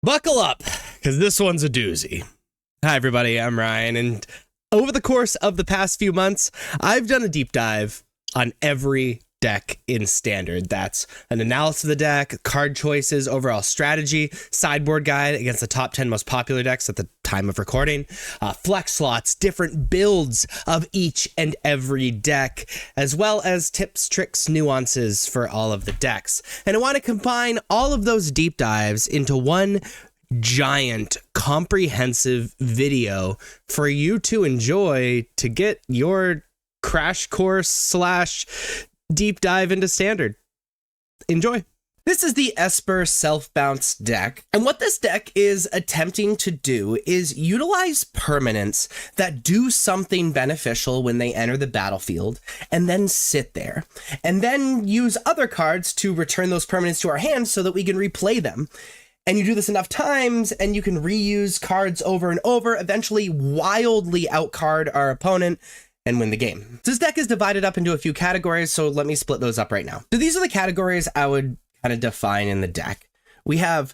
Buckle up, because this one's a doozy. Hi, everybody. I'm Ryan, and over the course of the past few months, I've done a deep dive on every deck in Standard. That's an analysis of the deck, card choices, overall strategy, sideboard guide against the top 10 most popular decks at the time of recording, flex slots, different builds of each and every deck, as well as tips, tricks, nuances for all of the decks. And I want to combine all of those deep dives into one giant comprehensive video for you to enjoy to get your crash course / deep dive into Standard. Enjoy. This is the Esper Self-Bounce deck, and what this deck is attempting to do is utilize permanents that do something beneficial when they enter the battlefield, and then sit there, and then use other cards to return those permanents to our hand so that we can replay them. And you do this enough times, and you can reuse cards over and over, eventually wildly outcard our opponent, and win the game. This deck is divided up into a few categories, so let me split those up right now. So these are the categories I would kind of define in the deck. We have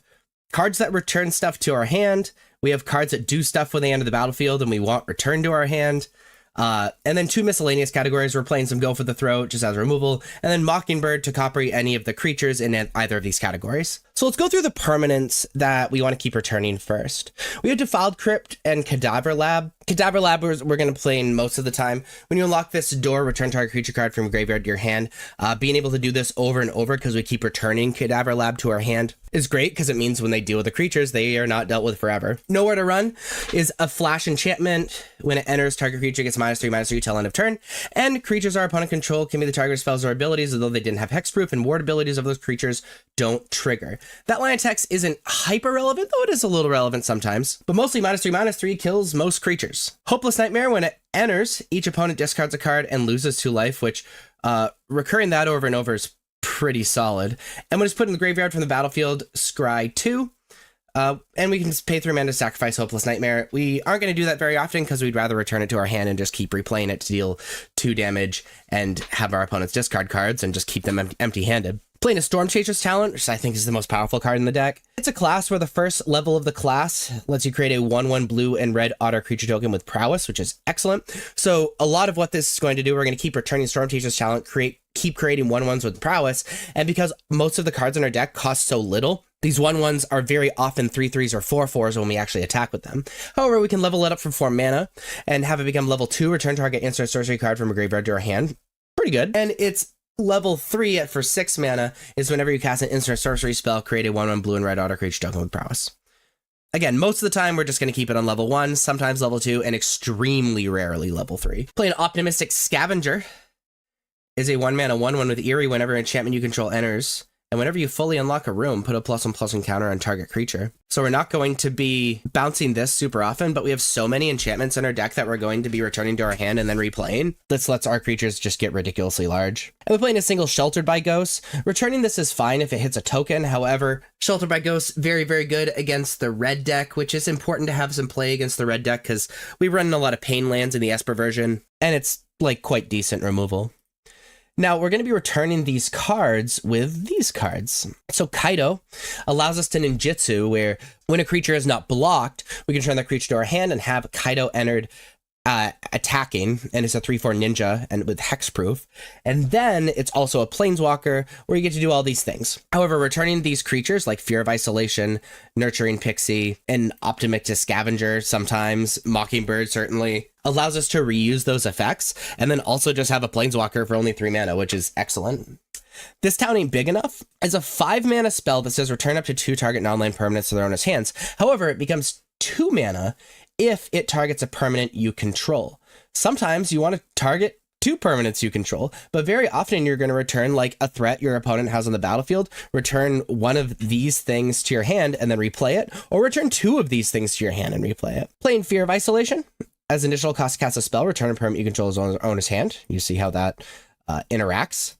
cards that return stuff to our hand. We have cards that do stuff when they enter the battlefield and we want returned to our hand. And then two miscellaneous categories. We're playing some Go for the Throat just as removal, and then Mockingbird to copy any of the creatures in either of these categories. So let's go through the permanents that we want to keep returning first. We have Defiled Crypt and Cadaver Lab. Cadaver Lab we're going to play in most of the time. When you unlock this door, return target creature card from graveyard to your hand. Being able to do this over and over because we keep returning Cadaver Lab to our hand is great because it means when they deal with the creatures, they are not dealt with forever. Nowhere to Run is a flash enchantment. When it enters, target creature gets -3/-3 till end of turn, and creatures our opponent control can be the target spells or abilities, although they didn't have hexproof, and ward abilities of those creatures don't trigger. That line of text isn't hyper relevant, though it is a little relevant sometimes, but mostly -3/-3 kills most creatures. Hopeless Nightmare, when it enters, each opponent discards a card and loses 2 life, which recurring that over and over is pretty solid. And when it's put in the graveyard from the battlefield, scry 2. And we can just pay 3 mana to sacrifice Hopeless Nightmare. We aren't going to do that very often because we'd rather return it to our hand and just keep replaying it to deal 2 damage and have our opponents discard cards and just keep them empty-handed. Playing a Storm Chaser's Talent, which I think is the most powerful card in the deck. It's a class where the first level of the class lets you create a 1/1 blue and red otter creature token with prowess, which is excellent. So a lot of what this is going to do, we're going to keep returning Storm Chaser's Talent, keep creating 1/1s with prowess, and because most of the cards in our deck cost so little, these 1/1s are very often 3/3s or 4/4s when we actually attack with them. However, we can level it up from 4 mana and have it become level 2, return target instant sorcery card from a graveyard to our hand. Pretty good. And it's level 3 for 6 mana is whenever you cast an instant sorcery spell, create a 1/1 blue and red otter creature token with prowess. Again, most of the time, we're just going to keep it on level 1, sometimes level 2, and extremely rarely level 3. Playing Optimistic Scavenger is a 1 mana 1/1 with Eerie whenever enchantment you control enters. And whenever you fully unlock a room, put a +1/+1 counter on target creature. So we're not going to be bouncing this super often, but we have so many enchantments in our deck that we're going to be returning to our hand and then replaying. This lets our creatures just get ridiculously large. And we're playing a single Sheltered by Ghosts. Returning this is fine if it hits a token. However, Sheltered by Ghosts, very, very good against the red deck, which is important to have some play against the red deck because we run a lot of pain lands in the Esper version, and it's like quite decent removal. Now, we're going to be returning these cards with these cards. So Kaido allows us to ninjutsu, where when a creature is not blocked, we can turn that creature to our hand and have Kaido entered attacking, and it's a 3/4 ninja and with hexproof. And then it's also a planeswalker where you get to do all these things. However, returning these creatures like Fear of Isolation, Nurturing Pixie, and Optimistic Scavenger, sometimes Mockingbird certainly, allows us to reuse those effects and then also just have a planeswalker for only 3 mana, which is excellent. This Town Ain't Big Enough is a 5 mana spell that says return up to 2 target non-land permanents to their owner's hands. However, it becomes 2 mana if it targets a permanent you control. Sometimes you want to target 2 permanents you control, but very often you're going to return like a threat your opponent has on the battlefield, return 1 of these things to your hand and then replay it, or return 2 of these things to your hand and replay it. Playing Fear of Isolation. As an additional cost to cast a spell, return a permanent you control as owner's hand. You see how that interacts.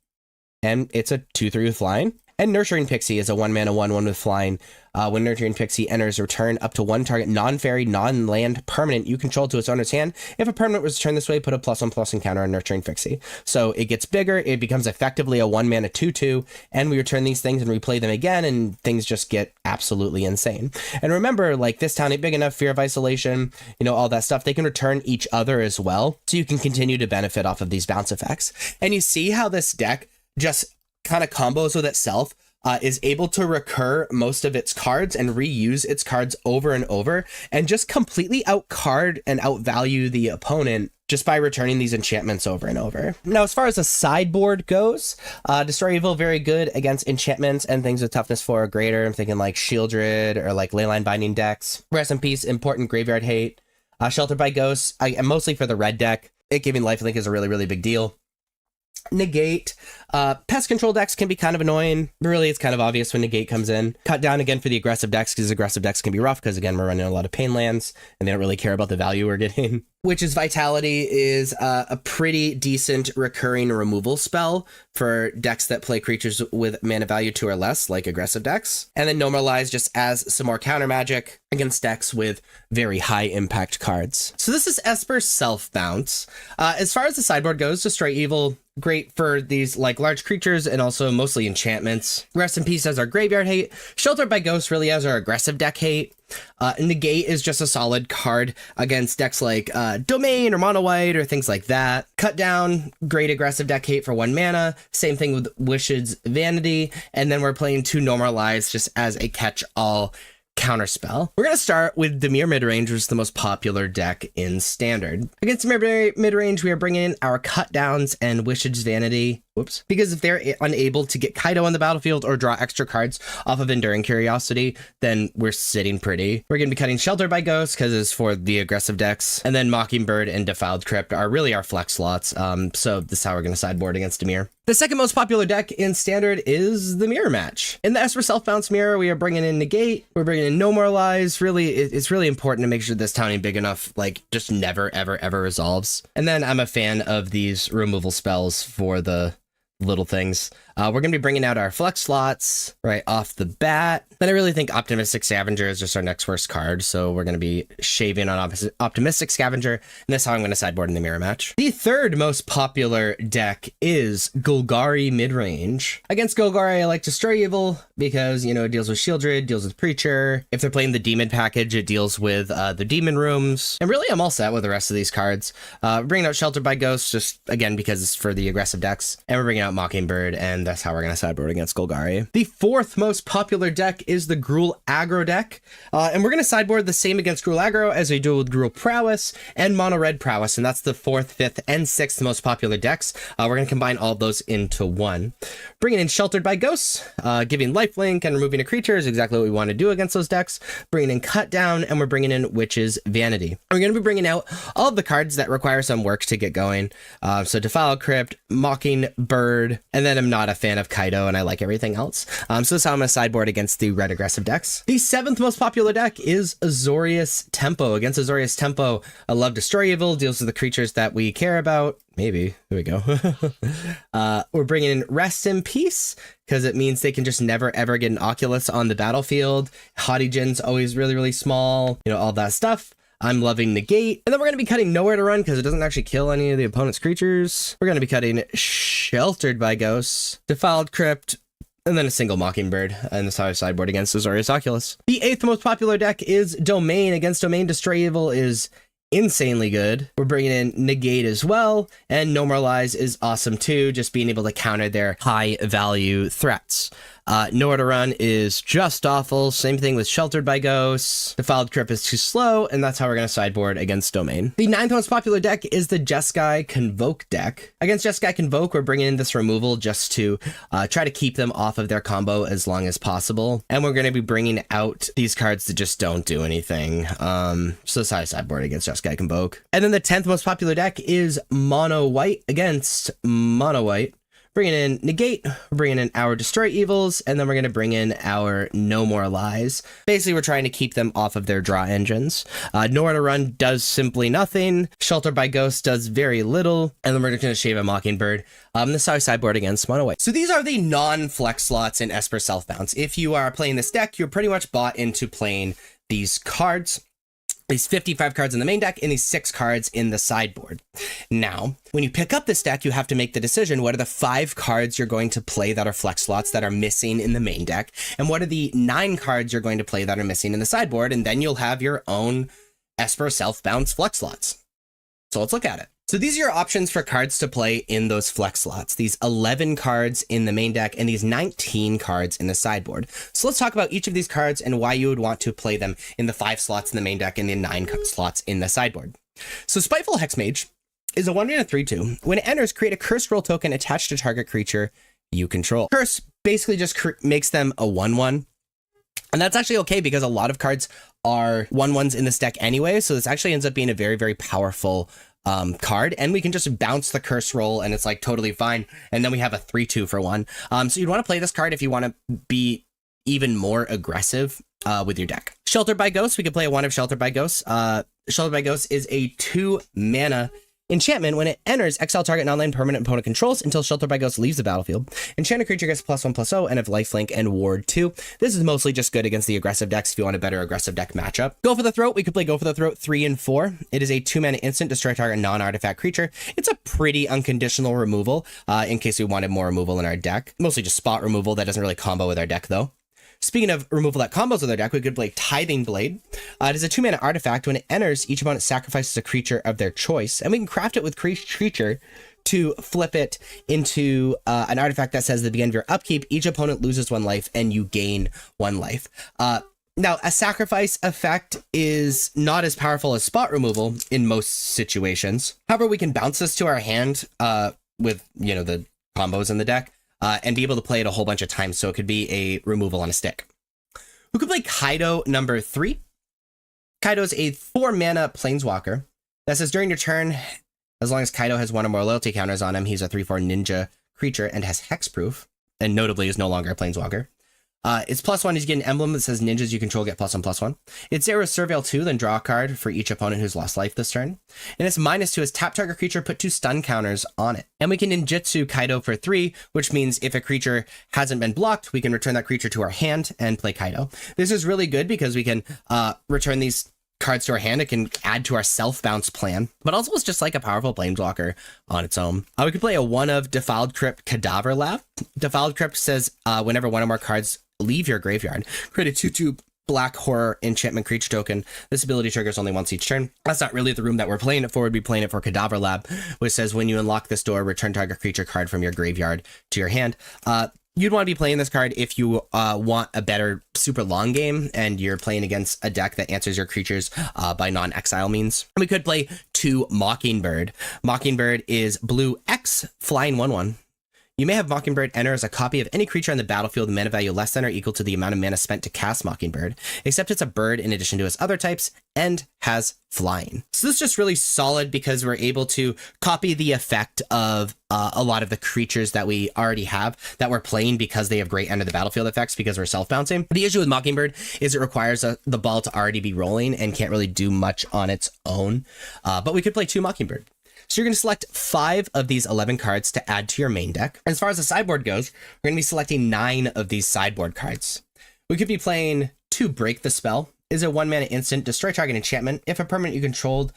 And it's a 2/3 with flying. And Nurturing Pixie is a 1-mana 1/1 with flying. When Nurturing Pixie enters, return up to 1 target non-fairy, non-land permanent you control to its owner's hand. If a permanent was returned this way, put a +1/+1 encounter on Nurturing Pixie. So it gets bigger, it becomes effectively a 1-mana 2/2, and we return these things and replay them again, and things just get absolutely insane. And remember, like, this town ain't big enough, Fear of Isolation, you know, all that stuff. They can return each other as well, so you can continue to benefit off of these bounce effects. And you see how this deck just kind of combos with itself. Is able to recur most of its cards and reuse its cards over and over and just completely outcard and outvalue the opponent just by returning these enchantments over and over. Now, as far as the sideboard goes, Destroy Evil, very good against enchantments and things with toughness 4 or greater. I'm thinking like Shieldred or like Leyline Binding decks. Rest in Peace, important graveyard hate. Sheltered by Ghosts, mostly for the red deck. It giving lifelink is a really, really big deal. Negate. Pest control decks can be kind of annoying. Really, it's kind of obvious when Negate comes in. Cut down again for the aggressive decks, because aggressive decks can be rough, because again, we're running a lot of pain lands, and they don't really care about the value we're getting. Witch's Vitality is a pretty decent recurring removal spell for decks that play creatures with mana value 2 or less, like aggressive decks. And then Normalize just as some more counter magic against decks with very high impact cards. So this is Esper's Self Bounce. As far as the sideboard goes, Destroy Evil, great for these like large creatures and also mostly enchantments. Rest in Peace as our graveyard hate. Sheltered by Ghosts really as our aggressive deck hate. Negate is just a solid card against decks like Domain or Mono White or things like that. Cut Down, great aggressive deck hate for 1 mana. Same thing with Wish's Vanity. And then we're playing 2 Normalize just as a catch-all counterspell. We're going to start with Dimir Midrange, which is the most popular deck in Standard. Against Dimir Midrange, we are bringing in our Cut Downs and Wish's Vanity. Whoops. Because if they're unable to get Kaido on the battlefield or draw extra cards off of Enduring Curiosity, then we're sitting pretty. We're going to be cutting Shelter by Ghost because it's for the aggressive decks. And then Mockingbird and Defiled Crypt are really our flex slots. So this is how we're going to sideboard against Dimir. The second most popular deck in Standard is the Mirror Match. In the Esper Self-Bounce Mirror, we are bringing in Negate. We're bringing in No More Lies. Really, it's really important to make sure this town ain't big enough, like, just never, ever, ever resolves. And then I'm a fan of these removal spells for the little things. We're going to be bringing out our flex slots right off the bat. Then I really think Optimistic Scavenger is just our next worst card, so we're going to be shaving on Optimistic Scavenger, and that's how I'm going to sideboard in the Mirror Match. The third most popular deck is Golgari Midrange. Against Golgari, I like Destroy Evil because, you know, it deals with Shieldred, deals with Preacher. If they're playing the Demon package, it deals with the Demon Rooms. And really, I'm all set with the rest of these cards. We're bringing out Sheltered by Ghosts, just, again, because it's for the aggressive decks. And we're bringing out Mockingbird, and that's how we're going to sideboard against Golgari. The fourth most popular deck is the Gruul Aggro deck. And we're going to sideboard the same against Gruul Aggro as we do with Gruul Prowess and Mono Red Prowess. And that's the 4th, 5th, and 6th most popular decks. We're going to combine all of those into one. Bringing in Sheltered by Ghosts, giving lifelink and removing a creature is exactly what we want to do against those decks. Bringing in Cut Down, and we're bringing in Witch's Vanity. We're going to be bringing out all of the cards that require some work to get going. So Defiled Crypt, Mockingbird, and then I'm not a fan of Kaido, and I like everything else. So this is how I'm going to sideboard against the red aggressive decks. The 7th most popular deck is Azorius Tempo. Against Azorius Tempo, I love Destroy Evil, deals with the creatures that we care about. Maybe. Here we go. We're bringing in Rest in Peace, because it means they can just never, ever get an Oculus on the battlefield. Haughty Jin's always really, really small. You know, all that stuff. I'm loving Negate. And then we're going to be cutting Nowhere to Run because it doesn't actually kill any of the opponent's creatures. We're going to be cutting Sheltered by Ghosts, Defiled Crypt, and then a single Mockingbird, and this is how I sideboard against Azorius Oculus. The 8th most popular deck is Domain. Against Domain, Destroy Evil is insanely good. We're bringing in Negate as well, and No More Lies is awesome too, just being able to counter their high value threats. Nowhere to Run is just awful. Same thing with Sheltered by Ghosts. Defiled Crypt is too slow, and that's how we're going to sideboard against Domain. The 9th most popular deck is the Jeskai Convoke deck. Against Jeskai Convoke, we're bringing in this removal just to try to keep them off of their combo as long as possible. And we're going to be bringing out these cards that just don't do anything. So that's how I sideboard against Jeskai Convoke. And then the 10th most popular deck is Mono White. Against Mono White, bringing in Negate, we're bringing in our Destroy Evils, and then we're going to bring in our No More Lies. Basically, we're trying to keep them off of their draw engines. Nowhere to Run does simply nothing. Shelter by Ghost does very little, and then we're going to shave a Mockingbird. This is our sideboard against Mono White. So these are the non-flex slots in Esper Self-Bounce. If you are playing this deck, you're pretty much bought into playing these cards. These 55 cards in the main deck and these 6 cards in the sideboard. Now, when you pick up this deck, you have to make the decision, what are the 5 cards you're going to play that are flex slots that are missing in the main deck? And what are the 9 cards you're going to play that are missing in the sideboard? And then you'll have your own Esper Self-Bounce flex slots. So let's look at it. So these are your options for cards to play in those flex slots. These 11 cards in the main deck and these 19 cards in the sideboard. So let's talk about each of these cards and why you would want to play them in the 5 slots in the main deck and the 9 slots in the sideboard. So Spiteful Hexmage is a 1 and a 3/2. When it enters, create a curse roll token attached to target creature you control. Curse basically just makes them a 1/1. And that's actually okay because a lot of cards are 1/1s in this deck anyway. So this actually ends up being a very, very powerful card, and we can just bounce the curse roll and it's like totally fine. And then we have a 3/2 for 1. So you'd want to play this card if you want to be even more aggressive with your deck. Shelter by Ghost, we could play a 1 of Shelter by Ghost. Shelter by Ghost is a 2 mana enchantment. When it enters, exile target non-land permanent opponent controls until Shelter by Ghost leaves the battlefield. Enchanted creature gets +1/+0 and have lifelink and ward 2. This is mostly just good against the aggressive decks if you want a better aggressive deck matchup. Go for the Throat, we could play Go for the Throat 3 and 4. It is a 2 mana instant, destroy target non-artifact creature. It's a pretty unconditional removal in case we wanted more removal in our deck. Mostly just spot removal that doesn't really combo with our deck though. Speaking of removal that combos with our deck, we could play Tithing Blade. It is a 2 mana artifact. When it enters, each opponent sacrifices a creature of their choice, and we can craft it with creature to flip it into an artifact that says at the beginning of your upkeep, each opponent loses 1 life and you gain 1 life. Now, a sacrifice effect is not as powerful as spot removal in most situations. However, we can bounce this to our hand with, the combos in the deck. And be able to play it a whole bunch of times, so it could be a removal on a stick. We could play Kaido number 3. Kaido is a 4 mana planeswalker that says during your turn, as long as Kaido has 1 or more loyalty counters on him, he's a 3/4 ninja creature and has hexproof, and notably is no longer a planeswalker. It's +1, you get an emblem that says ninjas you control get +1/+1. It's Zera's Surveil 2, then draw a card for each opponent who's lost life this turn. And it's -2 is tap target creature, put 2 stun counters on it. And we can ninjutsu Kaido for 3, which means if a creature hasn't been blocked, we can return that creature to our hand and play Kaido. This is really good because we can return these cards to our hand. It can add to our self-bounce plan, but also it's just like a powerful planeswalker on its own. We could play a 1 of Defiled Crypt Cadaver Lab. Defiled Crypt says whenever 1 or more cards leave your graveyard, create a 2/2 black horror enchantment creature token. This ability triggers only once each turn. That's not really the room that we're playing it for. We'd be playing it for Cadaver Lab, which says when you unlock this door, return target creature card from your graveyard to your hand. You'd want to be playing this card if you want a better super long game and you're playing against a deck that answers your creatures by non-exile means. We could play 2 Mockingbird. Mockingbird is blue X, flying 1/1. You may have Mockingbird enter as a copy of any creature on the battlefield with mana value less than or equal to the amount of mana spent to cast Mockingbird, except it's a bird in addition to its other types and has flying. So this is just really solid because we're able to copy the effect of a lot of the creatures that we already have that we're playing because they have great end of the battlefield effects because we're self-bouncing. The issue with Mockingbird is it requires the ball to already be rolling and can't really do much on its own, but we could play 2 Mockingbird. So you're going to select 5 of these 11 cards to add to your main deck. As far as the sideboard goes, we're going to be selecting 9 of these sideboard cards. We could be playing 2 Break the Spell. Is a 1 mana instant, destroy target enchantment. If a permanent you controlled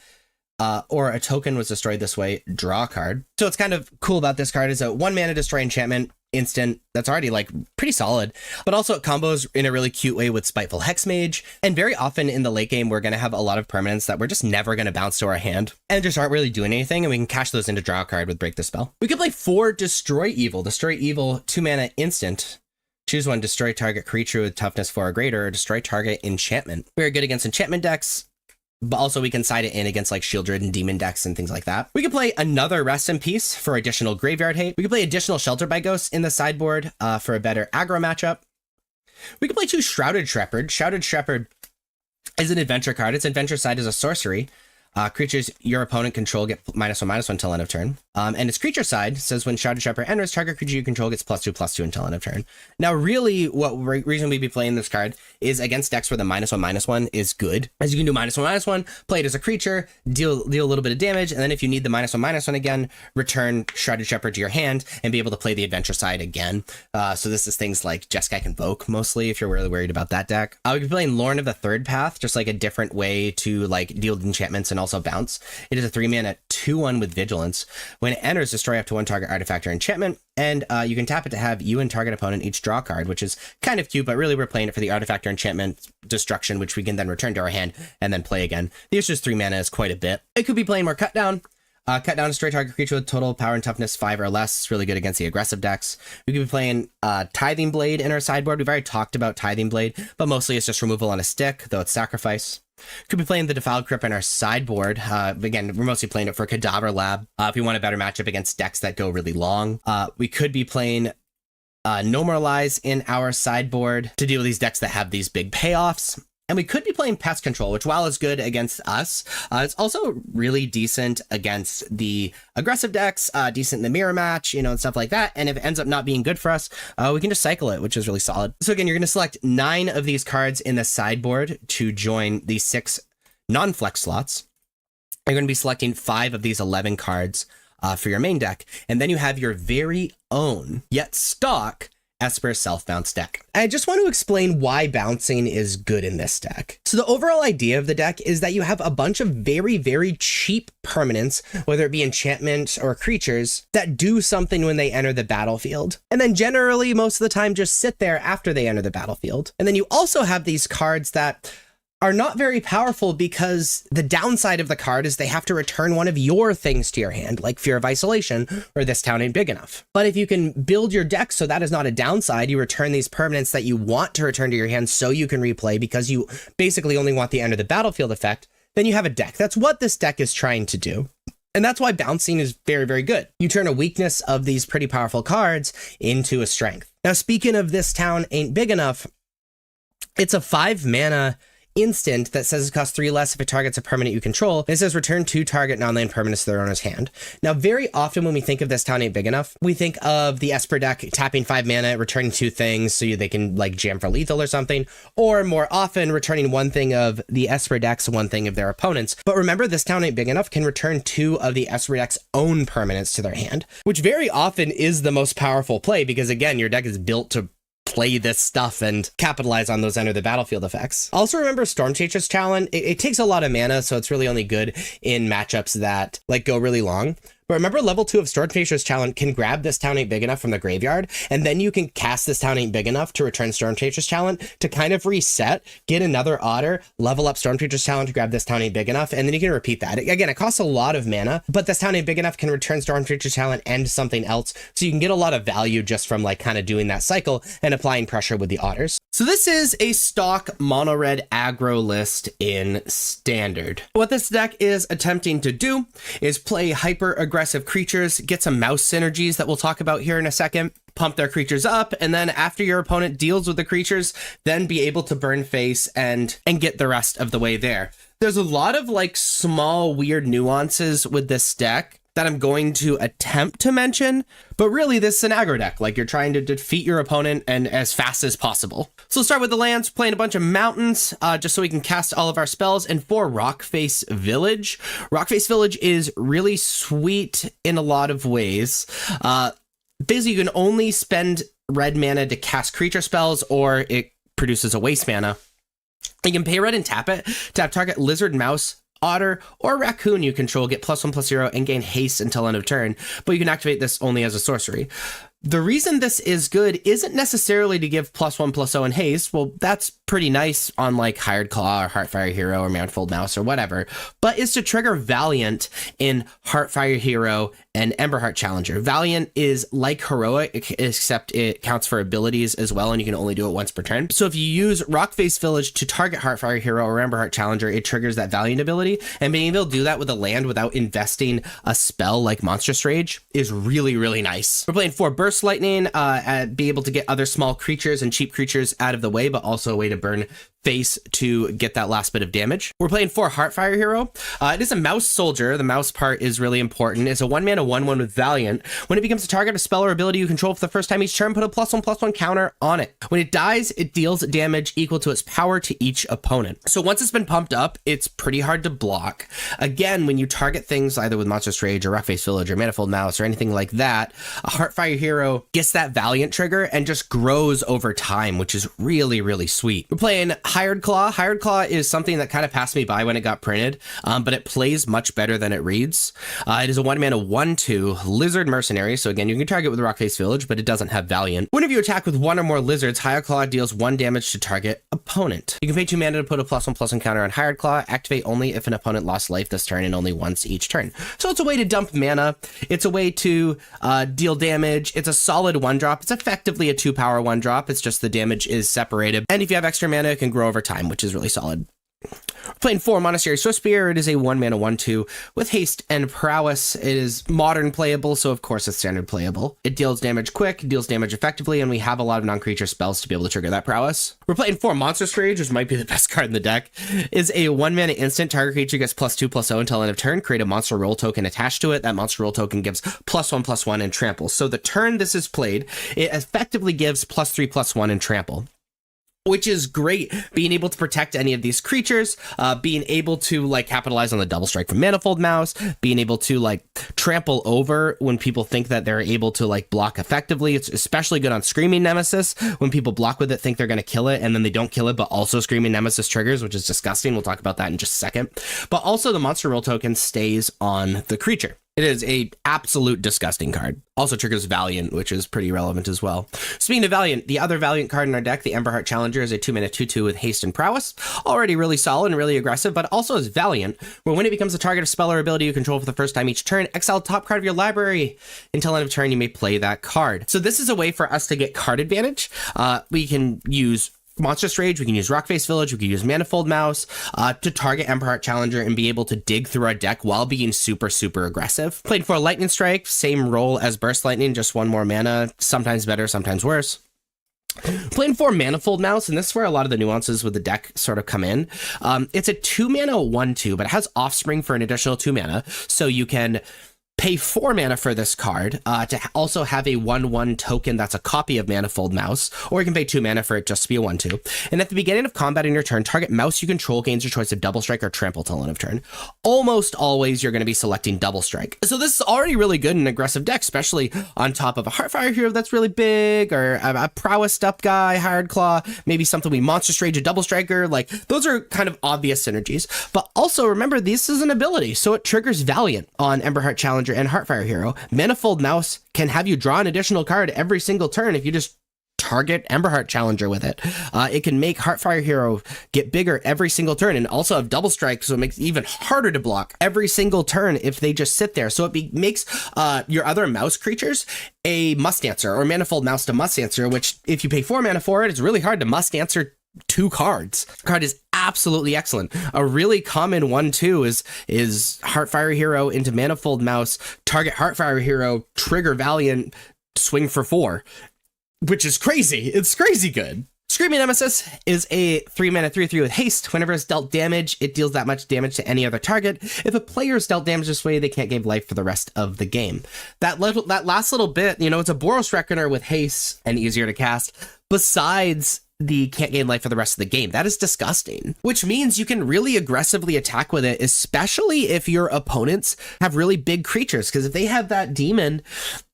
or a token was destroyed this way, draw a card. So what's kind of cool about this card is a 1 mana destroy enchantment instant that's already like pretty solid, but also it combos in a really cute way with Spiteful Hexmage. And very often in the late game, we're going to have a lot of permanents that we're just never going to bounce to our hand and just aren't really doing anything. And we can cash those into draw a card with Break the Spell. We could play 4 Destroy Evil. Destroy Evil, 2 mana instant. Choose 1, destroy target creature with toughness 4 or greater, or destroy target enchantment. Very good against enchantment decks, but also we can side it in against like Shieldred and Demon decks and things like that. We could play another Rest in Peace for additional graveyard hate. We could play additional Shelter by Ghosts in the sideboard for a better aggro matchup. We could play 2 Shrouded Shepherd. Shrouded Shepherd is an adventure card. Its adventure side is a sorcery. Creatures your opponent control get -1/-1 until end of turn. And its creature side says when Shrouded Shepherd enters, target creature you control gets +2/+2 until end of turn. Now, really, what reason we'd be playing this card is against decks where the -1/-1 is good, as you can do -1/-1, play it as a creature, deal a little bit of damage, and then if you need the -1/-1 again, return Shrouded Shepherd to your hand and be able to play the adventure side again. So this is things like Jeskai Convoke, mostly, if you're really worried about that deck. We'd be playing Lorn of the Third Path, just like a different way to like deal enchantments and also bounce. It is a 3-mana 2/1 with Vigilance. When it enters, destroy up to 1 target artifact or enchantment, and you can tap it to have you and target opponent each draw a card, which is kind of cute, but really we're playing it for the artifact or enchantment destruction, which we can then return to our hand and then play again. The issue is 3 mana is quite a bit. It could be playing more Cut Down. Cut Down a straight target creature with total power and toughness 5 or less. It's really good against the aggressive decks. We could be playing Tithing Blade in our sideboard. We've already talked about Tithing Blade, but mostly it's just removal on a stick, though it's sacrifice. Could be playing the Defiled Crypt in our sideboard. Again, we're mostly playing it for Cadaver Lab. If we want a better matchup against decks that go really long. We could be playing No Moralize in our sideboard to deal with these decks that have these big payoffs. And we could be playing Pest Control, which while is good against us, it's also really decent against the aggressive decks, decent in the mirror match, and stuff like that. And if it ends up not being good for us, we can just cycle it, which is really solid. So again, you're going to select 9 of these cards in the sideboard to join the 6 non-flex slots. You're going to be selecting 5 of these 11 cards for your main deck. And then you have your very own, yet stock, Esper self-bounce deck. I just want to explain why bouncing is good in this deck. So the overall idea of the deck is that you have a bunch of very, very cheap permanents, whether it be enchantments or creatures, that do something when they enter the battlefield. And then generally, most of the time, just sit there after they enter the battlefield. And then you also have these cards that are not very powerful because the downside of the card is they have to return one of your things to your hand, like Fear of Isolation or This Town Ain't Big Enough. But if you can build your deck so that is not a downside, you return these permanents that you want to return to your hand so you can replay because you basically only want the end of the battlefield effect, then you have a deck. That's what this deck is trying to do. And that's why bouncing is very, very good. You turn a weakness of these pretty powerful cards into a strength. Now, speaking of This Town Ain't Big Enough, it's a 5-mana instant that says it costs 3 less if it targets a permanent you control. It says return 2 target non-land permanents to their owner's hand. Now, very often when we think of This Town Ain't Big Enough, we think of the Esper deck tapping 5 mana, returning 2 things so they can like jam for lethal or something, or more often returning 1 thing of the Esper deck's 1 thing of their opponents. But remember, This Town Ain't Big Enough can return 2 of the Esper deck's own permanents to their hand, which very often is the most powerful play because, again, your deck is built to play this stuff and capitalize on those enter the battlefield effects. Also remember Stormchaser's Challenge. It takes a lot of mana, so it's really only good in matchups that like go really long. But remember, level 2 of Stormchaser's Challenge can grab This Town Ain't Big Enough from the graveyard, and then you can cast This Town Ain't Big Enough to return Stormchaser's Challenge to kind of reset, get another Otter, level up Stormchaser's Challenge to grab This Town Ain't Big Enough, and then you can repeat that. Again, it costs a lot of mana, but This Town Ain't Big Enough can return Stormchaser's Challenge and something else, so you can get a lot of value just from like kind of doing that cycle and applying pressure with the Otters. So this is a stock mono-red aggro list in Standard. What this deck is attempting to do is play hyper-aggressive creatures, get some mouse synergies that we'll talk about here in a second, pump their creatures up, and then after your opponent deals with the creatures, then be able to burn face and get the rest of the way there. There's a lot of like small weird nuances with this deck that I'm going to attempt to mention, but really this is an aggro deck. Like you're trying to defeat your opponent and as fast as possible. So we'll start with the lands, playing a bunch of mountains, just so we can cast all of our spells. And for Rockface Village, Rockface Village is really sweet in a lot of ways. Basically, you can only spend red mana to cast creature spells, or it produces a waste mana. You can pay red and tap it. Tap target lizard, mouse, otter, or raccoon you control, get +1/+0 and gain haste until end of turn, but you can activate this only as a sorcery. The reason this is good isn't necessarily to give +1/+0 and haste. Well, that's pretty nice on like Hired Claw or Heartfire Hero or Manifold Mouse or whatever, but is to trigger Valiant in Heartfire Hero and Emberheart Challenger. Valiant is like Heroic, except it counts for abilities as well, and you can only do it once per turn. So if you use Rockface Village to target Heartfire Hero or Emberheart Challenger, it triggers that Valiant ability, and being able to do that with a land without investing a spell like Monstrous Rage is really, really nice. We're playing 4 Burst Lightning, be able to get other small creatures and cheap creatures out of the way, but also a way to burn face to get that last bit of damage. We're playing 4 Heartfire Hero. It is a mouse soldier. The mouse part is really important. It's a 1-mana 1/1 with Valiant. When it becomes a target, a spell or ability you control for the first time each turn, put a +1/+1 counter on it. When it dies, it deals damage equal to its power to each opponent. So once it's been pumped up, it's pretty hard to block. Again, when you target things either with Monstrous Rage or Rockface Village or Manifold Mouse or anything like that, a Heartfire Hero gets that Valiant trigger and just grows over time, which is really, really sweet. We're playing Hired Claw. Hired Claw is something that kind of passed me by when it got printed, but it plays much better than it reads. It is a 1-mana 1/2 Lizard Mercenary. So again, you can target with Rockface Village, but it doesn't have Valiant. Whenever you attack with 1 or more lizards, Hired Claw deals 1 damage to target opponent. You can pay 2 mana to put a +1/+1 counter on Hired Claw. Activate only if an opponent lost life this turn and only once each turn. So it's a way to dump mana. It's a way to deal damage. It's a solid 1-drop. It's effectively a 2-power 1-drop. It's just the damage is separated. And if you have extra mana, it can grow over time, which is really solid. We're playing 4 Monastery Swiftspear. It is a 1-mana 1/2 with haste and prowess. It is modern playable, so of course it's standard playable. It deals damage quick, deals damage effectively, and we have a lot of non-creature spells to be able to trigger that prowess. We're playing 4 Monstrous Rage, which might be the best card in the deck. Is a 1-mana instant. Target creature gets +2/+0 until end of turn. Create a monster roll token attached to it. That monster roll token gives +1/+1 and trample. So the turn this is played, it effectively gives +3/+1 and trample, which is great. Being able to protect any of these creatures, being able to like capitalize on the double strike from Manifold Mouse, being able to like trample over when people think that they're able to like block effectively. It's especially good on Screaming Nemesis. When people block with it, think they're going to kill it, and then they don't kill it, but also Screaming Nemesis triggers, which is disgusting. We'll talk about that in just a second. But also the monster roll token stays on the creature. It is a absolute disgusting card. Also triggers Valiant, which is pretty relevant as well. Speaking of Valiant, the other Valiant card in our deck, the Emberheart Challenger, is a 2-mana 2/2 with haste and prowess. Already really solid and really aggressive, but also is Valiant, where when it becomes a target of spell or ability you control for the first time each turn, exile the top card of your library. Until end of turn, you may play that card. So this is a way for us to get card advantage. We can use Monstrous Rage, we can use Rockface Village, we can use Manifold Mouse to target Emberheart Challenger and be able to dig through our deck while being super, super aggressive. Played 4 Lightning Strike, same role as Burst Lightning, just 1 more mana, sometimes better, sometimes worse. Playing 4 Manifold Mouse, and this is where a lot of the nuances with the deck sort of come in. It's a 2-mana 1/2, but it has Offspring for an additional 2 mana, so you can pay 4 mana for this card to also have a 1/1 token that's a copy of Manifold Mouse, or you can pay 2 mana for it just to be a 1/2. And at the beginning of combat in your turn, target mouse you control gains your choice of Double Strike or Trample till end of turn. Almost always you're going to be selecting Double Strike. So this is already really good in an aggressive deck, especially on top of a Heartfire Hero that's really big, or a prowessed up guy, Hired Claw, maybe something we Monstrous Rage, a Double Striker. Like, those are kind of obvious synergies. But also remember, this is an ability, so it triggers Valiant on Emberheart Challenger and Heartfire Hero. Manifold Mouse can have you draw an additional card every single turn if you just target Emberheart Challenger with it. It can make Heartfire Hero get bigger every single turn, and also have Double Strike, so it makes it even harder to block every single turn if they just sit there. So it makes your other mouse creatures a must answer, or Manifold Mouse to must answer, which if you pay 4 mana for it, it's really hard to must answer 2 cards. The card is absolutely excellent. A really common 1/2 is Heartfire Hero into Manifold Mouse, target Heartfire Hero, trigger Valiant, swing for 4, which is crazy. It's crazy good. Screaming Nemesis is a 3-mana 3/3 with haste. Whenever it's dealt damage, it deals that much damage to any other target. If a player is dealt damage this way, they can't gain life for the rest of the game. That last little bit, you know, it's a Boros Reckoner with haste and easier to cast, besides the can't gain life for the rest of the game. That is disgusting, which means you can really aggressively attack with it, especially if your opponents have really big creatures, because if they have that demon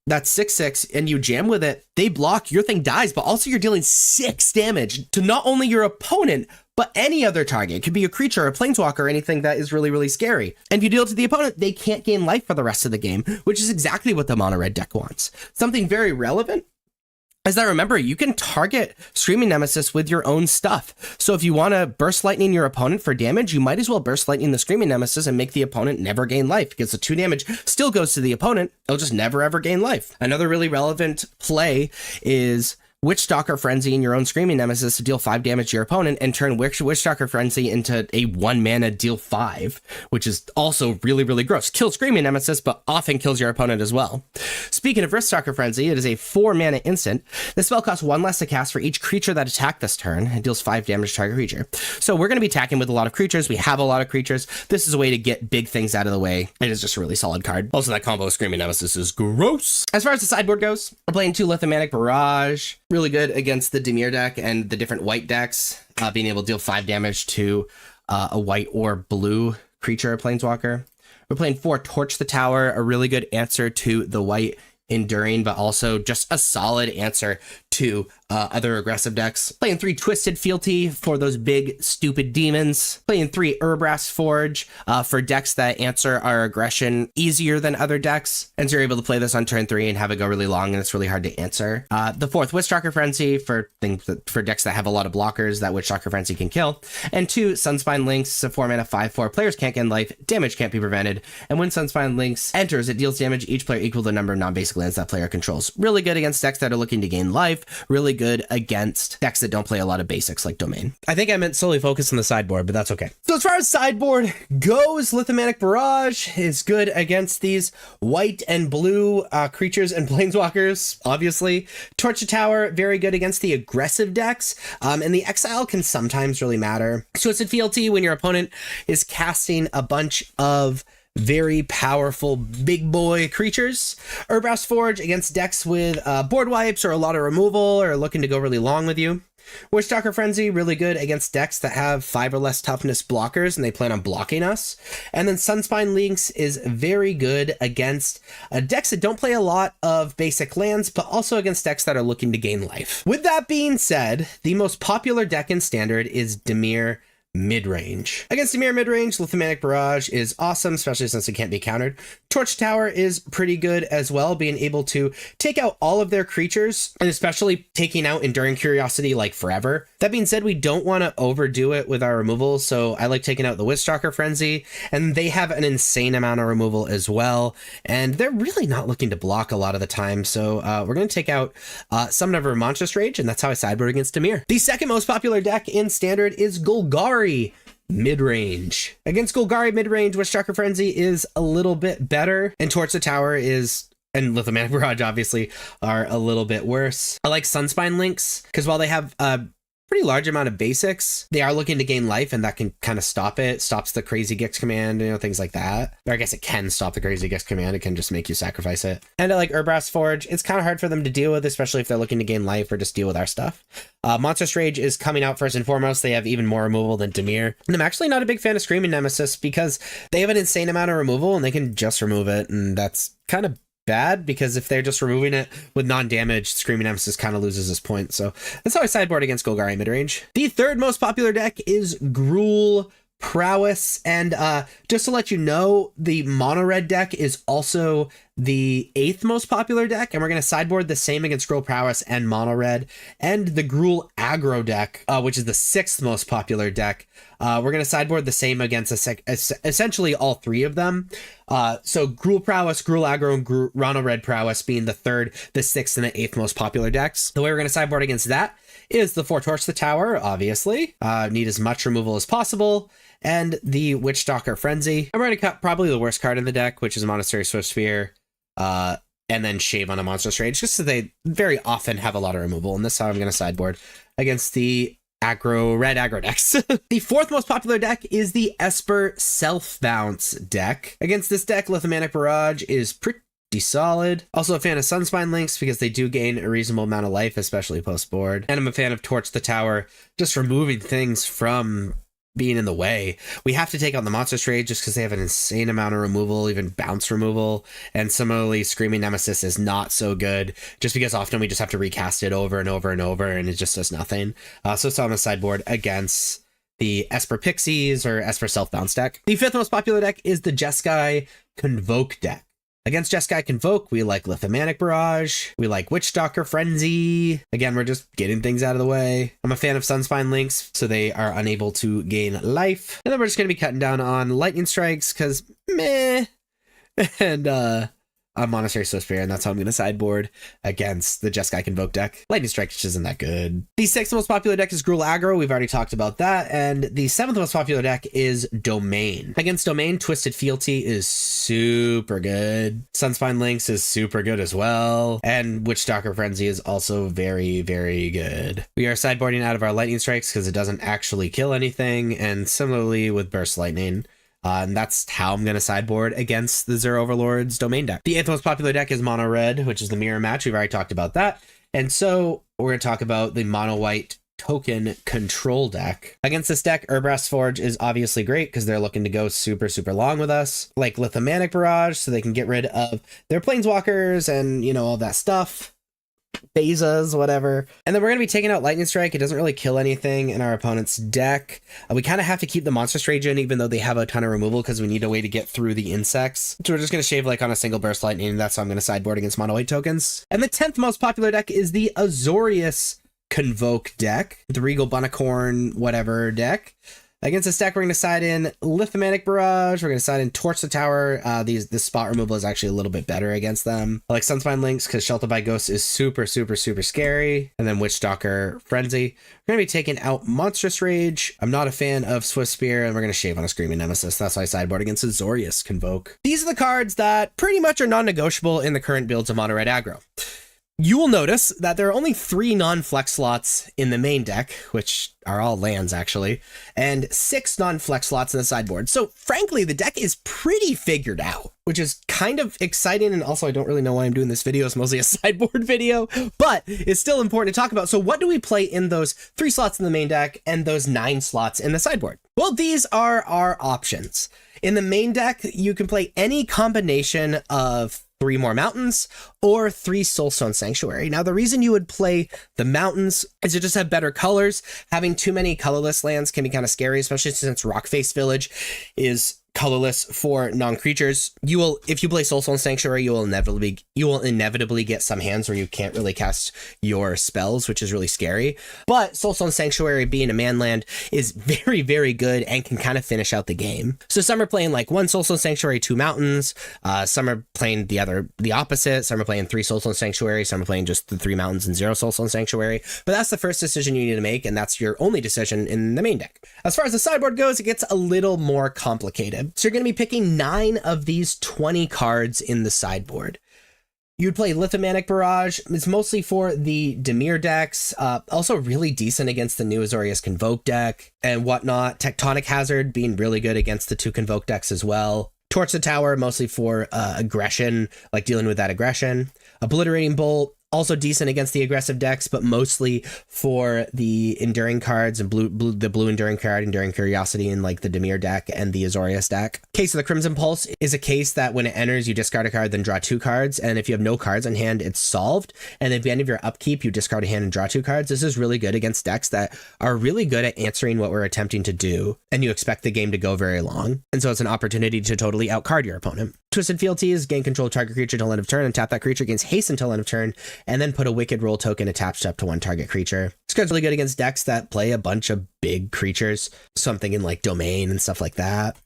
that's 6/6 and you jam with it, they block, your thing dies, but also you're dealing 6 damage to not only your opponent, but any other target. It could be a creature, a planeswalker, or anything that is really, really scary. And if you deal it to the opponent, they can't gain life for the rest of the game, which is exactly what the mono red deck wants. Something very relevant is that, remember, you can target Screaming Nemesis with your own stuff. So if you want to Burst Lightning your opponent for damage, you might as well Burst Lightning the Screaming Nemesis and make the opponent never gain life, because the 2 damage still goes to the opponent. They'll just never ever gain life. Another really relevant play is Witchstalker Frenzy in your own Screaming Nemesis to deal 5 damage to your opponent, and turn Witchstalker Frenzy into a 1 mana deal 5, which is also really, really gross. Kills Screaming Nemesis, but often kills your opponent as well. Speaking of Witchstalker Frenzy, it is a 4 mana instant. The spell costs 1 less to cast for each creature that attacked this turn, and deals 5 damage to target creature. So we're going to be attacking with a lot of creatures. We have a lot of creatures. This is a way to get big things out of the way. It is just a really solid card. Also, that combo of Screaming Nemesis is gross. As far as the sideboard goes, we're playing 2 Lithomantic Barrage. Really good against the Dimir deck and the different white decks, being able to deal 5 damage to a white or blue creature or planeswalker. We're playing 4 Torch the Tower, a really good answer to the white Enduring, but also just a solid answer to other aggressive decks. Playing 3 Twisted Fealty for those big, stupid demons. Playing 3 Urbrass Forge for decks that answer our aggression easier than other decks. And so you're able to play this on turn 3 and have it go really long, and it's really hard to answer. The 4th Witchstalker Frenzy for decks that have a lot of blockers that Witchstalker Frenzy can kill. And 2 Sunspine Links, a 4 mana 5/4. Players can't gain life, damage can't be prevented. And when Sunspine Links enters, it deals damage each player equal to the number of non-basic lands that player controls. Really good against decks that are looking to gain life. Really good against decks that don't play a lot of basics like Domain. I think I meant solely focus on the sideboard, but that's okay. So as far as sideboard goes, Lithomantic Barrage is good against these white and blue creatures and planeswalkers, obviously. Torch the Tower, very good against the aggressive decks, and the exile can sometimes really matter. Twisted Fealty, when your opponent is casting a bunch of very powerful big boy creatures. Urbrass Forge against decks with board wipes or a lot of removal or looking to go really long with you. Witchstalker Frenzy, really good against decks that have 5 or less toughness blockers and they plan on blocking us. And then Sunspine Links is very good against decks that don't play a lot of basic lands, but also against decks that are looking to gain life. With that being said, the most popular deck in Standard is Dimir Midrange. Against Dimir Midrange, Lithomantic Barrage is awesome, especially since it can't be countered. Torch Tower is pretty good as well, being able to take out all of their creatures, and especially taking out Enduring Curiosity like forever. That being said, we don't want to overdo it with our removal, so I like taking out the Witchstalker Frenzy, and they have an insane amount of removal as well, and they're really not looking to block a lot of the time, so we're going to take out Summon of Monstrous Rage, and that's how I sideboard against Dimir. The second most popular deck in Standard is Golgari Midrange. Against Golgari Midrange, Witchstalker Frenzy is a little bit better, and Torch the Tower is, and Lithomantic Barrage obviously, are a little bit worse. I like Sunspine Links, because while they have pretty large amount of basics, they are looking to gain life, and that can kind of stop it. Stops the Crazy Gix command, things like that. Or I guess it can stop the Crazy Gix command. It can just make you sacrifice it. And I like Urbrass Forge. It's kind of hard for them to deal with, especially if they're looking to gain life or just deal with our stuff. Monstrous Rage is coming out first and foremost. They have even more removal than Dimir. And I'm actually not a big fan of Screaming Nemesis because they have an insane amount of removal and they can just remove it. And that's kind of bad, because if they're just removing it with non-damage, Screaming Nemesis kind of loses his point. So that's how I sideboard against Golgari Midrange. The third most popular deck is Gruul Prowess, and just to let you know, the mono red deck is also the 8th most popular deck, and we're going to sideboard the same against Gruul Prowess and mono red. And the Gruul Aggro deck, which is the 6th most popular deck, we're going to sideboard the same against essentially all 3 of them. So Gruul Prowess, Gruul Aggro, and mono red Prowess being the 3rd, the 6th, and the 8th most popular decks. The way we're going to sideboard against that is the 4 Torch the Tower, obviously. Need as much removal as possible. And the Witchstalker Frenzy. I'm going to cut probably the worst card in the deck, which is Monastery Swiftspear, and then shave on a Monstrous Rage, just so they very often have a lot of removal. And this is how I'm going to sideboard against the red aggro decks. The 4th most popular deck is the Esper Self Bounce deck. Against this deck, Lithomantic Barrage is pretty solid. Also a fan of Sunspine Links because they do gain a reasonable amount of life, especially post board. And I'm a fan of Torch the Tower, just removing things from being in the way. We have to take out the Monstrous Rage just because they have an insane amount of removal, even bounce removal. And similarly, Screaming Nemesis is not so good just because often we just have to recast it over and over and over and it just does nothing. So it's on the sideboard against the Esper Pixies or Esper Self Bounce deck. The 5th most popular deck is the Jeskai Convoke deck. Against Jeskai Convoke, we like Lithomantic Barrage. We like Witchstalker Frenzy. Again, we're just getting things out of the way. I'm a fan of Sunspine Links, so they are unable to gain life. And then we're just going to be cutting down on Lightning Strikes, because meh. And a Monastery Swiftspear, and that's how I'm going to sideboard against the Jeskai Convoke deck. Lightning Strike just isn't that good. The 6th most popular deck is Gruul Aggro. We've already talked about that. And the 7th most popular deck is Domain. Against Domain, Twisted Fealty is super good. Sunspine Lynx is super good as well. And Witchstalker Frenzy is also very, very good. We are sideboarding out of our Lightning Strikes because it doesn't actually kill anything. And similarly with Burst Lightning. And that's how I'm going to sideboard against the Zero Overlord's Domain deck. The 8th most popular deck is Mono Red, which is the Mirror Match. We've already talked about that. And so we're going to talk about the Mono White token control deck. Against this deck, Urbrass Forge is obviously great because they're looking to go super, super long with us. Like Lithomanic Barrage, so they can get rid of their Planeswalkers and, you know, all that stuff. Bezas, whatever. And then we're going to be taking out Lightning Strike. It doesn't really kill anything in our opponent's deck. We kind of have to keep the Monstrous Rage in, even though they have a ton of removal, because we need a way to get through the insects. So we're just going to shave like on a single Burst Lightning, and that's how I'm going to sideboard against Mono White tokens. And the 10th most popular deck is the Azorius Convoke deck, the Regal Bunnicorn whatever deck. Against this deck, we're going to side in Lithomanic Barrage. We're going to side in Torch the Tower. This spot removal is actually a little bit better against them. I like Sunspine Lynx because Shelter by Ghost is super, super, super scary. And then Witchstalker Frenzy. We're going to be taking out Monstrous Rage. I'm not a fan of Swiftspear, and we're going to shave on a Screaming Nemesis. That's why I sideboard against Azorius Convoke. These are the cards that pretty much are non-negotiable in the current builds of Mono Red Aggro. You will notice that there are only 3 non-flex slots in the main deck, which are all lands actually, and 6 non-flex slots in the sideboard. So frankly, the deck is pretty figured out, which is kind of exciting. And also I don't really know why I'm doing this video. It's mostly a sideboard video, but it's still important to talk about. So what do we play in those 3 slots in the main deck and those 9 slots in the sideboard? Well, these are our options. In the main deck, you can play any combination of 3 more mountains or 3 Soulstone Sanctuary. Now, the reason you would play the mountains is to just have better colors. Having too many colorless lands can be kind of scary, especially since Rockface Village is colorless for non-creatures. You will, if you play Soulstone Sanctuary, you will inevitably get some hands where you can't really cast your spells, which is really scary. But Soulstone Sanctuary, being a man land, is very, very good and can kind of finish out the game. So some are playing like 1 Soulstone Sanctuary, 2 mountains. Some are playing the opposite. Some are playing 3 Soulstone Sanctuary. Some are playing just the 3 mountains and 0 Soulstone Sanctuary. But that's the first decision you need to make, and that's your only decision in the main deck. As far as the sideboard goes, it gets a little more complicated. So you're going to be picking 9 of these 20 cards in the sideboard. You'd play Lithomanic Barrage. It's mostly for the Dimir decks. Also really decent against the new Azorius Convoke deck and whatnot. Tectonic Hazard being really good against the 2 Convoke decks as well. Torch the Tower, mostly for aggression, like dealing with that aggression. Obliterating Bolt, also decent against the aggressive decks, but mostly for the enduring cards and the blue enduring card, Enduring Curiosity, in like the Dimir deck and the Azorius deck. Case of the Crimson Pulse is a case that when it enters, you discard a card, then draw 2 cards. And if you have no cards on hand, it's solved. And at the end of your upkeep, you discard a hand and draw 2 cards. This is really good against decks that are really good at answering what we're attempting to do, and you expect the game to go very long. And so it's an opportunity to totally outcard your opponent. Twisted Fealty is gain control of target creature until end of turn, and tap that creature, gains haste until end of turn, and then put a Wicked Roll token attached up to 1 target creature. This card's really good against decks that play a bunch of big creatures, something in like Domain and stuff like that.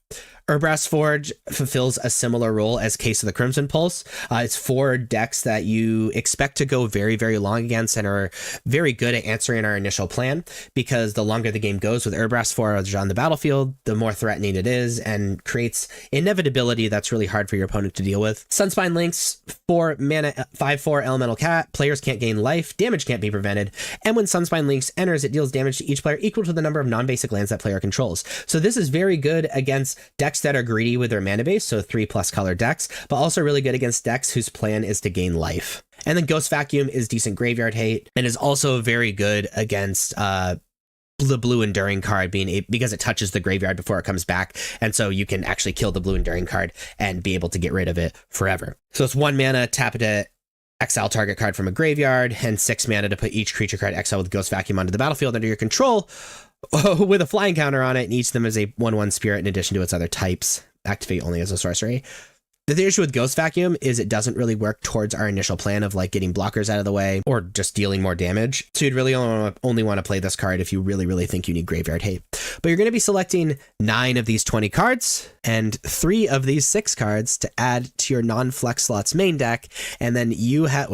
Urbrass Forge fulfills a similar role as Case of the Crimson Pulse. It's 4 decks that you expect to go very, very long against and are very good at answering our initial plan, because the longer the game goes with Urbrass Forge on the battlefield, the more threatening it is and creates inevitability that's really hard for your opponent to deal with. Sunspine Lynx, 4 mana, 5/4 elemental cat. Players can't gain life, damage can't be prevented, and when Sunspine Lynx enters, it deals damage to each player equal to the number of non-basic lands that player controls. So this is very good against decks that are greedy with their mana base, so 3+ color decks, but also really good against decks whose plan is to gain life. And then Ghost Vacuum is decent graveyard hate and is also very good against the blue enduring card, because it touches the graveyard before it comes back, and so you can actually kill the blue enduring card and be able to get rid of it forever. So it's 1 mana, tap it to exile target card from a graveyard, and 6 mana to put each creature card exile with Ghost Vacuum onto the battlefield under your control, with a flying counter on it, and each of them is a 1/1 spirit in addition to its other types. Activate only as a sorcery. The issue with Ghost Vacuum is it doesn't really work towards our initial plan of like getting blockers out of the way or just dealing more damage. So you'd really only want to play this card if you really think you need Graveyard Hate. But you're going to be selecting 9 of these 20 cards and 3 of these 6 cards to add to your non-flex slots main deck. And then you have,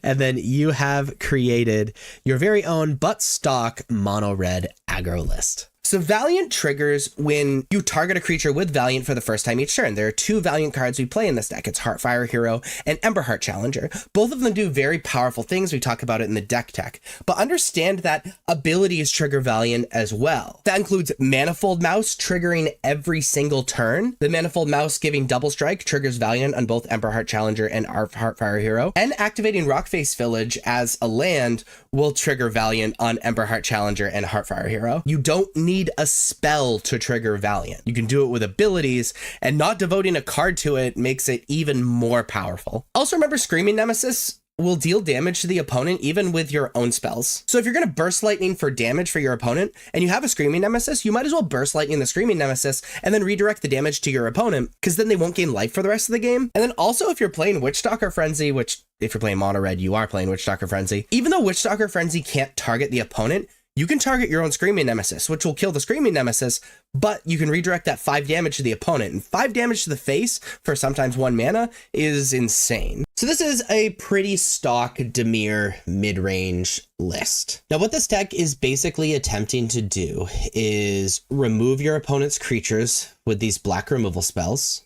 and then you have created your very own but stock mono red aggro list. So Valiant triggers when you target a creature with Valiant for the first time each turn. There are 2 Valiant cards we play in this deck. It's Heartfire Hero and Emberheart Challenger. Both of them do very powerful things. We talk about it in the deck tech. But understand that abilities trigger Valiant as well. That includes Manifold Mouse triggering every single turn. The Manifold Mouse giving double strike triggers Valiant on both Emberheart Challenger and Heartfire Hero. And activating Rockface Village as a land will trigger Valiant on Emberheart Challenger and Heartfire Hero. You don't need a spell to trigger Valiant. You can do it with abilities, and not devoting a card to it makes it even more powerful. Also remember, Screaming Nemesis will deal damage to the opponent even with your own spells. So if you're going to Burst Lightning for damage for your opponent and you have a Screaming Nemesis, you might as well Burst Lightning the Screaming Nemesis and then redirect the damage to your opponent, because then they won't gain life for the rest of the game. And then also, if you're playing Witchstalker Frenzy, which if you're playing mono red, you are playing Witchstalker Frenzy, even though Witchstalker Frenzy can't target the opponent, you can target your own Screaming Nemesis, which will kill the Screaming Nemesis, but you can redirect that 5 damage to the opponent. And 5 damage to the face for sometimes 1 mana is insane. So this is a pretty stock Dimir mid-range list. Now what this deck is basically attempting to do is remove your opponent's creatures with these black removal spells,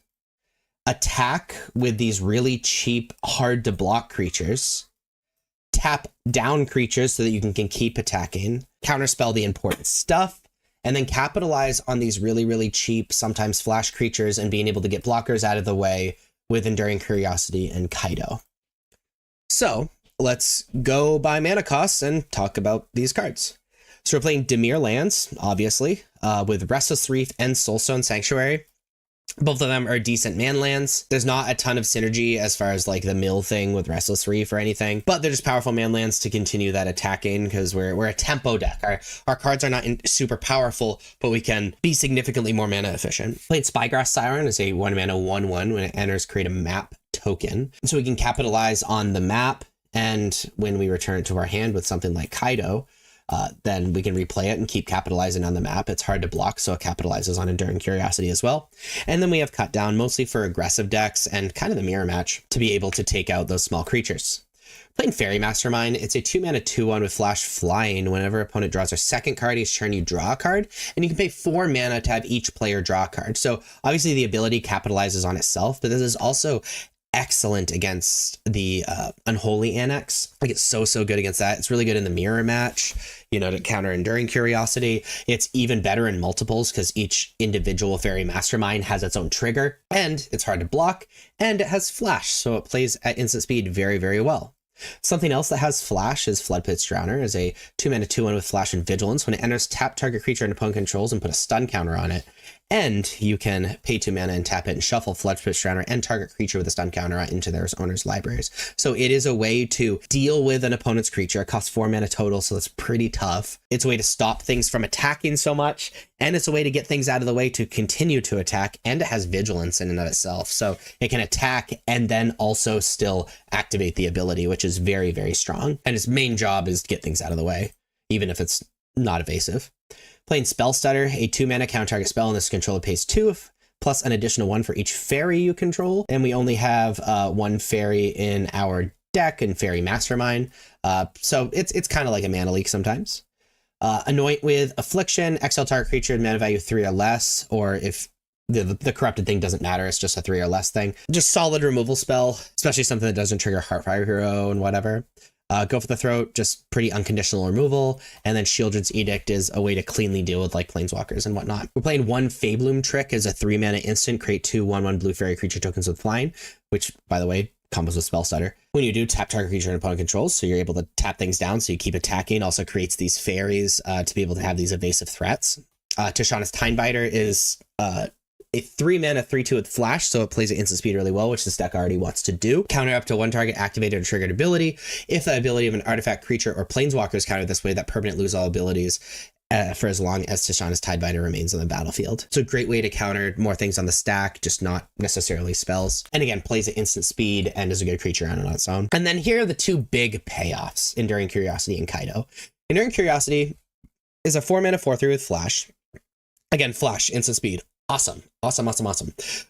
attack with these really cheap, hard to block creatures, tap down creatures so that you can keep attacking, counterspell the important stuff, and then capitalize on these really cheap, sometimes flash creatures and being able to get blockers out of the way with Enduring Curiosity and Kaido. So let's go by mana costs and talk about these cards. So we're playing Dimir lands, obviously, with Restless Reef and Soulstone Sanctuary. Both of them are decent man lands. There's not a ton of synergy as far as like the mill thing with Restless Reef or anything, but they're just powerful man lands to continue that attacking, because we're a tempo deck. Our cards are not super powerful, but we can be significantly more mana efficient. Playing Spygrass Siren is a 1 mana 1/1. When it enters, create a map token. So we can capitalize on the map, and when we return it to our hand with something like Kaido, then we can replay it and keep capitalizing on the map. It's hard to block, so it capitalizes on Enduring Curiosity as well. And then we have Cut Down, mostly for aggressive decks and kind of the mirror match to be able to take out those small creatures. Playing Fairy Mastermind, it's a 2 mana 2/1 with Flash Flying. Whenever opponent draws their second card each turn, you draw a card, and you can pay 4 mana to have each player draw a card. So obviously the ability capitalizes on itself, but this is also excellent against the Unholy Annex. Like, it's so good against that. It's really good in the mirror match, you know, to counter Enduring Curiosity. It's even better in multiples because each individual Fairy Mastermind has its own trigger, and it's hard to block, and it has flash, so it plays at instant speed very well. Something else that has flash is Floodpit's Drowner, is a 2 mana 2/1 with flash and vigilance. When it enters, tap target creature and opponent controls and put a stun counter on it. And you can pay 2 mana and tap it and shuffle Floodpit's Drowner and target creature with a stun counter into their owner's libraries. So it is a way to deal with an opponent's creature. It costs 4 mana total, so that's pretty tough. It's a way to stop things from attacking so much, and it's a way to get things out of the way to continue to attack, and it has vigilance in and of itself. So it can attack and then also still activate the ability, which is very strong. And its main job is to get things out of the way, even if it's not evasive. Playing Spell Stutter, a 2 mana counter target spell, and this controller pays 2, plus an additional 1 for each fairy you control. And we only have 1 fairy in our deck and Fairy Mastermind. So it's kind of like a mana leak sometimes. Anoint with Affliction, exile target creature, mana value 3 or less, or if the corrupted thing doesn't matter, it's just a 3 or less thing. Just solid removal spell, especially something that doesn't trigger Heartfire Hero and whatever. Go for the Throat, just pretty unconditional removal. And then Shieldred's Edict is a way to cleanly deal with like planeswalkers and whatnot. We're playing 1 Fabloom Trick as a 3 mana instant, create 2 1/1 blue fairy creature tokens with flying, which, by the way, combos with Spell Stutter. When you do, tap target creature and opponent controls, so you're able to tap things down so you keep attacking. Also creates these fairies to be able to have these evasive threats. Tishana's Tinebiter is a 3 mana 3/2 with flash, so it plays at instant speed really well, which this deck already wants to do. Counter up to 1 target activated or triggered ability. If the ability of an artifact, creature, or planeswalker is countered this way, that permanent lose all abilities for as long as Tishana's Tidebinder remains on the battlefield. So a great way to counter more things on the stack, just not necessarily spells. And again, plays at instant speed and is a good creature on its own. And then here are the two big payoffs, Enduring Curiosity and Kaido. Enduring Curiosity is a 4-mana 4/3 with Flash. Again, Flash, instant speed. Awesome.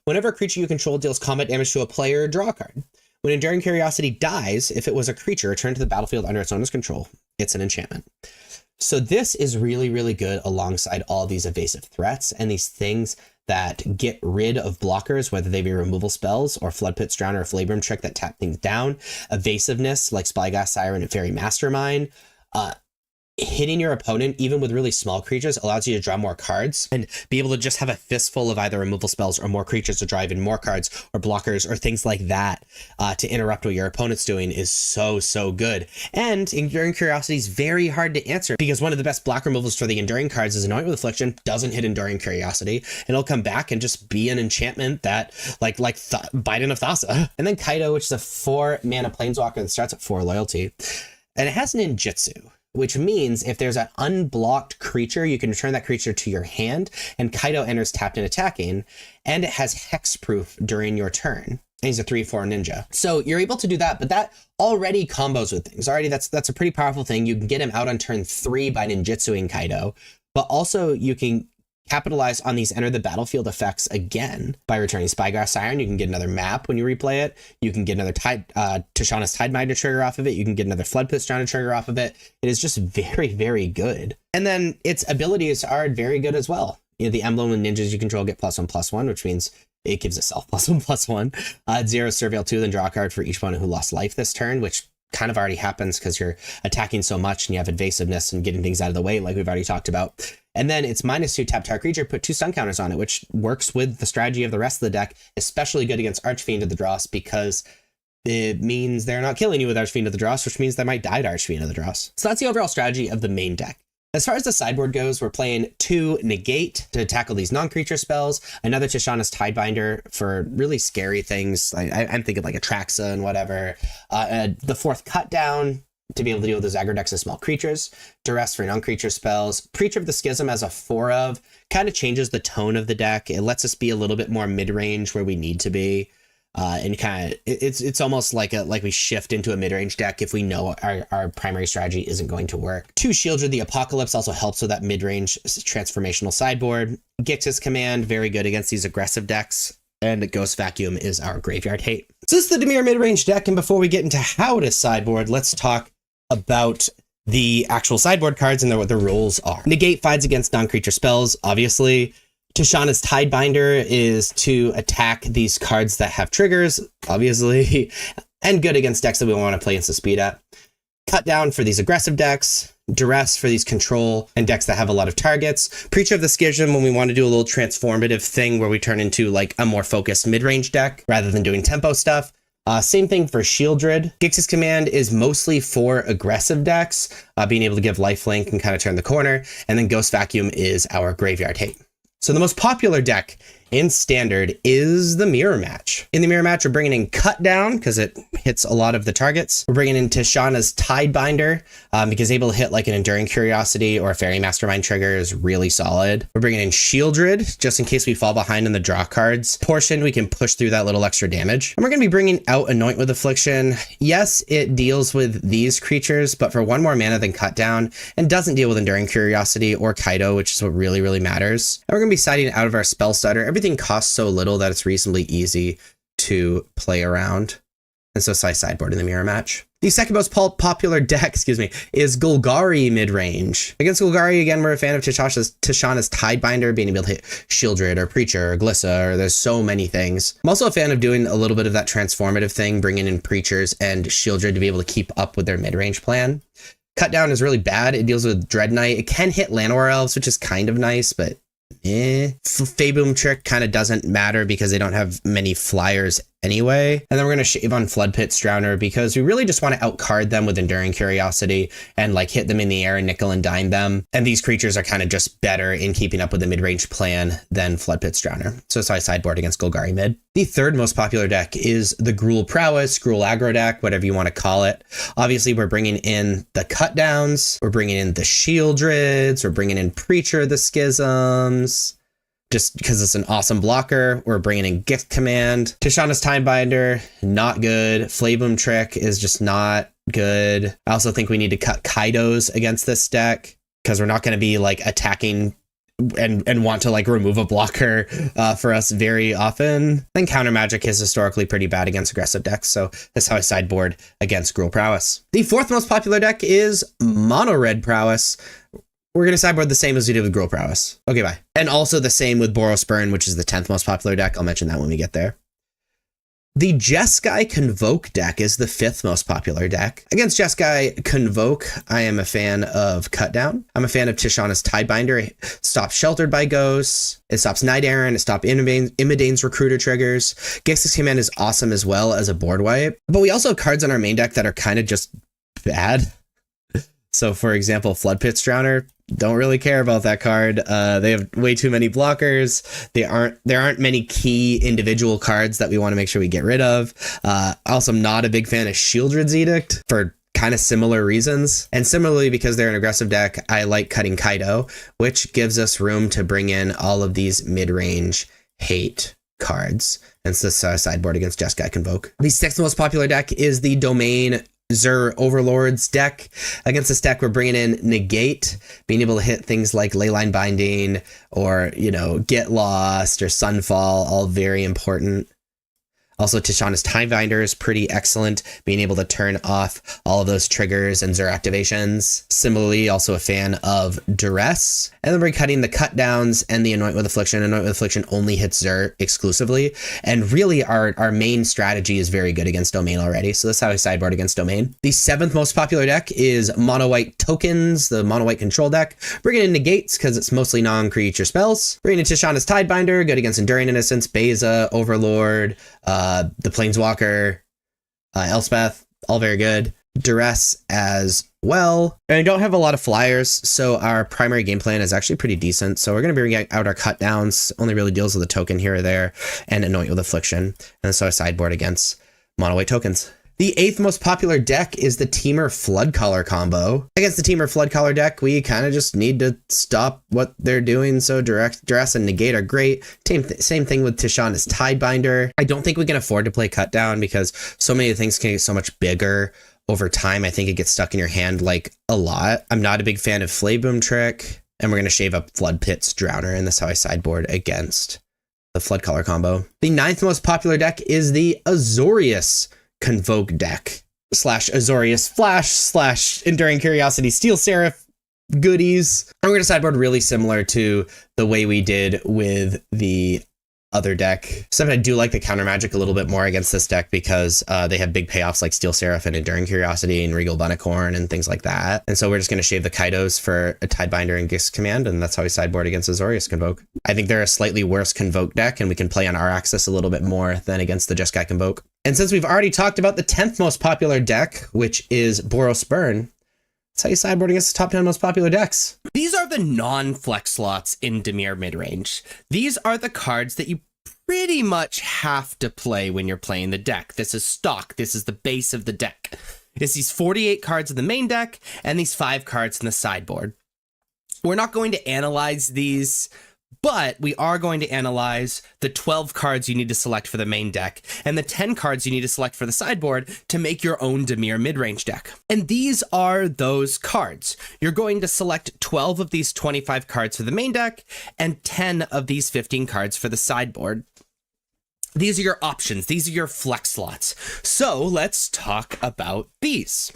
Whenever a creature you control deals combat damage to a player, draw a card. When Enduring Curiosity dies, if it was a creature, return to the battlefield under its owner's control. It's an enchantment. So this is really, really good alongside all these evasive threats and these things that get rid of blockers, whether they be removal spells or Floodpit's Drown or a Flabrum Trick that tap things down. Evasiveness like Spyglass Siren and Fairy Mastermind. Hitting your opponent, even with really small creatures, allows you to draw more cards and be able to just have a fistful of either removal spells or more creatures to drive in more cards or blockers or things like that to interrupt what your opponent's doing is so good. And Enduring Curiosity is very hard to answer because one of the best block removals for the Enduring cards is Anoint with Affliction, doesn't hit Enduring Curiosity, and it'll come back and just be an enchantment that like Biden of Thassa. And then Kaido, which is a 4-mana planeswalker that starts at 4 loyalty, and it has ninjutsu, which means if there's an unblocked creature, you can return that creature to your hand, and Kaido enters tapped and attacking, and it has hexproof during your turn. And he's a 3/4 ninja. So you're able to do that, but that already combos with things. Already that's a pretty powerful thing. You can get him out on turn 3 by ninjutsuing Kaido, but also you can capitalize on these enter the battlefield effects again by returning Spyglass Siren. You can get another map when you replay it. You can get another Tishana's Tidebinder trigger off of it. You can get another Floodpit's Drown trigger off of it. It is just very, very good. And then its abilities are very good as well. You know, the emblem and ninjas you control get +1/+1, which means it gives itself +1/+1. 0 Surveil 2, then draw a card for each opponent who lost life this turn, which kind of already happens because you're attacking so much and you have evasiveness and getting things out of the way like we've already talked about. And then it's -2 tap target creature, put 2 stun counters on it, which works with the strategy of the rest of the deck, especially good against Archfiend of the Dross because it means they're not killing you with Archfiend of the Dross, which means they might die to Archfiend of the Dross. So that's the overall strategy of the main deck. As far as the sideboard goes, we're playing 2 Negate to tackle these non-creature spells, another Tishana's Tidebinder for really scary things. I'm thinking like Atraxa and whatever. The 4th Cut Down to be able to deal with those aggro decks of small creatures. Duress for non-creature spells. Preacher of the Schism as a 4/of kind of changes the tone of the deck. It lets us be a little bit more mid-range where we need to be. And kind of it's almost like we shift into a mid-range deck if we know our primary strategy isn't going to work. 2 Shieldred the Apocalypse also helps with that mid-range transformational sideboard. Gix's Command, very good against these aggressive decks. And Ghost Vacuum is our graveyard hate. So this is the Dimir mid-range deck, and before we get into how to sideboard, let's talk about the actual sideboard cards and what the rules are. Negate fights against non-creature spells, obviously. Tishana's Tidebinder is to attack these cards that have triggers, obviously, and good against decks that we want to play instant speed at. Cut Down for these aggressive decks. Duress for these control and decks that have a lot of targets. Preacher of the Schism when we want to do a little transformative thing where we turn into like a more focused mid-range deck rather than doing tempo stuff. Same thing for Shieldred. Gix's Command is mostly for aggressive decks, being able to give lifelink and kind of turn the corner. And then Ghost Vacuum is our graveyard hate. So the most popular deck in Standard is the Mirror Match. In the Mirror Match, we're bringing in Cut Down because it hits a lot of the targets. We're bringing in Tishana's Tidebinder because able to hit like an Enduring Curiosity or a Fairy Mastermind trigger is really solid. We're bringing in Shieldred just in case we fall behind in the draw cards portion. We can push through that little extra damage. And we're going to be bringing out Anoint with Affliction. Yes, it deals with these creatures, but for 1 more mana than Cut Down and doesn't deal with Enduring Curiosity or Kaido, which is what really, really matters. And we're going to be siding out of our spell starter. Everything costs so little that it's reasonably easy to play around. And so I sideboard in the Mirror Match. The second most popular deck, is Golgari mid-range. Against Golgari, again, we're a fan of Tishana's Tidebinder, being able to hit Shieldred or Preacher or Glissa, or there's so many things. I'm also a fan of doing a little bit of that transformative thing, bringing in Preachers and Shieldred to be able to keep up with their mid-range plan. Cut Down is really bad. It deals with Dread Knight. It can hit Llanowar Elves, which is kind of nice, but Feyboom Trick kind of doesn't matter because they don't have many flyers anyway. And then we're going to shave on Flood Pits Drowner because we really just want to outcard them with Enduring Curiosity and like hit them in the air and nickel and dime them. And these creatures are kind of just better in keeping up with the mid-range plan than Flood Pits Drowner. So that's how I sideboard against Golgari mid. The third most popular deck is the Gruul Prowess, Gruul Aggro deck, whatever you want to call it. Obviously, we're bringing in the cut downs, we're bringing in the Shieldreds, we're bringing in Preacher the Schisms. Just because it's an awesome blocker, we're bringing in Gift Command. Tishana's Timebinder, not good. Flavum Trick is just not good. I also think we need to cut Kaidos against this deck because we're not going to be like attacking and want to like remove a blocker for us very often. Then Counter Magic is historically pretty bad against aggressive decks, so that's how I sideboard against Gruul Prowess. The fourth most popular deck is Mono Red Prowess. We're going to sideboard the same as we did with Gruul Prowess. Okay, bye. And also the same with Boros Burn, which is the 10th most popular deck. I'll mention that when we get there. The Jeskai Convoke deck is the 5th most popular deck. Against Jeskai Convoke, I am a fan of Cutdown. I'm a fan of Tishana's Tidebinder. It stops Sheltered by Ghosts. It stops Night Errant. It stops Imidane's Recruiter triggers. Gix's Command is awesome as well as a board wipe. But we also have cards on our main deck that are kind of just bad. So for example, Flood Pits Drowner, don't really care about that card. They have way too many blockers. There aren't many key individual cards that we want to make sure we get rid of. Also, I'm not a big fan of Shieldred's Edict for kind of similar reasons. And similarly, because they're an aggressive deck, I like cutting Kaido, which gives us room to bring in all of these mid-range hate cards. And so this sideboard against Jeskai Convoke. The 6th most popular deck is the Domain Zur Overlords deck. Against this deck, we're bringing in Negate, being able to hit things like Leyline Binding or, Get Lost or Sunfall, all very important. Also, Tishana's Timebinder is pretty excellent, being able to turn off all of those triggers and Zur activations. Similarly, also a fan of Duress. And then we're cutting the cut downs and the Anoint with Affliction. Anoint with Affliction only hits Zur exclusively. And really, our main strategy is very good against Domain already. So that's how I sideboard against Domain. The 7th most popular deck is Mono White Tokens, the Mono White control deck. Bringing in Negates because it's mostly non-creature spells. Bringing in Tishana's Tidebinder, good against Enduring Innocence, Beza, Overlord, the Planeswalker, Elspeth, all very good. Duress as well. And I don't have a lot of flyers, so our primary game plan is actually pretty decent. So we're going to be bringing out our cut downs, only really deals with a token here or there, and Anoint with Affliction. And so I sideboard against Mono White Tokens. The 8th most popular deck is the Temur Floodcaller combo. Against the Temur Floodcaller deck, we kind of just need to stop what they're doing. So Duress and Negate are great. Same thing with Tishana's Tidebinder. I don't think we can afford to play Cut Down because so many things can get so much bigger over time. I think it gets stuck in your hand like a lot. I'm not a big fan of Flayboom Trick, and we're going to shave up Flood Pits Drowner, and that's how I sideboard against the Floodcaller combo. The 9th most popular deck is the Azorius Convoke deck / Azorius Flash / Enduring Curiosity Steel Seraph goodies. And we're going to sideboard really similar to the way we did with the other deck. Except I do like the counter magic a little bit more against this deck because they have big payoffs like Steel Seraph and Enduring Curiosity and Regal Bunicorn and things like that. And so we're just going to shave the Kaidos for a Tidebinder and Gift Command, and that's how we sideboard against Azorius Convoke. I think they're a slightly worse Convoke deck, and we can play on our axis a little bit more than against the Jeskai Convoke. And since we've already talked about the 10th most popular deck, which is Boros Burn, that's how you sideboard against the top 10 most popular decks. These are the non-flex slots in Dimir midrange. These are the cards that you pretty much have to play when you're playing the deck. This is stock. This is the base of the deck. It's these 48 cards in the main deck and these 5 cards in the sideboard. We're not going to analyze these, but we are going to analyze the 12 cards you need to select for the main deck and the 10 cards you need to select for the sideboard to make your own Dimir midrange deck. And these are those cards. You're going to select 12 of these 25 cards for the main deck and 10 of these 15 cards for the sideboard. These are your options. These are your flex slots. So let's talk about these.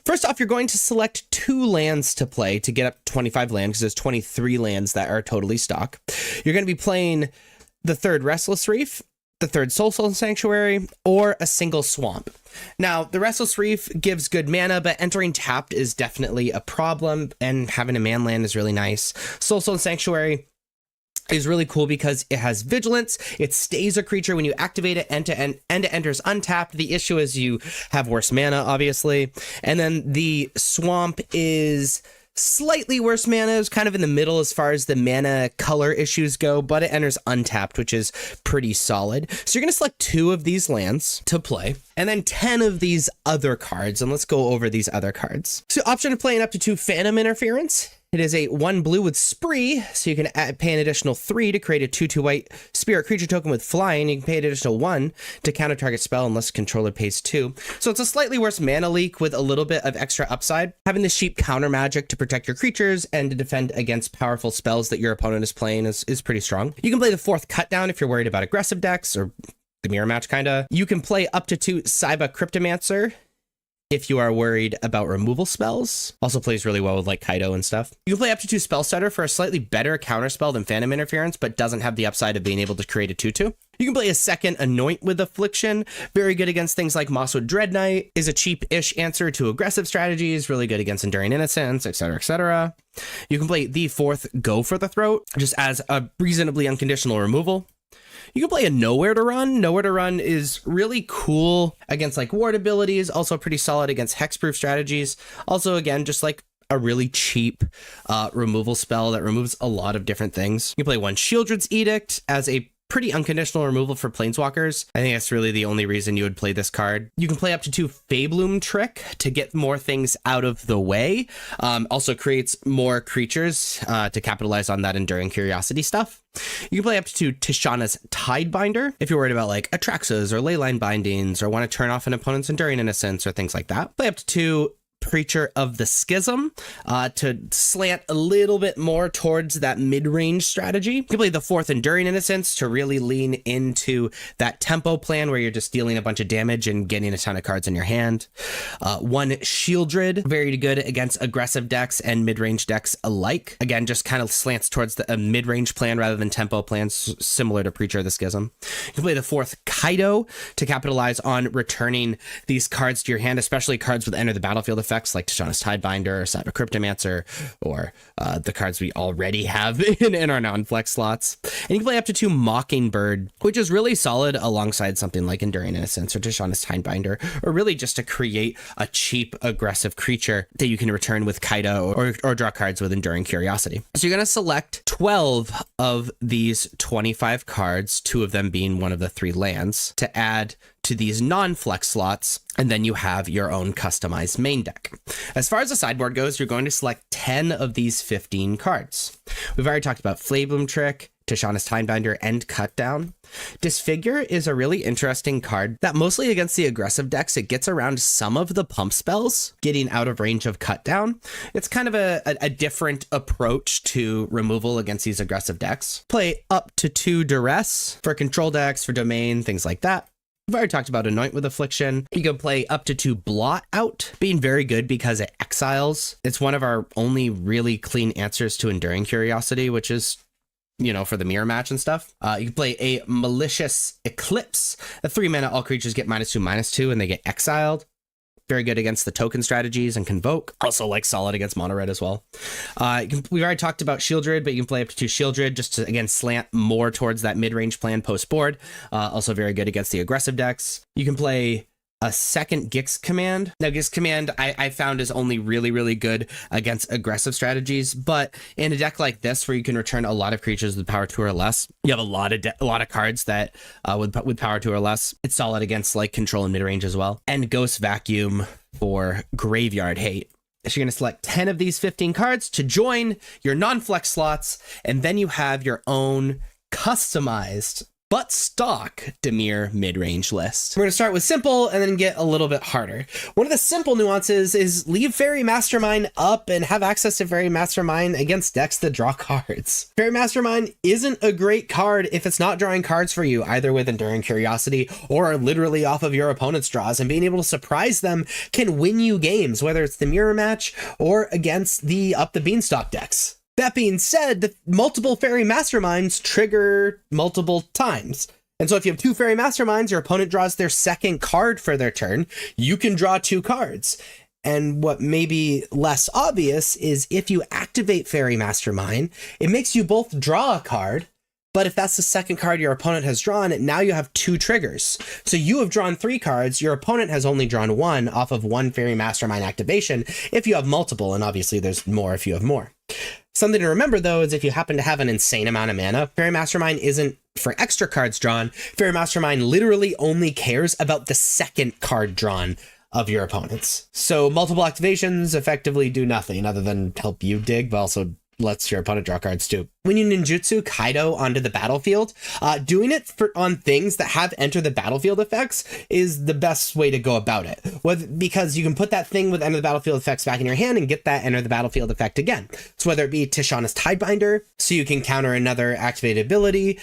First off, you're going to select 2 lands to play to get up to 25 lands because there's 23 lands that are totally stock. You're going to be playing the 3rd Restless Reef, the 3rd Soulstone Sanctuary, or a single Swamp. Now, the Restless Reef gives good mana, but entering tapped is definitely a problem, and having a man land is really nice. Soulstone Sanctuary is really cool because it has vigilance. It stays a creature when you activate it, and it enters untapped. The issue is you have worse mana, obviously. And then the swamp is slightly worse mana, is kind of in the middle as far as the mana color issues go, but it enters untapped, which is pretty solid. So you're going to select 2 of these lands to play, and then 10 of these other cards. And let's go over these other cards. So option of playing up to 2 Phantom Interference. It is a 1 blue with Spree, so you can pay an additional 3 to create a 2/2 white spirit creature token with flying. You can pay an additional 1 to counter target spell unless controller pays 2. So it's a slightly worse mana leak with a little bit of extra upside. Having the sheep counter magic to protect your creatures and to defend against powerful spells that your opponent is playing is pretty strong. You can play the 4th Cut Down if you're worried about aggressive decks or the mirror match kinda. You can play up to 2 Saiba Cryptomancer if you are worried about removal spells. Also plays really well with like Kaido and stuff. You can play up to 2 Spell Stutter for a slightly better counterspell than Phantom Interference, but doesn't have the upside of being able to create a 2/2. You can play a 2nd Anoint with Affliction, very good against things like Mosswood Dread Knight, is a cheap-ish answer to aggressive strategies, really good against Enduring Innocence, etc., etc. You can play the 4th Go for the Throat, just as a reasonably unconditional removal. You can play a Nowhere to Run. Nowhere to Run is really cool against like ward abilities, also pretty solid against hexproof strategies. Also, again, just like a really cheap removal spell that removes a lot of different things. You can play 1 Shieldred's Edict as a pretty unconditional removal for Planeswalkers. I think that's really the only reason you would play this card. You can play up to 2 Fabloom Trick to get more things out of the way. Also creates more creatures to capitalize on that Enduring Curiosity stuff. You can play up to 2 Tishana's Tidebinder if you're worried about like Atraxas or Leyline Bindings or want to turn off an opponent's Enduring Innocence or things like that. Play up to 2 Preacher of the Schism to slant a little bit more towards that mid-range strategy. You can play the 4th Enduring Innocence to really lean into that tempo plan where you're just dealing a bunch of damage and getting a ton of cards in your hand. 1 Shieldred, very good against aggressive decks and mid-range decks alike. Again, just kind of slants towards the mid-range plan rather than tempo plans, similar to Preacher of the Schism. You can play the 4th Kaido to capitalize on returning these cards to your hand, especially cards with Enter the Battlefield effects like Tishana's Tidebinder or Cyber Cryptomancer or the cards we already have in our non-flex slots. And you can play up to 2 Mockingbird, which is really solid alongside something like Enduring Innocence or Tishana's Tidebinder, or really just to create a cheap aggressive creature that you can return with Kaido or draw cards with Enduring Curiosity. So you're going to select 12 of these 25 cards, 2 of them being one of the 3 lands, to add to these non-flex slots, and then you have your own customized main deck. As far as the sideboard goes, you're going to select 10 of these 15 cards. We've already talked about Flablum Trick, Tishana's Tidebinder, and Cut Down. Disfigure is a really interesting card that mostly against the aggressive decks, it gets around some of the pump spells, getting out of range of Cut Down. It's kind of a different approach to removal against these aggressive decks. Play up to 2 Duress for control decks, for domain, things like that. We've already talked about Anoint with Affliction. You can play up to 2 Blot Out, being very good because it exiles. It's one of our only really clean answers to Enduring Curiosity, which is, you know, for the mirror match and stuff. You can play a Malicious Eclipse. At 3 mana, all creatures get -2/-2 and they get exiled. Very good against the token strategies and Convoke. Also like solid against mono red as well. We've already talked about Shieldred, but you can play up to 2 Shieldred just to, again, slant more towards that mid-range plan post-board. Also very good against the aggressive decks. You can play a 2nd Gix Command. Now, Gix Command I found is only really good against aggressive strategies, but in a deck like this where you can return a lot of creatures with power 2 or less, you have a lot of cards that with power 2 or less, it's solid against like control and mid-range as well. And Ghost Vacuum for Graveyard Hate. So you're going to select 10 of these 15 cards to join your non-flex slots, and then you have your own customized but stock Dimir mid-range list. We're going to start with simple and then get a little bit harder. One of the simple nuances is leave Fairy Mastermind up and have access to Fairy Mastermind against decks that draw cards. Fairy Mastermind isn't a great card if it's not drawing cards for you, either with Enduring Curiosity or literally off of your opponent's draws, and being able to surprise them can win you games, whether it's the mirror match or against the Up the Beanstalk decks. That being said, the multiple Fairy Masterminds trigger multiple times. And so if you have 2 Fairy Masterminds, your opponent draws their 2nd card for their turn, you can draw 2 cards. And what may be less obvious is if you activate Fairy Mastermind, it makes you both draw a card But if that's the second card your opponent has drawn, now you have 2 triggers. So you have drawn 3 cards, your opponent has only drawn 1 off of 1 Fairy Mastermind activation if you have multiple, and obviously there's more if you have more. Something to remember, though, is if you happen to have an insane amount of mana, Fairy Mastermind isn't for extra cards drawn. Fairy Mastermind literally only cares about the second card drawn of your opponents. So multiple activations effectively do nothing other than help you dig, but also lets your opponent draw cards too. When you ninjutsu Kaido onto the battlefield, doing it on things that have enter the battlefield effects is the best way to go about it. Because you can put that thing with enter the battlefield effects back in your hand and get that enter the battlefield effect again. So whether it be Tishana's Tidebinder, so you can counter another activated ability,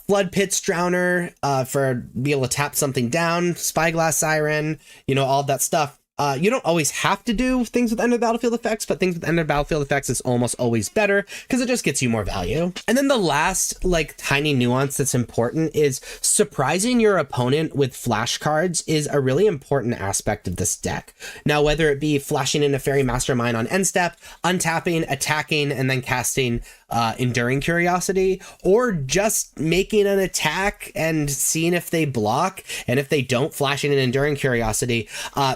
Flood Pit's Drowner, for be able to tap something down, Spyglass Siren, all of that stuff. You don't always have to do things with end of battlefield effects, but things with end of battlefield effects is almost always better because it just gets you more value. And then the last tiny nuance that's important is surprising your opponent with flash cards is a really important aspect of this deck. Now, whether it be flashing in a Fairy Mastermind on end step, untapping, attacking, and then casting Enduring Curiosity, or just making an attack and seeing if they block, and if they don't, flashing an Enduring Curiosity,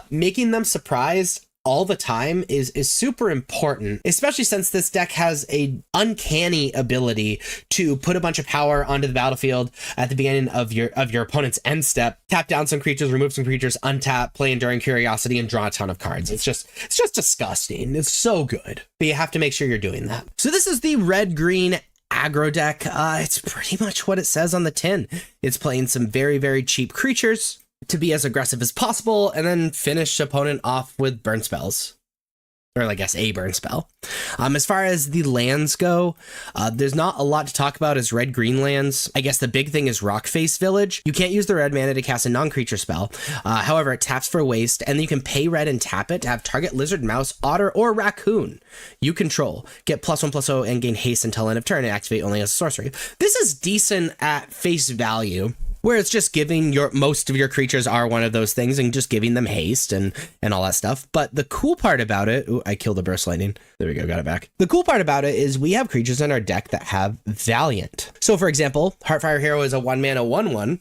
making them surprised all the time is super important, especially since this deck has a uncanny ability to put a bunch of power onto the battlefield at the beginning of your opponent's end step, tap down some creatures, remove some creatures, untap, play Enduring Curiosity, and draw a ton of cards. It's just disgusting. It's so good, but you have to make sure you're doing that. So this is the red-green aggro deck. It's pretty much what it says on the tin. It's playing some very, very cheap creatures to be as aggressive as possible, and then finish opponent off with burn spells. Or I guess a burn spell. As far as the lands go, there's not a lot to talk about as red-green lands. I guess the big thing is Rockface Village. You can't use the red mana to cast a non-creature spell. However, it taps for waste, and then you can pay red and tap it to have target lizard, mouse, otter, or raccoon you control get +1/+0 and gain haste until end of turn and activate only as a sorcery. This is decent at face value, where it's just giving most of your creatures are one of those things and just giving them haste and all that stuff. But the cool part about it, ooh, I killed the burst lightning. There we go, got it back. The cool part about it is we have creatures in our deck that have Valiant. So for example, Heartfire Hero is a 1-mana 1/1.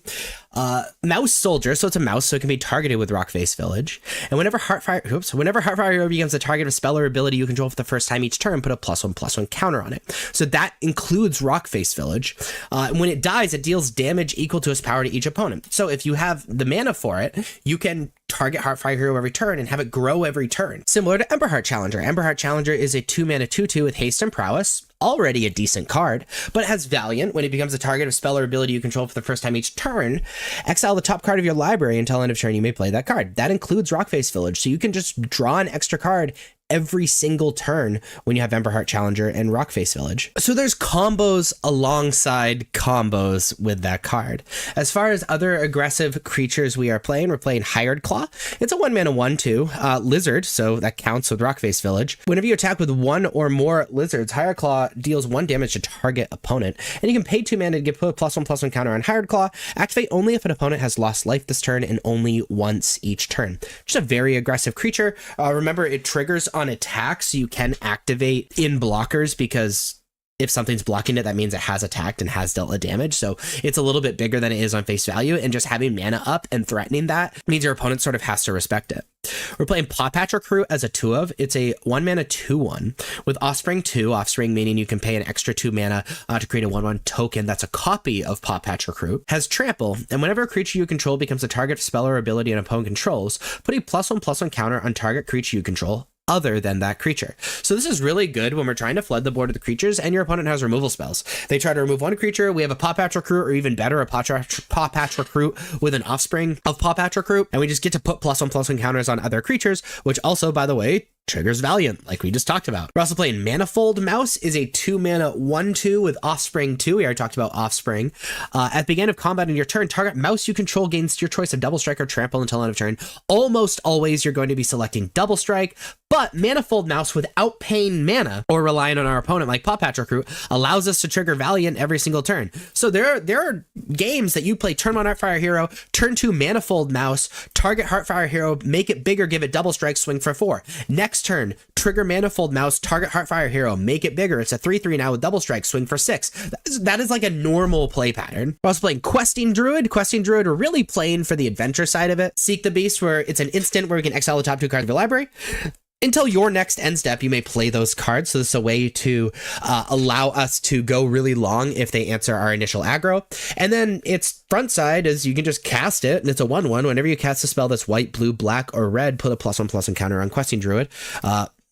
Mouse Soldier, so it's a mouse, so it can be targeted with Rockface Village. And whenever Heartfire Hero becomes the target of a spell or ability you control for the first time each turn, put a +1/+1 counter on it. So that includes Rockface Village. And when it dies, it deals damage equal to its power to each opponent. So if you have the mana for it, you can target Heartfire Hero every turn and have it grow every turn. Similar to Emberheart Challenger. Emberheart Challenger is a 2-mana 2/2 with haste and prowess. Already a decent card, but it has Valiant. When it becomes a target of spell or ability you control for the first time each turn, exile the top card of your library until end of turn. You may play that card. That includes Rockface Village, so you can just draw an extra card every single turn when you have Emberheart Challenger and Rockface Village. So there's combos alongside combos with that card. As far as other aggressive creatures we're playing Hired Claw. It's a 1-mana 1/2 lizard, so that counts with Rockface Village. Whenever you attack with one or more lizards, Hired Claw deals 1 damage to target opponent, and you can pay 2 mana to put a +1/+1 counter on Hired Claw. Activate only if an opponent has lost life this turn and only once each turn. Just a very aggressive creature. Remember, it triggers on attack, so you can activate in blockers, because if something's blocking it, that means it has attacked and has dealt a damage. So it's a little bit bigger than it is on face value, and just having mana up and threatening that means your opponent sort of has to respect it. We're playing Pawpatch Recruit as a 2/of. It's a 1-mana 2/1 with Offspring 2. Offspring meaning you can pay an extra 2 mana to create a 1/1 token that's a copy of Pawpatch Recruit. Has Trample, and whenever a creature you control becomes a target of spell or ability an opponent controls, put a +1/+1 counter on target creature you control other than that creature. So this is really good when we're trying to flood the board with the creatures and your opponent has removal spells. They try to remove one creature, we have a Pawpatch Recruit, or even better, a Pawpatch Recruit with an offspring of Pawpatch Recruit, and we just get to put +1/+1 counters on other creatures, which also, by the way, triggers Valiant, like we just talked about. We're also playing Manifold. Mouse is a 2-mana 1/2 with Offspring 2. We already talked about Offspring. At the beginning of combat in your turn, target mouse you control gains your choice of Double Strike or Trample until end of turn. Almost always you're going to be selecting Double Strike, But Manifold Mouse, without paying mana or relying on our opponent like Paw Patch Recruit, allows us to trigger Valiant every single turn. So there are games that you play turn 1 Heartfire Hero, turn 2 Manifold Mouse, target Heartfire Hero, make it bigger, give it double strike, swing for 4. Next turn, trigger Manifold Mouse, target Heartfire Hero, make it bigger. It's a 3/3 now with double strike, swing for 6. That is like a normal play pattern. We're also playing Questing Druid. Questing Druid, we're really playing for the adventure side of it. Seek the Beast, where it's an instant where we can exile the top 2 cards of your library. Until your next end step, you may play those cards. So this is a way to allow us to go really long if they answer our initial aggro. And then its front side is you can just cast it, and it's a 1/1. Whenever you cast a spell that's white, blue, black, or red, put a +1/+1 counter on Questing Druid.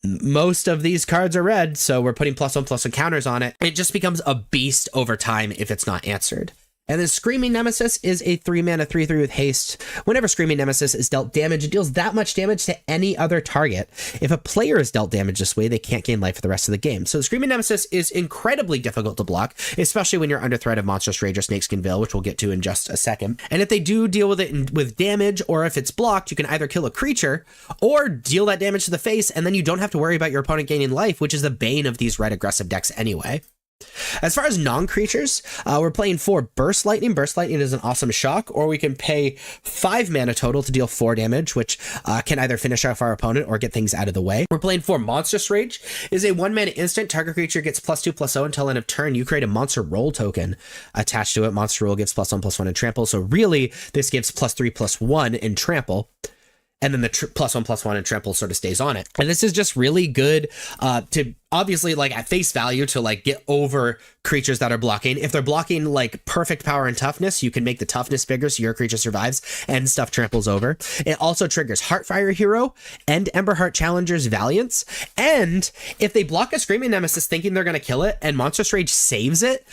Most of these cards are red, so we're putting +1/+1 counters on it. It just becomes a beast over time if it's not answered. And then Screaming Nemesis is a 3-mana 3/3 with haste. Whenever Screaming Nemesis is dealt damage, it deals that much damage to any other target. If a player is dealt damage this way, they can't gain life for the rest of the game. So Screaming Nemesis is incredibly difficult to block, especially when you're under threat of Monstrous Rage or Snakeskin Veil, which we'll get to in just a second. And if they do deal with it with damage, or if it's blocked, you can either kill a creature or deal that damage to the face, and then you don't have to worry about your opponent gaining life, which is the bane of these red aggressive decks anyway. As far as non-creatures, we're playing 4 Burst Lightning. Burst Lightning is an awesome shock, or we can pay 5 mana total to deal 4 damage, which can either finish off our opponent or get things out of the way. We're playing 4 Monstrous Rage. Is a 1-mana instant. Target creature gets +2/+0 until end of turn. You create a Monster Roll token attached to it. Monster Roll gives +1/+1 in Trample. So really, this gives +3/+1 in Trample. And then the +1/+1 in Trample sort of stays on it. And this is just really good to obviously, like, at face value, to like get over creatures that are blocking. If they're blocking like perfect power and toughness, you can make the toughness bigger so your creature survives and stuff tramples over. It also triggers Heartfire Hero and Emberheart Challenger's Valiance. And if they block a Screaming Nemesis thinking they're going to kill it and Monstrous Rage saves it,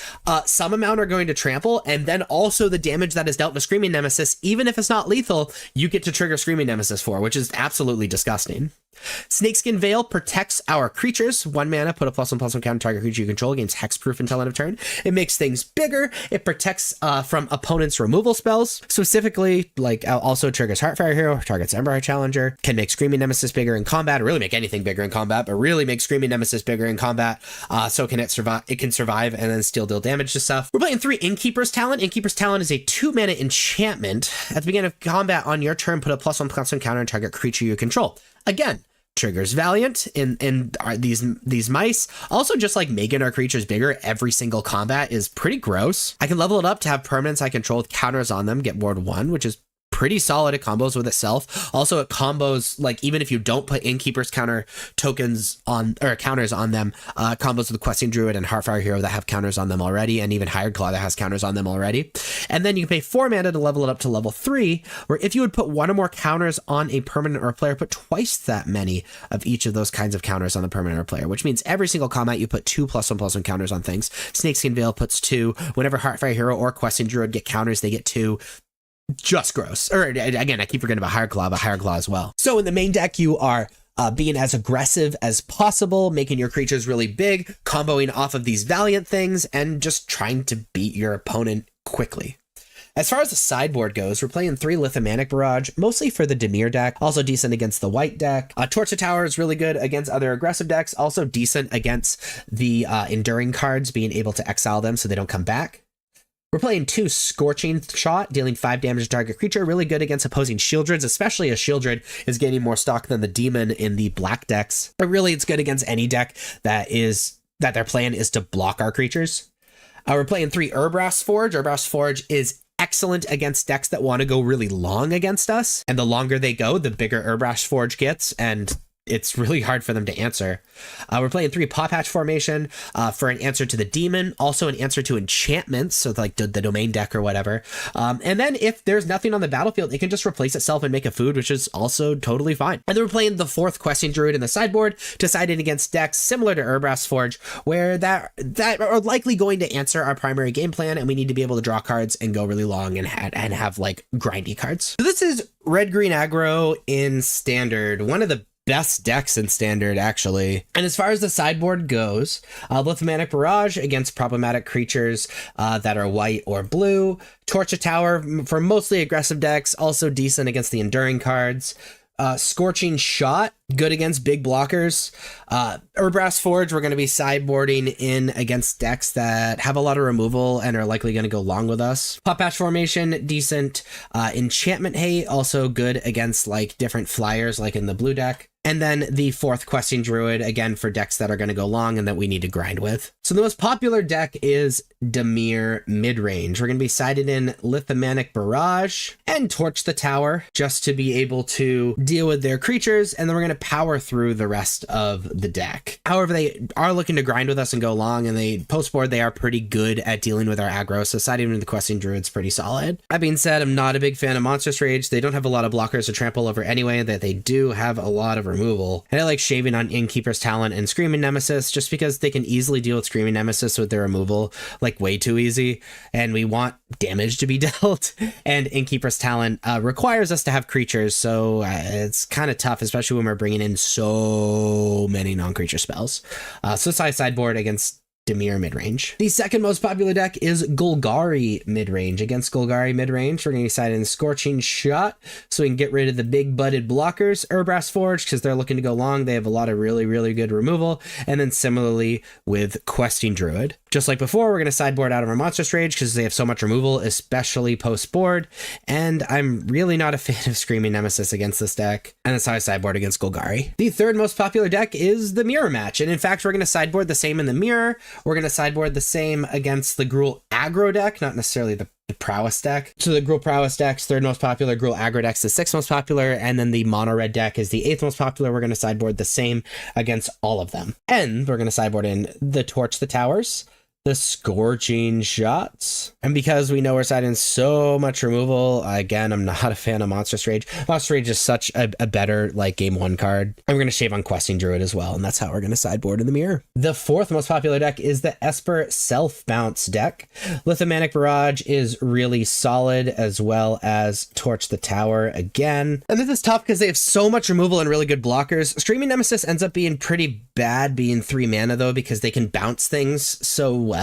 some amount are going to trample, and then also the damage that is dealt with Screaming Nemesis, even if it's not lethal, you get to trigger Screaming Nemesis for, which is absolutely disgusting. Snakeskin Veil protects our creatures. 1 mana, put a +1/+1 counter target creature you control against hexproof until end of turn. It makes things bigger. It protects from opponents' removal spells. Specifically, like, also triggers Heartfire Hero, targets Emberheart Challenger, can make Screaming Nemesis bigger in combat, or really make anything bigger in combat, but really make Screaming Nemesis bigger in combat. So can it survive? It can survive and then still deal damage to stuff. We're playing 3 Innkeeper's Talent. Innkeeper's Talent is a 2-mana enchantment. At the beginning of combat on your turn, put a +1/+1 counter on target creature you control. Again, triggers Valiant in these mice. Also, just like making our creatures bigger every single combat is pretty gross. I can level it up to have permanents I control with counters on them, get ward 1, which is pretty solid. It combos with itself. Also, it combos, like, even if you don't put Innkeeper's counter tokens on, or counters on them, combos with Questing Druid and Heartfire Hero that have counters on them already, and even Hired Claw that has counters on them already. And then you can pay 4 mana to level it up to level 3, where if you would put 1 or more counters on a permanent or a player, put twice that many of each of those kinds of counters on the permanent or player, which means every single combat you put 2 +1/+1 counters on things. Snakeskin Veil puts 2. Whenever Heartfire Hero or Questing Druid get counters, they get 2. Just gross. Or again, I keep forgetting about Hired Claw, but Hired Claw as well. So in the main deck, you are being as aggressive as possible, making your creatures really big, comboing off of these Valiant things, and just trying to beat your opponent quickly. As far as the sideboard goes, we're playing 3 Lithomanic Barrage, mostly for the Dimir deck, also decent against the white deck. Torch of Tower is really good against other aggressive decks, also decent against the Enduring cards, being able to exile them so they don't come back. We're playing 2 Scorching Shot, dealing 5 damage to target creature. Really good against opposing Shieldreds, especially as Shieldred is gaining more stock than the Demon in the black decks. But really, it's good against any deck that their plan is to block our creatures. We're playing 3 Urbrass Forge. Urbrass Forge is excellent against decks that want to go really long against us. And the longer they go, the bigger Urbrass Forge gets, and it's really hard for them to answer. We're playing 3 Paw Patch Formation for an answer to the Demon, also an answer to enchantments, so like the domain deck or whatever. And then if there's nothing on the battlefield, it can just replace itself and make a food, which is also totally fine. And then we're playing the 4th Questing Druid in the sideboard, deciding against decks similar to Urbrass Forge, where that are likely going to answer our primary game plan, and we need to be able to draw cards and go really long and have like grindy cards. So this is red-green aggro in Standard, one of the best decks in Standard, actually. And as far as the sideboard goes, Lithomanic Barrage against problematic creatures that are white or blue. Torch of Tower for mostly aggressive decks, also decent against the Enduring cards. Scorching Shot, good against big blockers. Urbrass Forge, we're going to be sideboarding in against decks that have a lot of removal and are likely going to go long with us. Pop Patch Formation, decent. Enchantment Hate, also good against like different flyers like in the blue deck. And then the fourth Questing Druid, again, for decks that are going to go long and that we need to grind with. So the most popular deck is Dimir Midrange. We're going to be sided in Lithomanic Barrage and Torch the Tower just to be able to deal with their creatures, and then we're going to power through the rest of the deck. However, they are looking to grind with us and go long, and they post-board, they are pretty good at dealing with our aggro, so siding in the Questing Druid's pretty solid. That being said, I'm not a big fan of Monstrous Rage. They don't have a lot of blockers to trample over anyway, that they do have a lot of removal. And I like shaving on Innkeeper's Talent and Screaming Nemesis just because they can easily deal with Screaming Nemesis with their removal, like way too easy, and we want damage to be dealt, and Innkeeper's Talent requires us to have creatures, so it's kind of tough, especially when we're bringing in so many non-creature spells. So it's sideboard against Dimir Midrange. The second most popular deck is Golgari Midrange. Against Golgari Midrange, we're going to be siding Scorching Shot so we can get rid of the big butted blockers. Urbrass Forge, because they're looking to go long. They have a lot of really, really good removal. And then similarly with Questing Druid. Just like before, we're going to sideboard out of our Monstrous Rage because they have so much removal, especially post-board. And I'm really not a fan of Screaming Nemesis against this deck. And that's how I sideboard against Golgari. The third most popular deck is the Mirror Match. And in fact, we're going to sideboard the same in the Mirror. We're going to sideboard the same against the Gruul aggro deck, not necessarily the Prowess deck. So the Gruul Prowess deck's third most popular, Gruul aggro deck's the sixth most popular, and then the mono red deck is the eighth most popular. We're going to sideboard the same against all of them. And we're going to sideboard in the Torch the Towers, the Scorching Shots, and because we know we're siding so much removal, again, I'm not a fan of Monstrous Rage. Monstrous Rage is such a better like game one card. And we're going to shave on Questing Druid as well, and that's how we're going to sideboard in the Mirror. The fourth most popular deck is the Esper Self Bounce deck. Lithomanic Barrage is really solid, as well as Torch the Tower again. And this is tough because they have so much removal and really good blockers. Screaming Nemesis ends up being pretty bad being 3 mana though, because they can bounce things so well.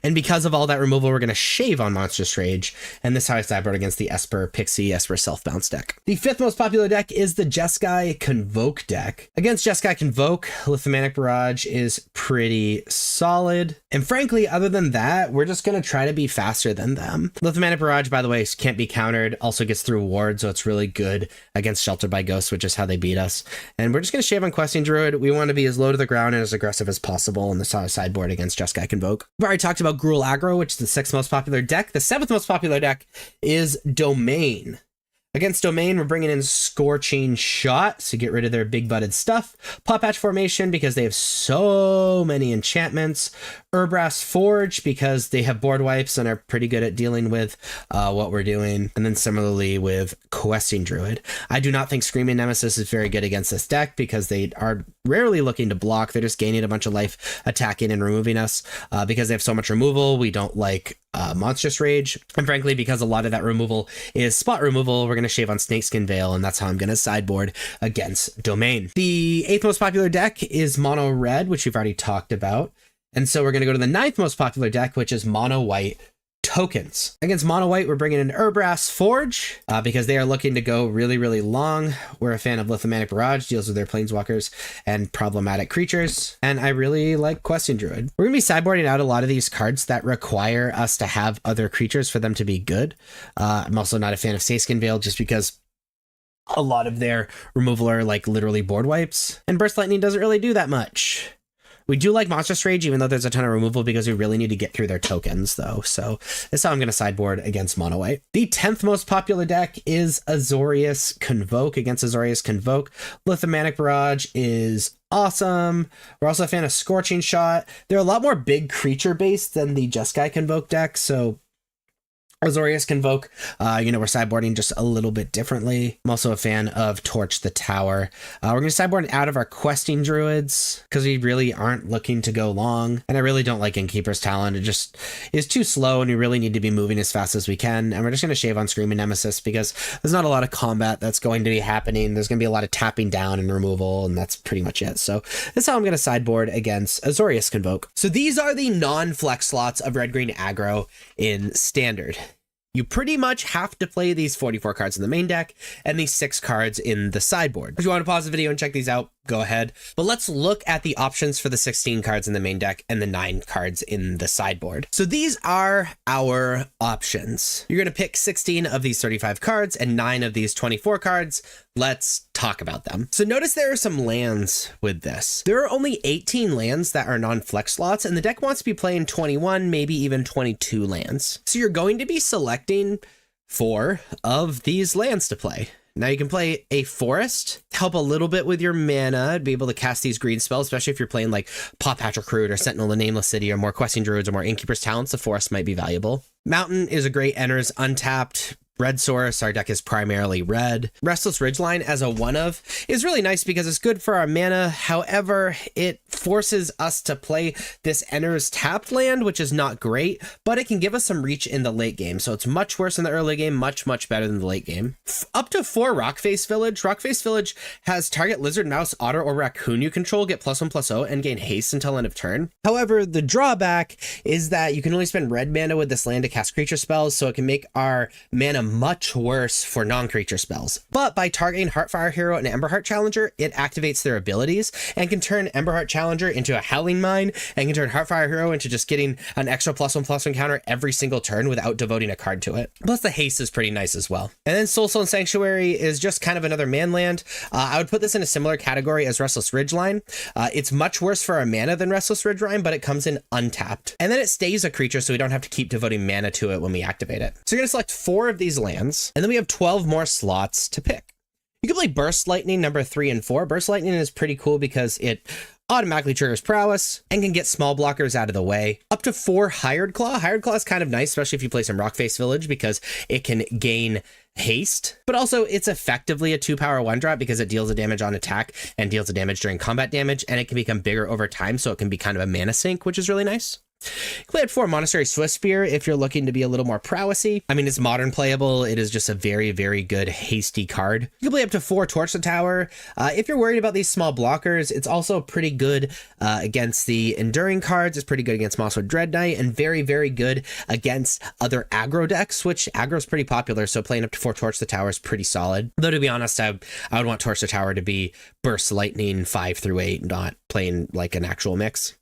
And because of all that removal, we're going to shave on Monstrous Rage, and this is how I sideboard against the Esper Pixie Esper Self-Bounce deck. The fifth most popular deck is the Jeskai Convoke deck. Against Jeskai Convoke, Lithomanic Barrage is pretty solid, and frankly, other than that, we're just going to try to be faster than them. Lithomanic Barrage, by the way, can't be countered, also gets through Ward, so it's really good against Sheltered by Ghosts, which is how they beat us. And we're just going to shave on Questing Druid. We want to be as low to the ground and as aggressive as possible, and this is how I sideboard against Jeskai Convoke. We've already talked about Gruul aggro, which is the sixth most popular deck. The seventh most popular deck is Domain. Against Domain, we're bringing in Scorching Shot to get rid of their big butted stuff. Pop Patch Formation because they have so many enchantments. Urbrass Forge because they have board wipes and are pretty good at dealing with what we're doing. And then similarly with Questing Druid. I do not think Screaming Nemesis is very good against this deck because they are rarely looking to block. They're just gaining a bunch of life, attacking and removing us. Because they have so much removal, we don't like Monstrous Rage. And frankly, because a lot of that removal is spot removal, we're going to shave on Snakeskin Veil, and that's how I'm going to sideboard against Domain. The eighth most popular deck is Mono Red, which we've already talked about. And so we're going to go to the ninth most popular deck, which is Mono White Tokens. Against Mono White, we're bringing in Urbrass Forge because they are looking to go really, really long. We're a fan of Lithomanic Barrage, deals with their planeswalkers and problematic creatures. And I really like Questing Druid. We're going to be sideboarding out a lot of these cards that require us to have other creatures for them to be good. I'm also not a fan of Snakeskin Veil just because a lot of their removal are like literally board wipes. And Burst Lightning doesn't really do that much. We do like Monstrous Rage, even though there's a ton of removal, because we really need to get through their tokens, though. So that's how I'm going to sideboard against Mono White. The 10th most popular deck is Azorius Convoke. Against Azorius Convoke, Lithomanic Barrage is awesome. We're also a fan of Scorching Shot. They're a lot more big creature-based than the Jeskai Convoke deck, so Azorius Convoke, we're sideboarding just a little bit differently. I'm also a fan of Torch the Tower. We're going to sideboard out of our Questing Druids because we really aren't looking to go long. And I really don't like Innkeeper's Talent. It just is too slow and we really need to be moving as fast as we can. And we're just going to shave on Screaming Nemesis because there's not a lot of combat that's going to be happening. There's going to be a lot of tapping down and removal, and that's pretty much it. So that's how I'm going to sideboard against Azorius Convoke. So these are the non-flex slots of red-green aggro in Standard. you pretty much have to play these 44 cards in the main deck and these 6 cards in the sideboard. If you want to pause the video and check these out, go ahead. But let's look at the options for the 16 cards in the main deck and the 9 cards in the sideboard. So these are our options. You're going to pick 16 of these 35 cards and 9 of these 24 cards. Let's talk about them. So notice there are some lands with this. There are only 18 lands that are non-flex slots, and the deck wants to be playing 21, maybe even 22 lands. So you're going to be selecting 4 of these lands to play. Now you can play a forest, help a little bit with your mana, be able to cast these green spells, especially if you're playing like Paw Patrol Root or Sentinel the Nameless City or more Questing Druids or more Innkeeper's Talents. The forest might be valuable. Mountain is a great enters untapped. Red source, our deck is primarily red. Restless Ridgeline as a one of is really nice because it's good for our mana. However, it forces us to play this enters tapped land, which is not great, but it can give us some reach in the late game. So it's much worse in the early game, much better than the late game. Up to 4 Rockface Village. Rockface Village has target lizard, mouse, otter, or raccoon you control get +1/+0 and gain haste until end of turn. However, the drawback is that you can only spend red mana with this land to cast creature spells, so it can make our mana much worse for non-creature spells. But by targeting Heartfire Hero and Emberheart Challenger, it activates their abilities and can turn Emberheart Challenger into a Howling Mine and can turn Heartfire Hero into just getting an extra +1/+1 counter every single turn without devoting a card to it. Plus the haste is pretty nice as well. And then Soulstone Sanctuary is just kind of another man land. I would put this in a similar category as Restless Ridgeline. It's much worse for our mana than Restless Ridgeline, but it comes in untapped. And then it stays a creature, so we don't have to keep devoting mana to it when we activate it. So you're going to select 4 of these lands, and then we have 12 more slots to pick. You can play Burst Lightning number 3 and 4. Burst Lightning is pretty cool because it automatically triggers prowess and can get small blockers out of the way. Up to 4 Hired Claw. Hired Claw is kind of nice, especially if you play some Rockface Village, because it can gain haste, but also it's effectively a 2-power 1-drop because it deals a damage on attack and deals a damage during combat damage, and it can become bigger over time, so it can be kind of a mana sink, which is really nice. Play at 4 Monastery Swiftspear if you're looking to be a little more prowessy. I mean, it's modern playable. It is just a very, very good hasty card. You can play up to 4 Torch the Tower. If you're worried about these small blockers, it's also pretty good against the Enduring cards. It's pretty good against Mosswood Dread Knight, and very, very good against other aggro decks, which aggro is pretty popular, so playing up to 4 Torch the Tower is pretty solid. Though, to be honest, I would want Torch the Tower to be Burst Lightning 5 through 8, not playing like an actual mix.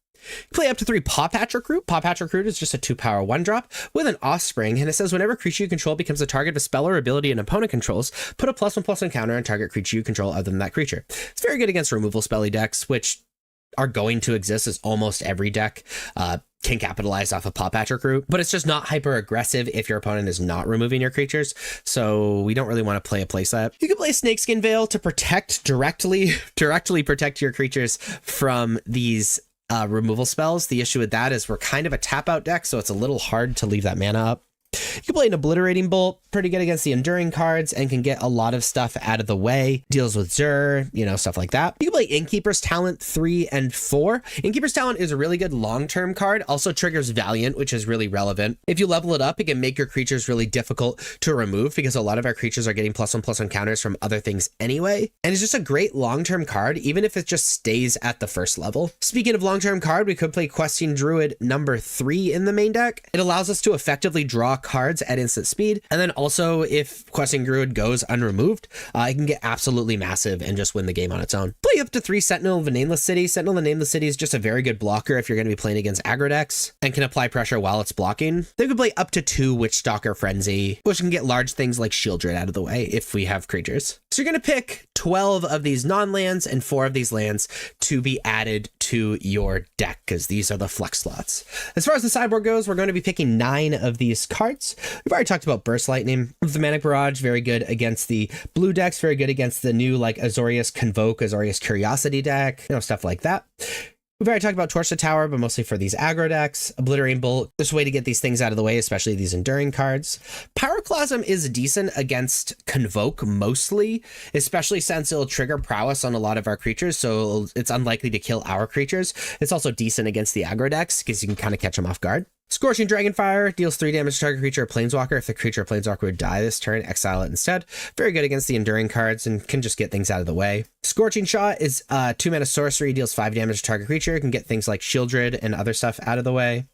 Play up to 3 Paw Patrol Root. Paw Patrol Root is just a 2-power 1-drop with an Offspring, and it says whenever a creature you control becomes the target of a spell or ability an opponent controls, put a +1/+1 counter on target creature you control other than that creature. It's very good against removal spelly decks, which are going to exist as almost every deck can capitalize off of Paw Patrol Root, but it's just not hyper aggressive if your opponent is not removing your creatures, so we don't really want to play a playset. You can play Snakeskin Veil to protect directly protect your creatures from these removal spells. The issue with that is we're kind of a tap out deck, so it's a little hard to leave that mana up. You can play an Obliterating Bolt, pretty good against the Enduring cards, and can get a lot of stuff out of the way. Deals with Zur, stuff like that. You can play Innkeeper's Talent 3 and 4. Innkeeper's Talent is a really good long-term card, also triggers Valiant, which is really relevant. If you level it up, it can make your creatures really difficult to remove because a lot of our creatures are getting +1/+1 counters from other things anyway. And it's just a great long-term card, even if it just stays at the first level. Speaking of long-term card, we could play Questing Druid number 3 in the main deck. It allows us to effectively draw cards at instant speed, and then also if Questing Druid goes unremoved, it can get absolutely massive and just win the game on its own. Play up to 3 Sentinel of the Nameless City. Sentinel of the Nameless City is just a very good blocker if you're going to be playing against aggro decks and can apply pressure while it's blocking. They could play up to 2 Witchstalker Frenzy, which can get large things like Shieldred out of the way if we have creatures. So you're going to pick 12 of these non-lands and 4 of these lands to be added to your deck, because these are the flex slots. As far as the sideboard goes, we're going to be picking 9 of these cards. We've already talked about Burst Lightning. The Manic Barrage, very good against the blue decks, very good against the new like Azorius Convoke, Azorius Curiosity deck, stuff like that. We've already talked about Torch the Tower, but mostly for these aggro decks. Obliterating Bolt, just a way to get these things out of the way, especially these Enduring cards. Pyroclasm is decent against Convoke mostly, especially since it'll trigger prowess on a lot of our creatures, so it's unlikely to kill our creatures. It's also decent against the aggro decks because you can kind of catch them off guard. Scorching Dragonfire deals 3 damage to target creature or planeswalker. If the creature or planeswalker would die this turn, exile it instead. Very good against the enduring cards and can just get things out of the way. Scorching Shot is 2 mana sorcery, deals 5 damage to target creature. Can get things like Shieldred and other stuff out of the way.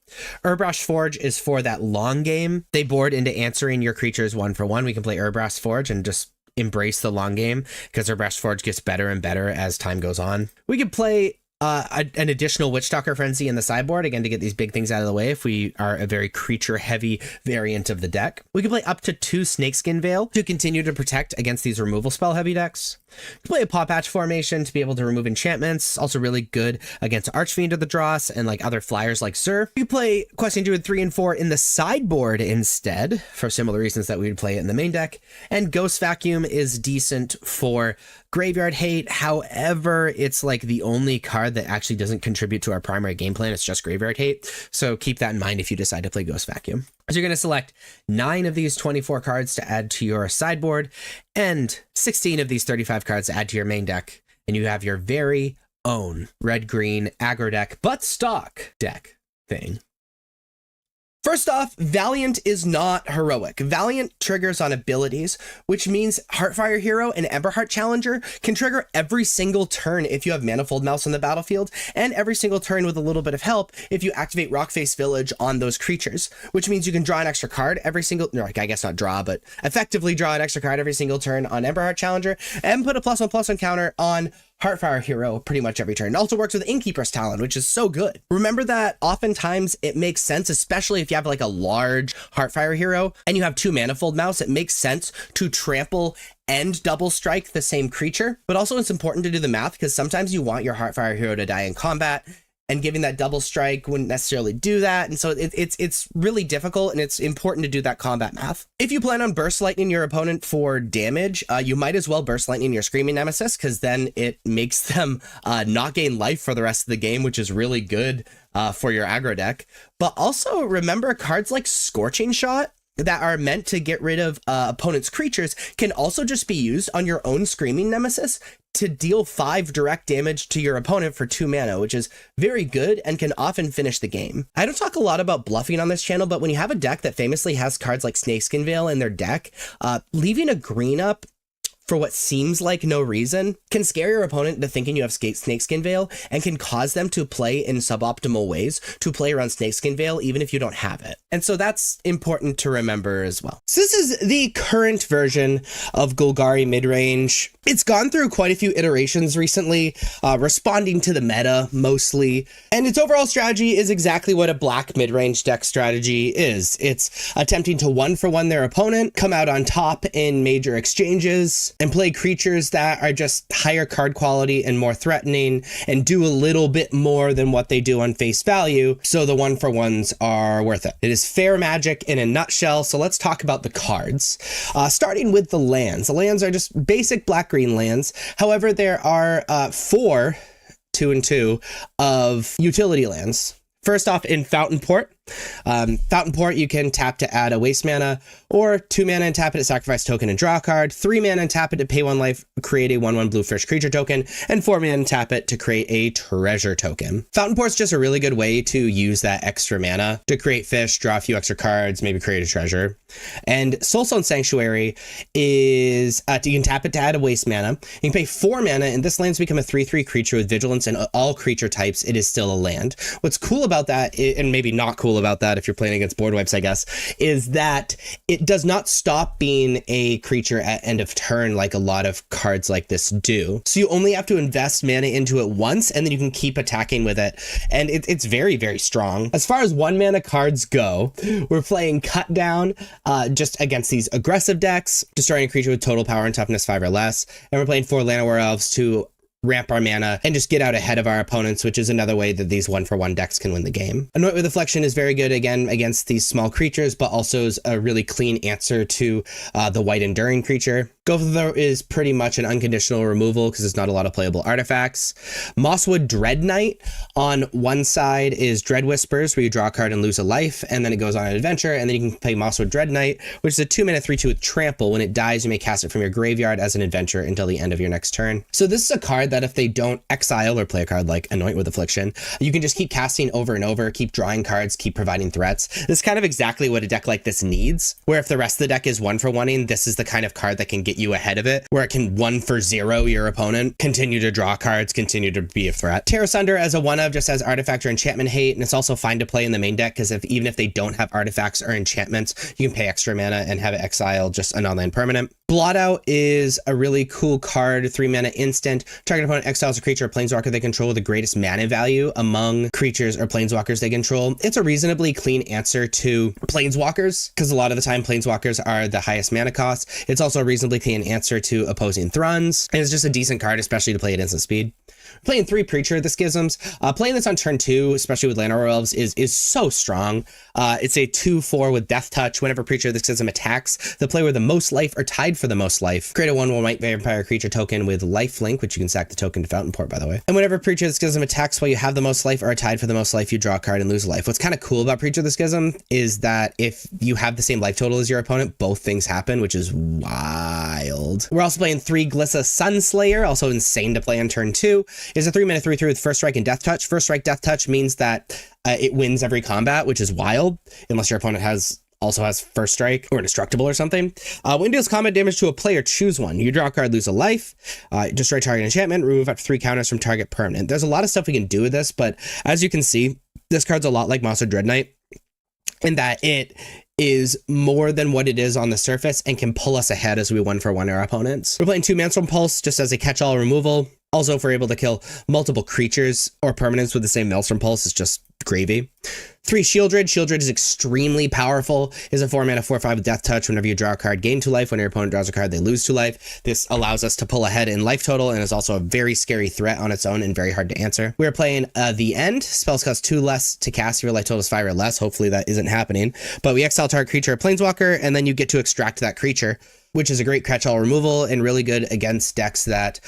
Urbrash Forge is for that long game. They board into answering your creatures 1/1. We can play Urbrash Forge and just embrace the long game because Urbrash Forge gets better and better as time goes on. We could play an additional Witchstalker Frenzy in the sideboard, again, to get these big things out of the way if we are a very creature-heavy variant of the deck. We can play up to 2 Snakeskin Veil to continue to protect against these removal spell-heavy decks. We can play a Paw Patch formation to be able to remove enchantments, also really good against Archfiend of the Dross and like other flyers like Sir. We can play Questing Druid 3 and 4 in the sideboard instead, for similar reasons that we would play it in the main deck. And Ghost Vacuum is decent for Graveyard Hate. However, it's like the only card that actually doesn't contribute to our primary game plan. It's just Graveyard Hate. So keep that in mind if you decide to play Ghost Vacuum. So you're going to select 9 of these 24 cards to add to your sideboard and 16 of these 35 cards to add to your main deck. And you have your very own red-green aggro deck, but stock deck thing. First off, Valiant is not heroic. Valiant triggers on abilities, which means Heartfire Hero and Emberheart Challenger can trigger every single turn if you have Manifold Mouse on the battlefield, and every single turn with a little bit of help if you activate Rockface Village on those creatures, which means you can draw an extra card every single, no, I guess not draw, but effectively draw an extra card every single turn on Emberheart Challenger, and put a +1/+1 counter on Heartfire Hero pretty much every turn. It also works with Innkeeper's Talon, which is so good. Remember that oftentimes it makes sense, especially if you have like a large Heartfire Hero and you have 2 Manifold Mouse, it makes sense to trample and double strike the same creature. But also it's important to do the math because sometimes you want your Heartfire Hero to die in combat, and giving that double strike wouldn't necessarily do that. And so it's really difficult, and it's important to do that combat math. If you plan on Burst Lightning your opponent for damage, you might as well Burst Lightning your Screaming Nemesis, because then it makes them not gain life for the rest of the game, which is really good for your aggro deck. But also remember, cards like Scorching Shot that are meant to get rid of opponent's creatures can also just be used on your own Screaming Nemesis to deal 5 direct damage to your opponent for 2 mana, which is very good and can often finish the game. I don't talk a lot about bluffing on this channel, but when you have a deck that famously has cards like Snakeskin Veil in their deck, leaving a green up for what seems like no reason can scare your opponent into thinking you have Snakeskin Veil and can cause them to play in suboptimal ways to play around Snakeskin Veil even if you don't have it. And so that's important to remember as well. So this is the current version of Golgari midrange. It's gone through quite a few iterations recently, responding to the meta mostly, and its overall strategy is exactly what a black midrange deck strategy is. It's attempting to 1-for-1 their opponent, come out on top in major exchanges, and play creatures that are just higher card quality and more threatening and do a little bit more than what they do on face value, so the 1-for-1s are worth it. It is fair Magic in a nutshell, so let's talk about the cards. Starting with the lands. The lands are just basic black-green lands. However, there are 4 2 and 2 of utility lands. First off, in Fountain Port. Fountain Port, you can tap to add a waste mana, or 2 mana and tap it to sacrifice token and draw a card, 3 mana and tap it to pay 1 life, create a 1/1 blue fish creature token, and 4 mana and tap it to create a treasure token. Fountain Port's just a really good way to use that extra mana to create fish, draw a few extra cards, maybe create a treasure. And Soulstone Sanctuary is, you can tap it to add a waste mana. You can pay 4 mana, and this land's become a 3/3 creature with vigilance, and all creature types, it is still a land. What's cool about that, and maybe not cool about that if you're playing against board wipes, I guess, is that it does not stop being a creature at end of turn like a lot of cards like this do. So you only have to invest mana into it once, and then you can keep attacking with it, and it's very, very strong. As far as 1 mana cards go, we're playing Cut Down just against these aggressive decks, destroying a creature with total power and toughness 5 or less, and we're playing 4 Llanowar Elves to ramp our mana and just get out ahead of our opponents, which is another way that these 1-for-1 decks can win the game. Anoint with Affliction is very good, again, against these small creatures, but also is a really clean answer to the white Enduring creature. Gother is pretty much an unconditional removal because there's not a lot of playable artifacts. Mosswood Dread Knight on one side is Dread Whispers, where you draw a card and lose a life, and then it goes on an adventure, and then you can play Mosswood Dread Knight, which is a 2-mana 3/2 with trample. When it dies, you may cast it from your graveyard as an adventure until the end of your next turn. So this is a card that if they don't exile or play a card like Anoint with Affliction, you can just keep casting over and over, keep drawing cards, keep providing threats. This is kind of exactly what a deck like this needs, where if the rest of the deck is 1-for-1ing, this is the kind of card that can get you ahead of it, where it can 1-for-0 your opponent, continue to draw cards, continue to be a threat. Terra Sunder as a 1-of just has artifact or enchantment hate, and it's also fine to play in the main deck because even if they don't have artifacts or enchantments, you can pay extra mana and have it exile just an online permanent. Blot Out is a really cool card, 3-mana instant. Target opponent exiles a creature or planeswalker they control with the greatest mana value among creatures or planeswalkers they control. It's a reasonably clean answer to planeswalkers, because a lot of the time planeswalkers are the highest mana cost. It's also a reasonably clean answer to opposing Thruns, and it's just a decent card, especially to play at instant speed. Playing 3 Preacher, the Schisms. Playing this on turn 2, especially with Llanowar Elves, is so strong. It's a 2/4 with Death Touch. Whenever Preacher, the Schism attacks the player with the most life or tied for the most life, create a 1/1 white vampire creature token with lifelink, which you can sack the token to Fountain Port, by the way. And whenever Preacher, the Schism attacks while you have the most life or are tied for the most life, you draw a card and lose a life. What's kind of cool about Preacher, the Schism is that if you have the same life total as your opponent, both things happen, which is wild. We're also playing 3 Glissa Sunslayer, also insane to play on turn 2. Is a 3-mana 3/3 with First Strike and Death Touch. First Strike, Death Touch means that it wins every combat, which is wild, unless your opponent also has First Strike or Indestructible or something. When it deals combat damage to a player, choose one. You draw a card, lose a life, destroy target enchantment, remove up to 3 counters from target permanent. There's a lot of stuff we can do with this, but as you can see, this card's a lot like Mosswood Dread Knight in that it is more than what it is on the surface and can pull us ahead as we 1-for-1 our opponents. We're playing 2 Maelstrom Pulse just as a catch-all removal. Also, if we're able to kill multiple creatures or permanents with the same Maelstrom Pulse, it's just gravy. 3 Shieldred. Shieldred is extremely powerful. Is a 4-mana 4/5 with Death Touch. Whenever you draw a card, gain 2 life. When your opponent draws a card, they lose 2 life. This allows us to pull ahead in life total and is also a very scary threat on its own and very hard to answer. We're playing The End. Spells cost 2 less to cast. Your life total is 5 or less. Hopefully that isn't happening. But we exile target creature or planeswalker, and then you get to extract that creature, which is a great catch-all removal and really good against decks that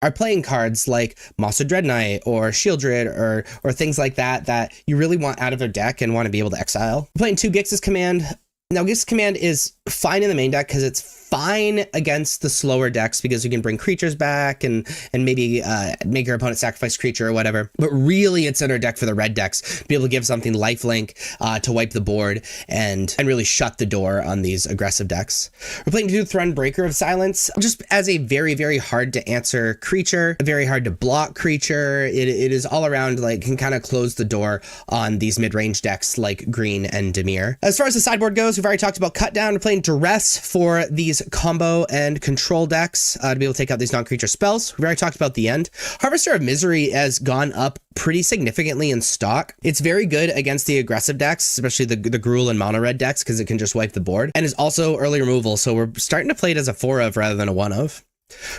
are playing cards like Mosswood Dread Knight or Shieldred or things like that you really want out of their deck and want to be able to exile. We're playing 2 Gix's Command. Now, Gix's Command is fine in the main deck because it's fine against the slower decks because you can bring creatures back and maybe make your opponent sacrifice creature or whatever. But really, it's in our deck for the red decks to be able to give something lifelink to wipe the board and really shut the door on these aggressive decks. We're playing 2 Thrun Breaker of Silence just as a very, very hard to answer creature, a very hard to block creature. It is all around, like, can kind of close the door on these mid-range decks like Green and Dimir. As far as the sideboard goes, we've already talked about Cut Down. We're playing Duress for these combo and control decks to be able to take out these non-creature spells. We've already talked about The End. Harvester of Misery has gone up pretty significantly in stock. It's very good against the aggressive decks, especially the Gruul and mono red decks, because it can just wipe the board, and is also early removal, so we're starting to play it as a 4-of rather than a 1-of.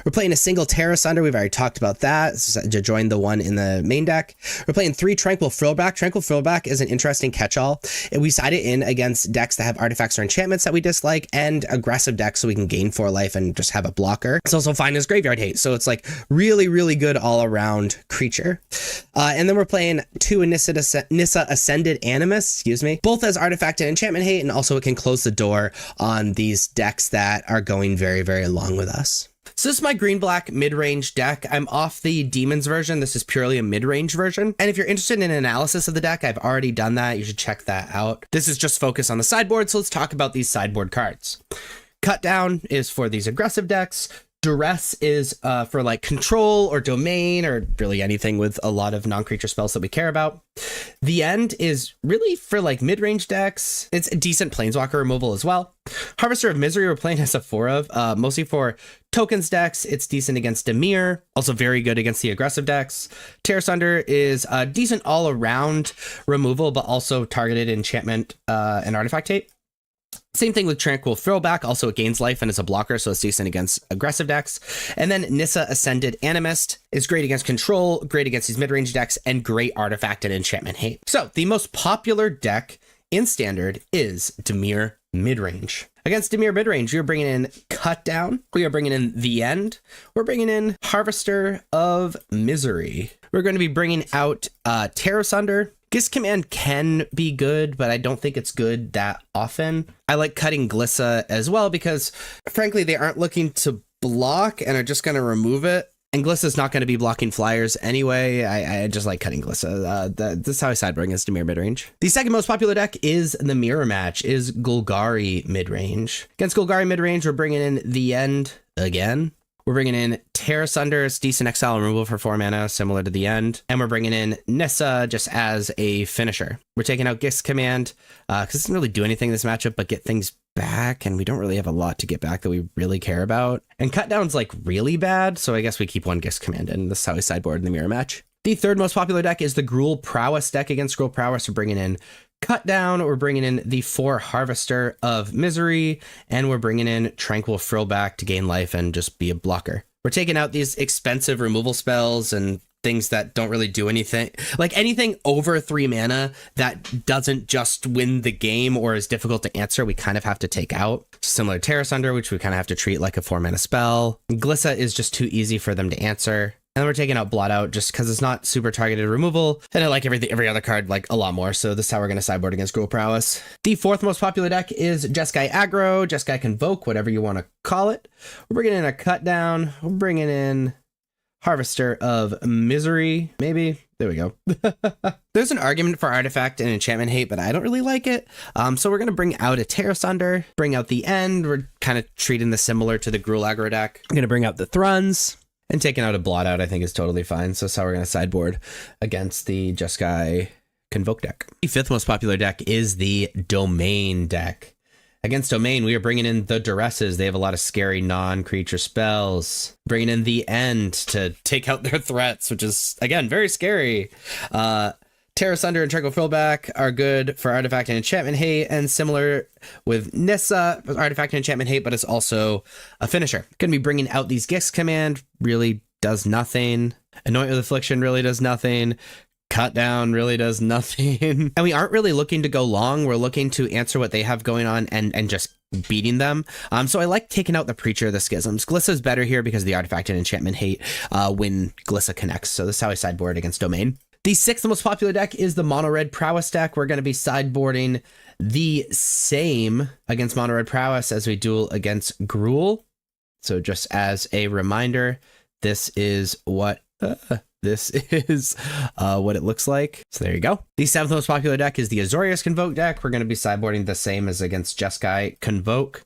We're playing a single Terra Sunder. We've already talked about that to join the one in the main deck. We're playing 3 Tranquil Frillback. Tranquil Frillback is an interesting catch-all. We side it in against decks that have artifacts or enchantments that we dislike and aggressive decks so we can gain 4 life and just have a blocker. It's also fine as graveyard hate. So it's like really, really good all-around creature. And then we're playing 2 Nissa Ascended Animus, both as artifact and enchantment hate, and also it can close the door on these decks that are going very, very long with us. So this is my green-black mid-range deck. I'm off the Demons version. This is purely a mid-range version. And if you're interested in an analysis of the deck, I've already done that. You should check that out. This is just focused on the sideboard, so let's talk about these sideboard cards. Cut Down is for these aggressive decks. Duress is for like control or domain or really anything with a lot of non-creature spells that we care about. The End is really for like mid-range decks. It's a decent planeswalker removal as well. Harvester of Misery we're playing as a 4-of, mostly for tokens decks. It's decent against Dimir, also very good against the aggressive decks. Terra Sunder is a decent all-around removal, but also targeted enchantment and artifact hate. Same thing with Tranquil Throwback. Also, it gains life and is a blocker, so it's decent against aggressive decks. And then Nissa Ascended Animist is great against control, great against these mid-range decks, and great artifact and enchantment hate. So, the most popular deck in Standard is Dimir Midrange. Against Dimir midrange, we are bringing in Cut Down. We are bringing in The End. We're bringing in Harvester of Misery. We're going to be bringing out Terror Sunder. Gist Command can be good, but I don't think it's good that often. I like cutting Glissa as well because, frankly, they aren't looking to block and are just going to remove it. And Glissa's not going to be blocking flyers anyway. I just like cutting Glissa. This is how I sideboard against Dimir midrange. The second most popular deck is the mirror match, is Golgari midrange. Against Golgari midrange, we're bringing in The End again. We're bringing in Terra Sunder, it's decent exile removal for 4 mana, similar to The End. And we're bringing in Nissa just as a finisher. We're taking out Gist Command, because it doesn't really do anything in this matchup, but get things back, and we don't really have a lot to get back that we really care about. And Cut Down's like really bad, so I guess we keep 1 Gist Command in. This is how we sideboard in the mirror match. The third most popular deck is the Gruul Prowess deck. Against Gruul Prowess, we're bringing in Cut Down, we're bringing in the 4 Harvester of Misery, and we're bringing in Tranquil Frillback to gain life and just be a blocker. We're taking out these expensive removal spells and things that don't really do anything. Like anything over 3 mana that doesn't just win the game or is difficult to answer, we kind of have to take out. Similar to Terra Sunder, which we kind of have to treat like a 4 mana spell. Glissa is just too easy for them to answer. And then we're taking out Blot Out just because it's not super targeted removal. And I like every other card like a lot more. So this is how we're going to sideboard against Gruul Prowess. The fourth most popular deck is Jeskai Aggro, Jeskai Convoke, whatever you want to call it. We're bringing in a Cut Down. We're bringing in Harvester of Misery, maybe. There we go. There's an argument for Artifact and Enchantment Hate, but I don't really like it. So we're going to bring out a Terra Sunder, bring out The End. We're kind of treating this similar to the Gruul Aggro deck. I'm going to bring out the Thruns. And taking out a Blot Out, I think, is totally fine. So that's how we're going to sideboard against the Jeskai Convoke deck. The fifth most popular deck is the Domain deck. Against Domain, we are bringing in the Duresses. They have a lot of scary non-creature spells. Bringing in The End to take out their threats, which is, again, very scary. Terra Sunder and Tranquil Frillback are good for Artifact and Enchantment Hate, and similar with Nissa, Artifact and Enchantment Hate, but it's also a finisher. Going to be bringing out these Gist Command, really does nothing. Anoint with Affliction really does nothing. Cut Down really does nothing. And we aren't really looking to go long. We're looking to answer what they have going on and just beating them. So I like taking out the Preacher of the Schisms. Glissa's better here because of the Artifact and Enchantment Hate when Glissa connects. So this is how I sideboard against Domain. The sixth most popular deck is the Mono Red Prowess deck. We're going to be sideboarding the same against Mono Red Prowess as we do against Gruul. So just as a reminder, this is what it looks like. So there you go. The seventh most popular deck is the Azorius Convoke deck. We're going to be sideboarding the same as against Jeskai Convoke.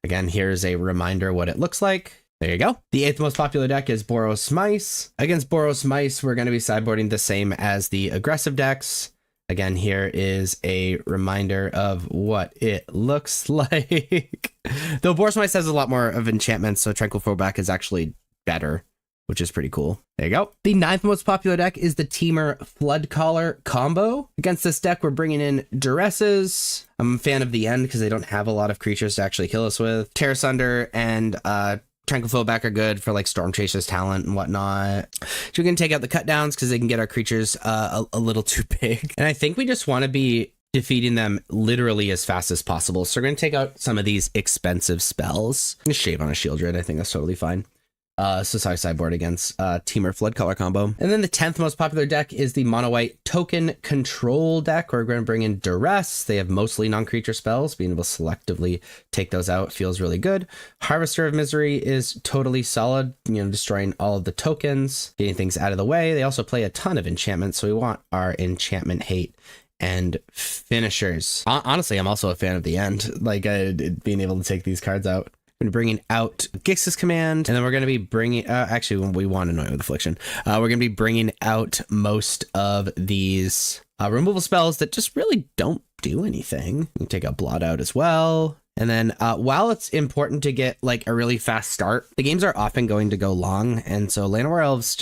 Again, here's a reminder what it looks like. There you go. The eighth most popular deck is Boros Mice. Against Boros Mice, we're going to be sideboarding the same as the aggressive decks. Again, here is a reminder of what it looks like. Though Boros Mice has a lot more of enchantments, so Tranquil Frillback is actually better, which is pretty cool. There you go. The ninth most popular deck is the Temur Floodcaller combo. Against this deck, we're bringing in Duresses. I'm a fan of The End because they don't have a lot of creatures to actually kill us with. Terra Sunder and Tranquil Flowback are good for like Storm Chaser's talent and whatnot. So we can take out the Cut Downs because they can get our creatures a little too big. And I think we just want to be defeating them literally as fast as possible. So we're going to take out some of these expensive spells. Shave on a Shieldred, I think that's totally fine. So sorry, sideboard against Temur Floodcaller combo. And then the 10th most popular deck is the Mono White Token Control deck. We're going to bring in Duress. They have mostly non-creature spells. Being able to selectively take those out feels really good. Harvester of Misery is totally solid, destroying all of the tokens, getting things out of the way. They also play a ton of enchantments, so we want our Enchantment Hate and finishers. Honestly, I'm also a fan of The End, like being able to take these cards out. We're going to be bringing out Gix's Command, and then we're going to be bringing, actually, when we want Anoint with Affliction, we're going to be bringing out most of these removal spells that just really don't do anything. You can take out Blot Out as well. And then while it's important to get like a really fast start, the games are often going to go long, and so Llanowar Elves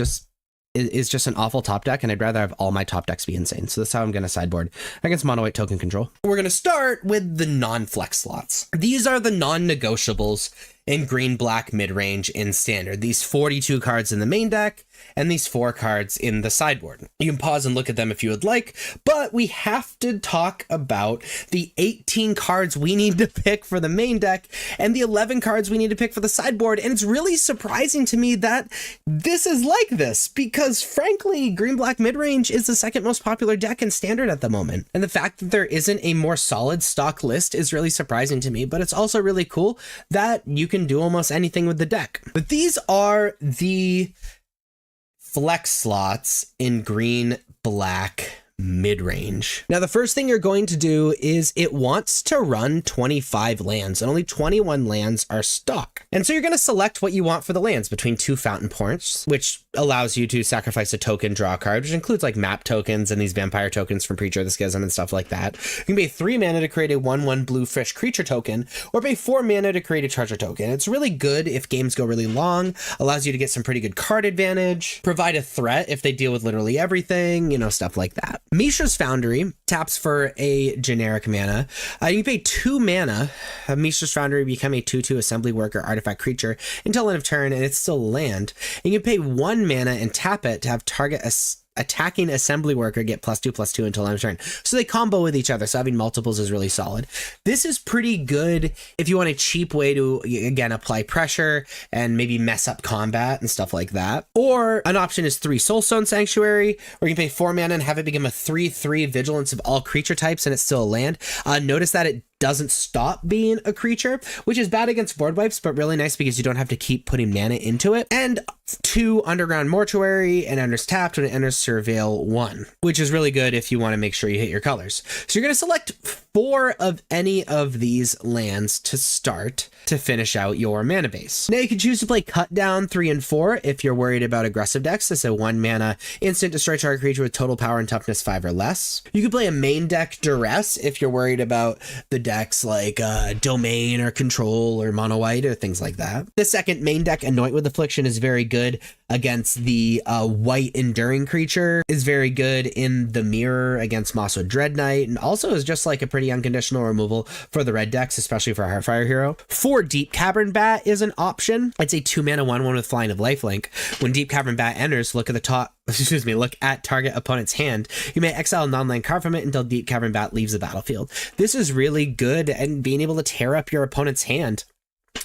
is just an awful top deck, and I'd rather have all my top decks be insane. So that's how I'm going to sideboard against Mono White Token Control. We're going to start with the non-flex slots. These are the non-negotiables in green-black mid-range in Standard. These 42 cards in the main deck, and these 4 cards in the sideboard. You can pause and look at them if you would like, but we have to talk about the 18 cards we need to pick for the main deck and the 11 cards we need to pick for the sideboard. And it's really surprising to me that this is like this, because frankly, green-black mid-range is the second most popular deck in Standard at the moment. And the fact that there isn't a more solid stock list is really surprising to me, but it's also really cool that you can do almost anything with the deck. But these are the flex slots in green black mid-range. Now, the first thing you're going to do is it wants to run 25 lands, and only 21 lands are stock. And so you're going to select what you want for the lands between 2 fountain ports, which allows you to sacrifice a token, draw a card, which includes like map tokens and these vampire tokens from Preacher of the Schism and stuff like that. You can pay 3 mana to create a 1/1 blue fish creature token, or pay 4 mana to create a treasure token. It's really good if games go really long, allows you to get some pretty good card advantage, provide a threat if they deal with literally everything, you know, stuff like that. Mishra's Foundry taps for a generic mana. You can pay 2 mana. Mishra's Foundry become a 2/2 assembly worker artifact creature until end of turn, and it's still land. And you can pay 1 mana and tap it to have target attacking assembly worker get +2/+2 until end of turn. So they combo with each other, so having multiples is really solid. This is pretty good if you want a cheap way to, again, apply pressure and maybe mess up combat and stuff like that. Or an option is 3 Soulstone Sanctuary, or you can pay 4 mana and have it become a 3/3 vigilance of all creature types, and it's still a land. Notice that it doesn't stop being a creature, which is bad against board wipes, but really nice because you don't have to keep putting mana into it. And 2 Underground Mortuary, and enters tapped when it enters Surveil 1, which is really good if you want to make sure you hit your colors. So you're going to select 4 of any of these lands to start to finish out your mana base. Now you can choose to play Cut Down 3 and 4 if you're worried about aggressive decks. This is a 1 mana instant destroy target creature with total power and toughness 5 or less. You can play a main deck Duress if you're worried about the decks like Domain or Control or Mono White or things like that. The second main deck Anoint with Affliction is very good against the white enduring creature, is very good in the mirror against Mosso Dread Knight, and also is just like a pretty unconditional removal for the red decks, especially for Heartfire Hero. 4 Deep Cavern Bat is an option. It's a 2 mana 1/1 with Flying of Lifelink. When Deep Cavern Bat enters, look at target opponent's hand. You may exile a non-land card from it until Deep Cavern Bat leaves the battlefield. This is really good and being able to tear up your opponent's hand.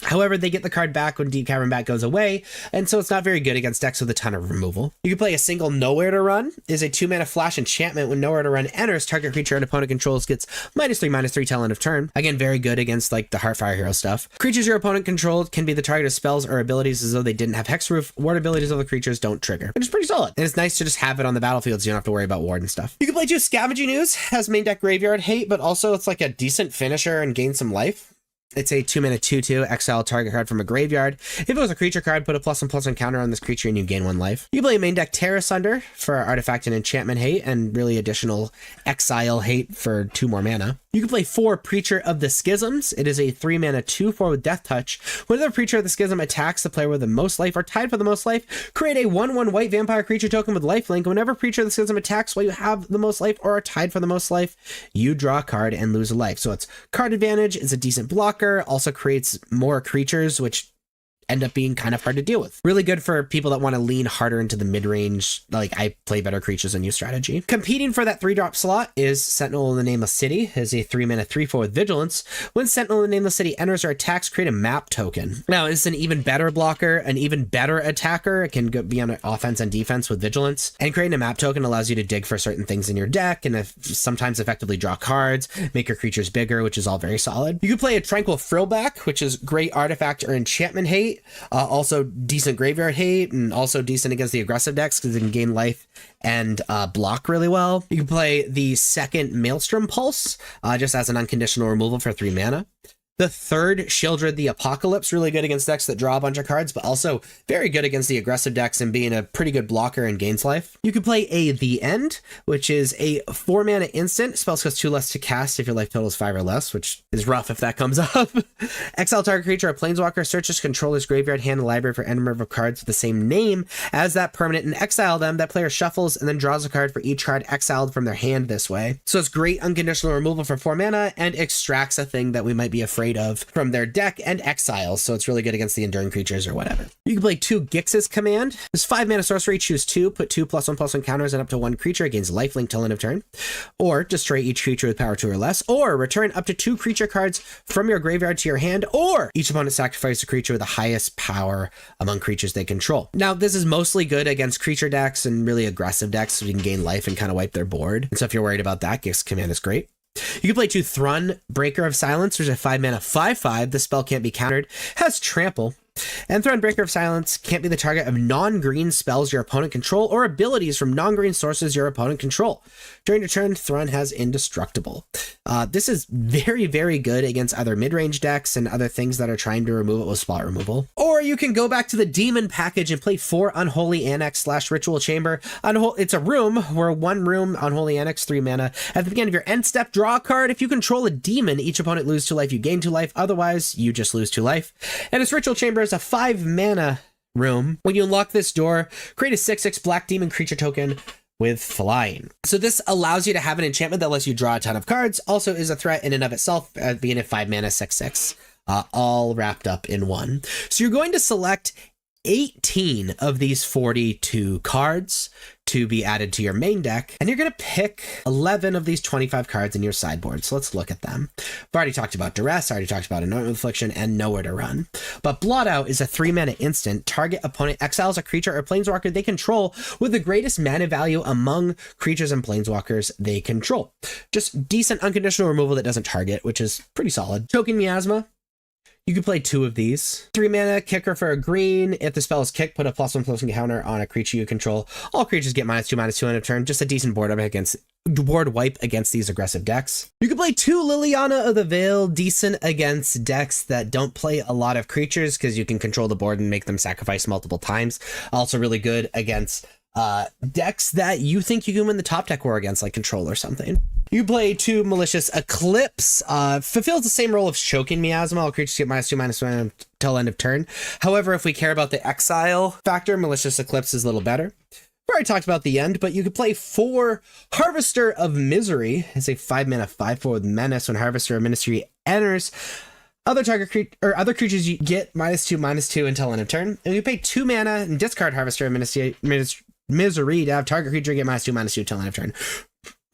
However, they get the card back when Deep Cavern Bat goes away, and so it's not very good against decks with a ton of removal. You can play a single Nowhere to Run. Is a 2 mana flash enchantment. When Nowhere to Run enters, target creature an opponent controls gets -3/-3 till end of turn. Again, very good against like the Heartfire Hero stuff. Creatures your opponent controlled can be the target of spells or abilities as though they didn't have Hexproof. Ward abilities of the creatures don't trigger, which is pretty solid. And it's nice to just have it on the battlefield so you don't have to worry about ward and stuff. You can play 2 Scavenging Ooze. Has main deck Graveyard Hate, but also it's like a decent finisher and gain some life. It's a 2 mana 2/2, exile target card from a graveyard. If it was a creature card, put a +1/+1 counter on this creature and you gain 1 life. You play main deck Terra Sunder for artifact and enchantment hate, and really additional exile hate for 2 more mana. You can play 4 Preacher of the Schisms. It is a 3 mana 2/4 with Death Touch. Whenever Preacher of the Schism attacks the player with the most life or tied for the most life, create a 1/1 white vampire creature token with lifelink. Whenever Preacher of the Schism attacks while you have the most life or are tied for the most life, you draw a card and lose a life. So it's card advantage, it's a decent blocker, also creates more creatures, which end up being kind of hard to deal with. Really good for people that want to lean harder into the mid-range, like I play better creatures than you strategy. Competing for that 3-drop slot is Sentinel in the Nameless City. It is a 3 mana 3/4 with Vigilance. When Sentinel in the Nameless City enters or attacks, create a map token. Now, it's an even better blocker, an even better attacker. It can be on offense and defense with Vigilance. And creating a map token allows you to dig for certain things in your deck and sometimes effectively draw cards, make your creatures bigger, which is all very solid. You can play a Tranquil Frillback, which is great artifact or enchantment hate. Also decent graveyard hate, and also decent against the aggressive decks because it can gain life and block really well. You can play the second Maelstrom Pulse just as an unconditional removal for 3 mana. The third, Shieldred the Apocalypse, really good against decks that draw a bunch of cards, but also very good against the aggressive decks and being a pretty good blocker and gains life. You can play a The End, which is a 4 mana instant. Spells cost 2 less to cast if your life total is 5 or less, which is rough if that comes up. Exile target creature or planeswalker, searches controller's graveyard, hand, and library for any number of cards with the same name as that permanent and exile them. That player shuffles and then draws a card for each card exiled from their hand this way. So it's great unconditional removal for 4 mana and extracts a thing that we might be afraid afraid of from their deck, and exiles, so it's really good against the enduring creatures or whatever. You can play 2 Gix's Command. This 5 mana sorcery, choose 2, put 2 +1/+1 counters and up to 1 creature gains lifelink till end of turn, or destroy each creature with power 2 or less, or return up to 2 creature cards from your graveyard to your hand, or each opponent sacrifice a creature with the highest power among creatures they control. Now, this is mostly good against creature decks and really aggressive decks, so you can gain life and kind of wipe their board. And so if you're worried about that, Gix Command is great. You can play 2 Thrun, Breaker of Silence. There's a 5 mana 5/5. The spell can't be countered. Has trample. And Thrun, Breaker of Silence can't be the target of non-green spells your opponent control or abilities from non-green sources your opponent control. During your turn, Thrun has Indestructible. This is very, very good against other mid-range decks and other things that are trying to remove it with spot removal. Or you can go back to the Demon package and play 4 Unholy Annex / Ritual Chamber. It's a room where 1 room, Unholy Annex, 3 mana. At the beginning of your end step, draw a card. If you control a demon, each opponent loses 2 life, you gain 2 life. Otherwise, you just lose 2 life. And its Ritual Chamber is a 5 mana room. When you unlock this door, create a 6/6 black demon creature token with flying. So this allows you to have an enchantment that lets you draw a ton of cards. Also is a threat in and of itself at being a 5 mana 6/6, all wrapped up in one. So you're going to select 18 of these 42 cards to be added to your main deck, and you're going to pick 11 of these 25 cards in your sideboard. So let's look at them. I've already talked about Duress, I already talked about Anointment Affliction, and Nowhere to Run. But Blot Out is a 3 mana instant. Target opponent exiles a creature or planeswalker they control with the greatest mana value among creatures and planeswalkers they control. Just decent unconditional removal that doesn't target, which is pretty solid. Choking Miasma. You can play 2 of these. 3 mana, kicker for a green. If the spell is kicked, put a +1/+1 counter on a creature you control. All creatures get -2/-2 end of turn. Just a decent board wipe against these aggressive decks. You can play 2 Liliana of the Veil, decent against decks that don't play a lot of creatures because you can control the board and make them sacrifice multiple times. Also really good against decks that you think you can win the top deck war against, like Control or something. You play 2 Malicious Eclipse. Fulfills the same role of Choking Miasma. All creatures get -2/-1 till end of turn. However, if we care about the exile factor, Malicious Eclipse is a little better. We already talked about the end, but you could play 4 Harvester of Misery. It's a 5 mana 5/4 with Menace. When Harvester of Misery enters, other creatures you get -2/-2 until end of turn. And you pay 2 mana and discard Harvester of Misery to have target creature get -2/-2 till end of turn.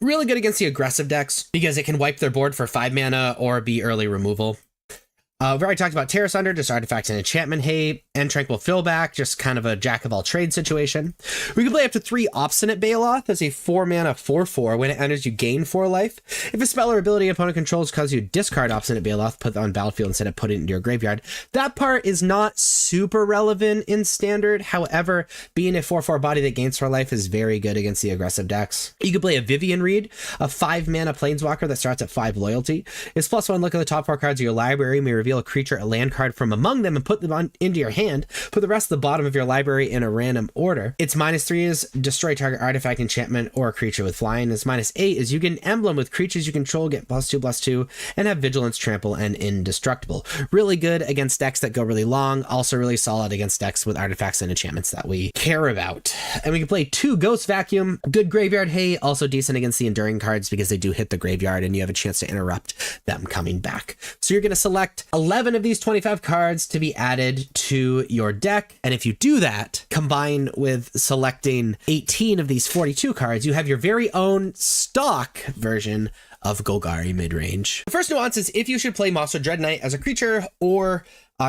Really good against the aggressive decks because it can wipe their board for 5 mana or be early removal. We've already talked about Terror Sunder, just artifacts and enchantment hate, and Tranquil Fillback, just kind of a jack of all trades situation. We can play up to 3 Obstinate Baloth as a 4 mana 4/4. When it enters, you gain 4 life. If a spell or ability opponent controls causes you discard Obstinate Baloth, put it on battlefield instead of put it into your graveyard. That part is not super relevant in Standard. However, being a 4/4 body that gains 4 life is very good against the aggressive decks. You can play a Vivian Reed, a 5 mana planeswalker that starts at 5 loyalty. Its +1 look at the top 4 cards of your library, may reveal a creature, a land card from among them, and put them into your hand. Put the rest of the bottom of your library in a random order. Its -3 is destroy target artifact, enchantment, or a creature with flying. Its -8 is you get an emblem with creatures you control, get +2/+2, and have vigilance, trample, and indestructible. Really good against decks that go really long. Also really solid against decks with artifacts and enchantments that we care about. And we can play 2 Ghost Vacuum. Good graveyard hate. Also decent against the enduring cards because they do hit the graveyard and you have a chance to interrupt them coming back. So you're going to select 11 of these 25 cards to be added to your deck. And if you do that, combined with selecting 18 of these 42 cards, you have your very own stock version of Golgari midrange. The first nuance is if you should play Monster Dread Knight as a creature or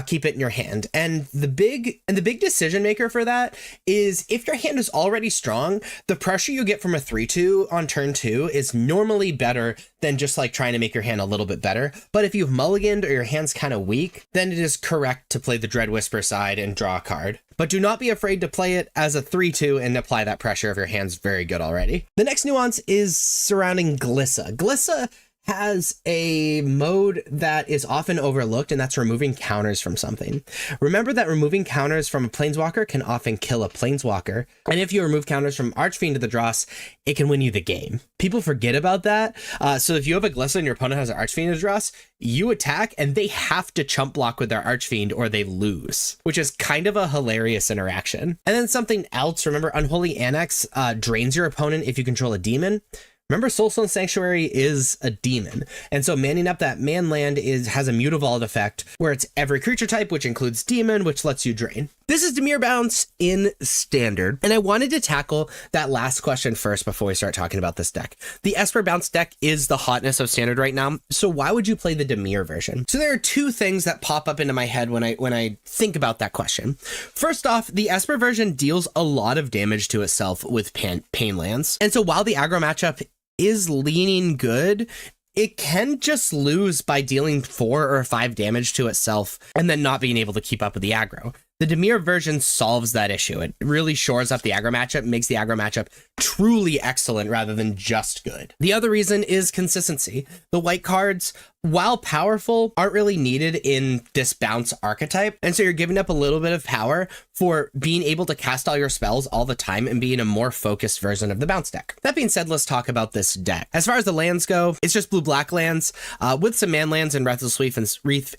keep it in your hand. And the big decision maker for that is if your hand is already strong, the pressure you get from a 3/2 on turn 2 is normally better than just like trying to make your hand a little bit better. But if you've mulliganed or your hand's kind of weak, then it is correct to play the Dread Whisper side and draw a card. But do not be afraid to play it as a 3/2 and apply that pressure if your hand's very good already. The next nuance is surrounding Glissa. Glissa has a mode that is often overlooked, and that's removing counters from something. Remember that removing counters from a planeswalker can often kill a planeswalker. And if you remove counters from Archfiend to the Dross, it can win you the game. People forget about that. So if you have a Glissa and your opponent has an Archfiend to the Dross, you attack and they have to chump block with their Archfiend or they lose, which is kind of a hilarious interaction. And then something else, remember Unholy Annex drains your opponent if you control a demon. Remember, Soulstone Sanctuary is a demon, and so manning up that man land has a Mutavault effect, where it's every creature type, which includes demon, which lets you drain. This is Dimir Bounce in Standard, and I wanted to tackle that last question first before we start talking about this deck. The Esper Bounce deck is the hotness of Standard right now, so why would you play the Dimir version? So there are two things that pop up into my head when I think about that question. First off, the Esper version deals a lot of damage to itself with pain lands, and so while the aggro matchup is leaning good, it can just lose by dealing 4 or 5 damage to itself and then not being able to keep up with the aggro. The Dimir version solves that issue. It really shores up the aggro matchup, makes the aggro matchup truly excellent rather than just good. The other reason is consistency. The white cards, while powerful, aren't really needed in this bounce archetype, and so you're giving up a little bit of power for being able to cast all your spells all the time and being a more focused version of the bounce deck. That being said, let's talk about this deck. As far as the lands go, it's just blue-black lands with some man lands and Wreath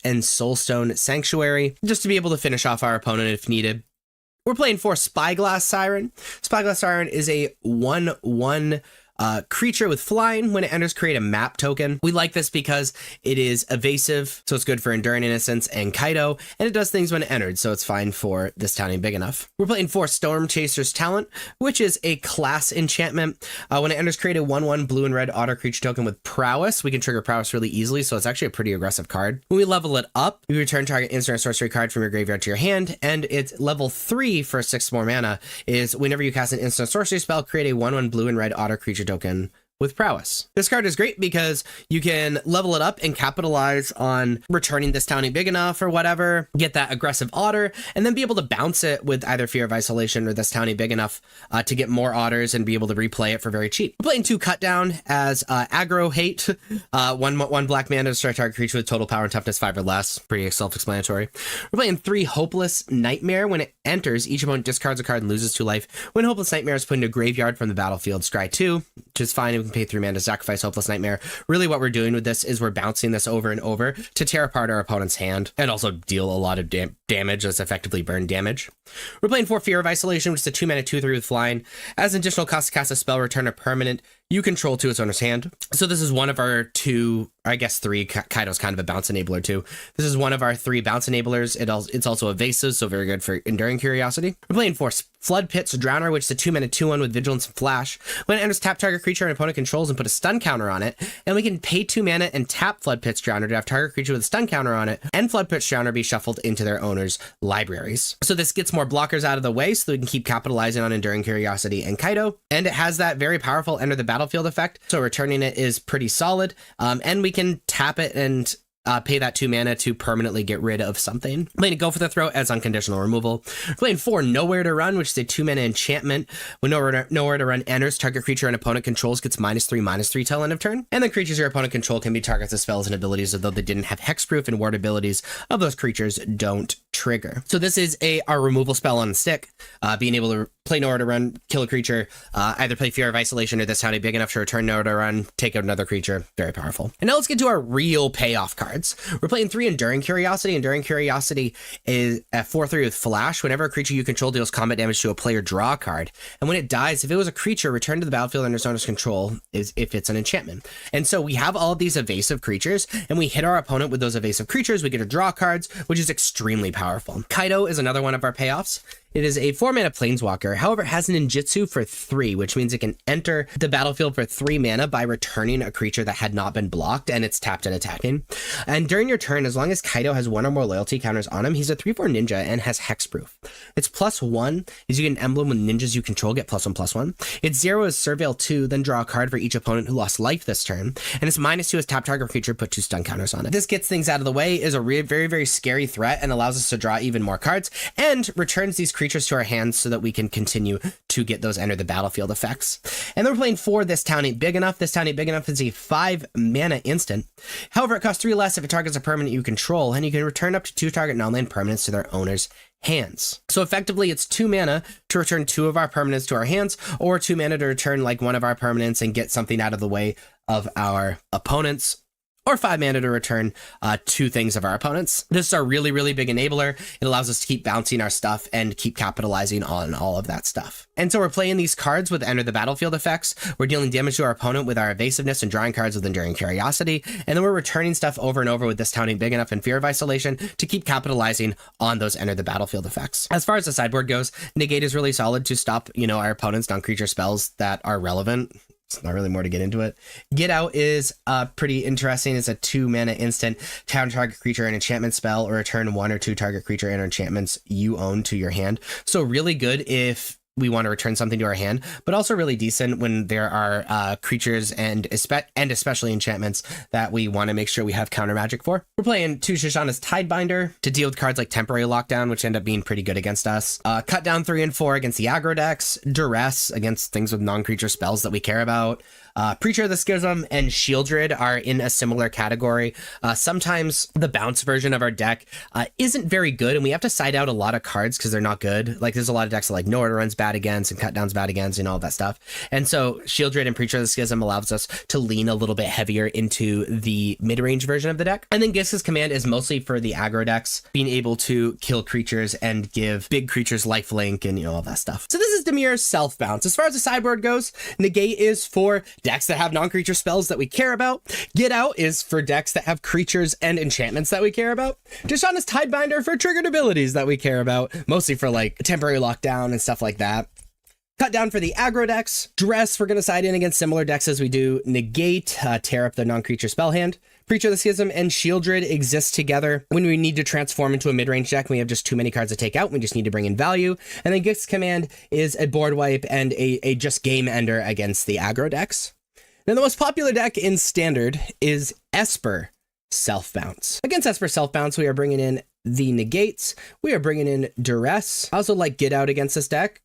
and Soulstone Sanctuary, just to be able to finish off our opponent if needed. We're playing for Spyglass Siren. Spyglass Siren is a 1/1 creature with flying. When it enters, create a map token. We like this because it is evasive, so it's good for Enduring Innocence and Kaido, and it does things when it entered, so it's fine for this town ain't big enough. We're playing for Storm Chaser's Talent, which is a class enchantment. When it enters, create a 1/1 blue and red otter creature token with prowess. We can trigger prowess really easily, so it's actually a pretty aggressive card. When we level it up, you return target instant or sorcery card from your graveyard to your hand, and it's level 3 for 6 more mana is whenever you cast an instant or sorcery spell, create a 1/1 blue and red otter creature token with prowess. This card is great because you can level it up and capitalize on returning this town ain't big enough or whatever, get that aggressive otter, and then be able to bounce it with either Fear of Isolation or this town ain't big enough to get more otters and be able to replay it for very cheap. We're playing 2 Cut Down as aggro hate, one black mana to strike target creature with total power and toughness 5 or less. Pretty self-explanatory. We're playing 3 Hopeless Nightmare. When it enters, each opponent discards a card and loses 2 life. When Hopeless Nightmare is put into graveyard from the battlefield, scry 2, which is fine. We can pay 3 mana to sacrifice Hopeless Nightmare. Really what we're doing with this is we're bouncing this over and over to tear apart our opponent's hand and also deal a lot of damage that's effectively burn damage. We're playing for Fear of Isolation, which is a 2 mana 2/3 with flying. As an additional cost to cast a spell, return a permanent you control to its owner's hand. So this is one of our 2, I guess 3, Kaido's kind of a bounce enabler too. This is one of our 3 bounce enablers. It's also evasive, so very good for Enduring Curiosity. We're playing for Flood Pit's Drowner, which is a 2 mana 2/1 with Vigilance and Flash. When it enters, tap target creature an opponent controls and put a stun counter on it. And we can pay 2 mana and tap Flood Pit's Drowner to have target creature with a stun counter on it and Flood Pit's Drowner be shuffled into their owner's libraries. So this gets more blockers out of the way so that we can keep capitalizing on Enduring Curiosity and Kaido. And it has that very powerful enter the battlefield effect, so returning it is pretty solid. And we can tap it and pay that 2 mana to permanently get rid of something. Playing Go for the Throat as unconditional removal. Playing 4 Nowhere to Run, which is a 2 mana enchantment. When Nowhere to Run enters, target creature an opponent controls gets -3/-3 till end of turn. And the creatures your opponent control can be targets of spells and abilities, although they didn't have hexproof, and ward abilities of those creatures don't trigger. So this is our removal spell on a stick, being able to play Nowhere to Run, kill a creature, either play Fear of Isolation or this town ain't big enough to return Nowhere to Run, take out another creature. Very powerful. And now let's get to our real payoff cards. We're playing 3 Enduring Curiosity. Enduring Curiosity is at 4/3 with Flash. Whenever a creature you control deals combat damage to a player, draw a card. And when it dies, if it was a creature, return to the battlefield under its owner's control is if it's an enchantment. And so we have all of these evasive creatures, and we hit our opponent with those evasive creatures. We get to draw cards, which is extremely powerful. Kaido is another one of our payoffs. It is a 4 mana planeswalker. However, it has an ninjutsu for 3, which means it can enter the battlefield for 3 mana by returning a creature that had not been blocked and it's tapped and attacking. And during your turn, as long as Kaido has 1 or more loyalty counters on him, he's a 3/4 ninja and has hexproof. Its +1 is you get an emblem with ninjas you control get +1/+1. Its 0 is Surveil 2, then draw a card for each opponent who lost life this turn. And its -2 is tap target creature, put 2 stun counters on it. This gets things out of the way, is a very, very scary threat and allows us to draw even more cards and returns these creatures to our hands so that we can continue to get those enter the battlefield effects. And then we're playing 4 This Town Ain't Big Enough. This Town Ain't Big Enough is a 5 mana instant. However, it costs 3 less if it targets a permanent you control, and you can return up to 2 target non-land permanents to their owner's hands. So effectively, it's 2 mana to return 2 of our permanents to our hands, or 2 mana to return like one of our permanents and get something out of the way of our opponents. or 5 mana to return 2 things of our opponents. This is our really, really big enabler. It allows us to keep bouncing our stuff and keep capitalizing on all of that stuff. And so we're playing these cards with enter the battlefield effects. We're dealing damage to our opponent with our evasiveness and drawing cards with enduring curiosity. And then we're returning stuff over and over with discounting big enough and fear of isolation to keep capitalizing on those enter the battlefield effects. As far as the sideboard goes, negate is really solid to stop, our opponent's non-creature spells that are relevant. It's not really more to get into it. Get Out is pretty interesting. It's a 2 mana instant. Counter target creature and enchantment spell, or return 1 or 2 target creature and enchantments you own to your hand. So really good if we want to return something to our hand, but also really decent when there are creatures and especially enchantments that we want to make sure we have counter magic for. We're playing 2 Shoshana's Tidebinder to deal with cards like Temporary Lockdown, which end up being pretty good against us. Cut down 3 and 4 against the aggro decks. Duress against things with non-creature spells that we care about. Preacher of the Schism and Shieldred are in a similar category. Sometimes the bounce version of our deck isn't very good, and we have to side out a lot of cards because they're not good. Like, there's a lot of decks that, like, No Order Run's bad against and Cut Down's bad against and all that stuff. And so Shieldred and Preacher of the Schism allows us to lean a little bit heavier into the mid-range version of the deck. And then Gix's Command is mostly for the aggro decks, being able to kill creatures and give big creatures lifelink and, all that stuff. So this is Demir's Self Bounce. As far as the sideboard goes, Negate is for decks that have non-creature spells that we care about. Get Out is for decks that have creatures and enchantments that we care about. Shoshana's Tidebinder for triggered abilities that we care about, mostly for like temporary lockdown and stuff like that. Cut down for the aggro decks. Dress, we're going to side in against similar decks as we do Negate, tear up the non-creature spell hand. Preacher of the Schism and Shieldred exist together when we need to transform into a mid-range deck. We have just too many cards to take out. We just need to bring in value. And then Gix's Command is a board wipe and a just game ender against the aggro decks. Now, the most popular deck in Standard is Esper Self Bounce. Against Esper Self Bounce, we are bringing in the negates. We are bringing in Duress. I also like Get Out against this deck.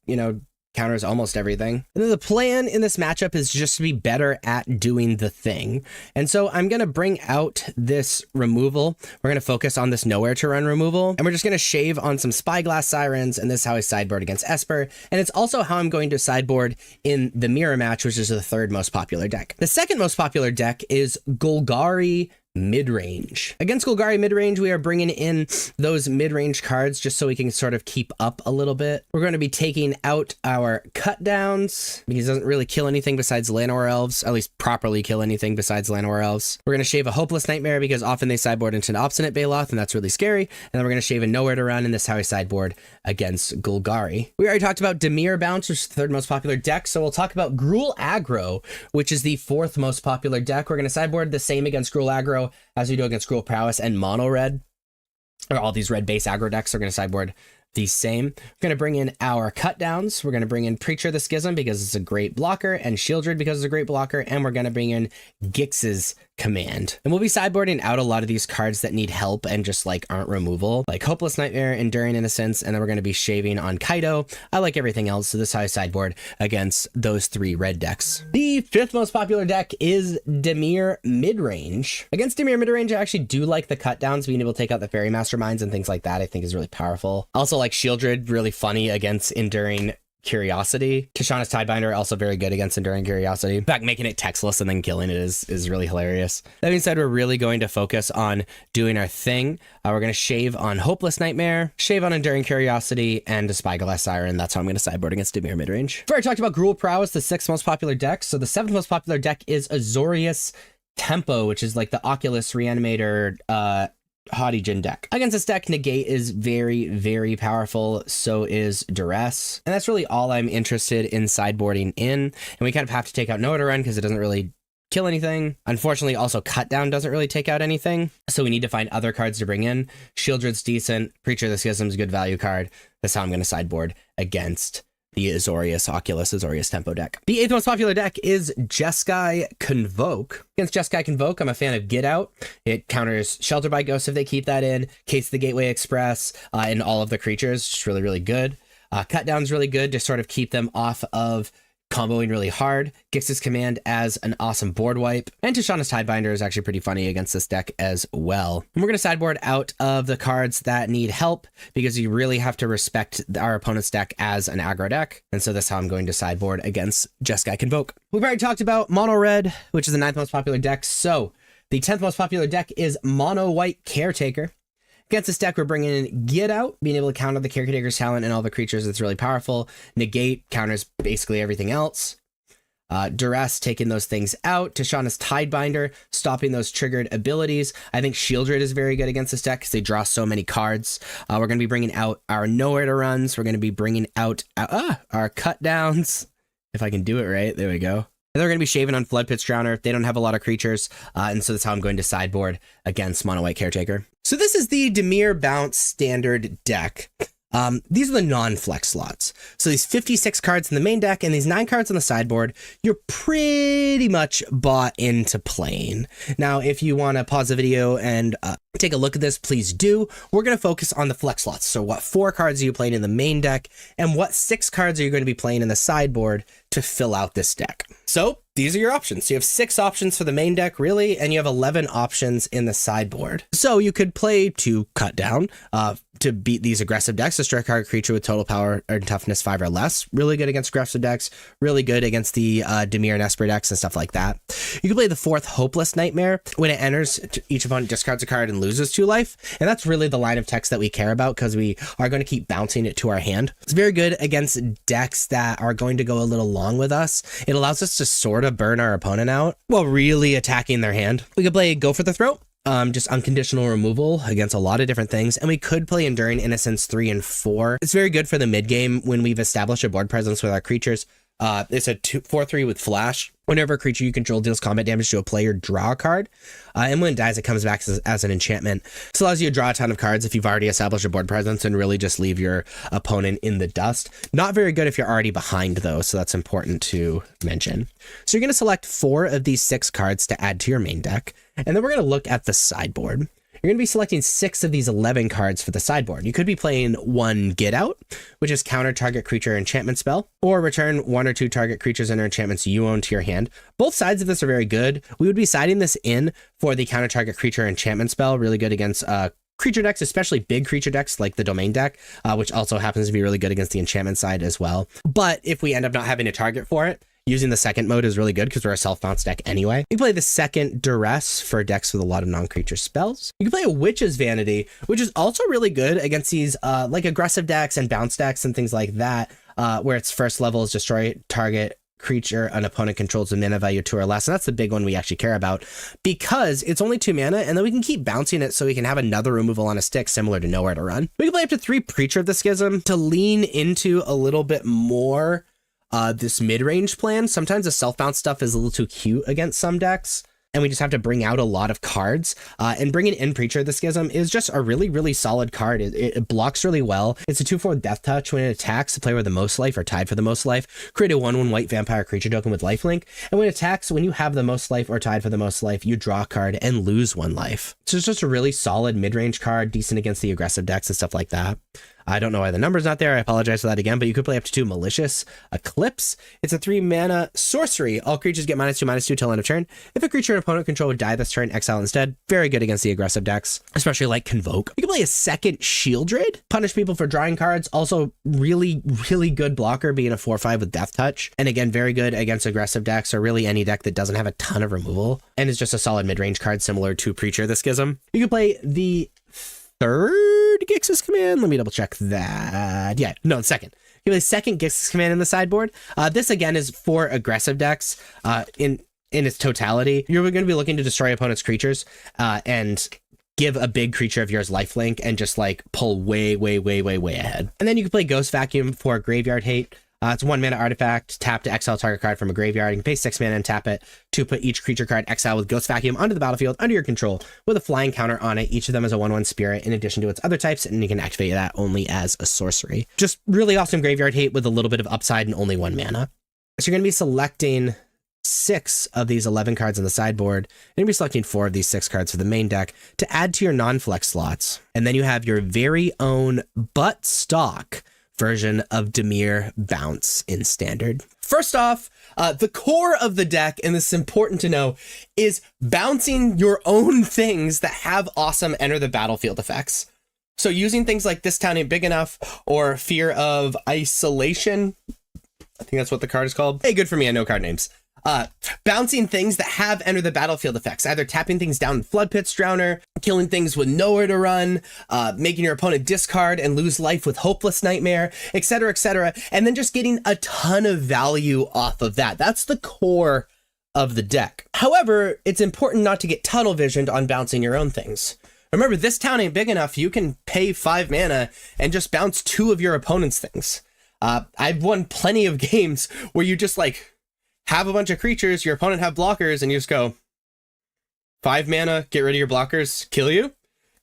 Counters almost everything. And then the plan in this matchup is just to be better at doing the thing. And so I'm going to bring out this removal. We're going to focus on this Nowhere to Run removal. And we're just going to shave on some Spyglass Sirens. And this is how I sideboard against Esper. And it's also how I'm going to sideboard in the mirror match, which is the 3rd most popular deck. The 2nd most popular deck is Golgari Midrange. Against Golgari Midrange, we are bringing in those mid-range cards just so we can sort of keep up a little bit. We're going to be taking out our cut downs because it doesn't really kill anything besides Llanowar Elves, at least properly kill anything besides Llanowar Elves. We're going to shave a Hopeless Nightmare because often they sideboard into an Obstinate Baloth, and that's really scary. And then we're going to shave a Nowhere to Run, and this is how I sideboard against Golgari. We already talked about Dimir Bounce, which is the 3rd most popular deck, so we'll talk about Gruul Aggro, which is the 4th most popular deck. We're going to sideboard the same against Gruul Aggro as we do against Gruul Prowess and Mono Red, or all these red base aggro decks are going to sideboard the same. We're going to bring in our cut downs. We're going to bring in Preacher of the Schism because it's a great blocker, and Shieldred because it's a great blocker, and we're going to bring in Gix's Command. And we'll be sideboarding out a lot of these cards that need help and just like aren't removal, like Hopeless Nightmare, Enduring Innocence, and then we're going to be shaving on Kaido. I like everything else, so this is how I sideboard against those 3 red decks. The 5th most popular deck is Dimir Midrange. Against Dimir Midrange, I actually do like the cut downs, being able to take out the Fairy Masterminds and things like that. I think is really powerful. Also like Shieldred, really funny against Enduring Curiosity. Shoshana's Tidebinder, also very good against Enduring Curiosity. In fact, making it textless and then killing it is really hilarious. That being said, we're really going to focus on doing our thing. We're going to shave on Hopeless Nightmare, shave on Enduring Curiosity, and a Spyglass Siren. That's how I'm going to sideboard against Dimir Midrange. Before I talked about Gruul Prowess, the 6th most popular deck. So the 7th most popular deck is Azorius Tempo, which is like the Oculus Reanimator Haughty deck. Against this deck, Negate is very, very powerful. So is Duress. And that's really all I'm interested in sideboarding in. And we kind of have to take out Nowhere to Run because it doesn't really kill anything. Unfortunately, also Cut Down doesn't really take out anything. So we need to find other cards to bring in. Shieldred's decent. Preacher of the Schism is a good value card. That's how I'm going to sideboard against the Azorius Tempo deck. The 8th most popular deck is Jeskai Convoke. Against Jeskai Convoke, I'm a fan of Get Out. It counters Shelter by Ghost if they keep that in, Case the Gateway Express, and all of the creatures. It's really, really good. Cut Down's really good to sort of keep them off of comboing really hard. Gix's Command as an awesome board wipe. And Shoshana's Tidebinder is actually pretty funny against this deck as well. And we're going to sideboard out of the cards that need help because you really have to respect our opponent's deck as an aggro deck. And so that's how I'm going to sideboard against Jeskai Convoke. We've already talked about Mono Red, which is the 9th most popular deck. So The 10th most popular deck is Mono White Caretaker. Against this deck, we're bringing in Get Out, being able to counter the Caretaker's talent and all the creatures. It's really powerful. Negate counters basically everything else. Duress, taking those things out. Tishana's Tidebinder, stopping those triggered abilities. I think Shieldred is very good against this deck because they draw so many cards. We're going to be bringing out our Nowhere to Runs. We're going to be bringing out our Cut Downs. If I can do it right. There we go. And they're going to be shaving on Flood Pitch Drowner. They don't have a lot of creatures. And so that's how I'm going to sideboard against Mono White Caretaker. So this is the Dimir Bounce standard deck. These are the non-flex slots. So these 56 cards in the main deck and these 9 cards on the sideboard, you're pretty much bought into playing. Now, if you want to pause the video and take a look at this, please do. We're going to focus on the flex slots. So what 4 cards are you playing in the main deck and what 6 cards are you going to be playing in the sideboard to fill out this deck? So these are your options. So you have 6 options for the main deck, really, and you have 11 options in the sideboard. So you could play to cut down, to beat these aggressive decks, destroy a target creature with total power or toughness 5 or less. Really good against aggressive decks, really good against the Dimir and Esper decks and stuff like that. You can play the 4th Hopeless Nightmare. When it enters, each opponent discards a card and loses 2 life. And that's really the line of text that we care about because we are going to keep bouncing it to our hand. It's very good against decks that are going to go a little long with us. It allows us to sort of burn our opponent out while really attacking their hand. We could play Go for the Throat. Just unconditional removal against a lot of different things. And we could play Enduring Innocence 3 and 4. It's very good for the mid game when we've established a board presence with our creatures. It's a 4/3 with flash. Whenever a creature you control deals combat damage to a player, draw a card. And when it dies, it comes back as an enchantment. This allows you to draw a ton of cards if you've already established a board presence and really just leave your opponent in the dust. Not very good if you're already behind, though, so that's important to mention. So you're going to select 4 of these 6 cards to add to your main deck. And then we're going to look at the sideboard. You're going to be selecting 6 of these 11 cards for the sideboard. You could be playing 1 Get Out, which is counter target creature enchantment spell, or return 1 or 2 target creatures and enchantments you own to your hand. Both sides of this are very good. We would be siding this in for the counter target creature enchantment spell, really good against creature decks, especially big creature decks like the Domain deck, which also happens to be really good against the enchantment side as well. But if we end up not having a target for it, using the second mode is really good because we're a self-bounce deck anyway. You can play the second Duress for decks with a lot of non-creature spells. You can play a Witch's Vanity, which is also really good against these like aggressive decks and bounce decks and things like that, where its first level is destroy target creature an opponent controls a mana value 2 or less. And that's the big one we actually care about because it's only 2 mana and then we can keep bouncing it so we can have another removal on a stick similar to Nowhere to Run. We can play up to 3 Preacher of the Schism to lean into a little bit more this mid-range plan. Sometimes the self-bounce stuff is a little too cute against some decks, and we just have to bring out a lot of cards. And bringing in Preacher of the Schism is just a really, really solid card. It blocks really well. It's a 2/4 Death Touch. When it attacks, the player with the most life or tied for the most life, create a 1/1 white vampire creature token with lifelink. And when it attacks, when you have the most life or tied for the most life, you draw a card and lose 1 life. So it's just a really solid mid-range card, decent against the aggressive decks and stuff like that. I don't know why the number's not there. I apologize for that again, but you could play up to 2 Malicious Eclipse. It's a 3 mana sorcery. All creatures get -2/-2 till end of turn. If a creature an opponent control would die this turn, exile instead. Very good against the aggressive decks, especially like Convoke. You can play a second Shieldred. Punish people for drawing cards. Also really, really good blocker, being a 4/5 with Death Touch. And again, very good against aggressive decks or really any deck that doesn't have a ton of removal. And is just a solid mid-range card similar to Preacher of the Schism. You can play the 3rd Gix's Command. Let me double check that. Yeah, no, the 2nd. You have the 2nd Gix's Command in the sideboard. This again is for aggressive decks in its totality. You're going to be looking to destroy opponent's creatures and give a big creature of yours lifelink and just like pull way ahead. And then you can play Ghost Vacuum for Graveyard Hate. It's a 1 mana artifact. Tap to exile target card from a graveyard. You can pay 6 mana and tap it to put each creature card exile with Ghost Vacuum onto the battlefield under your control with a flying counter on it. Each of them is a 1/1 spirit in addition to its other types, and you can activate that only as a sorcery. Just really awesome Graveyard Hate with a little bit of upside and only 1 mana. So you're going to be selecting 6 of these 11 cards on the sideboard. You're going to be selecting 4 of these 6 cards for the main deck to add to your non-flex slots. And then you have your very own butt stock version of Dimir Bounce in Standard. First off, the core of the deck, and this is important to know, is bouncing your own things that have awesome enter the battlefield effects. So using things like This Town Ain't Big Enough or Fear of Isolation, I think that's what the card is called. Hey, good for me, I know card names. Bouncing things that have enter the battlefield effects, either tapping things down in Flood Pits Drowner, killing things with nowhere to run, making your opponent discard and lose life with Hopeless Nightmare, etc., and then just getting a ton of value off of that. That's the core of the deck. However, it's important not to get tunnel visioned on bouncing your own things. Remember, this town ain't big enough. You can pay 5 mana and just bounce 2 of your opponent's things. I've won plenty of games where you just like have a bunch of creatures, your opponent have blockers, and you just go 5 mana, get rid of your blockers, kill you.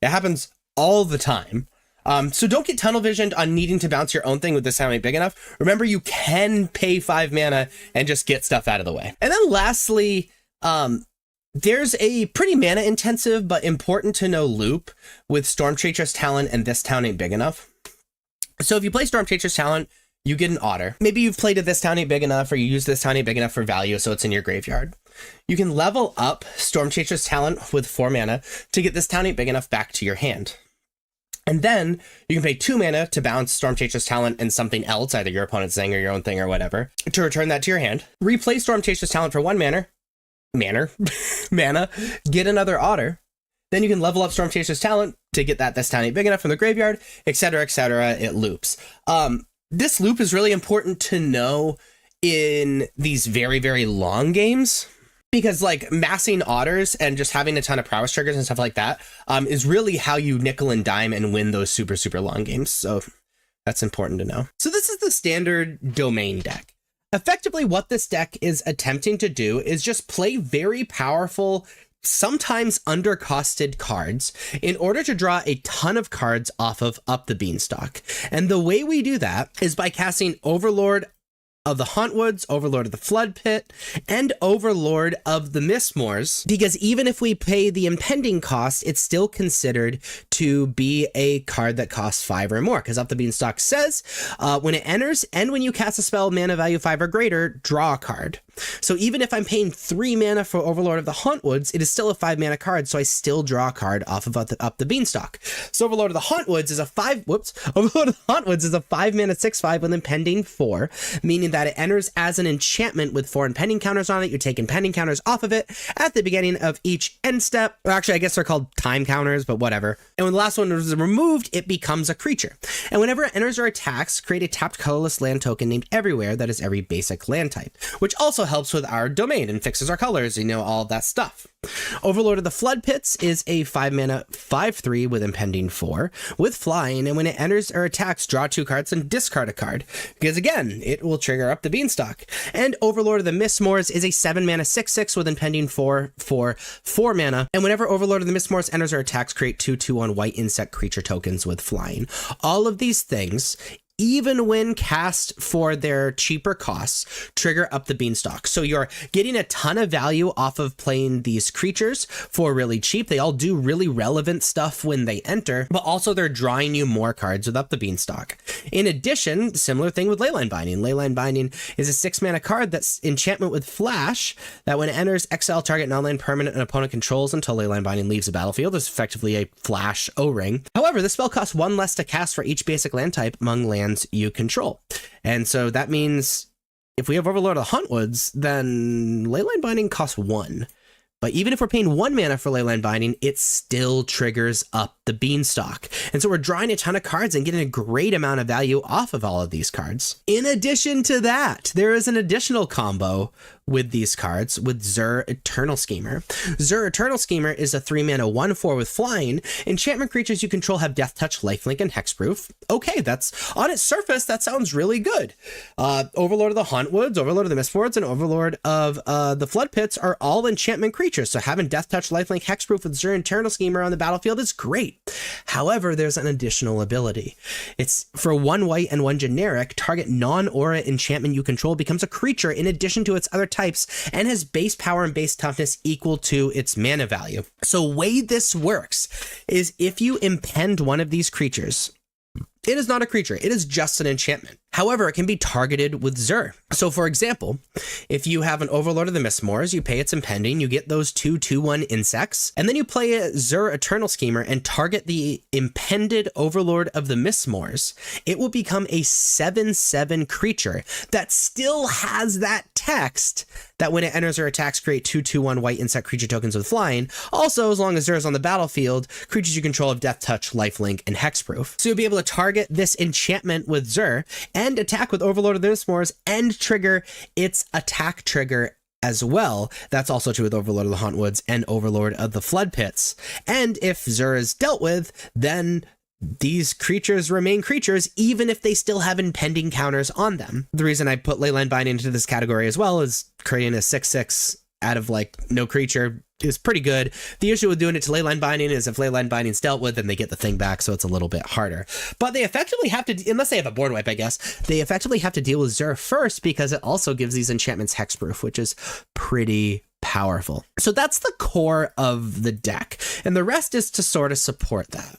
It happens all the time. So don't get tunnel visioned on needing to bounce your own thing with this town ain't big enough. Remember, you can pay 5 mana and just get stuff out of the way. And then lastly, there's a pretty mana intensive but important to know loop with Stormchaser's Talent and this town ain't big enough. So if you play Stormchaser's Talent, you get an otter. Maybe you've played it this town ain't big enough, or you use this town ain't big enough for value, so it's in your graveyard. You can level up Stormchaser's Talent with 4 mana to get this town ain't big enough back to your hand. And then you can pay 2 mana to bounce Stormchaser's Talent and something else, either your opponent's thing or your own thing or whatever, to return that to your hand. Replay Stormchaser's Talent for 1 mana, get another otter. Then you can level up Stormchaser's Talent to get this town ain't big enough from the graveyard, etc., it loops. This loop is really important to know in these very, very long games, because like massing otters and just having a ton of prowess triggers and stuff like that is really how you nickel and dime and win those super, super long games. So that's important to know. So this is the standard domain deck. Effectively, what this deck is attempting to do is just play very powerful, sometimes undercosted cards in order to draw a ton of cards off of Up the Beanstalk. And the way we do that is by casting Overlord of the Hauntwoods, Overlord of the Flood Pit, and Overlord of the Mistmoors, because even if we pay the impending cost, it's still considered to be a card that costs 5 or more, because Up the Beanstalk says when it enters and when you cast a spell mana value 5 or greater, draw a card. So even if I'm paying 3 mana for Overlord of the Hauntwoods, it is still a 5 mana card, so I still draw a card off of Up the Beanstalk. So Overlord of the Hauntwoods is a 5 mana 6/5 with impending 4, meaning that it enters as an enchantment with 4 impending counters on it. You take impending counters off of it at the beginning of each end step. Or actually, I guess they're called time counters, but whatever. And when the last one is removed, it becomes a creature. And whenever it enters or attacks, create a tapped colorless land token named Everywhere that is every basic land type, which also helps with our domain and fixes our colors, all that stuff. Overlord of the Flood Pits is a 5 mana 5/3 with impending 4 with flying, and when it enters or attacks, draw 2 cards and discard a card, because again, it will trigger Up the Beanstalk. And Overlord of the Mistmoors is a 7 mana 6/6 with impending 4 for 4 mana, and whenever Overlord of the Mistmoors enters or attacks, create 2/2/1 white insect creature tokens with flying. All of these things, even when cast for their cheaper costs, trigger Up the Beanstalk. So you're getting a ton of value off of playing these creatures for really cheap. They all do really relevant stuff when they enter, but also they're drawing you more cards with Up the Beanstalk. In addition, similar thing with Leyline Binding. Leyline Binding is a 6 mana card that's enchantment with flash that when it enters, exile target non-land permanent an opponent controls until Leyline Binding leaves the battlefield. It's effectively a flash O-ring. However, this spell costs 1 less to cast for each basic land type among lands you control. And so that means if we have Overlord of the Hauntwoods, then Leyline Binding costs 1. But even if we're paying 1 mana for Leyline Binding, it still triggers Up the Beanstalk. And so we're drawing a ton of cards and getting a great amount of value off of all of these cards. In addition to that, there is an additional combo with these cards with Zur Eternal Schemer. Zur Eternal Schemer is a 3 mana 1/4 with flying. Enchantment creatures you control have Death Touch, Lifelink, and Hexproof. Okay, that's on its surface, that sounds really good. Overlord of the Hauntwoods, Overlord of the Mistfords, and Overlord of the Flood Pits are all enchantment creatures. So having Death Touch, Lifelink, Hexproof with Zur Eternal Schemer on the battlefield is great. However, there's an additional ability. It's for 1 white and 1 generic, target non-aura enchantment you control becomes a creature in addition to its other types and has base power and base toughness equal to its mana value. So way this works is if you impend one of these creatures, it is not a creature, it is just an enchantment. However, it can be targeted with Zur. So for example, if you have an Overlord of the Mistmoors, you pay its impending, you get those 2/2/1 insects, and then you play a Zur Eternal Schemer and target the impended Overlord of the Mistmoors, it will become a 7/7 creature that still has that text that when it enters or attacks, create 2/2/1 white insect creature tokens with flying. Also, as long as Xur is on the battlefield, creatures you control have Death Touch, Lifelink, and Hexproof. So you'll be able to target this enchantment with Xur and attack with Overlord of the Mistmores and trigger its attack trigger as well. That's also true with Overlord of the Hauntwoods and Overlord of the Flood Pits. And if Xur is dealt with, then these creatures remain creatures even if they still have impending counters on them. The reason I put Leyline Binding into this category as well is creating a 6/6 out of like no creature is pretty good. The issue with doing it to Leyline Binding is if Leyline Binding's dealt with, then they get the thing back, so it's a little bit harder. But they effectively have to, unless they have a board wipe, I guess, they effectively have to deal with Xur first because it also gives these enchantments hexproof, which is pretty powerful. So that's the core of the deck, and the rest is to sort of support that.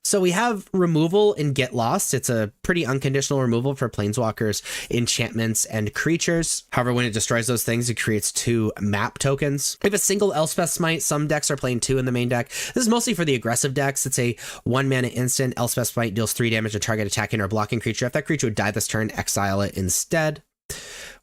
So we have removal in Get Lost. It's a pretty unconditional removal for planeswalkers, enchantments, and creatures. However, when it destroys those things, it creates 2 map tokens. We have a single Elspeth Smite. Some decks are playing 2 in the main deck. This is mostly for the aggressive decks. It's a 1-mana instant. Elspeth Smite deals 3 damage to target attacking or blocking creature. If that creature would die this turn, exile it instead.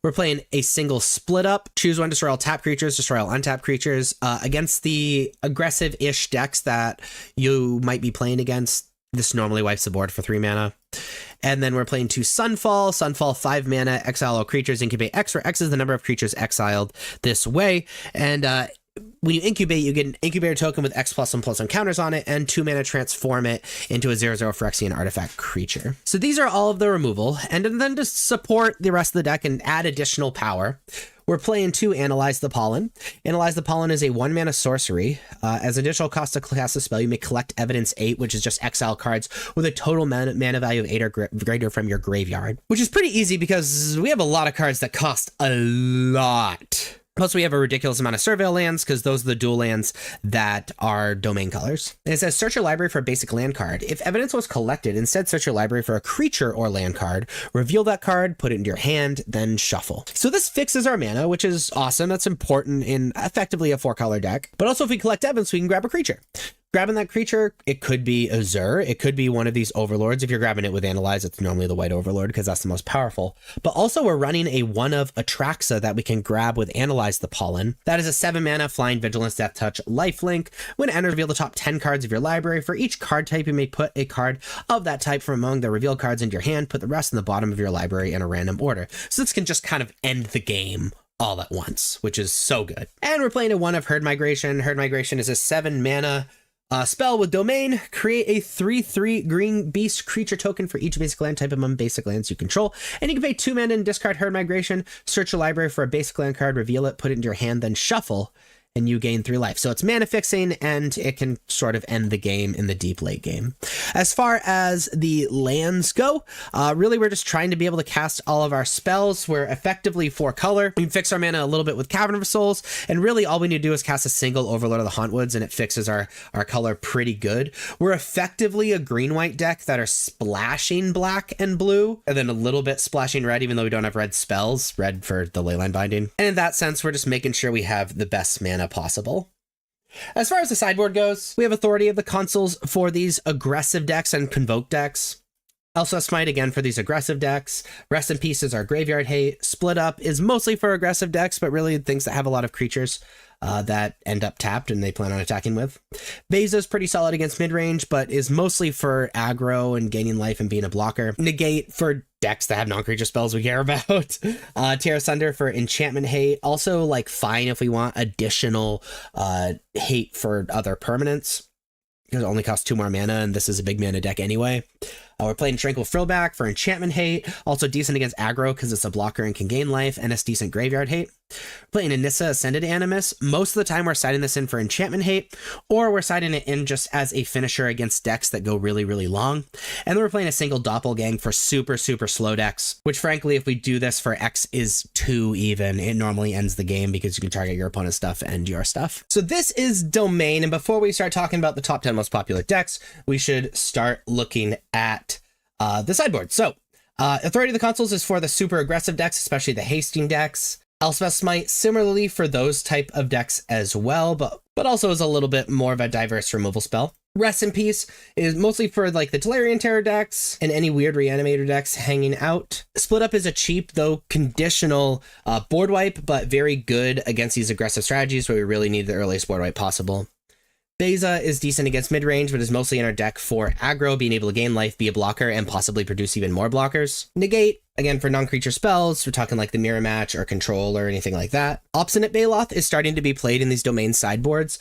We're playing a single split up. Choose one, destroy all tap creatures, destroy all untapped creatures. Against the aggressive-ish decks that you might be playing against, this normally wipes the board for 3 mana. And then we're playing 2 Sunfall. Sunfall, 5 mana, exile all creatures, incubate X, where X is the number of creatures exiled this way. And when you incubate, you get an incubator token with X+1/+1 counters on it, and 2 mana transform it into a 0/0 Phyrexian artifact creature. So these are all of the removal. And then to support the rest of the deck and add additional power, we're playing 2 Analyze the Pollen. Analyze the Pollen is a 1-mana sorcery. As additional cost to cast a spell, you may collect Evidence 8, which is just exile cards with a total mana value of 8 or greater from your graveyard, which is pretty easy because we have a lot of cards that cost a lot. Plus, we have a ridiculous amount of Surveil lands because those are the dual lands that are domain colors. And it says, search your library for a basic land card. If evidence was collected, instead search your library for a creature or land card. Reveal that card, put it into your hand, then shuffle. So this fixes our mana, which is awesome. That's important in effectively a 4-color deck. But also if we collect evidence, we can grab a creature. Grabbing that creature, it could be a Xur, it could be one of these overlords. If you're grabbing it with Analyze, it's normally the white overlord because that's the most powerful. But also we're running a 1 of Atraxa that we can grab with Analyze the Pollen. That is a 7-mana flying vigilance, death touch, lifelink. When enter, reveal the top 10 cards of your library. For each card type, you may put a card of that type from among the revealed cards into your hand. Put the rest in the bottom of your library in a random order. So this can just kind of end the game all at once, which is so good. And we're playing a 1 of Herd Migration. Herd Migration is a 7-mana spell with domain. Create a 3/3 green beast creature token for each basic land type among basic lands you control. And you can pay 2 mana and discard Herd Migration. Search your library for a basic land card, reveal it, put it into your hand, then shuffle, and you gain 3 life. So it's mana fixing, and it can sort of end the game in the deep late game. As far as the lands go, really we're just trying to be able to cast all of our spells. We're effectively 4-color. We can fix our mana a little bit with Cavern of Souls, and really all we need to do is cast a single Overlord of the Hauntwoods, and it fixes our color pretty good. We're effectively a green-white deck that are splashing black and blue, and then a little bit splashing red, even though we don't have red spells, red for the Leyline Binding. And in that sense, we're just making sure we have the best mana possible. As far as the sideboard goes, we have Authority of the Consuls for these aggressive decks and Convoke decks. Also Smite again for these aggressive decks. Rest in Peace is our Graveyard Hate. Split Up is mostly for aggressive decks, but really things that have a lot of creatures that end up tapped and they plan on attacking with. Beza is pretty solid against mid-range, but is mostly for aggro and gaining life and being a blocker. Negate for decks that have non-creature spells we care about. Tear Asunder for enchantment hate. Also like fine if we want additional hate for other permanents, because it only costs 2 more mana and this is a big mana deck anyway. We're playing Tranquil Frillback for enchantment hate. Also decent against aggro because it's a blocker and can gain life, and it's decent graveyard hate. We're playing Anissa Ascended Animus. Most of the time we're siding this in for enchantment hate, or we're siding it in just as a finisher against decks that go really, really long. And then we're playing a single Doppelgang for super, super slow decks, which frankly, if we do this for X is 2 even, it normally ends the game because you can target your opponent's stuff and your stuff. So this is Domain, and before we start talking about the top 10 most popular decks, we should start looking at the sideboard. So Authority of the Consuls is for the super aggressive decks, especially the hasting decks. Elspeth Smite similarly for those type of decks as well, but also is a little bit more of a diverse removal spell. Rest in Peace is mostly for like the Tolarian Terror decks and any weird Reanimator decks hanging out. Split Up is a cheap, though conditional board wipe, but very good against these aggressive strategies where we really need the earliest board wipe possible. Beza is decent against mid-range, but is mostly in our deck for aggro, being able to gain life, be a blocker, and possibly produce even more blockers. Negate, again, for non-creature spells, we're talking like the Mirror Match or Control or anything like that. Obstinate Baloth is starting to be played in these domain sideboards.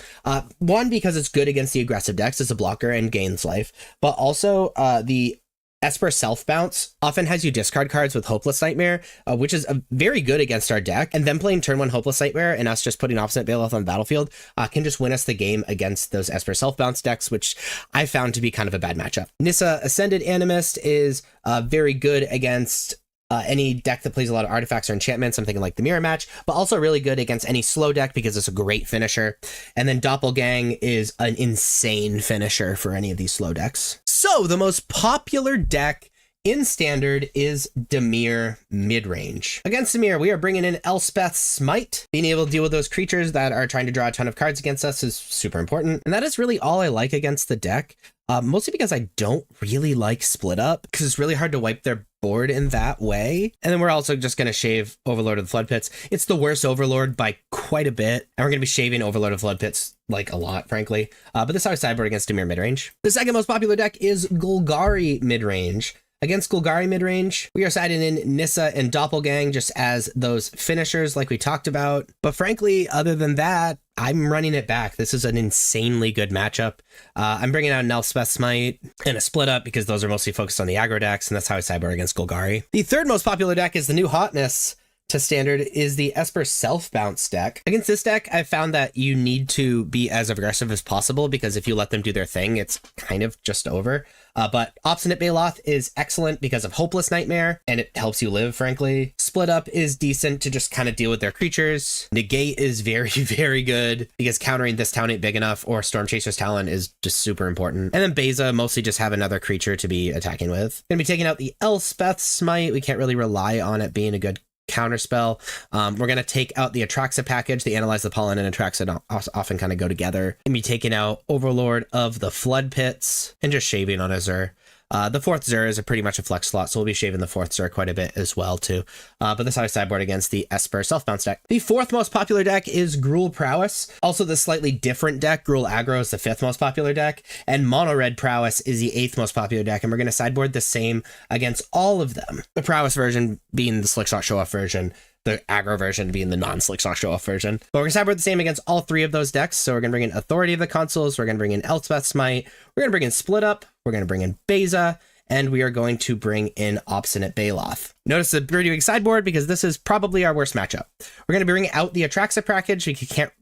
One, because it's good against the aggressive decks as a blocker and gains life, but also the Esper Self Bounce often has you discard cards with Hopeless Nightmare, which is very good against our deck. And then playing turn 1 Hopeless Nightmare and us just putting Obstinate Baloth on the battlefield can just win us the game against those Esper Self Bounce decks, which I found to be kind of a bad matchup. Nissa Ascended Animist is very good against any deck that plays a lot of artifacts or enchantments, I'm thinking like the Mirror Match, but also really good against any slow deck because it's a great finisher. And then Doppelgang is an insane finisher for any of these slow decks. So the most popular deck in Standard is Dimir Midrange. Against Dimir, we are bringing in Elspeth's Smite. Being able to deal with those creatures that are trying to draw a ton of cards against us is super important. And that is really all I like against the deck. Mostly because I don't really like Split Up, because it's really hard to wipe their board in that way. And then we're also just going to shave Overlord of the Flood Pits. It's the worst Overlord by quite a bit, and we're going to be shaving Overlord of Flood Pits like a lot, frankly. But this is our sideboard against Dimir Midrange. The second most popular deck is Golgari Midrange. Against Golgari Midrange, we are siding in Nissa and Doppelgang just as those finishers like we talked about. But frankly, other than that, I'm running it back. This is an insanely good matchup. I'm bringing out an Elspeth Smite and a Split Up because those are mostly focused on the aggro decks, and that's how I sideboard against Golgari. The third most popular deck is the new hotness to Standard is the Esper Self Bounce deck. Against this deck, I've found that you need to be as aggressive as possible because if you let them do their thing, it's kind of just over. But Obstinate Baloth is excellent because of Hopeless Nightmare, and it helps you live, frankly. Split Up is decent to just kind of deal with their creatures. Negate is very, very good because countering this town ain't big enough, or Storm Chaser's Talon is just super important. And then Beza, mostly just have another creature to be attacking with. Gonna be taking out the Elspeth Smite. We can't really rely on it being a good counterspell. We're going to take out the Atraxa package. The Analyze the Pollen and Atraxa often kind of go together. And be taking out Overlord of the Flood Pits and just shaving on a Zur. The fourth Zur is pretty much a flex slot, so we'll be shaving the fourth Zur quite a bit as well, too. But this is how I sideboard against the Esper Self-Bounce deck. The fourth most popular deck is Gruul Prowess. Also the slightly different deck. Gruul Aggro is the fifth most popular deck, and Mono Red Prowess is the eighth most popular deck, and we're going to sideboard the same against all of them. The Prowess version being the Slickshot Show-Off version, the aggro version being the non-Slickshot Show-Off version. But we're going to sideboard the same against all three of those decks. So we're going to bring in Authority of the Consuls, we're going to bring in Elspeth Smite, we're going to bring in Split Up, we're going to bring in Beza, and we are going to bring in Obstinate Baloth. Notice the pretty big sideboard because this is probably our worst matchup. We're going to be bringing out the Atraxa package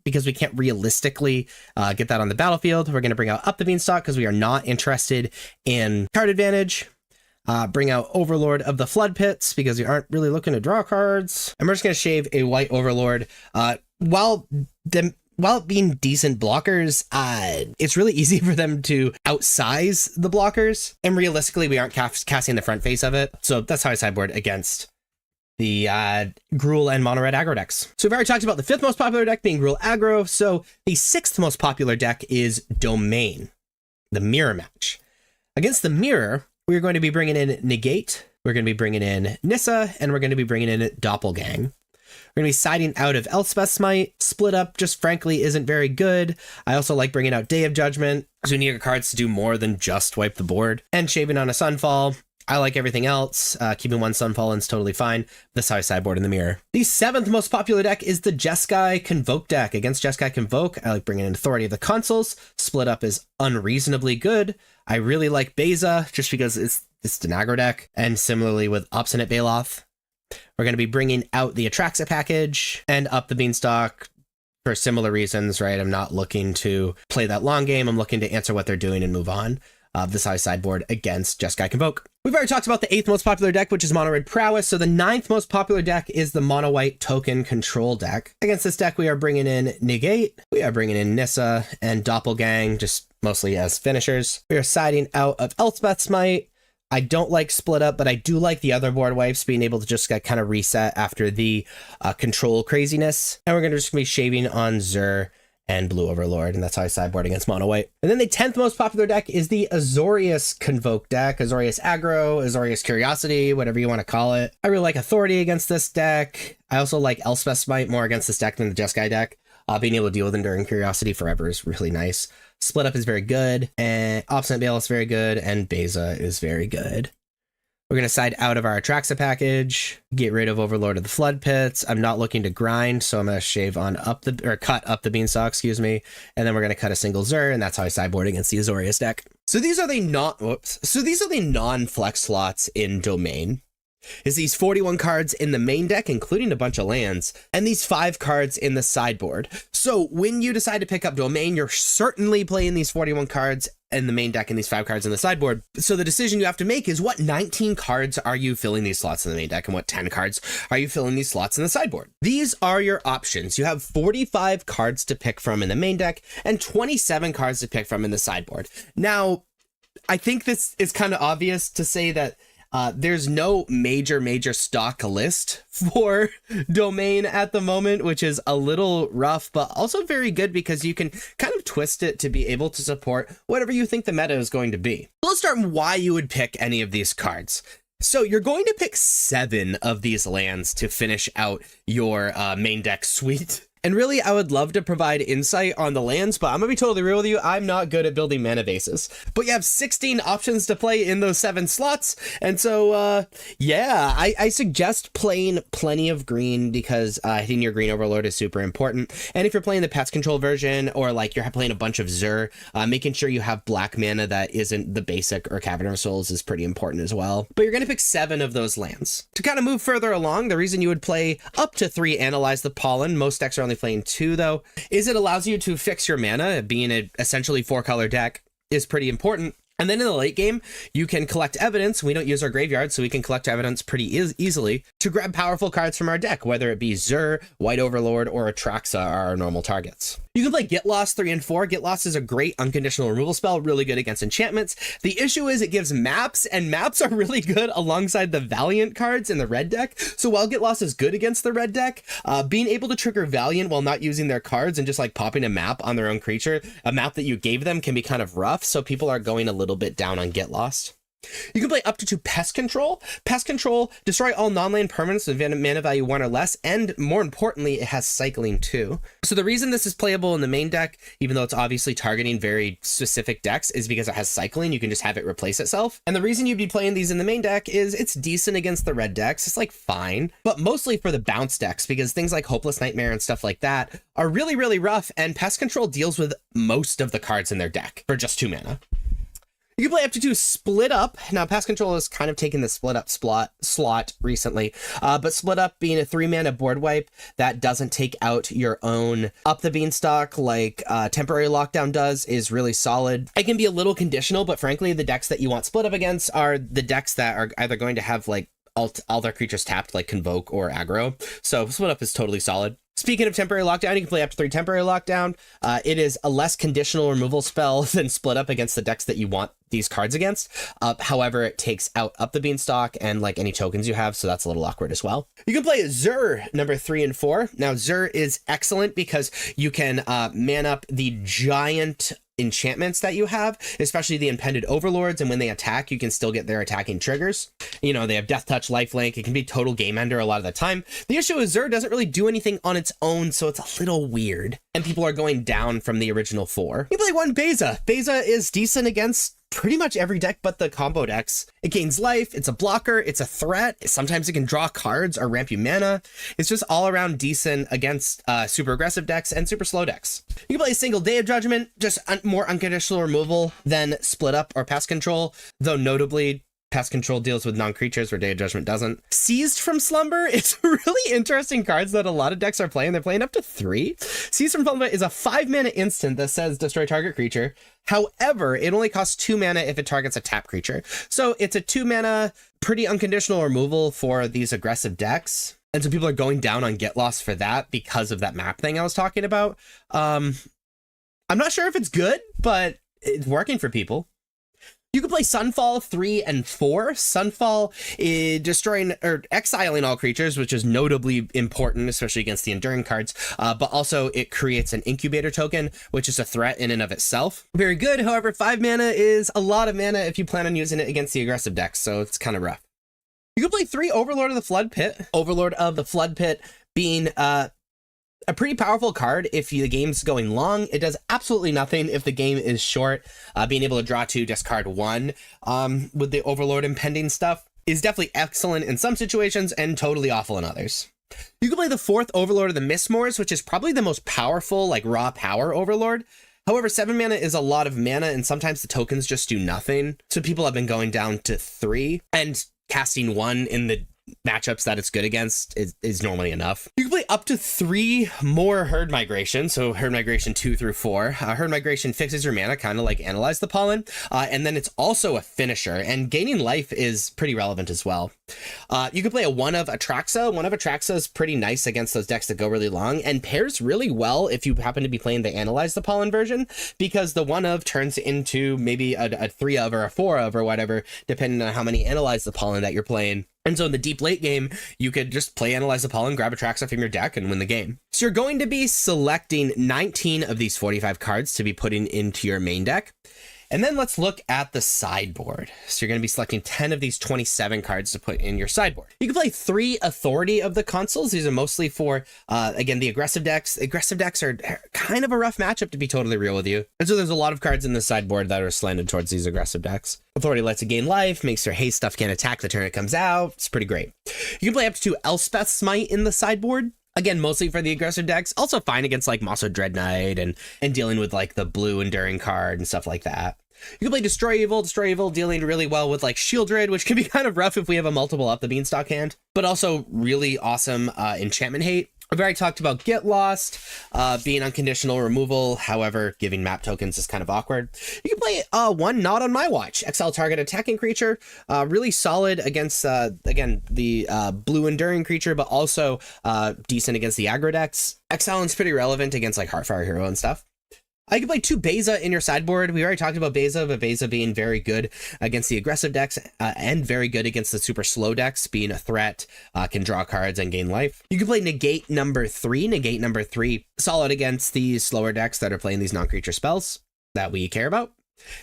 because we can't realistically get that on the battlefield. We're going to bring out Up the Beanstalk because we are not interested in card advantage. Bring out Overlord of the Flood Pits because we aren't really looking to draw cards. And we're just going to shave a white Overlord. While being decent blockers, it's really easy for them to outsize the blockers. And realistically, we aren't casting the front face of it. So that's how I sideboard against the Gruul and Mono Red aggro decks. So we've already talked about the fifth most popular deck being Gruul aggro. So the sixth most popular deck is Domain, the Mirror Match. Against the Mirror, we're going to be bringing in Negate, we're going to be bringing in Nissa, and we're going to be bringing in Doppelgang. We're going to be siding out of Elspeth Smite. Split Up just frankly isn't very good. I also like bringing out Day of Judgment, because we need our cards to do more than just wipe the board. And shaving on a Sunfall. I like everything else. Keeping one Sunfall is totally fine. This is how I sideboard in the Mirror. The seventh most popular deck is the Jeskai Convoke deck. Against Jeskai Convoke, I like bringing in Authority of the Consuls. Split Up is unreasonably good. I really like Beza just because it's an aggro deck. And similarly with Obstinate Baloth, we're going to be bringing out the Atraxa package and Up the Beanstalk for similar reasons, right? I'm not looking to play that long game. I'm looking to answer what they're doing and move on. This is how I sideboard against Jeskai Convoke. We've already talked about the eighth most popular deck, which is Mono Red Prowess. So the ninth most popular deck is the Mono White Token Control deck. Against this deck, we are bringing in Negate, we are bringing in Nissa and Doppelgang, just mostly as finishers. We are siding out of Elspeth Smite. I don't like Split Up, but I do like the other board wipes being able to just kind of reset after the control craziness. And we're going to just be shaving on Zur and Blue Overlord, and that's how I sideboard against mono white. And then the 10th most popular deck is the Azorius Convoke deck, Azorius Aggro, Azorius Curiosity, whatever you want to call it. I really like Authority against this deck. I also like Elspeth Smite more against this deck than the Jeskai deck. Being able to deal with Enduring Curiosity forever is really nice. Split Up is very good, and Obstinate Bale is very good, and Beza is very good. We're going to side out of our Atraxa package, get rid of Overlord of the Flood Pits. I'm not looking to grind, so I'm going to shave on cut up the Beanstalk, excuse me. And then we're going to cut a single Zur, and that's how I sideboard against the Azorius deck. So these are the non-flex slots in Domain. Is these 41 cards in the main deck, including a bunch of lands, and these 5 cards in the sideboard. So when you decide to pick up Domain, you're certainly playing these 41 cards in the main deck and these 5 cards in the sideboard. So the decision you have to make is what 19 cards are you filling these slots in the main deck, and what 10 cards are you filling these slots in the sideboard? These are your options. You have 45 cards to pick from in the main deck and 27 cards to pick from in the sideboard. Now, I think this is kind of obvious to say that there's no major stock list for Domain at the moment, which is a little rough, but also very good because you can kind of twist it to be able to support whatever you think the meta is going to be. So let's start with why you would pick any of these cards. So you're going to pick 7 of these lands to finish out your main deck suite. And really, I would love to provide insight on the lands, but I'm going to be totally real with you. I'm not good at building mana bases. But you have 16 options to play in those 7 slots. And so, yeah, I suggest playing plenty of green because hitting your green Overlord is super important. And if you're playing the Pest Control version, or like you're playing a bunch of Zur, making sure you have black mana that isn't the basic or Cavern of Souls is pretty important as well. But you're going to pick 7 of those lands. To kind of move further along, the reason you would play up to 3 Analyze the Pollen, most decks are only playing 2 though, is it allows you to fix your mana. Being an essentially 4-color deck is pretty important. And then in the late game, you can collect evidence. We don't use our graveyard, so we can collect evidence pretty easily to grab powerful cards from our deck, whether it be Zur, White Overlord, or Atraxa are our normal targets. You can play Get Lost 3 and 4. Get Lost is a great unconditional removal spell, really good against enchantments. The issue is it gives maps, and maps are really good alongside the Valiant cards in the red deck. So while Get Lost is good against the red deck, being able to trigger Valiant while not using their cards and just like popping a map on their own creature, a map that you gave them, can be kind of rough. So people are going a little bit down on Get Lost. You can play up to 2 Pest Control. Pest Control, destroy all non-land permanents with mana value 1 or less, and more importantly, it has cycling too. So the reason this is playable in the main deck, even though it's obviously targeting very specific decks, is because it has cycling. You can just have it replace itself. And the reason you'd be playing these in the main deck is it's decent against the red decks. It's like fine, but mostly for the bounce decks, because things like Hopeless Nightmare and stuff like that are really rough, and Pest Control deals with most of the cards in their deck for just 2 mana. You can play up to 2 Split Up. Now, Pest Control has kind of taken the Split Up slot recently, but Split Up being a 3-mana board wipe that doesn't take out your own Up the Beanstalk like Temporary Lockdown does is really solid. It can be a little conditional, but frankly, the decks that you want Split Up against are the decks that are either going to have like all their creatures tapped like Convoke or Aggro. So Split Up is totally solid. Speaking of Temporary Lockdown, you can play up to 3 Temporary Lockdown. It is a less conditional removal spell than Split Up against the decks that you want these cards against. However, it takes out Up the Beanstalk and like any tokens you have, so that's a little awkward as well. You can play Zur number 3 and 4. Now, Zur is excellent because you can man up the giant enchantments that you have, especially the Impended Overlords, and when they attack, you can still get their attacking triggers. You know, they have Death Touch, Lifelink. It can be total game ender a lot of the time. The issue is Zur doesn't really do anything on its own, so it's a little weird, and people are going down from the original 4. You play 1 Beza. Beza is decent against pretty much every deck but the combo decks. It gains life, it's a blocker, it's a threat. Sometimes it can draw cards or ramp you mana. It's just all around decent against super aggressive decks and super slow decks. You can play a single Day of Judgment, just more unconditional removal than Split Up or Pest Control, though notably Pest Control deals with non-creatures where Day of Judgment doesn't. Seized from Slumber is really interesting cards that a lot of decks are playing. They're playing up to 3. Seized from Slumber is a 5-mana instant that says destroy target creature. However, it only costs 2 mana if it targets a tap creature. So it's a 2-mana, pretty unconditional removal for these aggressive decks. And so people are going down on Get Lost for that because of that map thing I was talking about. I'm not sure if it's good, but it's working for people. You can play Sunfall 3 and 4. Sunfall is destroying or exiling all creatures, which is notably important, especially against the Enduring cards. But also it creates an Incubator token, which is a threat in and of itself. Very good. However, 5 mana is a lot of mana if you plan on using it against the aggressive decks, so it's kind of rough. You can play 3 Overlord of the Flood Pit. Overlord of the Flood Pit being a pretty powerful card if the game's going long. It does absolutely nothing if the game is short. Being able to draw 2, discard 1 with the Overlord impending stuff is definitely excellent in some situations and totally awful in others. You can play the 4th Overlord of the Mistmoors, which is probably the most powerful, like raw power Overlord. However, 7 mana is a lot of mana, and sometimes the tokens just do nothing. So people have been going down to 3, and casting 1 in the matchups that it's good against is normally enough. You can play up to 3 more Herd Migration, so Herd Migration 2 through 4. Herd Migration fixes your mana, kind of like Analyze the Pollen, and then it's also a finisher, and gaining life is pretty relevant as well. You can play a 1 of Atraxa. 1 of Atraxa is pretty nice against those decks that go really long, and pairs really well if you happen to be playing the Analyze the Pollen version, because the 1 of turns into maybe a 3 of or a 4 of or whatever, depending on how many Analyze the Pollen that you're playing. And so in the deep late game, you could just play Analyze the Pollen, grab Atraxa from your deck, and win the game. So you're going to be selecting 19 of these 45 cards to be putting into your main deck. And then let's look at the sideboard. So you're going to be selecting 10 of these 27 cards to put in your sideboard. You can play 3 Authority of the Consuls. These are mostly for, again, the aggressive decks. Aggressive decks are kind of a rough matchup, to be totally real with you. And so there's a lot of cards in the sideboard that are slanted towards these aggressive decks. Authority lets it gain life, makes your haste stuff can't attack the turn it comes out. It's pretty great. You can play up to 2 Elspeth's Smite in the sideboard. Again, mostly for the aggressive decks. Also fine against like Mosso Dread Knight and dealing with like the blue Enduring card and stuff like that. You can play Destroy Evil, dealing really well with like Shieldred, which can be kind of rough if we have a multiple up the Beanstalk hand, but also really awesome enchantment hate. I've already talked about Get Lost, being unconditional removal. However, giving map tokens is kind of awkward. You can play 1 Not on My Watch. Exile target attacking creature. Really solid against, again, the blue Enduring creature, but also decent against the aggro decks. Exiling's pretty relevant against like Heartfire Hero and stuff. You can play 2 Beza in your sideboard. We already talked about Beza, but Beza being very good against the aggressive decks and very good against the super slow decks, being a threat, can draw cards and gain life. You can play Negate number 3. Negate number 3, solid against these slower decks that are playing these non-creature spells that we care about.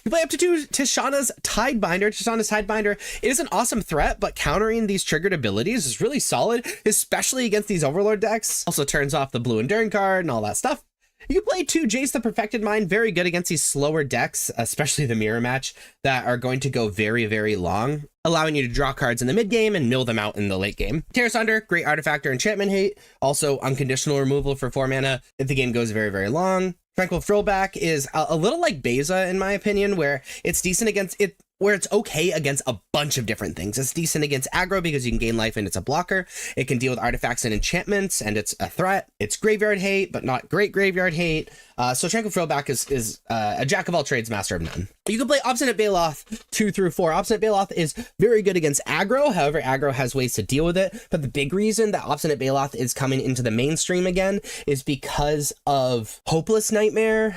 You play up to 2 Tishana's Tidebinder. Tishana's Tidebinder is an awesome threat, but countering these triggered abilities is really solid, especially against these Overlord decks. Also turns off the blue Enduring card and all that stuff. You can play 2 Jace the Perfected Mind, very good against these slower decks, especially the mirror match, that are going to go very, very long, allowing you to draw cards in the mid game and mill them out in the late game. Tear Sunder, great artifact or enchantment hate, also unconditional removal for 4 mana if the game goes very, very long. Tranquil Throwback is a little like Beza, in my opinion, where it's decent against it, where it's okay against a bunch of different things. It's decent against aggro because you can gain life and it's a blocker. It can deal with artifacts and enchantments and it's a threat. It's graveyard hate, but not great graveyard hate. So Tranquil Throwback is a jack of all trades, master of none. You can play Obstinate Baloth 2 through 4. Obstinate Baloth is very good against aggro. However, aggro has ways to deal with it. But the big reason that Obstinate Baloth is coming into the mainstream again is because of Hopeless Nightmare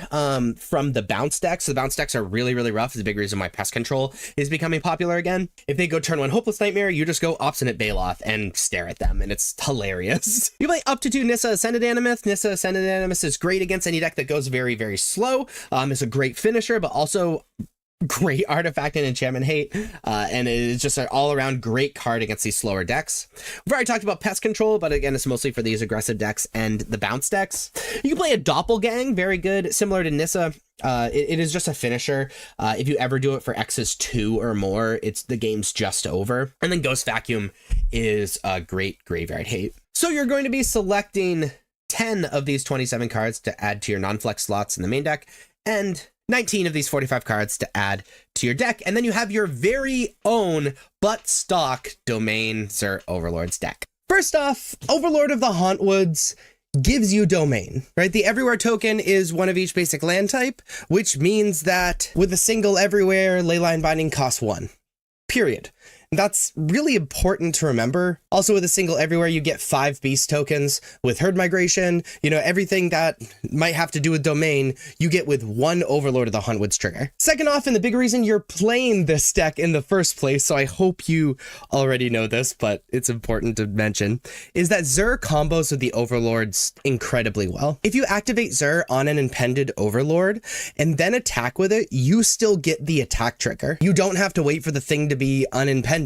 from the bounce decks. So the bounce decks are really, really rough. It's a big reason why Pest Control is becoming popular again. If they go turn 1 Hopeless Nightmare, you just go Obstinate Baloth and stare at them, and it's hilarious. You play up to 2 Nissa Ascended Animus. Nissa Ascended Animus is great against any deck that goes very, very slow. It's a great finisher, but also great artifact and enchantment hate, and it is just an all-around great card against these slower decks. We've already talked about Pest Control, but again, it's mostly for these aggressive decks and the bounce decks. You can play a Doppelgang, very good, similar to Nissa. It is just a finisher. If you ever do it for X's 2 or more, the game's just over. And then Ghost Vacuum is a great graveyard hate. So you're going to be selecting 10 of these 27 cards to add to your non-flex slots in the main deck, and 19 of these 45 cards to add to your deck, and then you have your very own but stock Domains or Overlords deck. First off, Overlord of the Hauntwoods gives you Domain, right? The Everywhere token is 1 of each basic land type, which means that with a single Everywhere, Leyline Binding costs 1. Period. That's really important to remember. Also, with a single everywhere, you get 5 beast tokens. With herd migration, everything that might have to do with domain, you get with 1 Overlord of the Huntwoods trigger. Second off, and the big reason you're playing this deck in the first place, so I hope you already know this, but it's important to mention, is that Zur combos with the Overlords incredibly well. If you activate Zur on an impended Overlord and then attack with it, you still get the attack trigger. You don't have to wait for the thing to be unimpended.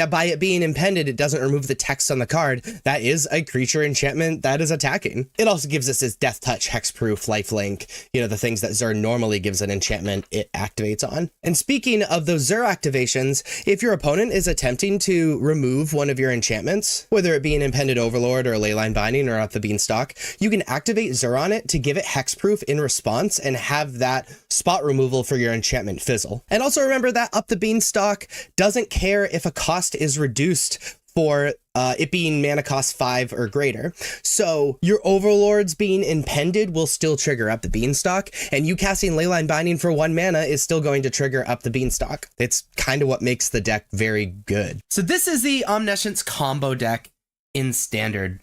By it being impended, it doesn't remove the text on the card. That is a creature enchantment that is attacking. It also gives us this Death Touch, Hexproof, Lifelink, the things that Zur normally gives an enchantment it activates on. And speaking of those Zur activations, if your opponent is attempting to remove one of your enchantments, whether it be an impended Overlord or a Leyline Binding or Up the Beanstalk, you can activate Zur on it to give it Hexproof in response and have that spot removal for your enchantment fizzle. And also remember that Up the Beanstalk doesn't care if a cost is reduced for it being mana cost 5 or greater. So your Overlords being impended will still trigger Up the Beanstalk, and you casting Leyline Binding for 1 mana is still going to trigger Up the Beanstalk. It's kind of what makes the deck very good. So this is the Omniscience combo deck in Standard.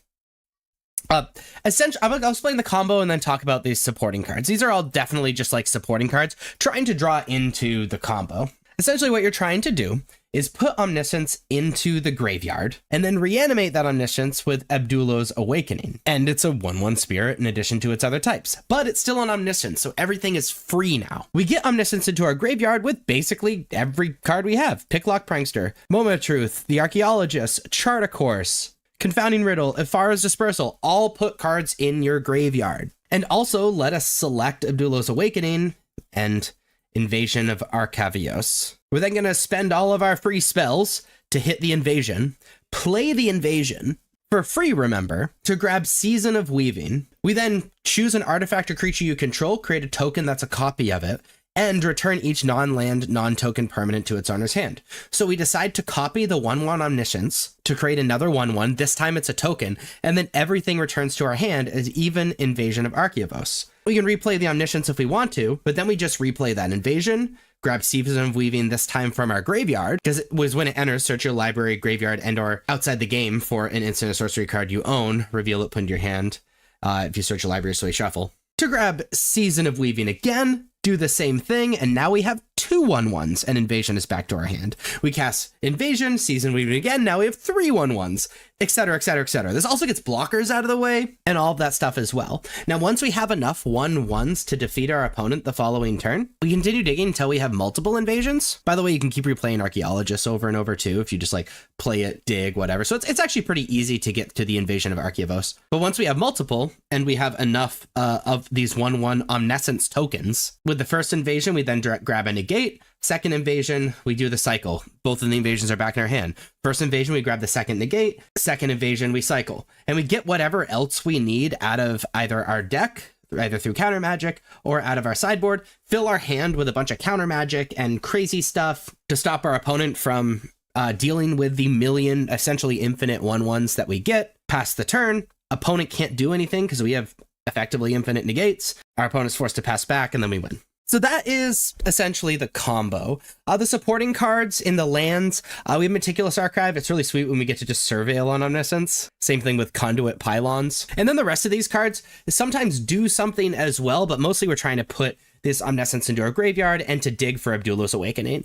Essentially, I'll explain the combo and then talk about these supporting cards. These are all definitely just like supporting cards, trying to draw into the combo. Essentially, what you're trying to do is put Omniscience into the graveyard and then reanimate that Omniscience with Abdullo's Awakening. And it's a 1/1 spirit in addition to its other types, but it's still an Omniscience, so everything is free now. We get Omniscience into our graveyard with basically every card we have. Picklock Prankster, Moment of Truth, the Archaeologist, Chart a Course, Confounding Riddle, Ifara's Dispersal, all put cards in your graveyard. And also let us select Abdullo's Awakening and Invasion of Arcavios. We're then going to spend all of our free spells to hit the invasion, play the invasion, for free, remember, to grab Season of Weaving. We then choose an artifact or creature you control, create a token that's a copy of it, and return each non-land, non-token permanent to its owner's hand. So we decide to copy the 1/1 Omniscience to create another 1/1, this time it's a token, and then everything returns to our hand as even Invasion of Archaeavos. We can replay the Omniscience if we want to, but then we just replay that invasion, grab Season of Weaving this time from our graveyard, because it was when it enters, search your library, graveyard, and or outside the game for an instant or sorcery card you own, reveal it, put into your hand. If you search your library, so you shuffle. To grab Season of Weaving again, do the same thing, and now we have 2 1/1s, and Invasion is back to our hand. We cast Invasion, Season Weaving again, now we have 3 1/1s, etc., etc., etc. This also gets blockers out of the way, and all of that stuff as well. Now, once we have enough 1/1s to defeat our opponent the following turn, we continue digging until we have multiple invasions. By the way, you can keep replaying Archaeologists over and over too, if you just play it, dig, whatever. So it's actually pretty easy to get to the Invasion of Archaeavos. But once we have multiple, and we have enough of these 1/1 Omniscience tokens, with the first invasion, we then grab a negate. Second invasion, we do the cycle. Both of the invasions are back in our hand. First invasion, we grab the second negate. Second invasion, we cycle. And we get whatever else we need out of either our deck, either through counter magic or out of our sideboard, fill our hand with a bunch of counter magic and crazy stuff to stop our opponent from dealing with the million, essentially infinite 1/1s that we get past the turn. Opponent can't do anything because we have effectively infinite negates. Our opponent's forced to pass back, and then we win. So that is essentially the combo. The supporting cards in the lands, we have Meticulous Archive. It's really sweet when we get to just Surveil on Omniscience. Same thing with Conduit Pylons. And then the rest of these cards sometimes do something as well, but mostly we're trying to put this Omniscience into our graveyard and to dig for Abdullo's Awakening.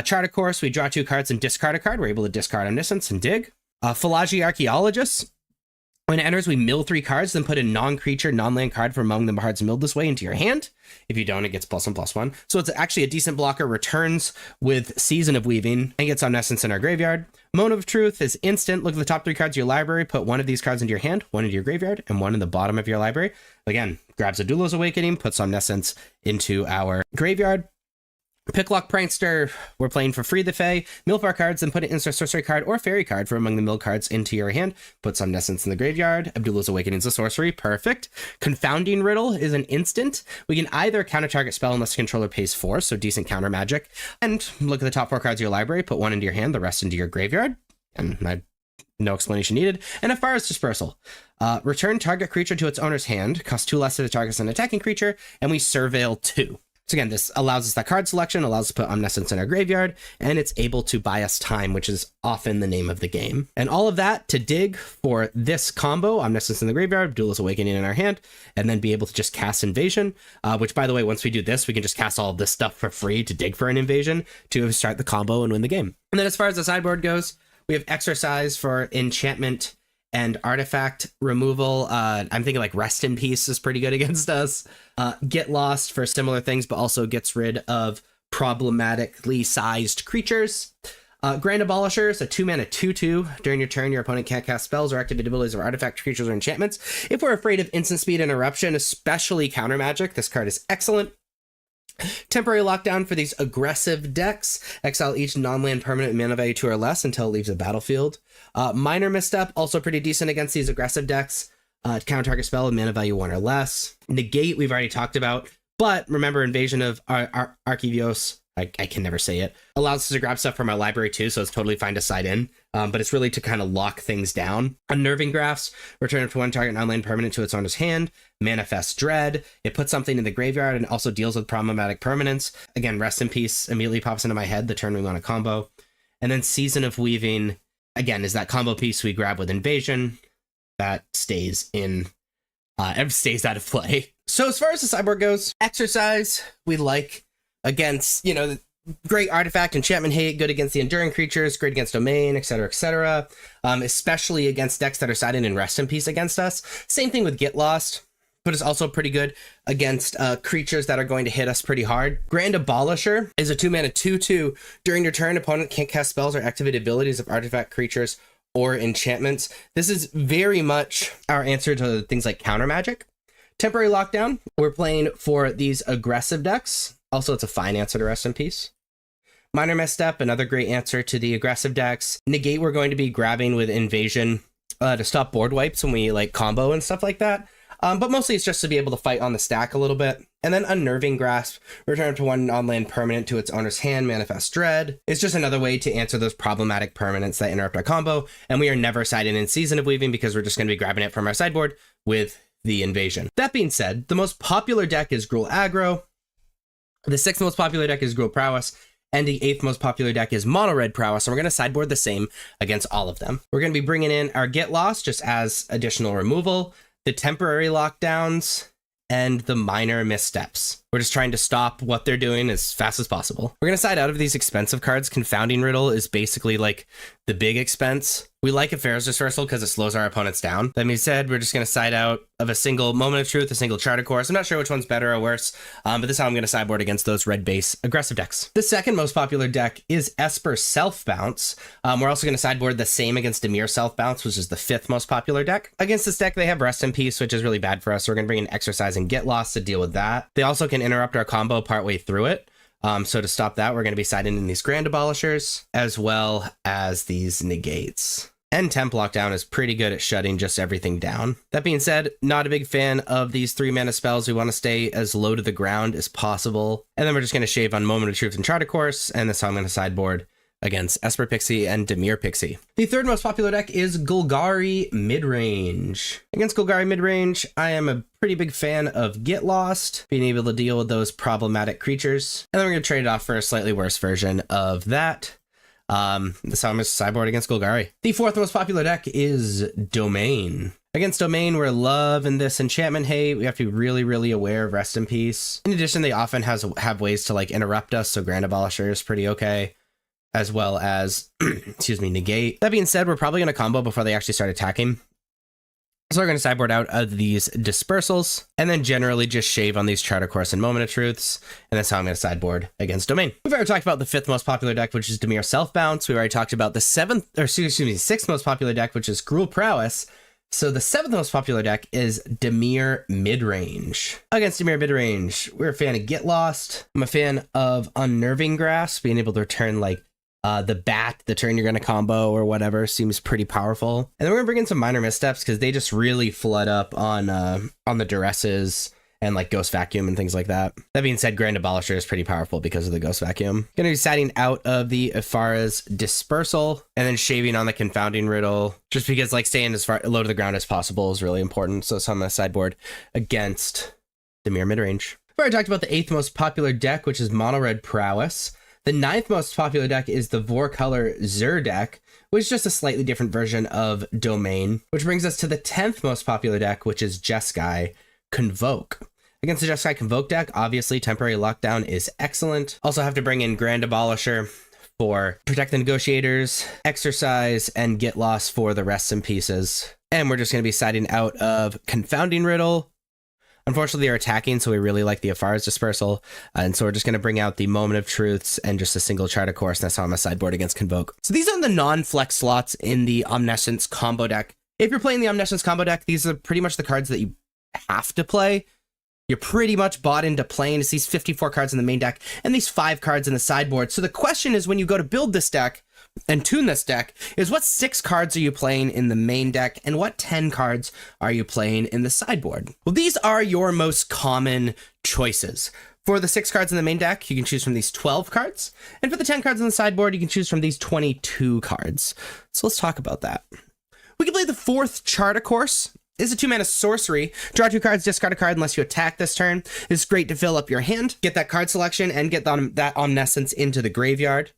Chart a Course, we draw 2 cards and discard a card. We're able to discard Omniscience and dig. Philagi Archaeologist. When it enters, we mill 3 cards, then put a non-creature, non-land card from among the cards milled this way into your hand. If you don't, it gets +1/+1. So it's actually a decent blocker, returns with Season of Weaving, and gets Omniscience in our graveyard. Moment of Truth is instant. Look at the top 3 cards of your library, put 1 of these cards into your hand, 1 into your graveyard, and 1 in the bottom of your library. Again, grabs Abdullo's Awakening, puts Omniscience into our graveyard. Picklock Prankster, we're playing for free the Fae. Mill 4 cards, then put an instant sorcery card or fairy card from among the milled cards into your hand. Put Omniscience in the graveyard. Abdullo's Awakening is a sorcery. Perfect. Confounding Riddle is an instant. We can either counter target spell unless the controller pays 4, so decent counter magic. And look at the top 4 cards of your library, put 1 into your hand, the rest into your graveyard. And no explanation needed. And Ifara's Dispersal. Return target creature to its owner's hand. Costs 2 less to the target's an attacking creature, and we Surveil 2. So again, this allows us that card selection, allows us to put Omniscience in our graveyard, and it's able to buy us time, which is often the name of the game. And all of that to dig for this combo, Omniscience in the graveyard, Duelist Awakening in our hand, and then be able to just cast Invasion, which, by the way, once we do this, we can just cast all of this stuff for free to dig for an Invasion to start the combo and win the game. And then as far as the sideboard goes, we have Exercise for enchantment and artifact removal. I'm thinking like Rest in Peace is pretty good against us. Get Lost for similar things, but also gets rid of problematically sized creatures. Grand Abolishers, a 2-mana 2/2. During your turn, your opponent can't cast spells or activate abilities of artifact, creatures, or enchantments. If we're afraid of instant speed interruption, especially counter magic, this card is excellent. Temporary Lockdown for these aggressive decks. Exile each non-land permanent mana value 2 or less until it leaves the battlefield. Minor Misstep, also pretty decent against these aggressive decks. Counter target spell with mana value 1 or less. Negate, we've already talked about. But remember, Invasion of Archivios, I can never say it, allows us to grab stuff from our library too, so it's totally fine to side in. But it's really to kind of lock things down. Unnerving Grafts, return up to 1 target non-land permanent to its owner's hand. Manifest Dread, it puts something in the graveyard and also deals with problematic permanents. Again, Rest in Peace immediately pops into my head the turn we want a combo. And then Season of Weaving, again, is that combo piece we grab with Invasion that stays out of play. So as far as the sideboard goes, Exercise we like against, great artifact, enchantment hate, good against the enduring creatures, great against domain, etc., etc. Especially against decks that are sided in Rest in Peace against us. Same thing with Get Lost, but it's also pretty good against creatures that are going to hit us pretty hard. Grand Abolisher is a 2-mana 2/2. During your turn, opponent can't cast spells or activate abilities of artifact, creatures, or enchantments. This is very much our answer to things like counter magic. Temporary Lockdown, we're playing for these aggressive decks. Also, it's a fine answer to Rest in Peace. Minor Misstep, another great answer to the aggressive decks. Negate, we're going to be grabbing with Invasion to stop board wipes when we combo and stuff like that. But mostly it's just to be able to fight on the stack a little bit. And then Unnerving Grasp, return to 1 non-land permanent to its owner's hand, Manifest Dread. It's just another way to answer those problematic permanents that interrupt our combo. And we are never siding in Season of Weaving because we're just going to be grabbing it from our sideboard with the Invasion. That being said, the most popular deck is Gruul Aggro. The 6th most popular deck is Gruul Prowess. And the 8th most popular deck is Mono Red Prowess, and we're going to sideboard the same against all of them. We're going to be bringing in our Get Lost just as additional removal, the temporary lockdowns, and the minor missteps. We're just trying to stop what they're doing as fast as possible. We're going to side out of these expensive cards. Confounding Riddle is basically like the big expense. We like Affairs Dispersal because it slows our opponents down. That being said, we're just going to side out of a single Moment of Truth, a single Charter Course. I'm not sure which one's better or worse, but this is how I'm going to sideboard against those red base aggressive decks. The second most popular deck is Esper Self Bounce. We're also going to sideboard the same against Dimir Self Bounce, which is the 5th most popular deck. Against this deck, they have Rest in Peace, which is really bad for us. So we're going to bring in Exercise and Get Lost to deal with that. They also can interrupt our combo partway through it. So to stop that, we're going to be siding in these Grand Abolishers, as well as these Negates. And Temp Lockdown is pretty good at shutting just everything down. That being said, not a big fan of these 3-mana spells. We want to stay as low to the ground as possible. And then we're just going to shave on Moment of Truth and Charter Course, and that's how I'm going to sideboard against Esper Pixie and Dimir Pixie. The 3rd most popular deck is Golgari Midrange. Against Golgari Midrange, I am a pretty big fan of Get Lost, being able to deal with those problematic creatures. And then we're going to trade it off for a slightly worse version of that. This time is sideboard against Golgari. The 4th most popular deck is Domain. Against Domain, we're loving this enchantment hate. We have to be really, really aware of Rest in Peace. In addition, they often have ways to interrupt us, so Grand Abolisher is pretty okay, as well as, Negate. That being said, we're probably going to combo before they actually start attacking. So we're going to sideboard out of these Dispersals, and then generally just shave on these Charter Course and Moment of Truths, and that's how I'm going to sideboard against Domain. We've already talked about the 5th most popular deck, which is Dimir Self Bounce. We've already talked about the 6th most popular deck, which is Gruul Prowess. So the 7th most popular deck is Dimir Midrange. Against Dimir Midrange, we're a fan of Get Lost. I'm a fan of Unnerving Grasp, being able to return the bat, the turn you're going to combo or whatever, seems pretty powerful. And then we're going to bring in some Minor Missteps because they just really flood up on the Duresses and Ghost Vacuum and things like that. That being said, Grand Abolisher is pretty powerful because of the Ghost Vacuum. Going to be siding out of the Ifara's Dispersal and then shaving on the Confounding Riddle, just because staying as far low to the ground as possible is really important. So I'm going to sideboard against Dimir Midrange. We already talked about the 8th most popular deck, which is Mono Red Prowess. The 9th most popular deck is the Vorcolor Zur deck, which is just a slightly different version of Domain, which brings us to the 10th most popular deck, which is Jeskai Convoke. Against the Jeskai Convoke deck, obviously Temporary Lockdown is excellent. Also have to bring in Grand Abolisher for Protect the Negotiators, Exercise, and Get Lost for the Rests and Pieces. And we're just going to be siding out of Confounding Riddle. Unfortunately, they're attacking, so we really like the Afar's Dispersal. And so we're just going to bring out the Moment of Truths and just a single Chart of Course. And that's how I'm a sideboard against Convoke. So these are the non-flex slots in the Omniscience combo deck. If you're playing the Omniscience combo deck, these are pretty much the cards that you have to play. You're pretty much bought into playing. It's these 54 cards in the main deck and these 5 cards in the sideboard. So the question is, when you go to build this deck and tune this deck, is what 6 cards are you playing in the main deck and what 10 cards are you playing in the sideboard? Well, these are your most common choices. For the 6 cards in the main deck, you can choose from these 12 cards. And for the 10 cards in the sideboard, you can choose from these 22 cards. So let's talk about that. We can play the 4th Chart of Course. Is a 2-mana sorcery. Draw 2 cards, discard a card unless you attack this turn. It's great to fill up your hand, get that card selection, and get that Omniscience into the graveyard.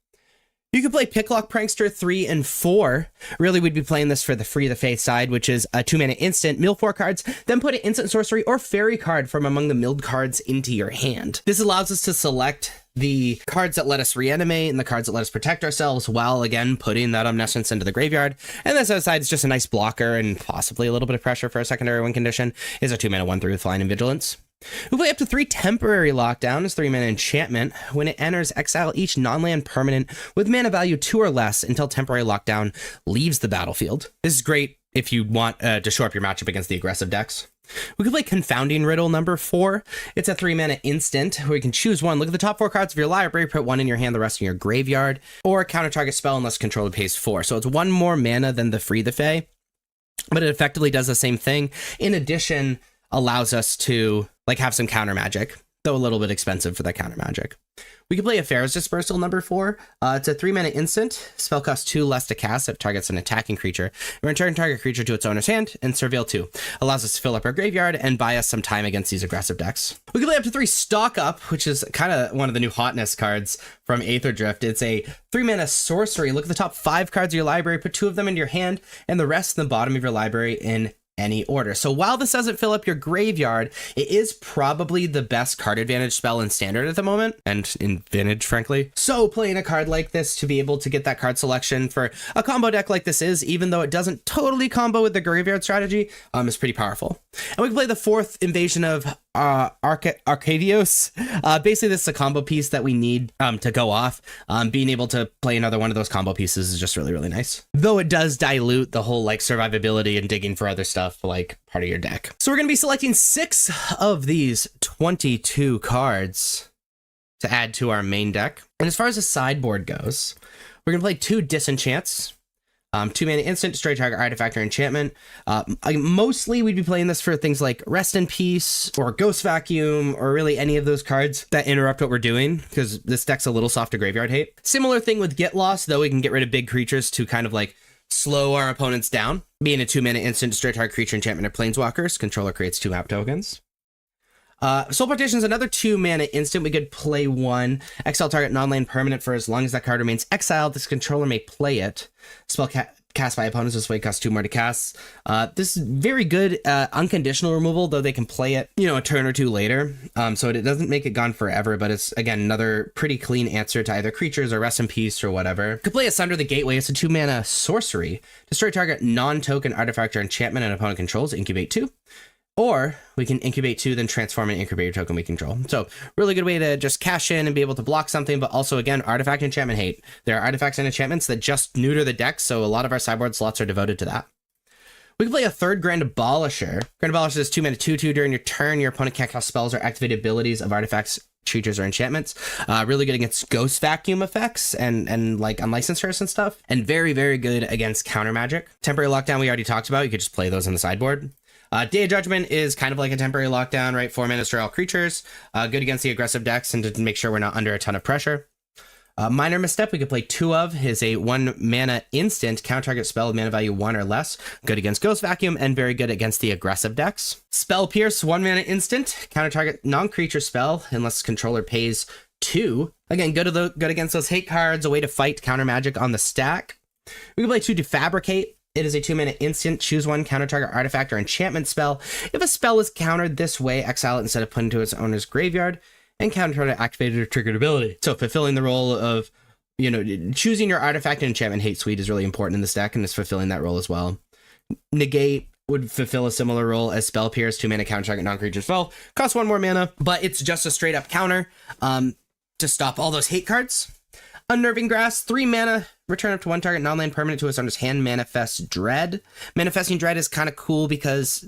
You could play Picklock Prankster 3 and 4. Really, we'd be playing this for the Free the Faith side, which is a 2-mana instant. Mill 4 cards, then put an instant sorcery or fairy card from among the milled cards into your hand. This allows us to select the cards that let us reanimate and the cards that let us protect ourselves while, again, putting that Omniscience into the graveyard. And this other side is just a nice blocker and possibly a little bit of pressure for a secondary win condition. Is a 2-mana 1/3 with Flying and Vigilance. We play up to 3 Temporary Lockdown as 3-mana enchantment. When it enters, exile each non-land permanent with mana value 2 or less until Temporary Lockdown leaves the battlefield. This is great if you want to shore up your matchup against the aggressive decks. We can play Confounding Riddle number 4. It's a 3-mana instant where you can choose one. Look at the top 4 cards of your library, put 1 in your hand, the rest in your graveyard, or counter target spell unless controller pays 4. So it's 1 more mana than the Free the Fae, but it effectively does the same thing. In addition, allows us to have some counter magic, though a little bit expensive for that counter magic. We can play Afar's Dispersal number 4. It's a 3-mana instant. Spell costs 2 less to cast if it targets an attacking creature. Return target creature to its owner's hand and surveil 2. Allows us to fill up our graveyard and buy us some time against these aggressive decks. We can play up to 3 Stock Up, which is kind of one of the new hotness cards from Aether Drift. It's a 3-mana sorcery. Look at the top 5 cards of your library, put 2 of them into your hand, and the rest in the bottom of your library in any order. So while this doesn't fill up your graveyard, it is probably the best card advantage spell in Standard at the moment, and in Vintage, frankly. So playing a card like this to be able to get that card selection for a combo deck like this is, even though it doesn't totally combo with the graveyard strategy, is pretty powerful. And we can play the 4th Invasion of Arcadios. Basically, this is a combo piece that we need to go off. Being able to play another one of those combo pieces is just really, really nice. Though it does dilute the whole survivability and digging for other stuff part of your deck. So we're going to be selecting 6 of these 22 cards to add to our main deck. And as far as the sideboard goes, we're going to play 2 Disenchants. 2-mana instant, destroy target artifact or enchantment. Mostly we'd be playing this for things like Rest in Peace or Ghost Vacuum or really any of those cards that interrupt what we're doing, because this deck's a little soft to graveyard hate. Similar thing with Get Lost, though we can get rid of big creatures to kind of slow our opponents down. Being a 2-mana instant, destroy target creature, enchantment, or planeswalkers. Controller creates 2 map tokens. Soul Partition is another 2-mana instant. We could play 1. Exile target non-land permanent for as long as that card remains exiled. This controller may play it. Spell cast by opponents this way costs 2 more to cast. This is very good unconditional removal, though they can play it, a turn or 2 later. So it doesn't make it gone forever, but it's, again, another pretty clean answer to either creatures or Rest in Peace or whatever. Could play Asunder the Gateway. It's a 2-mana sorcery. Destroy target non-token artifact or enchantment an opponent controls. Incubate 2. Or we can incubate 2, then transform an incubator token we control. So really good way to just cash in and be able to block something, but also, again, artifact enchantment hate. There are artifacts and enchantments that just neuter the deck, so a lot of our sideboard slots are devoted to that. We can play a 3rd Grand Abolisher. Grand Abolisher is 2-mana 2/2. During your turn, your opponent can't cast spells or activate abilities of artifacts, creatures, or enchantments. Really good against Ghost Vacuum effects and unlicensed and stuff. And very, very good against counter magic. Temporary Lockdown we already talked about. You could just play those on the sideboard. Day of Judgment is kind of like a Temporary Lockdown, right? 4 mana, destroy all creatures. Good against the aggressive decks and to make sure we're not under a ton of pressure. Minor Misstep, we could play 2 of. Is a 1 mana instant, counter target spell with mana value 1 or less. Good against Ghost Vacuum and very good against the aggressive decks. Spell Pierce, 1 mana instant, counter target non-creature spell unless controller pays 2. Again, good against those hate cards, a way to fight counter magic on the stack. We can play 2 Defabricate. It is a 2 mana instant, choose 1 counter target artifact or enchantment spell. If a spell is countered this way, exile it instead of put into its owner's graveyard. And counter target activated or triggered ability. So fulfilling the role of, choosing your artifact and enchantment hate suite is really important in this deck, and is fulfilling that role as well. Negate would fulfill a similar role as Spell Pierce, 2 mana counter target non-creature spell. Costs 1 more mana, but it's just a straight up counter to stop all those hate cards. Unnerving Grasp, 3 mana, return up to 1 target non-land permanent to its owner's hand, Manifest Dread. Manifesting Dread is kind of cool because,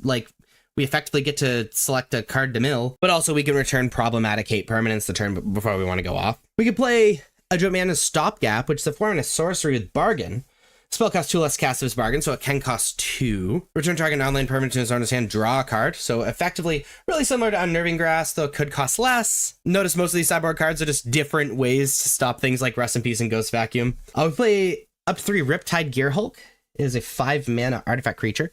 we effectively get to select a card to mill, but also we can return problematic hate permanents the turn before we want to go off. We could play a Mana Stopgap, which is a 4 mana sorcery with Bargain. Spell costs 2 less cast of its Bargain, so it can cost 2. Return target non-land permanent to its owner's hand, draw a card. So effectively, really similar to Unnerving Grasp, though it could cost less. Notice most of these sideboard cards are just different ways to stop things like Rest in Peace and Ghost Vacuum. We play up to 3 Riptide Gearhulk. It is a 5 mana artifact creature.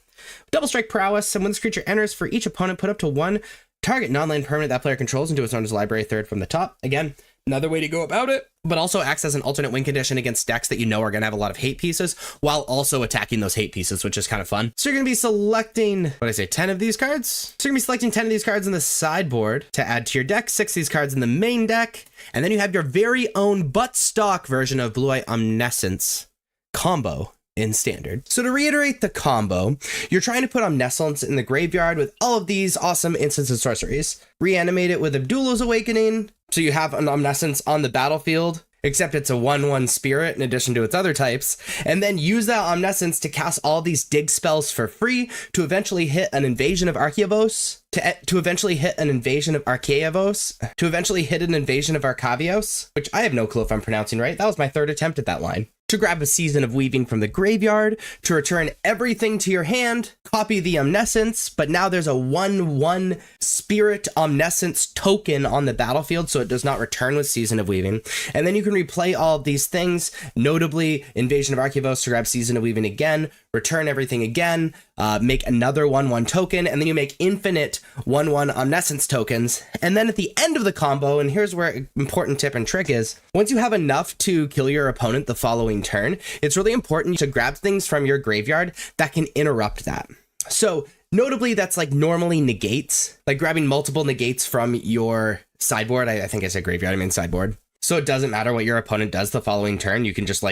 Double strike prowess, and when this creature enters, for each opponent, put up to 1 target non-land permanent that player controls into its owner's library, 3rd from the top. Again, another way to go about it, but also acts as an alternate win condition against decks that are going to have a lot of hate pieces, while also attacking those hate pieces, which is kind of fun. So you're going to be selecting, 10 of these cards? So you're going to be selecting 10 of these cards in the sideboard to add to your deck, 6 of these cards in the main deck, and then you have your very own but stock version of Blue-White Omniscience combo in Standard. So to reiterate the combo, you're trying to put Omniscience in the graveyard with all of these awesome instants and sorceries. Reanimate it with Abdullah's Awakening, so you have an Omniscience on the battlefield, except it's a 1/1 spirit in addition to its other types, and then use that Omniscience to cast all these dig spells for free to eventually hit an Invasion of Archaeavos, to eventually hit an Invasion of Archaeavos, to eventually hit an Invasion of Arcavios, which I have no clue if I'm pronouncing right. That was my 3rd attempt at that line. To grab a Season of Weaving from the graveyard, to return everything to your hand, copy the Omniscience, but now there's a 1/1 Spirit Omniscience token on the battlefield, so it does not return with Season of Weaving. And then you can replay all of these things, notably Invasion of Archaeavos to grab Season of Weaving again, return everything again, make another 1/1 token, and then you make infinite 1/1 Omniscience tokens. And then at the end of the combo, and here's where an important tip and trick is, once you have enough to kill your opponent the following turn, it's really important to grab things from your graveyard that can interrupt that. So notably, that's normally negates, grabbing multiple negates from your sideboard. I think I said graveyard, I mean sideboard. So it doesn't matter what your opponent does the following turn, you can just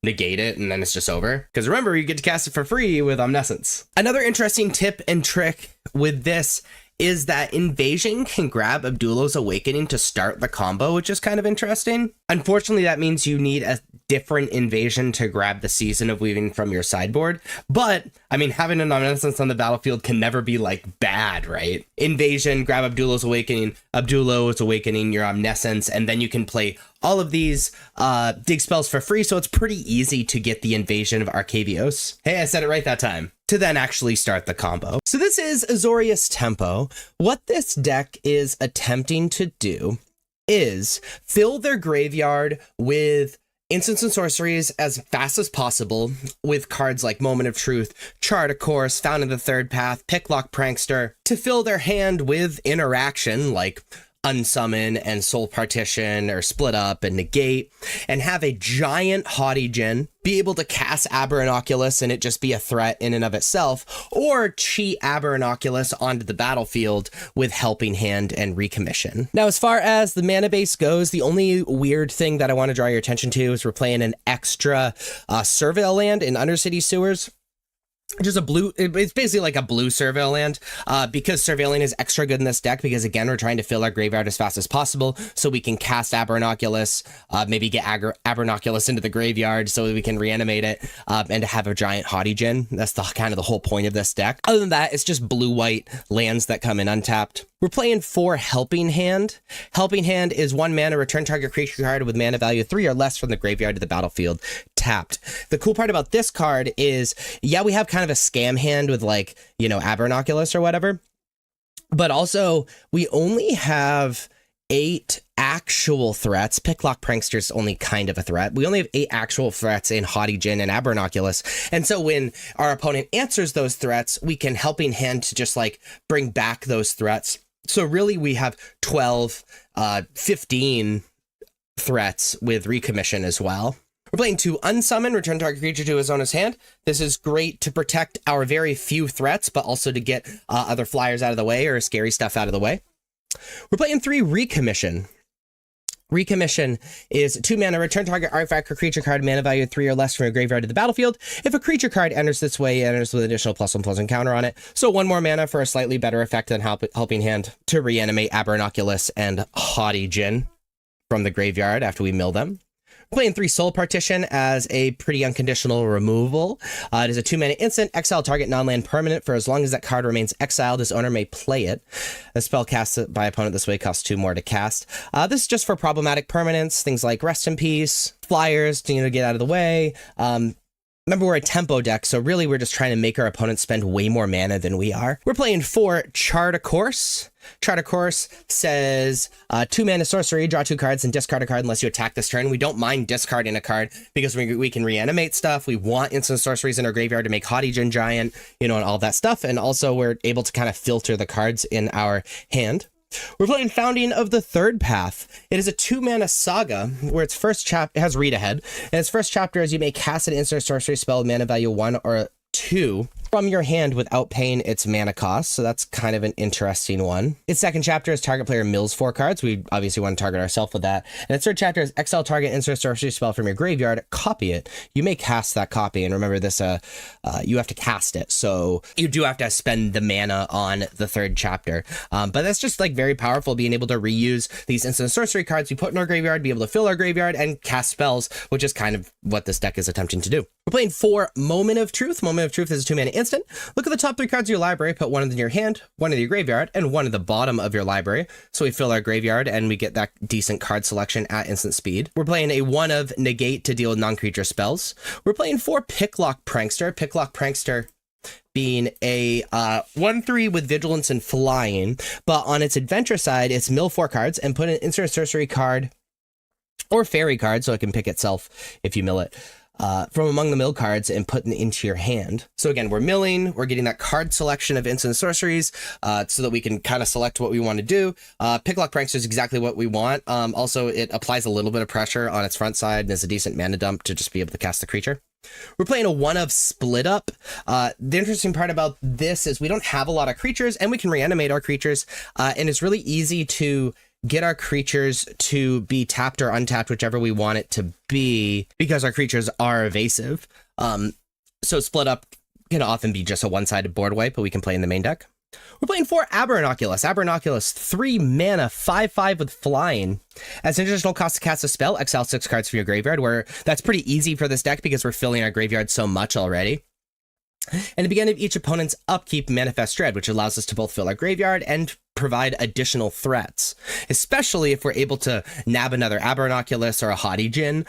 negate it and then it's just over. Because remember, you get to cast it for free with Omniscience. Another interesting tip and trick with this is that Invasion can grab Abdullah's Awakening to start the combo, which is kind of interesting. Unfortunately, that means you need a different Invasion to grab the Season of Weaving from your sideboard. But, having an Omniscience on the battlefield can never be, bad, right? Invasion, grab Abdullah's Awakening, Abdullah's Awakening, your Omniscience, and then you can play all of these dig spells for free, so it's pretty easy to get the Invasion of Arcavios. Hey, I said it right that time. To then actually start the combo. So this is Azorius Tempo. What this deck is attempting to do is fill their graveyard with instants and sorceries as fast as possible with cards like Moment of Truth, Chart a Course, Found in the Third Path, Picklock Prankster, to fill their hand with interaction like Unsummon and Soul Partition or Split Up and Negate, and have a giant Haughty Djinn, be able to cast Aberranoculus and it just be a threat in and of itself, or cheat Aberranoculus onto the battlefield with Helping Hand and Recommission. Now, as far as the mana base goes, the only weird thing that I want to draw your attention to is we're playing an extra Surveil land in Undercity Sewers. Just a blue, it's basically like a blue Surveil land, because Surveilling is extra good in this deck because, again, we're trying to fill our graveyard as fast as possible so we can cast Aberranoculus, maybe get Aberranoculus into the graveyard so we can reanimate it, and to have a giant Haughty Djinn. That's kind of the whole point of this deck. Other than that, it's just blue-white lands that come in untapped. We're playing 4 Helping Hand. Helping Hand is 1 mana, return target creature card with mana value 3 or less from the graveyard to the battlefield, tapped. The cool part about this card is, yeah, we have kind of a scam hand with Aberranoculus or whatever, but also we only have 8 actual threats. Picklock Prankster's only kind of a threat. We only have 8 actual threats in Haughty Djinn and Abernoculus. And so when our opponent answers those threats, we can Helping Hand to just like bring back those threats. So really we have 12, 15 threats with Recommission as well. We're playing 2 Unsummon, return target creature to his owner's hand. This is great to protect our very few threats, but also to get other flyers out of the way or scary stuff out of the way. We're playing 3 Recommission. Recommission is 2 mana, return target artifact or creature card, mana value 3 or less from your graveyard to the battlefield. If a creature card enters this way, it enters with additional +1/+1 counter on it. So 1 more mana for a slightly better effect than Helping Hand to reanimate Abernoculus and Haughty Djinn from the graveyard after we mill them. Playing 3 Soul Partition as a pretty unconditional removal. It is a 2 mana instant, exile target non-land permanent for as long as that card remains exiled. Its owner may play it. A spell cast by opponent this way costs 2 more to cast. This is just for problematic permanents, things like Rest in Peace, flyers to get out of the way. Remember, we're a tempo deck, so really we're just trying to make our opponent spend way more mana than we are. We're playing 4 Chart a Course. Chart a Course says 2 mana sorcery, draw 2 cards, and discard a card unless you attack this turn. We don't mind discarding a card because we can reanimate stuff. We want instant sorceries in our graveyard to make Haughty Djinn giant, and all that stuff. And also we're able to kind of filter the cards in our hand. We're playing Founding of the Third Path. It is a 2 mana saga where its first chapter has read ahead. And its first chapter is you may cast an instant sorcery spell with mana value 1 or 2 from your hand without paying its mana cost. So that's kind of an interesting one. Its second chapter is target player mills 4 cards. We obviously want to target ourselves with that. And its third chapter is exile target instant sorcery spell from your graveyard, copy it. You may cast that copy. And remember this, you have to cast it. So you do have to spend the mana on the third chapter. But that's just like very powerful, being able to reuse these instant sorcery cards we put in our graveyard, be able to fill our graveyard and cast spells, which is kind of what this deck is attempting to do. We're playing 4 Moment of Truth. Moment of Truth is a 2 mana instant. Look at the top 3 cards of your library, put 1 in your hand, 1 in your graveyard, and 1 at the bottom of your library. So we fill our graveyard and we get that decent card selection at instant speed. We're playing a 1 of Negate to deal with non-creature spells. We're playing 4 Picklock Prankster. Picklock Prankster being a 1/3 with vigilance and flying, but on its adventure side, it's mill 4 cards and put an instant sorcery card or fairy card, so it can pick itself if you mill it, from among the mill cards and put them into your hand. So again, we're milling, we're getting that card selection of instant sorceries so that we can kind of select what we want to do. Picklock Prankster is exactly what we want. Also, it applies a little bit of pressure on its front side and is a decent mana dump to just be able to cast the creature. We're playing a 1 of Split Up. The interesting part about this is we don't have a lot of creatures and we can reanimate our creatures, and it's really easy to get our creatures to be tapped or untapped, whichever we want it to be, because our creatures are evasive. So Split Up can often be just a one-sided board wipe, but we can play in the main deck. We're playing 4 Abernoculus. Abernoculus, 3 mana, 5/5 with flying. As an additional cost to cast a spell, exile 6 cards from your graveyard, where that's pretty easy for this deck because we're filling our graveyard so much already. And at the beginning of each opponent's upkeep, Manifest Dread, which allows us to both fill our graveyard and provide additional threats, especially if we're able to nab another Abernoculus or a Haughty Djinn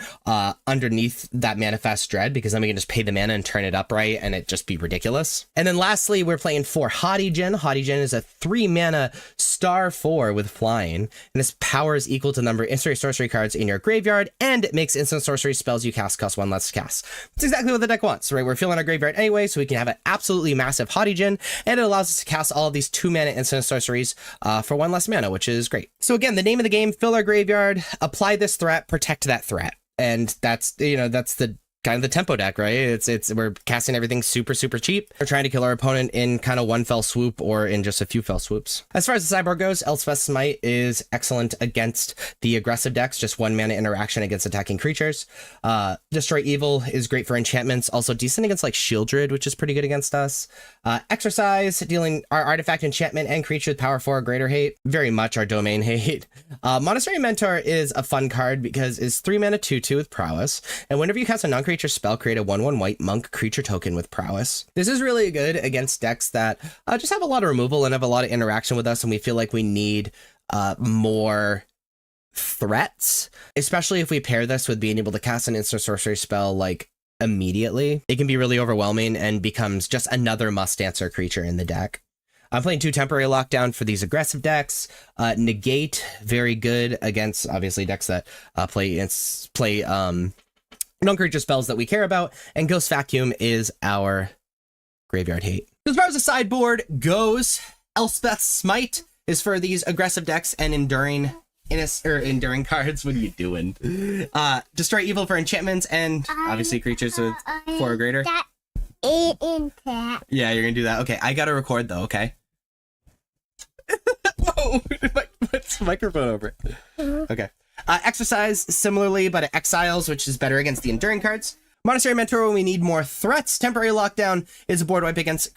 underneath that Manifest Dread, because then we can just pay the mana and turn it up right and it just be ridiculous. And then lastly, we're playing 4 Haughty Djinn. Haughty Djinn is a 3 mana star 4 with flying, and this power is equal to the number of instant sorcery cards in your graveyard, and it makes instant sorcery spells you cast cost 1 less to cast. That's exactly what the deck wants, right? We're filling our graveyard anyway, so we can have an absolutely massive Haughty Djinn, and it allows us to cast all of these 2 mana instant sorceries for 1 less mana, which is great. So again, the name of the game: fill our graveyard, apply this threat, protect that threat. And that's the kind of the tempo deck, right? We're casting everything super cheap. We're trying to kill our opponent in kind of one fell swoop or in just a few fell swoops. As far as the sideboard goes, Elspeth's Smite is excellent against the aggressive decks, just 1 mana interaction against attacking creatures. Destroy Evil is great for enchantments, also decent against like Shieldred, which is pretty good against us. Exercise, dealing our artifact, enchantment, and creature with power 4 or greater hate. Very much our domain hate. Monastery Mentor is a fun card because it's 3 mana 2/2 with prowess, and whenever you cast a non-creature spell, create a 1/1 white monk creature token with prowess. This is really good against decks that just have a lot of removal and have a lot of interaction with us, and we feel like we need more threats, especially if we pair this with being able to cast an instant sorcery spell like immediately. It can be really overwhelming and becomes just another must answer creature in the deck. I'm playing 2 temporary lockdown for these aggressive decks. Negate, very good against obviously decks that play non-creature spells that we care about. And Ghost Vacuum is our graveyard hate. As far as the sideboard goes, Elspeth's Smite is for these aggressive decks and enduring cards. What are you doing? Destroy evil for enchantments and obviously creatures with 4 or greater. Yeah, you're gonna do that. Okay, I gotta record though, okay? Whoa, what's the microphone over it? Okay. Exercise, similarly, but it exiles, which is better against the enduring cards. Monastery Mentor, when we need more threats. Temporary Lockdown is a board wipe against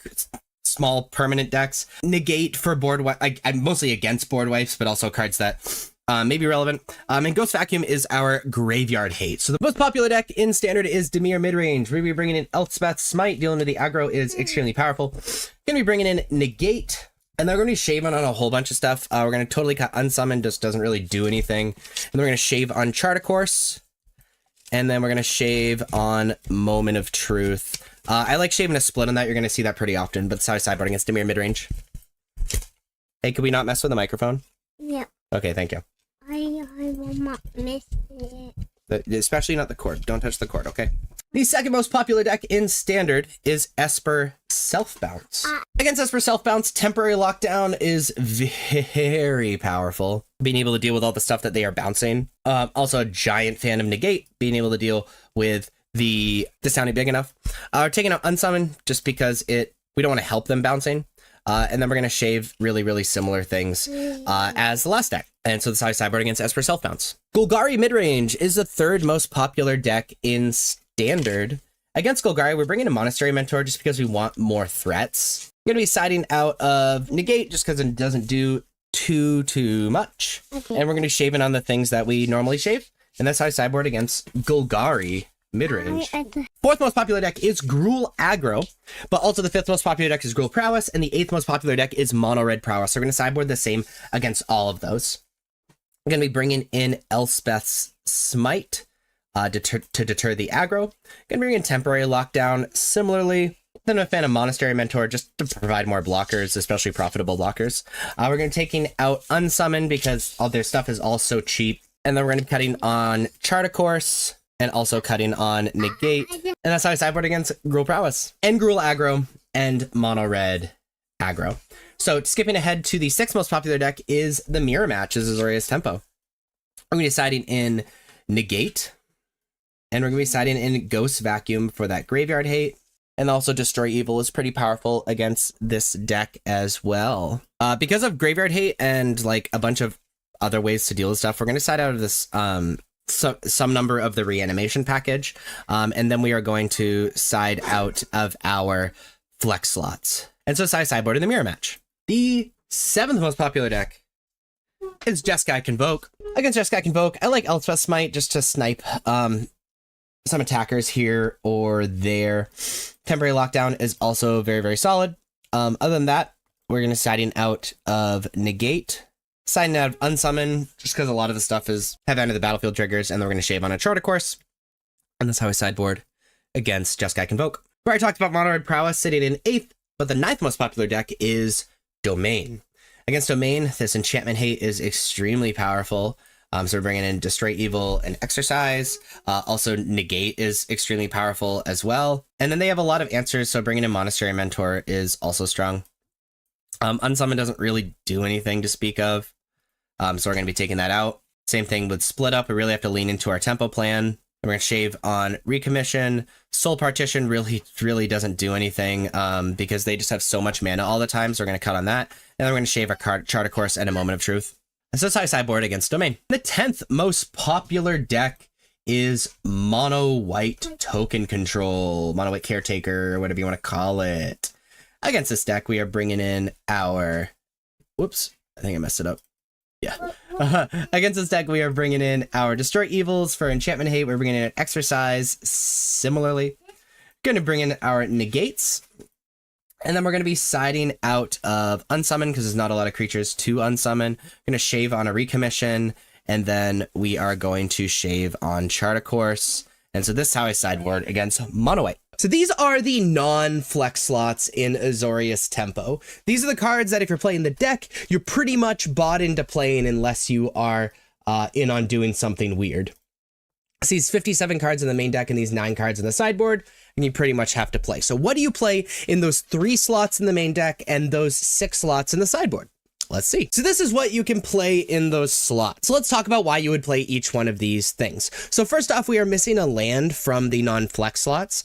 small permanent decks. Negate for board wipe. I'm mostly against board wipes, but also cards that may be relevant. And Ghost Vacuum is our graveyard hate. So the most popular deck in Standard is Dimir Midrange. We're going to be bringing in Elspeth's Smite. Dealing with the aggro is extremely powerful. Going to be bringing in Negate. And they're going to be shaving on a whole bunch of stuff. We're going to totally cut Unsummon, just doesn't really do anything. And then we're going to shave on Chart a Course. And then we're going to shave on Moment of Truth. I like shaving a split on that. You're going to see that pretty often. But it's how I sideboard against Dimir Midrange. Hey, could we not mess with the microphone? Yeah. Okay, thank you. I will not miss it. Especially not the cord. Don't touch the cord, okay? The second most popular deck in Standard is Esper Self-Bounce. Against Esper Self-Bounce, Temporary Lockdown is very powerful. Being able to deal with all the stuff that they are bouncing. Also a giant fan of Negate, being able to deal with the sounding big enough. We're taking out Unsummon just because we don't want to help them bouncing. And then we're going to shave really, really similar things as the last deck. And so this is how I sideboard against Esper Self-Bounce. Golgari Midrange is the third most popular deck in Standard. Against Golgari, we're bringing a Monastery Mentor just because we want more threats. We're going to be siding out of Negate just because it doesn't do too much. Okay. And we're going to be shaving on the things that we normally shave. And that's how I sideboard against Golgari Midrange. Fourth most popular deck is Gruul Aggro, but also the fifth most popular deck is Gruul Prowess, and the eighth most popular deck is Mono Red Prowess. So we're going to sideboard the same against all of those. I'm going to be bringing in Elspeth's Smite to deter the aggro. Going to bring in Temporary Lockdown similarly. Then I'm a fan of Monastery Mentor just to provide more blockers, especially profitable blockers. We're going to be taking out Unsummon because all their stuff is all so cheap. And then we're going to be cutting on Chart a Course and also cutting on Negate. And that's how I sideboard against Gruul Prowess and Gruul Aggro and Mono Red Aggro. So skipping ahead to the sixth most popular deck is the Mirror Match, is Azorius Tempo. I'm going to be siding in Negate. And we're going to be siding in Ghost Vacuum for that graveyard hate. And also Destroy Evil is pretty powerful against this deck as well. Because of graveyard hate and like a bunch of other ways to deal with stuff, we're going to side out of this some number of the reanimation package. And then we are going to side out of our flex slots. And so sideboard in the Mirror Match. The seventh most popular deck is Jeskai Convoke. Against Jeskai Convoke, I like Elspeth's Smite just to snipe some attackers here or there. Temporary Lockdown is also very, very solid. Other than that, we're going to siding out of Negate. Siding out of Unsummon, just because a lot of the stuff is have end of the battlefield triggers, and then we're going to shave on a Chart a Course. And that's how I sideboard against Jeskai Convoke. Where I talked about Mono Red Prowess sitting in 8th, but the 9th most popular deck is Domain. Against Domain, this enchantment hate is extremely powerful. So we're bringing in Destroy Evil and Exercise. Also, Negate is extremely powerful as well. And then they have a lot of answers, so bringing in Monastery Mentor is also strong. Unsummon doesn't really do anything to speak of. So we're going to be taking that out. Same thing with Split Up. We really have to lean into our tempo plan. We're going to shave on Recommission. Soul Partition really doesn't do anything because they just have so much mana all the time. So we're going to cut on that. And then we're going to shave our Chart a Course and a Moment of Truth. And so that's how I sideboard against Domain. The 10th most popular deck is Mono White Token Control. Mono White Caretaker, or whatever you want to call it. Against this deck, we are bringing in our... Whoops. I think I messed it up. Yeah. Against this deck, we are bringing in our Destroy Evils for Enchantment Hate. We're bringing in Exercise similarly. Going to bring in our Negates. And then we're going to be siding out of Unsummon because there's not a lot of creatures to unsummon. We're going to shave on a Recommission. And then we are going to shave on Chart a Course. And so this is how I sideboard against mono white. So these are the non-flex slots in Azorius Tempo. These are the cards that if you're playing the deck, you're pretty much bought into playing unless you are in on doing something weird. So these 57 cards in the main deck and these 9 cards in the sideboard, and you pretty much have to play. So what do you play in those 3 slots in the main deck and those 6 slots in the sideboard? Let's see. So this is what you can play in those slots. So let's talk about why you would play each one of these things. So first off, we are missing a land from the non-flex slots.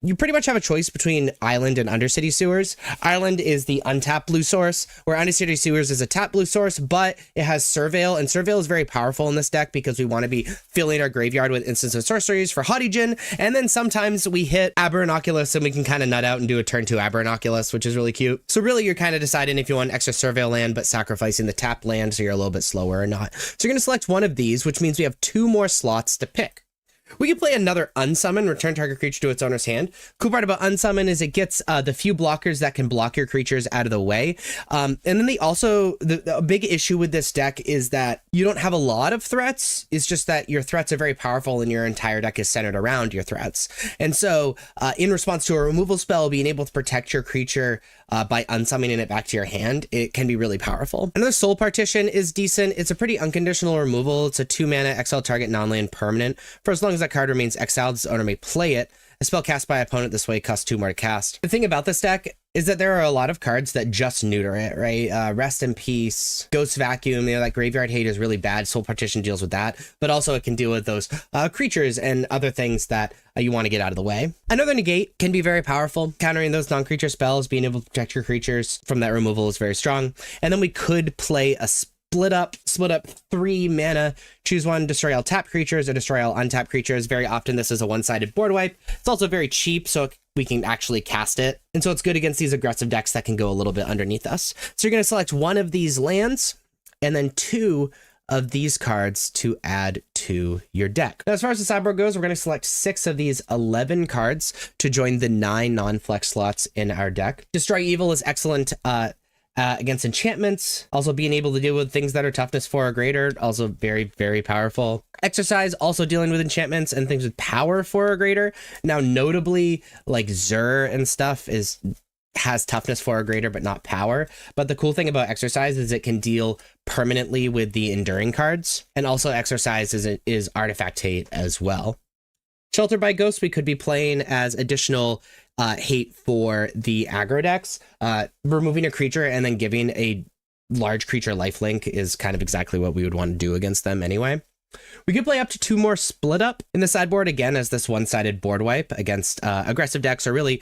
You pretty much have a choice between Island and Undercity Sewers. Island is the untapped blue source, where Undercity Sewers is a tapped blue source, but it has Surveil, and Surveil is very powerful in this deck because we want to be filling our graveyard with instants and sorceries for Haughty and then sometimes we hit Aberranoculus and we can kind of nut out and do a turn 2 Aberranoculus, which is really cute. So really you're kind of deciding if you want extra Surveil land, but sacrificing the tapped land so you're a little bit slower or not. So you're going to select one of these, which means we have 2 more slots to pick. We can play another Unsummon, return target creature to its owner's hand. Cool part about Unsummon is it gets the few blockers that can block your creatures out of the way. And then they also, the big issue with this deck is that you don't have a lot of threats. It's just that your threats are very powerful and your entire deck is centered around your threats. And so in response to a removal spell, being able to protect your creature by unsummoning it back to your hand, it can be really powerful. Another Soul Partition is decent. It's a pretty unconditional removal. It's a 2 mana exile target non-land permanent. For as long as that card remains exiled, its owner may play it. A spell cast by opponent this way costs 2 more to cast. The thing about this deck is that there are a lot of cards that just neuter it, right? Rest in Peace, Ghost Vacuum, that Graveyard Hate is really bad. Soul Partition deals with that, but also it can deal with those creatures and other things that you want to get out of the way. Another Negate can be very powerful. Countering those non-creature spells, being able to protect your creatures from that removal is very strong. And then we could play a split up 3 mana, choose one, destroy all tap creatures or destroy all untapped creatures. Very often this is a one-sided board wipe. It's also very cheap, so we can actually cast it. And so it's good against these aggressive decks that can go a little bit underneath us. So you're going to select one of these lands and then 2 of these cards to add to your deck. Now, as far as the sideboard goes, we're going to select 6 of these 11 cards to join the 9 non-flex slots in our deck. Destroy Evil is excellent against enchantments. Also being able to deal with things that are toughness 4 or greater, also very, very powerful. Exercise, also dealing with enchantments and things with power 4 or greater. Now, notably, like Zur and stuff has toughness 4 or greater, but not power. But the cool thing about Exercise is it can deal permanently with the enduring cards. And also Exercise is artifact hate as well. Shelter by Ghost, we could be playing as additional hate for the aggro decks. Removing a creature and then giving a large creature lifelink is kind of exactly what we would want to do against them anyway. We could play up to 2 more Split Up in the sideboard, again, as this one-sided board wipe against aggressive decks, or really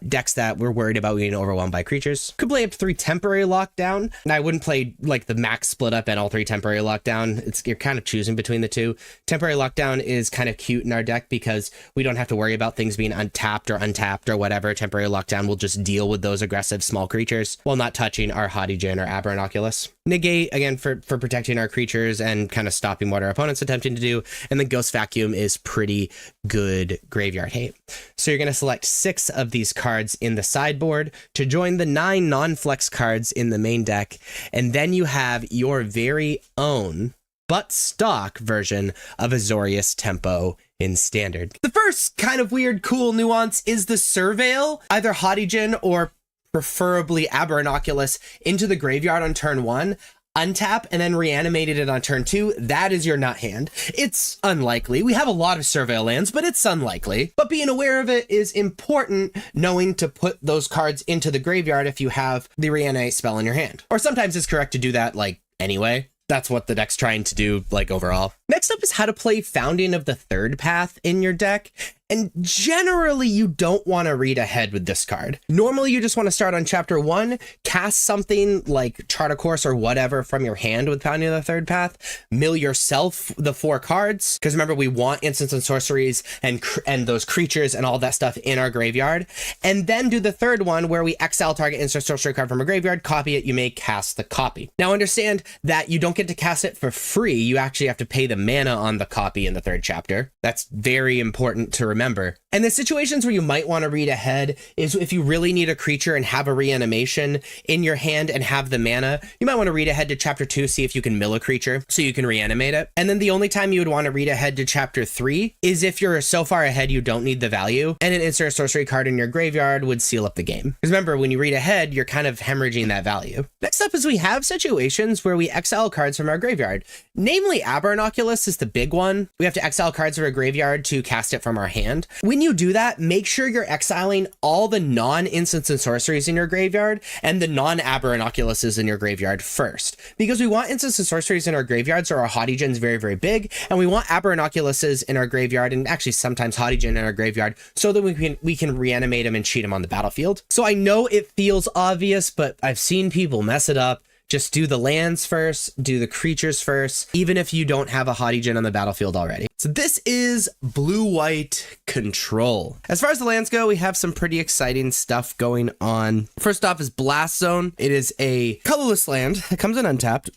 decks that we're worried about being overwhelmed by creatures. Could play up to 3 Temporary Lockdown, and I wouldn't play like the max Split Up and all 3 Temporary Lockdown. You're kind of choosing between the 2. Temporary Lockdown is kind of cute in our deck because we don't have to worry about things being untapped or whatever. Temporary Lockdown will just deal with those aggressive small creatures while not touching our Haughty or Aberranoculus. Negate, again, for protecting our creatures and kind of stopping what our opponent's attempting to do. And then Ghost Vacuum is pretty good graveyard hate. So you're going to select 6 of these cards in the sideboard to join the 9 non-flex cards in the main deck. And then you have your very own but stock version of Azorius Tempo in Standard. The first kind of weird, cool nuance is the Surveil, either Haughty or preferably Aberranoculus, into the graveyard on turn 1, untap, and then reanimated it on turn 2. That is your nut hand. It's unlikely. We have a lot of Surveil lands, but it's unlikely. But being aware of it is important, knowing to put those cards into the graveyard if you have the reanimate spell in your hand. Or sometimes it's correct to do that, like, anyway. That's what the deck's trying to do, like, overall. Next up is how to play Founding of the Third Path in your deck. And generally, you don't want to read ahead with this card. Normally, you just want to start on chapter 1, cast something like Chart a Course or whatever from your hand with Founding of the Third Path, mill yourself the 4 cards, because remember, we want instants and sorceries and those creatures and all that stuff in our graveyard, and then do the third one where we exile target instant sorcery card from a graveyard, copy it, you may cast the copy. Now, understand that you don't get to cast it for free. You actually have to pay the mana on the copy in the 3rd chapter. That's very important to remember remember. And the situations where you might want to read ahead is if you really need a creature and have a reanimation in your hand and have the mana, you might want to read ahead to chapter 2, see if you can mill a creature so you can reanimate it. And then the only time you would want to read ahead to chapter 3 is if you're so far ahead you don't need the value, and an insert or sorcery card in your graveyard would seal up the game. Because remember, when you read ahead, you're kind of hemorrhaging that value. Next up is we have situations where we exile cards from our graveyard. Namely, Aberranoculus is the big one. We have to exile cards from our graveyard to cast it from our hand. When you do that, make sure you're exiling all the non-instants and sorceries in your graveyard and the non-Aberranoculuses in your graveyard first. Because we want instants and sorceries in our graveyard so our Haughty Djinn's very, very big, and we want Aberranoculuses in our graveyard, and actually sometimes Haughty Djinn in our graveyard, so that we can reanimate him and cheat him on the battlefield. So I know it feels obvious, but I've seen people mess it up. Just do the lands first, do the creatures first, even if you don't have a Haughty Djinn on the battlefield already. So this is blue-white control. As far as the lands go, we have some pretty exciting stuff going on. First off is Blast Zone. It is a colorless land. It comes in untapped.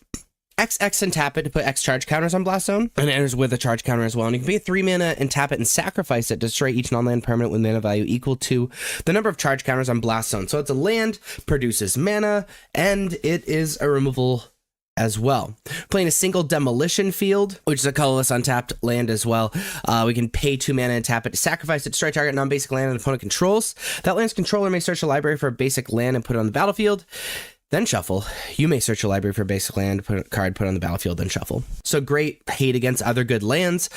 XX and tap it to put X charge counters on Blast Zone, and it enters with a charge counter as well. And you can pay 3 mana and tap it and sacrifice it to destroy each non-land permanent with mana value equal to the number of charge counters on Blast Zone. So it's a land, produces mana, and it is a removal as well. Playing a single Demolition Field, which is a colorless untapped land as well. We can pay 2 mana and tap it to sacrifice it, destroy target non-basic land an opponent controls. That land's controller may search a library for a basic land and put it on the battlefield. Then shuffle. You may search your library for a basic land, put a card, put it on the battlefield, then shuffle. So great hate against other good lands,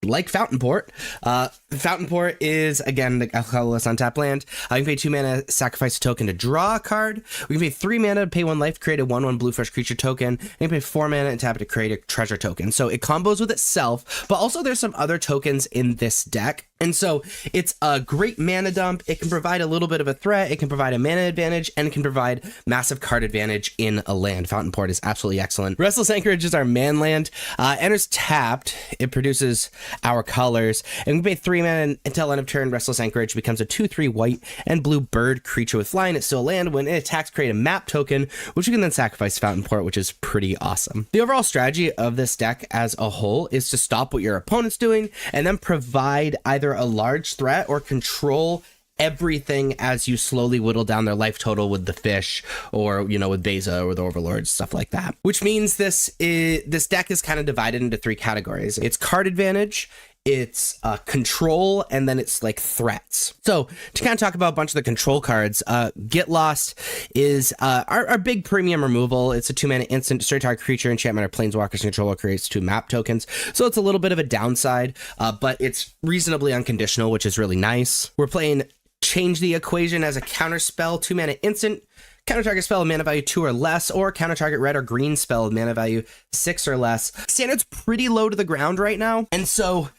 like Fountain Port. Fountain Port is, again, a colorless untapped land. You can pay 2 mana, sacrifice a token to draw a card. We can pay 3 mana to pay 1 life, create a 1/1 blue fresh creature token. And you can pay 4 mana and tap it to create a treasure token. So it combos with itself, but also there's some other tokens in this deck. And so it's a great mana dump. It can provide a little bit of a threat. It can provide a mana advantage, and it can provide massive card advantage in a land. Fountain Port is absolutely excellent. Restless Anchorage is our man land. Enters tapped. It produces our colors. And we pay 3 mana until end of turn. Restless Anchorage becomes a 2/3 white and blue bird creature with flying. It's still a land. When it attacks, create a map token, which you can then sacrifice to Fountain Port, which is pretty awesome. The overall strategy of this deck as a whole is to stop what your opponent's doing and then provide either a large threat or control everything as you slowly whittle down their life total with the fish, or with Beza or the Overlord, stuff like that. Which means this deck is kind of divided into 3 categories. It's card advantage, it's control, and then it's like threats. So to kind of talk about a bunch of the control cards, Get Lost is our big premium removal. It's a 2 mana instant, destroy target creature, enchantment, or planeswalker's controller creates 2 map tokens. So it's a little bit of a downside, but it's reasonably unconditional, which is really nice. We're playing Change the Equation as a counter spell, 2 mana instant. Counter target spell of mana value 2 or less, or counter target red or green spell of mana value 6 or less. Standard's pretty low to the ground right now, and so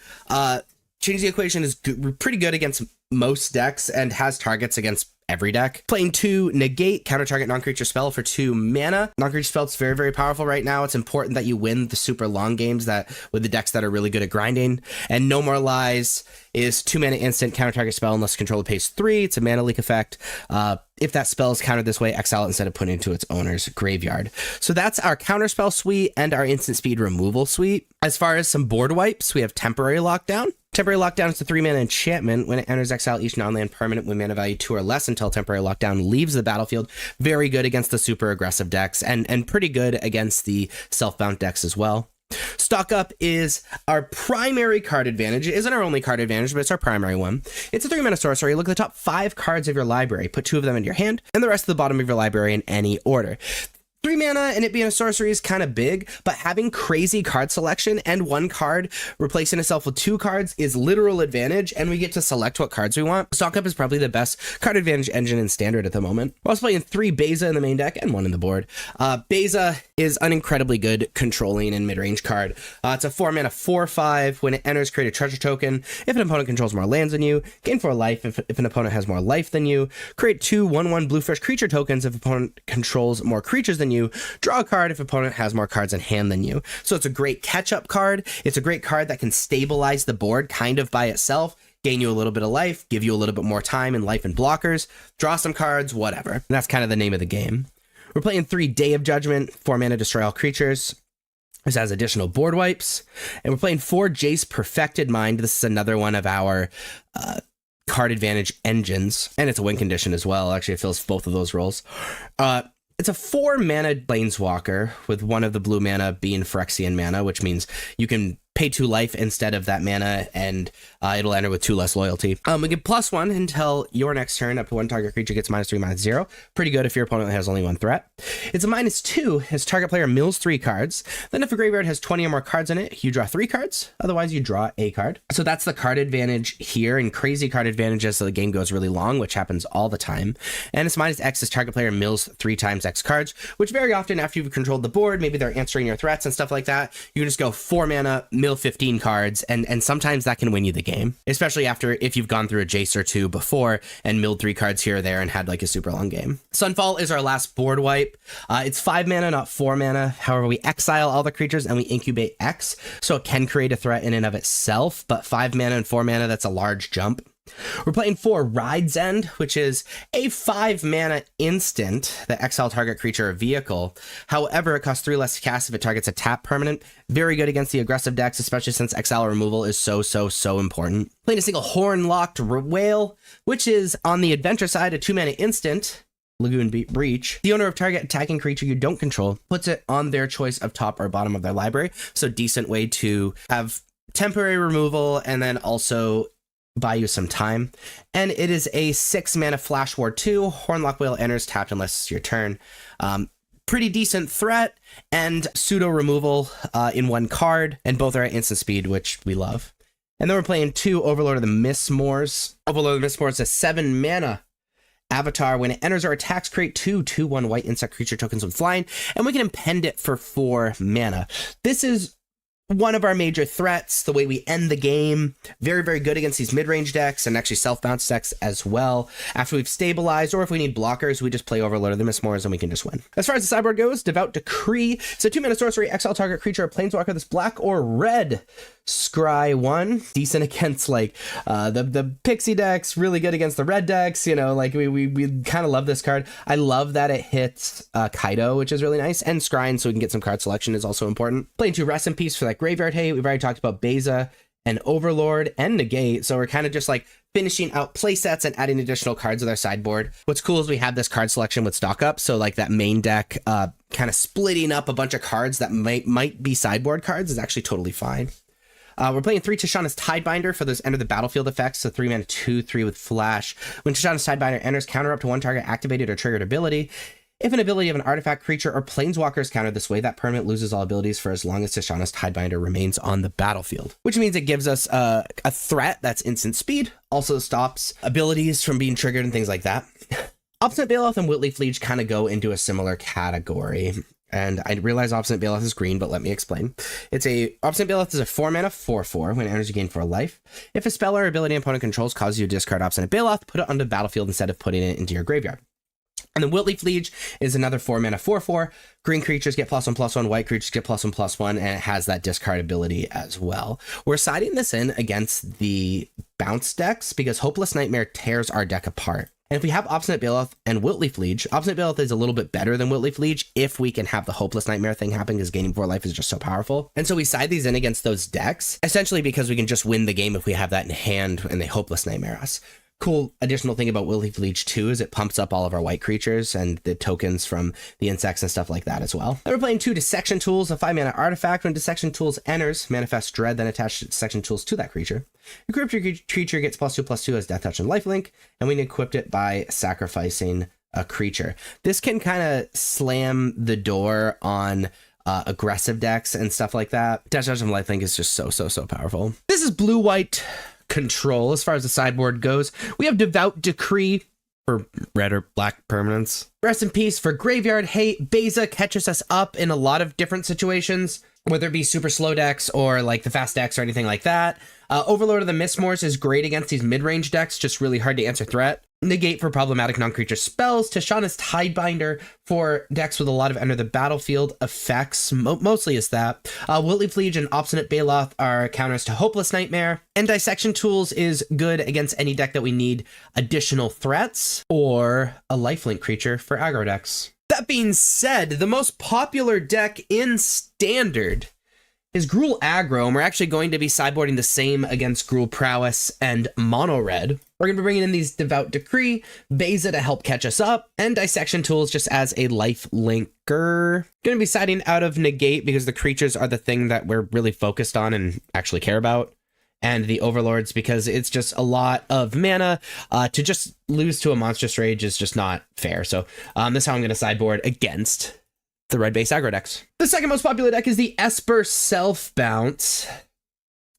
Change the Equation is pretty good against most decks and has targets against every deck. Playing 2 Negate, counter target non-creature spell for 2 mana. Non-creature spell is very, very powerful right now. It's important that you win the super long games with the decks that are really good at grinding. And No More Lies is 2 mana instant, counter target spell unless controller pays 3. It's a mana leak effect. If that spell is countered this way, exile it instead of putting it into its owner's graveyard. So that's our counterspell suite and our instant speed removal suite. As far as some board wipes, we have Temporary Lockdown. Temporary Lockdown is a 3 mana enchantment. When it enters, exile each non-land permanent with mana value 2 or less until Temporary Lockdown leaves the battlefield. Very good against the super aggressive decks, and pretty good against the self-bound decks as well. Stock Up is our primary card advantage. It isn't our only card advantage, but it's our primary one. It's a 3 mana sorcery. Look at the top 5 cards of your library. Put 2 of them in your hand, and the rest at the bottom of your library in any order. 3 mana and it being a sorcery is kind of big, but having crazy card selection and 1 card replacing itself with 2 cards is literal advantage, and we get to select what cards we want. Stock Up is probably the best card advantage engine in Standard at the moment. We're also playing 3 Beza in the main deck and 1 in the board. Beza is an incredibly good controlling and mid-range card. It's a 4 mana 4/5. When it enters, create a treasure token. If an opponent controls more lands than you, gain 4 life if an opponent has more life than you. Create 2 1/1 blue fresh creature tokens if opponent controls more creatures than you. Draw a card if opponent has more cards in hand than you. So it's a great catch-up card. It's a great card that can stabilize the board kind of by itself, gain you a little bit of life, give you a little bit more time in life and blockers, draw some cards, whatever. And that's kind of the name of the game. We're playing 3 Day of Judgment, 4 mana, destroy all creatures. This has additional board wipes. And we're playing 4 Jace Perfected Mind. This is another one of our card advantage engines. And it's a win condition as well. Actually, it fills both of those roles. It's a 4-mana Planeswalker with one of the blue mana being Phyrexian mana, which means you can pay 2 life instead of that mana, and it'll enter with 2 less loyalty. We get +1 until your next turn. Up to 1 target creature gets -3/-0. Pretty good if your opponent has only 1 threat. It's a -2 as target player mills 3 cards. Then if a graveyard has 20 or more cards in it, you draw 3 cards. Otherwise, you draw a card. So that's the card advantage here, and crazy card advantage as the game goes really long, which happens all the time. And it's -X as target player mills 3 times X cards, which very often after you've controlled the board, maybe they're answering your threats and stuff like that, you can just go 4 mana, mill 15 cards, and sometimes that can win you the game, especially after if you've gone through a Jace or 2 before and milled 3 cards here or there and had like a super long game. Sunfall is our last board wipe. It's 5 mana, not 4 mana. However, we exile all the creatures and we incubate X, so it can create a threat in and of itself, but 5 mana and 4 mana, that's a large jump. We're playing 4 Ride's End, which is a 5 mana instant that exile target creature or vehicle. However, it costs 3 less to cast if it targets a tap permanent. Very good against the aggressive decks, especially since exile removal is so important. Playing a single Horn-Locked Whale, which is on the adventure side, a 2 mana instant. Lagoon Breach. The owner of target attacking creature you don't control puts it on their choice of top or bottom of their library. So decent way to have temporary removal and then also buy you some time. And it is a 6 mana Flash Ward 2. Hornlock Whale enters tapped unless it's your turn. Pretty decent threat and pseudo removal in 1 card, and both are at instant speed, which we love. And then we're playing 2 Overlord of the Mistmoors. Overlord of the Mistmoors is a 7 mana avatar. When it enters or attacks, create 2 2/1 white insect creature tokens with flying, and we can impend it for 4 mana. This is one of our major threats, the way we end the game. Very good against these mid-range decks and actually self-bounce decks as well. After we've stabilized, or if we need blockers, we just play Overlord of the Mistmoors and we can just win. As far as the sideboard goes, Devout Decree. It's a 2-mana sorcery, exile target creature or planeswalker that's black or red. Scry 1, decent against like the pixie decks, really good against the red decks. You know, like we kind of love this card. I love that it hits Kaido, which is really nice, and Scrying so we can get some card selection is also important. Playing 2 Rest in Peace for that graveyard hate. We've already talked about Beza and Overlord and Negate, so we're kind of just like finishing out play sets and adding additional cards with our sideboard. What's cool is we have this card selection with stock up, so like that main deck kind of splitting up a bunch of cards that might be sideboard cards is actually totally fine. We're playing 3 Tishana's Tidebinder for those enter the battlefield effects, so 3 mana 2/3 with flash. When Tishana's Tidebinder enters, counter up to 1 target activated or triggered ability. If an ability of an artifact, creature, or planeswalker is countered this way, that permanent loses all abilities for as long as Tishana's Tidebinder remains on the battlefield. Which means it gives us a threat that's instant speed, also stops abilities from being triggered and things like that. Obstinate Baloth and Whitley Fleege kind of go into a similar category. And I realize Obstinate Baloth is green, but let me explain. Obstinate Baloth is a 4 mana 4/4. When it enters, you gain 4 life. If a spell or ability an opponent controls causes you to discard Obstinate Baloth, put it on the battlefield instead of putting it into your graveyard. And then Whitley Fleege is another 4 mana 4/4. Green creatures get +1/+1, white creatures get +1/+1, and it has that discard ability as well. We're siding this in against the bounce decks because Hopeless Nightmare tears our deck apart. And if we have Obstinate Baloth and Whitley Fleege, Obstinate Baloth is a little bit better than Whitley Fleege if we can have the Hopeless Nightmare thing happen because gaining 4 life is just so powerful. And so we side these in against those decks, essentially because we can just win the game if we have that in hand and they Hopeless Nightmare us. Cool additional thing about Whitley Fleege too is it pumps up all of our white creatures and the tokens from the insects and stuff like that as well. And we're playing 2 Dissection Tools, a 5 mana artifact. When Dissection Tools enters, manifest Dread, then attach Dissection Tools to that creature. Equip your creature gets +2/+2 as Death Touch and Lifelink, and we equipped it by sacrificing a creature. This can kind of slam the door on aggressive decks and stuff like that. Death Touch and Lifelink is just so powerful. This is blue-white control as far as the sideboard goes. We have Devout Decree for red or black permanents. Rest in Peace for graveyard hate. Beza catches us up in a lot of different situations, whether it be super slow decks or like the fast decks or anything like that. Overlord of the Mistmoors is great against these mid-range decks, just really hard to answer threat. Negate for problematic non-creature spells. Tishana's Tidebinder for decks with a lot of enter the battlefield effects. Mostly is that. Whitley Fleege and Obstinate Baloth are counters to Hopeless Nightmare. And Dissection Tools is good against any deck that we need additional threats or a lifelink creature for aggro decks. That being said, the most popular deck in Standard is Gruul Aggro, and we're actually going to be sideboarding the same against Gruul Prowess and Mono Red. We're going to be bringing in these Devout Decree, Beza to help catch us up, and Dissection Tools just as a life linker. Going to be siding out of Negate because the creatures are the thing that we're really focused on and actually care about. And the Overlords because it's just a lot of mana. To just lose to a Monstrous Rage is just not fair. So this is how I'm going to sideboard against the red base aggro decks. The second most popular deck is the Esper Self Bounce.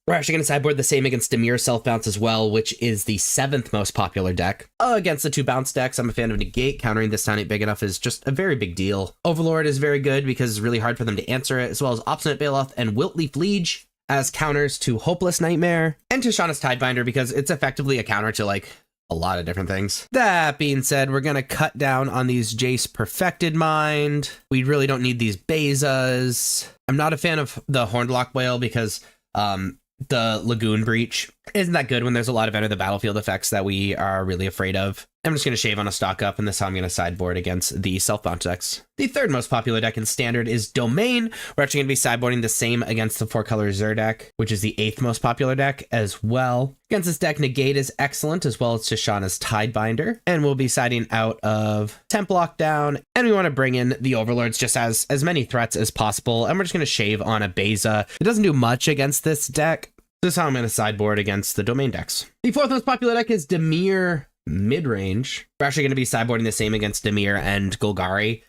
We're actually going to sideboard the same against Dimir Self Bounce as well, which is the 7th most popular deck. Against the 2 bounce decks, I'm a fan of Negate. Countering this town ain't big enough is just a very big deal. Overlord is very good because it's really hard for them to answer it, as well as Obstinate Baloth and Wiltleaf Liege as counters to Hopeless Nightmare, and Tishana's Tidebinder because it's effectively a counter to like a lot of different things. That being said, we're going to cut down on these Jace Perfected Mind. We really don't need these Bezas. I'm not a fan of the Hornlock Whale because the Lagoon Breach isn't that good when there's a lot of enter the battlefield effects that we are really afraid of. I'm just going to shave on a stock up, and this is how I'm going to sideboard against the self-bounce decks. The third most popular deck in Standard is Domain. We're actually going to be sideboarding the same against the 4-color Zur deck, which is the 8th most popular deck as well. Against this deck, Negate is excellent, as well as Tishana's Tidebinder. And we'll be siding out of Temp Lockdown, and we want to bring in the Overlords just as many threats as possible, and we're just going to shave on a Beza. It doesn't do much against this deck. This is how I'm going to sideboard against the Domain decks. The 4th most popular deck is Dimir Midrange. We're actually going to be sideboarding the same against Dimir and Golgari.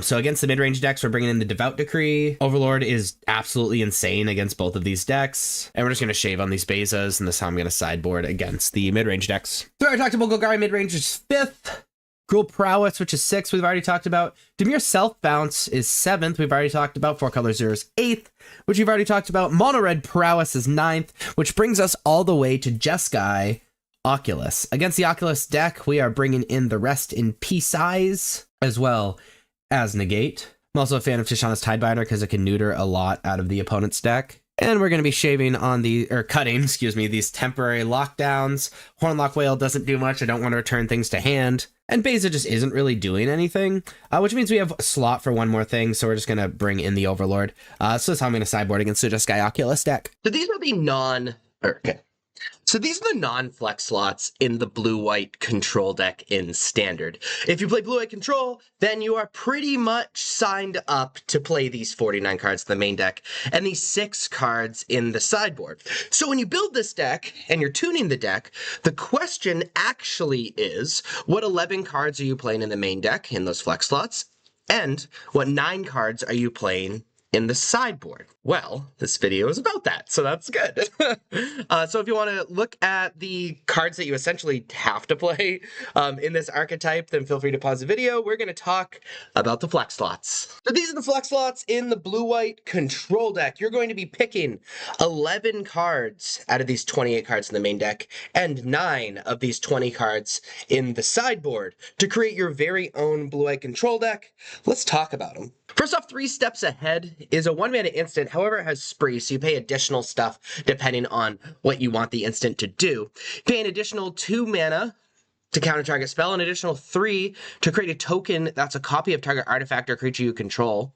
So against the mid-range decks, we're bringing in the Devout Decree. Overlord is absolutely insane against both of these decks. And we're just going to shave on these Bezas, and this is how I'm going to sideboard against the mid-range decks. So I talked about Golgari mid-range is 5th. Gruul Prowess, which is 6th, we've already talked about. Dimir Self Bounce is 7th, we've already talked about. 4-color Zur is 8th, which we've already talked about. Mono Red Prowess is 9th, which brings us all the way to Jeskai Oculus. Against the Oculus deck, we are bringing in the Rest in Peace Eyes, as well as Negate. I'm also a fan of Tishana's Tidebinder because it can neuter a lot out of the opponent's deck. And we're going to be shaving on cutting, these temporary lockdowns. Hornlock Whale doesn't do much. I don't want to return things to hand. And Beza just isn't really doing anything, which means we have a slot for one more thing, so we're just going to bring in the Overlord. So this is how I'm going to sideboard against the Jeskai Oculus deck. So these are the non-flex slots in the blue-white control deck in Standard. If you play blue-white control, then you are pretty much signed up to play these 49 cards in the main deck and these 6 cards in the sideboard. So when you build this deck and you're tuning the deck, the question actually is, what 11 cards are you playing in the main deck in those flex slots? And what 9 cards are you playing in the sideboard? Well, this video is about that, so that's good. So if you want to look at the cards that you essentially have to play in this archetype, then feel free to pause the video. We're going to talk about the flex slots. So these are the flex slots in the blue-white control deck. You're going to be picking 11 cards out of these 28 cards in the main deck and 9 of these 20 cards in the sideboard to create your very own blue-white control deck. Let's talk about them. First off, 3 Steps Ahead is a 1-mana instant. However, it has spree, so you pay additional stuff depending on what you want the instant to do. You pay an additional 2 mana to counter target spell, an additional 3 to create a token that's a copy of target artifact or creature you control.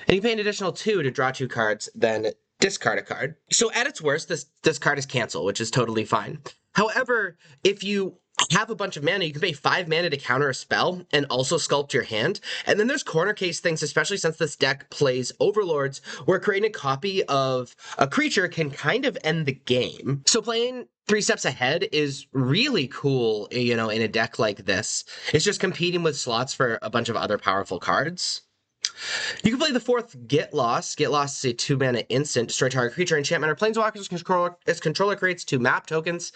And you pay an additional 2 to draw 2 cards, then discard a card. So at its worst, this card is cancel, which is totally fine. However, if you have a bunch of mana, you can pay 5 mana to counter a spell and also sculpt your hand. And then there's corner case things, especially since this deck plays Overlords, where creating a copy of a creature can kind of end the game. So playing 3 Steps Ahead is really cool, in a deck like this. It's just competing with slots for a bunch of other powerful cards. You can play the 4th Get Lost. Get Lost is a 2-mana instant. Destroy target creature, enchantment, or planeswalker. Its controller creates 2 map tokens.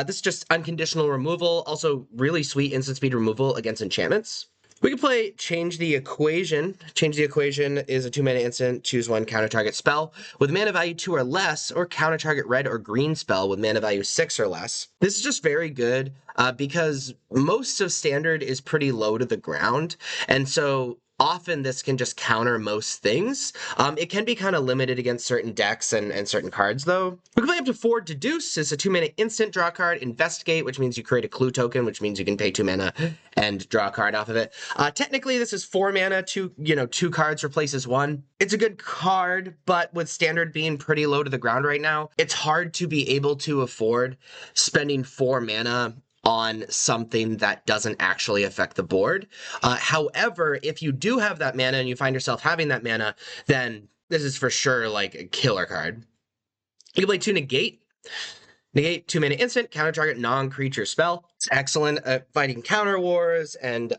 This is just unconditional removal. Also really sweet instant speed removal against enchantments. We can play Change the Equation. Change the Equation is a 2-mana instant. Choose 1 counter target spell with mana value 2 or less, or counter target red or green spell with mana value 6 or less. This is just very good because most of Standard is pretty low to the ground, and so often this can just counter most things. It can be kind of limited against certain decks and certain cards, though. We can play up to 4 Deduce. It's a 2-mana instant, draw a card. Investigate, which means you create a clue token, which means you can pay 2 mana and draw a card off of it. Technically, this is 4 mana, 2 cards replaces 1. It's a good card, but with Standard being pretty low to the ground right now, it's hard to be able to afford spending 4 mana on something that doesn't actually affect the board. However, if you do have that mana and you find yourself having that mana, then this is for sure like a killer card. You can play 2 Negate. Negate, 2-mana instant, counter target non-creature spell. It's excellent at fighting counter wars and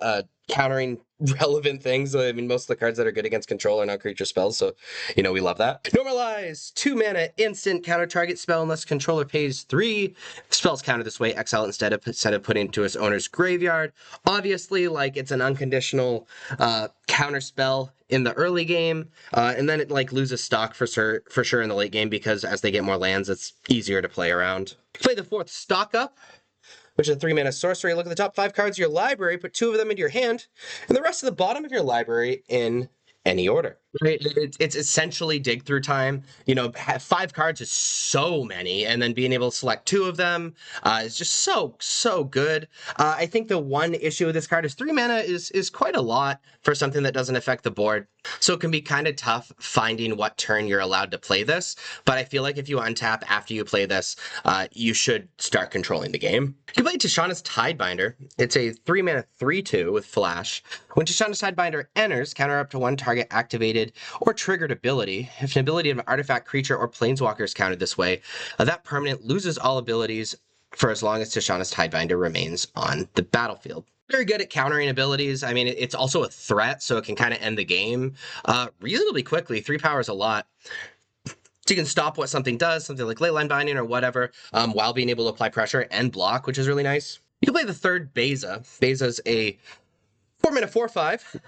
countering relevant things. I mean, most of the cards that are good against control are non-creature spells, so, we love that. Normalize, 2-mana instant, counter target spell unless controller pays 3. Spells counter this way, exile instead of putting it to its owner's graveyard. Obviously, it's an unconditional counter spell in the early game, and then it loses stock for sure in the late game, because as they get more lands, it's easier to play around. Play the 4th Stock Up, which is a 3-mana sorcery. Look at the top 5 cards of your library, put 2 of them into your hand, and the rest of the bottom of your library in any order. Right? It's essentially dig through time. 5 cards is so many, and then being able to select 2 of them is just so good. I think the one issue with this card is 3 mana is quite a lot for something that doesn't affect the board. So it can be kind of tough finding what turn you're allowed to play this. But I feel like if you untap after you play this, you should start controlling the game. You can play Tishana's Tidebinder. It's a 3-mana 3/2 with flash. When Tishana's Tidebinder enters, counter up to 1 target activated or triggered ability. If an ability of an artifact, creature, or planeswalker is countered this way, that permanent loses all abilities for as long as Tishana's Tidebinder remains on the battlefield. Very good at countering abilities. I mean, it's also a threat, so it can kind of end the game reasonably quickly. 3 power is a lot. So you can stop what something does, something like Leyline Binding or whatever, while being able to apply pressure and block, which is really nice. You can play the 3rd Beza. Beza's a 4-mana 4/5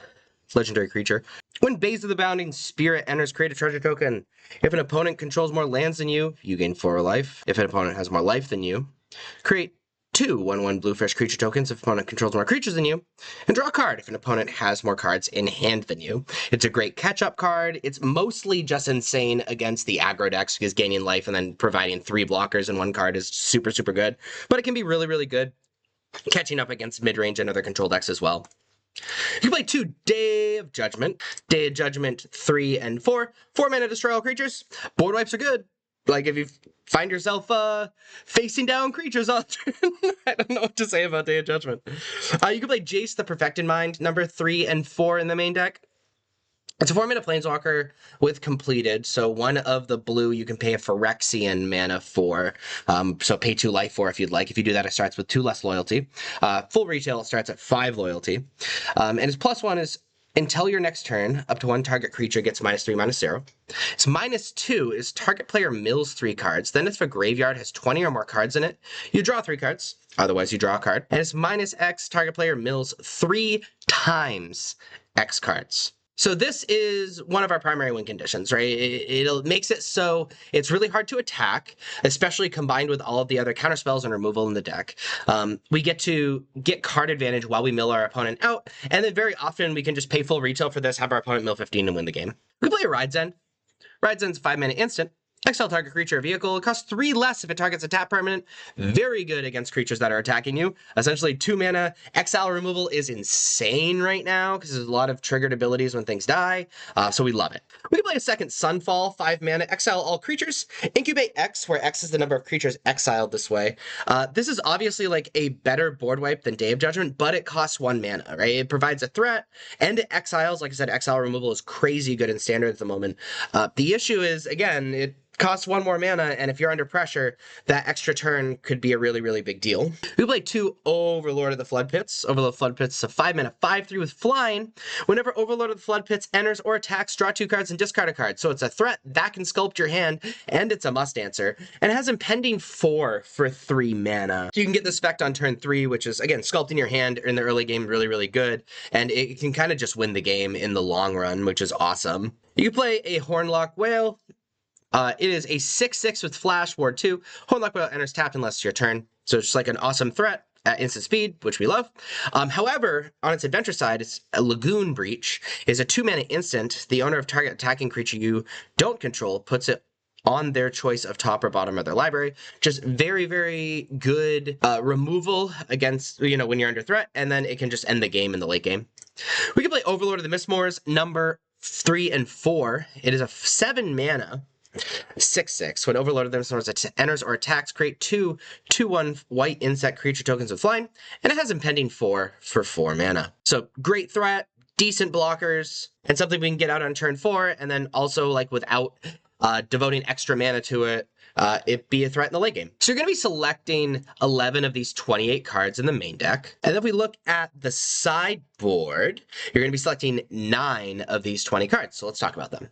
legendary creature. When Beza the Bounding Spirit enters, create a treasure token. If an opponent controls more lands than you, you gain 4 life. If an opponent has more life than you, create 2 1/1 bluefish creature tokens if an opponent controls more creatures than you, and draw a card if an opponent has more cards in hand than you. It's a great catch-up card. It's mostly just insane against the aggro decks, because gaining life and then providing 3 blockers in 1 card is super good. But it can be really good catching up against mid-range and other control decks as well. You can play 2 Day of Judgment. Day of Judgment 3 and 4. 4-mana destroy all creatures. Board wipes are good. If you find yourself facing down creatures on turn. I don't know what to say about Day of Judgment. You can play Jace the Perfected Mind, number 3 and 4 in the main deck. It's a 4-mana planeswalker with completed, so 1 of the blue you can pay a Phyrexian mana for, so pay 2 life for if you'd like. If you do that, it starts with 2 less loyalty. Full retail, it starts at 5 loyalty. And its +1 is, until your next turn, up to 1 target creature gets -3/-0. Its -2 is target player mills 3 cards. Then if a graveyard has 20 or more cards in it, you draw 3 cards. Otherwise, you draw a card. And it's -X, target player mills 3 times X cards. So this is one of our primary win conditions, right? It makes it so it's really hard to attack, especially combined with all of the other counter spells and removal in the deck. We get to get card advantage while we mill our opponent out, and then very often we can just pay full retail for this, have our opponent mill 15 and win the game. We play a Ride's End. Ride's End's 5-mana instant. Exile target creature or vehicle. It costs 3 less if it targets a tap permanent. Very good against creatures that are attacking you. Essentially 2 mana. Exile removal is insane right now because there's a lot of triggered abilities when things die. So we love it. We can play a second Sunfall, 5 mana. Exile all creatures. Incubate X, where X is the number of creatures exiled this way. This is obviously a better board wipe than Day of Judgment, but it costs 1 mana, right? It provides a threat and it exiles. Like I said, exile removal is crazy good in Standard at the moment. The issue is, again, it costs 1 more mana, and if you're under pressure, that extra turn could be a really big deal. We play 2 Overlord of the Flood Pits. Overlord of the Flood Pits is a 5-mana 5/3 with flying. Whenever Overlord of the Flood Pits enters or attacks, draw 2 cards and discard a card. So it's a threat that can sculpt your hand, and it's a must answer. And it has Impending 4 for 3 mana. You can get this effect on turn 3, which is, again, sculpting your hand in the early game really good, and it can kind of just win the game in the long run, which is awesome. You can play a Hornlock Whale. It is a 6/6 with flash, ward 2. Hornlock Whale enters tapped unless it's your turn. So it's just an awesome threat. at instant speed, which we love. However, on its adventure side, it's a Lagoon Breach is a 2-mana instant. The owner of target attacking creature you don't control puts it on their choice of top or bottom of their library. Just very, very good removal against, when you're under threat, and then it can just end the game in the late game. We can play Overlord of the Mistmoors, number 3 and 4. It is a 7-mana 6/6. When Overlord of the Mistmoors enters or attacks, create 2/2/1 white insect creature tokens with flying, and it has Impending 4 for 4 mana. So great threat, decent blockers, and something we can get out on turn 4, and then also without devoting extra mana to it, it be a threat in the late game. So you're going to be selecting 11 of these 28 cards in the main deck. And then if we look at the sideboard, you're going to be selecting 9 of these 20 cards. So let's talk about them.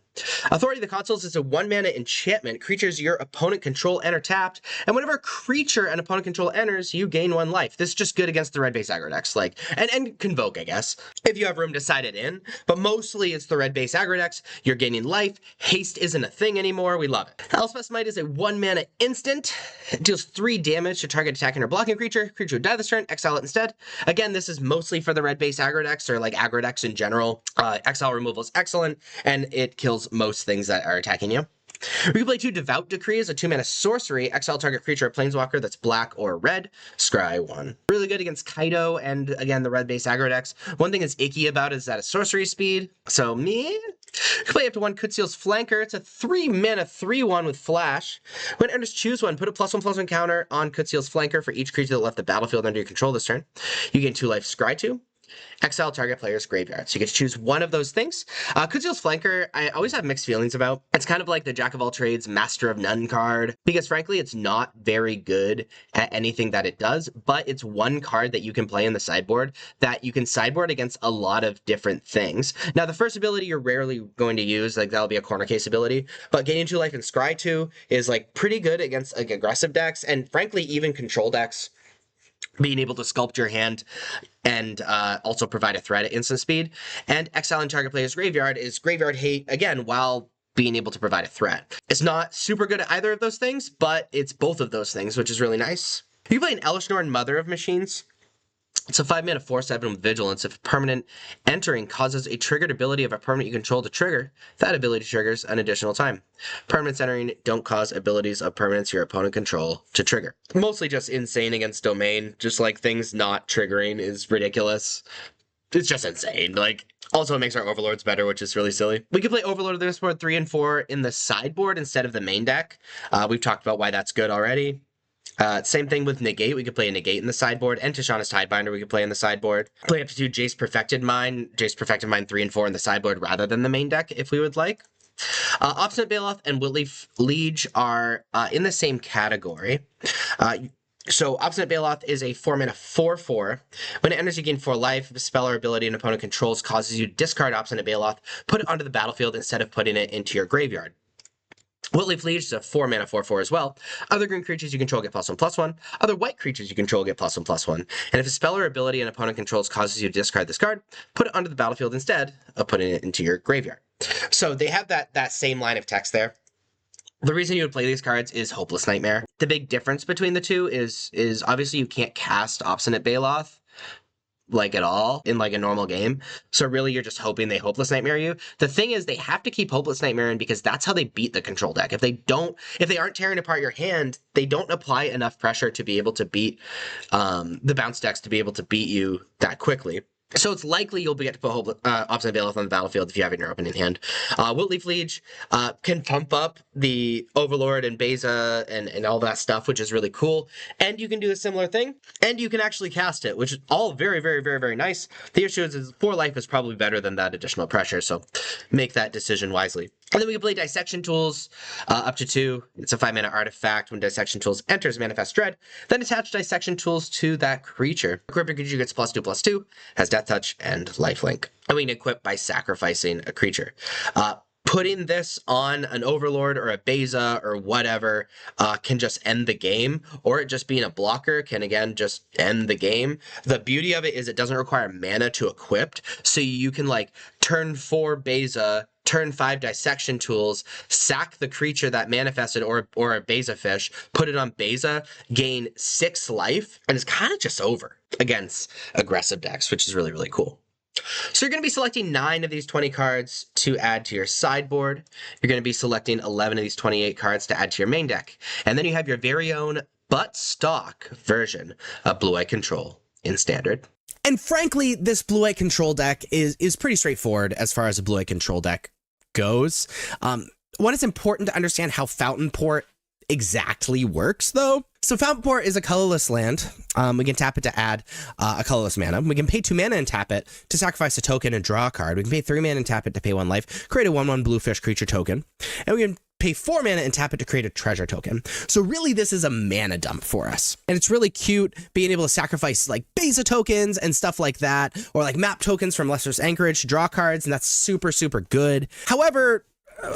Authority of the Consuls is a 1-mana enchantment. Creatures your opponent control enter tapped, and whenever a creature an opponent control enters, you gain 1 life. This is just good against the red base aggro decks, and Convoke, I guess, if you have room to side it in. But mostly it's the red base aggro decks. You're gaining life. Haste isn't a thing anymore. We love it. Elspeth's Might is a 1-mana instant. It deals 3 damage to target attacking or blocking creature. Creature would die this turn. Exile it instead. Again, this is mostly for the red base aggro decks, or aggro decks in general. Exile removal is excellent, and it kills most things that are attacking you. We can play 2 Devout Decree as a 2-mana sorcery. Exile target creature or planeswalker that's black or red. Scry 1. Really good against Kaido and, again, the red base aggro decks. One thing is icky about it is that it's sorcery speed. So, you can play up to 1 Kutziel's Flanker. It's a 3-mana 3/1 with flash. When it enters, choose 1. Put a +1/+1 counter on Kutziel's Flanker for each creature that left the battlefield under your control this turn. You gain 2 life. Scry 2. Exile target player's graveyard. So you get to choose one of those things. Kutziel's Flanker, I always have mixed feelings about. It's kind of like the Jack of all trades, Master of none card, because frankly, it's not very good at anything that it does, but it's one card that you can play in the sideboard that you can sideboard against a lot of different things. Now, the first ability you're rarely going to use, that'll be a corner case ability, but gaining 2 life and Scry 2 is pretty good against aggressive decks, and frankly, even control decks. Being able to sculpt your hand and also provide a threat at instant speed. And exiling target player's graveyard is graveyard hate, again, while being able to provide a threat. It's not super good at either of those things, but it's both of those things, which is really nice. You can play an Elishnorn, Mother of Machines. It's a 5-mana 4/7 with Vigilance. If a permanent entering causes a triggered ability of a permanent you control to trigger, that ability triggers an additional time. Permanents entering don't cause abilities of permanents your opponent control to trigger. Mostly just insane against domain. Just things not triggering is ridiculous. It's just insane. Also it makes our overlords better, which is really silly. We can play Overlord of the Mistmoors 3 and 4 in the sideboard instead of the main deck. We've talked about why that's good already. Same thing with Negate. We could play a Negate in the sideboard, and Tishana's Tidebinder we could play in the sideboard. Play up to 2 Jace Perfected Mind 3 and 4 in the sideboard rather than the main deck if we would like. Obstinate Baloth and Whitleaf Liege are in the same category. So Obstinate Baloth is a 4-mana 4/4. When it enters, you gain 4 life. If a spell or ability an opponent controls causes you to discard Obstinate Baloth, put it onto the battlefield instead of putting it into your graveyard. Whitleaf Liege is a 4-mana 4/4 as well. Other green creatures you control get +1/+1. Other white creatures you control get +1/+1. And if a spell or ability an opponent controls causes you to discard this card, put it onto the battlefield instead of putting it into your graveyard. So they have that same line of text there. The reason you would play these cards is Hopeless Nightmare. The big difference between the two is obviously you can't cast Obstinate Baloth at all in a normal game. So really you're just hoping they Hopeless Nightmare you. The thing is they have to keep Hopeless Nightmare in because that's how they beat the control deck. If they aren't tearing apart your hand, they don't apply enough pressure to be able to beat the bounce decks to be able to beat you that quickly. So it's likely you'll get to put Obstinate Baloth on the battlefield if you have it in your opening hand. Whitleaf Liege can pump up the Overlord and Beza and all that stuff, which is really cool. And you can do a similar thing, and you can actually cast it, which is all very, very, very, very nice. The issue is 4 life is probably better than that additional pressure, so make that decision wisely. And then we can play Dissection Tools up to 2. It's a 5-mana artifact. When Dissection Tools enters, Manifest Dread, then attach Dissection Tools to that creature. Equip your creature gets +2/+2, has Death Touch and Lifelink. And we can equip by sacrificing a creature. Putting this on an Overlord or a Beza or whatever can just end the game, or it just being a blocker can, again, just end the game. The beauty of it is it doesn't require mana to equip, so you can, turn 4 Beza turn 5 dissection tools, sack the creature that manifested or a Beza fish, put it on Beza, gain 6 life, and it's kind of just over against aggressive decks, which is really, really cool. So you're going to be selecting 9 of these 20 cards to add to your sideboard. You're going to be selecting 11 of these 28 cards to add to your main deck. And then you have your very own but stock version of Blue-White Control in Standard. And frankly, this Blue-White Control deck is pretty straightforward as far as a Blue-White Control deck goes. One, it's important to understand how Fountain Port exactly works, though. So Fountain Port is a colorless land. We can tap it to add a colorless mana. We can pay 2 mana and tap it to sacrifice a token and draw a card. We can pay 3 mana and tap it to pay 1 life, create a 1/1 blue fish creature token. And we can pay 4 mana and tap it to create a treasure token. So really, this is a mana dump for us. And it's really cute being able to sacrifice like Beza tokens and stuff like that, or like map tokens from Lester's Anchorage to draw cards, and that's super, super good. However,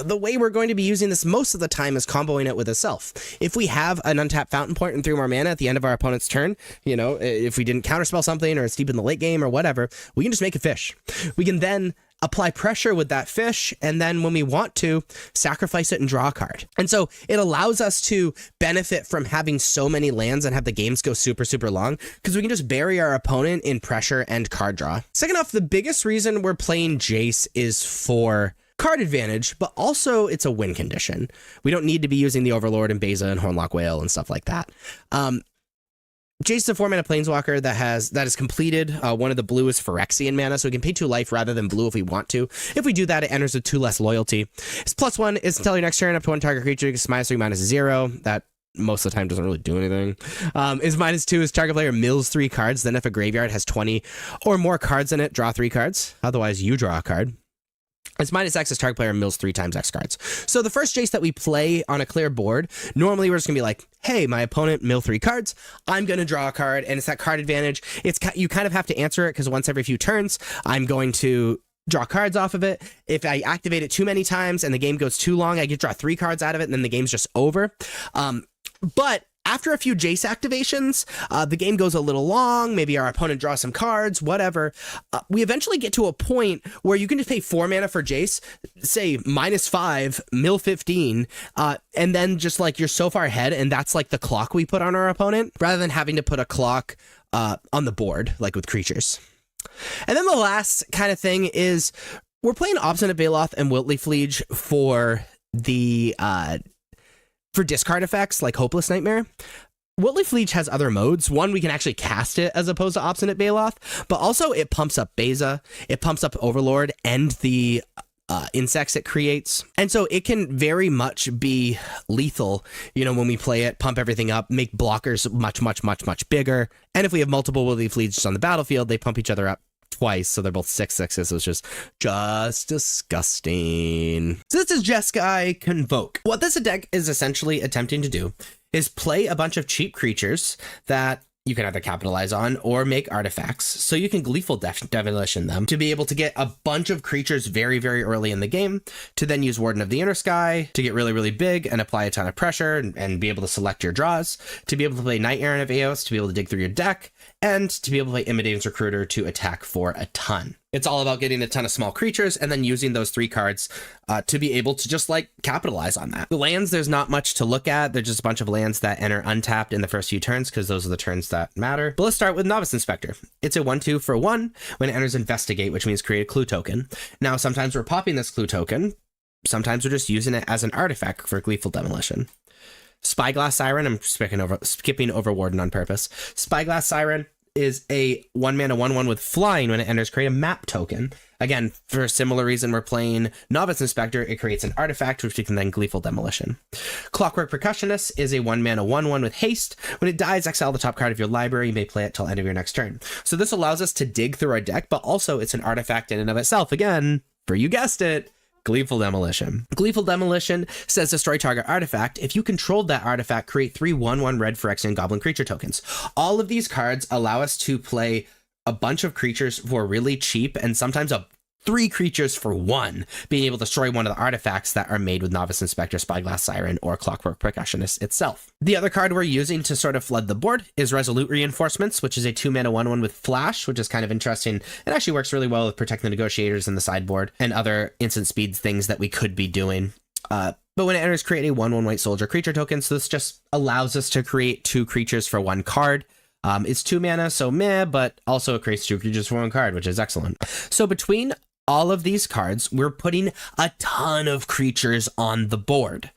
the way we're going to be using this most of the time is comboing it with itself. If we have an untapped Fountain Point and 3 more mana at the end of our opponent's turn, you know, if we didn't counterspell something or it's deep in the late game or whatever, we can just make a fish. We can then apply pressure with that fish, and then when we want to, sacrifice it and draw a card. And so it allows us to benefit from having so many lands and have the games go super, super long, because we can just bury our opponent in pressure and card draw. Second off, the biggest reason we're playing Jace is for card advantage, but also it's a win condition. We don't need to be using the Overlord and Beza and Hornlock Whale and stuff like that. Jace is a 4-mana planeswalker that is completed. One of the blue is Phyrexian mana, so we can pay 2 life rather than blue if we want to. If we do that, it enters with 2 less loyalty. Its +1 is until your next turn, up to 1 target creature gets -3, -0. That most of the time doesn't really do anything. Is -2 is target player mills 3 cards. Then if a graveyard has 20 or more cards in it, draw 3 cards. Otherwise, you draw a card. It's -X as target player mills 3 times X cards. So the first Jace that we play on a clear board, normally we're just gonna be like, hey, my opponent mill 3 cards, I'm gonna draw a card, and it's that card advantage. You kind of have to answer it, because once every few turns, I'm going to draw cards off of it. If I activate it too many times and the game goes too long, I get draw 3 cards out of it, and then the game's just over. But after a few Jace activations, the game goes a little long, maybe our opponent draws some cards, whatever. We eventually get to a point where you can just pay 4 mana for Jace, say -5, mill 15, and then just like you're so far ahead, and that's like the clock we put on our opponent, rather than having to put a clock on the board, like with creatures. And then the last kind of thing is we're playing Obstinate Baloth and Wiltly Fleege for the for discard effects like Hopeless Nightmare. Wiltly Fleege has other modes. One, we can actually cast it as opposed to Obstinate Baloth, but also it pumps up Beza, it pumps up Overlord and the insects it creates. And so it can very much be lethal, you know, when we play it, pump everything up, make blockers much, much, much, much bigger. And if we have multiple Wiltly Fleeges on the battlefield, they pump each other up twice, so they're both 6/6s, so it's just disgusting. So this is Jeskai Convoke. What this deck is essentially attempting to do is play a bunch of cheap creatures that you can either capitalize on or make artifacts, so you can Gleeful Demolition them to be able to get a bunch of creatures very, very early in the game, to then use Warden of the Inner Sky to get really, really big and apply a ton of pressure and be able to select your draws, to be able to play Knight Errant of Eos to be able to dig through your deck, and to be able to play Imitating's Recruiter to attack for a ton. It's all about getting a ton of small creatures and then using those 3 cards to be able to just like capitalize on that. The lands, there's not much to look at. They're just a bunch of lands that enter untapped in the first few turns, because those are the turns that matter. But let's start with Novice Inspector. It's a 1/2 for 1 when it enters Investigate, which means create a clue token. Now, sometimes we're popping this clue token. Sometimes we're just using it as an artifact for Gleeful Demolition. Spyglass Siren, I'm skipping over Warden on purpose. Spyglass Siren is a 1-mana 1/1 with flying. When it enters, create a map token. Again, for a similar reason we're playing Novice Inspector, it creates an artifact which we can then Gleeful Demolition. Clockwork Percussionist is a 1-mana 1/1 with haste. When it dies, exile the top card of your library. You may play it till end of your next turn. So this allows us to dig through our deck, but also it's an artifact in and of itself. Again, for you guessed it, Gleeful Demolition. Gleeful Demolition says destroy target artifact. If you controlled that artifact, create 3 1/1 red Phyrexian Goblin creature tokens. All of these cards allow us to play a bunch of creatures for really cheap and sometimes a 3 creatures for 1, being able to destroy one of the artifacts that are made with Novice Inspector, Spyglass Siren, or Clockwork Percussionist itself. The other card we're using to sort of flood the board is Resolute Reinforcements, which is a 2-mana 1/1 with Flash, which is kind of interesting. It actually works really well with Protect the Negotiators in the sideboard and other instant speeds things that we could be doing. But when it enters, create a 1/1 white soldier creature token. So this just allows us to create 2 creatures for 1 card. It's 2 mana, so meh, but also it creates 2 creatures for 1 card, which is excellent. So between all of these cards, we're putting a ton of creatures on the board.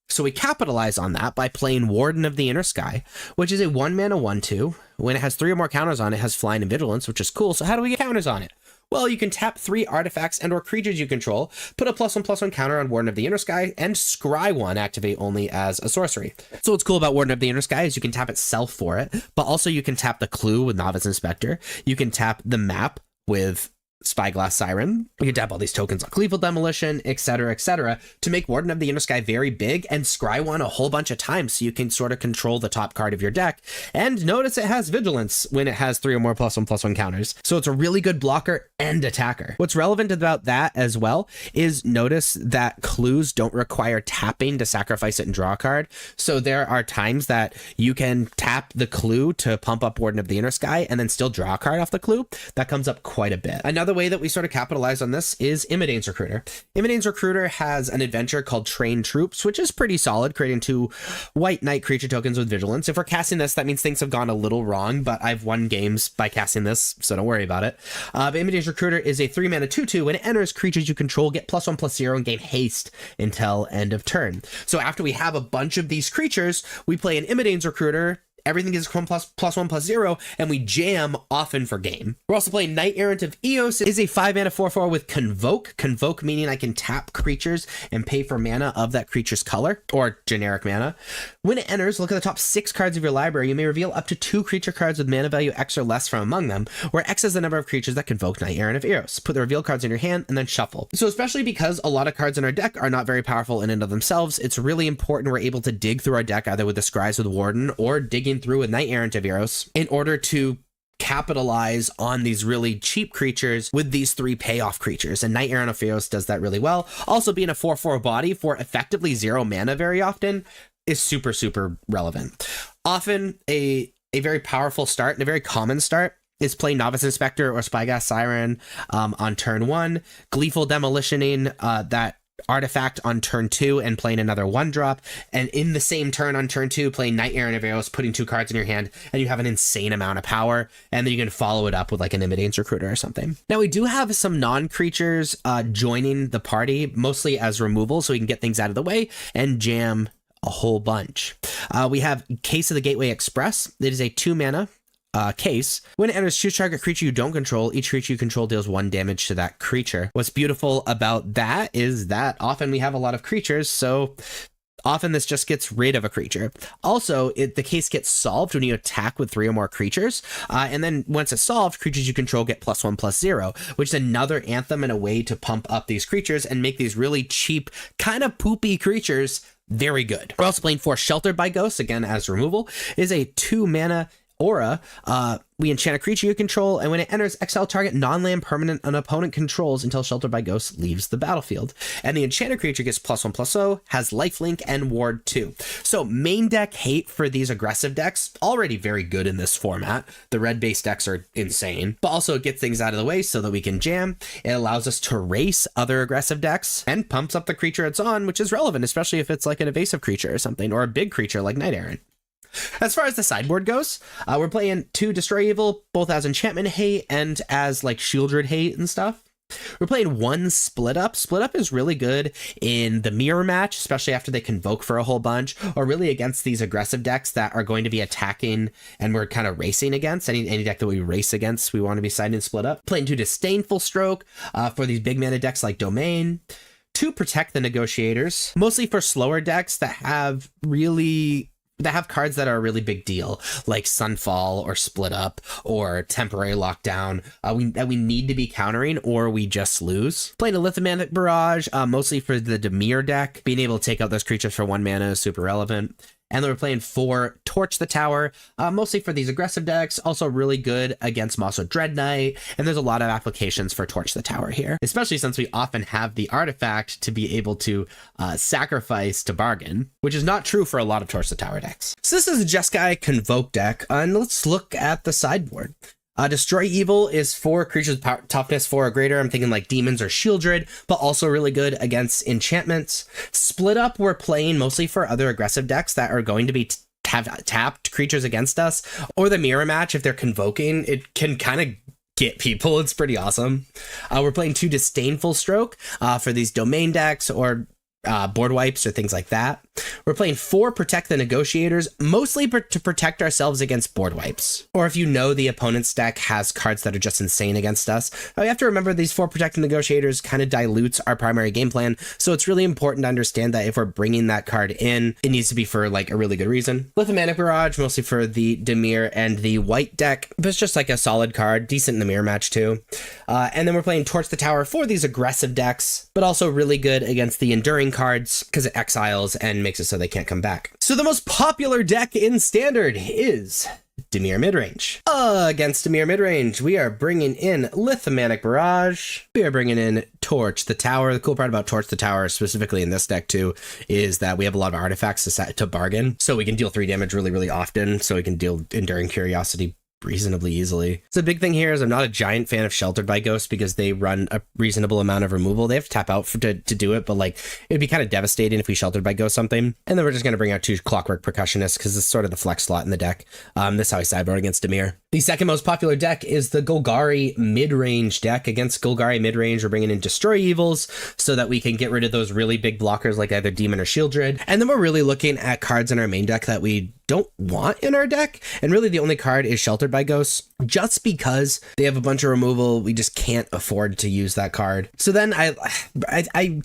So we capitalize on that by playing Warden of the Inner Sky, which is a 1 mana 1/2. When it has 3 or more counters on it, it has Flying and Vigilance, which is cool. So how do we get counters on it? Well, you can tap 3 artifacts and or creatures you control, put a +1/+1 counter on Warden of the Inner Sky, and scry 1 activate only as a sorcery. So what's cool about Warden of the Inner Sky is you can tap itself for it, but also you can tap the clue with Novice Inspector. You can tap the map with Spyglass Siren. You can tap all these tokens on Gleeful Demolition, etc., to make Warden of the Inner Sky very big and scry 1 a whole bunch of times so you can sort of control the top card of your deck. And notice it has Vigilance when it has 3 or more +1/+1 counters. So it's a really good blocker and attacker. What's relevant about that as well is notice that clues don't require tapping to sacrifice it and draw a card. So there are times that you can tap the clue to pump up Warden of the Inner Sky and then still draw a card off the clue. That comes up quite a bit. Another way that we sort of capitalize on this is Imidane's Recruiter. Imidane's Recruiter has an adventure called Train Troops, which is pretty solid, creating 2 white knight creature tokens with Vigilance. If we're casting this, that means things have gone a little wrong, but I've won games by casting this, so don't worry about it. But Imidane's Recruiter is a 3 mana 2/2. When it enters, creatures you control get +1/+0 and gain haste until end of turn. So after we have a bunch of these creatures, we play an Imidane's Recruiter. Everything is +1/+0, and we jam often for game. We're also playing Knight Errant of Eos. It is a 5 mana 4/4 with Convoke. Convoke meaning I can tap creatures and pay for mana of that creature's color, or generic mana. When it enters, look at the top 6 cards of your library. You may reveal up to 2 creature cards with mana value X or less from among them, where X is the number of creatures that convoke Knight Errant of Eos. Put the reveal cards in your hand and then shuffle. So especially because a lot of cards in our deck are not very powerful in and of themselves, it's really important we're able to dig through our deck either with the Scries with Warden or digging through with Knight Errant of Eos in order to capitalize on these really cheap creatures with these 3 payoff creatures, and Knight Errant of Eos does that really well. Also, being a 4/4 body for effectively 0 mana very often is super relevant. Often a very powerful start and a very common start is play Novice Inspector or Spyglass Siren on turn 1, Gleeful Demolitioning that artifact on turn 2 and playing another 1-drop, and in the same turn on turn 2 playing Knight Errant of Eos, putting 2 cards in your hand, and you have an insane amount of power, and then you can follow it up with like an Imidane's Recruiter or something. Now we do have some non-creatures joining the party, mostly as removal, so we can get things out of the way and jam a whole bunch. We have Case of the Gateway Express. It is a 2 mana case. When it enters, choose target creature you don't control. Each creature you control deals 1 damage to that creature. What's beautiful about that is that often we have a lot of creatures, so often this just gets rid of a creature. Also, the case gets solved when you attack with 3 or more creatures, and then once it's solved, creatures you control get +1/+0, which is another anthem and a way to pump up these creatures and make these really cheap, kind of poopy creatures very good. We're also playing 4 Sheltered by Ghosts, again as removal. It is a 2 mana aura. We enchant a creature you control, and when it enters, exile target non-land permanent an opponent controls until Sheltered by Ghosts leaves the battlefield. And the enchanted creature gets +1/+0, has lifelink and ward 2. So main deck hate for these aggressive decks, already very good in this format. The red-based decks are insane, but also it gets things out of the way so that we can jam. It allows us to race other aggressive decks and pumps up the creature it's on, which is relevant, especially if it's like an evasive creature or something, or a big creature like Knight Errant. As far as the sideboard goes, we're playing 2 Destroy Evil, both as enchantment hate and as like Shieldred hate and stuff. We're playing 1 Split Up. Split Up is really good in the mirror match, especially after they convoke for a whole bunch, or really against these aggressive decks that are going to be attacking and we're kind of racing against. Any deck that we race against, we want to be siding Split Up. Playing 2 Disdainful Stroke for these big mana decks like Domain. 2 Protect the Negotiators, mostly for slower decks that have cards that are a really big deal, like Sunfall or Split Up or Temporary Lockdown, that we need to be countering or we just lose. Playing a Lithomantic Barrage, mostly for the Dimir deck. Being able to take out those creatures for 1 mana is super relevant. And then we're playing 4 Torch the Tower, mostly for these aggressive decks, also really good against Mosso Dread Knight, and there's a lot of applications for Torch the Tower here, especially since we often have the artifact to be able to sacrifice to bargain, which is not true for a lot of Torch the Tower decks. So this is a Jeskai Convoke deck, and let's look at the sideboard. Destroy Evil is 4 creatures toughness 4 or greater. I'm thinking like demons or Shieldred, but also really good against enchantments. Split Up, we're playing mostly for other aggressive decks that are going to be have tapped creatures against us, or the mirror match if they're convoking. It can kind of get people. It's pretty awesome. We're playing 2 Disdainful Stroke for these domain decks or board wipes or things like that. We're playing 4 Protect the Negotiators, mostly to protect ourselves against board wipes. Or if you know the opponent's deck has cards that are just insane against us. We have to remember these 4 Protect the Negotiators kind of dilutes our primary game plan, so it's really important to understand that if we're bringing that card in, it needs to be for like a really good reason. Lithomantic Barrage, mostly for the Dimir and the white deck, but it's just like a solid card, decent in the mirror match too. And then we're playing Torch the Tower for these aggressive decks, but also really good against the enduring cards because it exiles and makes it so they can't come back. So the most popular deck in Standard is Dimir Midrange. Against Dimir Midrange, we are bringing in Lithomantic Barrage. We are bringing in Torch the Tower. The cool part about Torch the Tower, specifically in this deck too, is that we have a lot of artifacts to bargain. So we can deal 3 damage really, really often. So we can deal Enduring Curiosity reasonably easily. So the big thing here is I'm not a giant fan of Sheltered by Ghosts because they run a reasonable amount of removal. They have to tap out to do it, but like it'd be kind of devastating if we Sheltered by Ghost something. And then we're just going to bring out 2 Clockwork Percussionists because it's sort of the flex slot in the deck. This is how I sideboard against Dimir. The second most popular deck is the Golgari Midrange deck. Against Golgari Midrange, we're bringing in Destroy Evils so that we can get rid of those really big blockers like either Demon or Shieldred. And then we're really looking at cards in our main deck that we don't want in our deck, and really the only card is Sheltered by Ghosts, just because they have a bunch of removal. We just can't afford to use that card. So then I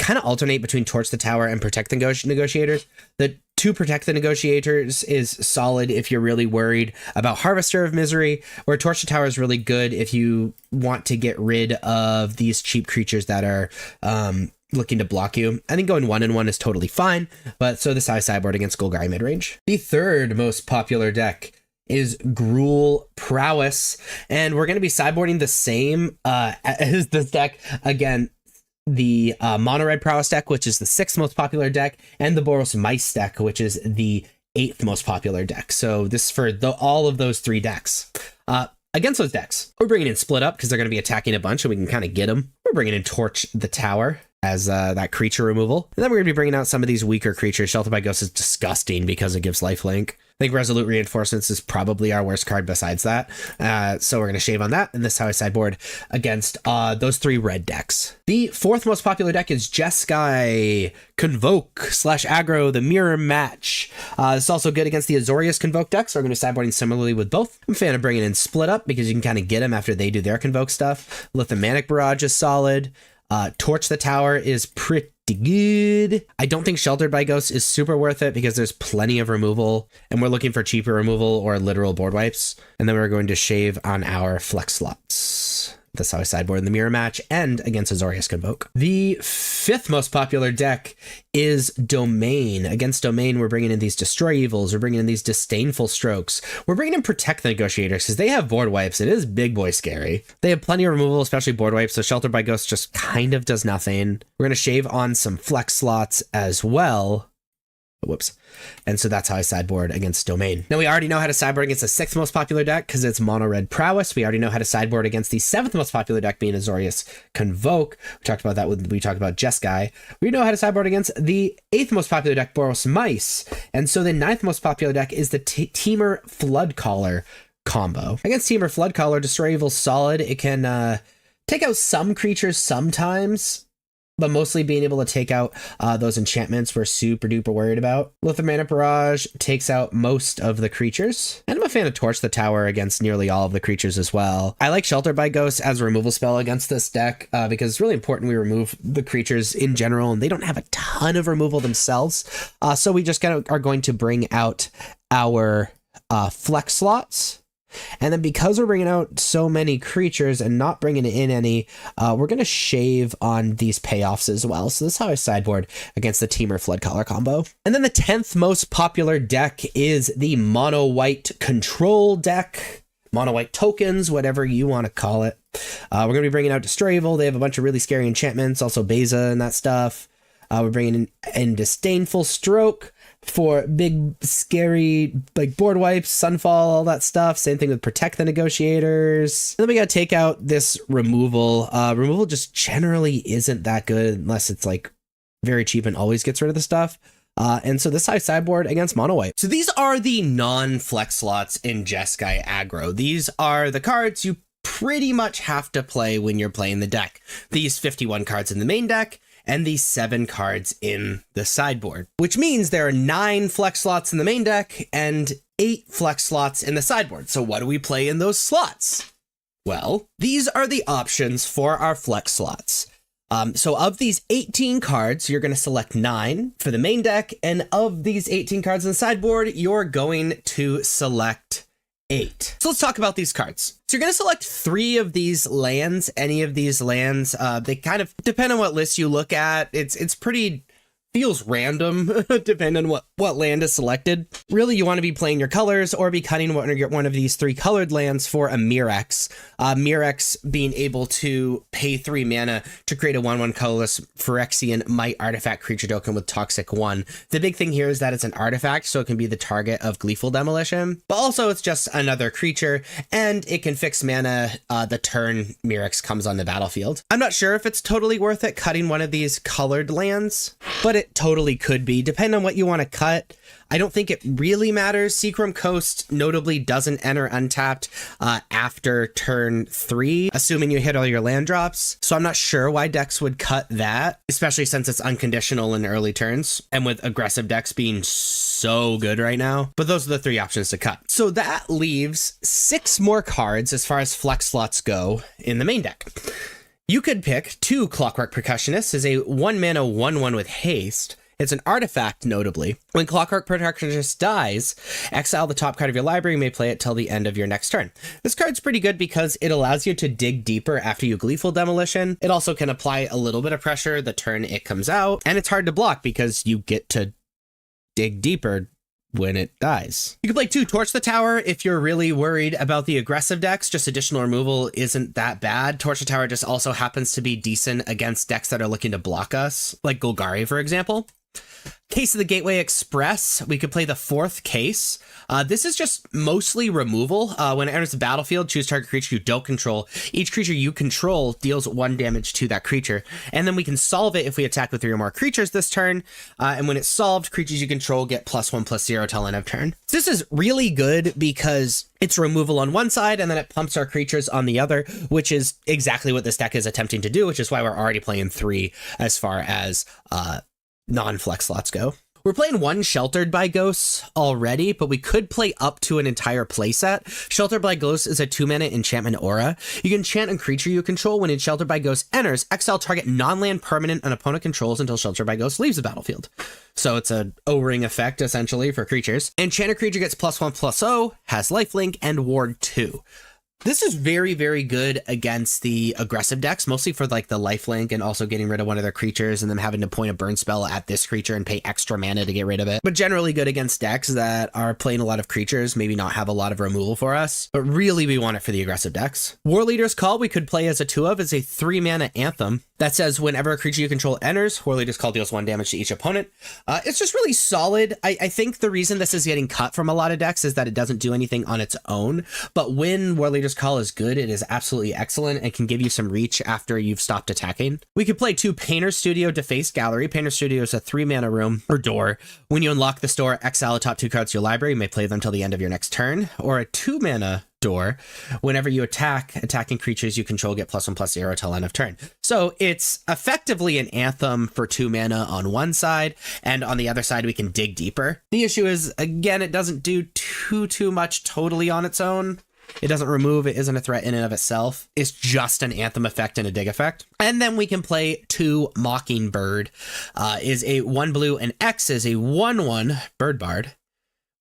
kind of alternate between Torch the Tower and Protect the Negotiators. The 2 Protect the Negotiators is solid if you're really worried about Harvester of Misery, where Torch the Tower is really good if you want to get rid of these cheap creatures that are looking to block you. I think going 1-1 is totally fine, but so this is how I sideboard against Golgari Midrange. The third most popular deck is Gruul Prowess, and we're going to be sideboarding the same as this deck. Again, the Mono Red Prowess deck, which is the 6th most popular deck, and the Boros Mice deck, which is the 8th most popular deck. So this is for all of those 3 decks. Against those decks, we're bringing in Split Up because they're going to be attacking a bunch and we can kind of get them. We're bringing in Torch the Tower as that creature removal. And then we're going to be bringing out some of these weaker creatures. Sheltered by Ghosts is disgusting because it gives lifelink. I think Resolute Reinforcements is probably our worst card besides that. So we're going to shave on that. And this is how I sideboard against those 3 red decks. The 4th most popular deck is Jeskai Convoke / Aggro, the Mirror Match. It's also good against the Azorius Convoke deck, so we're going to be sideboarding similarly with both. I'm a fan of bringing in Split Up because you can kind of get them after they do their Convoke stuff. Lithomantic Barrage is solid. Torch the Tower is pretty good. I don't think Sheltered by Ghosts is super worth it because there's plenty of removal and we're looking for cheaper removal or literal board wipes. And then we're going to shave on our flex slots. That's how I sideboard in the Mirror Match and against Azorius Convoke. The 5th most popular deck is Domain. Against Domain, we're bringing in these Destroy Evils. We're bringing in these Disdainful Strokes. We're bringing in Protect the Negotiators because they have board wipes. It is big boy scary. They have plenty of removal, especially board wipes, so Sheltered by Ghosts just kind of does nothing. We're going to shave on some flex slots as well. Whoops. And so that's how I sideboard against Domain. Now we already know how to sideboard against the 6th most popular deck because it's Mono Red Prowess. We already know how to sideboard against the 7th most popular deck being Azorius Convoke. We talked about that when we talked about Jeskai. We know how to sideboard against the 8th most popular deck, Boros Mice. And so the 9th most popular deck is the Temur Floodcaller combo. Against Temur Floodcaller, Destroy Evil solid. It can take out some creatures sometimes, but mostly being able to take out those enchantments we're super duper worried about. Lithomantic Barrage takes out most of the creatures. And I'm a fan of Torch the Tower against nearly all of the creatures as well. I like Shelter by Ghosts as a removal spell against this deck because it's really important we remove the creatures in general, and they don't have a ton of removal themselves. So we just are going to bring out our flex slots. And then because we're bringing out so many creatures and not bringing in any, we're going to shave on these payoffs as well. So this is how I sideboard against the Temur Flood Collar combo. And then the 10th most popular deck is the mono white control deck. Mono white tokens, whatever you want to call it. We're going to be bringing out Destroy Evil. They have a bunch of really scary enchantments, also Beza and that stuff. We're bringing in Disdainful Stroke for big, scary, like board wipes, Sunfall, all that stuff. Same thing with Protect the Negotiators. And then we got to take out this removal. Removal just generally isn't that good unless it's like very cheap and always gets rid of the stuff. And so this high sideboard against mono white. So these are the non-flex slots in Jeskai aggro. These are the cards you pretty much have to play when you're playing the deck. These 51 cards in the main deck and these 7 cards in the sideboard, which means there are 9 flex slots in the main deck and 8 flex slots in the sideboard. So what do we play in those slots? Well, these are the options for our flex slots. So of these 18 cards, you're going to select 9 for the main deck. And of these 18 cards in the sideboard, you're going to select 8. So let's talk about these cards. So you're going to select 3 of these lands. Any of these lands, they kind of depend on what list you look at. It's pretty feels random depending on what land is selected. Really, you want to be playing your colors or be cutting one of these 3 colored lands for a Mirex. Mirex being able to pay 3 mana to create a 1/1 colorless Phyrexian Might artifact creature token with Toxic 1. The big thing here is that it's an artifact, so it can be the target of Gleeful Demolition, but also it's just another creature, and it can fix mana the turn Mirex comes on the battlefield. I'm not sure if it's totally worth it cutting one of these colored lands, but it totally could be, depending on what you want to cut. I don't think it really matters. Seachrome Coast notably doesn't enter untapped after turn 3, assuming you hit all your land drops. So I'm not sure why decks would cut that, especially since it's unconditional in early turns, and with aggressive decks being so good right now. But those are the 3 options to cut. So that leaves 6 more cards as far as flex slots go in the main deck. You could pick 2 Clockwork Percussionist as a 1 mana 1/1 with haste. It's an artifact, notably. When Clockwork Percussionist dies, exile the top card of your library. You may play it till the end of your next turn. This card's pretty good because it allows you to dig deeper after you Gleeful Demolition. It also can apply a little bit of pressure the turn it comes out, and it's hard to block because you get to dig deeper when it dies. You can play 2 Torch the Tower if you're really worried about the aggressive decks. Just additional removal isn't that bad. Torch the Tower just also happens to be decent against decks that are looking to block us, like Golgari, for example. Case of the Gateway Express, we could play the 4th case. This is just mostly removal. When it enters the battlefield, choose target creature you don't control. Each creature you control deals 1 damage to that creature. And then we can solve it if we attack with 3 or more creatures this turn. And when it's solved, creatures you control get +1/+0 till end of turn. So this is really good because it's removal on one side and then it pumps our creatures on the other, which is exactly what this deck is attempting to do, which is why we're already playing 3 as far as non-flex slots go. We're playing 1 Sheltered by Ghosts already, but we could play up to an entire playset. Sheltered by Ghosts is a 2 mana enchantment aura. You can enchant a creature you control. When Sheltered by Ghosts enters, exile target non-land permanent an opponent controls until Sheltered by Ghosts leaves the battlefield. So it's an O-ring effect, essentially, for creatures. Enchant a creature gets +1/+0, has lifelink, and ward 2. This is very, very good against the aggressive decks, mostly for like the lifelink and also getting rid of one of their creatures and them having to point a burn spell at this creature and pay extra mana to get rid of it. But generally good against decks that are playing a lot of creatures, maybe not have a lot of removal for us, but really we want it for the aggressive decks. War Leader's Call we could play as a 2 of as a 3 mana anthem that says whenever a creature you control enters, War Leader's Call deals 1 damage to each opponent. It's just really solid. I think the reason this is getting cut from a lot of decks is that it doesn't do anything on its own, but when War Leader's Call is good, it is absolutely excellent and can give you some reach after you've stopped attacking. We could play 2 Painter's Studio Defaced Gallery. Painter's Studio is a 3 mana room or door. When you unlock this door, exile the top 2 cards to your library. You may play them till the end of your next turn. Or a 2 mana door. Whenever you attacking creatures you control get +1/+0 till end of turn. So it's effectively an anthem for 2 mana on one side, and on the other side we can dig deeper. The issue is, again, it doesn't do too much totally on its own. It doesn't remove, it isn't a threat in and of itself. It's just an anthem effect and a dig effect. And then we can play 2 Mockingbird. Is a 1 blue and X is a 1/1 bird bard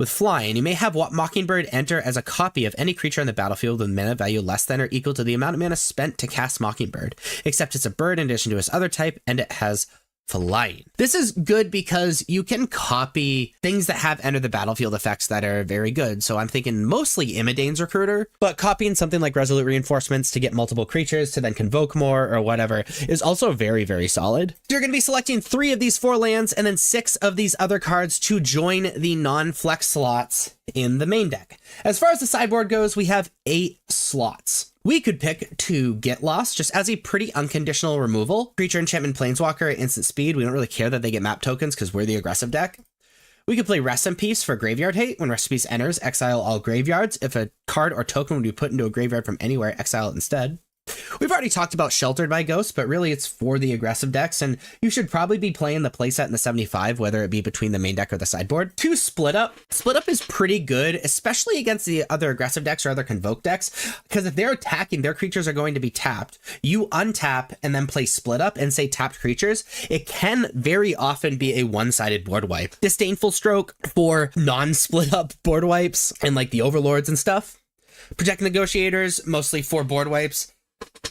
with flying, you may have Mockingbird enter as a copy of any creature on the battlefield with mana value less than or equal to the amount of mana spent to cast Mockingbird, except it's a bird in addition to its other type, and it has flying. This is good because you can copy things that have enter the battlefield effects that are very good. So I'm thinking mostly Imidane's Recruiter, but copying something like Resolute Reinforcements to get multiple creatures to then convoke more or whatever is also very, very solid. So you're going to be selecting 3 of these 4 lands and then 6 of these other cards to join the non-flex slots in the main deck. As far as the sideboard goes, we have 8 slots. We could pick to Get Lost just as a pretty unconditional removal. Creature, enchantment, planeswalker at instant speed. We don't really care that they get map tokens because we're the aggressive deck. We could play Rest in Peace for Graveyard Hate. When Rest in Peace enters, exile all graveyards. If a card or token would be put into a graveyard from anywhere, exile it instead. We've already talked about Sheltered by Ghosts, but really it's for the aggressive decks, and you should probably be playing the playset in the 75, whether it be between the main deck or the sideboard. 2, Split Up. Split Up is pretty good, especially against the other aggressive decks or other convoke decks, because if they're attacking, their creatures are going to be tapped. You untap and then play Split Up and say tapped creatures. It can very often be a one-sided board wipe. Disdainful Stroke for non-split up board wipes and like the Overlords and stuff. Protect Negotiators, mostly for board wipes.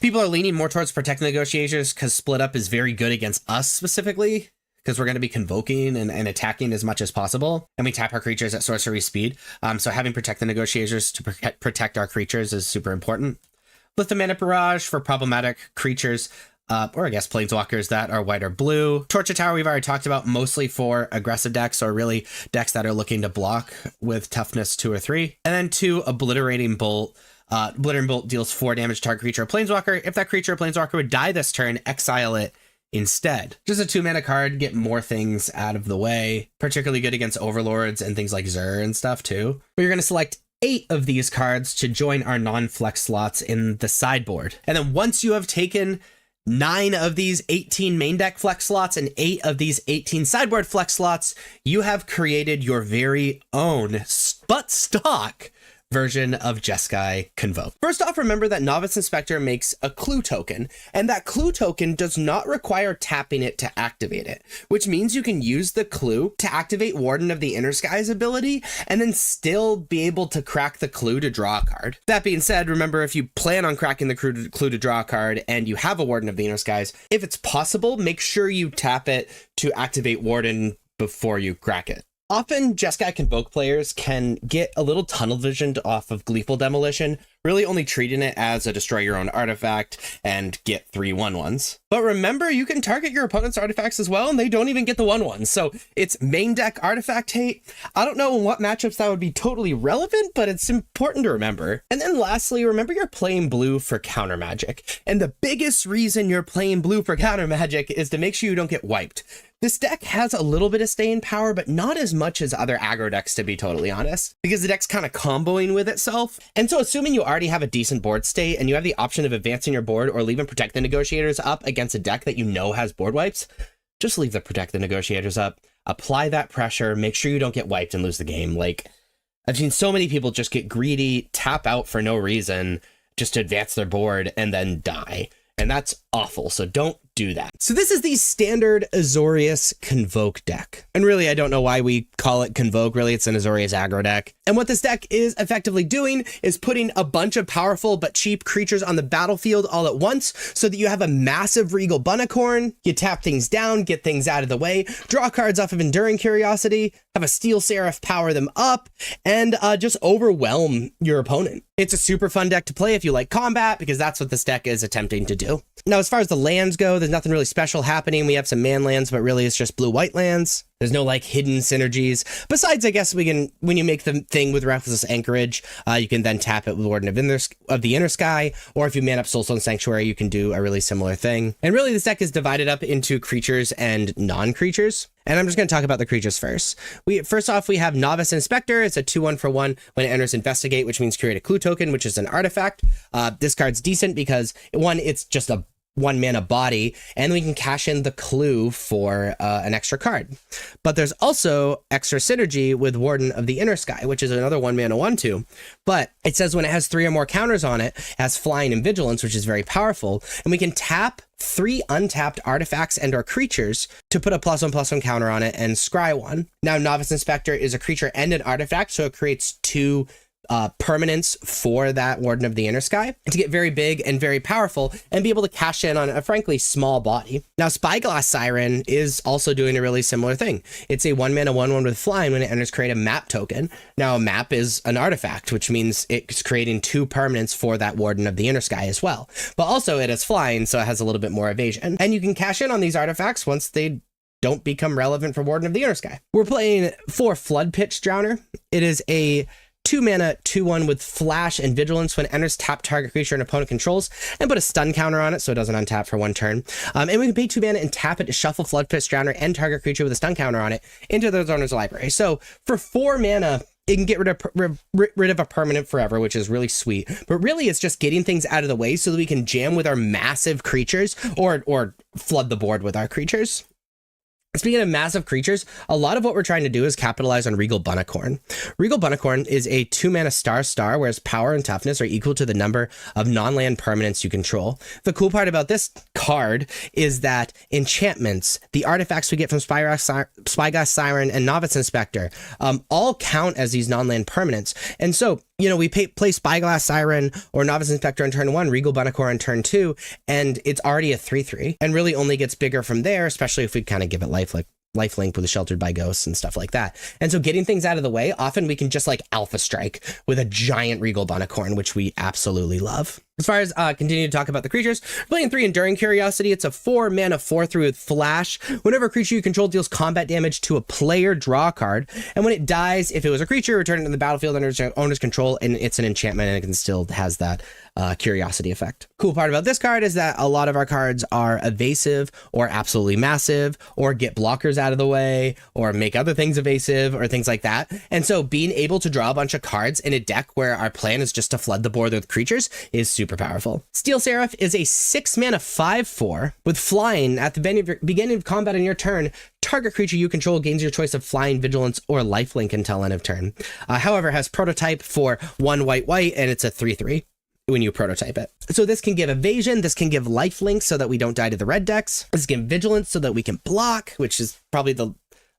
People are leaning more towards Protect Negotiators because Split Up is very good against us specifically, because we're going to be convoking and attacking as much as possible, and we tap our creatures at sorcery speed. So having Protect the Negotiators to protect our creatures is super important. Lithomantic Barrage for problematic creatures, or I guess planeswalkers that are white or blue. Torture Tower we've already talked about, mostly for aggressive decks, or really decks that are looking to block with toughness 2 or 3. And then 2, Obliterating Bolt. Obliterating Bolt deals 4 damage to target creature or planeswalker. If that creature or planeswalker would die this turn, exile it instead. Just a 2-mana card, get more things out of the way. Particularly good against Overlords and things like Zur and stuff too. But you're going to select 8 of these cards to join our non-flex slots in the sideboard. And then once you have taken 9 of these 18 main deck flex slots and 8 of these 18 sideboard flex slots, you have created your very own but stock version of Jeskai Convoke. First off, remember that Novice Inspector makes a clue token, and that clue token does not require tapping it to activate it, which means you can use the clue to activate Warden of the Inner Skies ability and then still be able to crack the clue to draw a card. That being said, remember, if you plan on cracking the clue to draw a card and you have a Warden of the Inner Skies, if it's possible, make sure you tap it to activate Warden before you crack it. Often, Jeskai Convoke players can get a little tunnel visioned off of Gleeful Demolition, really only treating it as a destroy your own artifact and get 3 1/1s. But remember, you can target your opponent's artifacts as well, and they don't even get the 1/1s. So it's main deck artifact hate. I don't know in what matchups that would be totally relevant, but it's important to remember. And then lastly, remember you're playing blue for counter magic. And the biggest reason you're playing blue for counter magic is to make sure you don't get wiped. This deck has a little bit of staying power, but not as much as other aggro decks, to be totally honest, because the deck's kind of comboing with itself. And so assuming you already have a decent board state and you have the option of advancing your board or leaving Protect the Negotiators up against a deck that you know has board wipes, just leave the Protect the Negotiators up, apply that pressure, make sure you don't get wiped and lose the game. Like, I've seen so many people just get greedy, tap out for no reason, just to advance their board and then die. And that's awful, so don't do that. So this is the standard Azorius Convoke deck. And really, I don't know why we call it Convoke. Really, it's an Azorius aggro deck. And what this deck is effectively doing is putting a bunch of powerful but cheap creatures on the battlefield all at once so that you have a massive Regal Bunnicorn, you tap things down, get things out of the way, draw cards off of Enduring Curiosity, have a Steel Seraph power them up, and just overwhelm your opponent. It's a super fun deck to play if you like combat, because that's what this deck is attempting to do. Now, as far as the lands go, there's nothing really special happening. We have some man lands, but really it's just blue-white lands. There's no like hidden synergies. Besides, I guess we can, when you make the thing with Restless Anchorage, you can then tap it with Warden of the Inner Sky, or if you man up Soulstone Sanctuary, you can do a really similar thing. And really, this deck is divided up into creatures and non-creatures. And I'm just going to talk about the creatures first. First off, we have Novice Inspector. It's a 2/1 for 1 when it enters Investigate, which means create a clue token, which is an artifact. This card's decent because, 1, it's just a 1 mana body, and we can cash in the clue for an extra card. But there's also extra synergy with Warden of the Inner Sky, which is another 1 mana 1/2. But it says when it has 3 or more counters on it, it has flying and vigilance, which is very powerful, and we can tap 3 untapped artifacts and or creatures to put a +1/+1 counter on it and scry 1. Now, Novice Inspector is a creature and an artifact, so it creates 2 permanents for that Warden of the Inner Sky to get very big and very powerful and be able to cash in on a frankly small body. Now, Spyglass Siren is also doing a really similar thing. It's a 1 mana 1/1 with flying. When it enters, create a map token. Now, a map is an artifact, which means it's creating 2 permanents for that Warden of the Inner Sky as well. But also it is flying, so it has a little bit more evasion. And you can cash in on these artifacts once they don't become relevant for Warden of the Inner Sky. We're playing 4 Flood Pitch Drowner. It is a 2 mana 2/1 with flash and vigilance. When it enters, tap target creature an opponent controls and put a stun counter on it so it doesn't untap for 1 turn. And we can pay 2 mana and tap it to shuffle Flood Pitch Drowner and target creature with a stun counter on it into the owner's library. So for 4 mana, it can get rid of a permanent forever, which is really sweet. But really, it's just getting things out of the way so that we can jam with our massive creatures or flood the board with our creatures. Speaking of massive creatures, a lot of what we're trying to do is capitalize on Regal Bunnicorn. Regal Bunnicorn is a 2 mana star, where its power and toughness are equal to the number of non-land permanents you control. The cool part about this card is that enchantments, the artifacts we get from Spyglass Siren and Novice Inspector, all count as these non-land permanents. And so, we play Spyglass Siren or Novice Inspector on turn 1, Regal Bunnicorn on turn 2, and it's already a 3/3, and really only gets bigger from there, especially if we kind of give it lifelink with Sheltered by Ghosts and stuff like that. And so getting things out of the way, often we can just alpha strike with a giant Regal Bunnicorn, which we absolutely love. As far as continue to talk about the creatures, we're playing 3 Enduring Curiosity. It's a 4 mana 4/3 with flash. Whenever a creature you control deals combat damage to a player, draw a card. And when it dies, if it was a creature, return it to the battlefield under its owner's control, and it's an enchantment, and it can still has that curiosity effect. Cool part about this card is that a lot of our cards are evasive or absolutely massive or get blockers out of the way or make other things evasive or things like that. And so being able to draw a bunch of cards in a deck where our plan is just to flood the board with creatures is super powerful. Steel Seraph is a 6 mana 5/4 with flying. At the beginning of combat on your turn, target creature you control gains your choice of flying, vigilance, or lifelink until end of turn. However, has prototype for 1 white, and it's a 3/3 when you prototype it. So this can give evasion, this can give lifelink so that we don't die to the red decks. This can give vigilance so that we can block, which is probably the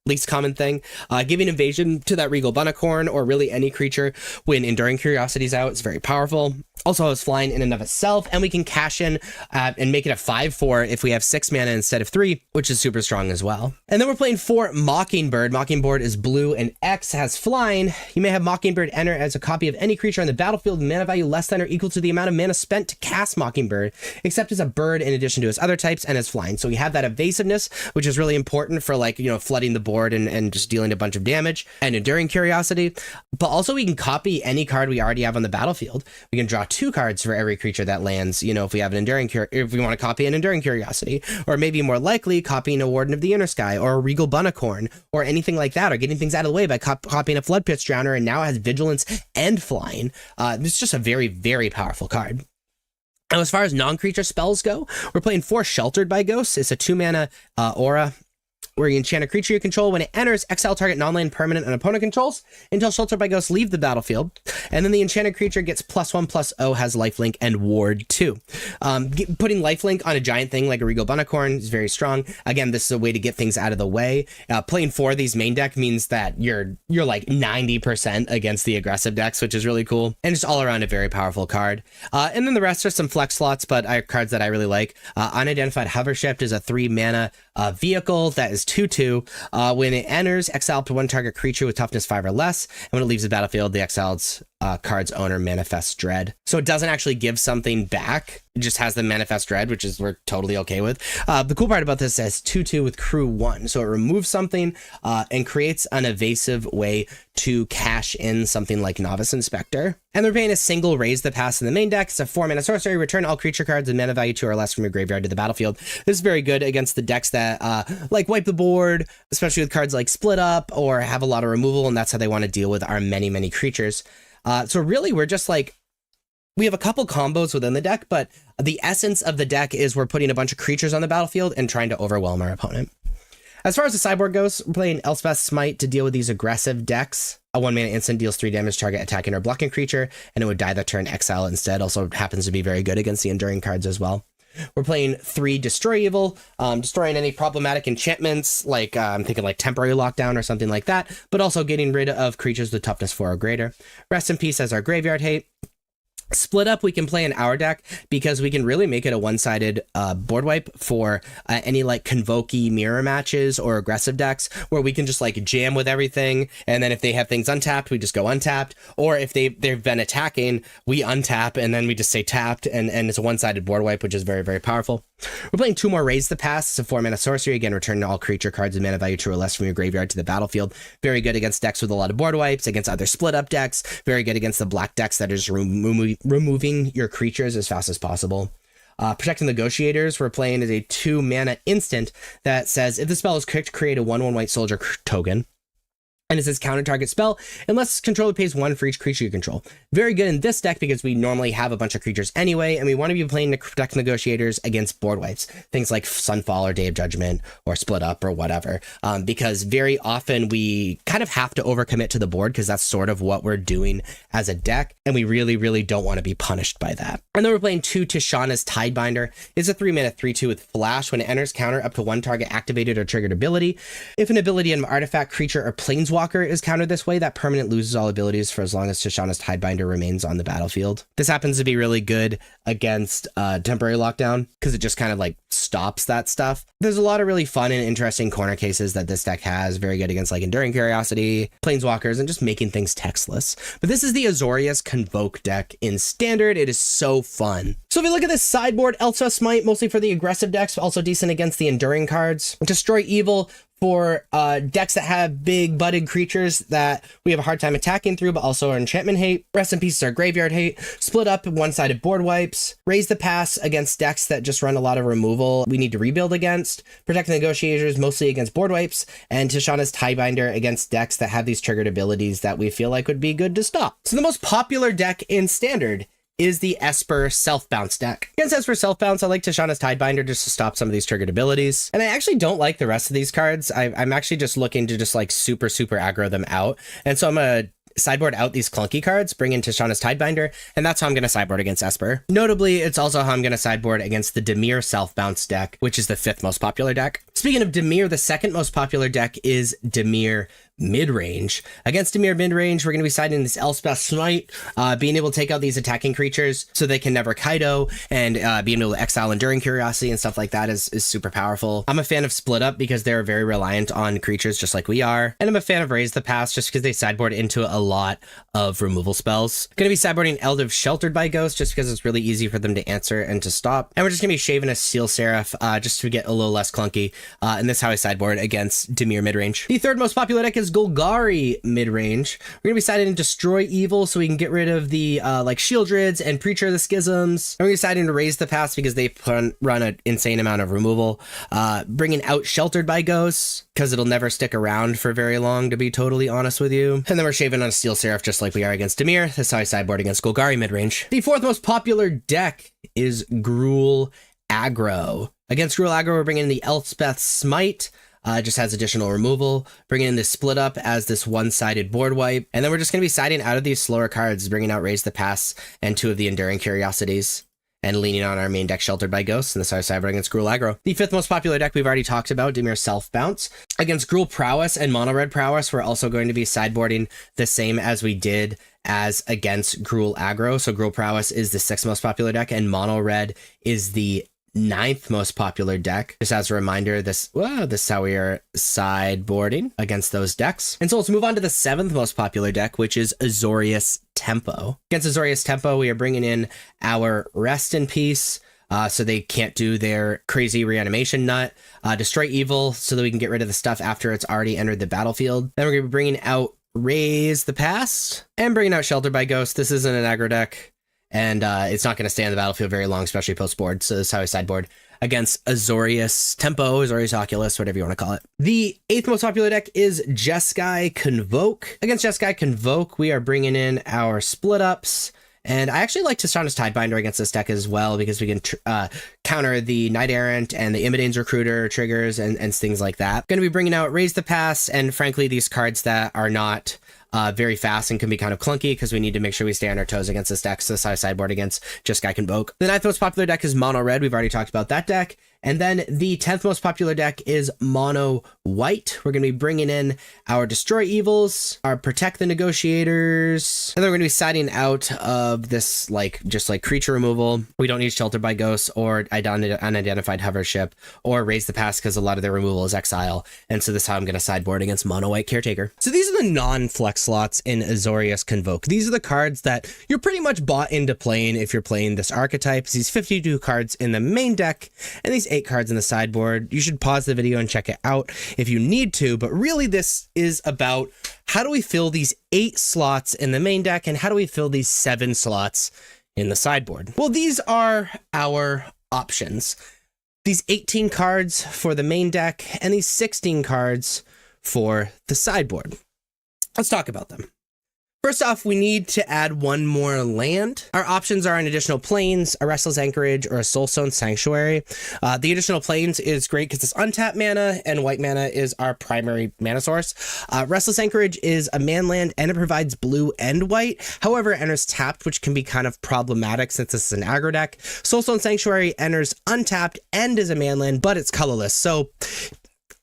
least common thing. Giving evasion to that Regal Bunnicorn or really any creature when Enduring Curiosity's out is very powerful. Also has flying in and of itself, and we can cash in and make it a 5/4 if we have 6 mana instead of 3, which is super strong as well. And then we're playing 4 Mockingbird. Mockingbird is blue and X, has flying. You may have Mockingbird enter as a copy of any creature on the battlefield with mana value less than or equal to the amount of mana spent to cast Mockingbird, except as a bird in addition to its other types, and as flying. So we have that evasiveness, which is really important for flooding the board and just dealing a bunch of damage, and Enduring Curiosity. But also we can copy any card we already have on the battlefield. We can draw 2 cards for every creature that lands, if we have if we want to copy an Enduring Curiosity, or maybe more likely copying a Warden of the Inner Sky or a Regal Bunnicorn or anything like that, or getting things out of the way by copying a Flood Pitch Drowner, and now it has vigilance and flying. It's just a very, very powerful card. Now, as far as non-creature spells go, we're playing 4 Sheltered by Ghosts. It's a 2 mana aura where you enchant a creature you control. When it enters, exile target non-land permanent an opponent controls until Sheltered by Ghosts leave the battlefield. And then the enchanted creature gets +1/+0, has lifelink and ward 2. Putting lifelink on a giant thing like a Regal Bunnicorn is very strong. Again, this is a way to get things out of the way. Playing 4 of these main deck means that you're like 90% against the aggressive decks, which is really cool. And just all around a very powerful card. And then the rest are some flex slots, but cards that I really like. Unidentified Hovershift is a 3 mana vehicle that is 2/2. When it enters, exile up to 1 target creature with toughness 5 or less, and when it leaves the battlefield, the exiled card's owner manifests dread. So it doesn't actually give something back, it just has the manifest dread, which is we're totally okay with. The cool part about this is 2/2 with crew 1, so it removes something and creates an evasive way to cash in something like Novice Inspector. And they're paying a single Raise the Pass in the main deck. It's a 4 mana sorcery. Return all creature cards with mana value 2 or less from your graveyard to the battlefield. This is very good against the decks that wipe the board, especially with cards like Split Up or have a lot of removal, and that's how they want to deal with our many, many creatures. So really, we're just We have a couple combos within the deck, but the essence of the deck is we're putting a bunch of creatures on the battlefield and trying to overwhelm our opponent. As far as the sideboard goes, we're playing Elspeth's Smite to deal with these aggressive decks. A 1-mana instant deals 3 damage target attacking or blocking creature, and it would die that turn, exile it instead. Also happens to be very good against the Enduring cards as well. We're playing 3 Destroy Evil, destroying any problematic enchantments, like I'm thinking like Temporary Lockdown or something like that, but also getting rid of creatures with toughness 4 or greater. Rest in Peace as our graveyard hate. Split Up we can play in our deck because we can really make it a one-sided board wipe for any like Convoke-y mirror matches or aggressive decks where we can just like jam with everything, and then if they have things untapped, we just go untapped, or if they've been attacking, we untap and then we just say tapped, and it's a one-sided board wipe, which is very, very powerful. We're playing 2 more Raise the Past. It's a 4-mana sorcery. Again, return all creature cards of mana value 2 or less from your graveyard to the battlefield. Very good against decks with a lot of board wipes, against other split up decks. Very good against the black decks that are just removing your creatures as fast as possible. Protecting Negotiators, we're playing as a 2-mana instant that says if the spell is cooked, create a 1/1 white soldier token. And it says counter target spell unless controller pays 1 for each creature you control. Very good in this deck because we normally have a bunch of creatures anyway, and we want to be playing the Protect Negotiators against board wipes. Things like Sunfall or Day of Judgment or Split Up or whatever. Because very often we kind of have to overcommit to the board because that's sort of what we're doing as a deck, and we really, really don't want to be punished by that. And then we're playing 2 Tishana's Tidebinder. It's a 3-mana 3/2 with Flash. When it enters, counter up to 1 target activated or triggered ability. If an ability, an artifact, creature, or planeswalker is countered this way, that permanent loses all abilities for as long as Tishana's Tidebinder remains on the battlefield. This happens to be really good against Temporary Lockdown because it just kind of like stops that stuff. There's a lot of really fun and interesting corner cases that this deck has. Very good against like Enduring Curiosity, Planeswalkers, and just making things textless. But this is the Azorius Convoke deck in Standard. It is so fun. So if you look at this sideboard, Elspeth's Smite, mostly for the aggressive decks, also decent against the Enduring cards. Destroy Evil for decks that have big budded creatures that we have a hard time attacking through, but also our enchantment hate. Rest in Peace is our graveyard hate. Split Up, one-sided board wipes. Raise the Pass against decks that just run a lot of removal we need to rebuild against. Protect the Negotiators, mostly against board wipes. And Tishana's Tidebinder against decks that have these triggered abilities that we feel like would be good to stop. So the most popular deck in Standard is the Esper Self-Bounce deck. Against Esper Self-Bounce, I like Tishana's Tidebinder just to stop some of these triggered abilities. And I actually don't like the rest of these cards. I'm actually just looking to just like super aggro them out. And so I'm going to sideboard out these clunky cards, bring in Tishana's Tidebinder, and that's how I'm going to sideboard against Esper. Notably, it's also how I'm going to sideboard against the Dimir Self-Bounce deck, which is the 5th most popular deck. Speaking of Dimir, the 2nd most popular deck is Dimir Midrange. Against Dimir Midrange, we're going to be siding this Elspeth's Smite, being able to take out these attacking creatures so they can never Kaido, and being able to exile Enduring Curiosity and stuff like that is super powerful. I'm a fan of Split Up because they're very reliant on creatures just like we are, and I'm a fan of Raise the Pass just because they sideboard into a lot of removal spells. Going to be sideboarding Elder Sheltered by Ghost just because it's really easy for them to answer and to stop, and we're just going to be shaving a Steel Seraph just to get a little less clunky, and this is how I sideboard against Dimir Midrange. The 3rd most popular deck is Golgari Midrange. We're going to be siding Destroy Evil so we can get rid of the like Shieldrids and Preacher of the Schisms. And we're deciding to Raise the Pass because they run an insane amount of removal. Bringing out Sheltered by Ghosts because it'll never stick around for very long, to be totally honest with you. And then we're shaving on a Steel Seraph just like we are against Dimir. This is how I sideboard against Golgari Midrange. The 4th most popular deck is Gruul Aggro. Against Gruul Aggro, we're bringing in the Elspeth's Smite. Just has additional removal, bringing in this Split Up as this one-sided board wipe, and then we're just going to be siding out of these slower cards, bringing out Raise the Pass and 2 of the Enduring Curiosities, and leaning on our main deck Sheltered by Ghosts, and this is our sideboard against Gruul Aggro. The 5th most popular deck we've already talked about, Dimir Self-Bounce. Against Gruul Prowess and Mono Red Prowess, we're also going to be sideboarding the same as we did as against Gruul Aggro. So Gruul Prowess is the 6th most popular deck, and Mono Red is the 9th most popular deck. Just as a reminder, this is how we are sideboarding against those decks. And so let's move on to the 7th most popular deck, which is Azorius Tempo. Against Azorius Tempo, we are bringing in our Rest in Peace, so they can't do their crazy reanimation nut. Destroy Evil, so that we can get rid of the stuff after it's already entered the battlefield. Then we're going to be bringing out Raise the Past, and bringing out Shelter by Ghost. This isn't an aggro deck, and it's not going to stay on the battlefield very long, especially post-board, so this is how I sideboard against Azorius Tempo, Azorius Oculus, whatever you want to call it. The 8th most popular deck is Jeskai Convoke. Against Jeskai Convoke, we are bringing in our Split Ups And I actually like Tistana's Tidebinder against this deck as well, because we can counter the Knight Errant and the Imidane's Recruiter triggers and things like that. Going to be bringing out Raise the Pass, and frankly, these cards that are not very fast and can be kind of clunky, because we need to make sure we stay on our toes against this deck. So this sideboard against Just Guy Convoke. The 9th most popular deck is Mono Red. We've already talked about that deck. And then the 10th most popular deck is Mono White. We're going to be bringing in our Destroy Evils, our Protect the Negotiators, and then we're going to be siding out of this just creature removal. We don't need Shelter by Ghosts or Unidentified Hover Ship or Raise the Pass, because a lot of their removal is Exile. And so this is how I'm going to sideboard against Mono White Caretaker. So these are the non-flex slots in Azorius Convoke. These are the cards that you're pretty much bought into playing if you're playing this archetype. These 52 cards in the main deck and these 8 cards in the sideboard. You should pause the video and check it out if you need to, but really this is about how do we fill these 8 slots in the main deck and how do we fill these 7 slots in the sideboard? Well, these are our options. These 18 cards for the main deck and these 16 cards for the sideboard. Let's talk about them. First off, we need to add 1 more land. Our options are an additional plains, a Restless Anchorage, or a Soulstone Sanctuary. The additional plains is great because it's untapped mana, and white mana is our primary mana source. Restless Anchorage is a man land, and it provides blue and white. However, it enters tapped, which can be kind of problematic since this is an aggro deck. Soulstone Sanctuary enters untapped and is a man land, but it's colorless. So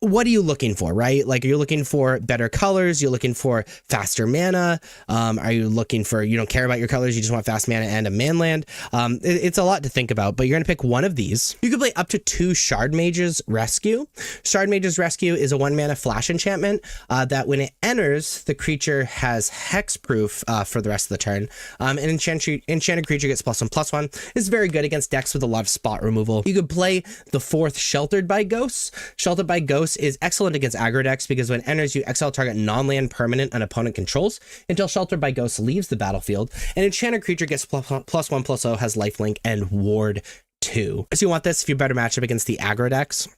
what are you looking for, right? Like, are you looking for better colors? You're looking for faster mana? Are you looking for, you don't care about your colors, you just want fast mana and a man land? It's a lot to think about, but you're going to pick one of these. You can play up to 2 Shard Mage's Rescue. Shard Mage's Rescue is a 1 mana flash enchantment that when it enters, the creature has hexproof for the rest of the turn. An enchanted creature gets +1/+1. It's very good against decks with a lot of spot removal. You could play the 4th Sheltered by Ghosts. Sheltered by Ghosts is excellent against aggro decks because when it enters, you exile target non-land permanent an opponent controls until Sheltered by Ghosts leaves the battlefield. An enchanted creature gets +1/+0, has lifelink and ward 2. So you want this if you're better matchup against the aggro decks.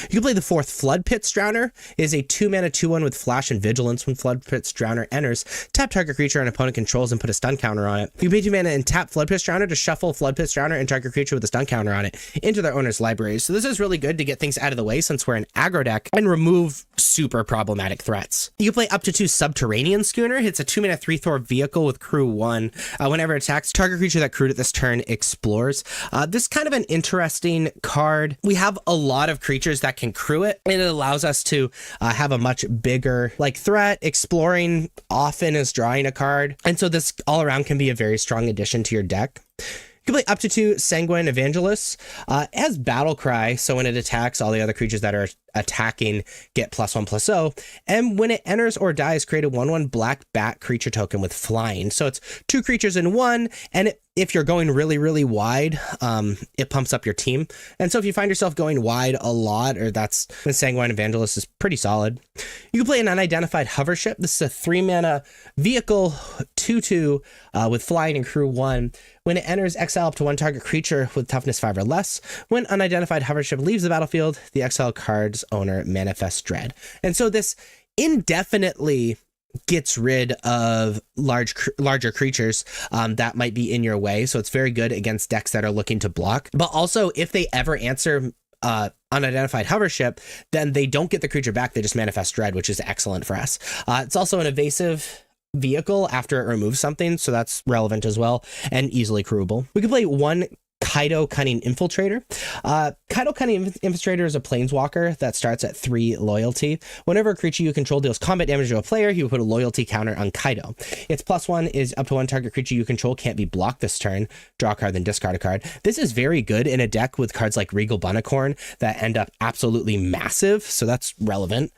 You can play the 4th Flood Pits Drowner. It is a 2 mana 2/1 with Flash and Vigilance. When Flood Pits Drowner enters, tap target creature an opponent controls and put a stun counter on it. You can pay 2 mana and tap Flood Pits Drowner to shuffle Flood Pits Drowner and target creature with a stun counter on it into their owner's library. So this is really good to get things out of the way since we're an aggro deck and remove super problematic threats. You can play up to 2 Subterranean Schooner. It's a 2 mana 3/4 vehicle with crew 1. Whenever it attacks, target creature that crewed at this turn explores. This is kind of an interesting card. We have a lot of creatures that can crew it, and it allows us to have a much bigger threat. Exploring often is drawing a card, and so this all around can be a very strong addition to your deck. You can play up to 2 Sanguine Evangelists. It has Battle Cry, so when it attacks, all the other creatures that are attacking get +1/+0. And when it enters or dies, create a 1/1 black bat creature token with flying. So it's 2 creatures in 1, and if you're going really, really wide, it pumps up your team. And so if you find yourself going wide a lot, or that's when Sanguine Evangelist is pretty solid. You can play an Unidentified Hover Ship. This is a 3 mana vehicle 2/2 with flying and crew 1. When it enters, exile up to 1 target creature with toughness 5 or less. When Unidentified Hover Ship leaves the battlefield, the exile card's owner manifests dread. And so this indefinitely gets rid of larger creatures that might be in your way. So it's very good against decks that are looking to block. But also, if they ever answer Unidentified Hover Ship, then they don't get the creature back. They just manifest dread, which is excellent for us. It's also an evasive vehicle after it removes something, so that's relevant as well, and easily crewable. We can play 1 Kaido Cunning Infiltrator. Kaido Cunning Infiltrator is a planeswalker that starts at 3 loyalty. Whenever a creature you control deals combat damage to a player, you put a loyalty counter on Kaido. Its +1 is up to 1 target creature you control can't be blocked this turn. Draw a card, then discard a card. This is very good in a deck with cards like Regal Bunnicorn that end up absolutely massive, so that's relevant.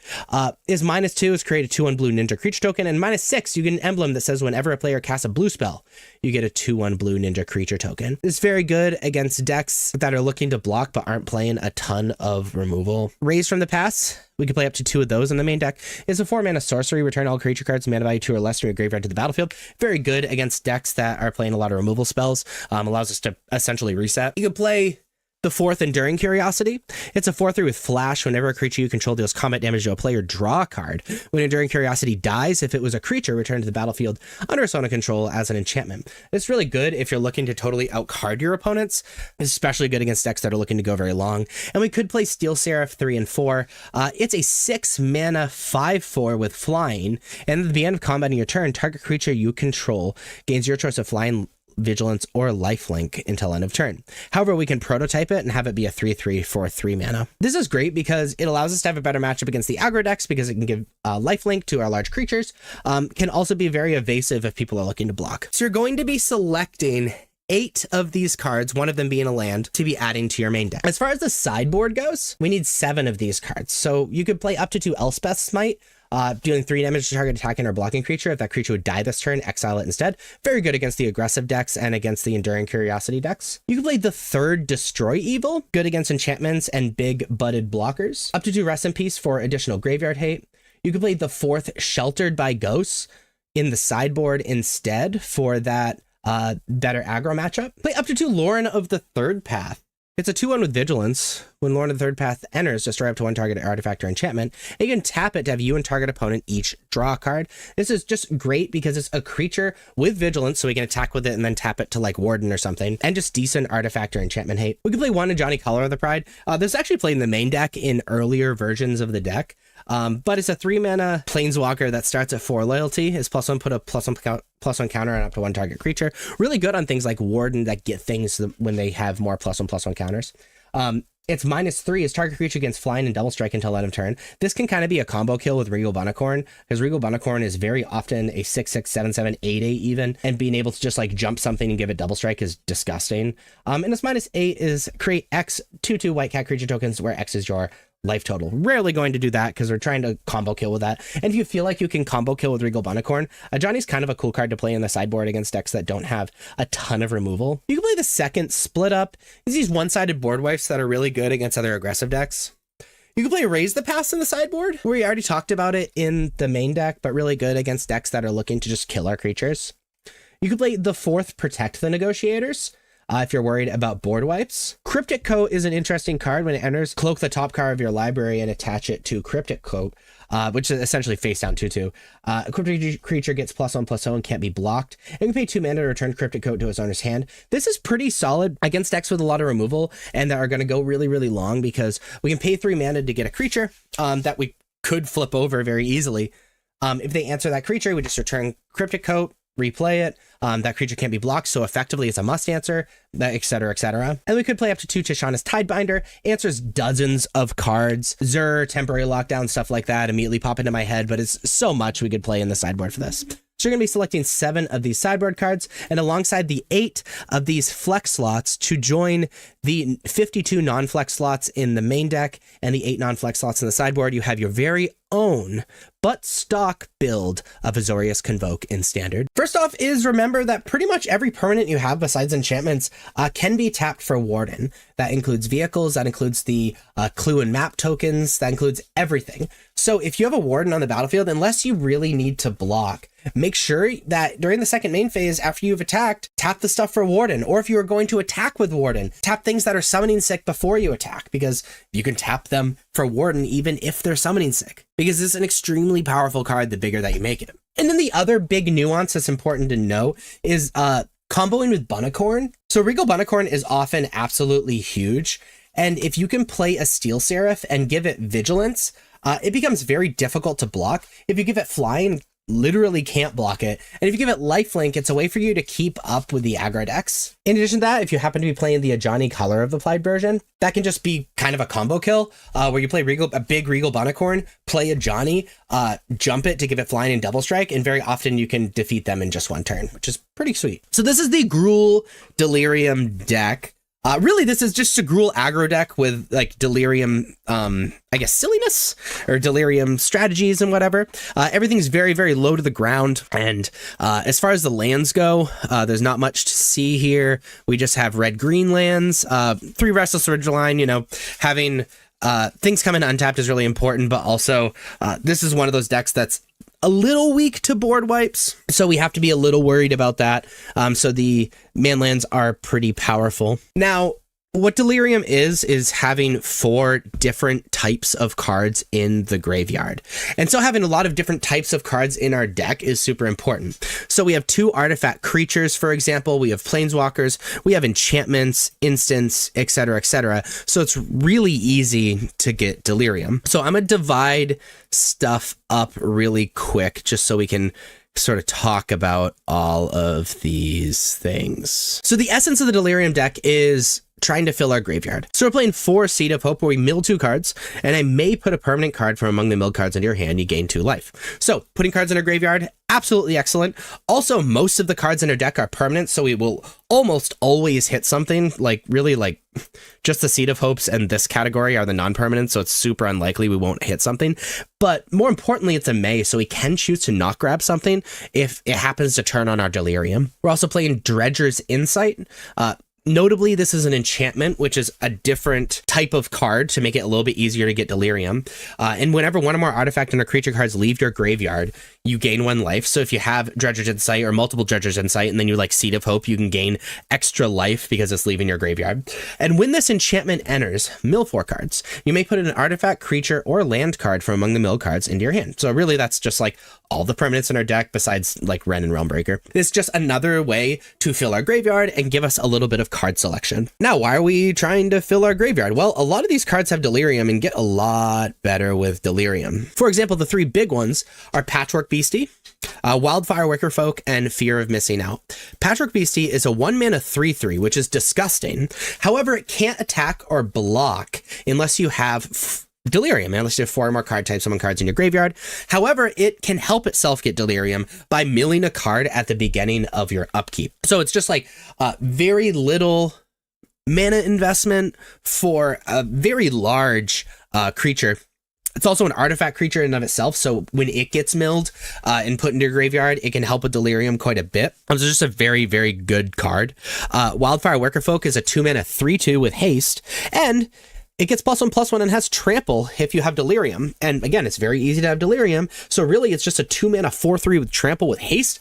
Is -2 is create a 2/1 blue ninja creature token, and -6 you get an emblem that says whenever a player casts a blue spell, you get a 2/1 blue ninja creature token. It's very good against decks that are looking to block but aren't playing a ton of removal. Raise from the Pass. We can play up to 2 of those in the main deck. It's a 4 mana sorcery. Return all creature cards mana value 2 or less from your graveyard to the battlefield. Very good against decks that are playing a lot of removal spells. Allows us to essentially reset. You can play the 4th Enduring Curiosity. It's a 4/3 with flash. Whenever a creature you control deals combat damage to a player, draw a card. When Enduring Curiosity dies, if it was a creature, return to the battlefield under Sona control as an enchantment. It's really good if you're looking to totally outcard your opponents. It's especially good against decks that are looking to go very long. And we could play Steel Seraph 3 and 4. It's a 6 mana 5/4 with flying. And at the end of combat in your turn, target creature you control gains your choice of flying, vigilance, or lifelink until end of turn. However, we can prototype it and have it be a 3/3 for 3 mana. This is great because it allows us to have a better matchup against the aggro decks because it can give lifelink to our large creatures. Can also be very evasive if people are looking to block. So you're going to be selecting 8 of these cards, one of them being a land, to be adding to your main deck. As far as the sideboard goes, we need 7 of these cards. So you could play up to 2 Elspeth's Smite, dealing 3 damage to target attacking or blocking creature. If that creature would die this turn, exile it instead. Very good against the aggressive decks and against the Enduring Curiosity decks. You can play the 3rd Destroy Evil, good against enchantments and big budded blockers. Up to 2 Rest in Peace for additional graveyard hate. You can play the 4th Sheltered by Ghosts in the sideboard instead for that better aggro matchup. Play up to 2 Lauren of the Third Path. It's a 2/1 with vigilance. When Lauren of the Third Path enters, destroy up to 1 target artifact or enchantment. And you can tap it to have you and target opponent each draw a card. This is just great because it's a creature with vigilance, so we can attack with it and then tap it to like Warden or something, and just decent artifact or enchantment hate. We can play 1 Ajani Color of the Pride. This is actually played in the main deck in earlier versions of the deck. But it's a 3 mana planeswalker that starts at 4 loyalty. Is +1, put a +1 counter on up to 1 target creature. Really good on things like Warden that get things when they have more +1/+1 counters. It's -3 as target creature against flying and double strike until end of turn. This can kind of be a combo kill with Regal Bunnicorn, because Regal Bunnicorn is very often a 6/6, 7/7, 8/8 even, and being able to just like jump something and give it double strike is disgusting. And its -8 is create X 2/2 white cat creature tokens where X is your life total. Rarely going to do that because we're trying to combo kill with that. And if you feel like you can combo kill with Regal Bunnicorn, Johnny's kind of a cool card to play in the sideboard against decks that don't have a ton of removal. You can play the 2nd Split Up. These one-sided board wipes that are really good against other aggressive decks. You can play Raise the Pass in the sideboard. We already talked about it in the main deck, but really good against decks that are looking to just kill our creatures. You can play the 4th Protect the Negotiators. If you're worried about board wipes. Cryptic Coat is an interesting card. When it enters, cloak the top card of your library and attach it to Cryptic Coat, which is essentially face down 2/2. A cryptic creature gets +1/+0 and can't be blocked. And you can pay 2 mana to return Cryptic Coat to its owner's hand. This is pretty solid against decks with a lot of removal and that are going to go really, really long because we can pay 3 mana to get a creature that we could flip over very easily. If they answer that creature, we just return Cryptic Coat, replay it. That creature can't be blocked, so effectively it's a must answer, etc., etc. And we could play up to 2 Tishana's Tidebinder. Answers dozens of cards. Zur, temporary lockdown, stuff like that immediately pop into my head, but it's so much we could play in the sideboard for this. So you're going to be selecting 7 of these sideboard cards, and alongside the 8 of these flex slots to join the 52 non-flex slots in the main deck and the 8 non-flex slots in the sideboard, you have your very own but stock build of Azorius Convoke in Standard. First off is remember that pretty much every permanent you have besides enchantments can be tapped for Warden. That includes vehicles, that includes the clue and map tokens, that includes everything. So if you have a Warden on the battlefield, unless you really need to block, make sure that during the second main phase, after you've attacked, tap the stuff for Warden. Or if you are going to attack with Warden, tap things that are summoning sick before you attack, because you can tap them for Warden even if they're summoning sick, because it's an extremely powerful card the bigger that you make it. And then the other big nuance that's important to know is comboing with Bunnicorn. So Regal Bunnicorn is often absolutely huge. And if you can play a Steel Seraph and give it Vigilance, it becomes very difficult to block. If you give it Flying, literally can't block it. And if you give it Lifelink, it's a way for you to keep up with the aggro decks. In addition to that, if you happen to be playing the Ajani Color of the Applied version, that can just be kind of a combo kill, where you play a big Regal Bunnicorn, play Ajani, jump it to give it Flying and Double Strike, and very often you can defeat them in just one turn, which is pretty sweet. So this is the Gruul Delirium deck. Really, this is just a Gruul aggro deck with like Delirium, I guess, silliness or Delirium strategies and whatever. Everything's very, very low to the ground. And as far as the lands go, there's not much to see here. We just have red-green lands, 3 Restless Ridgeline, you know, having things come in untapped is really important, but also this is one of those decks that's a little weak to board wipes, so we have to be a little worried about that. So the man lands are pretty powerful. Now, what Delirium is having 4 different types of cards in the graveyard. And so having a lot of different types of cards in our deck is super important. So we have 2 artifact creatures, for example. We have planeswalkers, we have enchantments, instants, etc., etc. So it's really easy to get Delirium. So I'm going to divide stuff up really quick just so we can sort of talk about all of these things. So the essence of the Delirium deck is trying to fill our graveyard. So we're playing 4 Seed of Hope, where we mill 2 cards, and I may put a permanent card from among the milled cards into your hand. You gain 2 life. So putting cards in our graveyard, absolutely excellent. Also, most of the cards in our deck are permanent, so we will almost always hit something. Like really, like just the Seed of Hopes and this category are the non-permanent, so it's super unlikely we won't hit something. But more importantly, it's a May, so we can choose to not grab something if it happens to turn on our Delirium. We're also playing Dredger's Insight. Notably, this is an enchantment, which is a different type of card to make it a little bit easier to get Delirium. And whenever one or more artifact and or creature cards leave your graveyard, you gain 1 life. So if you have Dredger's Insight or multiple Dredger's Insight, and then you like Seed of Hope, you can gain extra life because it's leaving your graveyard. And when this enchantment enters, mill 4 cards. You may put an artifact, creature, or land card from among the mill cards into your hand. So really, that's just like all the permanents in our deck besides like Wrenn and Realmbreaker. It's just another way to fill our graveyard and give us a little bit of card selection. Now, why are we trying to fill our graveyard? Well, a lot of these cards have Delirium and get a lot better with Delirium. For example, the 3 big ones are Patchwork Beastie, Wildfire Wickerfolk, and Fear of Missing Out. Patchwork Beastie is a 1-mana 3/3, which is disgusting. However, it can't attack or block unless you have Delirium, unless you have 4 or more card types among cards in your graveyard. However, it can help itself get Delirium by milling a card at the beginning of your upkeep. So it's just like very little mana investment for a very large creature. It's also an artifact creature in and of itself, so when it gets milled and put into your graveyard, it can help with Delirium quite a bit. So it's just a very, very good card. Wildfire Wickerfolk is a 2-mana 3/2 with haste, and it gets +1/+1 and has trample if you have Delirium. And again, it's very easy to have Delirium, so really it's just a 2-mana 4/3 with trample with haste.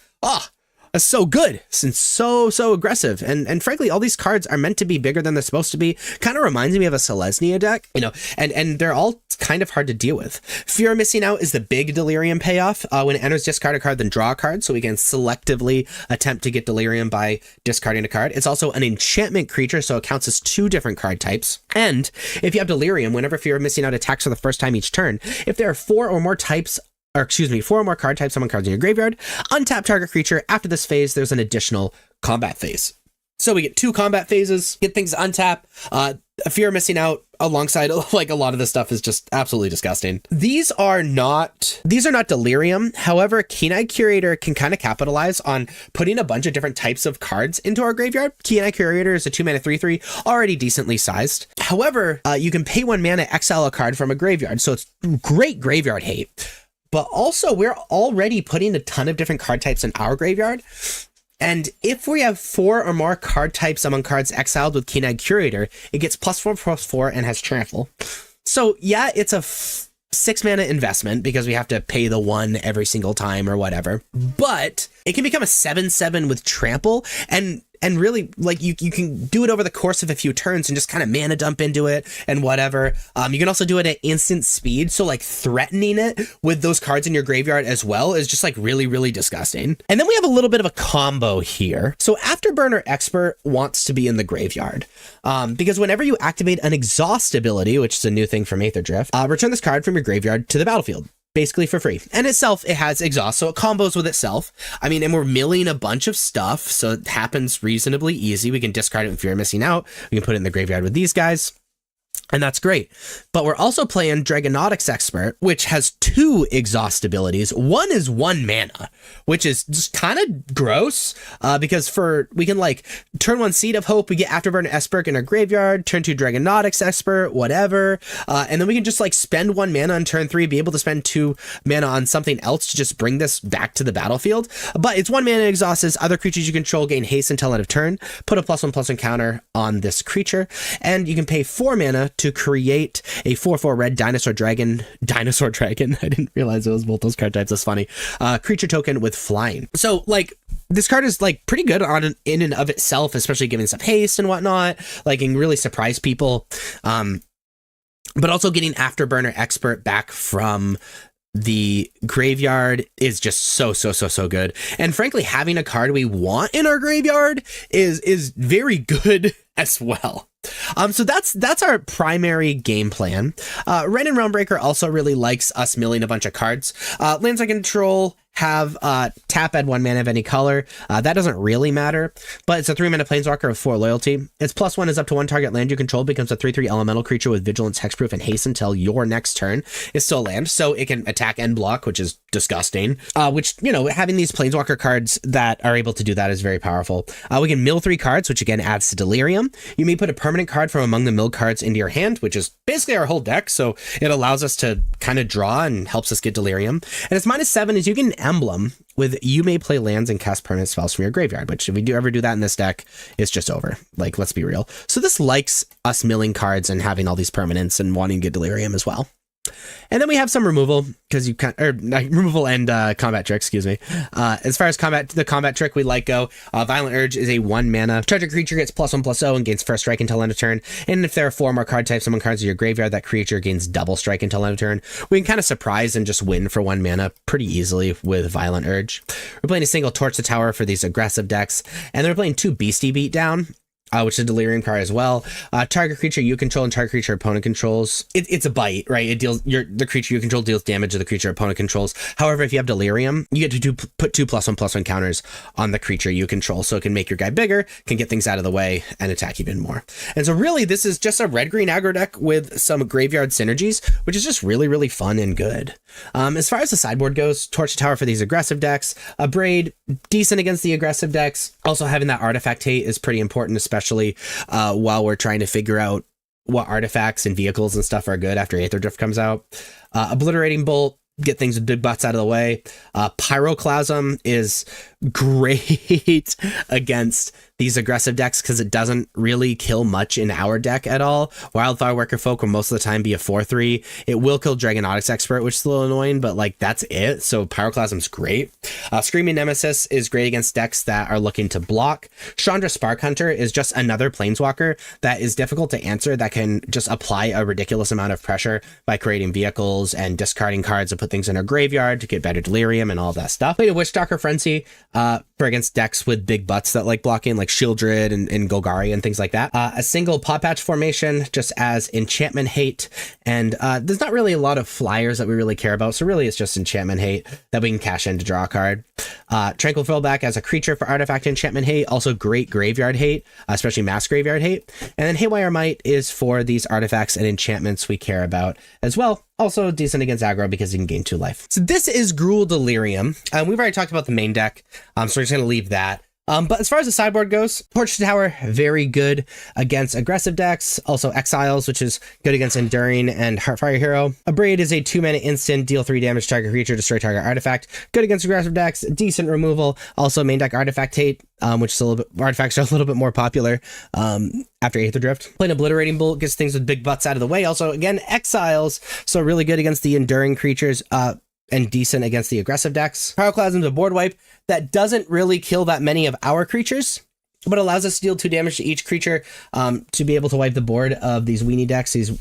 That's so good and so aggressive. And frankly, all these cards are meant to be bigger than they're supposed to be. Kind of reminds me of a Selesnya deck, you know, and they're all kind of hard to deal with. Fear of Missing Out is the big Delirium payoff. When it enters, discard a card, then draw a card, so we can selectively attempt to get Delirium by discarding a card. It's also an enchantment creature, so it counts as 2 different card types. And if you have Delirium, whenever Fear of Missing Out attacks for the first time each turn, if there are 4 or more card types among cards in your graveyard, untap target creature. After this phase, there's an additional combat phase. So we get 2 combat phases, get things to untap. Fear of Missing Out alongside like a lot of this stuff is just absolutely disgusting. These are not Delirium. However, Keen-Eyed Curator can kind of capitalize on putting a bunch of different types of cards into our graveyard. Keen-Eyed Curator is a 2-mana 3/3, already decently sized. However, you can pay 1 mana, exile a card from a graveyard, so it's great graveyard hate. But also, we're already putting a ton of different card types in our graveyard. And if we have 4 or more card types among cards exiled with Keen-Eyed Curator, it gets +4/+4 and has trample. So yeah, it's a 6-mana investment because we have to pay the 1 every single time or whatever. But it can become a 7/7 with trample, and really, like, you can do it over the course of a few turns and just kind of mana dump into it and whatever. You can also do it at instant speed, so like threatening it with those cards in your graveyard as well is just like really, really disgusting. And then we have a little bit of a combo here. So Afterburner Expert wants to be in the graveyard because whenever you activate an exhaust ability, which is a new thing from Aether Drift, return this card from your graveyard to the battlefield. Basically for free. And itself, it has exhaust, so it combos with itself. I mean, and we're milling a bunch of stuff, so it happens reasonably easy. We can discard it if you're missing out. We can put it in the graveyard with these guys. And that's great. But we're also playing Dragonautics Expert, which has 2 exhaust abilities. One is 1 mana, which is just kind of gross because we can like turn 1 Seed of Hope, we get Afterburner Expert in our graveyard, turn 2 Dragonautics Expert, whatever. And then we can just like spend 1 mana on turn 3, be able to spend 2 mana on something else to just bring this back to the battlefield. But it's 1 mana exhausts. Other creatures you control gain haste until end of turn. Put a +1/+1 counter on this creature. And you can pay 4 mana mana to create a 4/4 red dinosaur dragon. Dinosaur dragon. I didn't realize it was both those card types. That's funny. Creature token with flying. So like this card is like pretty good in and of itself, especially giving some haste and whatnot. Like can really surprise people. But also getting Afterburner Expert back from the graveyard is just so good. And frankly, having a card we want in our graveyard is very good as well. So that's our primary game plan. Ren and Realmbreaker also really likes us milling a bunch of cards. Lands I control have tap, add 1 mana of any color. That doesn't really matter, but it's a 3-mana planeswalker with 4 loyalty. Its +1 is up to 1 target land you control becomes a 3/3 elemental creature with vigilance, hexproof, and haste until your next turn. Is still a land, so it can attack and block, which is disgusting. Which, you know, having these planeswalker cards that are able to do that is very powerful. We can mill 3 cards, which again adds to Delirium. You may put a permanent card from among the milled cards into your hand, which is basically our whole deck, so it allows us to kind of draw and helps us get Delirium. And its -7 is you get an emblem with you may play lands and cast permanent spells from your graveyard, which if we do ever do that in this deck, it's just over. Like, let's be real. So this likes us milling cards and having all these permanents and wanting to get Delirium as well. And then we have some removal because you can't, or removal and combat trick, excuse me. As far as the combat trick, we like go. Violent Urge is a 1 mana. Charge a creature gets +1/+0 and gains first strike until end of turn. And if there are 4 more card types among cards in your graveyard, that creature gains double strike until end of turn. We can kind of surprise and just win for 1 mana pretty easily with Violent Urge. We're playing a single Torch the Tower for these aggressive decks, and then we're playing 2 Beastie Beatdown. Which is a Delirium card as well. Target creature you control and target creature opponent controls. It's a bite, right? It deals the creature you control deals damage to the creature opponent controls. However, if you have Delirium, you get to put 2 +1/+1 counters on the creature you control, so it can make your guy bigger, can get things out of the way, and attack even more. And so really, this is just a red-green aggro deck with some graveyard synergies, which is just really fun and good. As far as the sideboard goes, Torch Tower for these aggressive decks. A Braid, decent against the aggressive decks. Also having that artifact hate is pretty important, especially while we're trying to figure out what artifacts and vehicles and stuff are good after Aether Drift comes out. Obliterating Bolt, get things with big butts out of the way. Pyroclasm is great against these aggressive decks because it doesn't really kill much in our deck at all. Wildfire Worker Folk will most of the time be a 4/3. It will kill Dragonotics Expert, which is a little annoying, but like that's it. So Pyroclasm's great. Screaming Nemesis is great against decks that are looking to block. Chandra Spark Hunter is just another planeswalker that is difficult to answer that can just apply a ridiculous amount of pressure by creating vehicles and discarding cards to put things in our graveyard to get better Delirium and all that stuff. Played a Witchstalker Frenzy for against decks with big butts that like blocking, like Shieldred and Golgari and things like that. A single Paw Patch formation just as enchantment hate, and there's not really a lot of flyers that we really care about, so really it's just enchantment hate that we can cash in to draw a card. Tranquil Fillback as a creature for artifact enchantment hate, also great graveyard hate, especially mass graveyard hate. And then Haywire Might is for these artifacts and enchantments we care about as well. Also decent against aggro because you can gain 2 life. So this is Gruul Delirium. We've already talked about the main deck, so we're just going to leave that. But as far as the sideboard goes, Torch Tower, very good against aggressive decks. Also Exiles, which is good against Enduring and Heartfire Hero. A Braid is a 2-mana instant, deal 3 damage to target creature, destroy target artifact. Good against aggressive decks, decent removal. Also main deck Artifact hate, which is a little bit, artifacts are a little bit more popular after Aether Drift. Playing Obliterating Bolt gets things with big butts out of the way. Also, again, Exiles, so really good against the Enduring creatures. And decent against the aggressive decks. Pyroclasm's a board wipe that doesn't really kill that many of our creatures, but allows us to deal 2 damage to each creature to be able to wipe the board of these weenie decks, these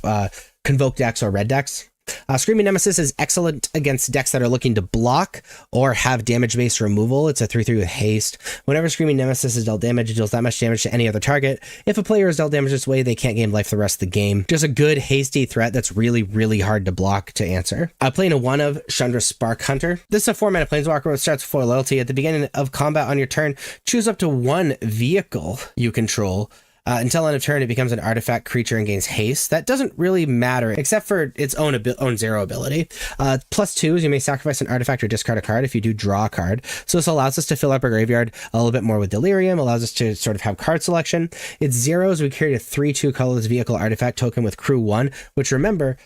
Convoke decks or red decks. Screaming Nemesis is excellent against decks that are looking to block or have damage-based removal. It's a 3/3 with haste. Whenever Screaming Nemesis is dealt damage, it deals that much damage to any other target. If a player is dealt damage this way, they can't gain life the rest of the game. Just a good hasty threat that's really hard to block to answer. Playing a 1 of Chandra Spark Hunter. This is a 4-mana planeswalker which starts with 4 loyalty. At the beginning of combat on your turn, choose up to 1 vehicle you control. Until end of turn, it becomes an artifact creature and gains haste. That doesn't really matter, except for its own 0 ability. +2 is you may sacrifice an artifact or discard a card. If you do, draw a card. So this allows us to fill up our graveyard a little bit more with Delirium, allows us to sort of have card selection. Its 0s, we create a 3/2 colorless vehicle artifact token with Crew 1, which remember,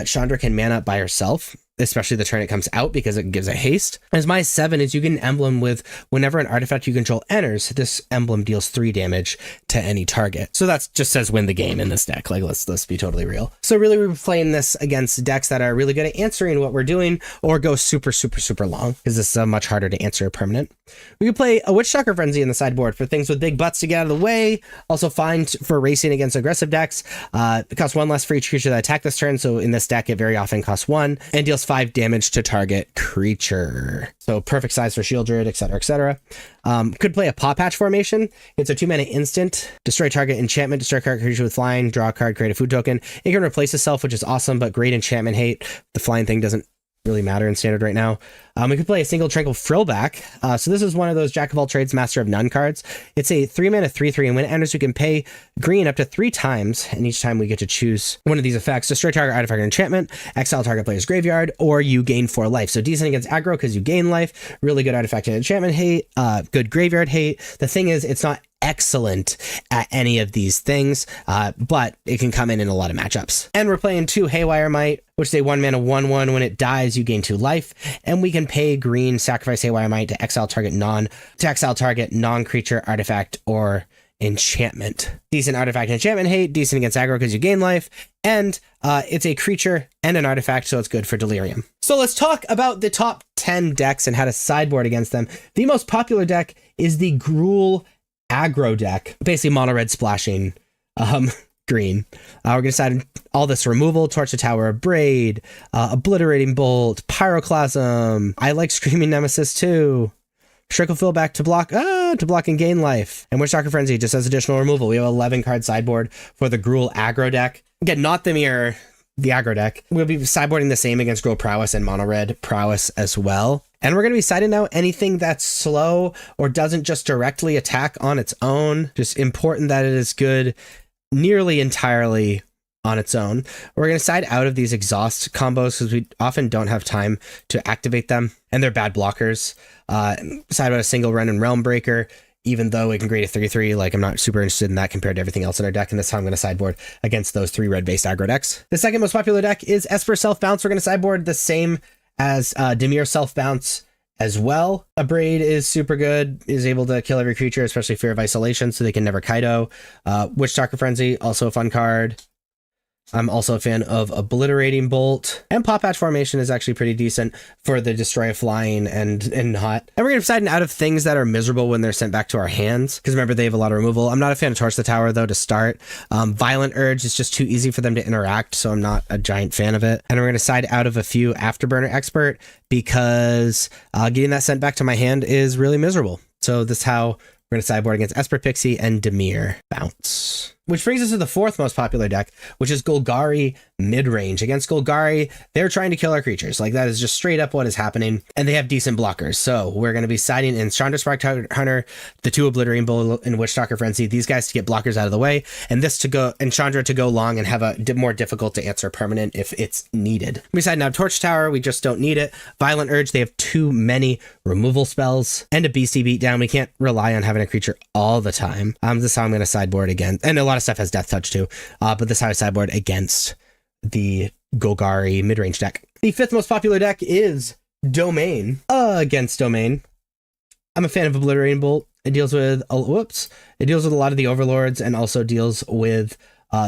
Chandra can mana up by herself, especially the turn it comes out because it gives a haste. As my 7 is you get an emblem with whenever an artifact you control enters, this emblem deals 3 damage to any target. So that just says win the game in this deck. Like, let's be totally real. So really we're playing this against decks that are really good at answering what we're doing or go super, super, super long because this is much harder to answer permanent. We could play a Witchstalker Frenzy in the sideboard for things with big butts to get out of the way. Also fine for racing against aggressive decks. It costs 1 less for each creature that attack this turn. So in this deck, it very often costs 1 and deals 5 damage to target creature. So perfect size for Shield Druid, etc., etc. Could play a Paw Patch formation. It's a 2-mana instant. Destroy target enchantment, destroy target creature with flying, draw a card, create a food token. It can replace itself, which is awesome, but great enchantment hate. The flying thing doesn't really matter in standard right now. We could play a single Tranquil Frillback. So this is one of those Jack of all trades, Master of none cards. It's a 3-mana 3/3, and when it enters, we can pay green up to 3 times, and each time we get to choose one of these effects. Destroy target artifact or enchantment, exile target player's graveyard, or you gain 4 life. So decent against aggro because you gain life, really good artifact and enchantment hate, good graveyard hate. The thing is, it's not excellent at any of these things, but it can come in a lot of matchups. And we're playing 2 Haywire Might, which is a 1-mana 1/1. When it dies, you gain 2 life, and we can pay green, sacrifice Haywire Might to exile target non-creature artifact or enchantment. Decent artifact and enchantment hate, decent against aggro because you gain life, and it's a creature and an artifact, so it's good for delirium. So let's talk about the top 10 decks and how to sideboard against them. The most popular deck is the Gruul aggro deck, basically mono red splashing green. We're gonna decide all this removal, Torch the Tower of Braid, Obliterating Bolt, Pyroclasm. I like Screaming Nemesis too. Trickle Fillback to block and gain life. And Witchstalker Frenzy just has additional removal. We have 11 card sideboard for the Gruul aggro deck. Again, not the mirror, the aggro deck. We'll be sideboarding the same against Gruul Prowess and mono red Prowess as well. And we're going to be siding out anything that's slow or doesn't just directly attack on its own. Just important that it is good nearly entirely on its own. We're going to side out of these exhaust combos because we often don't have time to activate them, and they're bad blockers. Side out a single run and Realm Breaker, even though it can create a 3/3. Like, I'm not super interested in that compared to everything else in our deck, and that's how I'm going to sideboard against those 3 red-based aggro decks. The second most popular deck is Esper Self Bounce. We're going to sideboard the same as Dimir Self Bounce as well. A Braid is super good, is able to kill every creature, especially Fear of Isolation, so they can never Kaido. Witchstalker Frenzy, also a fun card. I'm also a fan of Obliterating Bolt, and Paw Patch Formation is actually pretty decent for the Destroy a Flying and not. And we're going to decide out of things that are miserable when they're sent back to our hands, because remember, they have a lot of removal. I'm not a fan of Torch the Tower, though, to start. Violent Urge is just too easy for them to interact, so I'm not a giant fan of it. And we're going to side out of a few Afterburner Expert, because getting that sent back to my hand is really miserable. So this is how we're going to sideboard against Esper Pixie and Dimir Bounce. Which brings us to the 4th most popular deck, which is Golgari Midrange. Against Golgari, they're trying to kill our creatures. Like, that is just straight up what is happening. And they have decent blockers. So we're going to be siding in Chandra Spark Hunter, the 2 Obliterating Bolt, and Witchstalker Frenzy. These guys to get blockers out of the way. And this to go, and Chandra to go long and have a more difficult to answer permanent if it's needed. We side now Torch Tower. We just don't need it. Violent Urge, they have too many removal spells. And a Beastie Beatdown. We can't rely on having a creature all the time. This is how I'm going to sideboard again. And a lot of stuff has Death Touch too, but this is how I sideboard against the Golgari midrange deck. The 5th most popular deck is Domain. Against Domain, I'm a fan of Obliterating Bolt. It deals with a lot of the Overlords and also deals with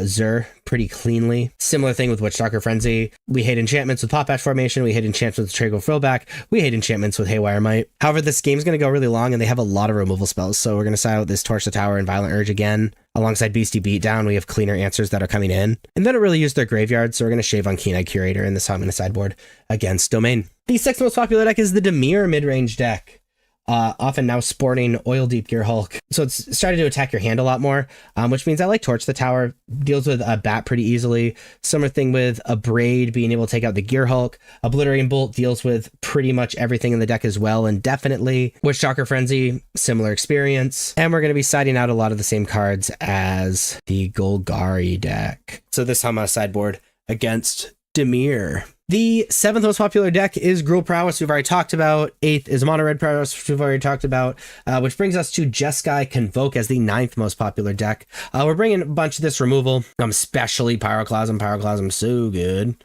Zur pretty cleanly. Similar thing with Witchstalker Frenzy. We hate enchantments with Paw Patch Formation. We hate enchantments with Tranquil Frillback. We hate enchantments with Haywire Might. However, this game's going to go really long, and they have a lot of removal spells, so we're going to side out this Torch the Tower and Violent Urge again. Alongside Beastie Beatdown, we have cleaner answers that are coming in. And they don't really use their graveyard, so we're going to shave on Keen-Eyed Curator, and this is how I'm going to sideboard against Domain. The 6th most popular deck is the Dimir midrange deck. Often now sporting Oil Deep Gear Hulk. So it's started to attack your hand a lot more, which means I like Torch the Tower. Deals with a bat pretty easily. Similar thing with a Braid, being able to take out the Gear Hulk. Obliterating Bolt deals with pretty much everything in the deck as well, and definitely Witchstalker Frenzy, similar experience. And we're going to be siding out a lot of the same cards as the Golgari deck. So this is how I'm going to sideboard against Dimir. The 7th most popular deck is Gruul Prowess, we've already talked about. 8th is Mono Red Prowess, which we've already talked about, which brings us to Jeskai Convoke as the 9th most popular deck. We're bringing a bunch of this removal, especially Pyroclasm. Pyroclasm, so good.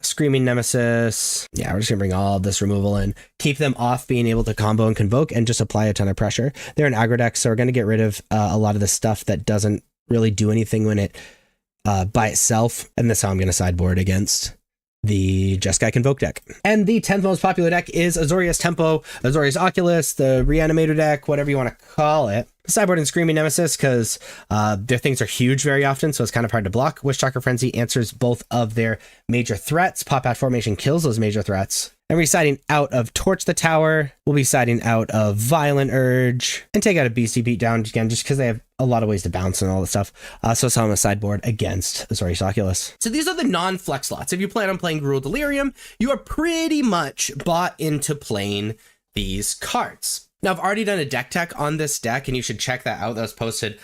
Screaming Nemesis. Yeah, we're just gonna bring all of this removal in. Keep them off being able to combo and convoke and just apply a ton of pressure. They're an aggro deck, so we're gonna get rid of a lot of the stuff that doesn't really do anything when it by itself. And that's how I'm gonna sideboard against the Jeskai Convoke deck. And the 10th most popular deck is Azorius Tempo, Azorius Oculus, the Reanimator deck, whatever you want to call it. Sideboard and Screaming Nemesis because their things are huge very often, so it's kind of hard to block. Wishtalker Frenzy answers both of their major threats. Pop-Out Formation kills those major threats. And we're siding out of Torch the Tower. We'll be siding out of Violent Urge and take out a Beastie Beatdown again, just because they have a lot of ways to bounce and all that stuff. So it's on the sideboard against Azorius Oculus. So these are the non-flex slots. If you plan on playing Gruul Delirium, you are pretty much bought into playing these cards. Now, I've already done a deck tech on this deck, and you should check that out. That was posted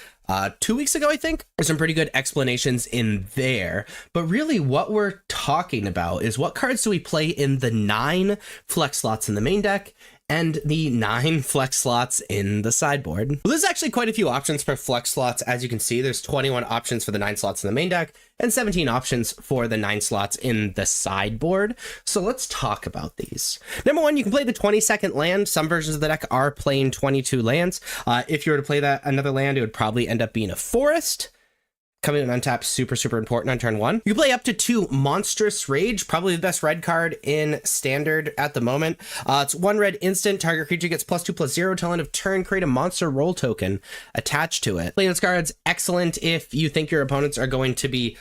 2 weeks ago, I think. There's some pretty good explanations in there. But really, what we're talking about is what cards do we play in the 9 flex slots in the main deck and the 9 flex slots in the sideboard. Well, there's actually quite a few options for flex slots. As you can see, there's 21 options for the 9 slots in the main deck and 17 options for the 9 slots in the sideboard. So let's talk about these. Number 1, you can play the 22nd land. Some versions of the deck are playing 22 lands. If you were to play that another land, it would probably end up being a forest. Coming in untapped, super important on turn 1. You play up to 2 Monstrous Rage, probably the best red card in Standard at the moment. It's 1 red instant. Target creature gets +2/+0 till end of turn. Create a monster roll token attached to it. Playing this card's excellent if you think your opponents are going to be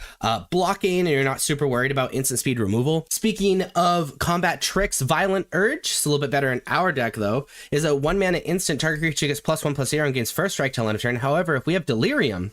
blocking and you're not super worried about instant speed removal. Speaking of combat tricks, Violent Urge, it's a little bit better in our deck though, is a 1 mana instant. Target creature gets +1/+0 and gains first strike till end of turn. However, if we have Delirium,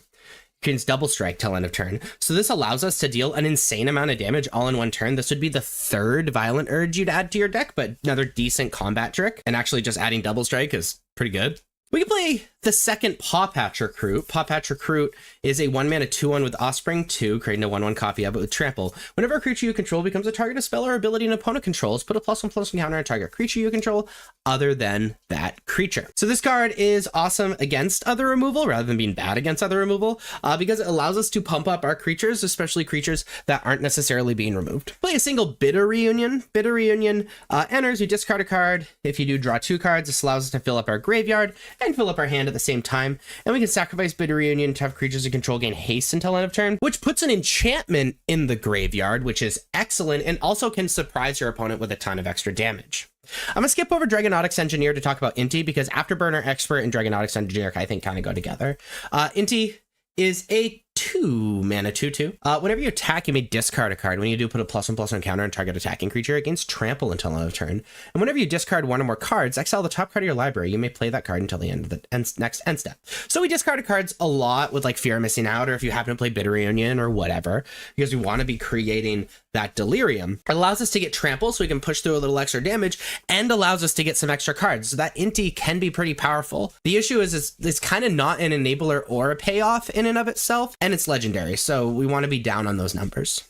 gains double strike till end of turn. So this allows us to deal an insane amount of damage all in one turn. This would be the 3rd Violent Urge you'd add to your deck, but another decent combat trick. And actually just adding double strike is pretty good. We can play the 2nd Pawpatch Recruit. Pawpatch Recruit is a 1 mana 2/1 with Offspring 2, creating a 1/1 copy of it with Trample. Whenever a creature you control becomes a target of spell or ability an opponent controls, put a +1/+1 counter on target creature you control other than that creature. So this card is awesome against other removal rather than being bad against other removal because it allows us to pump up our creatures, especially creatures that aren't necessarily being removed. Play a single Bitter Reunion. Bitter Reunion enters, you discard a card. If you do, draw 2 cards. This allows us to fill up our graveyard and fill up our hand at the same time. And we can sacrifice Bitter Reunion to have creatures you control gain haste until end of turn, which puts an enchantment in the graveyard, which is excellent and also can surprise your opponent with a ton of extra damage. I'm going to skip over Dragonautics Engineer to talk about Inti because Afterburner Expert and Dragonautics Engineer I think kind of go together. Inti is a 2 mana 2/2. Whenever you attack, you may discard a card. When you do, put a +1/+1 counter on target attacking creature against Trample until end of turn. And whenever you discard 1 or more cards, exile the top card of your library. You may play that card until the end of the next end step. So we discarded cards a lot with like Fear of Missing Out, or if you happen to play Bitter Reunion or whatever, because we want to be creating that Delirium. It allows us to get Trample so we can push through a little extra damage and allows us to get some extra cards. So that Inti can be pretty powerful. The issue is it's kind of not an enabler or a payoff in and of itself, and it's legendary, so we want to be down on those numbers.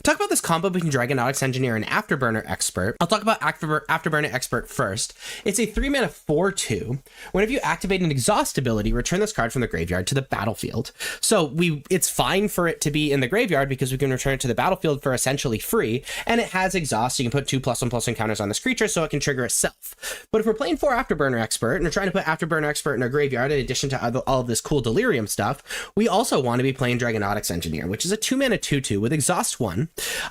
Talk about this combo between Dragonautics Engineer and Afterburner Expert. I'll talk about Afterburner Expert first. It's a 3 mana 4/2. Whenever you activate an exhaust ability, return this card from the graveyard to the battlefield. So it's fine for it to be in the graveyard because we can return it to the battlefield for essentially free, and it has exhaust, so you can put 2 +1/+1 counters on this creature so it can trigger itself. But if we're playing for Afterburner Expert and we're trying to put Afterburner Expert in our graveyard in addition to all of this cool Delirium stuff, we also want to be playing Dragonautics Engineer, which is a 2 mana 2/2 with exhaust 1.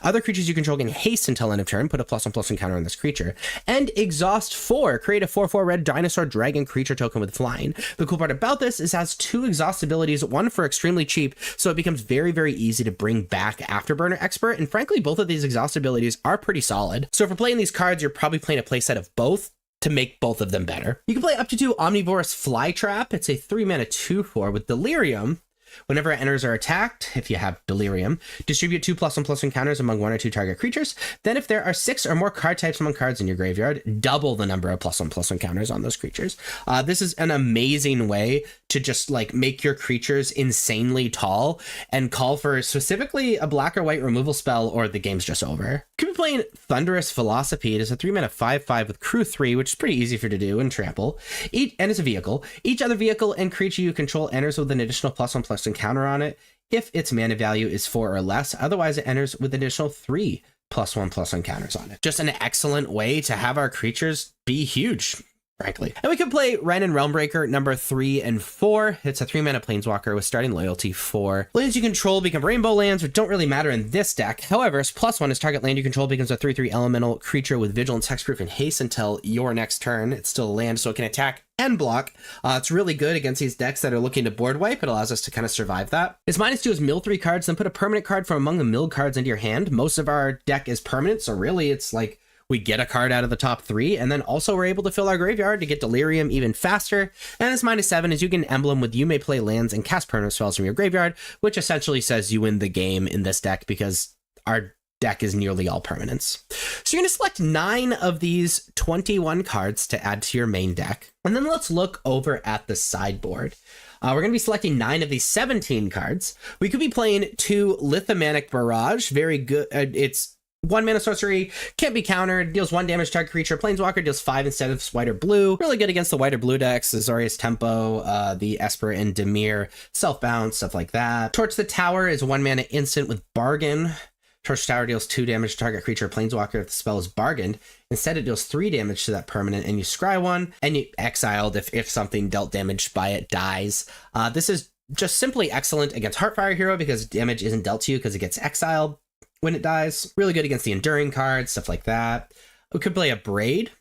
Other creatures you control gain haste until end of turn. Put a +1/+1 counter on this creature. And exhaust 4. Create a 4/4 red dinosaur dragon creature token with flying. The cool part about this is it has 2 exhaust abilities, 1 for extremely cheap, so it becomes very, very easy to bring back Afterburner Expert. And frankly, both of these exhaust abilities are pretty solid. So if we're playing these cards, you're probably playing a playset of both to make both of them better. You can play up to 2 Omnivorous Flytrap. It's a 3 mana 2/4 with Delirium. Whenever it enters or attacked, if you have Delirium, distribute 2 +1/+1 counters among 1 or 2 target creatures. Then if there are 6 or more card types among cards in your graveyard, double the number of +1/+1 counters on those creatures. This is an amazing way to just like make your creatures insanely tall and call for specifically a black or white removal spell or the game's just over. You could be playing Thunderous Velocipede. It's a 3 mana 5/5 with Crew 3, which is pretty easy for to do and Trample. And it's a vehicle. Each other vehicle and creature you control enters with an additional +1/+1 counter on it if its mana value is 4 or less. Otherwise, it enters with an additional 3 +1/+1 counters on it. Just an excellent way to have our creatures be huge, frankly. And we can play Wrenn and Realmbreaker number 3 and 4. It's a 3-mana planeswalker with starting loyalty 4. Lands you control become rainbow lands, which don't really matter in this deck. However, +1 is target land you control becomes a 3/3 elemental creature with vigilance, hexproof, and haste until your next turn. It's still a land, so it can attack and block. It's really good against these decks that are looking to board wipe. It allows us to kind of survive that. Its -2 is mill 3 cards, then put a permanent card from among the milled cards into your hand. Most of our deck is permanent, so really it's like we get a card out of the top 3, and then also we're able to fill our graveyard to get Delirium even faster. And its -7 is you get an emblem with you may play lands and cast permanent spells from your graveyard, which essentially says you win the game in this deck because our deck is nearly all permanents. So you're going to select 9 of these 21 cards to add to your main deck. And then let's look over at the sideboard. We're going to be selecting 9 of these 17 cards. We could be playing 2 Lithomanic Barrage. Very good. It's 1 mana sorcery, can't be countered, deals 1 damage to target creature. Planeswalker deals 5 instead of white or blue. Really good against the white or blue decks, Azorius Tempo, the Esper and Dimir, Self-Bound, stuff like that. Torch the Tower is a 1 mana instant with Bargain. Torch Tower deals 2 damage to target creature or planeswalker if the spell is bargained. Instead, it deals 3 damage to that permanent, and you scry 1, and you exiled if something dealt damage by it dies. This is just simply excellent against Heartfire Hero because damage isn't dealt to you because it gets exiled when it dies. Really good against the Enduring cards, stuff like that. We could play a Braid.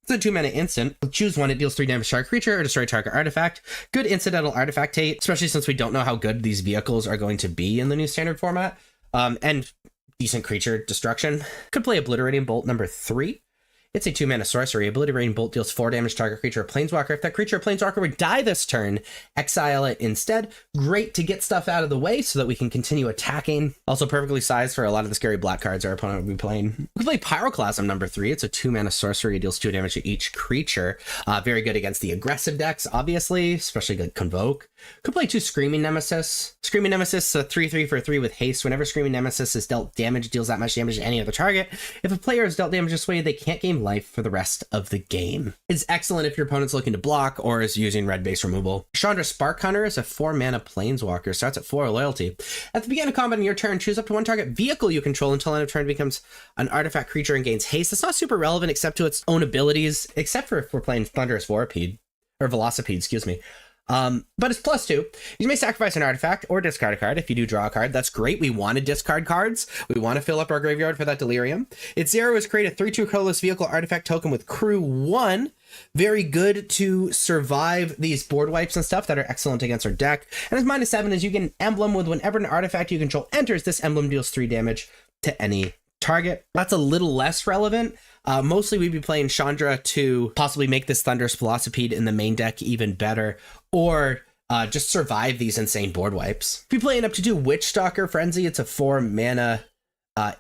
It's a 2 mana instant. Choose 1, it deals 3 damage to target creature or destroy target artifact. Good incidental artifact hate, especially since we don't know how good these vehicles are going to be in the new standard format. And decent creature destruction. Could play Obliterating Bolt number 3. It's a 2 mana sorcery. Obliterating Bolt deals 4 damage to target creature or planeswalker. If that creature or planeswalker would die this turn, exile it instead. Great to get stuff out of the way so that we can continue attacking. Also perfectly sized for a lot of the scary black cards our opponent would be playing. We can play Pyroclasm number 3. It's a 2 mana sorcery. It deals 2 damage to each creature. Very good against the aggressive decks, obviously, especially good Convoke. Could play 2 Screaming Nemesis. Screaming Nemesis, a 3/3 for 3 with haste. Whenever Screaming Nemesis is dealt damage, deals that much damage to any other target. If a player is dealt damage this way, they can't gain life for the rest of the game. It's excellent if your opponent's looking to block or is using red base removal. Chandra Spark Hunter is a 4 mana planeswalker. Starts at 4 loyalty. At the beginning of combat in your turn, choose up to 1 target vehicle you control until end of turn becomes an artifact creature and gains haste. It's not super relevant except to its own abilities, except for if we're playing Thunderous Vorpede, or Velocipede, excuse me. But it's +2. You may sacrifice an artifact or discard a card. If you do draw a card, that's great. We want to discard cards. We want to fill up our graveyard for that Delirium. Its 0 is create a 3/2 colorless vehicle artifact token with crew 1. Very good to survive these board wipes and stuff that are excellent against our deck. And its -7 is you get an emblem with whenever an artifact you control enters, this emblem deals 3 damage to any target. That's a little less relevant. Mostly we'd be playing Chandra to possibly make this Thunderous Velocipede in the main deck even better, or just survive these insane board wipes. If you play an up to 2 Witchstalker Frenzy, it's a 4 mana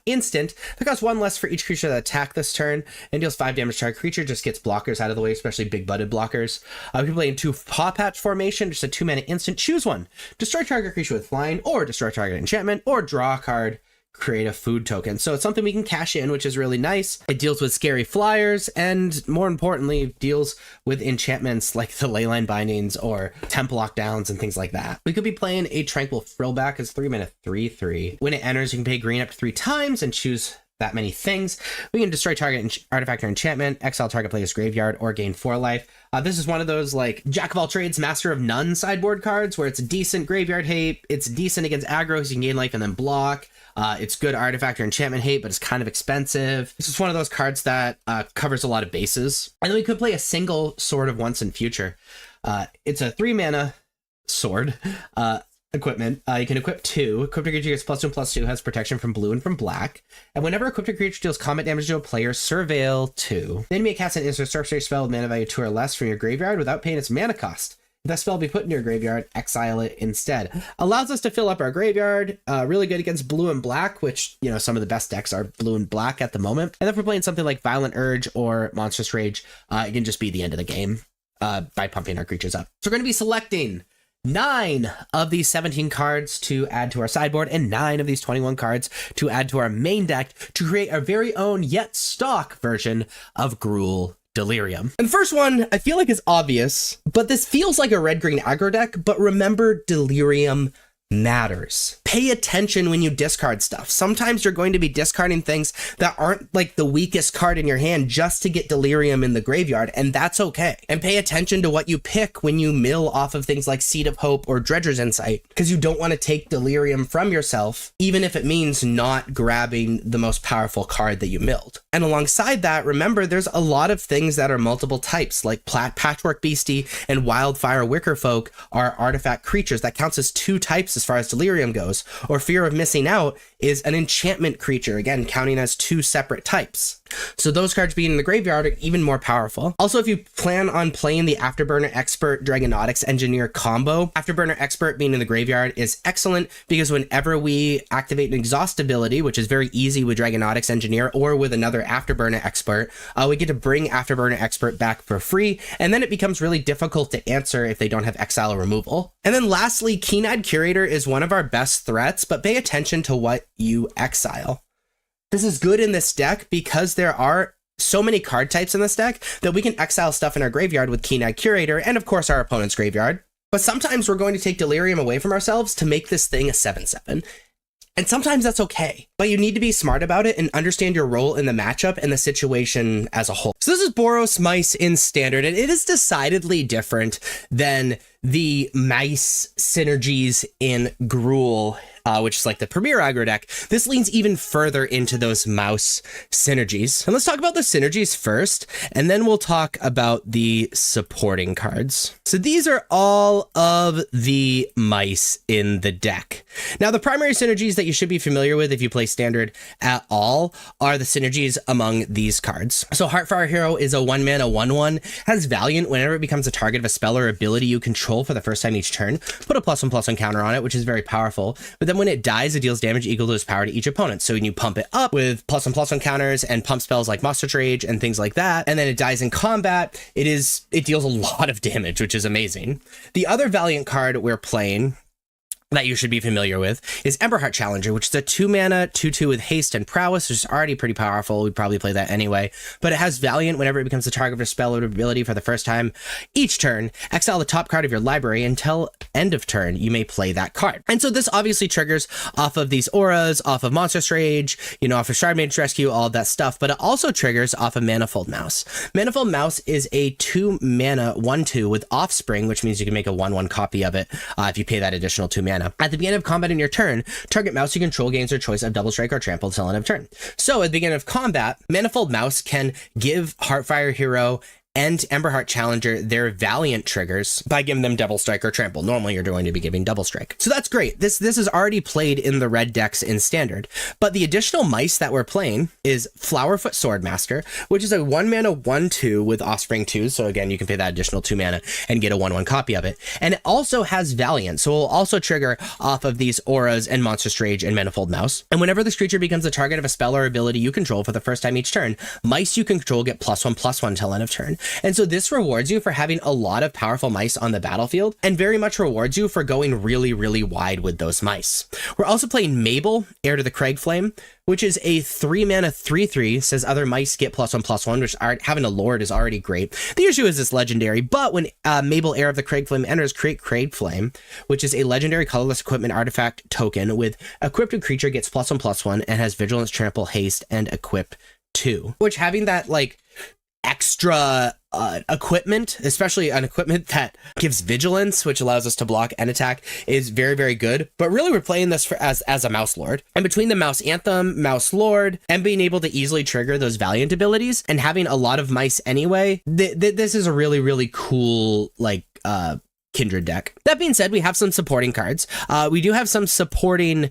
instant that costs 1 less for each creature that attack this turn and deals 5 damage to target creature, just gets blockers out of the way, especially big butted blockers. We can play in 2 Paw Patch Formation, just a 2 mana instant. Choose 1, destroy target creature with flying, or destroy target enchantment, or draw a card, create a food token. So it's something we can cash in, which is really nice. It deals with scary flyers, and more importantly, deals with enchantments like the Leyline Bindings or Temp Lockdowns and things like that. We could be playing a Tranquil Frillback as 3 mana 3/3. When it enters, you can pay green up to 3 times and choose that many things. We can destroy target artifact or enchantment, exile target player's graveyard, or gain 4 life. This is one of those like Jack of all trades, Master of none sideboard cards where it's a decent graveyard hate. It's decent against aggro because you can gain life and then block. It's good artifact or enchantment hate, but it's kind of expensive. This is one of those cards that covers a lot of bases. And then we could play a single Sword of Once and Future. It's a 3 mana sword. Equipment. You can equip 2. Equipped creature gets +2/+2, has protection from blue and from black. And whenever equipped creature deals combat damage to a player, surveil 2. Then you may cast an instant sorcery spell with mana value 2 or less from your graveyard without paying its mana cost. If that spell be put in your graveyard, exile it instead. Allows us to fill up our graveyard. Really good against blue and black, which, you know, some of the best decks are blue and black at the moment. And if we're playing something like Violent Urge or Monstrous Rage, it can just be the end of the game by pumping our creatures up. So we're going to be selecting 9 of these 17 cards to add to our sideboard and 9 of these 21 cards to add to our main deck to create our very own yet stock version of Gruul Delirium. And the first one I feel like is obvious, but this feels like a red-green aggro deck, but remember Delirium matters. Pay attention when you discard stuff. Sometimes you're going to be discarding things that aren't like the weakest card in your hand just to get Delirium in the graveyard, and that's okay. And pay attention to what you pick when you mill off of things like Seed of Hope or Dredger's Insight, because you don't want to take Delirium from yourself, even if it means not grabbing the most powerful card that you milled. And alongside that, remember there's a lot of things that are multiple types, like Patchwork Beastie and Wildfire Wickerfolk are artifact creatures. That counts as 2 types as far as Delirium goes. Or Fear of Missing Out is an enchantment creature, again counting as 2 separate types. So those cards being in the graveyard are even more powerful. Also, if you plan on playing the Afterburner Expert Dragonautics Engineer combo, Afterburner Expert being in the graveyard is excellent because whenever we activate an exhaust ability, which is very easy with Dragonautics Engineer or with another Afterburner Expert, we get to bring Afterburner Expert back for free, and then it becomes really difficult to answer if they don't have exile or removal. And then lastly, Keen-Eyed Curator is one of our best threats, but pay attention to what you exile. This is good in this deck because there are so many card types in this deck that we can exile stuff in our graveyard with Keen-Eyed Curator and of course our opponent's graveyard. But sometimes we're going to take Delirium away from ourselves to make this thing a 7/7. And sometimes that's okay, but you need to be smart about it and understand your role in the matchup and the situation as a whole. So this is Boros Mice in Standard, and it is decidedly different than the Mice synergies in Gruul, which is like the premier aggro deck. This leans even further into those mouse synergies. And let's talk about the synergies first, and then we'll talk about the supporting cards. So these are all of the mice in the deck. Now, the primary synergies that you should be familiar with if you play Standard at all are the synergies among these cards. So Heartfire Hero is a 1-mana 1/1, has Valiant whenever it becomes a target of a spell or ability you control for the first time each turn. Put a +1/+1 counter on it, which is very powerful. But then when it dies, it deals damage equal to its power to each opponent. So when you pump it up with +1/+1 counters and pump spells like Monster Rage and things like that, and then it dies in combat, it deals a lot of damage, which is amazing. The other Valiant card we're playing that you should be familiar with is Emberheart Challenger, which is a 2-mana 2/2 with haste and prowess, which is already pretty powerful. We'd probably play that anyway, but it has Valiant whenever it becomes the target of a spell or ability for the first time each turn. Exile the top card of your library until end of turn. You may play that card. And so this obviously triggers off of these auras, off of Monstrous Rage, off of Shard Mage Rescue, all of that stuff, but it also triggers off of Manifold Mouse. Manifold Mouse is a 2-mana 1/2 with Offspring, which means you can make a 1/1 copy of it if you pay that additional 2 mana. At the beginning of combat in your turn, target mouse you control gains their choice of Double Strike or Trample until end of turn. So at the beginning of combat, Manifold Mouse can give Heartfire Hero and Emberheart Challenger their Valiant triggers by giving them Double Strike or Trample. Normally you're going to be giving Double Strike. So that's great. This is already played in the red decks in Standard. But the additional mice that we're playing is Flowerfoot Swordmaster, which is a 1-mana 1/2 with Offspring 2. So again, you can pay that additional 2 mana and get a 1/1 copy of it. And it also has Valiant. So it will also trigger off of these auras and Monstrous Rage and Manifold Mouse. And whenever this creature becomes the target of a spell or ability you control for the first time each turn, mice you control get +1/+1 till end of turn. And so this rewards you for having a lot of powerful mice on the battlefield and very much rewards you for going really, really wide with those mice. We're also playing Mabel, Heir to the Cragflame, which is a 3-mana 3/3, says other mice get +1/+1, which having a Lord is already great. The issue is it's legendary, but when Mabel, Heir of the Cragflame enters, create Cragflame, which is a legendary colorless equipment artifact token with equipped creature gets +1/+1 and has Vigilance, Trample, Haste, and Equip 2, which having that extra equipment, especially an equipment that gives vigilance, which allows us to block and attack, is very, very good. But really we're playing this as a Mouse Lord. And between the Mouse Anthem, Mouse Lord, and being able to easily trigger those Valiant abilities and having a lot of mice anyway, this is a really, really cool Kindred deck. That being said, we have some supporting cards. We do have some supporting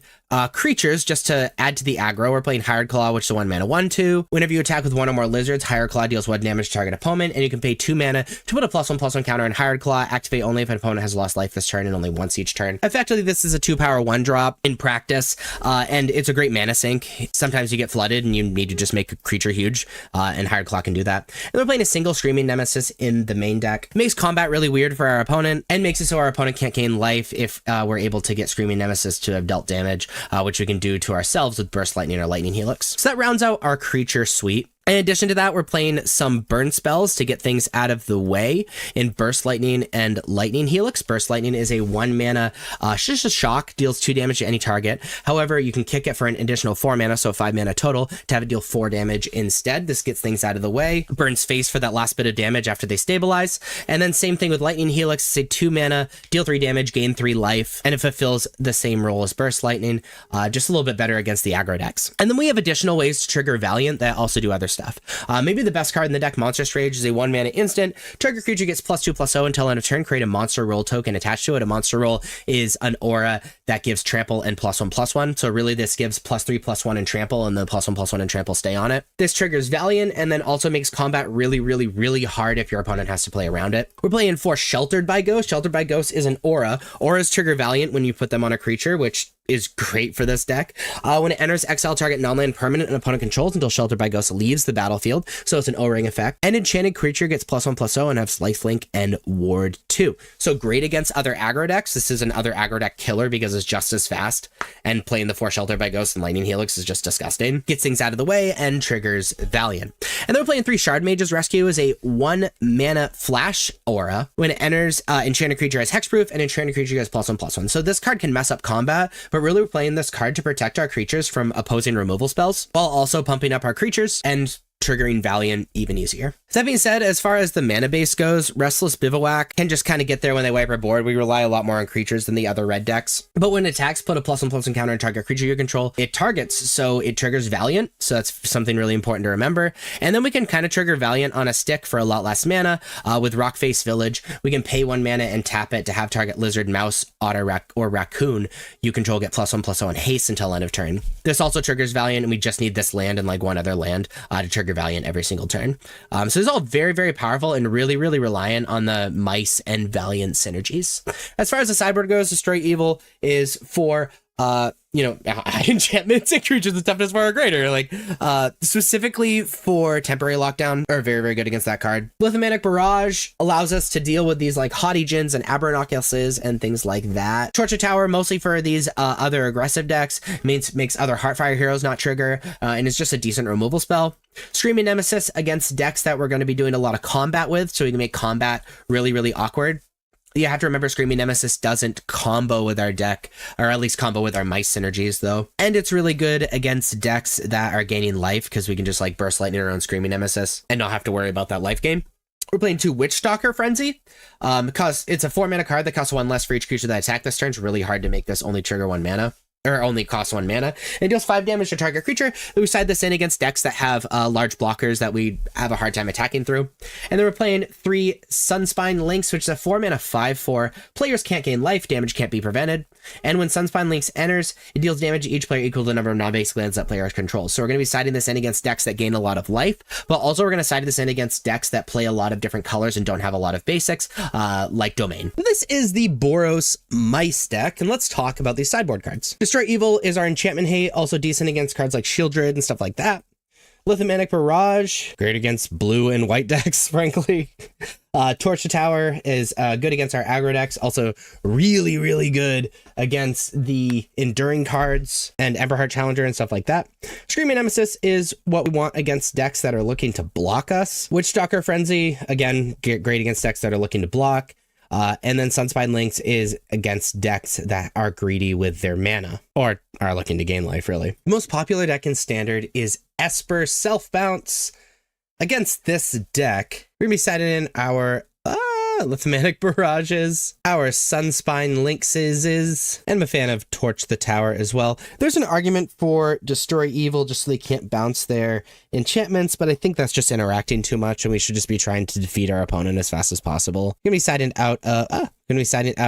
creatures just to add to the aggro. We're playing Hired Claw, which is a 1-mana 1/2. Whenever you attack with one or more lizards, Hired Claw deals 1 damage to target opponent, and you can pay 2 mana to put a +1/+1 counter on Hired Claw. Activate only if an opponent has lost life this turn and only once each turn. Effectively, this is a 2-power 1-drop in practice, and it's a great mana sink. Sometimes you get flooded and you need to just make a creature huge, and Hired Claw can do that. And we're playing a single Screaming Nemesis in the main deck. It makes combat really weird for our opponent, and makes it so our opponent can't gain life if we're able to get Screaming Nemesis to have dealt damage, which we can do to ourselves with Burst Lightning or Lightning Helix. So that rounds out our creature suite. In addition to that, we're playing some burn spells to get things out of the way in Burst Lightning and Lightning Helix. Burst Lightning is a 1 mana, just a shock, deals 2 damage to any target. However, you can kick it for an additional 4 mana, so 5 mana total, to have it deal 4 damage instead. This gets things out of the way. Burns face for that last bit of damage after they stabilize. And then same thing with Lightning Helix, say 2 mana, deal 3 damage, gain 3 life, and it fulfills the same role as Burst Lightning, just a little bit better against the aggro decks. And then we have additional ways to trigger Valiant that also do other stuff. Maybe the best card in the deck, Monstrous Rage, is a 1 mana instant. Trigger creature gets +2/+0 until end of turn. Create a monster roll token attached to it. A monster roll is an aura that gives trample and +1/+1. So really this gives +3/+1 in trample, and the +1/+1 in trample stay on it. This triggers Valiant and then also makes combat really, really, really hard if your opponent has to play around it. We're playing for Sheltered by Ghost. Sheltered by Ghost is an aura. Auras trigger Valiant when you put them on a creature, which is great for this deck. When it enters, exile target non-land permanent an opponent controls until Sheltered by Ghost leaves the battlefield, so it's an O-ring effect. An enchanted creature gets +1/+0 and have lifelink and ward 2. So great against other aggro decks. This is another aggro deck killer because it's just as fast, and playing the 4 Sheltered by Ghost and Lightning Helix is just disgusting. Gets things out of the way and triggers Valiant. And then we're playing 3 Shard Mages. Rescue is a 1 mana flash aura. When it enters, enchanted creature has hexproof and enchanted creature has +1/+1. So this card can mess up combat, but really we're playing this card to protect our creatures from opposing removal spells while also pumping up our creatures and triggering Valiant even easier. That being said, as far as the mana base goes, Restless Bivouac can just kind of get there when they wipe our board. We rely a lot more on creatures than the other red decks. But when it attacks, put a +1/+1 counter on target creature you control. It targets, so it triggers Valiant. So that's something really important to remember. And then we can kind of trigger Valiant on a stick for a lot less mana. With Rockface Village, we can pay 1 mana and tap it to have target lizard, mouse, otter, or raccoon you control get +1/+0 and haste until end of turn. This also triggers Valiant, and we just need this land and like one other land to trigger Valiant every single turn. So this is all very, very powerful and really, really reliant on the mice and Valiant synergies. As far as the sideboard goes, Destroy Evil is for enchantments and creatures with toughness 4 or greater, like specifically for temporary lockdown, are very, very good against that card. Lithomantic Barrage allows us to deal with these like Haughty Djinns and Abernoculuses and things like that. Torture Tower, mostly for these other aggressive decks, makes other Heartfire heroes not trigger, and is just a decent removal spell. Screaming Nemesis against decks that we're going to be doing a lot of combat with, so we can make combat really, really awkward. You have to remember Screaming Nemesis doesn't combo with our deck, or at least combo with our mice synergies though. And it's really good against decks that are gaining life because we can just like Burst Lightning around Screaming Nemesis and not have to worry about that life gain. We're playing 2 Witchstalker Frenzy, because it's a 4 mana card that costs 1 less for each creature that attack this turn. It's really hard to make this only trigger 1 mana. Or only costs 1 mana, and deals 5 damage to target creature. We side this in against decks that have large blockers that we have a hard time attacking through. And then we're playing 3 Sunspine Links, which is a 4 mana 5/4. Players can't gain life, damage can't be prevented. And when Sunspine Links enters, it deals damage to each player equal to the number of non-basic lands that player controls. So we're going to be siding this in against decks that gain a lot of life, but also we're going to side this in against decks that play a lot of different colors and don't have a lot of basics, like Domain. This is the Boros Mice deck, and let's talk about these sideboard cards. Destroy Evil is our enchantment hate, also decent against cards like Shieldred and stuff like that. Lithomantic Barrage, great against blue and white decks, frankly. Torture Tower is good against our aggro decks, also really, really good against the enduring cards and Emberheart Challenger and stuff like that. Screaming Nemesis is what we want against decks that are looking to block us. Witchstalker Frenzy, again, great against decks that are looking to block. And then Sunspine Links is against decks that are greedy with their mana, or are looking to gain life, really. The most popular deck in Standard is Esper Self Bounce. Against this deck, we're going to be siding in our Lithomantic Barrages, our Sunspine Linkses, and I'm a fan of Torch the Tower as well. There's an argument for Destroy Evil just so they can't bounce their enchantments, but I think that's just interacting too much, and we should just be trying to defeat our opponent as fast as possible. Gonna be siding out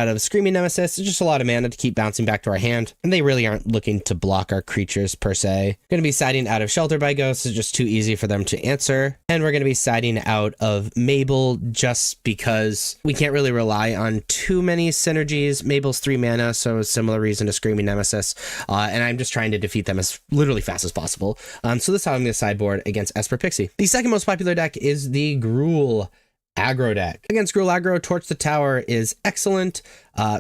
of Screaming Nemesis. It's just a lot of mana to keep bouncing back to our hand, and they really aren't looking to block our creatures per se. Gonna be siding out of Shelter by Ghosts. It's just too easy for them to answer, and we're gonna be siding out of Mabel just because we can't really rely on too many synergies. Mabel's 3 mana, so a similar reason to Screaming Nemesis, and I'm just trying to defeat them as literally fast as possible. So this is how I'm going to sideboard against Esper Pixie. The second most popular deck is the Gruul aggro deck. Against Gruul aggro, Torch the Tower is excellent.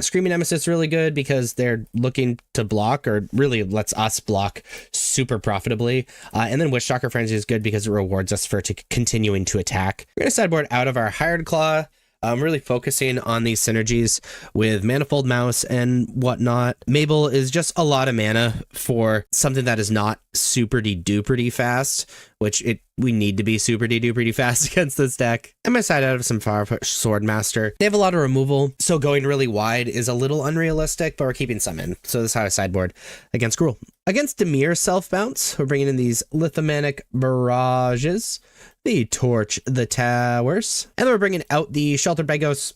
Screaming Nemesis really good because they're looking to block, or really lets us block super profitably. And then Witchstalker Frenzy is good because it rewards us for continuing to attack. We're going to sideboard out of our Hired Claw. Really focusing on these synergies with Manifold Mouse and whatnot. Mabel is just a lot of mana for something that is not super duper fast, which we need to be super duper fast against this deck. I'm gonna side out of some Firepush Swordmaster. They have a lot of removal, so going really wide is a little unrealistic, but we're keeping some in. So this is how I sideboard against Gruul. Against Dimir Self Bounce, we're bringing in these Lithomanic Barrages, the Torch the Towers, and then we're bringing out the Sheltered by Ghosts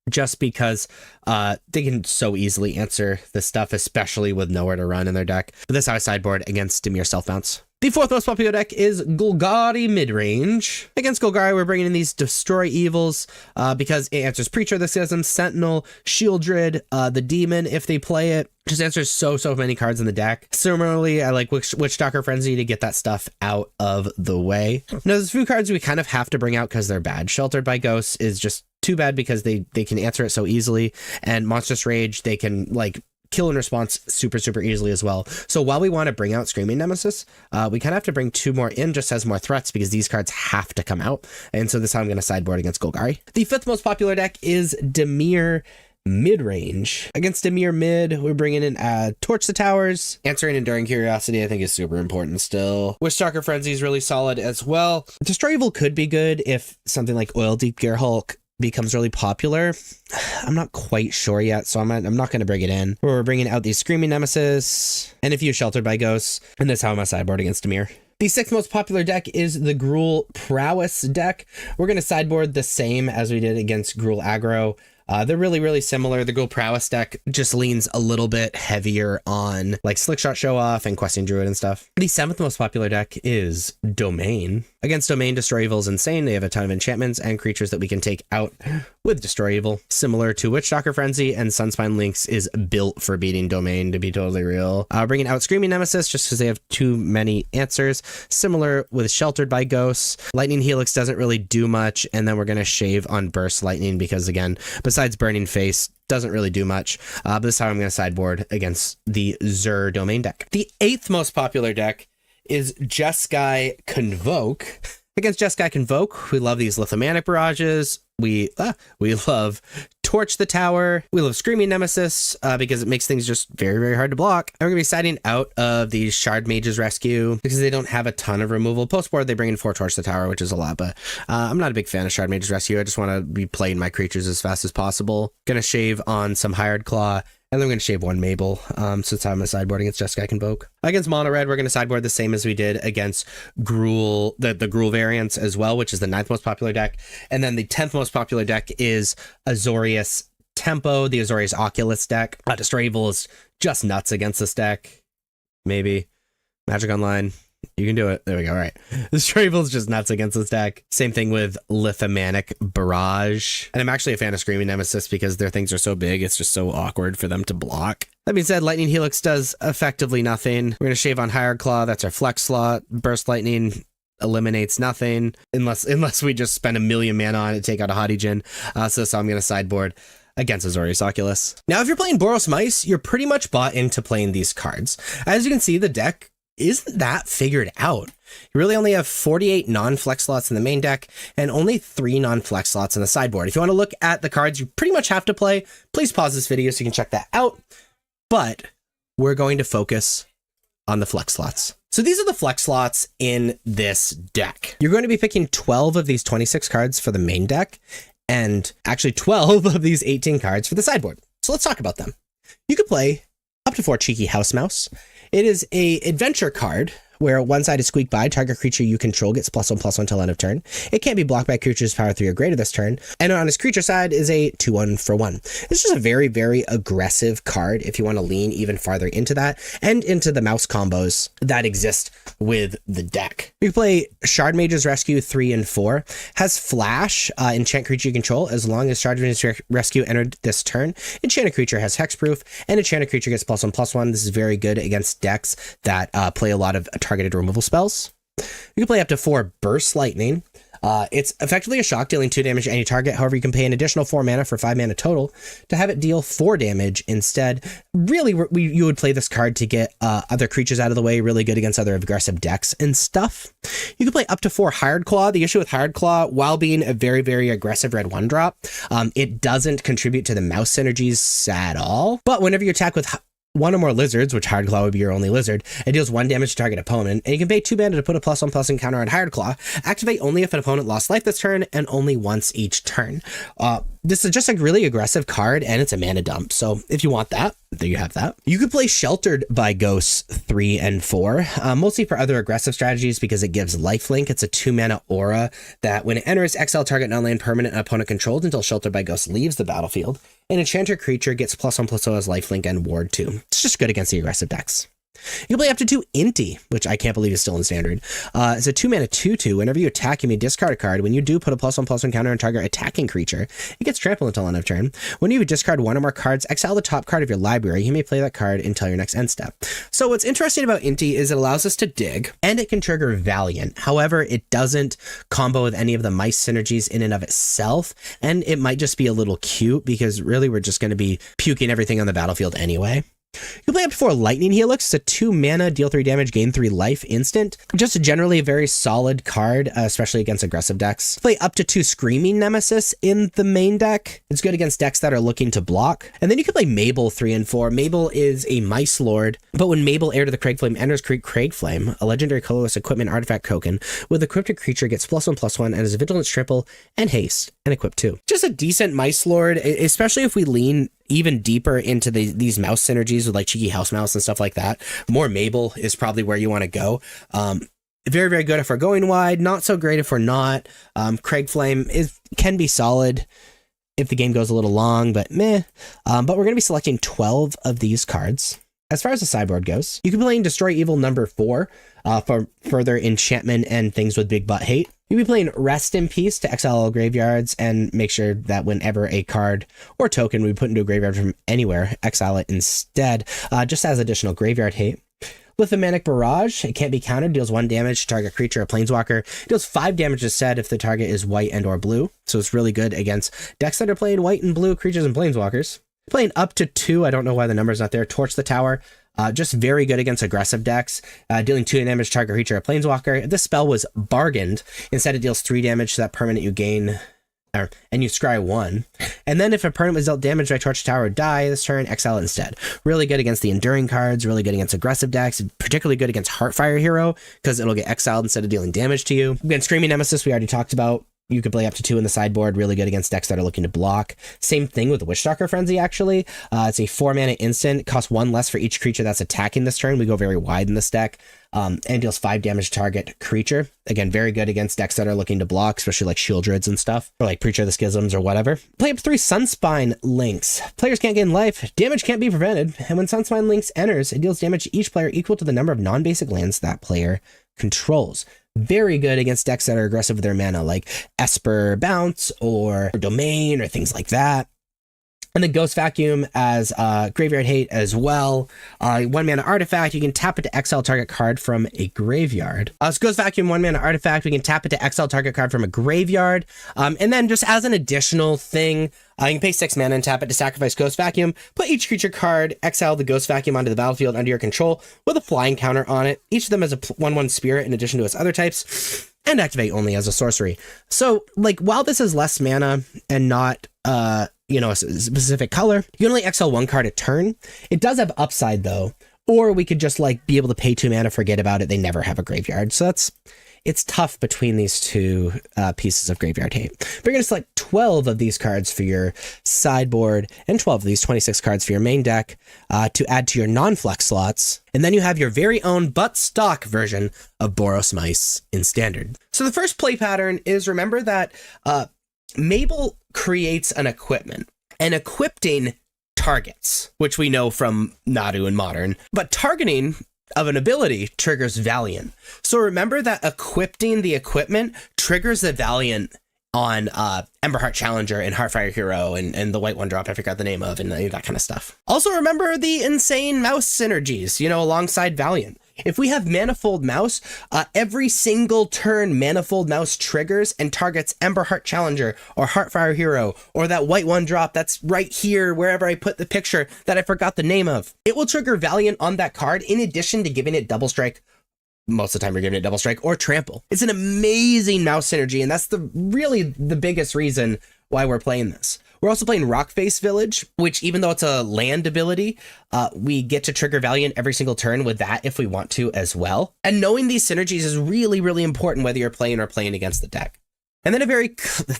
just because they can so easily answer this stuff, especially with nowhere to run in their deck. But this is how I sideboard against Dimir Self Bounce. The fourth most popular deck is Golgari Midrange. Against Golgari, we're bringing in these Destroy Evils because it answers Preacher of the Schism, Sentinel, Shieldred, the Demon if they play it. Just answers so many cards in the deck. Similarly, I like Witchstalker Frenzy to get that stuff out of the way. Now, there's a few cards we kind of have to bring out because they're bad. Sheltered by Ghosts is just too bad because they can answer it so easily. And Monstrous Rage, they can like kill in response super easily as well. So while we want to bring out Screaming Nemesis, we kind of have to bring two more in just as more threats because these cards have to come out. And so this is how I'm going to sideboard against Golgari. The fifth most popular deck is Dimir Midrange. Against Dimir Mid, we're bringing in Torch the Towers. Answering Enduring Curiosity I think is super important still. Witchstalker Frenzy is really solid as well. Destroy Evil could be good if something like Oil Deep Gearhulk becomes really popular. I'm not quite sure yet, so I'm not going to bring it in. We're bringing out these Screaming Nemesis and a few Sheltered by Ghosts, and that's how I'm going to sideboard against Dimir. The sixth most popular deck is the Gruul Prowess deck. We're going to sideboard the same as we did against Gruul Aggro. They're really similar. The Gruul Prowess deck just leans a little bit heavier on like Slickshot Show Off and Questing Druid and stuff. The seventh most popular deck is Domain. Against Domain, Destroy Evil is insane. They have a ton of enchantments and creatures that we can take out with Destroy Evil. Similar to Witchstalker Frenzy, and Sunspine Lynx is built for beating Domain, to be totally real. Bringing out Screaming Nemesis just because they have too many answers. Similar with Sheltered by Ghosts. Lightning Helix doesn't really do much, and then we're going to shave on Burst Lightning because, again, besides Burning Face, doesn't really do much. But this is how I'm going to sideboard against the Zur Domain deck. The eighth most popular deck is Jeskai Convoke. Against Jeskai Convoke, we love these Lithomanic Barrages. We love Torch the Tower. We love Screaming Nemesis because it makes things just very hard to block. And we're going to be siding out of the Shard Mage's Rescue because they don't have a ton of removal. Postboard, they bring in 4 Torch the Tower, which is a lot, but I'm not a big fan of Shard Mage's Rescue. I just want to be playing my creatures as fast as possible. Going to shave on some Hired Claw. And then we're going to shave 1 Mabel. So that's how I'm going to sideboard against Jeskai Convoke. Against Mono Red, we're going to sideboard the same as we did against Gruul, the Gruul variants as well, which is the 9th most popular deck. And then the 10th most popular deck is Azorius Tempo, the Azorius Oculus deck. Destroy Evil is just nuts against this deck. Maybe. Magic Online. You can do it. There we go. All right. Destroy Evil is just nuts against this deck. Same thing with Lithomanic Barrage. And I'm actually a fan of Screaming Nemesis because their things are so big, it's just so awkward for them to block. That being said, Lightning Helix does effectively nothing. We're going to shave on Hired Claw. That's our flex slot. Burst Lightning eliminates nothing unless we just spend 1 million mana on it to take out a Hadijin. So I'm going to sideboard against Azorius Oculus. Now, if you're playing Boros Mice, you're pretty much bought into playing these cards. As you can see, the deck isn't that figured out. You really only have 48 non-flex slots in the main deck and only 3 non-flex slots in the sideboard. If you want to look at the cards you pretty much have to play, please pause this video so you can check that out. But we're going to focus on the flex slots. So these are the flex slots in this deck. You're going to be picking 12 of these 26 cards for the main deck and actually 12 of these 18 cards for the sideboard. So let's talk about them. You could play up to 4 Cheeky House Mouse. It is a adventure card where one side is Squeak By. Target creature you control gets +1/+1 till end of turn. It can't be blocked by creatures power 3 or greater this turn. And on his creature side is a 2/1 for 1. This is a very aggressive card if you want to lean even farther into that and into the mouse combos that exist with the deck. We play Shard Mage's Rescue 3 and 4. Has Flash, enchant creature you control as long as Shard Mage's Rescue entered this turn. Enchanted creature has hexproof and enchanted creature gets +1/+1. This is very good against decks that play a lot of targeted removal spells. You can play up to 4 Burst Lightning. It's effectively a shock, dealing 2 damage to any target. However, you can pay an additional 4 mana for 5 mana total to have it deal 4 damage instead. Really, you would play this card to get other creatures out of the way, really good against other aggressive decks and stuff. You can play up to 4 Hired Claw. The issue with Hired Claw, while being a very, very aggressive red 1-drop, it doesn't contribute to the mouse synergies at all. But whenever you attack with 1 or more lizards, which Hired Claw would be your only lizard, it deals 1 damage to target opponent, and you can pay 2 mana to put a +1/+1 encounter on Hired Claw. Activate only if an opponent lost life this turn, and only once each turn. This is just a really aggressive card, and it's a mana dump, so if you want that, there you have that. You could play Sheltered by Ghosts 3 and 4, mostly for other aggressive strategies because it gives lifelink. It's a 2 mana aura that when it enters, exile target non-land permanent and opponent controlled until Sheltered by Ghosts leaves the battlefield. An enchanter creature gets +1/+0 as lifelink and ward 2. It's just good against the aggressive decks. You can play up to 2 Inti, which I can't believe is still in standard. It's a 2 mana 2/2. Whenever you attack, you may discard a card. When you do, put a +1/+1 counter on target attacking creature. It gets trampled until end of turn. When you discard 1 or more cards, exile the top card of your library. You may play that card until your next end step. So what's interesting about Inti is it allows us to dig, and it can trigger Valiant. However, it doesn't combo with any of the mice synergies in and of itself, and it might just be a little cute because really we're just going to be puking everything on the battlefield anyway. You can play up to 4 Lightning Helix. It's a 2 mana, deal 3 damage, gain 3 life instant. Just generally a very solid card, especially against aggressive decks. Play up to 2 Screaming Nemesis in the main deck. It's good against decks that are looking to block. And then you can play Mabel 3 and 4. Mabel is a Mice Lord, but when Mabel, Heir to the Cragflame, enters Cragflame, a legendary colorless equipment artifact token with equipped creature gets +1/+1 and has Vigilance, Trample, and Haste, and equip 2. Just a decent Mice Lord, especially if we lean even deeper into these mouse synergies with like Cheeky House Mouse and stuff like that. More Mabel is probably where you want to go. Very, very good if we're going wide. Not so great if we're not. Cragflame can be solid if the game goes a little long, but meh. But we're going to be selecting 12 of these cards. As far as the sideboard goes, you can play in Destroy Evil number 4 for further enchantment and things with big butt hate. You'll be playing Rest in Peace to exile all graveyards and make sure that whenever a card or token we put into a graveyard from anywhere, exile it instead, just as additional graveyard hate. Lithomantic Barrage, it can't be countered, deals 1 damage to target creature or planeswalker. Deals 5 damage instead if the target is white and or blue. So it's really good against decks that are playing white and blue creatures and planeswalkers. Playing up to 2, I don't know why the number's not there. Torch the Tower. Just very good against aggressive decks, dealing 2 damage to target creature or planeswalker. If this spell was bargained, instead it deals 3 damage to that permanent you gain, and you scry 1. And then if a permanent was dealt damage by Torch Tower or die this turn, exile it instead. Really good against the enduring cards, really good against aggressive decks, particularly good against Heartfire Hero, because it'll get exiled instead of dealing damage to you. Again, Screaming Nemesis, we already talked about. You could play up to 2 in the sideboard, really good against decks that are looking to block. Same thing with the Witchstalker Frenzy, actually. It's a 4 mana instant, costs 1 less for each creature that's attacking this turn. We go very wide in this deck, and deals 5 damage to target creature. Again, very good against decks that are looking to block, especially like Shieldreds and stuff, or like Preacher of the Schisms or whatever. Play up to 3 Sunspine Links. Players can't gain life, damage can't be prevented, and when Sunspine Links enters, it deals damage to each player equal to the number of non-basic lands that player controls. Very good against decks that are aggressive with their mana, like Esper Bounce or Domain or things like that. And then Ghost Vacuum as graveyard hate as well. 1 mana artifact, you can tap it to exile target card from a graveyard. So Ghost Vacuum, 1 mana artifact, we can tap it to exile target card from a graveyard. And then just as an additional thing, you can pay 6 mana and tap it to sacrifice Ghost Vacuum. Put each creature card, exile the Ghost Vacuum onto the battlefield under your control with a flying counter on it. Each of them has a 1/1 spirit in addition to its other types, and activate only as a sorcery. So, like, while this is less mana and not, a specific color, you can only exile 1 card a turn. It does have upside, though, or we could just, like, be able to pay 2 mana, forget about it, they never have a graveyard. So it's tough between these 2 pieces of graveyard hate. But you're going to select 12 of these cards for your sideboard and 12 of these 26 cards for your main deck to add to your non-flex slots. And then you have your very own but stock version of Boros Mice in Standard. So the first play pattern is, remember that Mabel creates an equipment, and equipping targets, which we know from Nadu and Modern, but targeting of an ability triggers Valiant. So remember that equipping the equipment triggers the Valiant on Emberheart Challenger and Heartfire Hero and the white 1-drop I forgot the name of, and that kind of stuff. Also remember the insane mouse synergies, alongside Valiant. If we have Manifold Mouse, every single turn Manifold Mouse triggers and targets Emberheart Challenger or Heartfire Hero or that white 1-drop that's right here wherever I put the picture that I forgot the name of. It will trigger Valiant on that card in addition to giving it Double Strike. Most of the time you're giving it Double Strike or Trample. It's an amazing mouse synergy, and that's really the biggest reason why we're playing this. We're also playing Rockface Village, which even though it's a land ability, we get to trigger Valiant every single turn with that if we want to as well. And knowing these synergies is really, really important whether you're playing or playing against the deck. And then a very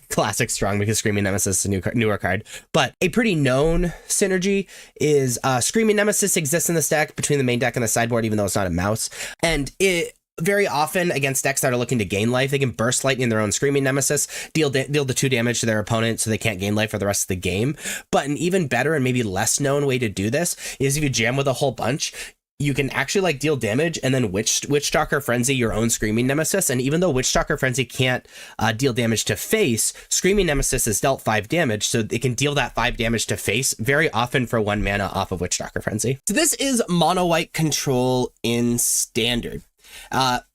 classic strong, because Screaming Nemesis is a newer card, but a pretty known synergy is Screaming Nemesis exists in this deck between the main deck and the sideboard, even though it's not a mouse. And it very often against decks that are looking to gain life, they can burst lightning their own Screaming Nemesis, deal the 2 damage to their opponent so they can't gain life for the rest of the game. But an even better and maybe less known way to do this is if you jam with a whole bunch, you can actually like deal damage and then Witchstalker Frenzy your own Screaming Nemesis. And even though Witchstalker Frenzy can't deal damage to face, Screaming Nemesis is dealt 5 damage, so it can deal that 5 damage to face very often for 1 mana off of Witchstalker Frenzy. So this is mono white control in standard.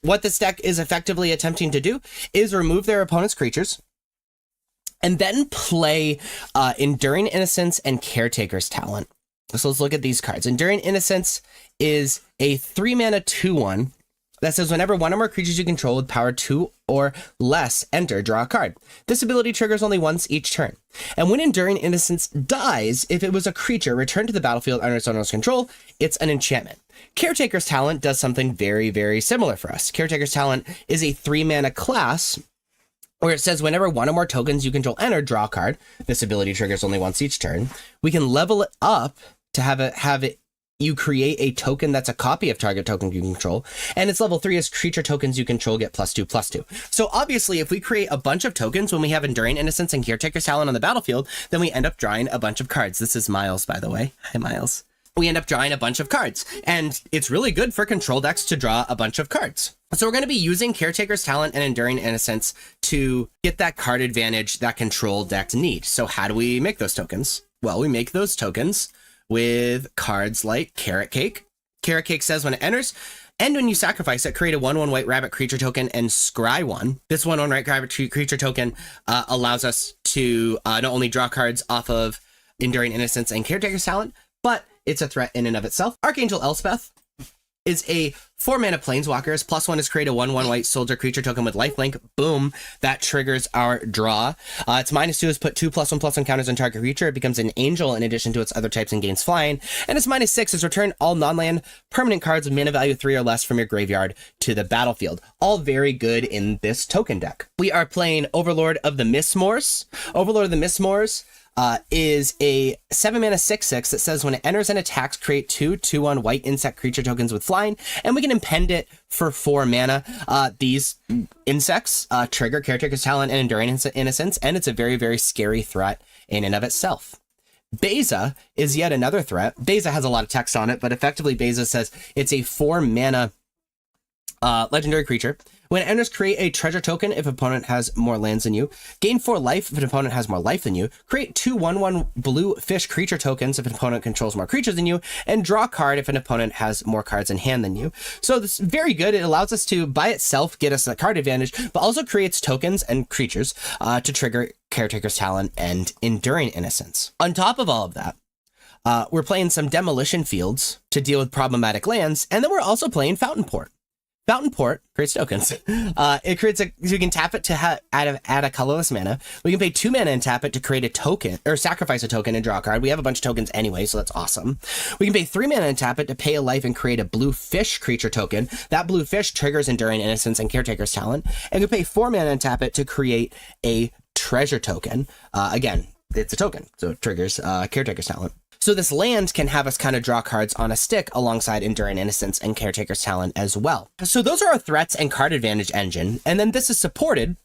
What this deck is effectively attempting to do is remove their opponent's creatures and then play Enduring Innocence and Caretaker's Talent. So let's look at these cards. Enduring Innocence is a 3-mana 2/1 that says whenever one or more creatures you control with power 2 or less enter, draw a card. This ability triggers only once each turn. And when Enduring Innocence dies, if it was a creature returned to the battlefield under its owner's control, it's an enchantment. Caretaker's Talent does something very, very similar for us. Caretaker's Talent is a 3-mana class where it says whenever one or more tokens you control enter, draw a card. This ability triggers only once each turn. We can level it up to have it you create a token that's a copy of target token you control, and its level 3 is creature tokens you control get +2/+2. So obviously if we create a bunch of tokens when we have Enduring Innocence and Caretaker's Talent on the battlefield, then we end up drawing a bunch of cards. This is Miles, by the way. Hi, Miles. We end up drawing a bunch of cards, and it's really good for control decks to draw a bunch of cards. So we're going to be using Caretaker's Talent and Enduring Innocence to get that card advantage that control decks need. So how do we make those tokens? Well, we make those tokens with cards like Carrot Cake. Carrot Cake says when it enters, and when you sacrifice it, create a 1/1 white rabbit creature token and scry 1. This 1/1 white rabbit creature token allows us to not only draw cards off of Enduring Innocence and Caretaker's Talent, but it's a threat in and of itself. Archangel Elspeth is a 4-mana planeswalker. +1 is create a 1/1 white soldier creature token with lifelink. Boom. That triggers our draw. Its -2 is put 2 +1/+1 counters on target creature. It becomes an angel in addition to its other types and gains flying. And its -6 is return all non-land permanent cards with mana value 3 or less from your graveyard to the battlefield. All very good in this token deck. We are playing Overlord of the Mistmoors. Overlord of the Mistmoors is a 7-mana 6/6 that says when it enters and attacks, create 2 2/1 white insect creature tokens with flying, and we can impend it for 4 mana. These insects trigger Caretaker's Talent and Enduring Innocence, and it's a very, very scary threat in and of itself. Beza is yet another threat. Beza has a lot of text on it, but effectively Beza says it's a 4-mana legendary creature. When it enters, create a treasure token if opponent has more lands than you. Gain 4 life if an opponent has more life than you. Create 2 1/1 blue fish creature tokens if an opponent controls more creatures than you. And draw a card if an opponent has more cards in hand than you. So this is very good. It allows us to, by itself, get us a card advantage, but also creates tokens and creatures to trigger Caretaker's Talent and Enduring Innocence. On top of all of that, we're playing some Demolition Fields to deal with problematic lands, and then we're also playing Fountain Port. Fountain Port creates tokens. It creates you can tap it to add a colorless mana. We can pay 2 mana and tap it to create a token, or sacrifice a token and draw a card. We have a bunch of tokens anyway, so that's awesome. We can pay 3 mana and tap it to pay a life and create a blue fish creature token. That blue fish triggers Enduring Innocence and Caretaker's Talent. And we pay 4 mana and tap it to create a treasure token. Again, it's a token, so it triggers Caretaker's Talent. So this land can have us kind of draw cards on a stick alongside Enduring Innocence and Caretaker's Talent as well. So those are our threats and card advantage engine. And then this is supported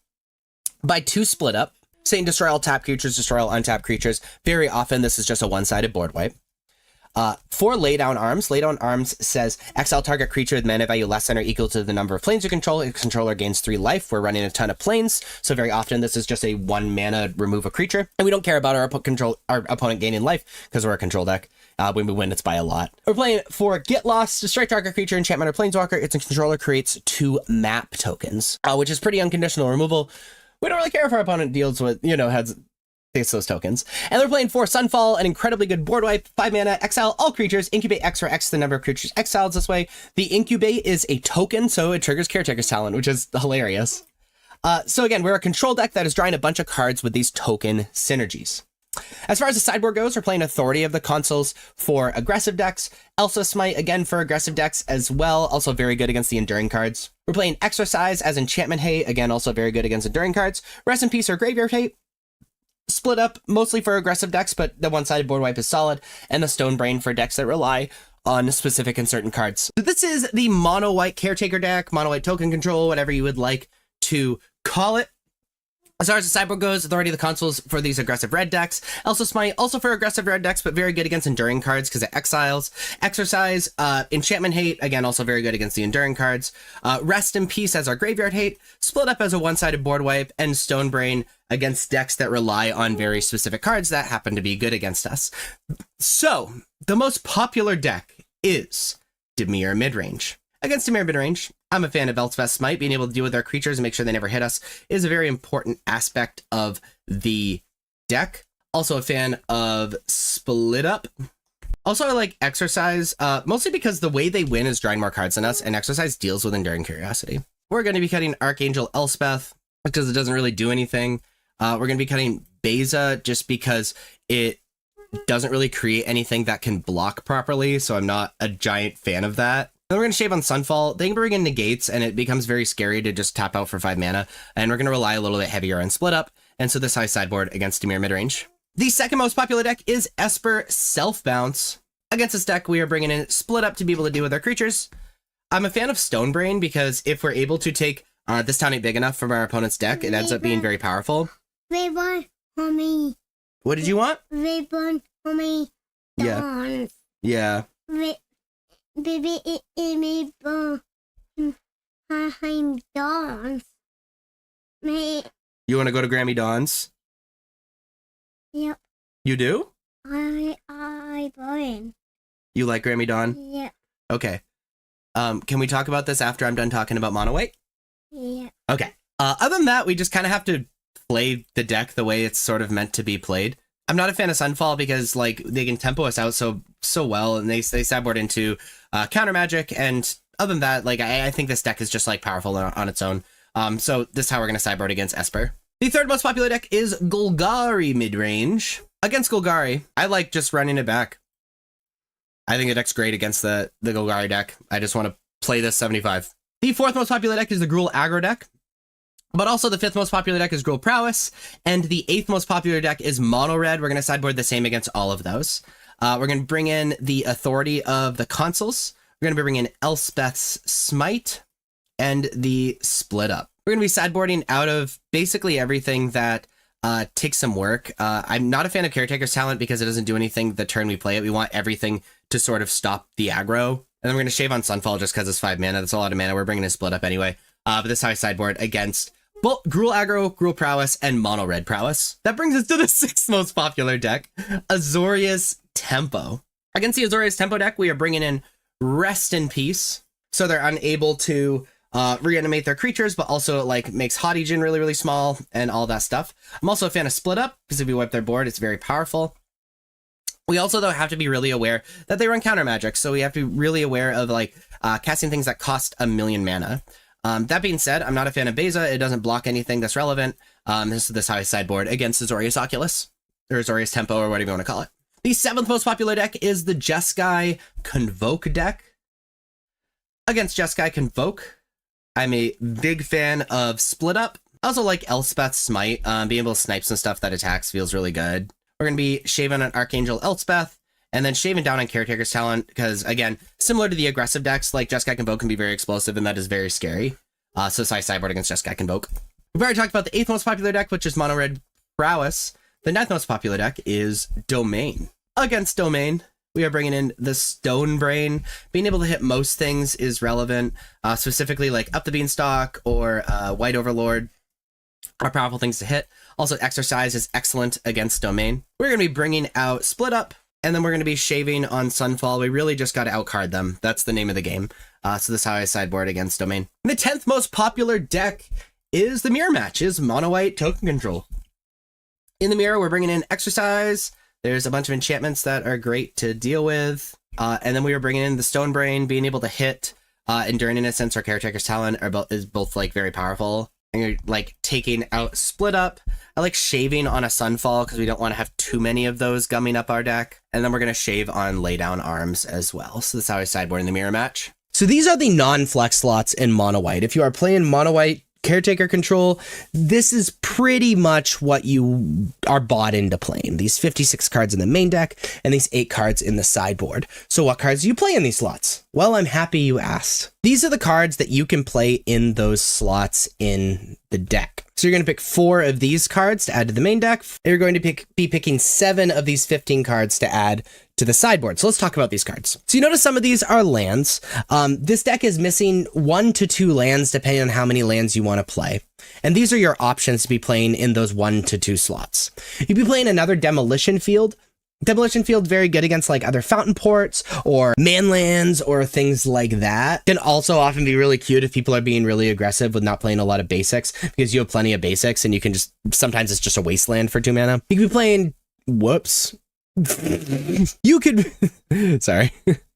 by 2 split up, saying destroy all tap creatures, destroy all untapped creatures. Very often this is just a one-sided board wipe. For Laydown Arms says exile target creature with mana value less than or equal to the number of planes you control. Its controller gains 3 life. We're running a ton of planes, so very often this is just a 1 mana remove a creature, and we don't care about our opponent gaining life because we're a control deck. When we win, it's by a lot. We're playing for Get Lost. To strike target creature, enchantment, or planeswalker, its controller creates 2 map tokens, which is pretty unconditional removal. We don't really care if our opponent deals with, takes those tokens. And they're playing for Sunfall, an incredibly good board wipe, 5 mana, exile all creatures, incubate X for X the number of creatures exiled this way. The incubate is a token, so it triggers Caretaker's Talent, which is hilarious. So again, we're a control deck that is drawing a bunch of cards with these token synergies. As far as the sideboard goes, we're playing Authority of the Consuls for aggressive decks. Elsa Smite, again, for aggressive decks as well. Also very good against the Enduring cards. We're playing Exercise as Enchantment Hate. Again, also very good against Enduring cards. Rest in Peace or Graveyard Hate. Split Up, mostly for aggressive decks, but the one-sided board wipe is solid. And the Stone Brain for decks that rely on specific and certain cards. So this is the mono-white Caretaker deck, mono-white token control, whatever you would like to call it. As far as the sideboard goes, Authority of the Consuls for these aggressive red decks. Elsa Smite, also for aggressive red decks, but very good against Enduring cards because it exiles. Exercise, Enchantment Hate, again, also very good against the Enduring cards. Rest in Peace as our Graveyard Hate. Split Up as a one-sided board wipe. And Stone Brain against decks that rely on very specific cards that happen to be good against us. So, the most popular deck is Dimir Midrange. Against Dimir Midrange, I'm a fan of Elspeth's Smite. Being able to deal with our creatures and make sure they never hit us is a very important aspect of the deck. Also a fan of Split Up. Also, I like Exercise, mostly because the way they win is drawing more cards than us, and Exercise deals with Enduring Curiosity. We're going to be cutting Archangel Elspeth because it doesn't really do anything. We're going to be cutting Beza just because it doesn't really create anything that can block properly, so I'm not a giant fan of that. Then we're going to shave on Sunfall. They can bring in Negates, and it becomes very scary to just tap out for 5 mana. And we're going to rely a little bit heavier on Split Up. And so this high sideboard against Dimir Midrange. The second most popular deck is Esper Self Bounce. Against this deck, we are bringing in Split Up to be able to deal with our creatures. I'm a fan of Stone Brain because if we're able to take this town ain't big enough from our opponent's deck, it ends up being very powerful. Ribbon, homie. What did you want? Ribbon, homie. Yeah. Yeah. Baby, it may be dance. May. You want to go to Grammy Dawn's? Yep. You do? I born. You like Grammy Dawn? Yep. Okay. Can we talk about this after I'm done talking about Mono White? Yeah. Okay. Other than that, we just kind of have to play the deck the way it's sort of meant to be played. I'm not a fan of Sunfall because like they can tempo us out so well, and they sideboard into counter magic. And other than that, like I think this deck is just like powerful on its own. So this is how we're gonna sideboard against Esper. The third most popular deck is Golgari Midrange. Against Golgari, I like just running it back. I think the deck's great against the Golgari deck. I just want to play this 75. The fourth most popular deck is the Gruul Aggro deck. But also the fifth most popular deck is Gruul Prowess, and the eighth most popular deck is Mono Red. We're going to sideboard the same against all of those. We're going to bring in the Authority of the Consuls. We're going to be bringing in Elspeth's Smite and the Split Up. We're going to be sideboarding out of basically everything that takes some work. I'm not a fan of Caretaker's Talent because it doesn't do anything the turn we play it. We want everything to sort of stop the aggro. And then we're going to shave on Sunfall just because it's 5 mana. That's a lot of mana. We're bringing a Split Up anyway. But this is how I sideboard against both Gruul Aggro, Gruul Prowess, and Mono Red Prowess. That brings us to the sixth most popular deck, Azorius Tempo. Against the Azorius Tempo deck, we are bringing in Rest in Peace. So they're unable to reanimate their creatures, but also it like makes Haughty Djinn really, really small and all that stuff. I'm also a fan of Split Up because if we wipe their board, it's very powerful. We also, though, have to be really aware that they run counter magic. So we have to be really aware of like casting things that cost 1,000,000 mana. That being said, I'm not a fan of Beza. It doesn't block anything that's relevant. This is this high sideboard against Azorius Oculus, or Azorius Tempo, or whatever you want to call it. The seventh most popular deck is the Jeskai Convoke deck. Against Jeskai Convoke, I'm a big fan of Split Up. I also like Elspeth's Smite. Being able to snipe some stuff that attacks feels really good. We're going to be shaving on Archangel Elspeth, and then shaving down on Caretaker's Talent, because, again, similar to the aggressive decks, like Jeskai Convoke can be very explosive, and that is very scary. So it's sideboard against Jeskai Convoke. We've already talked about the eighth most popular deck, which is Mono Red Prowess. The ninth most popular deck is Domain. Against Domain, we are bringing in the Stone Brain. Being able to hit most things is relevant, specifically like Up the Beanstalk or White Overlord are powerful things to hit. Also, Exercise is excellent against Domain. We're going to be bringing out Split Up, and then we're going to be shaving on Sunfall. We really just got to outcard them. That's the name of the game. So this is how I sideboard against Domain. And the 10th most popular deck is the Mirror Match, is Mono White Token Control. In the Mirror, we're bringing in Exercise. There's a bunch of enchantments that are great to deal with. And then we were bringing in the Stone Brain. Being able to hit Enduring Innocence or Caretaker's Talent is both like very powerful. And you're like taking out Split Up. I like shaving on a Sunfall because we don't want to have too many of those gumming up our deck. And then we're going to shave on Lay Down Arms as well. So that's how I sideboard in the Mirror Match. So these are the non-flex slots in Mono White. If you are playing Mono White Caretaker Control, this is pretty much what you are bought into playing. These 56 cards in the main deck and these 8 cards in the sideboard. So what cards do you play in these slots? Well, I'm happy you asked. These are the cards that you can play in those slots in the deck. So you're going to pick 4 of these cards to add to the main deck. You're going to be picking 7 of these 15 cards to add to the sideboard. So let's talk about these cards. So you notice some of these are lands. This deck is missing 1 to 2 lands depending on how many lands you want to play. And these are your options to be playing in those 1 to 2 slots. You'd be playing another Demolition Field. Demolition Field very good against like other Fountain Ports or Manlands or things like that. Can also often be really cute if people are being really aggressive with not playing a lot of basics, because you have plenty of basics and you can just, sometimes it's just a wasteland for 2 mana. You could be playing, whoops. You could, sorry.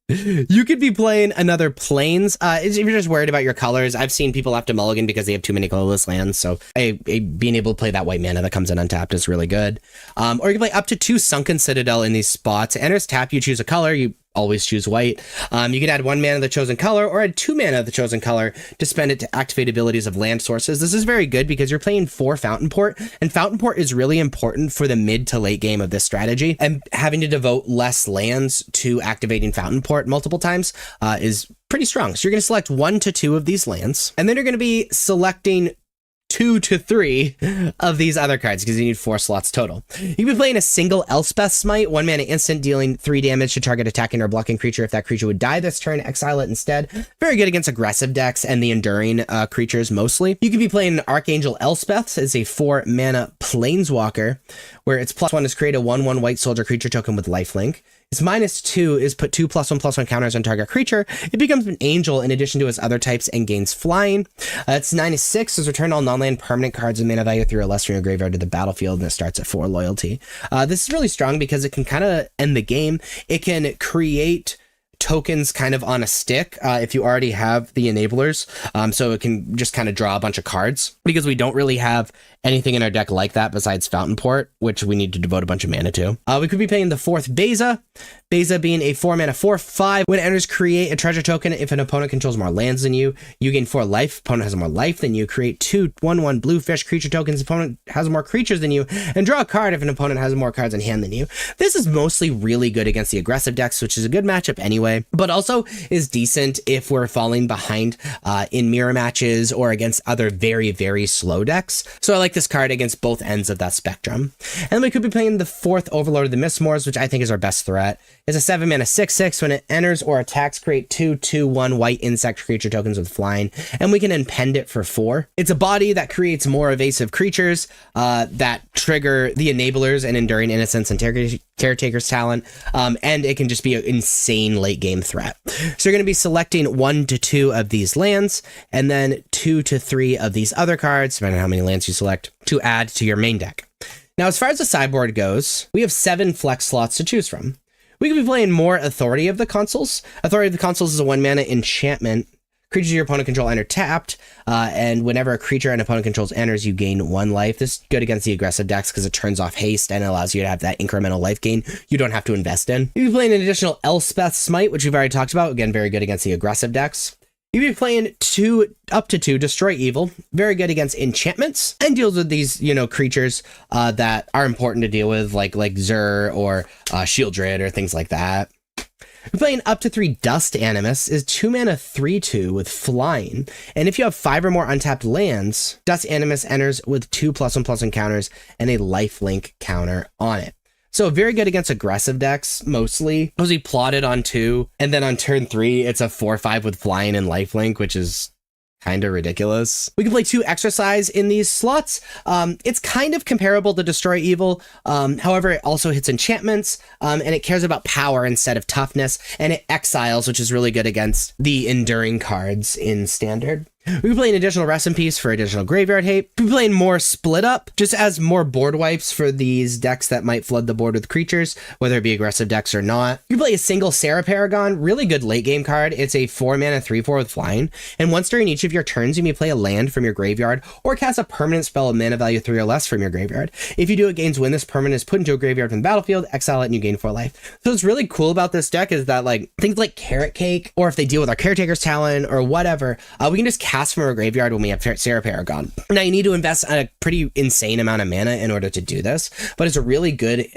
You could be playing another Plains. If you're just worried about your colors, I've seen people have to mulligan because they have too many colorless lands. So being able to play that white mana that comes in untapped is really good. Or you can play up to 2 Sunken Citadel in these spots. Enters tap, you choose a color. You always choose white. You can add 1 mana of the chosen color or add 2 mana of the chosen color to spend it to activate abilities of land sources. This is very good because you're playing 4 Fountain Port, and Fountain Port is really important for the mid to late game of this strategy, and having to devote less lands to activating Fountain Port multiple times is pretty strong. So you're going to select 1 to 2 of these lands, and then you're going to be selecting 2 to 3 of these other cards because you need 4 slots total. You can be playing a single Elspeth Smite, 1 mana instant, dealing 3 damage to target attacking or blocking creature. If that creature would die this turn, exile it instead. Very good against aggressive decks and the enduring creatures mostly. You could be playing an Archangel Elspeth as a 4 mana Planeswalker, where its +1 is create a 1/1 white soldier creature token with lifelink. Its -2 is put 2 +1/+1 counters on target creature. It becomes an angel in addition to its other types and gains flying. Its -6 is return all non-land permanent cards of mana value 3 or less from your graveyard to the battlefield, and it starts at 4 loyalty. This is really strong because it can kind of end the game. It can create tokens kind of on a stick if you already have the enablers, so it can just kind of draw a bunch of cards, because we don't really have anything in our deck like that besides Fountain Port, which we need to devote a bunch of mana to. We could be playing the 4th Beza. Beza being a 4 mana 4/5. When it enters, create a treasure token. If an opponent controls more lands than you, you gain 4 life. Opponent has more life than you. Create 2 1/1 blue fish creature tokens. Opponent has more creatures than you, and draw a card if an opponent has more cards in hand than you. This is mostly really good against the aggressive decks, which is a good matchup anyway, but also is decent if we're falling behind in mirror matches or against other very, very slow decks. So I like this card against both ends of that spectrum. And we could be playing the 4th Overlord of the Mistmoors, which I think is our best threat. It's a 7 mana 6/6. When it enters or attacks, create 2 2/1 white insect creature tokens with flying, and we can impend it for 4. It's a body that creates more evasive creatures that trigger the enablers and Enduring Innocence and Caretaker's Talent, and it can just be an insane late game threat. So you're going to be selecting 1 to 2 of these lands, and then 2 to 3 of these other cards, depending on how many lands you select, to add to your main deck. Now, as far as the sideboard goes, we have 7 flex slots to choose from. We could be playing more Authority of the Consuls. Authority of the Consuls is a 1 mana enchantment. Creatures your opponent control enter tapped, and whenever a creature an opponent controls enters, you gain 1 life. This is good against the aggressive decks because it turns off haste and allows you to have that incremental life gain you don't have to invest in. You'd be playing an additional Elspeth Smite, which we've already talked about. Again, very good against the aggressive decks. You'd be playing up to 2 Destroy Evil, very good against enchantments, and deals with these, creatures that are important to deal with, like Zur or Shieldred or things like that. You're playing up to 3 Dust Animus, is 2 mana 3/2 with flying, and if you have 5 or more untapped lands, Dust Animus enters with 2 +1/+1 counters and a lifelink counter on it. So very good against aggressive decks, mostly. Mostly plotted on 2, and then on turn 3, it's a 4/5 with flying and lifelink, which is kind of ridiculous. We can play 2 exercise in these slots. It's kind of comparable to Destroy Evil. However, it also hits enchantments, and it cares about power instead of toughness, and it exiles, which is really good against the enduring cards in Standard. We can play an additional Rest in Peace for additional graveyard hate. We can play more Split Up, just as more board wipes for these decks that might flood the board with creatures, whether it be aggressive decks or not. You can play a single Sarah Paragon, really good late game card. It's a 4 mana 3/4 with flying, and once during each of your turns, you may play a land from your graveyard or cast a permanent spell of mana value 3 or less from your graveyard. If you do it, gains when this permanent is put into a graveyard from the battlefield, exile it, and you gain 4 life. So what's really cool about this deck is that like things like Carrot Cake, or if they deal with our Caretaker's Talent or whatever, we can just cast from our graveyard when we have Sarah Paragon. Now you need to invest a pretty insane amount of mana in order to do this, but it's a really good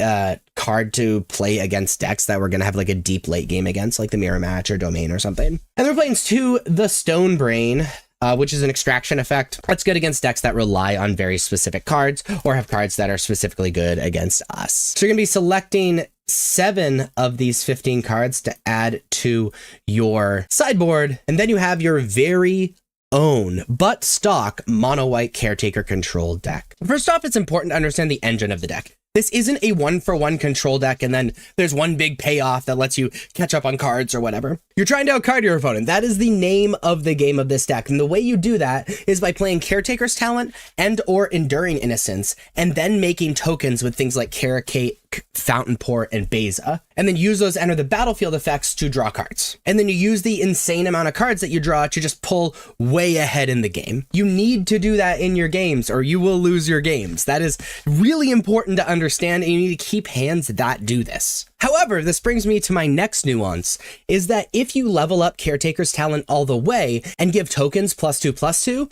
card to play against decks that we're going to have like a deep late game against, like the Mirror Match or Domain or something. And then we're playing 2, the Stone Brain, which is an extraction effect. That's good against decks that rely on very specific cards or have cards that are specifically good against us. So you're going to be selecting 7 of these 15 cards to add to your sideboard, and then you have your very own but stock mono white Caretaker control deck. First off, it's important to understand the engine of the deck. This isn't a 1-for-1 control deck and then there's one big payoff that lets you catch up on cards or whatever. You're trying to outcard your opponent. That is the name of the game of this deck. And the way you do that is by playing Caretaker's Talent and or Enduring Innocence, and then making tokens with things like Caracate, Fountain Port, and Beza, and then use those enter the battlefield effects to draw cards. And then you use the insane amount of cards that you draw to just pull way ahead in the game. You need to do that in your games or you will lose your games. That is really important to understand, and you need to keep hands that do this. However, this brings me to my next nuance, is that if you level up Caretaker's Talent all the way and give tokens +2/+2,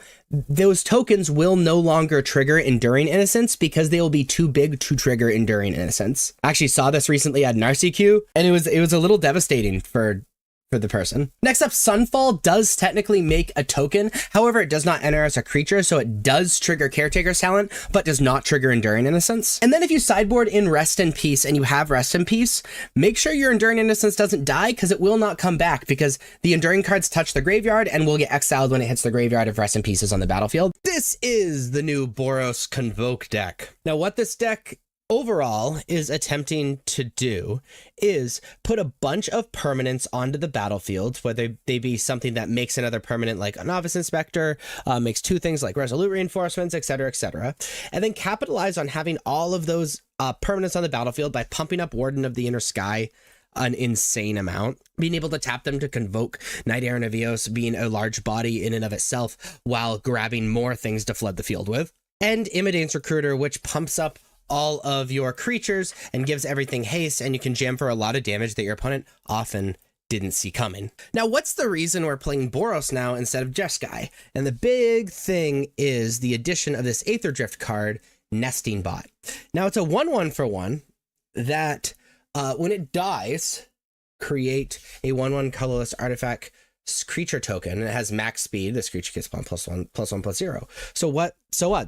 those tokens will no longer trigger Enduring Innocence because they will be too big to trigger Enduring Innocence. I actually saw this recently at Narcy and it was a little devastating for the person. Next up, Sunfall does technically make a token. However, it does not enter as a creature, so it does trigger Caretaker's Talent, but does not trigger Enduring Innocence. And then if you sideboard in Rest in Peace and you have Rest in Peace, make sure your Enduring Innocence doesn't die, because it will not come back, because the Enduring cards touch the graveyard and will get exiled when it hits the graveyard if Rest in Peace is on the battlefield. This is the new Boros Convoke deck. Now, what this deck overall is attempting to do is put a bunch of permanents onto the battlefield, whether they be something that makes another permanent like a Novice Inspector, makes 2 things like Resolute Reinforcements, etc., and then capitalize on having all of those permanents on the battlefield by pumping up Warden of the Inner Sky an insane amount, being able to tap them to convoke Knight Errant of Eos, being a large body in and of itself, while grabbing more things to flood the field with, and Imidane's Recruiter, which pumps up all of your creatures and gives everything haste, and you can jam for a lot of damage that your opponent often didn't see coming. Now, what's the reason we're playing Boros now instead of Jeskai? And the big thing is the addition of this Aether Drift card, Nesting Bot. Now, it's a 1/1 for 1 that when it dies, create a 1/1 colorless artifact creature token, and it has max speed. This creature gets +1/+0. So what?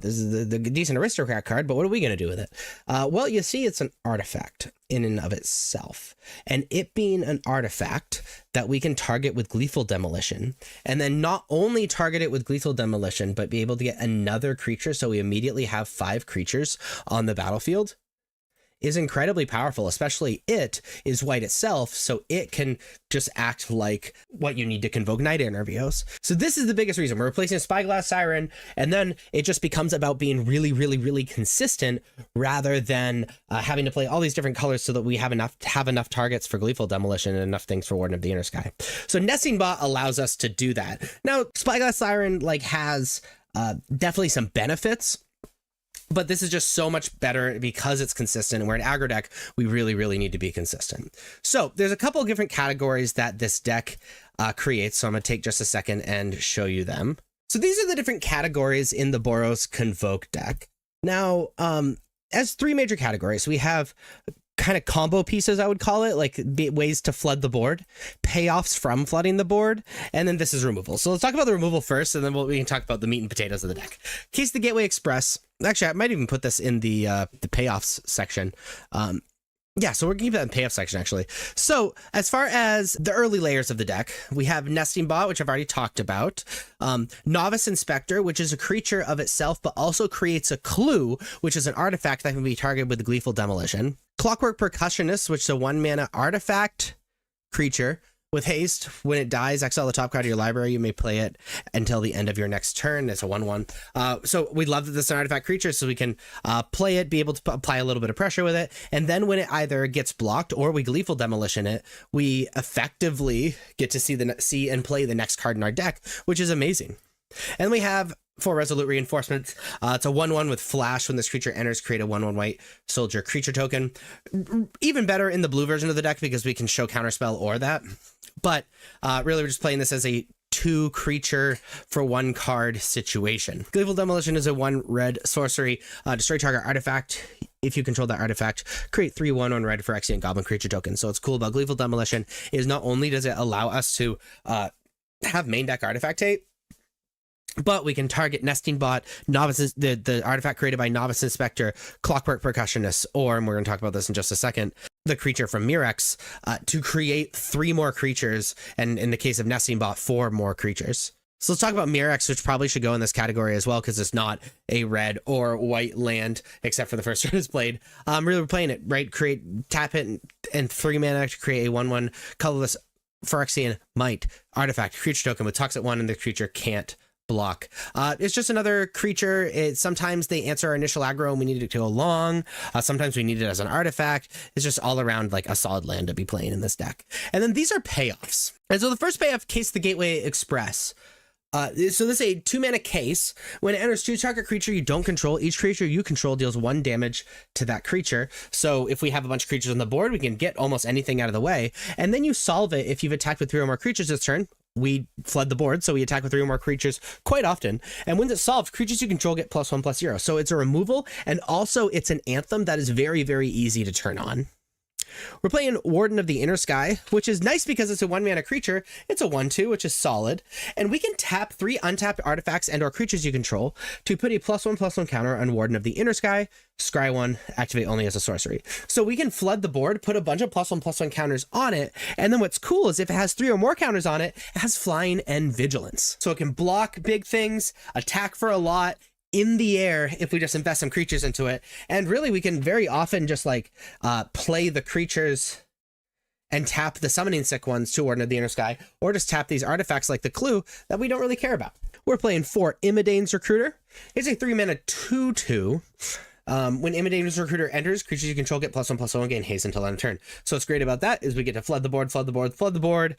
This is the decent aristocrat card, but what are we going to do with it? Well, you see, it's an artifact in and of itself, and it being an artifact that we can target with Gleeful Demolition, and then not only target it with Gleeful Demolition, but be able to get another creature, so we immediately have 5 creatures on the battlefield, is incredibly powerful. Especially it is white itself, so it can just act like what you need to convoke Knight Errant of Eos. So this is the biggest reason we're replacing a Spyglass Siren, and then it just becomes about being really, really, really consistent, rather than having to play all these different colors so that we have enough targets for Gleeful Demolition and enough things for Warden of the Inner Sky. So Nesting Bot allows us to do that. Now, Spyglass Siren has definitely some benefits, but this is just so much better because it's consistent, and we're an aggro deck. We really, really need to be consistent. So there's a couple of different categories that this deck creates. So I'm going to take just a second and show you them. So these are the different categories in the Boros Convoke deck. Now, as 3 major categories, we have kind of combo pieces, I would call it, like ways to flood the board, payoffs from flooding the board, and then this is removal. So let's talk about the removal first, and then we can talk about the meat and potatoes of the deck. Case the Gateway Express. Actually, I might even put this in the payoffs section. Yeah, so we're going to keep that in payoff section, actually. So as far as the early layers of the deck, we have Nesting Bot, which I've already talked about. Novice Inspector, which is a creature of itself, but also creates a clue, which is an artifact that can be targeted with Gleeful Demolition. Clockwork Percussionist, which is a 1-mana artifact creature with haste. When it dies, exile the top card of your library. You may play it until the end of your next turn. It's a 1/1. So we love that this is an artifact creature, so we can play it, be able to apply a little bit of pressure with it. And then when it either gets blocked or we Gleeful Demolition it, we effectively get to see and play the next card in our deck, which is amazing. And we have 4 Resolute Reinforcements. It's a 1/1 with Flash. When this creature enters, create a 1/1 white soldier creature token. Even better in the blue version of the deck because we can show Counterspell or that. But really, we're just playing this as a 2 creature for 1 card situation. Gleeful Demolition is a 1 red sorcery. Destroy target artifact. If you control that artifact, create 3 1/1 red Phyrexian and Goblin creature tokens. So what's cool about Gleeful Demolition is not only does it allow us to have main deck artifact tape, but we can target Nesting Bot, Novices, the artifact created by Novice Inspector, Clockwork Percussionist, or, and we're going to talk about this in just a second, the creature from Mirex, to create 3 more creatures, and in the case of Nesting Bot, 4 more creatures. So let's talk about Mirex, which probably should go in this category as well, because it's not a red or white land, except for the first turn it's played. Really, we're playing it, right? Tap it, and 3 mana to create a 1/1 colorless Phyrexian Might artifact creature token with Toxic 1, and the creature can't block. It's just another creature. Sometimes they answer our initial aggro and we need it to go long. Sometimes we need it as an artifact. It's just all around like a solid land to be playing in this deck. And then these are payoffs. And so the first payoff, Case the Gateway Express. So this is a 2-mana case. When it enters, choose target creature you don't control. Each creature you control deals 1 damage to that creature. So if we have a bunch of creatures on the board, we can get almost anything out of the way. And then you solve it if you've attacked with 3 or more creatures this turn. We flood the board, so we attack with 3 or more creatures quite often. And when it's solved, creatures you control get +1/+0. So it's a removal, and also it's an anthem that is very, very easy to turn on. We're playing Warden of the Inner Sky, which is nice because it's a 1-mana creature. It's a 1/2, which is solid. And we can tap 3 untapped artifacts and or creatures you control to put a +1/+1 counter on Warden of the Inner Sky. Scry 1, activate only as a sorcery. So we can flood the board, put a bunch of +1/+1 counters on it. And then what's cool is if it has 3 or more counters on it, it has flying and vigilance. So it can block big things, attack for a lot, in the air if we just invest some creatures into it. And really we can very often just like play the creatures and tap the summoning sick ones to Warden of the Inner Sky, or just tap these artifacts like the Clue that we don't really care about. We're playing 4 Imidane's Recruiter. It's a 3-mana 2/2. When Imidane's Recruiter enters, creatures you control get +1/+1, gain haste until end of turn. So what's great about that is we get to flood the board, flood the board, flood the board.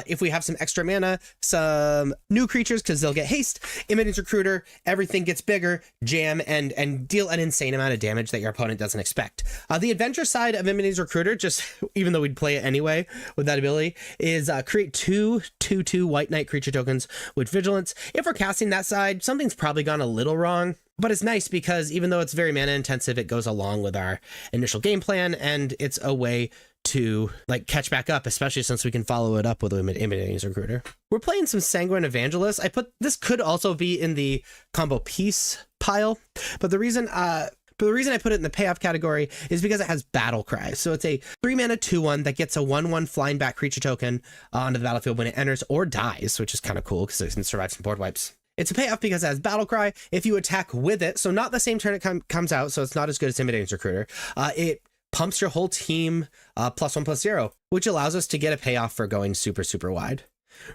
If we have some extra mana, some new creatures, because they'll get haste, Imidane's Recruiter, everything gets bigger, jam, and deal an insane amount of damage that your opponent doesn't expect. The adventure side of Imidane's Recruiter, just even though we'd play it anyway with that ability, is create 2 2/2 White Knight creature tokens with vigilance. If we're casting that side, something's probably gone a little wrong. But it's nice because even though it's very mana intensive, it goes along with our initial game plan, and it's a way to like catch back up, especially since we can follow it up with Imidane's Recruiter. We're playing some Sanguine Evangelist. This could also be in the combo piece pile, but the reason I put it in the payoff category is because it has Battle Cry. So it's a 3-mana 2/1 that gets a 1/1 flying back creature token onto the battlefield when it enters or dies, which is kind of cool because it can survive some board wipes. It's a payoff because it has Battle Cry. If you attack with it, so not the same turn it comes out, so it's not as good as Imidane's Recruiter, it pumps your whole team +1/+0, which allows us to get a payoff for going super, super wide.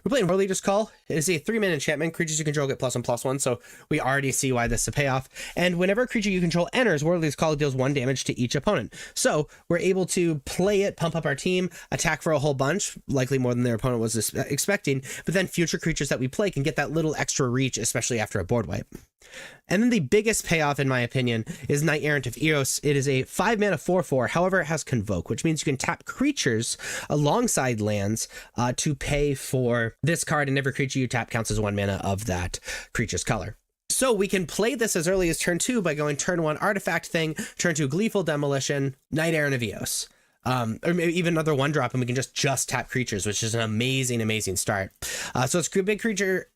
We're playing War Leader's Call. It is a 3-mana enchantment. Creatures you control get +1/+1, so we already see why this is a payoff. And whenever a creature you control enters, War Leader's Call deals 1 damage to each opponent. So we're able to play it, pump up our team, attack for a whole bunch, likely more than their opponent was expecting, but then future creatures that we play can get that little extra reach, especially after a board wipe. And then the biggest payoff, in my opinion, is Knight Errant of Eos. It is a 5-mana 4/4. However, it has Convoke, which means you can tap creatures alongside lands to pay for this card, and every creature you tap counts as 1 mana of that creature's color. So we can play this as early as turn 2 by going turn 1 artifact thing, turn 2 Gleeful Demolition, Knight Errant of Eos. Or maybe even another 1-drop, and we can just tap creatures, which is an amazing, amazing start. So it's a big creature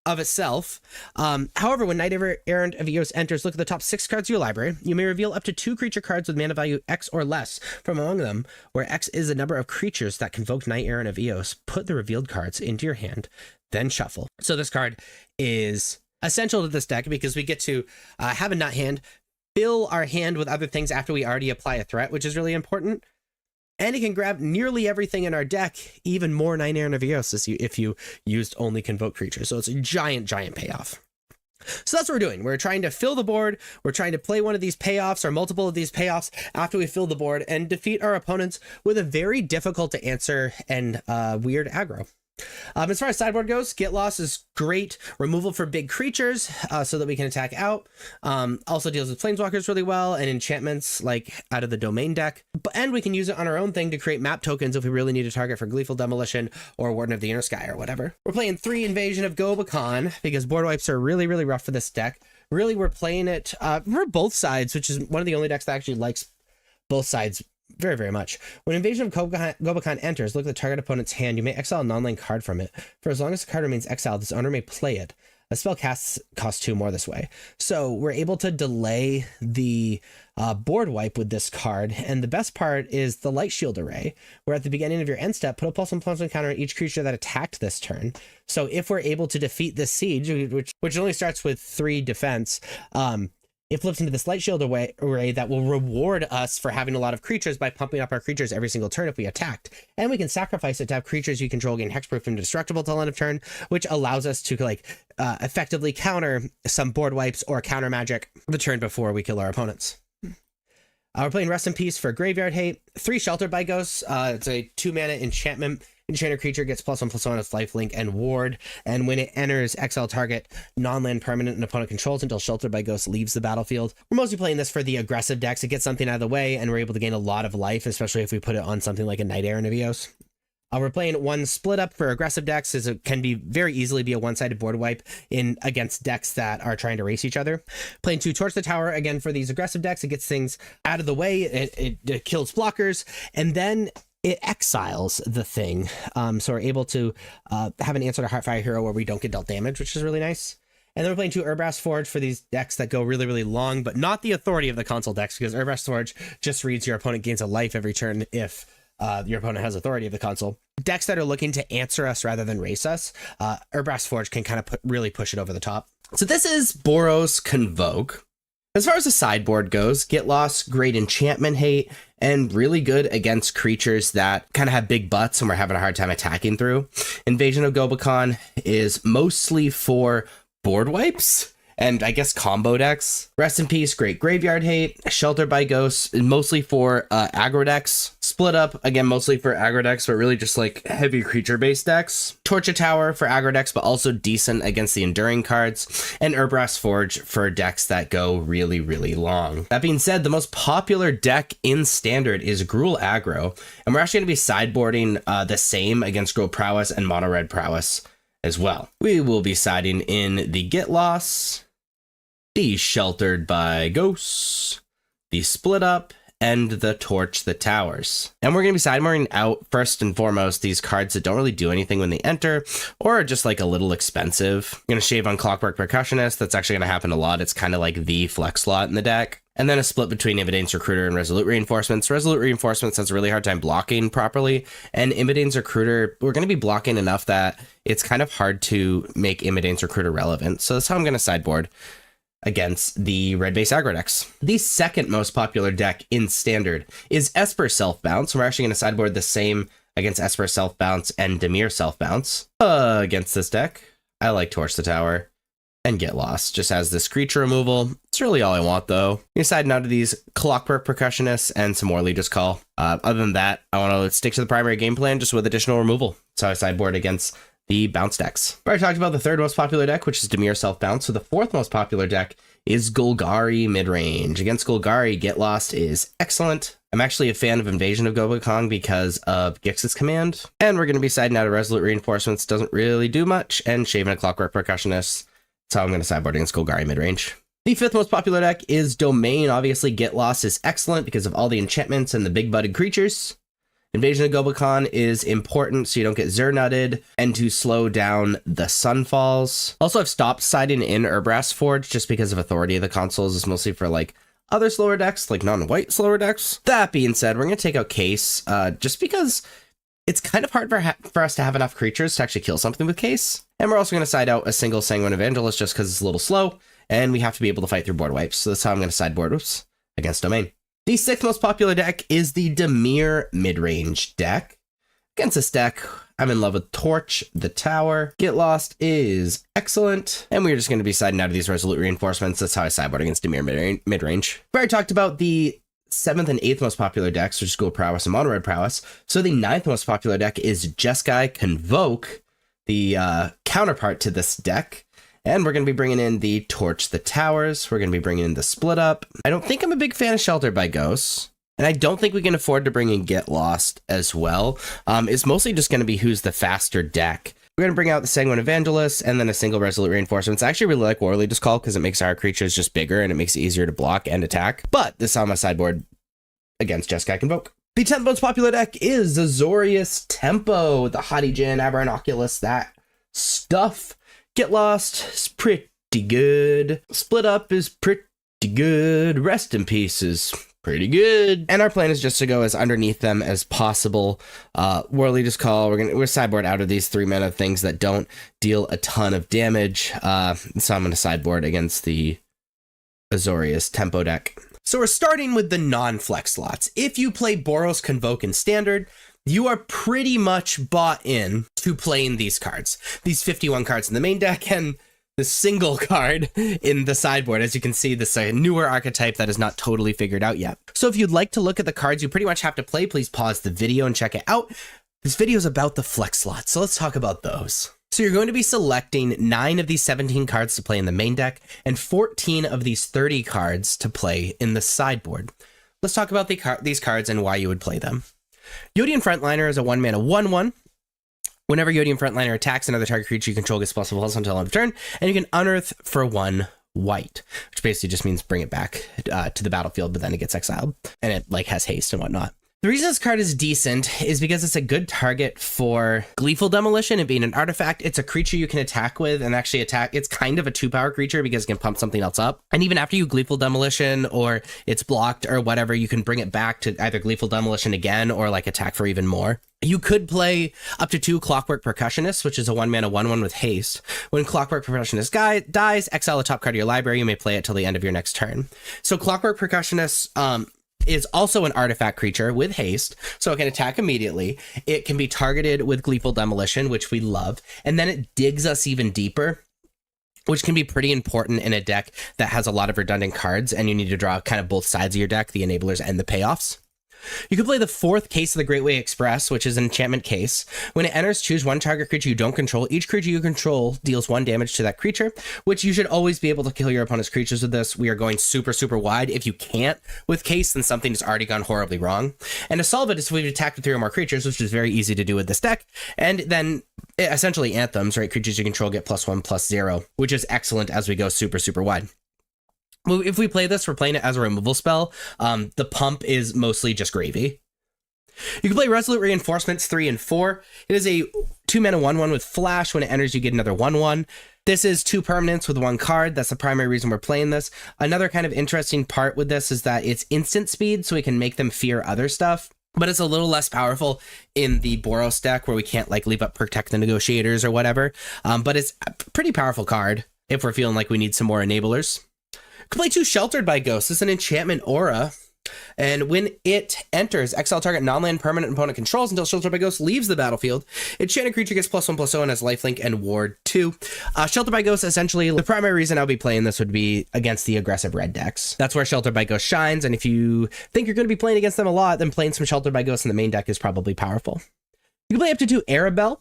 of itself. However, when Knight Errant of Eos enters, look at the top 6 cards of your library. You may reveal up to 2 creature cards with mana value X or less from among them, where X is the number of creatures that convoke Knight Errant of Eos. Put the revealed cards into your hand, then shuffle. So this card is essential to this deck because we get to have a nut hand, fill our hand with other things after we already apply a threat, which is really important. And it can grab nearly everything in our deck, even more Knight Errant of Eos if you used only convoke creatures. So it's a giant payoff. So that's what we're doing. We're trying to fill the board. We're trying to play one of these payoffs or multiple of these payoffs after we fill the board and defeat our opponents with a very difficult to answer and weird aggro. As far as sideboard goes, Get Lost is great removal for big creatures so that we can attack out. Also deals with planeswalkers really well and enchantments like out of the domain deck. And we can use it on our own thing to create map tokens if we really need a target for Gleeful Demolition or Warden of the Inner Sky or whatever. We're playing 3 Invasion of Gobakhan because board wipes are really rough for this deck. Really, we're playing it for both sides, which is one of the only decks that actually likes both sides very much. When Invasion of Gobakhan enters, look at the target opponent's hand. You may exile a non-land card from it. For as long as the card remains exiled, this owner may play it. A spell costs 2 more this way. So we're able to delay the board wipe with this card. And the best part is the Light Shield Array, where at the beginning of your end step, put a +1/+1 counter on each creature that attacked this turn. So if we're able to defeat this siege, which only starts with 3 defense, it flips into this Light Shield array that will reward us for having a lot of creatures by pumping up our creatures every single turn if we attacked. And we can sacrifice it to have creatures you control gain hexproof and indestructible till end of turn, which allows us to effectively counter some board wipes or counter magic the turn before we kill our opponents. We're playing Rest in Peace for Graveyard Hate. 3 Sheltered by Ghosts. It's a 2-mana enchantment. Enchanted creature gets +1/+1 its lifelink and ward, and when it enters, exile target non-land permanent an opponent controls until Sheltered by Ghosts leaves the battlefield. We're mostly playing this for the aggressive decks. It gets something out of the way, and we're able to gain a lot of life, especially if we put it on something like a Knight Errant of Eos. We're playing 1 Split Up for aggressive decks, as it can be very easily be a one-sided board wipe against decks that are trying to race each other. Playing 2 Torch the Tower, again for these aggressive decks. It gets things out of the way, it kills blockers, and then it exiles the thing. So we're able to have an answer to Heartfire Hero where we don't get dealt damage, which is really nice. And then we're playing 2 Urbrass Forge for these decks that go really long, but not the authority of the console decks, because Urbrass Forge just reads your opponent gains a life every turn if your opponent has authority of the console. Decks that are looking to answer us rather than race us, Urbrass Forge can kind of really push it over the top. So this is Boros Convoke. As far as the sideboard goes, Get Lost, great enchantment hate, and really good against creatures that kind of have big butts and we're having a hard time attacking through. Invasion of Gobakhan is mostly for board wipes and I guess combo decks. Rest in Peace, great graveyard hate. Sheltered by Ghosts, mostly for aggro decks. Split Up, again, mostly for aggro decks, but really just like heavy creature-based decks. Torture Tower for aggro decks, but also decent against the enduring cards. And Urbrass Forge for decks that go really long. That being said, the most popular deck in Standard is Gruul Aggro, and we're actually going to be sideboarding the same against Gruul Prowess and Mono Red Prowess as well. We will be siding in the Get Lost, the Sheltered by Ghosts, the Split Up, and the Torch the Towers. And we're going to be sideboarding out, first and foremost, these cards that don't really do anything when they enter, or are just like a little expensive. I'm going to shave on Clockwork Percussionist. That's actually going to happen a lot. It's kind of like the flex slot in the deck. And then a split between Immodane's Recruiter and Resolute Reinforcements. Resolute Reinforcements has a really hard time blocking properly, and Immodane's Recruiter, we're going to be blocking enough that it's kind of hard to make Immodane's Recruiter relevant. So that's how I'm going to sideboard against the red base aggro decks. The second most popular deck in Standard is Esper Self-Bounce. We're actually going to sideboard the same against Esper Self-Bounce and Dimir Self-Bounce. Against this deck, I like Torch the Tower and Get Lost. Just as this creature removal. It's really all I want, though. You decide now to these Clockwork Percussionists and some more Leader's Call. Other than that, I want to stick to the primary game plan just with additional removal. So I sideboard against the bounce decks. I already talked about the third most popular deck, which is Dimir Self-Bounce. So the fourth most popular deck is Golgari Midrange. Against Golgari, Get Lost is excellent. I'm actually a fan of Invasion of Gobakhan because of Gix's command. And we're going to be siding out of Resolute Reinforcements. Doesn't really do much. And shaving a Clockwork Percussionist. That's how I'm going to sideboard against Golgari Midrange. The fifth most popular deck is Domain. Obviously, Get Lost is excellent because of all the enchantments and the big-butted creatures. Invasion of Gobakhan is important so you don't get Zer-nutted and to slow down the Sunfalls. Also, I've stopped siding in Urbrass Forge just because of authority of the consoles. It's mostly for like other slower decks, like non-white slower decks. That being said, we're going to take out Case just because it's kind of hard for us to have enough creatures to actually kill something with Case. And we're also going to side out a single Sanguine Evangelist just because it's a little slow and we have to be able to fight through board wipes. So that's how I'm going to sideboard against Domain. The 6th most popular deck is the Dimir mid-range deck. Against this deck, I'm in love with Torch the Tower. Get Lost is excellent. And we're just going to be siding out of these Resolute Reinforcements. That's how I sideboard against Dimir mid-range. We already talked about the 7th and 8th most popular decks, which is School Prowess and Mono Red Prowess. So the 9th most popular deck is Jeskai Convoke, the counterpart to this deck. And we're going to be bringing in the Torch the Towers. We're going to be bringing in the Split Up. I don't think I'm a big fan of Sheltered by Ghosts. And I don't think we can afford to bring in Get Lost as well. It's mostly just going to be who's the faster deck. We're going to bring out the Sanguine Evangelist and then a single Resolute Reinforcements. I actually really like Warley Discall because it makes our creatures just bigger and it makes it easier to block and attack. But this is on my sideboard against Jeskai Convoke. The 10th most popular deck is Azorius Tempo, the Hottie Djinn, Aberranoculus, that stuff. Get Lost is pretty good. Split Up is pretty good. Rest in Peace is pretty good. And our plan is just to go as underneath them as possible. Warley Discall, we're sideboard out of these 3-mana things that don't deal a ton of damage. So I'm going to sideboard against the Azorius Tempo deck. So we're starting with the non-flex slots. If you play Boros Convoke in Standard, you are pretty much bought in to playing these cards. These 51 cards in the main deck and the single card in the sideboard. As you can see, this is a newer archetype that is not totally figured out yet. So if you'd like to look at the cards you pretty much have to play, please pause the video and check it out. This video is about the flex slots, so let's talk about those. So you're going to be selecting 9 of these 17 cards to play in the main deck and 14 of these 30 cards to play in the sideboard. Let's talk about these cards and why you would play them. Yodian Frontliner is a 1-mana 1/1. Whenever Yodian Frontliner attacks, another target creature you control gets +++ until end of turn, and you can unearth for 1 white, which basically just means bring it back to the battlefield, but then it gets exiled, and it like has haste and whatnot. The reason this card is decent is because it's a good target for Gleeful Demolition and being an artifact. It's a creature you can attack with and actually attack. It's kind of a 2-power creature because it can pump something else up. And even after you Gleeful Demolition or it's blocked or whatever, you can bring it back to either Gleeful Demolition again or like attack for even more. You could play up to 2 Clockwork Percussionist, which is a 1-mana 1/1 with haste. When Clockwork Percussionist dies, exile a top card of your library. You may play it till the end of your next turn. So Clockwork Percussionist, is also an artifact creature with haste, so it can attack immediately. It can be targeted with Gleeful Demolition, which we love, and then it digs us even deeper, which can be pretty important in a deck that has a lot of redundant cards, and you need to draw kind of both sides of your deck, the enablers and the payoffs. You can play the 4th Case of the Great Way Express, which is an enchantment case. When it enters, choose 1 target creature you don't control. Each creature you control deals 1 damage to that creature, which you should always be able to kill your opponent's creatures with this. We are going super, super wide. If you can't with Case, then something has already gone horribly wrong. And to solve it is we've attacked with 3 or more creatures, which is very easy to do with this deck. And then essentially anthems, right? Creatures you control get +1/+0, which is excellent as we go super, super wide. Well, if we play this, we're playing it as a removal spell. The pump is mostly just gravy. You can play Resolute Reinforcements 3 and 4. It is a 2-mana 1/1 with flash. When it enters, you get another 1/1. This is 2 permanents with 1 card. That's the primary reason we're playing this. Another kind of interesting part with this is that it's instant speed, so we can make them fear other stuff. But it's a little less powerful in the Boros deck where we can't like leave up Protect the Negotiators or whatever. But it's a pretty powerful card if we're feeling like we need some more enablers. You can play 2 Sheltered by Ghosts. It's an enchantment aura. And when it enters, exile target non-land permanent opponent controls until Sheltered by Ghosts leaves the battlefield. Enchanted creature gets +1/+0 and has lifelink and ward 2. Sheltered by Ghosts, essentially, the primary reason I'll be playing this would be against the aggressive red decks. That's where Sheltered by Ghosts shines, and if you think you're going to be playing against them a lot, then playing some Sheltered by Ghosts in the main deck is probably powerful. You can play up to 2 Arabella.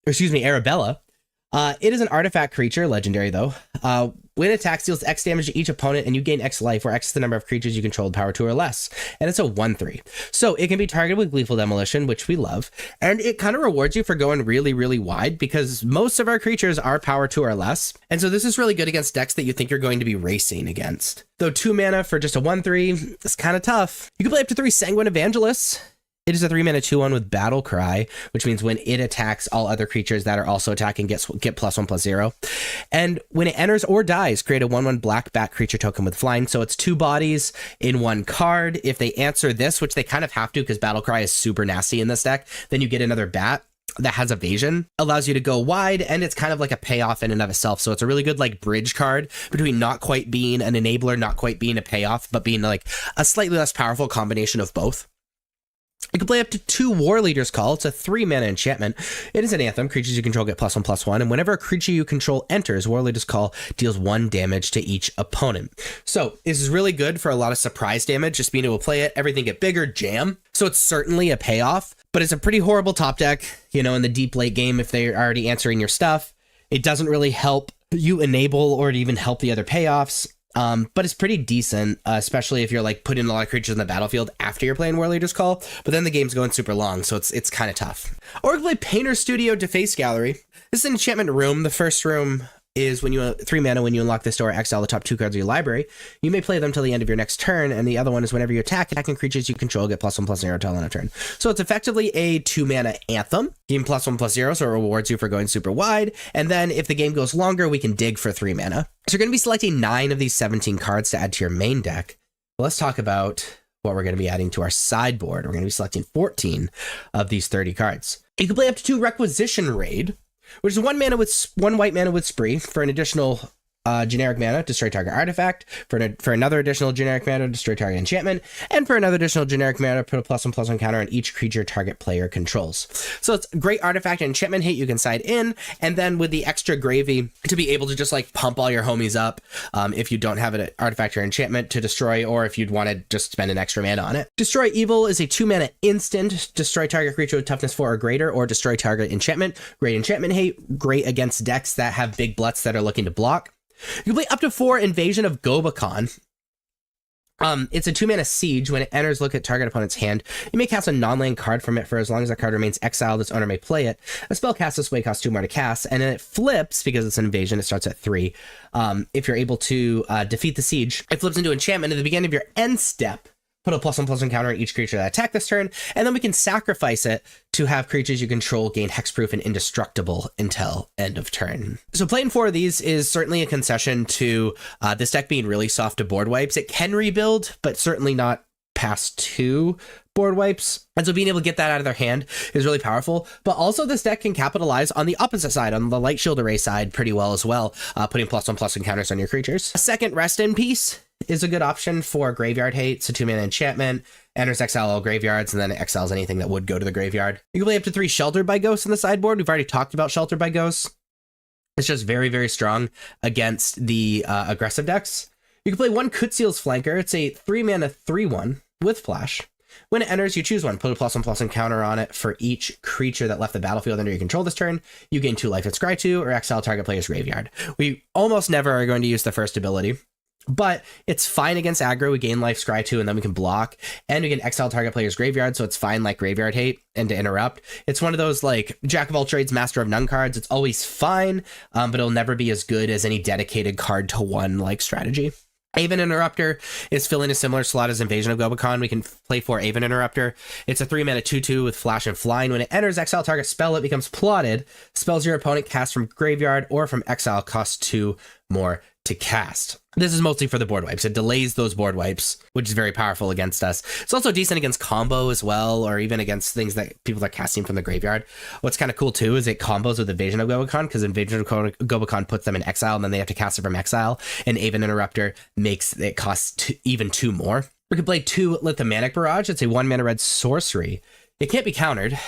It is an artifact creature, legendary though. When it attacks, deals X damage to each opponent, and you gain X life, where X is the number of creatures you control, power 2 or less. And it's a 1/3. So it can be targeted with Gleeful Demolition, which we love. And it kind of rewards you for going really, really wide, because most of our creatures are power 2 or less. And so this is really good against decks that you think you're going to be racing against. Though 2 mana for just a 1/3 is kind of tough. You can play up to 3 Sanguine Evangelists. It is a 3-mana 2/1 with Battle Cry, which means when it attacks, all other creatures that are also attacking get +1/+0. And when it enters or dies, create a 1/1 black bat creature token with flying. So it's 2 bodies in 1 card. If they answer this, which they kind of have to because Battle Cry is super nasty in this deck, then you get another bat that has evasion, allows you to go wide, and it's kind of like a payoff in and of itself. So it's a really good like bridge card between not quite being an enabler, not quite being a payoff, but being like a slightly less powerful combination of both. You can play up to 2 War Leader's Call. It's a 3-mana enchantment. It is an anthem. Creatures you control get +1/+1. And whenever a creature you control enters, War Leader's Call deals 1 damage to each opponent. So this is really good for a lot of surprise damage, just being able to play it, everything get bigger, jam. So it's certainly a payoff, but it's a pretty horrible top deck, you know, in the deep late game if they're already answering your stuff. It doesn't really help you enable or to even help the other payoffs. But it's pretty decent, especially if you're like putting a lot of creatures in the battlefield after you're playing War Leader's Call. But then the game's going super long, so it's kind of tough. Or we can play Painter Studio Deface Gallery. This is an enchantment room. The first room is when you 3 mana. When you unlock this door, exile the top 2 cards of your library. You may play them till the end of your next turn, and the other one is whenever you attacking creatures you control get +1/+0 till end of turn. So it's effectively a 2-mana anthem. Game +1/+0, so it rewards you for going super wide. And then if the game goes longer, we can dig for 3 mana. So you're going to be selecting 9 of these 17 cards to add to your main deck. Let's talk about what we're going to be adding to our sideboard. We're going to be selecting 14 of these 30 cards. You can play up to 2 Requisition Raid, which is 1 white mana with Spree for an additional generic mana, destroy target artifact, for another additional generic mana, destroy target enchantment, and for another additional generic mana, put a +1/+1 counter on each creature target player controls. So it's great artifact and enchantment hit you can side in, and then with the extra gravy to be able to just like pump all your homies up if you don't have an artifact or enchantment to destroy, or if you'd want to just spend an extra mana on it. Destroy Evil is a 2-mana instant, destroy target creature with toughness 4 or greater, or destroy target enchantment. Great enchantment hit, great against decks that have big bluts that are looking to block. You can play up to 4 Invasion of Gobakon. It's a 2-mana siege. When it enters, look at target opponent's hand. You may cast a non-land card from it for as long as that card remains exiled. Its owner may play it. A spell cast this way costs 2 more to cast, and then it flips because it's an invasion. It starts at 3. If you're able to defeat the siege, it flips into enchantment at the beginning of your end step. Put a +1/+1 counter on each creature that attack this turn, and then we can sacrifice it to have creatures you control gain hexproof and indestructible until end of turn. So playing 4 of these is certainly a concession to this deck being really soft to board wipes. It can rebuild, but certainly not past 2 board wipes. And so being able to get that out of their hand is really powerful. But also this deck can capitalize on the opposite side, on the Light Shield Array side pretty well as well, putting +1/+1 counters on your creatures. A second Rest in Peace is a good option for graveyard hate. It's a 2-mana enchantment, enters exile all graveyards, and then it exiles anything that would go to the graveyard. You can play up to 3 Sheltered by Ghosts in the sideboard. We've already talked about Sheltered by Ghosts. It's just very, very strong against the aggressive decks. You can play 1 Kutziel's Flanker. It's a 3-mana 3/1 with flash. When it enters, you choose one. Put a +1/+1 counter on it for each creature that left the battlefield under your control this turn. You gain 2 life at Scry 2 or exile target player's graveyard. We almost never are going to use the first ability, but it's fine against aggro. We gain life, Scry 2, and then we can block, and we can exile target player's graveyard, so it's fine like graveyard hate and to interrupt. It's one of those like Jack of all trades, master of none cards. It's always fine, but it'll never be as good as any dedicated card to one like strategy. Aven Interrupter is filling a similar slot as Invasion of Gobakon. We can play 4 Aven Interrupter. It's a 3-mana 2/2 with flash and flying. When it enters, exile target spell. It becomes plotted. Spells your opponent cast from graveyard or from exile cost 2 more to cast. This is mostly for the board wipes. It delays those board wipes, which is very powerful against us. It's also decent against combo as well, or even against things that people are casting from the graveyard. What's kind of cool too is it combos with Invasion of Gobakon, because Invasion of Gobakon puts them in exile, and then they have to cast it from exile, and Aven Interrupter makes it cost even 2 more. We can play 2 Lithomanic Barrage. It's a 1-mana red sorcery. It can't be countered,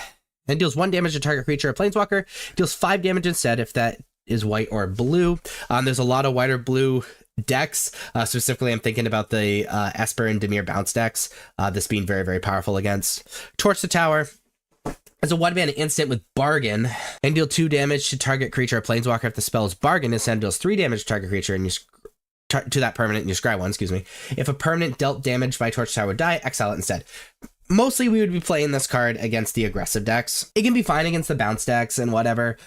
and deals 1 damage to target creature or planeswalker. Deals 5 damage instead if that is white or blue. There's a lot of white or blue decks. Specifically, I'm thinking about the Esper and Dimir bounce decks. This being very, very powerful against. Torch the Tower. As a 1-mana instant with Bargain, and deal 2 damage to target creature or planeswalker. If the spell is Bargain, instead deals 3 damage to target creature and you to that permanent and you scry 1, excuse me. If a permanent dealt damage by Torch Tower would die, exile it instead. Mostly we would be playing this card against the aggressive decks. It can be fine against the bounce decks and whatever,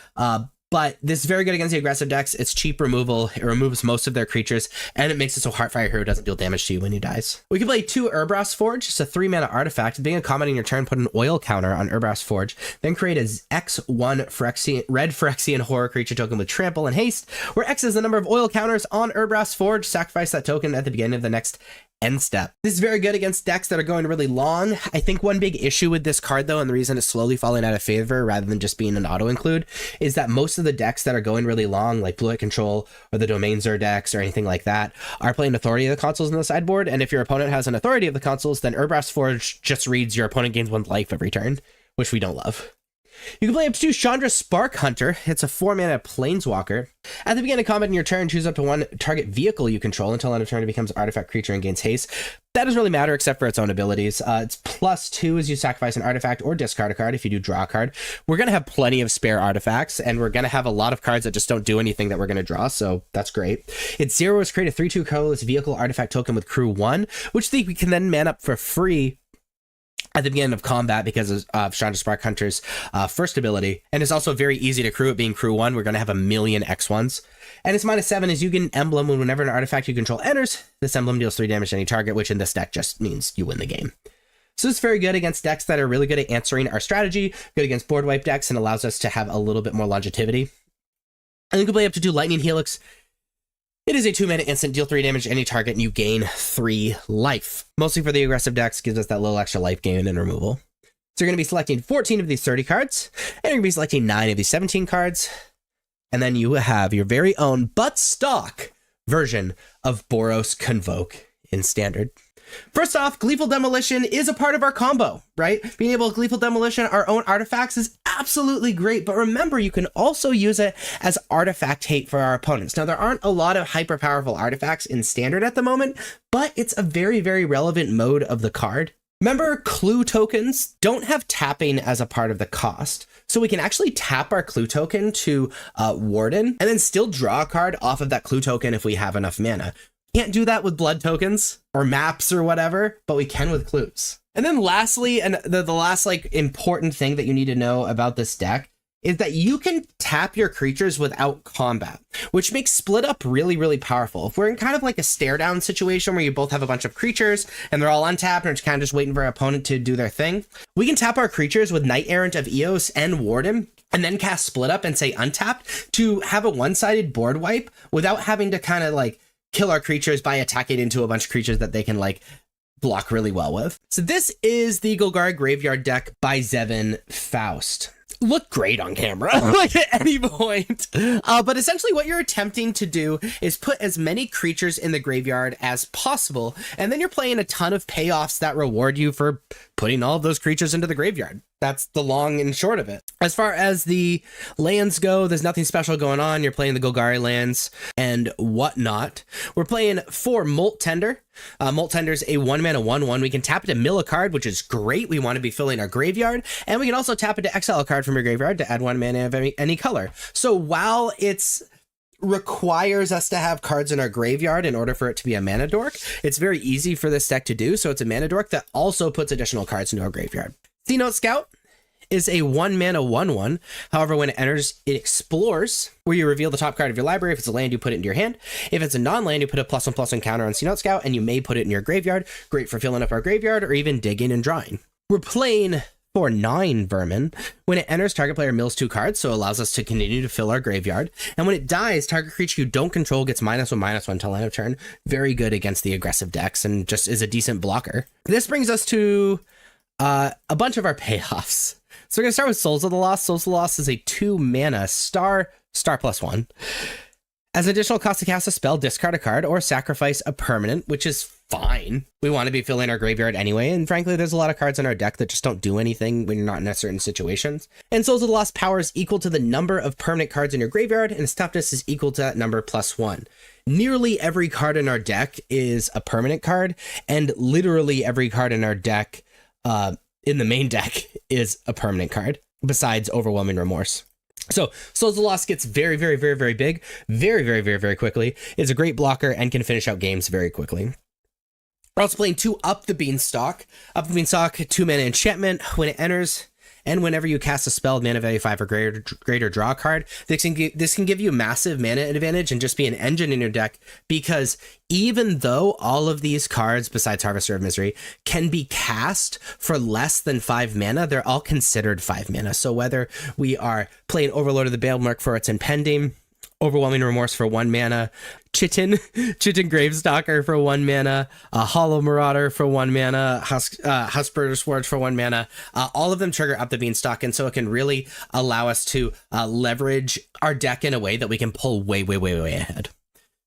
But this is very good against the aggressive decks. It's cheap removal. It removes most of their creatures, and it makes it so Heartfire Hero doesn't deal damage to you when he dies. We can play 2 Urbrass Forge. It's a 3-mana artifact. Being a combat in your turn, put an oil counter on Urbrass Forge. Then create a X1 red Phyrexian horror creature token with trample and haste, where X is the number of oil counters on Urbrass Forge. Sacrifice that token at the beginning of the next end step. This is very good against decks that are going really long. I think one big issue with this card, though, and the reason it's slowly falling out of favor rather than just being an auto include, is that most of the decks that are going really long, like Blue-White Control or the Domain Zur decks or anything like that, are playing Authority of the Consuls in the sideboard. And if your opponent has an Authority of the Consuls, then Urbrass Forge just reads your opponent gains 1 life every turn, which we don't love. You can play up to Chandra Spark Hunter. It's a 4-mana planeswalker. At the beginning of combat in your turn, choose up to 1 target vehicle you control until end of turn it becomes an artifact creature and gains haste. That doesn't really matter except for its own abilities. It's +2 as you sacrifice an artifact or discard a card if you do draw a card. We're going to have plenty of spare artifacts, and we're going to have a lot of cards that just don't do anything that we're going to draw, so that's great. Its 0 is create a 3/2 colorless vehicle artifact token with crew 1, which we can then man up for free at the beginning of combat because of Chandra Spark Hunter's first ability. And it's also very easy to crew it being crew 1. We're going to have a million X1s. And its -7 is you get an emblem whenever an artifact you control enters. This emblem deals 3 damage to any target, which in this deck just means you win the game. So it's very good against decks that are really good at answering our strategy, good against board wipe decks, and allows us to have a little bit more longevity. And you can play up to 2 Lightning Helix. It is a 2-mana instant, deal 3 damage to any target, and you gain 3 life. Mostly for the aggressive decks, gives us that little extra life gain and removal. So you're going to be selecting 14 of these 30 cards, and you're going to be selecting 9 of these 17 cards. And then you have your very own, but stock, version of Boros Convoke in Standard. First off, Gleeful Demolition is a part of our combo, right? Being able to Gleeful Demolition our own artifacts is absolutely great, but remember, you can also use it as artifact hate for our opponents. Now, there aren't a lot of hyper powerful artifacts in Standard at the moment, but it's a very, very relevant mode of the card. Remember, clue tokens don't have tapping as a part of the cost. So we can actually tap our clue token to Warden and then still draw a card off of that clue token if we have enough mana. Can't do that with blood tokens or maps or whatever, but we can with clues. And then lastly, and the last like important thing that you need to know about this deck is that you can tap your creatures without combat, which makes Split Up really, really powerful. If we're in kind of like a stare down situation where you both have a bunch of creatures and they're all untapped and it's kind of just waiting for our opponent to do their thing, we can tap our creatures with Knight Errant of Eos and Warden, and then cast Split Up and say untapped to have a one-sided board wipe without having to kind of like kill our creatures by attacking into a bunch of creatures that they can like block really well with. So this is the Golgari Graveyard deck by Zevin Faust. Look great on camera, like at any point. But essentially what you're attempting to do is put as many creatures in the graveyard as possible, and then you're playing a ton of payoffs that reward you for putting all of those creatures into the graveyard. That's the long and short of it. As far as the lands go, there's nothing special going on. You're playing the Golgari lands and whatnot. We're playing 4 Molt Tender. Molt Tender is a 1-mana 1/1. We can tap it to mill a card, which is great. We want to be filling our graveyard. And we can also tap it to exile a card from your graveyard to add 1 mana of any color. So while it's requires us to have cards in our graveyard in order for it to be a mana dork, it's very easy for this deck to do. So it's a mana dork that also puts additional cards into our graveyard. C-Note Scout is a 1-mana 1/1. However, when it enters, it explores, where you reveal the top card of your library. If it's a land, you put it into your hand. If it's a non-land, you put a +1/+1 counter on C-Note Scout, and you may put it in your graveyard. Great for filling up our graveyard or even digging and drawing. We're playing for 9 Vermin. When it enters, target player mills 2 cards, so it allows us to continue to fill our graveyard. And when it dies, target creature you don't control gets -1/-1 until end of turn. Very good against the aggressive decks and just is a decent blocker. This brings us to a bunch of our payoffs. So we're going to start with Souls of the Lost. Souls of the Lost is a 2-mana star +1. As additional cost to cast a spell, discard a card or sacrifice a permanent, which is fine. We want to be filling our graveyard anyway, and frankly, there's a lot of cards in our deck that just don't do anything when you're not in a certain situations. And Souls of the Lost power is equal to the number of permanent cards in your graveyard, and its toughness is equal to that number +1. Nearly every card in our deck is a permanent card, and literally every card in our deck in the main deck is a permanent card, besides Overwhelming Remorse. So Souls of the Lost gets very, very, very, very big, very, very, very, very quickly. It's a great blocker and can finish out games very quickly. We're also playing 2 Up the Beanstalk. Up the Beanstalk, 2-mana enchantment. When it enters, and whenever you cast a spell with mana value 5 or greater, draw a card. This can give you massive mana advantage and just be an engine in your deck, because even though all of these cards, besides Harvester of Misery, can be cast for less than 5 mana, they're all considered 5 mana. So whether we are playing Overlord of the Bailmark for its impending, Overwhelming Remorse for 1 mana, Chitin Gravestalker for 1 mana, Hollow Marauder for 1 mana, Husband's Forge for 1 mana, all of them trigger up the Beanstalk, and so it can really allow us to leverage our deck in a way that we can pull way ahead.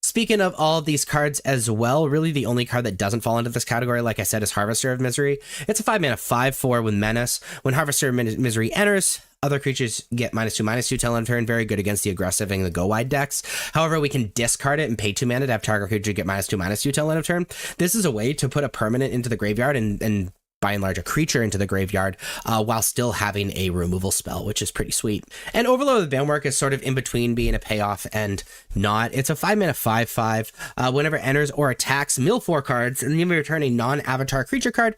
Speaking of all of these cards as well, really the only card that doesn't fall into this category, like I said, is Harvester of Misery. It's a 5 mana 5/4 with Menace. When Harvester of Misery enters, other creatures get -2/-2 till end of turn, very good against the aggressive and the go wide decks. However, we can discard it and pay 2 mana to have target creature get -2/-2 till end of turn. This is a way to put a permanent into the graveyard and by and large a creature into the graveyard while still having a removal spell, which is pretty sweet. And Overlord of the Bailmark is sort of in between being a payoff and not. It's a 5 mana 5/5. Whenever it enters or attacks, mill 4 cards, and you may return a non-avatar creature card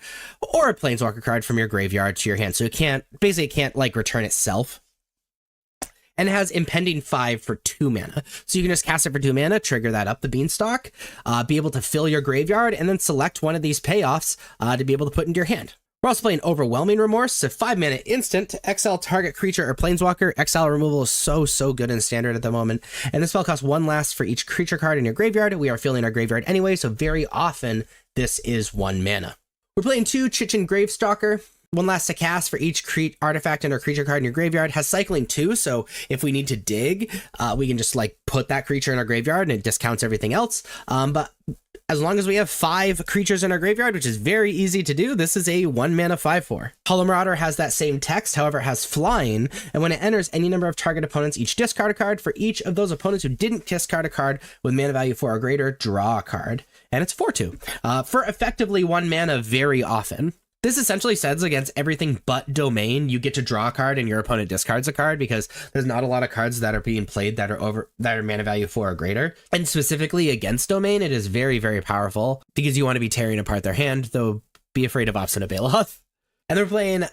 or a planeswalker card from your graveyard to your hand. So it can't like return itself. And it has impending 5 for 2 mana. So you can just cast it for 2 mana, trigger that up the Beanstalk, be able to fill your graveyard, and then select one of these payoffs to be able to put into your hand. We're also playing Overwhelming Remorse, so 5 mana instant, exile target creature or planeswalker. Exile removal is so good in Standard at the moment. And this spell costs 1 last for each creature card in your graveyard. We are filling our graveyard anyway, so very often this is 1 mana. We're playing 2 Chitin Gravestalker. 1 last to cast for each artifact and or creature card in your graveyard. Has cycling 2, so if we need to dig, we can just like put that creature in our graveyard and it discounts everything else. But as long as we have 5 creatures in our graveyard, which is very easy to do, this is a 1 mana 5/4. Hollow Marauder has that same text, however it has flying, and when it enters any number of target opponents, each discard a card. For each of those opponents who didn't discard a card with mana value 4 or greater, draw a card. And it's 4/2. For effectively 1 mana very often. This essentially says against everything but Domain, you get to draw a card and your opponent discards a card, because there's not a lot of cards that are being played that are mana value 4 or greater. And specifically against Domain, it is very powerful, because you want to be tearing apart their hand, though be afraid of Obstinate Baloth. And they're playing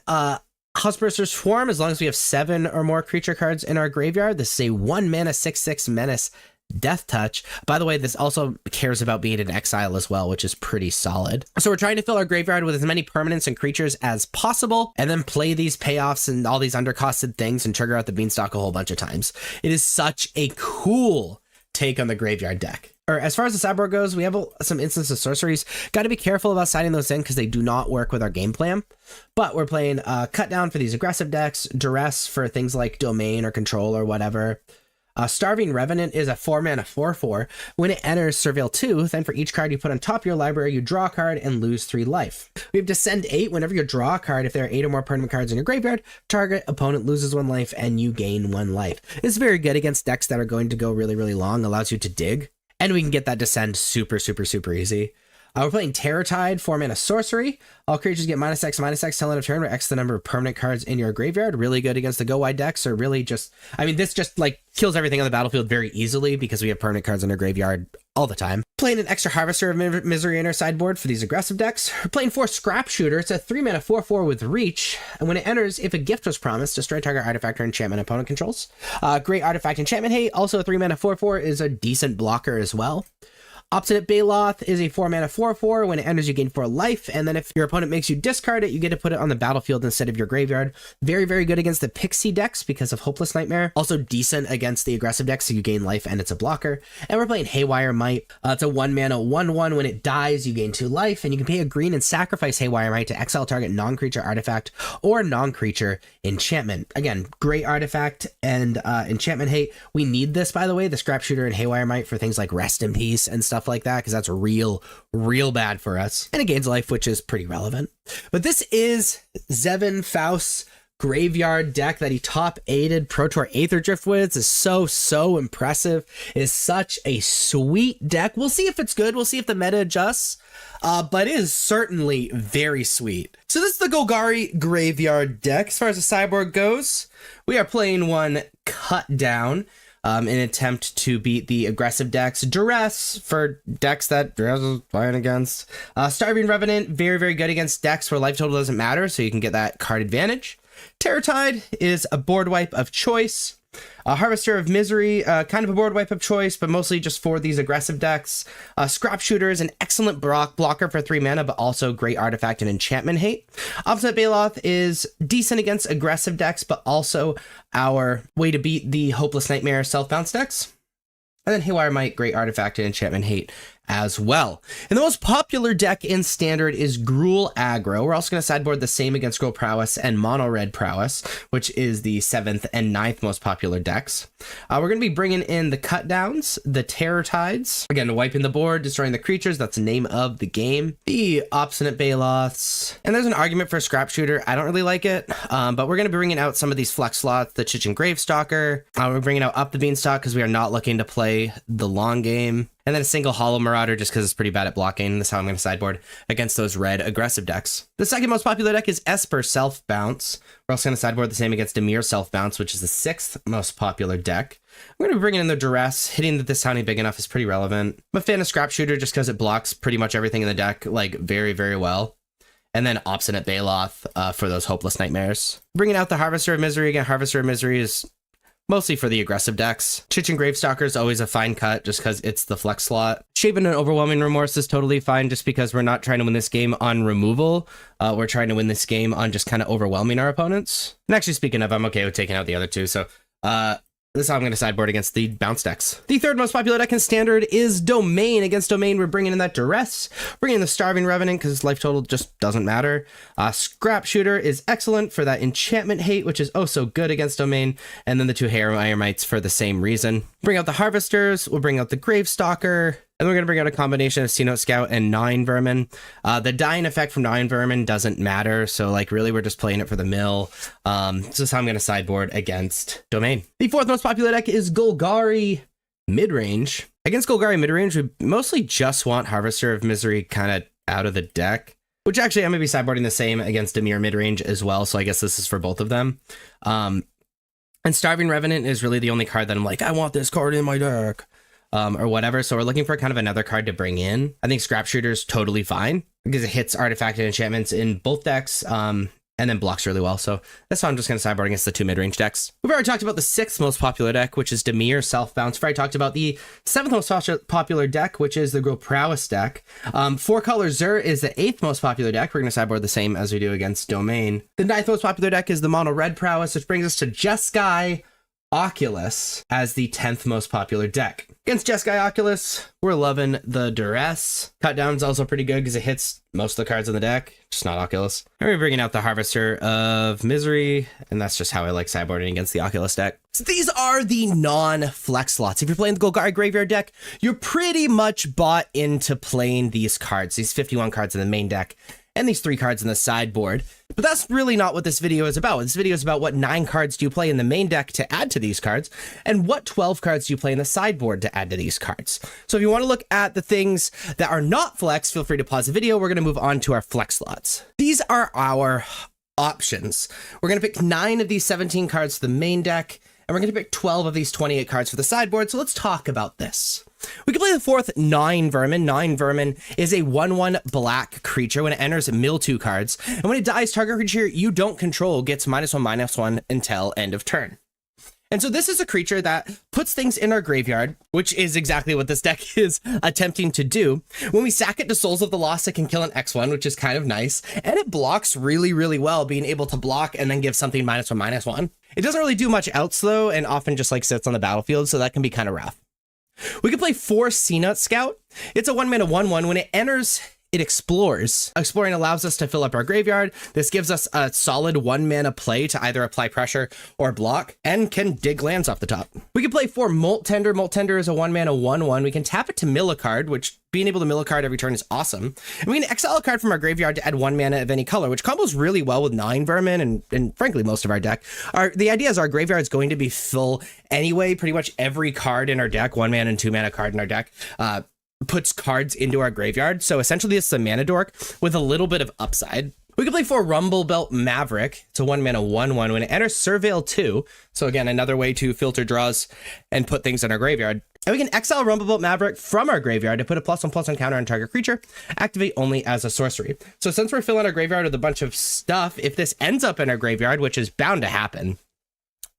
Husband's Swarm. As long as we have 7 or more creature cards in our graveyard, this is a 1 mana 6/6 menace Death Touch. By the way, this also cares about being in exile as well, which is pretty solid. So we're trying to fill our graveyard with as many permanents and creatures as possible, and then play these payoffs and all these undercosted things and trigger out the Beanstalk a whole bunch of times. It is such a cool take on the graveyard deck. Or as far as the sideboard goes, we have some instances of sorceries. Got to be careful about signing those in because they do not work with our game plan. But we're playing Cut Down for these aggressive decks, Duress for things like Domain or Control or whatever. Starving Revenant is a 4 mana 4/4. When it enters, Surveil 2, then for each card you put on top of your library, you draw a card and lose 3 life. We have Descend 8. Whenever you draw a card, if there are 8 or more permanent cards in your graveyard, target opponent loses 1 life and you gain 1 life. It's very good against decks that are going to go really long, allows you to dig. And we can get that Descend super easy. We're playing Terror Tide, 4 mana sorcery. All creatures get -X/-X till end of turn, where X the number of permanent cards in your graveyard. Really good against the go wide decks, or really just, I mean, this just like kills everything on the battlefield very easily because we have permanent cards in our graveyard all the time. Playing an extra Harvester of Misery in our sideboard for these aggressive decks. We're playing 4 Scrap Shooter. It's a 3 mana 4/4 with Reach, and when it enters, if a gift was promised, destroy target artifact or enchantment opponent controls. Great Artifact Enchantment Hate, also a 3 mana 4/4, is a decent blocker as well. Obstinate Baloth is a 4 mana 4/4. When it enters, you gain 4 life, and then if your opponent makes you discard it, you get to put it on the battlefield instead of your graveyard. Very good against the Pixie decks because of Hopeless Nightmare. Also decent against the aggressive decks, so you gain life and it's a blocker. And we're playing Haywire Might. It's a 1 mana 1/1. When it dies, you gain 2 life, and you can pay a green and sacrifice Haywire Might to exile target non-creature artifact or non-creature enchantment. Again, great artifact and enchantment hate. We need this, by the way, the Scrap Shooter and Haywire Might, for things like Rest in Peace and stuff like that, because that's real bad for us. And it gains life, which is pretty relevant. But this is Zevin Faust's graveyard deck that he top 8'd Pro Tour Aether Drift with. Is so impressive. It is such a sweet deck. We'll see if it's good. We'll see if the meta adjusts. But it is certainly very sweet. So this is the Golgari graveyard deck. As far as the sideboard goes, we are playing 1 Cut Down. In an attempt to beat the aggressive decks. Duress for decks that Duress is playing against. Starving Revenant, very good against decks where life total doesn't matter, so you can get that card advantage. Terror Tide is a board wipe of choice. Harvester of Misery, kind of a board wipe of choice, but mostly just for these aggressive decks. Scrap Shooter is an excellent blocker for 3 mana, but also great artifact and enchantment hate. Obstinate Baloth is decent against aggressive decks, but also our way to beat the Hopeless Nightmare self-bounce decks. And then Haywire Might, great artifact and enchantment hate as well. And the most popular deck in Standard is Gruul Aggro. We're also going to sideboard the same against Gruul Prowess and Mono Red Prowess, which is the 7th and 9th most popular decks. We're going to be bringing in the Cut Downs, the Terror Tides, again, wiping the board, destroying the creatures. That's the name of the game. The Obstinate Baloths. And there's an argument for Scrap Shooter. I don't really like it, but we're going to be bringing out some of these flex slots, the Chichen Gravestalker. We're bringing out Up the Beanstalk because we are not looking to play the long game. And then a single Hollow Marauder just because it's pretty bad at blocking. That's how I'm going to sideboard against those red aggressive decks. The second most popular deck is Esper Self Bounce. We're also going to sideboard the same against Dimir Self Bounce, which is the 6th most popular deck. I'm going to be bringing in the Duress. Hitting that this sounding big enough is pretty relevant. I'm a fan of Scrap Shooter just because it blocks pretty much everything in the deck like very, very well. And then Obstinate Baloth for those Hopeless Nightmares. Bringing out the Harvester of Misery. Again, Harvester of Misery is mostly for the aggressive decks. Chichen Gravestalker is always a fine cut just because it's the flex slot. Shaven and Overwhelming Remorse is totally fine just because we're not trying to win this game on removal. We're trying to win this game on just kind of overwhelming our opponents. And actually, speaking of, I'm okay with taking out the other two. So this is how I'm going to sideboard against the bounce decks. The third most popular deck in Standard is Domain. Against Domain, we're bringing in that Duress, bringing in the Starving Revenant because life total just doesn't matter. Scrap Shooter is excellent for that enchantment hate, which is oh so good against Domain. And then the 2 Haywire Mites for the same reason. Bring out the Harvesters, we'll bring out the Gravestalker, and we're going to bring out a combination of Sea-Note Scout and Gnawing Vermin. The dying effect from Gnawing Vermin doesn't matter, so like really we're just playing it for the mill. This is how I'm going to sideboard against Domain. The fourth most popular deck is Golgari Midrange. Against Golgari Midrange, we mostly just want Harvester of Misery kind of out of the deck, which actually I'm going to be sideboarding the same against Dimir Midrange as well, so I guess this is for both of them. And Starving Revenant is really the only card that I'm like, I want this card in my deck. Or whatever. So we're looking for kind of another card to bring in. I think Scrap Shooter is totally fine because it hits artifact and enchantments in both decks and then blocks really well. So that's how I'm just going to sideboard against the 2 mid-range decks. We've already talked about the 6th most popular deck, which is Dimir Self Bounce. We've already talked about the 7th most popular deck, which is the Gruul Prowess deck. 4-color Zur is the 8th most popular deck. We're going to sideboard the same as we do against Domain. The 9th most popular deck is the Mono Red Prowess, which brings us to Jeskai Oculus as the 10th most popular deck. Against Jeskai Oculus, we're loving the Duress. Cut Down's also pretty good because it hits most of the cards in the deck, just not Oculus. And we're bringing out the Harvester of Misery, and that's just how I like sideboarding against the Oculus deck. So these are the non-flex slots. If you're playing the Golgari Graveyard deck, you're pretty much bought into playing these cards, these 51 cards in the main deck, and these 3 cards in the sideboard. But that's really not what this video is about. This video is about what 9 cards do you play in the main deck to add to these cards, and what 12 cards do you play in the sideboard to add to these cards. So if you want to look at the things that are not flex, feel free to pause the video. We're going to move on to our flex slots. These are our options. We're going to pick 9 of these 17 cards for the main deck, and we're going to pick 12 of these 28 cards for the sideboard. So let's talk about this. We can play the 4th Gnawing Vermin. Gnawing Vermin is a 1/1 black creature. When it enters, mill 2 cards. And when it dies, target creature you don't control gets -1/-1 until end of turn. And so this is a creature that puts things in our graveyard, which is exactly what this deck is attempting to do. When we sack it to Souls of the Lost, it can kill an X1, which is kind of nice. And it blocks really, really well, being able to block and then give something -1/-1. It doesn't really do much else, though, and often just like sits on the battlefield, so that can be kind of rough. We can play 4 Sea-Note Scout. It's a 1-mana 1/1. When it enters, it explores. Exploring allows us to fill up our graveyard. This gives us a solid 1-mana play to either apply pressure or block, and can dig lands off the top. We can play 4 Molt Tender. Molt Tender is a 1-mana 1/1. We can tap it to mill a card, which being able to mill a card every turn is awesome. And we can exile a card from our graveyard to add 1 mana of any color, which combos really well with Gnawing Vermin and frankly most of our deck. The idea is our graveyard is going to be full anyway. Pretty much every card in our deck, 1 mana and 2 mana card in our deck, puts cards into our graveyard. So essentially it's a mana dork with a little bit of upside. We can play 4 Rumblebelt Maverick. It's a 1-mana 1/1. When it enters Surveil 2, so again, another way to filter draws and put things in our graveyard. And we can exile Rumblebelt Maverick from our graveyard to put a +1/+1 counter on target creature, activate only as a sorcery. So since we're filling our graveyard with a bunch of stuff, if this ends up in our graveyard, which is bound to happen,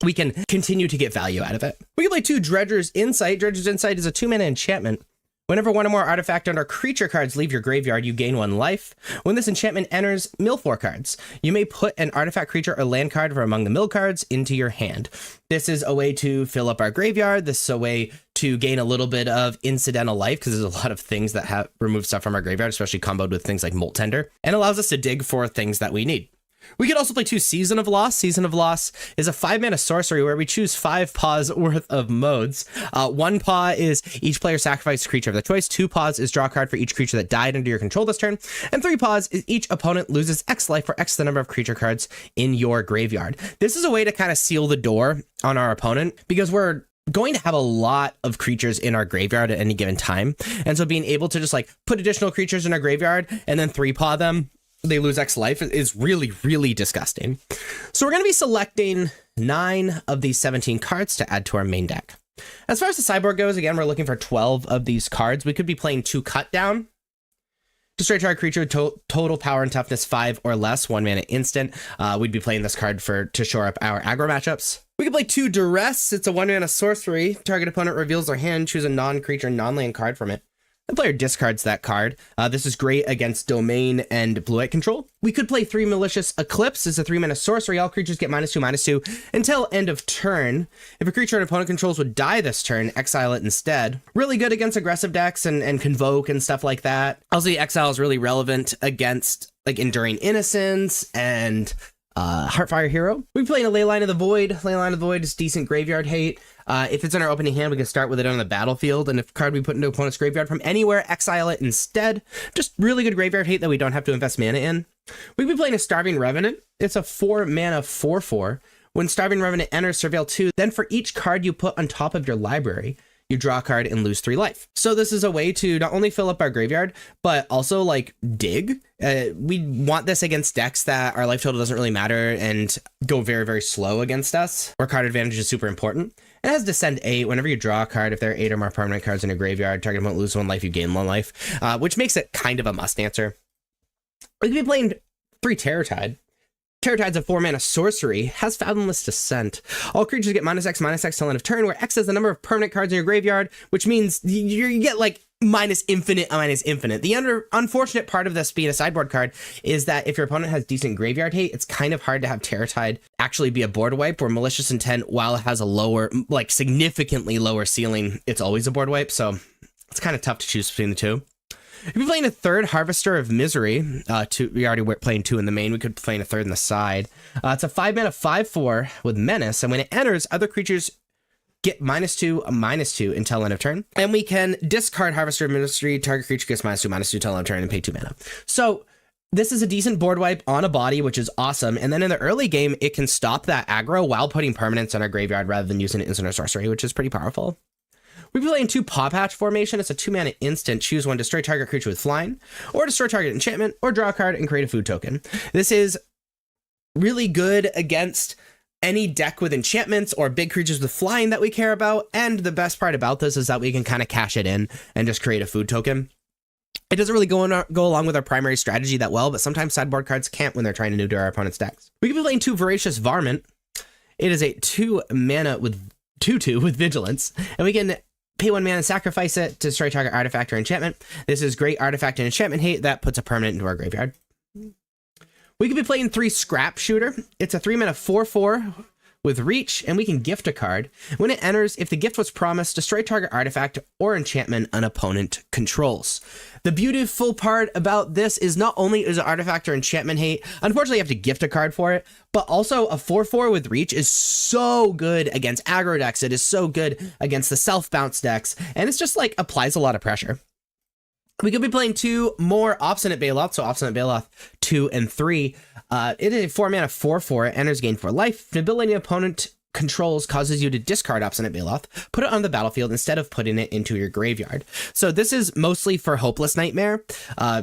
we can continue to get value out of it. We can play 2 Dredger's Insight. Dredger's Insight is a 2-mana enchantment. Whenever one or more artifact and/or creature cards leave your graveyard, you gain 1 life. When this enchantment enters, mill 4 cards. You may put an artifact, creature, or land card from among the mill cards into your hand. This is a way to fill up our graveyard. This is a way to gain a little bit of incidental life, because there's a lot of things that have removed stuff from our graveyard, especially comboed with things like Molt Tender, and allows us to dig for things that we need. We could also play 2 Season of Loss. Season of Loss is a 5-mana sorcery where we choose 5 paws worth of modes. 1 paw is each player sacrifices a creature of their choice. 2 paws is draw a card for each creature that died under your control this turn. And 3 paws is each opponent loses X life for X the number of creature cards in your graveyard. This is a way to kind of seal the door on our opponent, because we're going to have a lot of creatures in our graveyard at any given time. And so being able to just like put additional creatures in our graveyard and then 3 paw them, they lose X life, is really, really disgusting. So we're going to be selecting 9 of these 17 cards to add to our main deck. As far as the sideboard goes, again, we're looking for 12 of these cards. We could be playing 2 Cut Down. Destroy target creature with total power and toughness 5 or less, 1-mana instant. We'd be playing this card to shore up our aggro matchups. We could play 2 Duress. It's a 1-mana sorcery. Target opponent reveals their hand, choose a non-creature, non-land card from it. The player discards that card. This is great against domain and blue-white control. We could play 3 Malicious Eclipse. It's a 3-mana sorcery. All creatures get -2/-2 until end of turn. If a creature an opponent controls would die this turn, exile it instead. Really good against aggressive decks and Convoke and stuff like that. Also, the exile is really relevant against like Enduring Innocence and Heartfire Hero. We play in a Leyline of the Void. Leyline of the Void is decent graveyard hate. If it's in our opening hand, we can start with it on the battlefield, and if a card we put into opponent's graveyard from anywhere, exile it instead. Just really good graveyard hate that we don't have to invest mana in. We could be playing a Starving Revenant. It's a 4-mana 4/4. When Starving Revenant enters Surveil 2, then for each card you put on top of your library, you draw a card and lose 3 life. So this is a way to not only fill up our graveyard, but also like dig. We want this against decks that our life total doesn't really matter and go very, very slow against us, where card advantage is super important. It has Descend 8. Whenever you draw a card, if there are 8 or more permanent cards in your graveyard, target opponent lose 1 life, you gain 1 life, which makes it kind of a must answer. We could be playing 3 Terrortide. Terrortide's a 4-mana sorcery, has Fathomless Descent. All creatures get -X till end of turn, where X is the number of permanent cards in your graveyard, which means you get like -infinite. The unfortunate part of this being a sideboard card is that if your opponent has decent graveyard hate, it's kind of hard to have Terrortide actually be a board wipe, where Malicious Intent, while it has a lower, like significantly lower ceiling, it's always a board wipe. So it's kind of tough to choose between the two. If you're playing a 3rd Harvester of Misery, we already were playing 2 in the main, we could play a 3rd in the side. It's a 5-mana 5/4 with Menace, and when it enters, other creatures get -2/-2 until end of turn. And we can discard Harvester of Misery, target creature gets -2/-2 till end of turn, and pay 2 mana. So this is a decent board wipe on a body, which is awesome. And then in the early game, it can stop that aggro while putting permanents in our graveyard rather than using an instant or sorcery, which is pretty powerful. We play in 2 Paw Patch formation. It's a 2-mana instant. Choose 1, destroy target creature with flying, or destroy target enchantment, or draw a card and create a food token. This is really good against any deck with enchantments or big creatures with flying that we care about. And the best part about this is that we can kind of cash it in and just create a food token. It doesn't really go along with our primary strategy that well, but sometimes sideboard cards can't when they're trying to neuter our opponent's decks. We can be playing 2 Voracious Varmint. It is a 2-mana with 2/2 with Vigilance, and we can pay 1 mana and sacrifice it to destroy target artifact or enchantment. This is great artifact and enchantment hate that puts a permanent into our graveyard. We could be playing 3 Scrap Shooter. It's a 3-mana 4/4 with Reach, and we can gift a card. When it enters, if the gift was promised, destroy target artifact or enchantment an opponent controls. The beautiful part about this is not only is it artifact or enchantment hate, unfortunately you have to gift a card for it, but also a 4/4 with Reach is so good against aggro decks. It is so good against the self-bounce decks, and it's just like applies a lot of pressure. We could be playing 2 more Obstinate Baloth, so Obstinate Baloth 2 and 3. It is a 4-mana 4/4. It enters, gain 4 life. An ability opponent controls causes you to discard Obstinate Baloth, put it on the battlefield instead of putting it into your graveyard. So this is mostly for Hopeless Nightmare,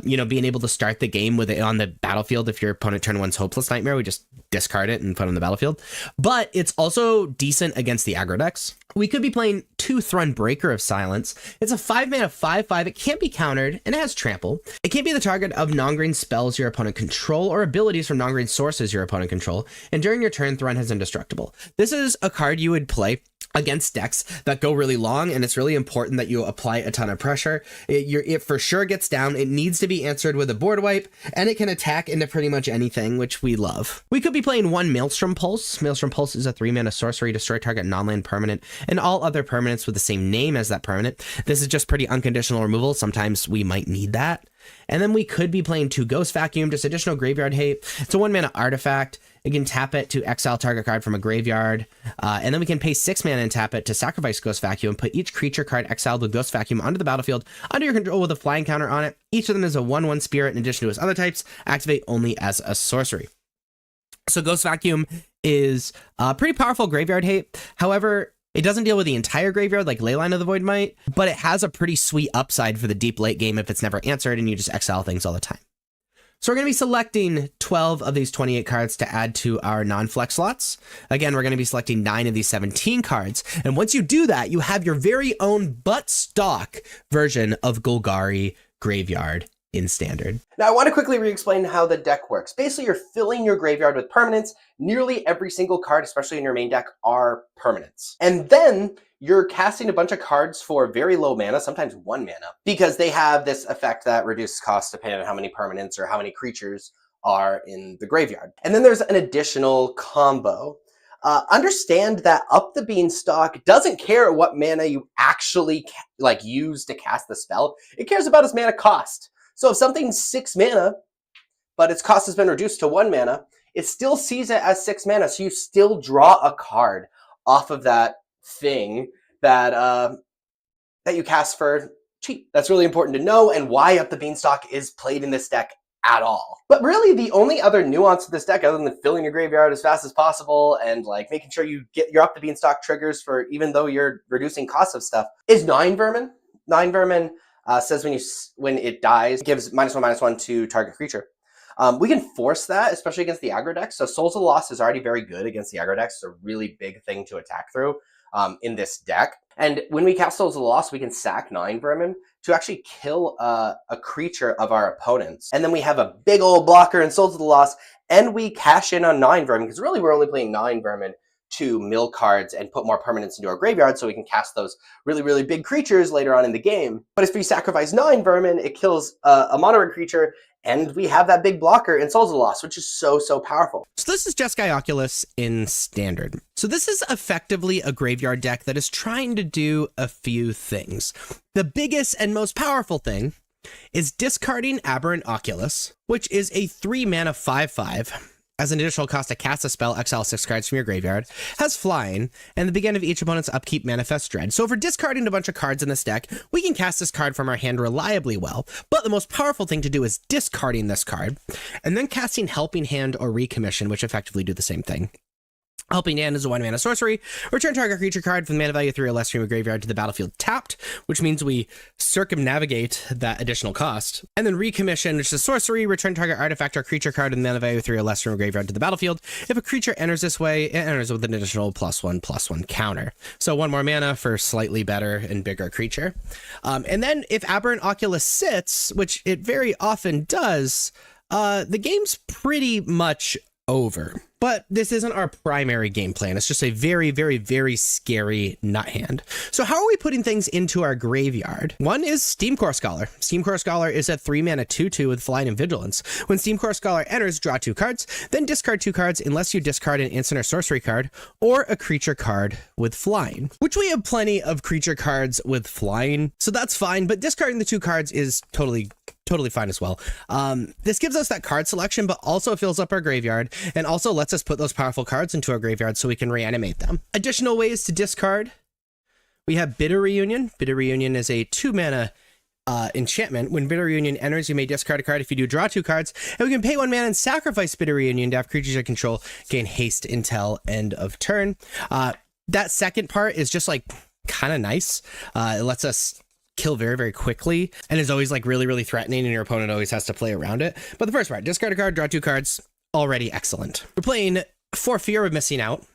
being able to start the game with it on the battlefield. If your opponent turn one's Hopeless Nightmare, we just discard it and put it on the battlefield. But it's also decent against the aggro decks. We could be playing 2 Thrun Breaker of Silence. It's a 5-mana 5/5. It can't be countered, and it has trample. It can't be the target of non-green spells your opponent control or abilities from non-green sources your opponent control, and during your turn, Thrun has indestructible. This is a card you would play against decks that go really long, and it's really important that you apply a ton of pressure. It for sure gets down. It needs to be answered with a board wipe, and it can attack into pretty much anything, which we love. We could be playing 1 Maelstrom Pulse. Maelstrom Pulse is a 3-mana sorcery, destroy target non-land permanent, and all other permanents with the same name as that permanent. This is just pretty unconditional removal. Sometimes we might need that. And then we could be playing 2 Ghost Vacuum, just additional graveyard hate. It's a 1-mana artifact. You can tap it to exile target card from a graveyard. And then we can pay 6 mana and tap it to sacrifice Ghost Vacuum, put each creature card exiled with Ghost Vacuum onto the battlefield under your control with a flying counter on it. Each of them is a 1/1 spirit in addition to its other types. Activate only as a sorcery. So Ghost Vacuum is pretty powerful graveyard hate. However, it doesn't deal with the entire graveyard like Leyline of the Void might, but it has a pretty sweet upside for the deep late game if it's never answered and you just exile things all the time. So we're going to be selecting 12 of these 28 cards to add to our non-flex slots. Again, we're going to be selecting 9 of these 17 cards. And once you do that, you have your very own but stock version of Golgari Graveyard in Standard. Now, I want to quickly re-explain how the deck works. Basically, you're filling your graveyard with permanents. Nearly every single card, especially in your main deck, are permanents. And then you're casting a bunch of cards for very low mana, sometimes 1 mana, because they have this effect that reduces cost depending on how many permanents or how many creatures are in the graveyard. And then there's an additional combo. Understand that Up the Beanstalk doesn't care what mana you actually use to cast the spell. It cares about its mana cost. So if something's 6 mana, but its cost has been reduced to 1 mana, it still sees it as 6 mana. So you still draw a card off of that thing that you cast for cheap. That's really important to know, and why Up the Beanstalk is played in this deck at all. But really, the only other nuance of this deck, other than filling your graveyard as fast as possible and making sure you get your Up the Beanstalk triggers for even though you're reducing costs of stuff, is 9 Vermin. 9 Vermin says when it dies, it gives -1/-1 to target creature. We can force that, especially against the aggro decks. So Souls of the Lost is already very good against the aggro decks. It's a really big thing to attack through in this deck. And when we cast Souls of the Lost, we can sack 9 Vermin to actually kill a creature of our opponents. And then we have a big old blocker in Souls of the Lost, and we cash in on 9 Vermin, because really we're only playing 9 Vermin to mill cards and put more permanents into our graveyard so we can cast those really, really big creatures later on in the game. But if we sacrifice 9 Vermin, it kills a mono red creature, and we have that big blocker in Souls of the Lost, which is so, so powerful. So this is Jeskai Oculus in Standard. So this is effectively a graveyard deck that is trying to do a few things. The biggest and most powerful thing is discarding Aberrant Oculus, which is a 3-mana 5/5. As an additional cost to cast a spell, exile 6 cards from your graveyard, has flying, and the beginning of each opponent's upkeep manifests dread. So if we're discarding a bunch of cards in this deck, we can cast this card from our hand reliably well, but the most powerful thing to do is discarding this card, and then casting Helping Hand or Recommission, which effectively do the same thing. Helping Hand is a 1-mana sorcery. Return target creature card from mana value 3 or less from your graveyard to the battlefield tapped, which means we circumnavigate that additional cost. And then Recommission, which is a sorcery. Return target artifact or creature card with mana value 3 or less from your graveyard to the battlefield. If a creature enters this way, it enters with an additional +1/+1 counter. So 1 more mana for slightly better and bigger creature. And then if Aberrant Oculus sits, which it very often does, the game's pretty much over. But this isn't our primary game plan. It's just a very, very, very scary nut hand. So how are we putting things into our graveyard? One is Steamcore Scholar. Steamcore Scholar is a 3-mana 2/2 with Flying and Vigilance. When Steamcore Scholar enters, draw 2 cards, then discard 2 cards unless you discard an instant or sorcery card or a creature card with Flying, which we have plenty of creature cards with Flying, so that's fine, but discarding the 2 cards is totally fine as well. This gives us that card selection, but also fills up our graveyard and also lets us put those powerful cards into our graveyard so we can reanimate them. Additional ways to discard. We have Bitter Reunion. Bitter Reunion is a 2-mana enchantment. When Bitter Reunion enters, you may discard a card. If you do, draw 2 cards. And we can pay 1 mana and sacrifice Bitter Reunion to have creatures you control gain haste until end of turn. That second part is just like kind of nice. It lets us kill very, very quickly and is always like really, really threatening, and your opponent always has to play around it. But the first part, discard a card, draw 2 cards, already excellent. We're playing For Fear of Missing Out.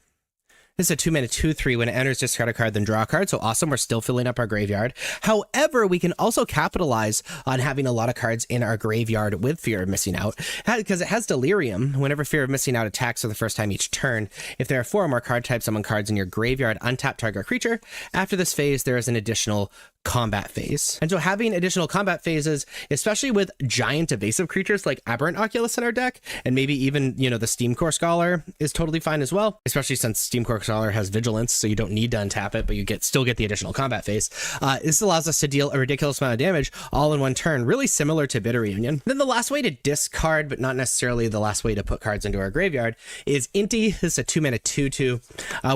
This is a 2-mana 2/3. When it enters, discard a card, then draw a card. So awesome. We're still filling up our graveyard. However, we can also capitalize on having a lot of cards in our graveyard with Fear of Missing Out, because it has Delirium. Whenever Fear of Missing Out attacks for the first time each turn, if there are 4 or more card types among cards in your graveyard, untap target creature. After this phase, there is an additional combat phase. And so having additional combat phases, especially with giant evasive creatures like Aberrant Oculus in our deck, and maybe even, you know, the Steamcore Scholar is totally fine as well, especially since Steamcore Scholar has Vigilance, so you don't need to untap it, but you still get the additional combat phase. This allows us to deal a ridiculous amount of damage all in one turn, really similar to Bitter Reunion. Then the last way to discard, but not necessarily the last way to put cards into our graveyard, is Inti. This is a 2-mana 2/2.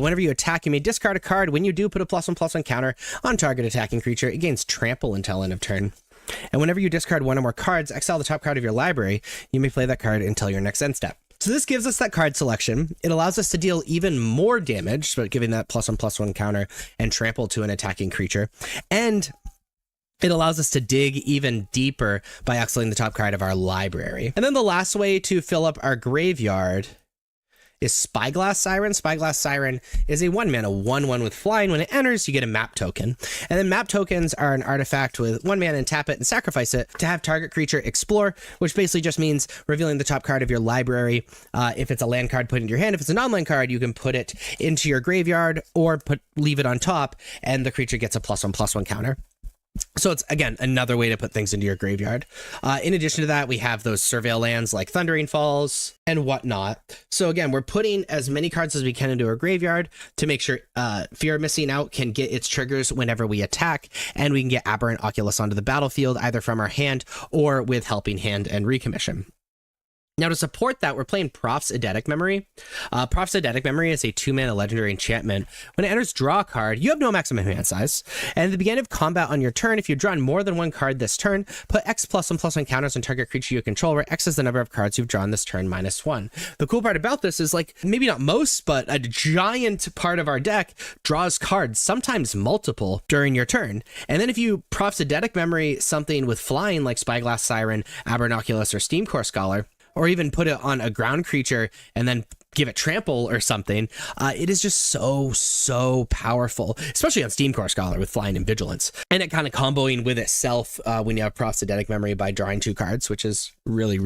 Whenever you attack, you may discard a card. When you do, put a +1/+1 counter on target attacking creature. It gains trample until end of turn. And whenever you discard 1 or more cards, exile the top card of your library. You may play that card until your next end step. So this gives us that card selection. It allows us to deal even more damage, but giving that +1/+1 counter and trample to an attacking creature. And it allows us to dig even deeper by exiling the top card of our library. And then the last way to fill up our graveyard is Spyglass Siren. Spyglass Siren is a 1-mana 1/1 with flying. When it enters, you get a map token. And then map tokens are an artifact with 1 mana, and tap it and sacrifice it to have target creature explore, which basically just means revealing the top card of your library. If it's a land card, put it in your hand. If it's a non-land card, you can put it into your graveyard or leave it on top, and the creature gets a +1/+1 counter. So it's, again, another way to put things into your graveyard. In addition to that, we have those surveil lands like Thundering Falls and whatnot. So again, we're putting as many cards as we can into our graveyard to make sure Fear of Missing Out can get its triggers whenever we attack, and we can get Aberrant Oculus onto the battlefield either from our hand or with Helping Hand and Recommission. Now, to support that, we're playing Proph's Eidetic Memory. Proph's Eidetic Memory is a 2-mana legendary enchantment. When it enters, draw a card. You have no maximum hand size. And at the beginning of combat on your turn, if you've drawn more than 1 card this turn, put X +1/+1 counters on target creature you control, where X is the number of cards you've drawn this turn -1. The cool part about this is, like, maybe not most, but a giant part of our deck draws cards, sometimes multiple, during your turn. And then if you Proph's Eidetic Memory something with flying like Spyglass Siren, Aberrant Oculus, or Steamcore Scholar, or even put it on a ground creature and then give it trample or something, it is just so powerful, especially on Steamcore Scholar with flying and vigilance, and it kind of comboing with itself when you have Proph's Eidetic Memory by drawing 2 cards, which is really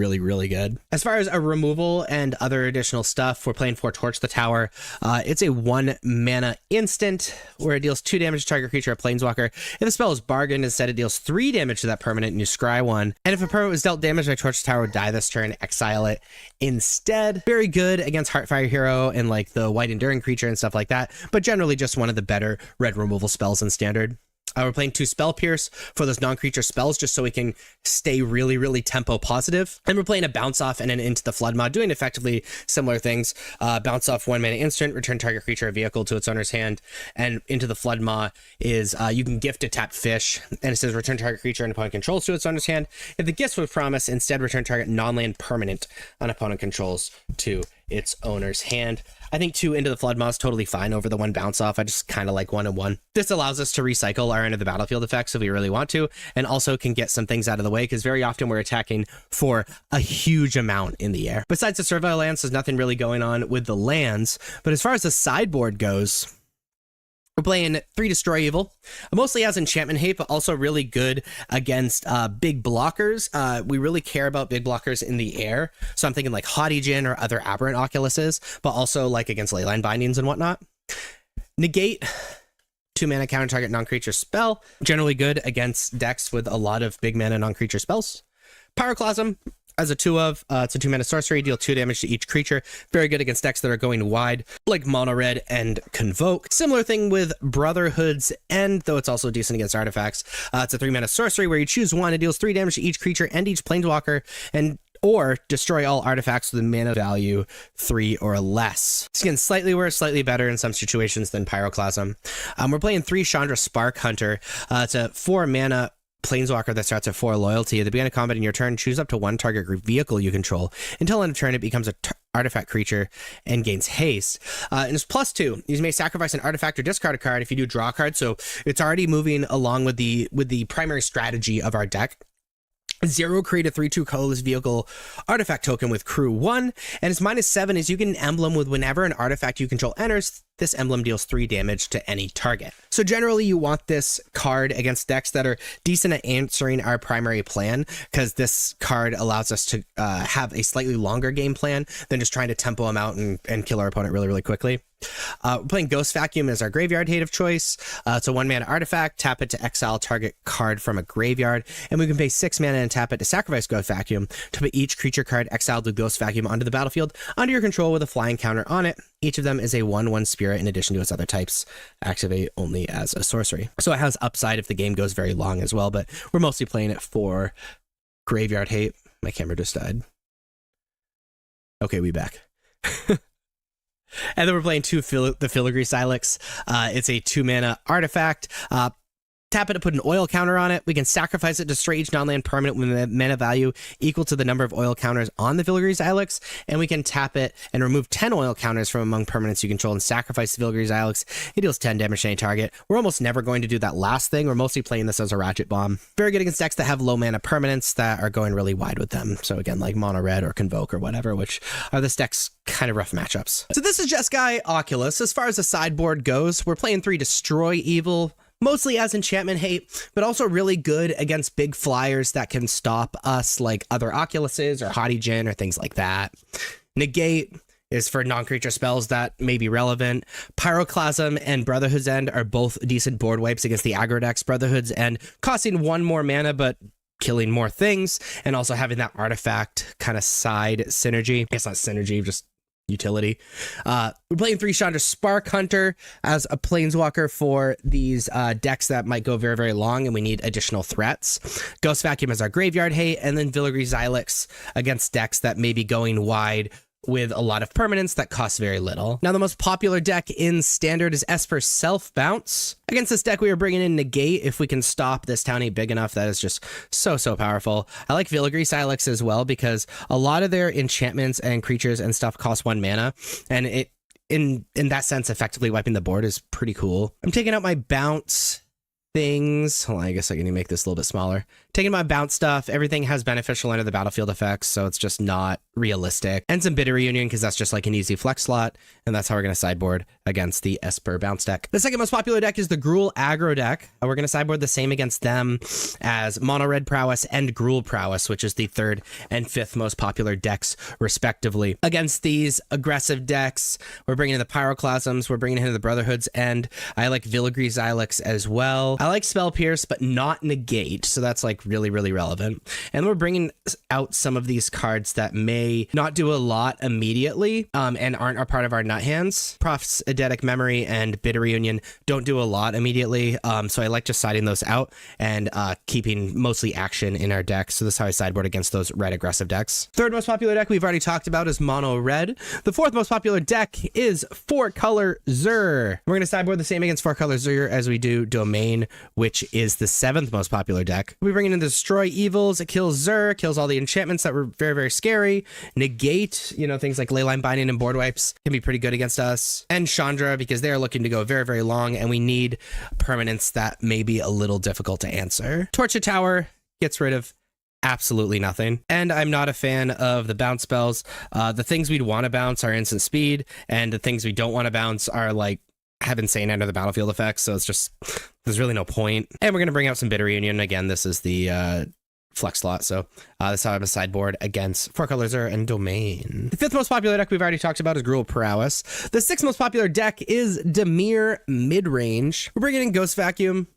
good. As far as a removal and other additional stuff, we're playing for Torch the Tower. It's a 1-mana instant where it deals 2 damage to target creature or planeswalker. If the spell is bargained, instead it deals 3 damage to that permanent and you scry 1. And if a permanent was dealt damage by Torch the Tower, die this turn, exile it instead. Very good against Heartfire Hero and like the White Enduring Creature and stuff like that, but generally just one of the better red removal spells in Standard. We're playing 2 Spell Pierce for those non-creature spells, just so we can stay really tempo positive. And we're playing a Bounce Off and an Into the Flood mod, doing effectively similar things. Bounce Off 1-mana instant, return target creature or vehicle to its owner's hand. And Into the Flood mod is you can gift a tapped fish, and it says return target creature and opponent controls to its owner's hand. If the gift was promised, instead return target non-land permanent on opponent controls to its owner's hand. I think 2 Into the Flood mods totally fine over the 1 Bounce Off. I just kind of like 1 and 1. This allows us to recycle our end of the battlefield effects if we really want to, and also can get some things out of the way, because very often we're attacking for a huge amount in the air. Besides the Surveil lands, there's nothing really going on with the lands, but as far as the sideboard goes, we're playing 3 Destroy Evil. Mostly has enchantment hate, but also really good against big blockers. We really care about big blockers in the air. So I'm thinking like Haughty Djinn or other Aberrant Oculuses, but also like against Leyline Bindings and whatnot. Negate, 2-mana counter target non-creature spell. Generally good against decks with a lot of big mana non-creature spells. Pyroclasm, as a 2 of, it's a 2-mana sorcery, deal 2 damage to each creature. Very good against decks that are going wide, like Mono Red and Convoke. Similar thing with Brotherhood's End, though it's also decent against artifacts. It's a 3-mana sorcery where you choose 1, it deals 3 damage to each creature and each planeswalker, or destroy all artifacts with a mana value 3 or less. It's again slightly worse, slightly better in some situations than Pyroclasm. We're playing 3 Chandra Spark Hunter. It's a 4-mana Planeswalker that starts at 4 loyalty. At the beginning of combat in your turn, choose up to 1 target vehicle you control. Until end of turn, it becomes a artifact creature and gains haste. And it's +2. You may sacrifice an artifact or discard a card if you do draw a card. So it's already moving along with the primary strategy of our deck. 0, create a 3/2 colorless vehicle artifact token with crew 1, and its -7 is you get an emblem with whenever an artifact you control enters, this emblem deals 3 damage to any target. So generally you want this card against decks that are decent at answering our primary plan, because this card allows us to have a slightly longer game plan than just trying to tempo them out and kill our opponent really, really quickly. We're playing Ghost Vacuum as our graveyard hate of choice. It's a 1-mana artifact. Tap it to exile target card from a graveyard, and we can pay 6 mana and tap it to sacrifice Ghost Vacuum to put each creature card exiled with Ghost Vacuum onto the battlefield under your control with a flying counter on it. Each of them is a 1/1 spirit in addition to its other types. Activate only as a sorcery. So it has upside if the game goes very long as well, but we're mostly playing it for graveyard hate. My camera just died. Okay, we back. And then we're playing the Filigree Silex. It's a 2-mana artifact. Tap it to put an oil counter on it. We can sacrifice it to destroy each non-land permanent with a mana value equal to the number of oil counters on the Filigree Silex. And we can tap it and remove 10 oil counters from among permanents you control and sacrifice the Filigree Silex. It deals 10 damage to any target. We're almost never going to do that last thing. We're mostly playing this as a Ratchet Bomb. Very good against decks that have low mana permanents that are going really wide with them. So again, like Mono Red or Convoke or whatever, which are this deck's kind of rough matchups. So this is Jeskai Oculus. As far as the sideboard goes, we're playing 3 Destroy Evil, mostly as enchantment hate, but also really good against big flyers that can stop us, like other Oculuses or Haughty Djinn or things like that. Negate is for non-creature spells that may be relevant. Pyroclasm and Brotherhood's End are both decent board wipes against the aggro decks. Brotherhood's End costing 1 more mana, but killing more things, and also having that artifact kind of side synergy. I guess not synergy, just utility. We're playing 3 Chandra Spark Hunter as a planeswalker for these decks that might go very, very long and we need additional threats. Ghost Vacuum as our graveyard hate, and then Filigree Silex against decks that may be going wide with a lot of permanents that cost very little. Now, the most popular deck in Standard is Esper Self Bounce. Against this deck, we are bringing in Negate if we can stop this townie big enough. That is just so, so powerful. I like Filigree Silex as well because a lot of their enchantments and creatures and stuff cost 1 mana, and it, in that sense, effectively wiping the board is pretty cool. I'm taking out my bounce things. Hold on, I guess I can make this a little bit smaller. Taking my bounce stuff, everything has beneficial end of the battlefield effects, so it's just not realistic. And some Bitter Reunion, because that's just like an easy flex slot, and that's how we're going to sideboard against the Esper bounce deck. The second most popular deck is the Gruul aggro deck. We're going to sideboard the same against them as Mono Red Prowess and Gruul Prowess, which is the 3rd and 5th most popular decks, respectively. Against these aggressive decks, we're bringing in the Pyroclasms, we're bringing in the Brotherhood's End. I like Filigree Silex as well. I like Spell Pierce, but not Negate, so that's like really, really relevant. And we're bringing out some of these cards that may not do a lot immediately and aren't a part of our nut hands. Prophet's Eidetic Memory and Bitter Reunion don't do a lot immediately, so I like just siding those out and keeping mostly action in our deck. So this is how I sideboard against those red aggressive decks. 3rd most popular deck we've already talked about is Mono Red. The 4th most popular deck is 4-color Zur. We're going to sideboard the same against 4-color Zur as we do Domain, which is the 7th most popular deck. We bring in the Destroy Evils. It kills Zur, kills all the enchantments that were very, very scary. Negate, you know, things like Leyline Binding and board wipes can be pretty good against us. And Chandra, because they're looking to go very, very long, and we need permanents that may be a little difficult to answer. Torch a Tower gets rid of absolutely nothing. And I'm not a fan of the bounce spells. The things we'd want to bounce are instant speed, and the things we don't want to bounce are like have insane end of the battlefield effects, so it's just, there's really no point. And we're going to bring out some Bitter Reunion. Again, this is the flex slot, so this is how I have a sideboard against 4-color Zur and Domain. The 5th most popular deck we've already talked about is Gruul Prowess. The 6th most popular deck is Dimir Midrange. We're bringing in Ghost Vacuum.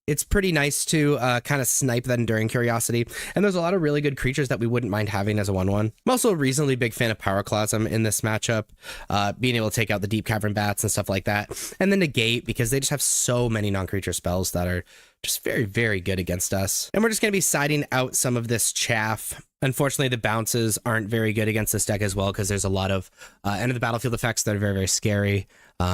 It's pretty nice to kind of snipe that Enduring Curiosity, and there's a lot of really good creatures that we wouldn't mind having as a 1/1. I'm also a reasonably big fan of Pyroclasm in this matchup, being able to take out the Deep Cavern Bats and stuff like that, and then Negate, because they just have so many non-creature spells that are Just very, very good against us. And we're just going to be siding out some of this chaff. Unfortunately, the bounces aren't very good against this deck as well, because there's a lot of end of the battlefield effects that are very, very scary.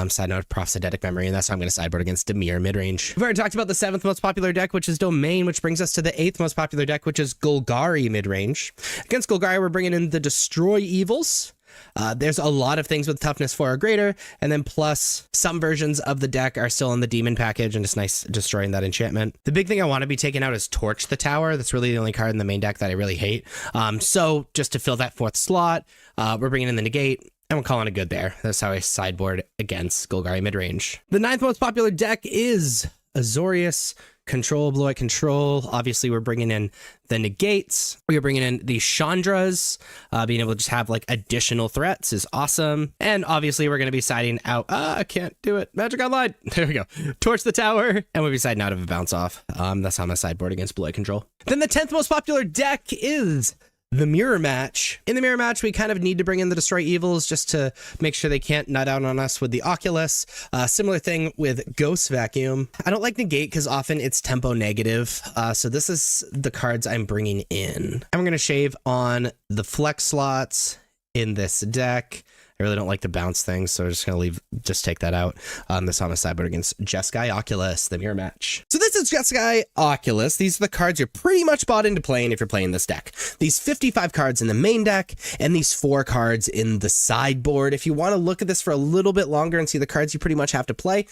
Side note, prosthetic memory, and that's how I'm going to sideboard against Dimir midrange. We've already talked about the 7th most popular deck, which is Domain, which brings us to the 8th most popular deck, which is Golgari midrange. Against Golgari, we're bringing in the Destroy Evils. There's a lot of things with toughness 4 or greater, and then plus some versions of the deck are still in the demon package, and it's nice destroying that enchantment. The big thing I want to be taking out is Torch the Tower. That's really the only card in the main deck that I really hate. So just to fill that 4th slot, we're bringing in the negate, and we're calling it good there. That's how I sideboard against Golgari midrange. The 9th most popular deck is Azorius Control, Blue Eye Control. Obviously, we're bringing in the negates. We are bringing in the Chandras. Being able to just have like additional threats is awesome. And obviously, we're going to be siding out. I can't do it. Magic Online. There we go. Torch the Tower. And we'll be siding out of a bounce off. That's how I'm going to sideboard against Blue Eye Control. Then the 10th most popular deck is the Mirror Match. In the Mirror Match, we kind of need to bring in the Destroy Evils just to make sure they can't nut out on us with the Oculus. Similar thing with Ghost Vacuum. I don't like Negate because often it's tempo negative. So this is the cards I'm bringing in. I'm going to shave on the flex slots in this deck. I really don't like the bounce thing, so we're just going to just take that out. This on a sideboard against Jeskai Oculus, the Mirror Match. So this is Jeskai Oculus. These are the cards you're pretty much bought into playing if you're playing this deck. These 55 cards in the main deck, and these 4 cards in the sideboard. If you want to look at this for a little bit longer and see the cards you pretty much have to play,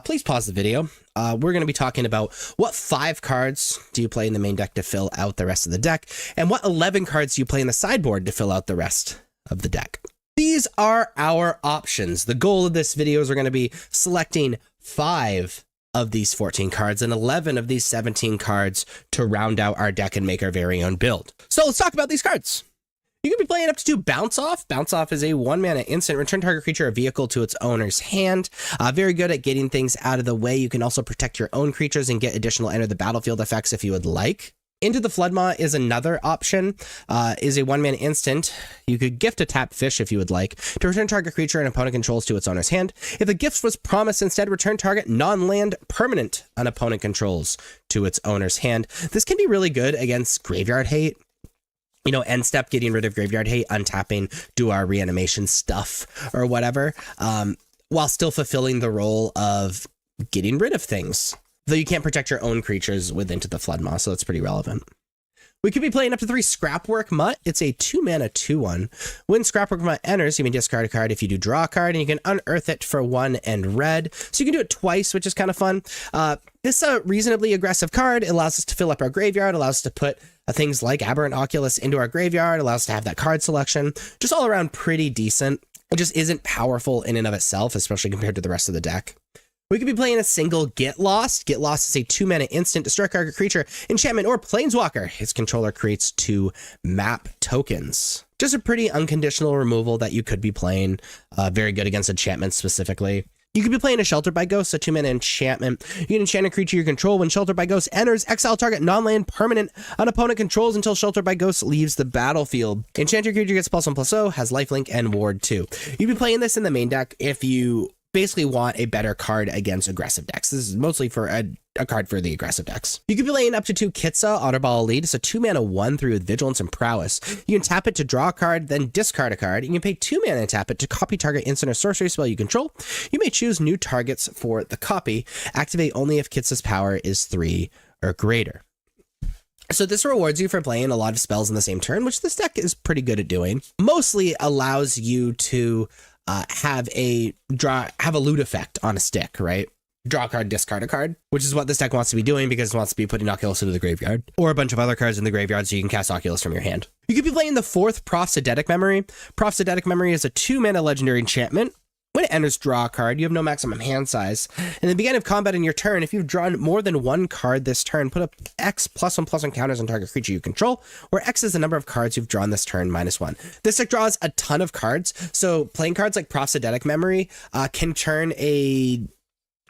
please pause the video. We're going to be talking about what 5 cards do you play in the main deck to fill out the rest of the deck, and what 11 cards do you play in the sideboard to fill out the rest of the deck. These are our options. The goal of this video is we're going to be selecting 5 of these 14 cards and 11 of these 17 cards to round out our deck and make our very own build. So let's talk about these cards. You can be playing up to 2 Bounce Off. Bounce Off is a 1-mana instant. Return target creature or vehicle to its owner's hand. Very good at getting things out of the way. You can also protect your own creatures and get additional enter the battlefield effects if you would like. Into the Floodmaw is another option, is a 1-mana instant. You could gift a tapped fish if you would like to return target creature an opponent controls to its owner's hand. If the gift was promised, instead return target non-land permanent an opponent controls to its owner's hand. This can be really good against graveyard hate. You know, end step, getting rid of graveyard hate, untapping, do our reanimation stuff or whatever, while still fulfilling the role of getting rid of things. Though you can't protect your own creatures with Into the Floodmaw, so that's pretty relevant. We could be playing up to 3 Scrapwork Mutt. It's a 2-mana 2/1. When Scrapwork Mutt enters, you may discard a card if you do draw a card, and you can unearth it for 1 and red. So you can do it twice, which is kind of fun. This is a reasonably aggressive card. It allows us to fill up our graveyard, allows us to put things like Aberrant Oculus into our graveyard, allows us to have that card selection. Just all around pretty decent. It just isn't powerful in and of itself, especially compared to the rest of the deck. We could be playing a single Get Lost. Get Lost is a 2-mana instant. Destroy target creature, enchantment, or planeswalker. Its controller creates 2 map tokens. Just a pretty unconditional removal that you could be playing. Very good against enchantments specifically. You could be playing a Shelter by Ghost, a 2-mana enchantment. You can enchant a creature you control. When Shelter by Ghost enters, exile target non-land permanent an opponent controls until Shelter by Ghost leaves the battlefield. Enchant your creature gets +1/+0, has lifelink, and ward 2. You'd be playing this in the main deck if you basically want a better card against aggressive decks. This is mostly for a card for the aggressive decks. You could be laying up to 2 Kitsa, Otterball Elite. It's a 2-mana 1/3 with Vigilance and Prowess. You can tap it to draw a card, then discard a card. You can pay 2 mana and tap it to copy target instant or sorcery spell you control. You may choose new targets for the copy. Activate only if Kitsa's power is 3 or greater. So this rewards you for playing a lot of spells in the same turn, which this deck is pretty good at doing. Mostly allows you to have a loot effect on a stick, right? Draw a card, discard a card, which is what this deck wants to be doing because it wants to be putting Oculus into the graveyard or a bunch of other cards in the graveyard so you can cast Oculus from your hand. You could be playing the 4th Prosthetic Memory. Prosthetic Memory is a 2-mana legendary enchantment. When it enters, draw a card. You have no maximum hand size. In the beginning of combat in your turn, if you've drawn more than 1 card this turn, put up X +1/+1 counters on target creature you control, where X is the number of cards you've drawn this turn -1. This deck draws a ton of cards, so playing cards like Prosthetic Memory can turn a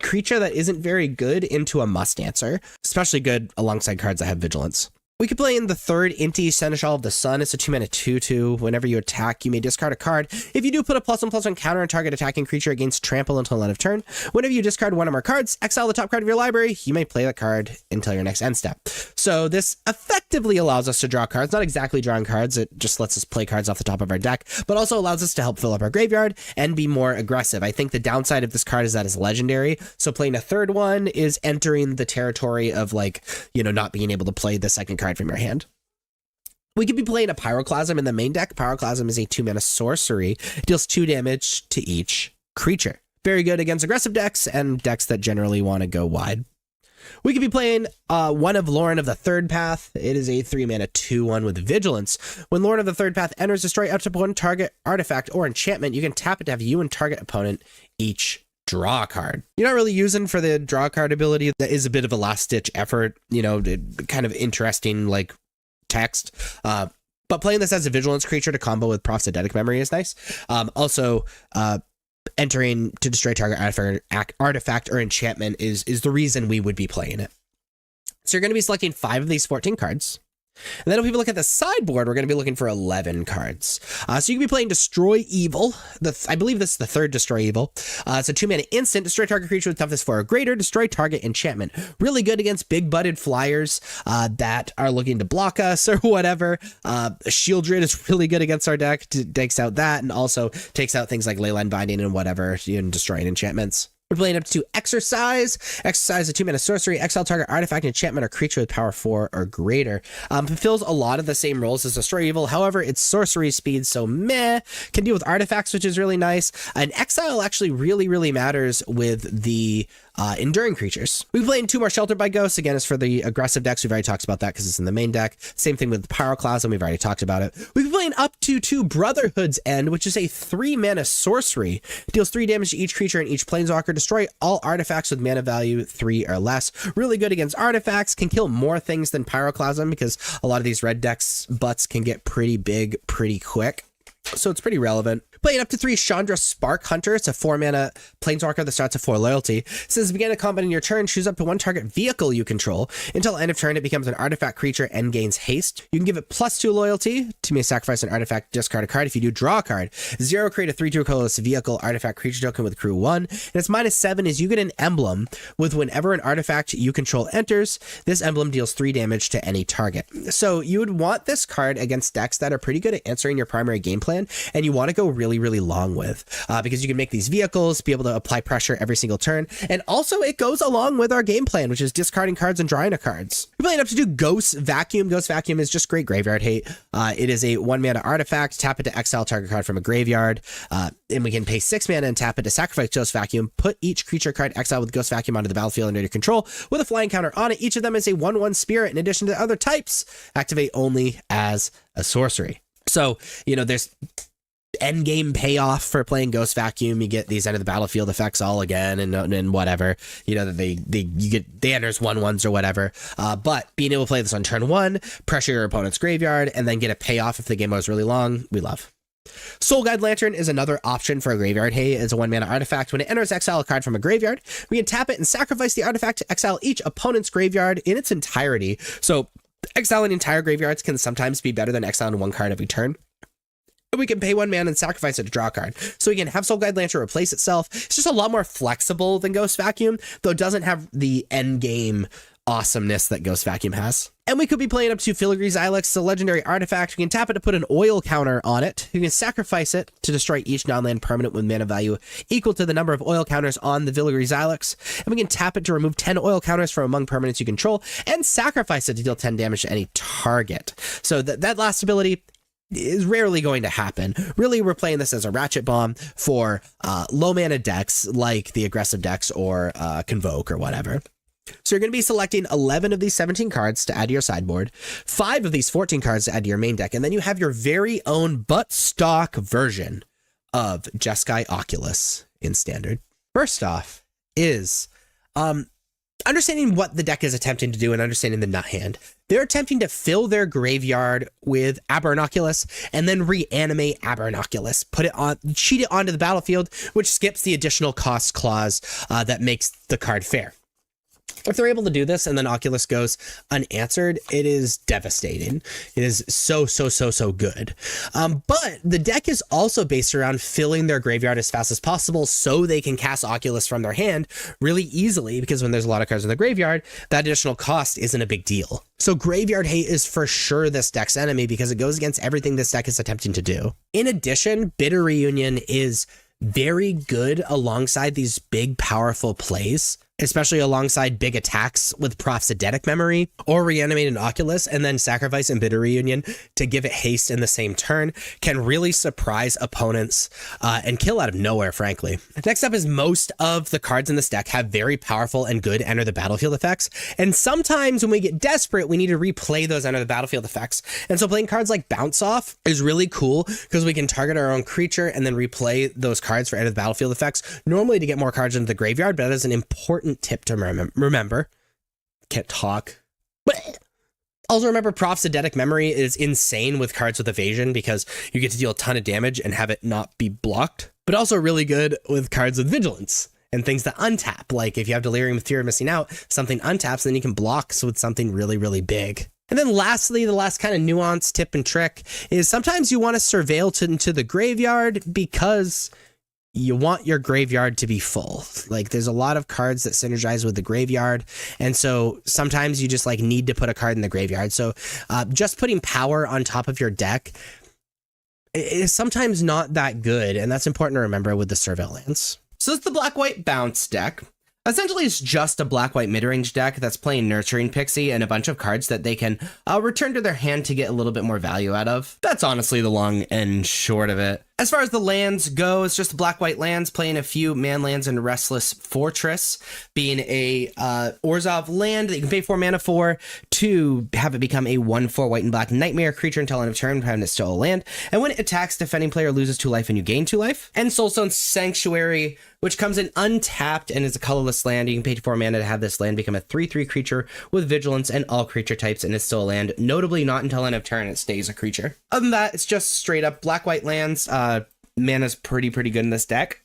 creature that isn't very good into a must answer, especially good alongside cards that have Vigilance. We could play in the third Inti Seneschal of the Sun. It's a 2-mana 2/2. Whenever you attack, you may discard a card. If you do, put a +1/+1 counter on target attacking creature against trample until end of turn. Whenever you discard one or more cards, exile the top card of your library. You may play that card until your next end step. So this effectively allows us to draw cards. Not exactly drawing cards. It just lets us play cards off the top of our deck, but also allows us to help fill up our graveyard and be more aggressive. I think the downside of this card is that it's legendary. So playing a third one is entering the territory of like, not being able to play the second card from your hand. We could be playing a Pyroclasm in the main deck. Pyroclasm is a 2-mana sorcery. It deals 2 damage to each creature. Very good against aggressive decks and decks that generally want to go wide. We could be playing one of Lauren of the Third Path. It is a 3-mana 2/1 with Vigilance. When Lauren of the Third Path enters, destroy up to one target artifact or enchantment. You can tap it to have you and target opponent each draw a card. You're not really using for the draw card ability. That is a bit of a last-ditch effort, kind of interesting, like, text, but playing this as a Vigilance creature to combo with Prophetic Memory is nice. Also, entering to destroy target artifact or enchantment is the reason we would be playing it. So you're going to be selecting 5 of these 14 cards. And then if we look at the sideboard, we're going to be looking for 11 cards. So you can be playing Destroy Evil. I believe this is the third Destroy Evil. It's a 2-mana instant. Destroy target creature with toughness 4 or greater. Destroy target enchantment. Really good against big-butted flyers that are looking to block us or whatever. Shieldred is really good against our deck. Takes out that and also takes out things like Leyline Binding and whatever, and destroying enchantments. We're playing up to Exercise. Exercise, a 2-mana sorcery. Exile target artifact, enchantment, or creature with power 4 or greater. Fulfills a lot of the same roles as Destroy Evil. However, it's sorcery speed, so meh. Can deal with artifacts, which is really nice. And Exile actually really, really matters with the enduring creatures. We play in 2 more Sheltered by Ghosts. Again, it's for the aggressive decks. We've already talked about that because it's in the main deck. Same thing with the Pyroclasm. We've already talked about it. We've been playing up to 2 Brotherhood's End, which is a 3-mana sorcery. Deals 3 damage to each creature and each planeswalker. Destroy all artifacts with mana value 3 or less. Really good against artifacts. Can kill more things than Pyroclasm because a lot of these red decks butts can get pretty big pretty quick. So it's pretty relevant. Playing up to 3 Chandra Spark Hunter. It's a 4-mana planeswalker that starts at 4 loyalty. Since the beginning of combat in your turn, choose up to 1 target vehicle you control. Until end of turn, it becomes an artifact creature and gains haste. You can give it +2 loyalty. You may sacrifice an artifact, discard a card. If you do, draw a card. 0, create a 3/2 colorless vehicle artifact creature token with crew 1. And its -7 is you get an emblem with whenever an artifact you control enters, this emblem deals 3 damage to any target. So you would want this card against decks that are pretty good at answering your primary game plan, and you want to go really long with because you can make these vehicles, be able to apply pressure every single turn, and also it goes along with our game plan, which is discarding cards and drawing a cards. We're playing up to 2 Ghost Vacuum. Ghost Vacuum is just great graveyard hate. It is a 1-mana artifact. Tap it to exile target card from a graveyard, and we can pay 6 mana and tap it to sacrifice Ghost Vacuum. Put each creature card exile with Ghost Vacuum onto the battlefield under your control with a flying counter on it. Each of them is a 1/1 spirit in addition to other types. Activate only as a sorcery. So, there's end game payoff for playing Ghost Vacuum. You get these end of the battlefield effects all again and whatever, you get the enters 1/1s or whatever, but being able to play this on turn 1, pressure your opponent's graveyard, and then get a payoff if the game was really long, we love. Soul Guide Lantern is another option for a graveyard hate. It's a 1-mana artifact. When it enters, exile a card from a graveyard. We can tap it and sacrifice the artifact to exile each opponent's graveyard in its entirety. So exiling entire graveyards can sometimes be better than exiling 1 card every turn. We can pay 1 mana and sacrifice it to draw a card. So we can have Soul Guide Lantern replace itself. It's just a lot more flexible than Ghost Vacuum, though it doesn't have the end game awesomeness that Ghost Vacuum has. And we could be playing up to Filigree Xylex. It's a legendary artifact. We can tap it to put an oil counter on it. We can sacrifice it to destroy each non-land permanent with mana value equal to the number of oil counters on the Filigree Xylex. And we can tap it to remove 10 oil counters from among permanents you control and sacrifice it to deal 10 damage to any target. So that last ability is rarely going to happen. Really, we're playing this as a ratchet bomb for low mana decks like the aggressive decks or Convoke or whatever. So you're going to be selecting 11 of these 17 cards to add to your sideboard, 5 of these 14 cards to add to your main deck, and then you have your very own but stock version of Jeskai Oculus in Standard. First off is understanding what the deck is attempting to do and understanding the nut hand. They're attempting to fill their graveyard with Abernoculus and then reanimate Abernoculus, cheat it onto the battlefield, which skips the additional cost clause that makes the card fair. If they're able to do this and then Oculus goes unanswered, it is devastating. It is so good. But the deck is also based around filling their graveyard as fast as possible so they can cast Oculus from their hand really easily, because when there's a lot of cards in the graveyard, that additional cost isn't a big deal. So Graveyard Hate is for sure this deck's enemy because it goes against everything this deck is attempting to do. In addition, Bitter Reunion is very good alongside these big, powerful plays, especially alongside big attacks with Prophetic Memory or Reanimate an Oculus and then sacrifice in Bitter Reunion to give it haste in the same turn can really surprise opponents and kill out of nowhere, frankly. Next up is most of the cards in this deck have very powerful and good enter the battlefield effects. And sometimes when we get desperate, we need to replay those enter the battlefield effects. And so playing cards like Bounce Off is really cool because we can target our own creature and then replay those cards for enter the battlefield effects, normally to get more cards into the graveyard, but that is an important tip to remember. Can't talk. Also remember, Prophetic Memory is insane with cards with evasion because you get to deal a ton of damage and have it not be blocked, but also really good with cards with vigilance and things that untap. Like if you have Delirium with Fear of Missing Out, something untaps, and then you can block with something really big. And then lastly, the last kind of nuance, tip, and trick is sometimes you want to surveil into the graveyard because you want your graveyard to be full. Like there's a lot of cards that synergize with the graveyard. And so sometimes you just like need to put a card in the graveyard. So just putting power on top of your deck is sometimes not that good. And that's important to remember with the Surveillance. So it's the black-white bounce deck. Essentially, it's just a black-white mid-range deck that's playing Nurturing Pixie and a bunch of cards that they can return to their hand to get a little bit more value out of. That's honestly the long and short of it. As far as the lands go, it's just black-white lands, playing a few man lands and Restless Fortress, being a Orzhov land that you can pay 4 mana for to have it become a 1/4 white and black nightmare creature until end of turn, having it still a land. And when it attacks, defending player loses 2 life and you gain 2 life. And Soulstone Sanctuary, which comes in untapped and is a colorless land. You can pay 4 mana to have this land become a 3/3 creature with vigilance and all creature types, and it's still a land. Notably, not until end of turn it stays a creature. Other than that, it's just straight up black-white lands. Mana's pretty good in this deck.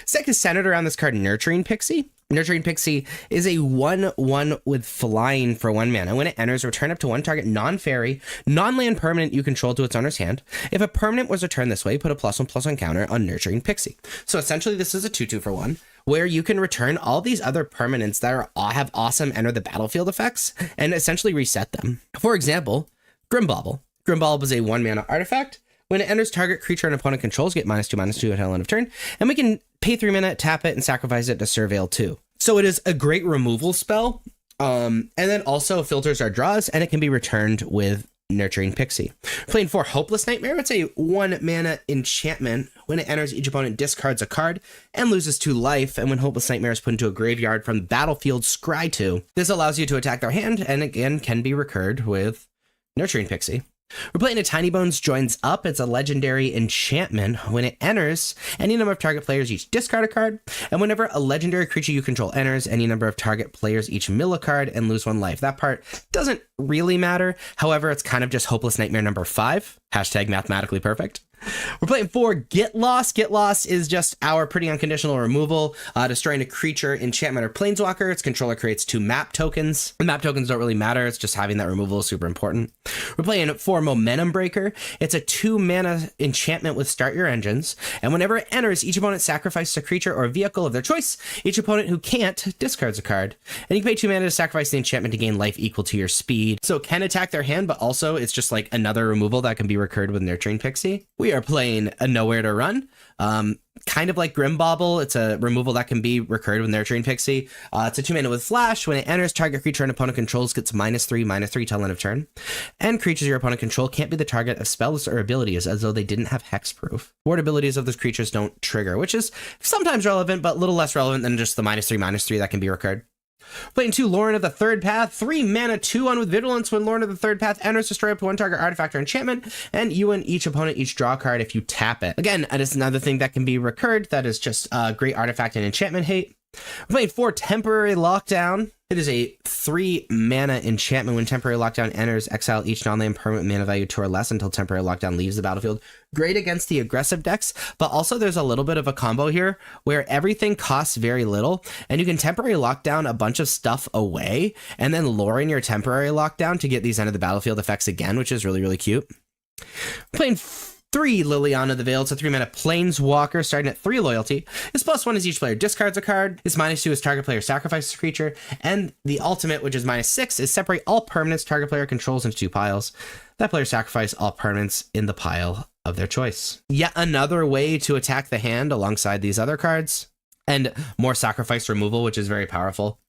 This deck is centered around this card, Nurturing Pixie. Nurturing Pixie is a 1/1 with flying for 1 mana. When it enters, return up to 1 target non-fairy, non-land permanent you control to its owner's hand. If a permanent was returned this way, put a +1/+1 counter on Nurturing Pixie. So essentially, this is a 2/2 for 1, where you can return all these other permanents that have awesome enter the battlefield effects and essentially reset them. For example, Grimbauble. Grimbauble is a 1 mana artifact. When it enters, target creature an opponent controls get -2/-2 until end of turn, and we can pay 3 mana, tap it, and sacrifice it to Surveil 2. So it is a great removal spell, and then also filters our draws, and it can be returned with Nurturing Pixie. Playing 4 Hopeless Nightmare, it's a 1 mana enchantment. When it enters, each opponent discards a card and loses 2 life, and when Hopeless Nightmare is put into a graveyard from the battlefield, scry 2. This allows you to attack their hand, and again can be recurred with Nurturing Pixie. We're playing a Tiny Bones Joins Up. It's a legendary enchantment. When it enters, any number of target players each discard a card, and whenever a legendary creature you control enters, any number of target players each mill a card and lose 1 life. That part doesn't really matter. However, it's kind of just Hopeless Nightmare number 5. Hashtag mathematically perfect. We're playing 4 Get Lost. Get Lost is just our pretty unconditional removal, destroying a creature, enchantment, or planeswalker. Its controller creates 2 map tokens. The map tokens don't really matter. It's just having that removal is super important. We're playing 4 Momentum Breaker. It's a 2 mana enchantment with Start Your Engines. And whenever it enters, each opponent sacrifices a creature or a vehicle of their choice. Each opponent who can't discards a card. And you can pay 2 mana to sacrifice the enchantment to gain life equal to your speed. So it can attack their hand, but also it's just like another removal that can be recurred with Nurturing Pixie. We are playing a Nowhere to Run. Kind of like Grimbauble, it's a removal that can be recurred with Nurturing Pixie. It's a 2 mana with Flash. When it enters, target creature an opponent controls gets -3/-3 till end of turn. And creatures your opponent control can't be the target of spells or abilities as though they didn't have hexproof. Ward abilities of those creatures don't trigger, which is sometimes relevant, but a little less relevant than just the -3/-3 that can be recurred. Playing 2 Lauren of the Third Path, 3 mana, 2/1 with Vigilance. When Lauren of the Third Path enters, destroy up to 1 target artifact or enchantment, and you and each opponent each draw a card if you tap it. Again, that is another thing that can be recurred. That is just great artifact and enchantment hate. We're playing 4 Temporary Lockdown. It is a 3 mana enchantment. When temporary lockdown enters, exile each non-land permanent mana value 2 or less until temporary lockdown leaves the battlefield. Great against the aggressive decks, but also there's a little bit of a combo here where everything costs very little, and you can temporary lockdown a bunch of stuff away, and then lure in your temporary lockdown to get these end of the battlefield effects again, which is really, really cute. Playing 3 Liliana the Veiled. It's a 3 mana planeswalker starting at 3 loyalty. Its +1 is each player discards a card. Its -2 is target player sacrifices a creature. And the ultimate, which is -6, is separate all permanents target player controls into 2 piles. That player sacrifice all permanents in the pile of their choice. Yet another way to attack the hand alongside these other cards. And more sacrifice removal, which is very powerful.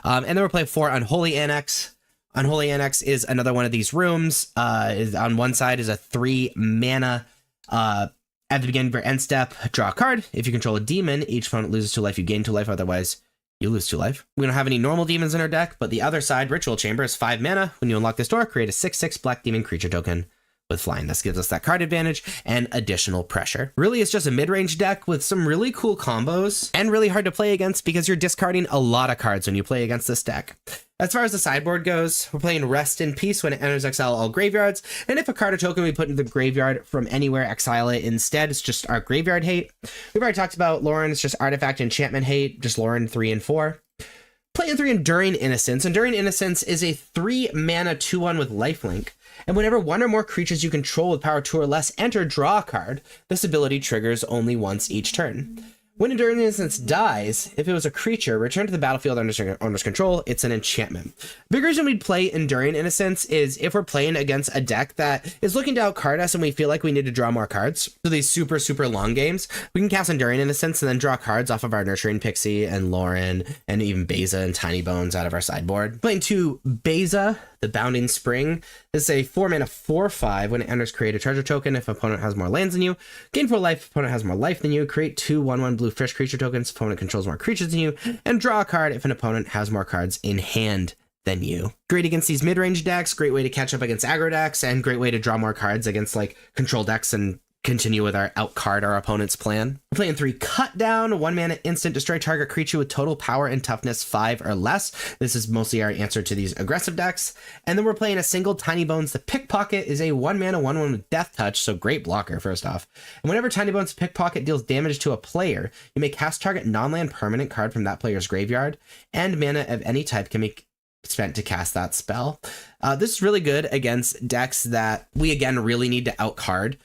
And then we're playing 4 Unholy Annex. Unholy Annex is another one of these rooms. On one side is a 3 mana. At the beginning of your end step, draw a card. If you control a demon, each opponent loses 2 life. You gain 2 life. Otherwise, you lose 2 life. We don't have any normal demons in our deck, but the other side, Ritual Chamber, is 5 mana. When you unlock this door, create a 6/6 black demon creature token with flying. This gives us that card advantage and additional pressure. Really, it's just a mid-range deck with some really cool combos and really hard to play against because you're discarding a lot of cards when you play against this deck. As far as the sideboard goes, we're playing Rest in Peace. When it enters, exile all graveyards. And if a card or token we put into the graveyard from anywhere, exile it instead. It's just our graveyard hate. We've already talked about Lauren. It's just artifact enchantment hate. Just Lauren 3 and 4. Playing 3 Enduring Innocence. Enduring Innocence is a 3 mana 2/1 with lifelink. And whenever one or more creatures you control with power 2 or less enter, draw a card. This ability triggers only once each turn. When Enduring Innocence dies, if it was a creature, return to the battlefield under owner's control. It's an enchantment. Big reason we'd play Enduring Innocence is if we're playing against a deck that is looking to outcard us and we feel like we need to draw more cards. So these super, super long games, we can cast Enduring Innocence and then draw cards off of our Nurturing Pixie and Lauren and even Beza and Tiny Bones out of our sideboard. Playing 2 Beza, the Bounding Spring. This is a 4 mana 4/5. When it enters, create a treasure token. If opponent has more lands than you, gain 4 life. If opponent has more life than you, create 2 1/1 blue fish creature tokens. If opponent controls more creatures than you, and draw a card if an opponent has more cards in hand than you. Great against these mid-range decks, great way to catch up against aggro decks, and great way to draw more cards against like control decks and continue with our outcard our opponent's plan. We're playing 3 Cut Down, 1 mana instant, destroy target creature with total power and toughness 5 or less. This is mostly our answer to these aggressive decks. And then we're playing a single Tiny Bones. The Pickpocket is a 1 mana 1/1 with Death Touch, so great blocker first off. And whenever Tiny Bones Pickpocket deals damage to a player, you may cast target non-land permanent card from that player's graveyard, and mana of any type can be spent to cast that spell. This is really good against decks that we again really need to outcard.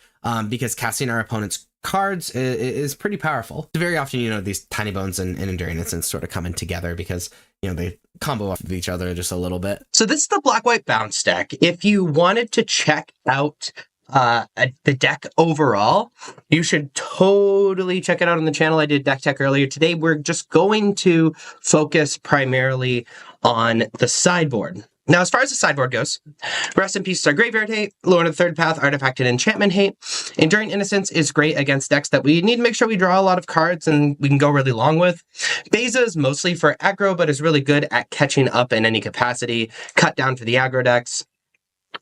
Because casting our opponent's cards is pretty powerful. So very often, these Tiny Bones and Enduring Innocence sort of come in together because, they combo off of each other just a little bit. So this is the Black-White Bounce deck. If you wanted to check out the deck overall, you should totally check it out on the channel. I did deck tech earlier. Today, we're just going to focus primarily on the sideboard. Now, as far as the sideboard goes, Rest in Peace is our graveyard hate, Lord of the Third Path, artifact and enchantment hate. Enduring Innocence is great against decks that we need to make sure we draw a lot of cards and we can go really long with. Beza is mostly for aggro, but is really good at catching up in any capacity. Cut Down for the aggro decks.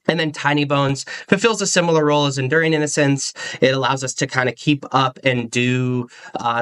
And then Tiny Bones fulfills a similar role as Enduring Innocence. It allows us to kind of keep up and do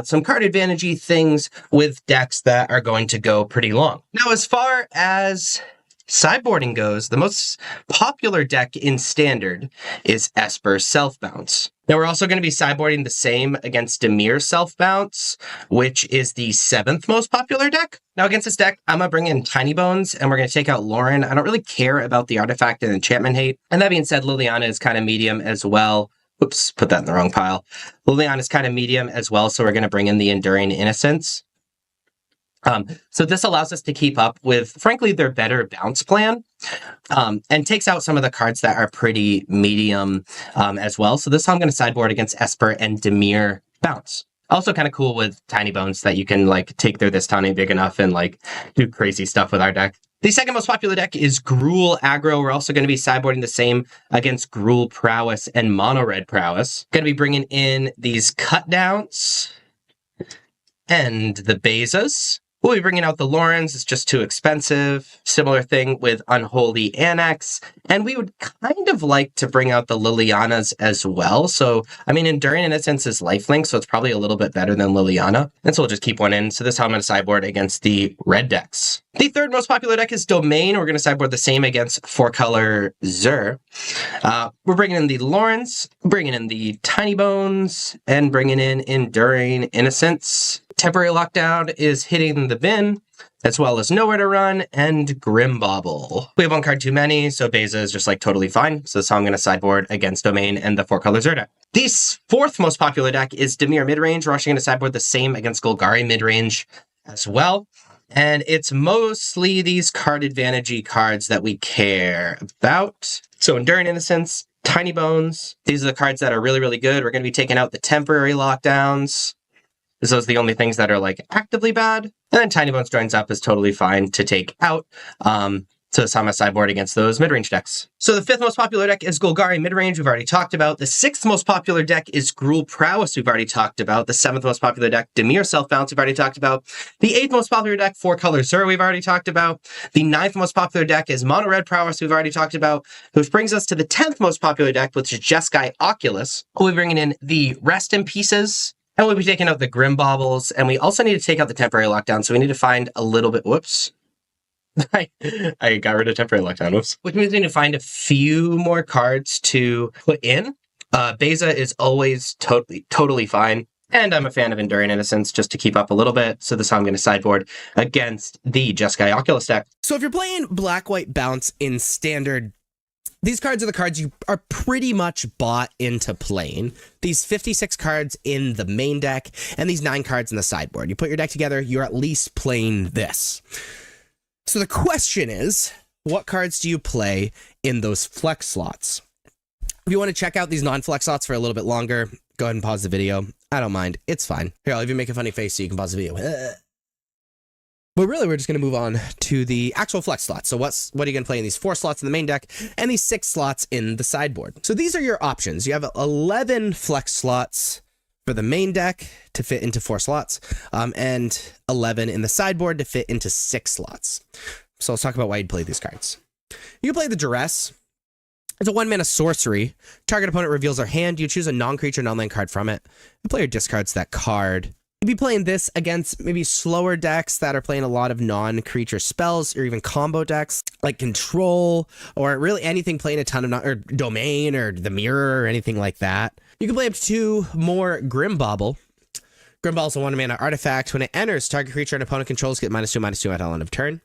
some card advantage-y things with decks that are going to go pretty long. Now, as far as sideboarding goes, the most popular deck in Standard is Esper Self-Bounce. Now, we're also going to be sideboarding the same against Dimir Self-Bounce, which is the 7th most popular deck. Now, against this deck, I'm going to bring in Tiny Bones, and we're going to take out Lauren. I don't really care about the artifact and enchantment hate. And that being said, Liliana is kind of medium as well. Oops, put that in the wrong pile. Liliana is kind of medium as well, so we're going to bring in the Enduring Innocence. So this allows us to keep up with, frankly, their better bounce plan, and takes out some of the cards that are pretty medium as well. So this time I'm going to sideboard against Esper and Dimir Bounce. Also kind of cool with Tiny Bones that you can take their this tiny big enough and do crazy stuff with our deck. The second most popular deck is Gruul Aggro. We're also going to be sideboarding the same against Gruul Prowess and Mono Red Prowess. Going to be bringing in these Cut Downs and the Bezas. We'll be bringing out the Lawrence. It's just too expensive. Similar thing with Unholy Annex. And we would kind of like to bring out the Lilianas as well. So, I mean, Enduring Innocence is lifelink, so it's probably a little bit better than Liliana. And so we'll just keep one in. So this is how I'm going to sideboard against the red decks. The third most popular deck is Domain. We're going to sideboard the same against 4-color Zur. We're bringing in the Lawrence, bringing in the Tiny Bones, and bringing in Enduring Innocence. Temporary Lockdown is hitting the bin, as well as Nowhere to Run and Grimbauble. We have one card too many, so Beza is just like totally fine. So that's how I'm going to sideboard against Domain and the 4-color Zur deck. The fourth most popular deck is Dimir Midrange. We're actually going to sideboard the same against Golgari Midrange as well. And it's mostly these card advantage-y cards that we care about. So Enduring Innocence, Tiny Bones. These are the cards that are really, really good. We're going to be taking out the temporary lockdowns. Those are the only things that are like actively bad. And then Tiny Bones joins up is totally fine to take out. So it's how I'm sideboard against those mid-range decks. So the fifth most popular deck is Golgari Midrange, we've already talked about. The sixth most popular deck is Gruul Prowess, we've already talked about. The seventh most popular deck, Dimir Self-Bounce, we've already talked about. The eighth most popular deck, 4-color Zur, we've already talked about. The ninth most popular deck is Mono Red Prowess, we've already talked about. Which brings us to the 10th most popular deck, which is Jeskai Oculus. We'll be bringing in the Rest in Pieces, and we'll be taking out the Grimbaubles, and we also need to take out the temporary lockdown, so we need to find a little bit, whoops. I got rid of temporary lockdown, whoops. Which means we need to find a few more cards to put in. Beza is always totally fine, and I'm a fan of Enduring Innocence just to keep up a little bit, so this is how I'm going to sideboard against the Jeskai Oculus deck. So if you're playing Black-White Bounce in Standard, these cards are the cards you are pretty much bought into playing. These 56 cards in the main deck and these 9 cards in the sideboard. You put your deck together, you're at least playing this. So the question is, what cards do you play in those flex slots? If you want to check out these non-flex slots for a little bit longer, go ahead and pause the video. I don't mind. It's fine. Here, I'll even make a funny face so you can pause the video. But really, we're just going to move on to the actual flex slots. So what are you going to play in these 4 slots in the main deck and these 6 slots in the sideboard? So these are your options. You have 11 flex slots for the main deck to fit into 4 slots, and 11 in the sideboard to fit into 6 slots. So let's talk about why you'd play these cards. You can play the Duress. It's a 1-mana sorcery. Target opponent reveals their hand. You choose a non-creature, non-land card from it. The player discards that card. You'd be playing this against maybe slower decks that are playing a lot of non-creature spells, or even combo decks like Control, or really anything playing a ton of or Domain, or the Mirror, or anything like that. You can play up to 2 more Grimbauble. Grimbauble is a 1-mana artifact. When it enters, target creature and opponent controls get -2/-2 at all end of turn.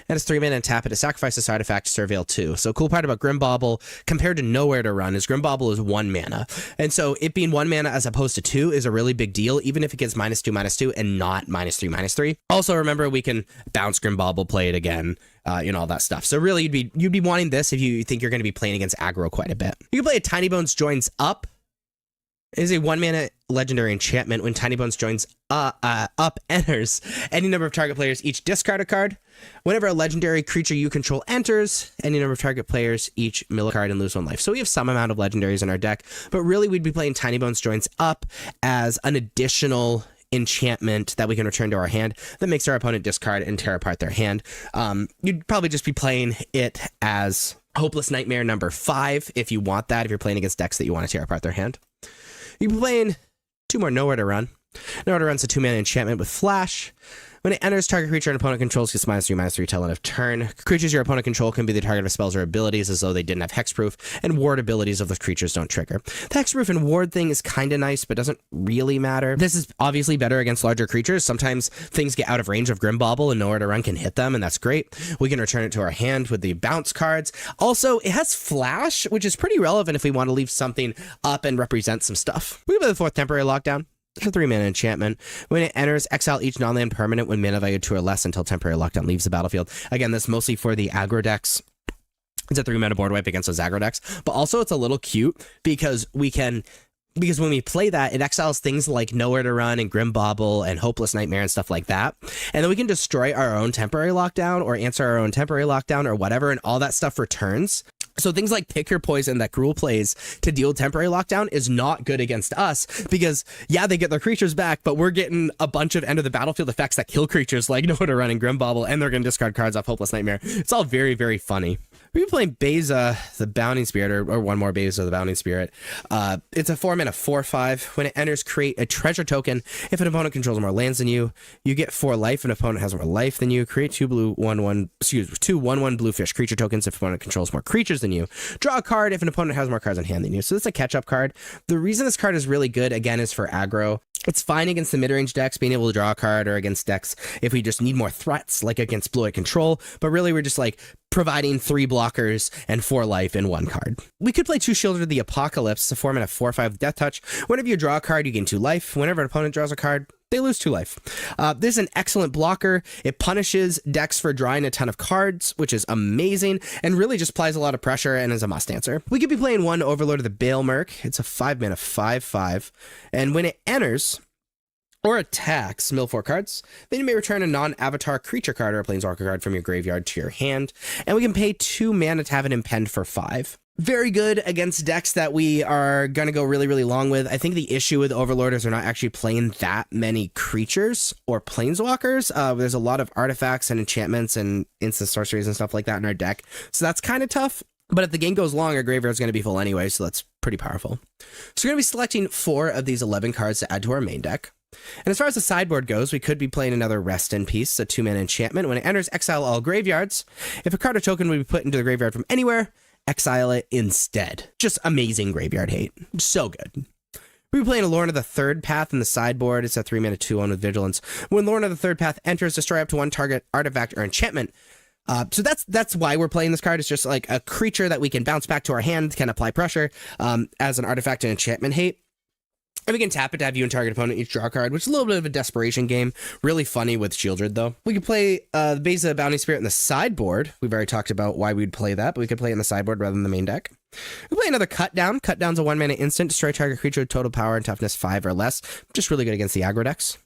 And it's 3 mana and tap it to sacrifice this artifact to Surveil 2. So cool part about Grimbauble compared to Nowhere to Run is Grimbauble is 1 mana. And so it being 1 mana as opposed to 2 is a really big deal, even if it gets -2/-2 and not -3/-3. Also remember, we can bounce Grimbauble, play it again, all that stuff. So really you'd be wanting this if you think you're going to be playing against aggro quite a bit. You can play a Tiny Bones Joins Up. It is a 1-mana legendary enchantment. When Tiny Bones Joins Up enters, any number of target players each discard a card. Whenever a legendary creature you control enters, any number of target players each mill a card and lose 1 life. So we have some amount of legendaries in our deck, but really we'd be playing Tiny Bones Joins Up as an additional enchantment that we can return to our hand that makes our opponent discard and tear apart their hand. You'd probably just be playing it as Hopeless Nightmare number 5 if you want that, if you're playing against decks that you want to tear apart their hand. You'll be playing 2 more Nowhere to Run. Nowhere to Run's a 2-mana enchantment with Flash. When it enters, target creature and opponent controls gets -3/-3 till end of turn. Creatures your opponent control can be the target of spells or abilities as though they didn't have hexproof, and ward abilities of those creatures don't trigger. The hexproof and ward thing is kind of nice, but doesn't really matter. This is obviously better against larger creatures. Sometimes things get out of range of Grimbauble and Nowhere to Run can hit them, and that's great. We can return it to our hand with the bounce cards. Also, it has Flash, which is pretty relevant if we want to leave something up and represent some stuff. We have the 4th Temporary Lockdown. It's a 3-mana enchantment. When it enters, exile each non-land permanent when mana value 2 or less until Temporary Lockdown leaves the battlefield. Again, this is mostly for the aggro decks. It's a 3-mana board wipe against those aggro decks. But also, it's a little cute because when we play that, it exiles things like Nowhere to Run and Grimbauble and Hopeless Nightmare and stuff like that. And then we can destroy our own Temporary Lockdown or answer our own Temporary Lockdown or whatever, and all that stuff returns. So things like Pick Your Poison that Gruul plays to deal temporary lockdown is not good against us because, yeah, they get their creatures back, but we're getting a bunch of end of the battlefield effects that kill creatures like Nowhere to Run and Grim Bauble, and they're going to discard cards off Hopeless Nightmare. It's all very, very funny. We've been playing Beza, the Bounding Spirit, or one more Beza, the Bounding Spirit. It's a 4-mana 4/5. When it enters, create a treasure token. If an opponent controls more lands than you, you get 4 life. If an opponent has more life than you, create 2 1/1 blue fish creature tokens. If an opponent controls more creatures than you, draw a card if an opponent has more cards on hand than you. So this is a catch-up card. The reason this card is really good, again, is for aggro. It's fine against the mid-range decks, being able to draw a card, or against decks if we just need more threats, like against Blue-White Control. But really, we're just like providing 3 blockers and 4 life in 1 card. We could play 2 Shielder of the Apocalypse, a 4-mana 4/5 Death Touch. Whenever you draw a card, you gain 2 life. Whenever an opponent draws a card, they lose 2 life. This is an excellent blocker. It punishes decks for drawing a ton of cards, which is amazing, and really just applies a lot of pressure and is a must answer. We could be playing 1 Overlord of the Bale Merc. It's a 5-mana 5/5, and when it enters or attacks, mill 4 cards, then you may return a non-avatar creature card or a planeswalker card from your graveyard to your hand, and we can pay 2 mana to have it impend for 5. Very good against decks that we are going to go really, really long with. I think the issue with Overlord is we're not actually playing that many creatures or planeswalkers. There's a lot of artifacts and enchantments and instant sorceries and stuff like that in our deck, so that's kind of tough. But if the game goes long, our graveyard's going to be full anyway, so that's pretty powerful. So we're going to be selecting 4 of these 11 cards to add to our main deck. And as far as the sideboard goes, we could be playing another Rest in Peace, a 2-mana enchantment. When it enters, exile all graveyards. If a card or token would be put into the graveyard from anywhere, exile it instead. Just amazing graveyard hate. So good. We'll be playing a Lorna the Third Path in the sideboard. It's a 3-mana 2/1 with Vigilance. When Lorna the Third Path enters, destroy up to 1 target artifact or enchantment. So that's why we're playing this card. It's just like a creature that we can bounce back to our hand, can apply pressure as an artifact and enchantment hate. And we can tap it to have you and target opponent each draw a card, which is a little bit of a desperation game. Really funny with Shieldred, though. We could play the Beza Bounty Spirit in the sideboard. We've already talked about why we'd play that, but we could play it in the sideboard rather than the main deck. We play another Cut Down. Cut Down's a 1-mana instant. Destroy target creature with total power and toughness 5 or less. Just really good against the aggro decks.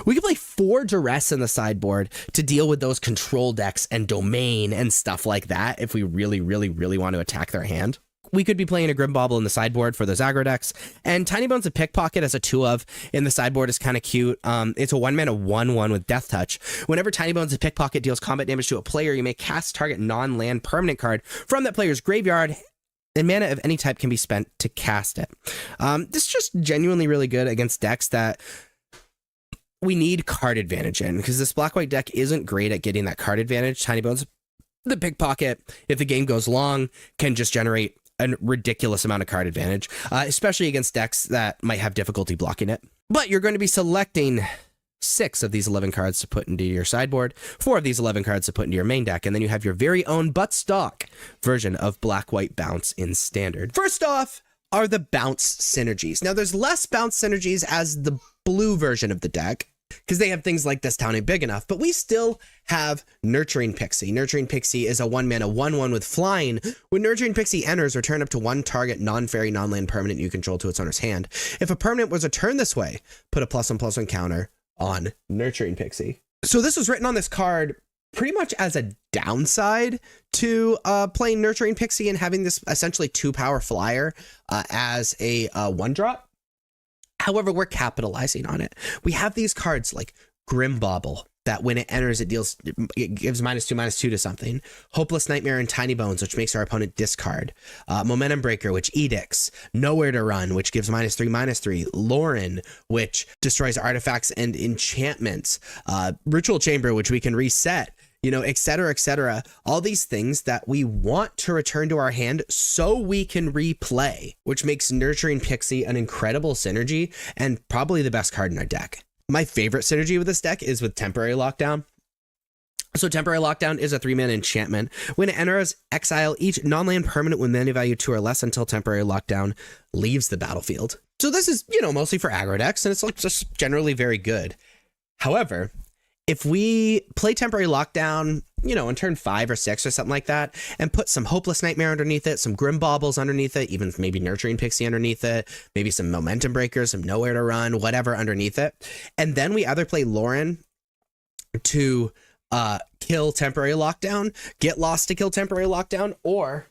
We could play 4 Duress in the sideboard to deal with those control decks and domain and stuff like that if we really, really, really want to attack their hand. We could be playing a Grim Bauble in the sideboard for those aggro decks. And Tiny Bones of Pickpocket as a 2-of in the sideboard is kind of cute. It's a 1-mana 1/1 with Death Touch. Whenever Tiny Bones of Pickpocket deals combat damage to a player, you may cast target non-land permanent card from that player's graveyard, and mana of any type can be spent to cast it. This is just genuinely really good against decks that we need card advantage in, because this black-white deck isn't great at getting that card advantage. Tiny Bones, the Pickpocket, if the game goes long, can just generate a ridiculous amount of card advantage, especially against decks that might have difficulty blocking it. But you're going to be selecting 6 of these 11 cards to put into your sideboard, 4 of these 11 cards to put into your main deck, and then you have your very own but stock version of black-white bounce in standard. First off are the bounce synergies. Now, there's less bounce synergies as the blue version of the deck, because they have things like This Town Ain't Big Enough, but we still have Nurturing Pixie. Nurturing Pixie is a 1-mana 1/1 with flying. When Nurturing Pixie enters, return up to 1 target non-fairy, non-land permanent you control to its owner's hand. If a permanent was returned this way, put a +1/+1 counter on Nurturing Pixie. So this was written on this card pretty much as a downside to playing Nurturing Pixie and having this essentially 2-power flyer as a 1-drop. However, we're capitalizing on it. We have these cards like Grim Bauble, that when it enters, it gives -2/-2 to something. Hopeless Nightmare and Tiny Bones, which makes our opponent discard. Momentum Breaker, which edicts. Nowhere to Run, which gives -3/-3. Lauren, which destroys artifacts and enchantments. Ritual Chamber, which we can reset. Et cetera, et cetera. All these things that we want to return to our hand so we can replay, which makes Nurturing Pixie an incredible synergy and probably the best card in our deck. My favorite synergy with this deck is with Temporary Lockdown. So Temporary Lockdown is a 3-mana enchantment. When it enters, exile each non-land permanent with mana value 2 or less until Temporary Lockdown leaves the battlefield. So this is, mostly for aggro decks, and it's just generally very good. However, if we play Temporary Lockdown, in turn 5 or 6 or something like that, and put some Hopeless Nightmare underneath it, some Grim Baubles underneath it, even maybe Nurturing Pixie underneath it, maybe some Momentum Breakers, some Nowhere to Run, whatever underneath it, and then we either play Lauren to kill Temporary Lockdown, get Lost to kill Temporary Lockdown, or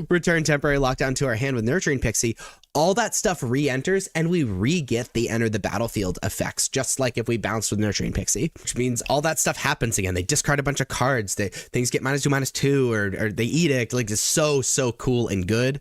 return temporary lockdown to our hand with Nurturing Pixie, all that stuff re-enters and we re-get the enter the battlefield effects, just like if we bounced with Nurturing Pixie, which means all that stuff happens again. They discard a bunch of cards, things get -2/-2, or they edict. Like, it's so cool and good.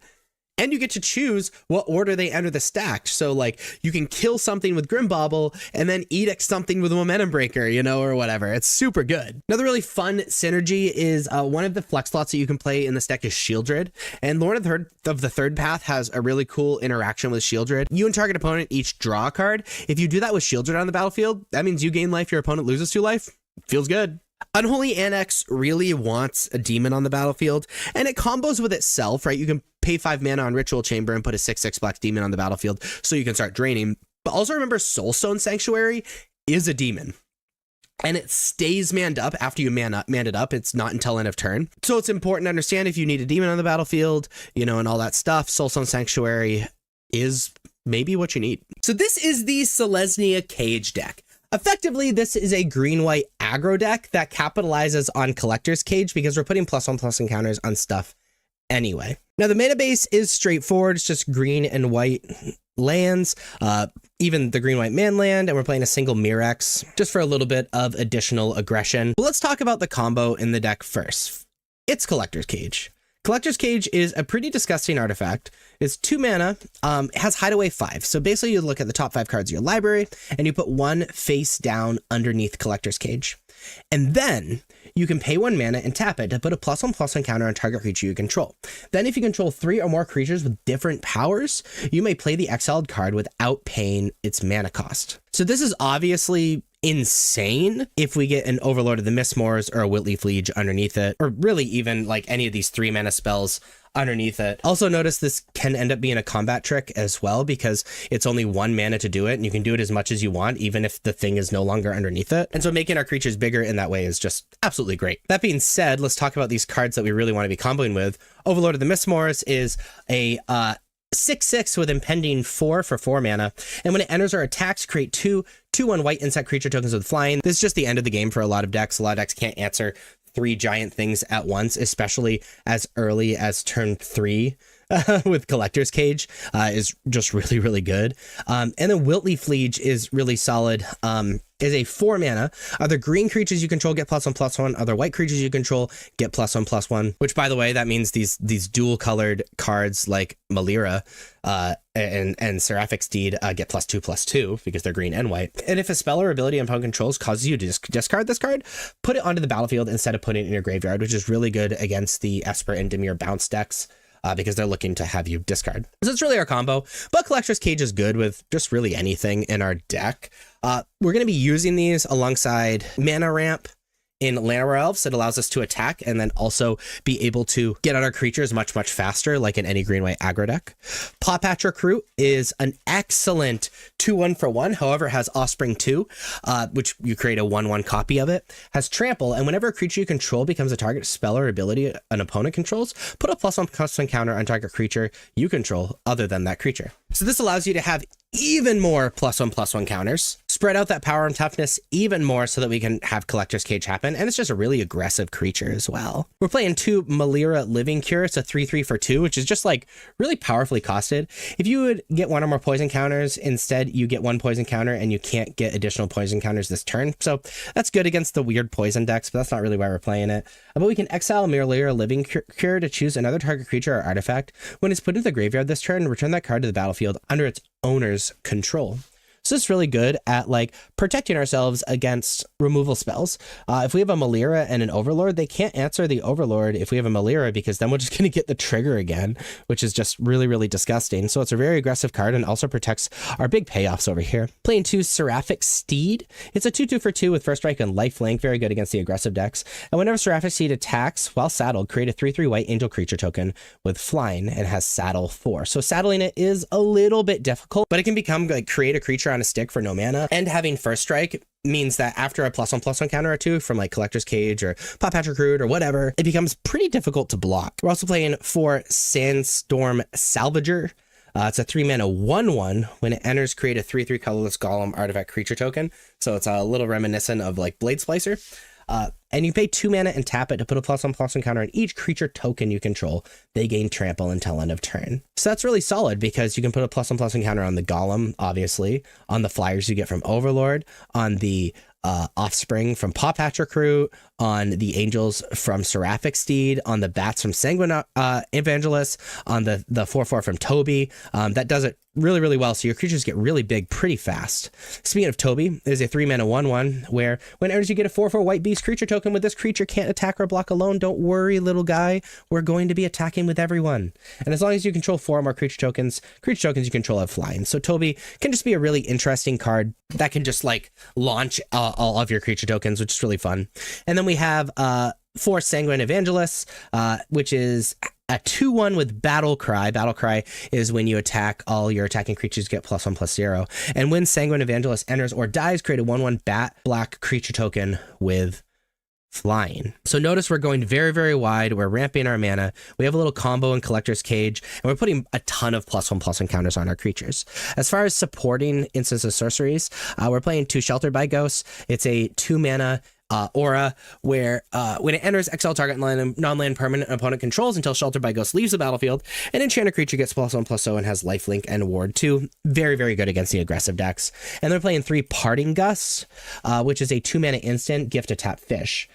And you get to choose what order they enter the stack. So, like, you can kill something with Grimbauble and then edict something with Momentum Breaker, you know, or whatever. It's super good. Another really fun synergy is one of the flex slots that you can play in this deck is Shieldred. And Lord of the Third Path has a really cool interaction with Shieldred. You and target opponent each draw a card. If you do that with Shieldred on the battlefield, that means you gain life, your opponent loses 2 life. Feels good. Unholy Annex really wants a demon on the battlefield, and it combos with itself, right? You can pay 5 mana on Ritual Chamber and put a 6/6 black demon on the battlefield so you can start draining. But also remember, Soulstone Sanctuary is a demon, and it stays manned up after you man it up. It's not until end of turn. So it's important to understand if you need a demon on the battlefield, you know, and all that stuff, Soulstone Sanctuary is maybe what you need. So this is the Selesnya Cage deck. Effectively, this is a green-white aggro deck that capitalizes on Collector's Cage because we're putting +1/+1 encounters on stuff anyway. Now, the mana base is straightforward. It's just green and white lands, even the green-white man land, and we're playing a single Mirex just for a little bit of additional aggression. But let's talk about the combo in the deck first. It's Collector's Cage. Collector's Cage is a pretty disgusting artifact. It's 2 mana, it has Hideaway 5. So basically you look at the top 5 cards of your library and you put 1 face down underneath Collector's Cage. And then you can pay 1 mana and tap it to put a +1/+1 counter on target creature you control. Then if you control 3 or more creatures with different powers, you may play the exiled card without paying its mana cost. So this is obviously insane if we get an Overlord of the Mistmoors or a Whitley Fleege underneath it, or really even like any of these 3 mana spells underneath it. Also notice this can end up being a combat trick as well because it's only 1 mana to do it, and you can do it as much as you want even if the thing is no longer underneath it. And so making our creatures bigger in that way is just absolutely great. That being said, let's talk about these cards that we really want to be comboing with. Overlord of the Mistmoors is a 6/6 with impending 4 for 4 mana, and when it enters our attacks, create 2/2/1 white insect creature tokens with flying. This is just the end of the game for a lot of decks. A lot of decks can't answer 3 giant things at once, especially as early as turn 3 with Collector's Cage is just really good. And then Whitley Fleege is really solid. Is a 4 mana. Other green creatures you control get +1/+1. Other white creatures you control get +1/+1. Which, by the way, that means these dual colored cards like Malira and Seraphic Steed get +2/+2 because they're green and white. And if a spell or ability on opponent controls causes you to discard this card, put it onto the battlefield instead of putting it in your graveyard, which is really good against the Esper and Dimir bounce decks. Because they're looking to have you discard. So it's really our combo, but Collector's Cage is good with just really anything in our deck. We're going to be using these alongside Mana Ramp in Llanowar Elves. It allows us to attack and then also be able to get on our creatures much faster, like in any green-white aggro deck. Pawpatch Recruit is an excellent 2/1 for 1, however, it has Offspring 2, which you create a 1/1 copy of it. Has Trample, and whenever a creature you control becomes a target spell or ability an opponent controls, put a +1/+1 counter on target creature you control other than that creature. So this allows you to have even more +1/+1 counters, spread out that power and toughness even more so that we can have Collector's Cage happen, and it's just a really aggressive creature as well. We're playing 2 Malira Living Cure. It's a 3/3 for 2, which is just like really powerfully costed. If you would get 1 or more poison counters, instead you get 1 poison counter and you can't get additional poison counters this turn. So that's good against the weird poison decks, but that's not really why we're playing it. But we can exile Malira Living Cure to choose another target creature or artifact. When it's put into the graveyard this turn, return that card to the battlefield under its owner's control. So it's really good at like protecting ourselves against removal spells. If we have a Malira and an Overlord, they can't answer the Overlord if we have a Malira, because then we're just going to get the trigger again, which is just really disgusting. So it's a very aggressive card and also protects our big payoffs over here. Playing 2 Seraphic Steed. It's a 2/2 for 2 with first strike and lifelink, very good against the aggressive decks. And whenever Seraphic Steed attacks while saddled, create a 3/3 white angel creature token with flying and has saddle 4. So saddling it is a little bit difficult, but it can become like create a creature on a stick for no mana, and having first strike means that after a +1/+1 counter or 2 from like Collector's Cage or Pawpatch Recruit or whatever, it becomes pretty difficult to block. We're also playing 4 Sandstorm Salvager. It's a 3 mana 1/1. When it enters, create a 3/3 colorless golem artifact creature token. So it's a little reminiscent of like Blade Splicer. And you pay 2 mana and tap it to put a +1/+1 counter on each creature token you control. They gain trample until end of turn. So that's really solid because you can put a +1/+1 counter on the Golem, obviously, on the flyers you get from Overlord, on the Offspring from Pawpatch Recruit, on the Angels from Seraphic Steed, on the Bats from Sanguine Evangelist, on the 4/4 from Toby. That does it really, really well. So your creatures get really big pretty fast. Speaking of Toby, there's a 3 mana 1/1 where when it enters you get a 4/4 white beast creature token with this creature can't attack or block alone. Don't worry, little guy. We're going to be attacking with everyone. And as long as you control 4 or more creature tokens you control have flying. So Toby can just be a really interesting card that can just like launch all of your creature tokens, which is really fun. And then we have 4 Sanguine Evangelists, which is a 2/1 with Battle Cry. Battle Cry is when you attack, all your attacking creatures get +1/+0. And when Sanguine Evangelist enters or dies, create a 1/1 bat black creature token with flying. So notice we're going very, very wide. We're ramping our mana. We have a little combo in Collector's Cage, and we're putting a ton of +1/+1 counters on our creatures. As far as supporting instances of sorceries, we're playing 2 Sheltered by Ghosts. It's a 2 mana aura where when it enters, exile target non-land permanent an opponent controls until Sheltered by Ghost leaves the battlefield. An enchanted creature gets +1/+0 and has lifelink and ward 2. Very, very good against the aggressive decks. And they're playing 3 Parting Gusts, which is a 2 mana instant, gift a tap fish.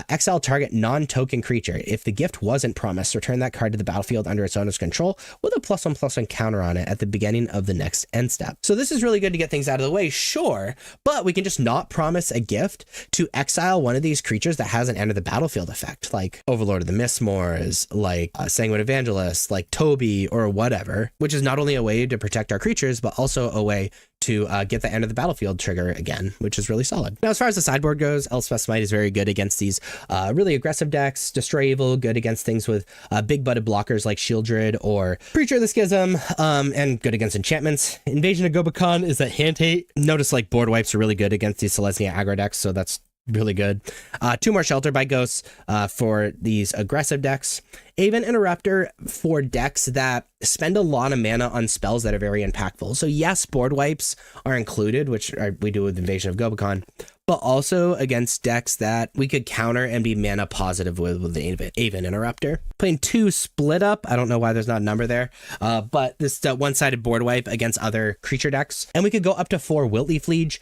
Exile target non-token creature. If the gift wasn't promised, return that card to the battlefield under its owner's control with a +1/+1 counter on it at the beginning of the next end step. So this is really good to get things out of the way, sure, but we can just not promise a gift to exile one of these creatures that hasn't entered the battlefield effect, like Overlord of the Mistmoors, like Sanguine Evangelist, like Toby, or whatever, which is not only a way to protect our creatures, but also a way to get the end of the battlefield trigger again, which is really solid. Now, as far as the sideboard goes, Elspeth's Might is very good against these really aggressive decks. Destroy Evil, good against things with big-butted blockers like Shieldred or Preacher of the Schism, and good against enchantments. Invasion of Gobakhan is that hand hate. Notice like board wipes are really good against these Selesnya aggro decks, so that's really good. 2 more Shelter by Ghosts for these aggressive decks. Aven Interrupter for decks that spend a lot of mana on spells that are very impactful. So yes, board wipes are included, which we do with Invasion of Gobakhan, but also against decks that we could counter and be mana positive with the Aven Interrupter. Playing 2 Split Up. I don't know why there's not a number there, but this one-sided board wipe against other creature decks. And we could go up to 4 Wiltleaf Liege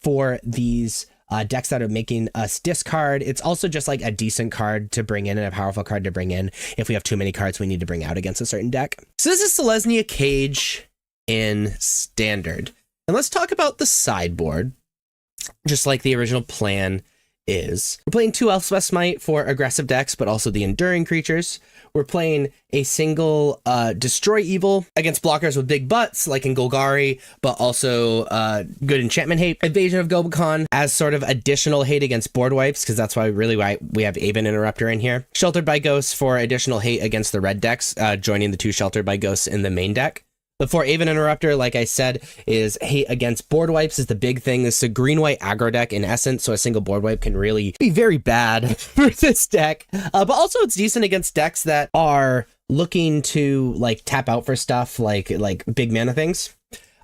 for these decks that are making us discard. It's also just like a decent card to bring in and a powerful card to bring in if we have too many cards we need to bring out against a certain deck. So this is Selesnya Cage in Standard. And let's talk about the sideboard, just like the original plan is. We're playing 2 Elspeth's Might for aggressive decks, but also the enduring creatures. We're playing a single Destroy Evil against blockers with big butts, like in Golgari, but also good enchantment hate. Invasion of Gobakhan as sort of additional hate against board wipes, because that's why we have Aven Interrupter in here. Sheltered by Ghosts for additional hate against the red decks, joining the 2 Sheltered by Ghosts in the main deck. The 4 Aven Interrupter, like I said, is hate against board wipes is the big thing. This is a green-white aggro deck in essence, so a single board wipe can really be very bad for this deck. But also it's decent against decks that are looking to like tap out for stuff like big mana things.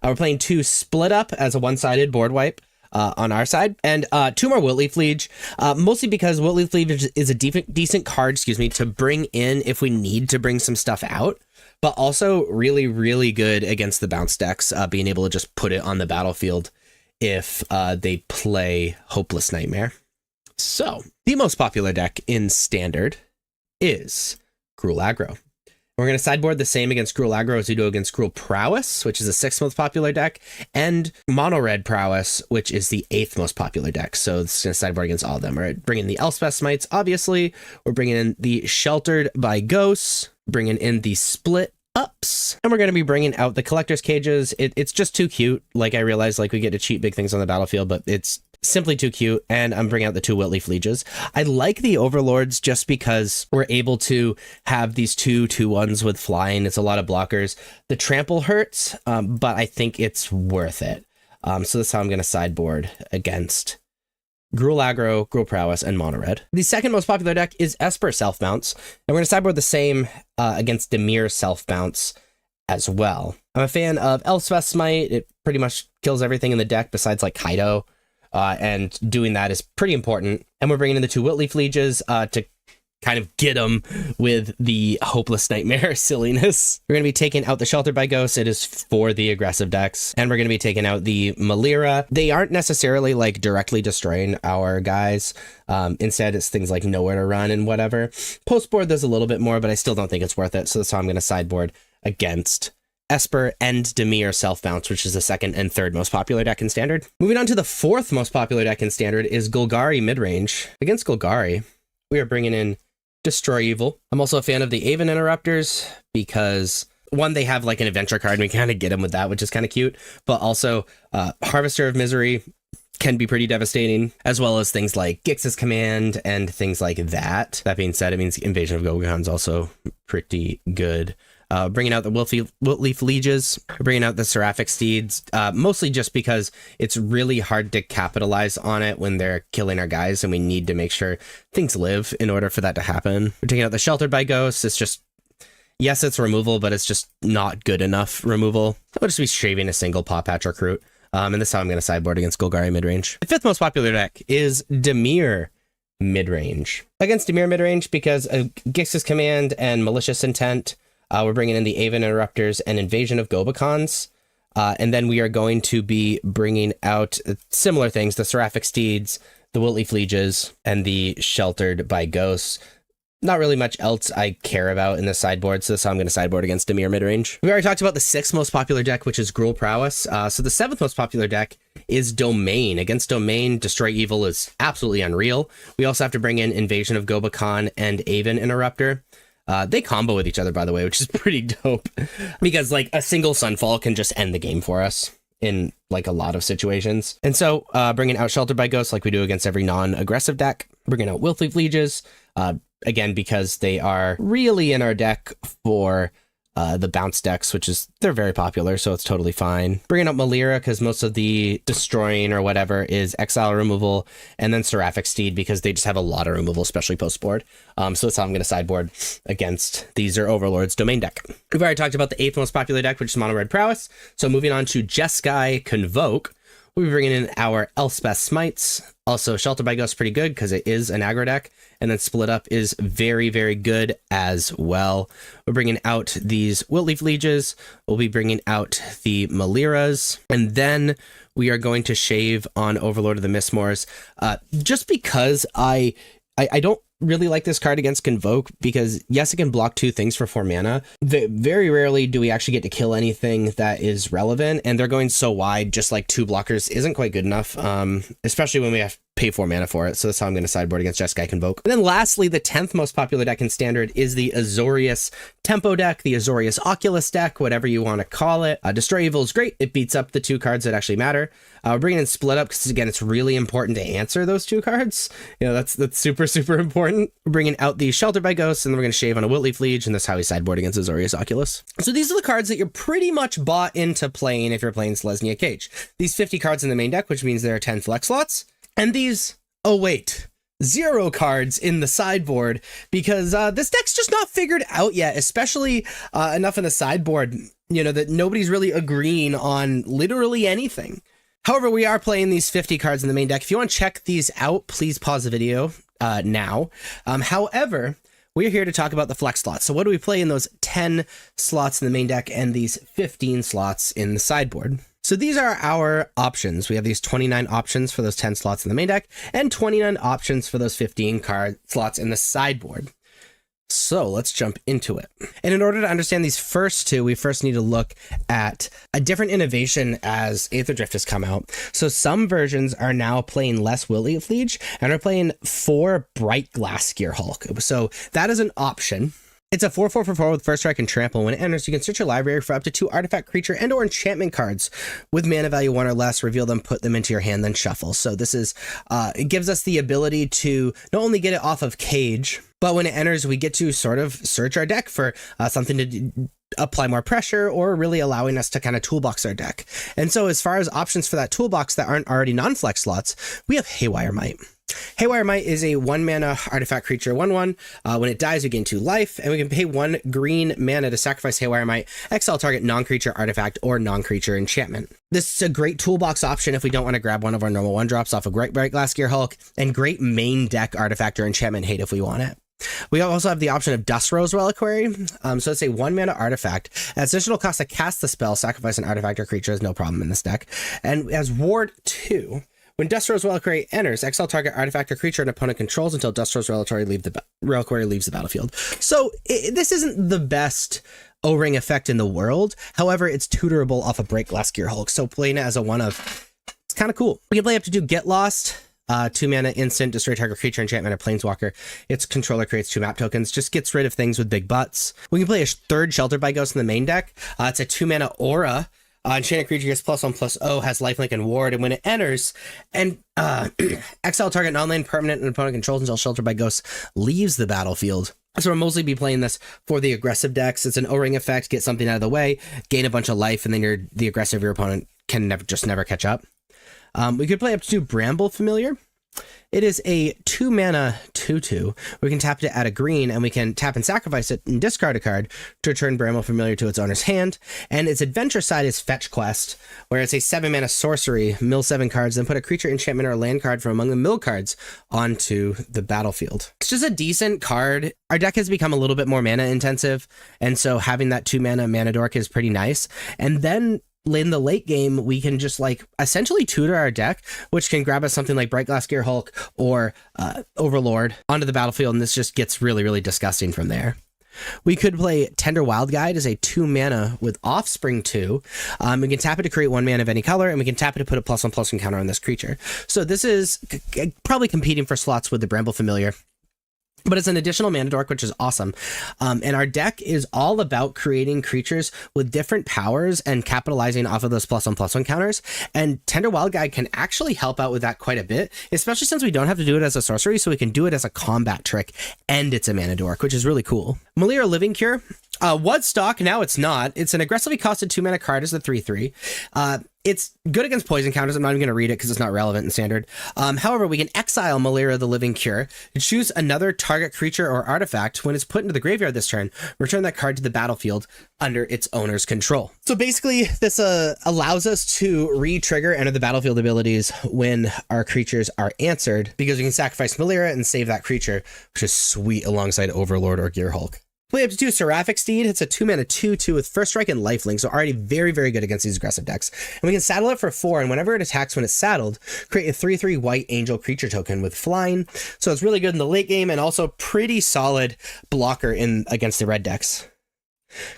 We're playing 2 Split Up as a one-sided board wipe on our side, and 2 more Wiltleaf Liege, mostly because Wiltleaf Liege is a decent card, to bring in if we need to bring some stuff out, but also really, really good against the bounce decks, being able to just put it on the battlefield if they play Hopeless Nightmare. So, the most popular deck in Standard is Gruul Aggro. We're going to sideboard the same against Gruul Aggro as we do against Gruul Prowess, which is the 6th most popular deck, and Mono Red Prowess, which is the 8th most popular deck. So it's going to sideboard against all of them. We're bringing the Elspeth's Mites, obviously. We're bringing in the Sheltered by Ghosts, bringing in the Split Ups, and we're going to be bringing out the Collector's Cages. It's just too cute. Like, I realize like we get to cheat big things on the battlefield, but it's simply too cute, and I'm bringing out the 2 Wiltleaf Lieges. I like the Overlords just because we're able to have these 2/2/1s with flying. It's a lot of blockers. The trample hurts, but I think it's worth it. So that's how I'm going to sideboard against Gruul Aggro, Gruul Prowess, and Mono Red. The second most popular deck is Esper Self Bounce, and we're going to sideboard the same against Dimir Self Bounce as well. I'm a fan of Elspeth's Might. It pretty much kills everything in the deck besides like Kaido. and doing that is pretty important. And we're bringing in the 2 Wilt-Leaf Lieges to kind of get them with the Hopeless Nightmare silliness. We're going to be taking out the Sheltered by Ghosts. It is for the aggressive decks. And we're going to be taking out the Malira. They aren't necessarily like directly destroying our guys. Instead, it's things like Nowhere to Run and whatever. Post board, there's a little bit more, but I still don't think it's worth it. So that's how I'm going to sideboard against Esper and Dimir Self Bounce, which is the 2nd and 3rd most popular deck in Standard. Moving on to the 4th most popular deck in Standard is Golgari Midrange. Against Golgari, we are bringing in Destroy Evil. I'm also a fan of the Aven Interrupters because, one, they have like an adventure card and we kind of get them with that, which is kind of cute, but also Harvester of Misery can be pretty devastating, as well as things like Gix's Command and things like that. That being said, it means Invasion of Gogon's also pretty good. Bringing out the Wilt-Leaf Lieges, bringing out the Seraphic Steeds, mostly just because it's really hard to capitalize on it when they're killing our guys, and we need to make sure things live in order for that to happen. We're taking out the Sheltered by Ghosts. It's just, yes, it's removal, but it's just not good enough removal. I'll just be shaving a single Paw Patch Recruit, and this is how I'm going to sideboard against Golgari Midrange. The 5th most popular deck is Dimir Midrange. Against Dimir Midrange, because of Gix's Command and Malicious Intent, we're bringing in the Aven Interrupters and Invasion of Gobakons. And then we are going to be bringing out similar things, the Seraphic Steeds, the Wilt-Leaf Lieges, and the Sheltered by Ghosts. Not really much else I care about in the sideboard, so that's how I'm going to sideboard against Dimir Midrange. We already talked about the 6th most popular deck, which is Gruul Prowess. So the 7th most popular deck is Domain. Against Domain, Destroy Evil is absolutely unreal. We also have to bring in Invasion of Gobakon and Aven Interrupter. They combo with each other, by the way, which is pretty dope because like a single Sunfall can just end the game for us in like a lot of situations. And so bringing out Sheltered by Ghosts like we do against every non-aggressive deck, bringing out Wilt-Leaf Lieges, again, because they are really in our deck for the bounce decks, which is, they're very popular, so it's totally fine. Bringing up Malira because most of the destroying or whatever is exile removal, and then Seraphic Steed because they just have a lot of removal, especially post board. So that's how I'm going to sideboard against the Zer Overlord's Domain deck. We've already talked about the 8th most popular deck, which is Mono Red Prowess. So moving on to Jeskai Convoke, we'll be bringing in our Elspeth Smites. Also, Shelter by Ghost pretty good because it is an aggro deck. And then Split Up is very, very good as well. We're bringing out these Wilt-Leaf Lieges. We'll be bringing out the Maliras. And then we are going to shave on Overlord of the Mistmores. Just because I don't really like this card against Convoke because yes, it can block 2 things for 4 mana. Very rarely do we actually get to kill anything that is relevant, and they're going so wide, just like 2 blockers isn't quite good enough, especially when we have to pay 4 mana for it. So that's how I'm going to sideboard against Jeskai Convoke. And then lastly, the 10th most popular deck in Standard is the Azorius Tempo deck, the Azorius Oculus deck, whatever you want to call it. Destroy Evil is great. It beats up the 2 cards that actually matter. We're bringing in Split Up because, again, it's really important to answer those 2 cards. You know, that's super, super important. We're bringing out the Shelter by Ghosts, and then we're going to shave on a Wilt-Leaf Liege, and that's how we sideboard against Azorius Oculus. So these are the cards that you're pretty much bought into playing if you're playing Selesnya Cage. These 50 cards in the main deck, which means there are 10 flex slots. And these, oh wait, 0 cards in the sideboard because this deck's just not figured out yet, especially enough in the sideboard, you know, that nobody's really agreeing on literally anything. However, we are playing these 50 cards in the main deck. If you want to check these out, please pause the video now. However, we're here to talk about the flex slots. So what do we play in those 10 slots in the main deck and these 15 slots in the sideboard? So these are our options. We have these 29 options for those 10 slots in the main deck and 29 options for those 15 card slots in the sideboard. So let's jump into it. And in order to understand these first 2, we first need to look at a different innovation as Aether Drift has come out. So some versions are now playing less Wilt-Leaf Liege and are playing 4 Bright Glass Gear Hulk. So that is an option. It's a 4/4/4 with first strike and trample. When it enters, you can search your library for up to 2 artifact, creature, and or enchantment cards with mana value 1 or less, reveal them, put them into your hand, then shuffle. So this is, it gives us the ability to not only get it off of Cage, but when it enters, we get to sort of search our deck for something to apply more pressure or really allowing us to kind of toolbox our deck. And so as far as options for that toolbox that aren't already non-flex slots, we have Haywire Might. Haywire Might is a 1 mana artifact creature 1/1. When it dies, we gain 2 life, and we can pay 1 green mana to sacrifice Haywire Might, exile target non-creature artifact or non-creature enchantment. This is a great toolbox option if we don't want to grab one of our normal 1-drops off of Bright Glass Gear Hulk, and great main deck artifact or enchantment hate if we want it. We also have the option of Dust Rose Reliquary. So it's a 1 mana artifact. At additional cost to cast the spell, sacrifice an artifact or creature is no problem in this deck. And as Ward 2, when Dust Rose Reliquary enters, exile target artifact or creature an opponent controls until Dust Rose Reliquary leaves the battlefield. So this isn't the best O-Ring effect in the world. However, it's tutorable off of Bright Glass Gear Hulk. So playing it as a 1-of, it's kind of cool. We can play up to 2 Get Lost. 2 mana instant, destroy target creature, enchantment, or planeswalker. Its controller creates 2 map tokens, just gets rid of things with big butts. We can play a 3rd Sheltered by Ghost in the main deck. It's a 2 mana aura. Enchanted creature gets +1/+0, has lifelink and ward, and when it enters, and exile target non-land permanent and opponent controls until Sheltered by Ghost leaves the battlefield. So we'll mostly be playing this for the aggressive decks. It's an O-Ring effect, get something out of the way, gain a bunch of life, and then the aggressive your opponent can never catch up. We could play up to Bramble Familiar. It is a 2 mana 2/2. We can tap it to add a green, and we can tap and sacrifice it and discard a card to return Bramble Familiar to its owner's hand. And its adventure side is Fetch Quest, where it's a 7 mana sorcery, mill 7 cards, then put a creature, enchantment, or a land card from among the mill cards onto the battlefield. It's just a decent card. Our deck has become a little bit more mana intensive, and so having that 2 mana dork is pretty nice. And then in the late game, we can just essentially tutor our deck, which can grab us something like Bright Glass Gear Hulk or Overlord onto the battlefield, and this just gets really, really disgusting from there. We could play Tender Wild Guide as a 2 mana with Offspring 2. We can tap it to create 1 mana of any color, and we can tap it to put a +1/+1 counter on this creature. So this is probably competing for slots with the Bramble Familiar. But it's an additional mana dork, which is awesome. And our deck is all about creating creatures with different powers and capitalizing off of those +1/+1 counters. And Tender Wild Guide can actually help out with that quite a bit, especially since we don't have to do it as a sorcery, so we can do it as a combat trick, and it's a mana dork, which is really cool. Malira Living Cure was stock, now it's not. It's an aggressively costed 2 mana card as a 3/3. It's good against poison counters. I'm not even going to read it because it's not relevant in standard. However, we can exile Malira the Living Cure and choose another target creature or artifact. When it's put into the graveyard this turn, return that card to the battlefield under its owner's control. So basically, this allows us to re-trigger enter the battlefield abilities when our creatures are answered, because we can sacrifice Malira and save that creature, which is sweet alongside Overlord or Gear Hulk. Play up to 2 Seraphic Steed. It's a 2 mana 2/2 with First Strike and Lifelink, so already very, very good against these aggressive decks. And we can saddle it for 4, and whenever it attacks when it's saddled, create a 3/3 white angel creature token with flying. So it's really good in the late game, and also pretty solid blocker against the red decks.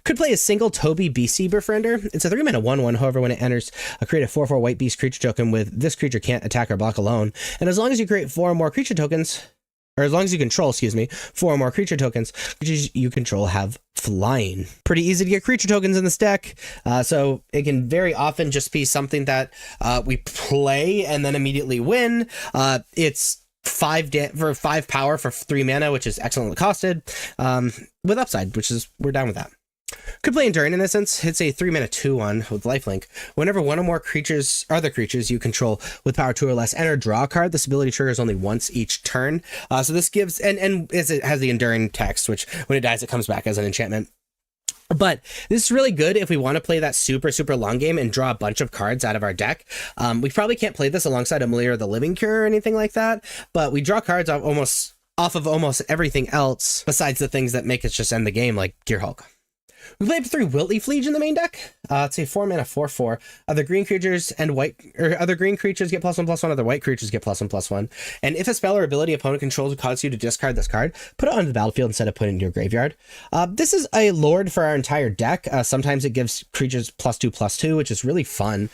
Could play a single Toby BC Befriender. It's a 3 mana 1/1. However, when it enters, create a 4/4 white beast creature token with this creature can't attack or block alone. And as long as you create 4 or more creature tokens, or as long as you control, 4 or more creature tokens, creatures you control have flying. Pretty easy to get creature tokens in this deck, so it can very often just be something that we play and then immediately win. It's 5 power for 3 mana, which is excellently costed, with upside, we're down with that. Could play Enduring Innocence. It's a 3 mana 2/1 with lifelink. Whenever one or more other creatures you control with power 2 or less enter, draw a card. This ability triggers only once each turn. So this gives, and it has the Enduring text, which when it dies, it comes back as an enchantment. But this is really good if we want to play that super, super long game and draw a bunch of cards out of our deck. We probably can't play this alongside a Malira the Living Cure or anything like that, but we draw cards off of almost everything else besides the things that make us just end the game, like Gear Hulk. We play up to 3 Wiltly Fleege in the main deck. It's a 4 mana 4/4. Other green creatures get +1/+1. Other white creatures get +1/+1. And if a spell or ability opponent controls would cause you to discard this card, put it onto the battlefield instead of putting it into your graveyard. This is a lord for our entire deck. Sometimes it gives creatures +2/+2, which is really fun.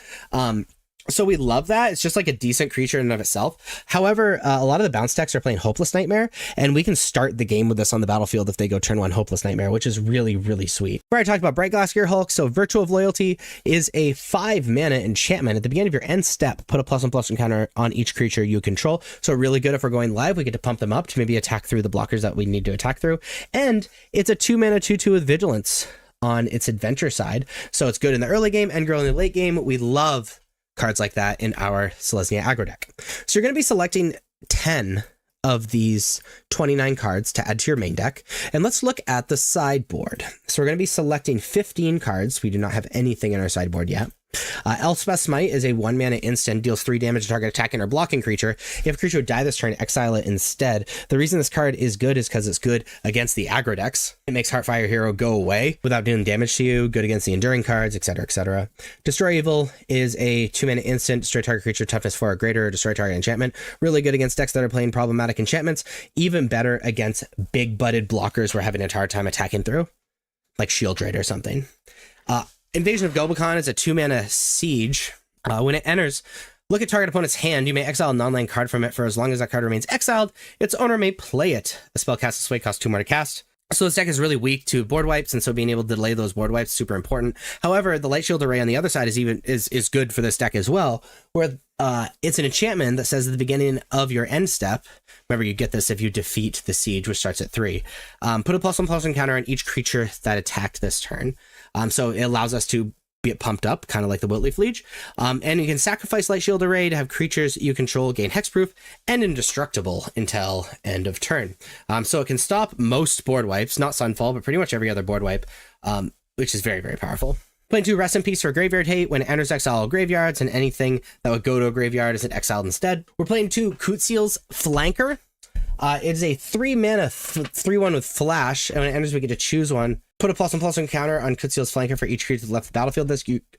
So we love that. It's just like a decent creature in and of itself. However, a lot of the bounce decks are playing Hopeless Nightmare, and we can start the game with this on the battlefield if they go turn 1 Hopeless Nightmare, which is really, really sweet. Where I talked about Bright Glass Gear Hulk, so Virtue of Loyalty is a 5 mana enchantment. At the beginning of your end step, put a +1/+1 counter on each creature you control. So really good if we're going live. We get to pump them up to maybe attack through the blockers that we need to attack through. And it's a 2 mana 2/2 with Vigilance on its adventure side. So it's good in the early game and girl in the late game. We love cards like that in our Selesnya aggro deck. So you're going to be selecting 10 of these 29 cards to add to your main deck. And let's look at the sideboard. So we're going to be selecting 15 cards. We do not have anything in our sideboard yet. Elspeth's Smite is a 1-mana instant, deals 3 damage to target attacking or blocking creature. If a creature would die this turn, exile it instead. The reason this card is good is because it's good against the aggro decks. It makes Heartfire Hero go away without doing damage to you, good against the enduring cards, etc., etc. Destroy Evil is a 2-mana instant, destroy target creature toughness 4 or greater, or destroy target enchantment. Really good against decks that are playing problematic enchantments, even better against big-butted blockers we're having a hard time attacking through, like Shield Raid or something. Invasion of Gobekon is a 2-mana siege. When it enters, look at target opponent's hand. You may exile a non-land card from it for as long as that card remains exiled. Its owner may play it. The spell cast this way costs 2 more to cast. So this deck is really weak to board wipes, and so being able to delay those board wipes is super important. However, the Light Shield Array on the other side is good for this deck as well, where it's an enchantment that says at the beginning of your end step, remember you get this if you defeat the siege, which starts at 3, put a +1/+1 counter on each creature that attacked this turn. So it allows us to get pumped up, kind of like the Wiltleaf Liege. And you can sacrifice Light Shield Array to have creatures you control gain hexproof and indestructible until end of turn. So it can stop most board wipes, not Sunfall, but pretty much every other board wipe, which is very, very powerful. Playing 2 Rest in Peace for Graveyard Hate. When it enters exile graveyards, and anything that would go to a graveyard is exiled instead. We're playing 2 Cootseal's Flanker. It's a 3-mana 3/1 with flash, and when it enters we get to choose one. Put a +1/+1 counter on Cootseal's Flanker for each creature that left the battlefield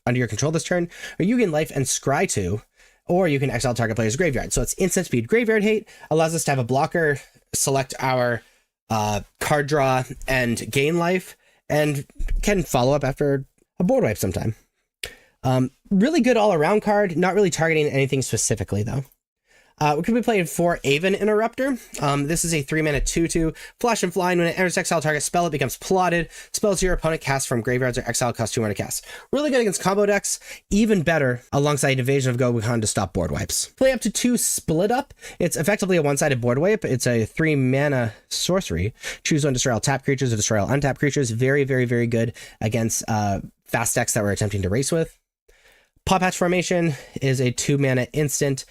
under your control this turn, or you gain life and scry 2, or you can exile target player's graveyard. So it's instant speed Graveyard Hate, allows us to have a blocker, select our card draw, and gain life, and can follow up after a board wipe sometime. Really good all-around card, not really targeting anything specifically though. We could be playing 4 Aven Interrupter. This is a 3-mana 2/2. Flash and Flying. When it enters exile target spell, it becomes plotted. Spells your opponent casts from graveyards or exile cost 2 mana to cast. Really good against combo decks. Even better alongside Invasion of Gobekon to stop board wipes. Play up to 2 Split Up. It's effectively a one-sided board wipe. It's a 3-mana sorcery. Choose one, destroy all tap creatures or destroy all untapped creatures. Very, very, very good against fast decks that we're attempting to race with. Paw Patch Formation is a 2-mana instant.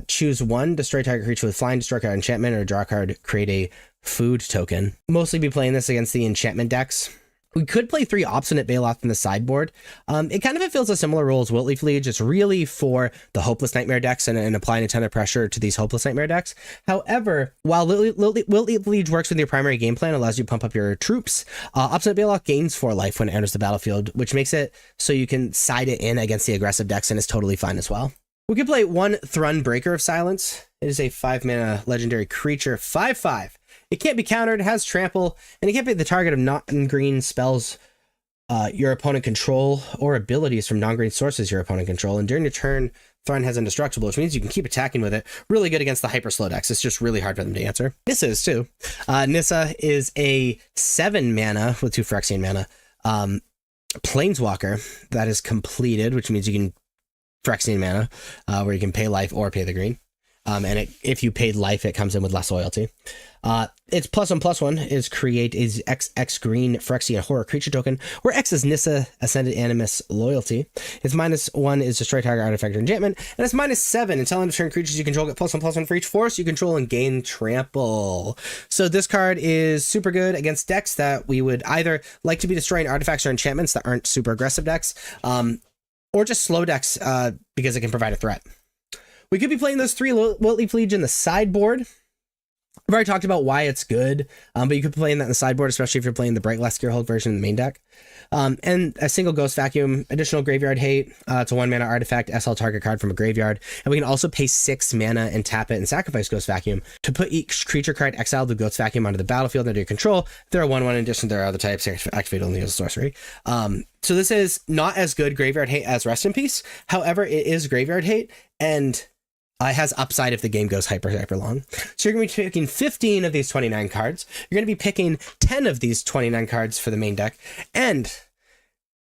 Choose one, destroy target creature with flying, destroy card enchantment, or draw a card, create a food token. Mostly be playing this against the enchantment decks. We could play 3 Obstinate Baloth in the sideboard. It kind of fulfills a similar role as Wiltleaf Liege. It's really for the Hopeless Nightmare decks and applying a ton of pressure to these Hopeless Nightmare decks. However, while Wiltleaf Liege works with your primary game plan, allows you to pump up your troops, Obstinate Baloth gains 4 life when it enters the battlefield, which makes it so you can side it in against the aggressive decks, and it's totally fine as well. We could play 1 Thrun, Breaker of Silence. It is a 5-mana legendary creature, 5/5. It can't be countered, has trample, and it can't be the target of non-green spells your opponent control or abilities from non-green sources your opponent control. And during your turn, Thrun has indestructible, which means you can keep attacking with it. Really good against the hyper slow decks. It's just really hard for them to answer. Nissa is too. Nissa is a 7-mana with 2 Phyrexian mana Planeswalker that is completed, which means you can Phyrexian mana, where you can pay life or pay the green. If you paid life, it comes in with less loyalty. Its +1/+1 is create is X green Phyrexian horror creature token, where X is Nissa Ascended Animus loyalty. Its -1 is destroy target artifact or enchantment, and it's -7 until end of turn creatures you control get +1/+1 for each force you control and gain trample. So this card is super good against decks that we would either like to be destroying artifacts or enchantments that aren't super aggressive decks, or just slow decks because it can provide a threat. We could be playing those 3 Wiltleaf Liege in the sideboard. I've already talked about why it's good, but you could be playing that in the sideboard, especially if you're playing the Bright Glass Gearhulk version in the main deck. And a single Ghost Vacuum, additional Graveyard Hate. It's a 1-mana artifact, SL target card from a graveyard. And we can also pay 6 mana and tap it and sacrifice Ghost Vacuum to put each creature card exiled with Ghost Vacuum onto the battlefield under your control. There are 1/1 in addition. There are other types activate only as a sorcery. So this is not as good Graveyard Hate as Rest in Peace. However, it is Graveyard Hate, and it has upside if the game goes hyper long. So you're going to be picking 15 of these 29 cards. You're going to be picking 10 of these 29 cards for the main deck. And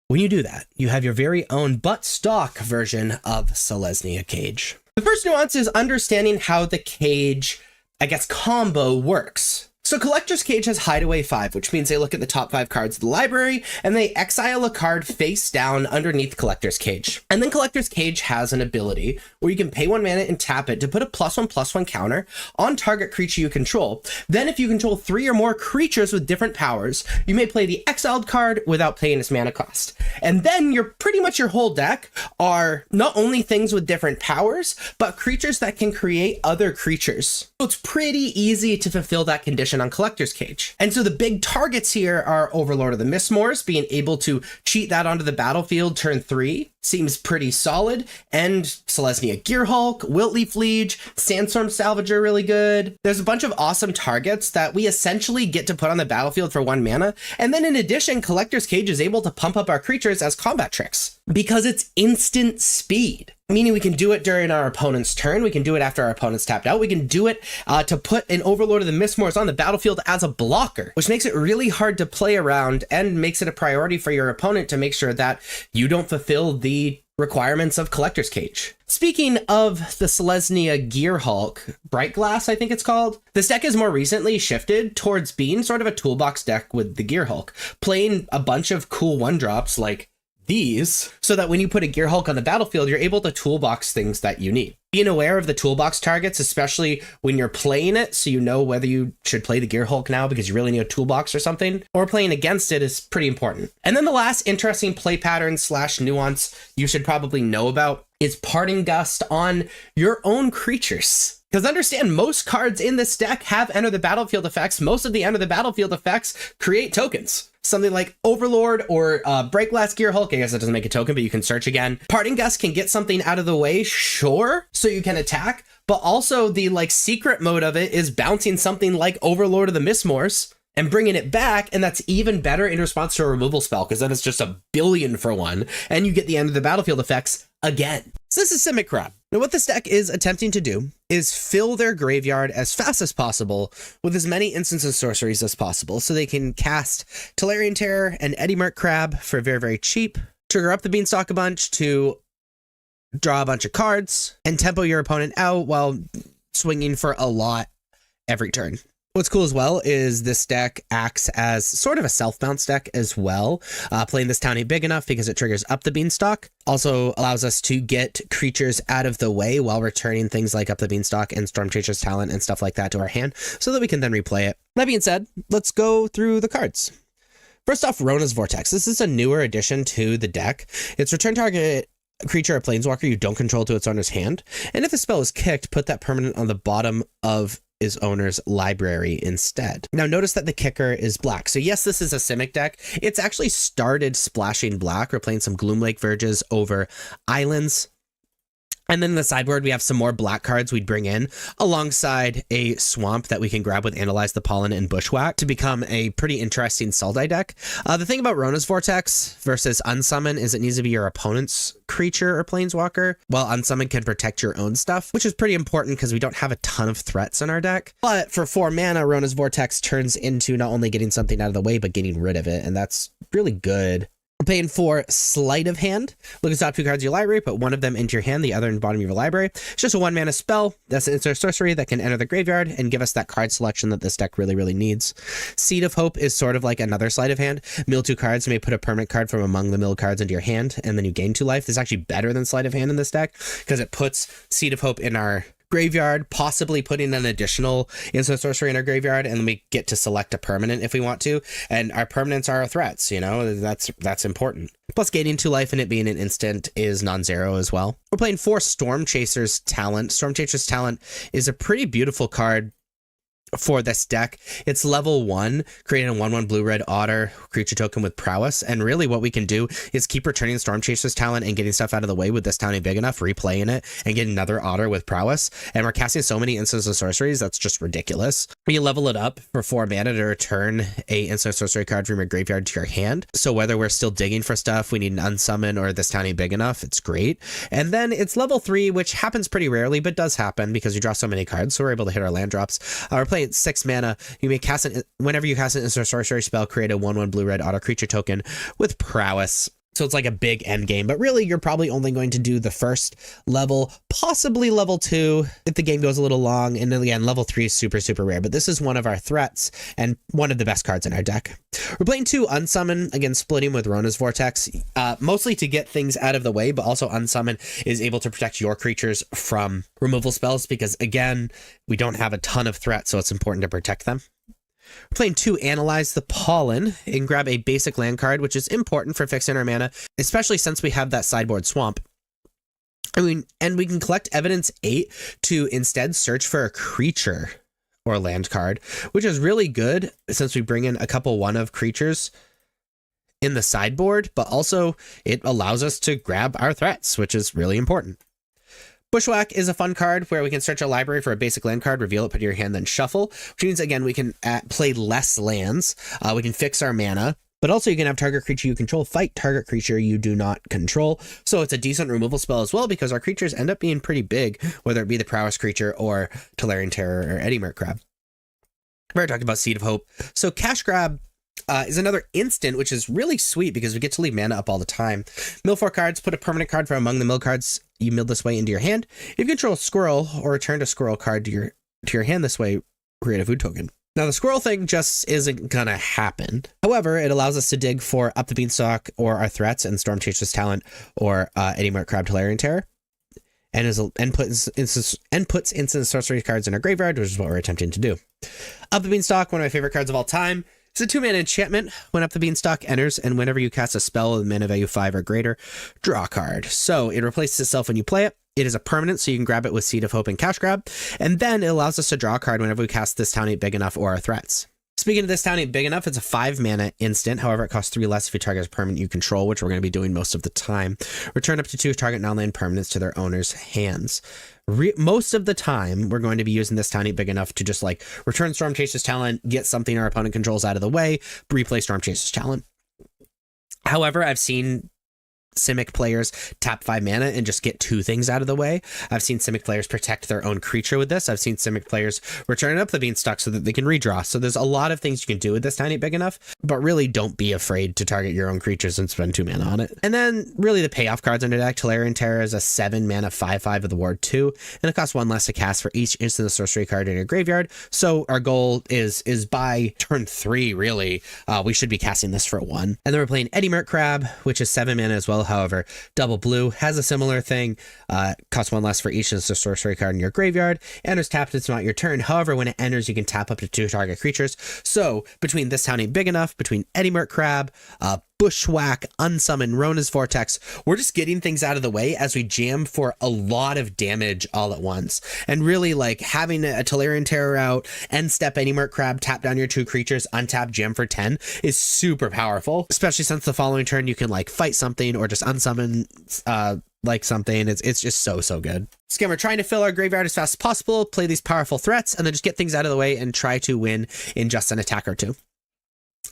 when you do that, you have your very own but stock version of Selesnya Cage. The first nuance is understanding how the Cage, I guess, combo works. So Collector's Cage has Hideaway 5, which means they look at the top 5 cards of the library, and they exile a card face down underneath Collector's Cage. And then Collector's Cage has an ability where you can pay 1 mana and tap it to put a +1/+1 counter on target creature you control. Then if you control 3 or more creatures with different powers, you may play the exiled card without paying its mana cost. And then pretty much your whole deck are not only things with different powers, but creatures that can create other creatures. So it's pretty easy to fulfill that condition on Collector's Cage. And so the big targets here are Overlord of the Mistmoors, being able to cheat that onto the battlefield turn 3. Seems pretty solid. And Selesnya Gearhulk, Wiltleaf Liege, Sandstorm Salvager really good. There's a bunch of awesome targets that we essentially get to put on the battlefield for 1 mana. And then in addition, Collector's Cage is able to pump up our creatures as combat tricks because it's instant speed. Meaning we can do it during our opponent's turn. We can do it after our opponent's tapped out. We can do it to put an Overlord of the Mistmoors on the battlefield as a blocker, which makes it really hard to play around and makes it a priority for your opponent to make sure that you don't fulfill the requirements of Collector's Cage. Speaking of the Selesnya Gearhulk, Bright Glass, I think it's called, this deck has more recently shifted towards being sort of a toolbox deck with the Gearhulk, playing a bunch of cool 1-drops like these, so that when you put a Gearhulk on the battlefield, you're able to toolbox things that you need. Being aware of the toolbox targets, especially when you're playing it, so you know whether you should play the Gearhulk now because you really need a toolbox or something, or playing against it is pretty important. And then the last interesting play pattern / nuance you should probably know about is Parting Gust on your own creatures. Because understand, most cards in this deck have enter the battlefield effects. Most of the enter the battlefield effects create tokens. Something like Overlord or Break Glass Gearhulk, I guess that doesn't make a token, but you can search again. Parting Gust can get something out of the way, sure, so you can attack, but also the secret mode of it is bouncing something like Overlord of the Mistmoors and bringing it back, and that's even better in response to a removal spell, because then it's just a billion for 1, and you get the end of the battlefield effects again. So this is Simic Crab. Now what this deck is attempting to do is fill their graveyard as fast as possible with as many instants and sorceries as possible, so they can cast Tolarian Terror and Eddy Merc Crab for very, very cheap, trigger up the Beanstalk a bunch to draw a bunch of cards, and tempo your opponent out while swinging for a lot every turn. What's cool as well is this deck acts as sort of a self-bounce deck as well. Playing this town ain't big enough because it triggers up the Beanstalk. Also allows us to get creatures out of the way while returning things like up the Beanstalk and Stormchaser's Talent and stuff like that to our hand so that we can then replay it. That being said, let's go through the cards. First off, Rona's Vortex. This is a newer addition to the deck. It's return target creature or planeswalker you don't control to its owner's hand. And if the spell is kicked, put that permanent on the bottom of his owner's library instead. Now notice that the kicker is black. So yes, this is a Simic deck. It's actually started splashing black. We're playing some Gloomlake Verges over islands. And then in the sideboard, we have some more black cards we'd bring in alongside a swamp that we can grab with Analyze the Pollen and Bushwhack to become a pretty interesting Sultai deck. The thing about Rona's Vortex versus Unsummon is it needs to be your opponent's creature or planeswalker, while Unsummon can protect your own stuff, which is pretty important because we don't have a ton of threats in our deck. But for 4 mana, Rona's Vortex turns into not only getting something out of the way, but getting rid of it, and that's really good. We're paying for Sleight of Hand. Look at the top 2 cards of your library, put one of them into your hand, the other in the bottom of your library. It's just a 1 mana spell. That's an instant sorcery that can enter the graveyard and give us that card selection that this deck really, really needs. Seed of Hope is sort of like another Sleight of Hand. Mill 2 cards, you may put a permanent card from among the milled cards into your hand, and then you gain 2 life. This is actually better than Sleight of Hand in this deck because it puts Seed of Hope in our graveyard, possibly putting an additional instant sorcery in our graveyard, and then we get to select a permanent if we want to, and our permanents are our threats, you know, that's important. Plus gaining 2 life and it being an instant is non-zero as well. We're playing 4 Stormchaser's Talent. Stormchaser's Talent is a pretty beautiful card for this deck. It's level 1, creating a 1/1 blue-red otter creature token with prowess, and really what we can do is keep returning Stormchaser's Talent and getting stuff out of the way with this town ain't big enough, replaying it, and getting another otter with prowess, and we're casting so many instants and sorceries that's just ridiculous. You level it up for 4 mana to return a instant sorcery card from your graveyard to your hand, so whether we're still digging for stuff, we need an unsummon, or this town ain't big enough, it's great. And then it's level 3, which happens pretty rarely, but does happen because you draw so many cards, so we're able to hit our land drops. We're playing 6 mana. You may cast whenever you cast an instant sorcery spell, create a 1/1 blue-red auto creature token with prowess. So it's like a big end game, but really you're probably only going to do the first level, possibly level 2 if the game goes a little long. And then again, level 3 is super, super rare, but this is one of our threats and one of the best cards in our deck. We're playing 2 Unsummon, again, splitting with Rona's Vortex, mostly to get things out of the way, but also Unsummon is able to protect your creatures from removal spells because, again, we don't have a ton of threats, so it's important to protect them. We're playing 2 Analyze the Pollen and grab a basic land card, which is important for fixing our mana, especially since we have that sideboard swamp. And we can collect Evidence 8 to instead search for a creature or land card, which is really good since we bring in a couple 1-of creatures in the sideboard, but also it allows us to grab our threats, which is really important. Bushwhack is a fun card where we can search a library for a basic land card, reveal it, put it in your hand, then shuffle, which means, again, we can play less lands. We can fix our mana, but also you can have target creature you control fight target creature you do not control. So it's a decent removal spell as well because our creatures end up being pretty big, whether it be the Prowess creature or Tolarian Terror or Eddy Merc Crab. We already talked about Seed of Hope. So Cash Grab is another instant, which is really sweet because we get to leave mana up all the time. Mill 4 cards, put a permanent card from among the mill cards you mill this way into your hand. If you control a squirrel or return a squirrel card to your hand this way, create a food token. Now the squirrel thing just isn't gonna happen. However, it allows us to dig for Up the Beanstalk or our threats and Storm Chaser's Talent or Eddy Merc Crab Tolarian Terror. And puts instant sorcery cards in our graveyard, which is what we're attempting to do. Up the Beanstalk, one of my favorite cards of all time. It's a 2-mana enchantment. When Up the Beanstalk enters, and whenever you cast a spell with mana value 5 or greater, draw a card. So it replaces itself when you play it. It is a permanent, so you can grab it with Seed of Hope and Cash Grab. And then it allows us to draw a card whenever we cast This Town Ain't Big Enough or our threats. Speaking of This Town Ain't Big Enough, it's a 5-mana instant. However, it costs 3 less if you target a permanent you control, which we're going to be doing most of the time. Return up to 2 target non-land permanents to their owner's hands. Most of the time, we're going to be using This Town Ain't Big Enough to just like return Storm Chaser's Talent, get something our opponent controls out of the way, replay Storm Chaser's Talent. However, I've seen Simic players tap 5 mana and just get 2 things out of the way. I've seen Simic players protect their own creature with this. I've seen Simic players return Up the Beanstalk so that they can redraw. So there's a lot of things you can do with This Town Ain't Big Enough, but really don't be afraid to target your own creatures and spend 2 mana on it. And then really the payoff cards in your deck. Tolarian Terror is a 7-mana 5/5 with the ward 2, and it costs 1 less to cast for each instant sorcery card in your graveyard. So our goal is by turn 3, really, we should be casting this for 1. And then we're playing Eddy Merc Crab, which is 7 mana as well. However, double blue has a similar thing, costs 1 less for each instant sorcery card in your graveyard, enters tapped, it's not your turn. However, when it enters, you can tap up to 2 target creatures. So between This Town Ain't Big Enough, between Eddy Merc Crab, Bushwhack, Unsummon, Rona's Vortex, we're just getting things out of the way as we jam for a lot of damage all at once. And really, like, having a Tolarian Terror out, end step Eddy Merc Crab, tap down your 2 creatures, untap, jam for 10 is super powerful, especially since the following turn you can like fight something or just unsummon like something. It's just so good. So again, we're trying to fill our graveyard as fast as possible, play these powerful threats, and then just get things out of the way and try to win in just an attack or 2.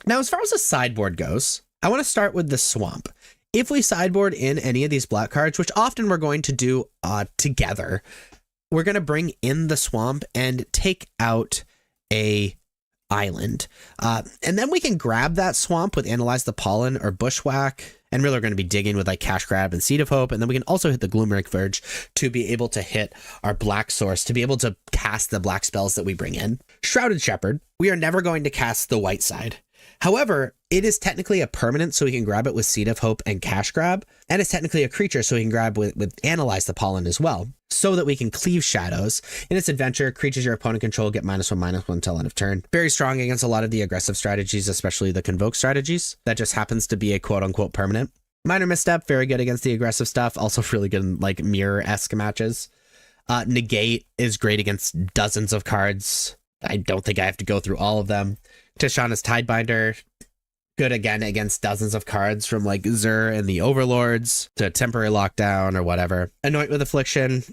Now, as far as the sideboard goes, I want to start with the swamp. If we sideboard in any of these black cards, which often we're going to do together, we're going to bring in the swamp and take out a island. And then we can grab that swamp with Analyze the Pollen or Bushwhack. And really, we're going to be digging with like Cash Grab and Seed of Hope. And then we can also hit the Gloomwraith Verge to be able to hit our black source, to be able to cast the black spells that we bring in. Shrouded Shepherd, we are never going to cast the white side. However, it is technically a permanent, so we can grab it with Seed of Hope and Cash Grab. And it's technically a creature, so we can grab with Analyze the Pollen as well, so that we can cleave shadows. In its adventure, creatures your opponent control get -1/-1 till end of turn. Very strong against a lot of the aggressive strategies, especially the Convoke strategies. That just happens to be a quote-unquote permanent. Minor Misstep, very good against the aggressive stuff. Also really good in like mirror-esque matches. Negate is great against dozens of cards. I don't think I have to go through all of them. Tishana's Tidebinder, good again against dozens of cards from like Zur and the Overlords to Temporary Lockdown or whatever. Anoint with Affliction,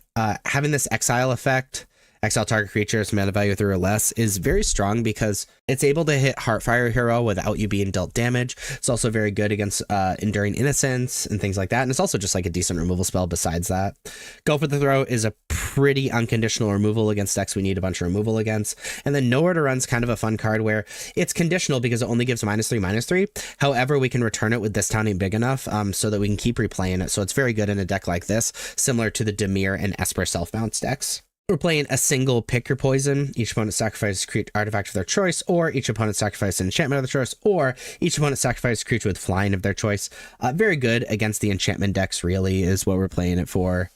having this exile effect, exile target creatures, mana value 3 or less, is very strong because it's able to hit Heartfire Hero without you being dealt damage. It's also very good against Enduring Innocence and things like that. And it's also just like a decent removal spell besides that. Go for the Throat is a pretty unconditional removal against decks we need a bunch of removal against. And then Nowhere to Run's kind of a fun card where it's conditional because it only gives -3/-3. However, we can return it with this town ain't big enough so that we can keep replaying it. So it's very good in a deck like this, similar to the Dimir and Esper self-bounce decks. We're playing a single pick your poison. Each opponent sacrifices a creature artifact of their choice, or each opponent sacrifices an enchantment of their choice, or each opponent sacrifices a creature with flying of their choice. Very good against the enchantment decks, really, is what we're playing it for.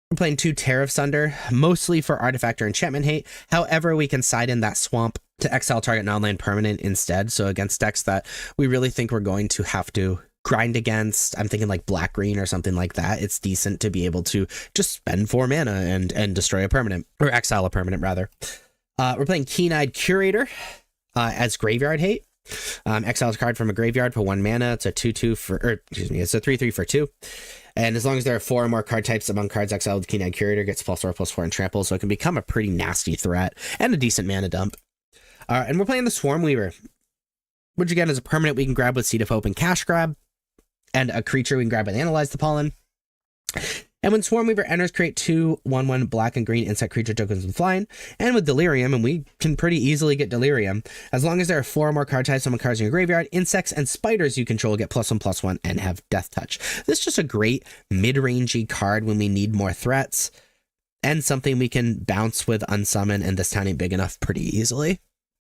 We're playing 2 Tear of Sunder, mostly for artifact or enchantment hate. However, we can side in that swamp to exile target non-land permanent instead. So against decks that we really think we're going to have to grind against, I'm thinking like black green or something like that, it's decent to be able to just spend 4 mana and destroy a permanent, or exile a permanent rather. We're playing Keen-Eyed Curator as graveyard hate. Exiles a card from a graveyard for 1 mana. It's a 2/2 for, or excuse me, it's a 3/3 for 2. And as long as there are 4 or more card types among cards exiled with Keen-Eyed Curator, gets +4/+4 and trample, so it can become a pretty nasty threat and a decent mana dump. And we're playing the Swarm Weaver, which again is a permanent we can grab with Seed of Hope and Cash Grab, and a creature we can grab with Analyze the Pollen. And when Swarm Weaver enters, create 2 1/1 black and green insect creature tokens with flying. And with Delirium, and we can pretty easily get Delirium, as long as there are 4 or more card types among cards in your graveyard, insects and spiders you control get +1/+1 and have Death Touch. This is just a great mid-rangey card when we need more threats, and something we can bounce with Unsummon, and this town ain't big enough pretty easily.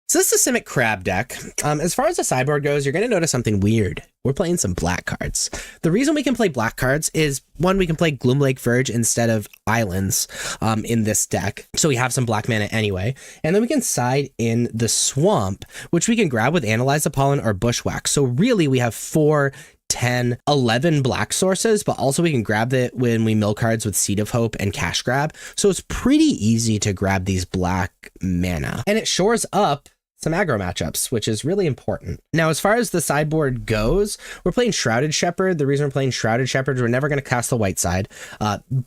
So this is a Simic Crab deck. As far as the sideboard goes, you're going to notice something weird. We're playing some black cards. The reason we can play black cards is, 1, we can play Gloomlake Verge instead of Islands in this deck. So we have some black mana anyway. And then we can side in the Swamp, which we can grab with Analyze the Pollen or Bushwhack. So really we have 4, 10, 11 black sources, but also we can grab it when we mill cards with Seed of Hope and Cash Grab. So it's pretty easy to grab these black mana. And it shores up some aggro matchups, which is really important. Now, as far as the sideboard goes, we're playing Shrouded Shepherd. The reason we're playing Shrouded Shepherd is we're never going to cast the white side,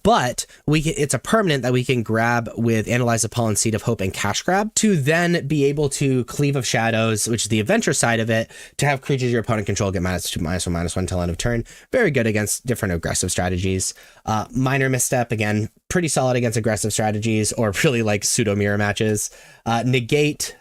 but it's a permanent that we can grab with Analyze the Pollen, Seed of Hope, and Cash Grab to then be able to Cleave of Shadows, which is the adventure side of it, to have creatures your opponent control get -2/-1/-1 until end of turn. Very good against different aggressive strategies. Minor Misstep, again, pretty solid against aggressive strategies or really like pseudo mirror matches. Negate,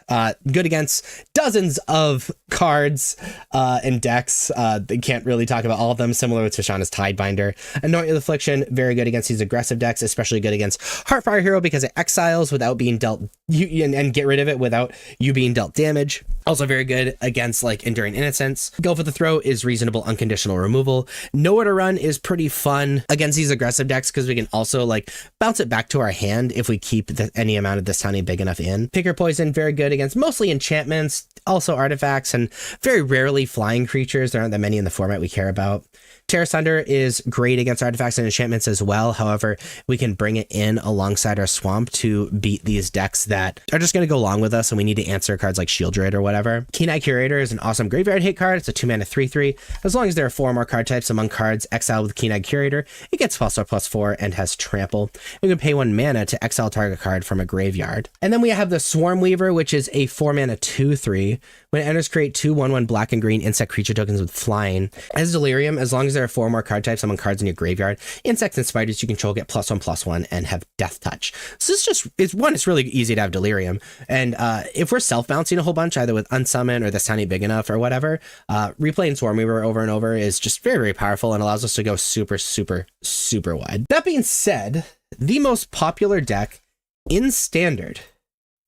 good against dozens of cards and decks. They can't really talk about all of them, similar with Tishana's Tidebinder. Anoint with Affliction, very good against these aggressive decks, especially good against Heartfire Hero because it exiles without being dealt, and get rid of it without you being dealt damage. Also very good against like Enduring Innocence. Go for the Throat is reasonable unconditional removal. Nowhere to Run is pretty fun against these aggressive decks because we can also like bounce it back to our hand if we keep any amount of this tiny big enough in. Pick Your Poison, very good against mostly enchantments, also artifacts, and very rarely flying creatures. There aren't that many in the format we care about. Tear Asunder is great against artifacts and enchantments as well. However, we can bring it in alongside our Swamp to beat these decks that are just going to go along with us and we need to answer cards like Shieldred or whatever. Keen-Eyed Curator is an awesome graveyard hate card. It's a 2 mana 3/3. As long as there are 4 more card types among cards exiled with Keen-Eyed Curator, it gets +4/+4 and has trample. We can pay 1 mana to exile target card from a graveyard. And then we have the Swarm Weaver, which is a 4 mana 2/3. When it enters, create 2 1/1 black and green insect creature tokens with flying. As Delirium, as long as there are 4 more card types among cards in your graveyard, insects and spiders you control get +1/+1 and have Death Touch. So this just is one, it's really easy to have Delirium. And if we're self-bouncing a whole bunch, either with Unsummon or this tiny big enough or whatever, replaying Swarm Weaver over and over is just very, very powerful and allows us to go super, super, super wide. That being said, the most popular deck in Standard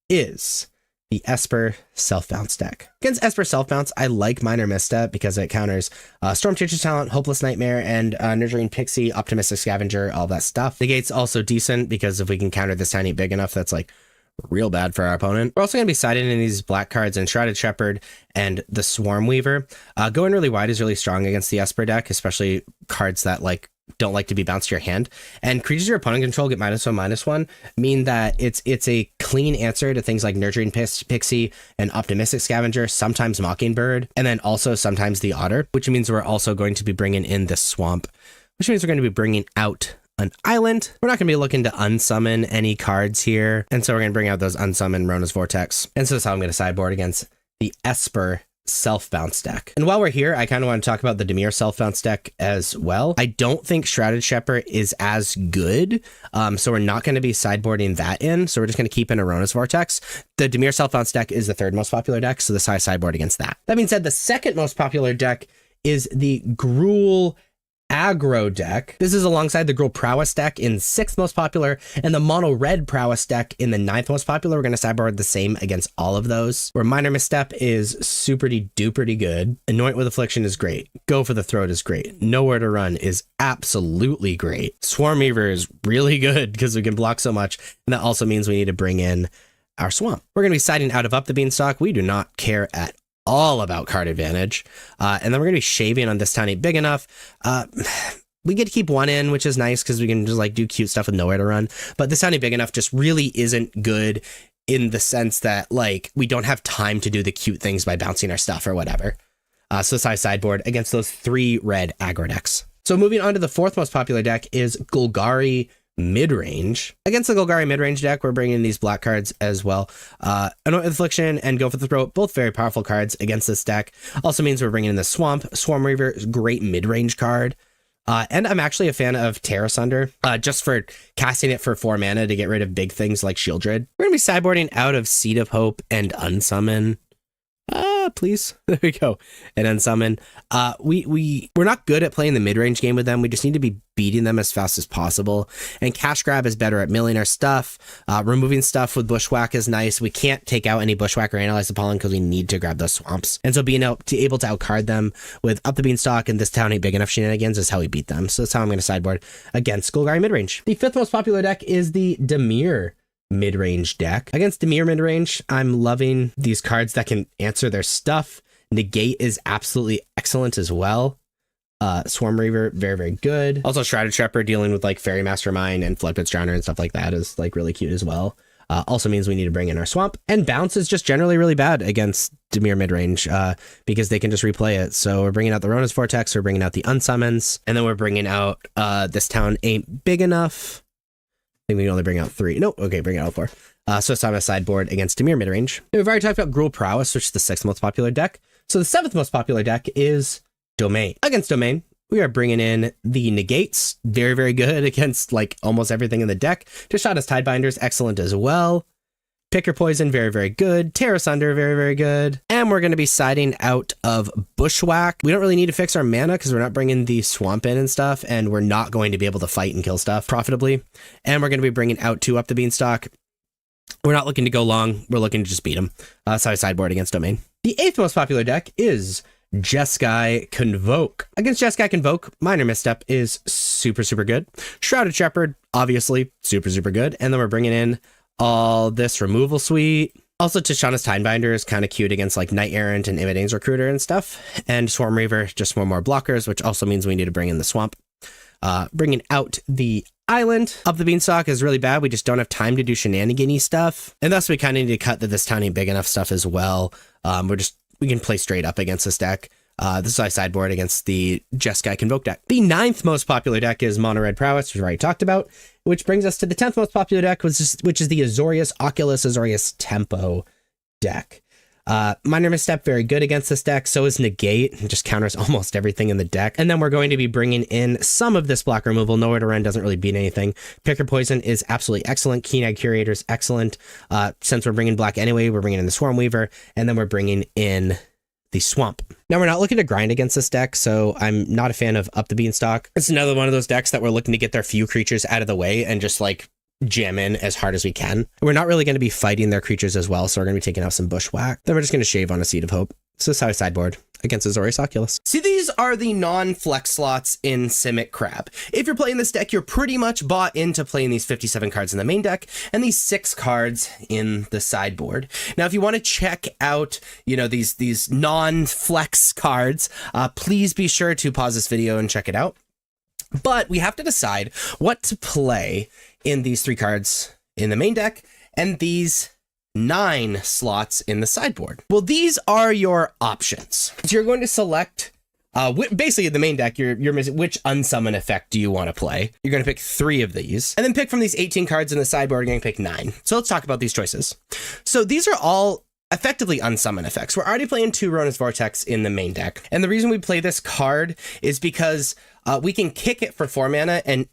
is the Esper Self-Bounce deck. Against Esper Self-Bounce, I like Minor Misstep because it counters Storm Teacher's Talent, Hopeless Nightmare, and Nurturing Pixie, Optimistic Scavenger, all that stuff. Negate's also decent because if we can counter this tiny big enough, that's like real bad for our opponent. We're also going to be siding in these black cards and Shrouded Shepherd and the Swarm Weaver. Going really wide is really strong against the Esper deck, especially cards that like don't like to be bounced to your hand, and creatures your opponent control get -1/-1 mean that it's a clean answer to things like Nurturing Pixie and Optimistic Scavenger, sometimes Mockingbird, and then also sometimes the Otter, which means we're also going to be bringing in the Swamp, which means we're going to be bringing out an island. We're not going to be looking to unsummon any cards here, and so we're going to bring out those unsummon Rona's Vortex. And so that's how I'm going to sideboard against the Esper self-bounce deck. And while we're here, I kind of want to talk about the Dimir self-bounce deck as well. I don't think Shrouded Shepherd is as good, so we're not going to be sideboarding that in, so we're just going to keep in Arona's Vortex. The Dimir self-bounce deck is the third most popular deck, so this high sideboard against that. That being said, the second most popular deck is the Gruul aggro deck. This is alongside the Gruul Prowess deck in 6th most popular and the Mono Red Prowess deck in the 9th most popular. We're going to sideboard the same against all of those. Where Minor Misstep is super-duper good. Anoint with Affliction is great. Go for the Throat is great. Nowhere to Run is absolutely great. Swarm Weaver is really good because we can block so much, and that also means we need to bring in our Swamp. We're going to be siding out of Up the Beanstalk. We do not care at all about card advantage. And then we're going to be shaving on This Town Ain't Big Enough. We get to keep one in, which is nice because we can just like do cute stuff with Nowhere to Run. But This Town Ain't Big Enough just really isn't good in the sense that like we don't have time to do the cute things by bouncing our stuff or whatever. So this high sideboard against those 3 red aggro decks. So moving on to the 4th most popular deck is Golgari Midrange. Against the Golgari Midrange deck, we're bringing in these black cards as well. Anoint with Affliction and Go for the Throat, both very powerful cards against this deck. Also means we're bringing in the Swamp. Swarm Reaver is a great midrange card. And I'm actually a fan of Terra Sunder, just for casting it for 4 mana to get rid of big things like Shieldred. We're going to be sideboarding out of Seed of Hope and Unsummon. Please. There we go. And Unsummon. We're not good at playing the mid-range game with them. We just need to be beating them as fast as possible. And Cash Grab is better at milling our stuff. Removing stuff with Bushwhack is nice. We can't take out any Bushwhack or Analyze the Pollen because we need to grab those swamps. And so being able to outcard them with Up the Beanstalk and This Town Ain't Big Enough shenanigans is how we beat them. So that's how I'm going to sideboard against Golgari Midrange. The 5th most popular deck is the Dimir mid-range deck. Against Dimir mid-range, I'm loving these cards that can answer their stuff. Negate is absolutely excellent as well. Swarm Reaver, very good. Also Shrouded Shepherd dealing with like Fairy Mastermind and Floodpits Drowner and stuff like that is like really cute as well. Also means we need to bring in our Swamp. And Bounce is just generally really bad against Dimir midrange because they can just replay it. So we're bringing out the Rona's Vortex, we're bringing out the Unsummons, and then we're bringing out This Town Ain't Big Enough. I think we can only bring out 3. Nope. Okay, bring out all 4. So it's on a sideboard against Dimir midrange. We've already talked about Gruul Prowess, which is the 6th most popular deck. So the 7th most popular deck is Domain. Against Domain, we are bringing in the Negates. Very good against like almost everything in the deck. Just shot as Tidebinders, excellent as well. Pick Your Poison, very good. Terra Sunder, very good. And we're going to be siding out of Bushwhack. We don't really need to fix our mana because we're not bringing the Swamp in and stuff, and we're not going to be able to fight and kill stuff profitably. And we're going to be bringing out 2 Up the Beanstalk. We're not looking to go long. We're looking to just beat them. So I sideboard against Domain. The 8th most popular deck is Jeskai Convoke. Against Jeskai Convoke, Minor Misstep is super good. Shrouded Shepherd, obviously, super good. And then we're bringing in all this removal suite. Also, Tishana's Tidebinder is kind of cute against like Knight Errant and Imidane's Recruiter and stuff. And Swarm Reaver, just more blockers, which also means we need to bring in the Swamp. Bringing out the Island. Up the Beanstalk is really bad. We just don't have time to do shenanigan-y stuff. And thus we kind of need to cut the This Town Ain't Big Enough stuff as well. We can play straight up against this deck. This is our sideboard against the Jeskai Convoke deck. The 9th most popular deck is Mono Red Prowess, which we already talked about, which brings us to the 10th most popular deck, which is the Azorius Oculus Azorius Tempo deck. Minor Misstep, very good against this deck. So is Negate, it just counters almost everything in the deck. And then we're going to be bringing in some of this block removal. Nowhere to Run doesn't really beat anything. Pick Your Poison is absolutely excellent. Keen-Eyed Curator is excellent. Since we're bringing black anyway, we're bringing in the Swarm Weaver, and then we're bringing in the Swamp. Now, we're not looking to grind against this deck, so I'm not a fan of Up the Beanstalk. It's another one of those decks that we're looking to get their few creatures out of the way and just like jam in as hard as we can. We're not really going to be fighting their creatures as well, so we're going to be taking out some Bushwhack. Then we're just going to shave on a Seed of Hope. So this is how I sideboard against Azorius Oculus. See, these are the non-flex slots in Simic Crab. If you're playing this deck, you're pretty much bought into playing these 57 cards in the main deck and these 6 cards in the sideboard. Now, if you want to check out, these non-flex cards, please be sure to pause this video and check it out. But we have to decide what to play in these 3 cards in the main deck and these 9 slots in the sideboard. Well, these are your options. So you're going to select, basically in the main deck, you're missing which unsummon effect do you want to play. You're going to pick 3 of these, and then pick from these 18 cards in the sideboard, you're going to pick 9. So let's talk about these choices. So these are all effectively unsummon effects. We're already playing 2 Rona's Vortex in the main deck. And the reason we play this card is because we can kick it for 4 mana and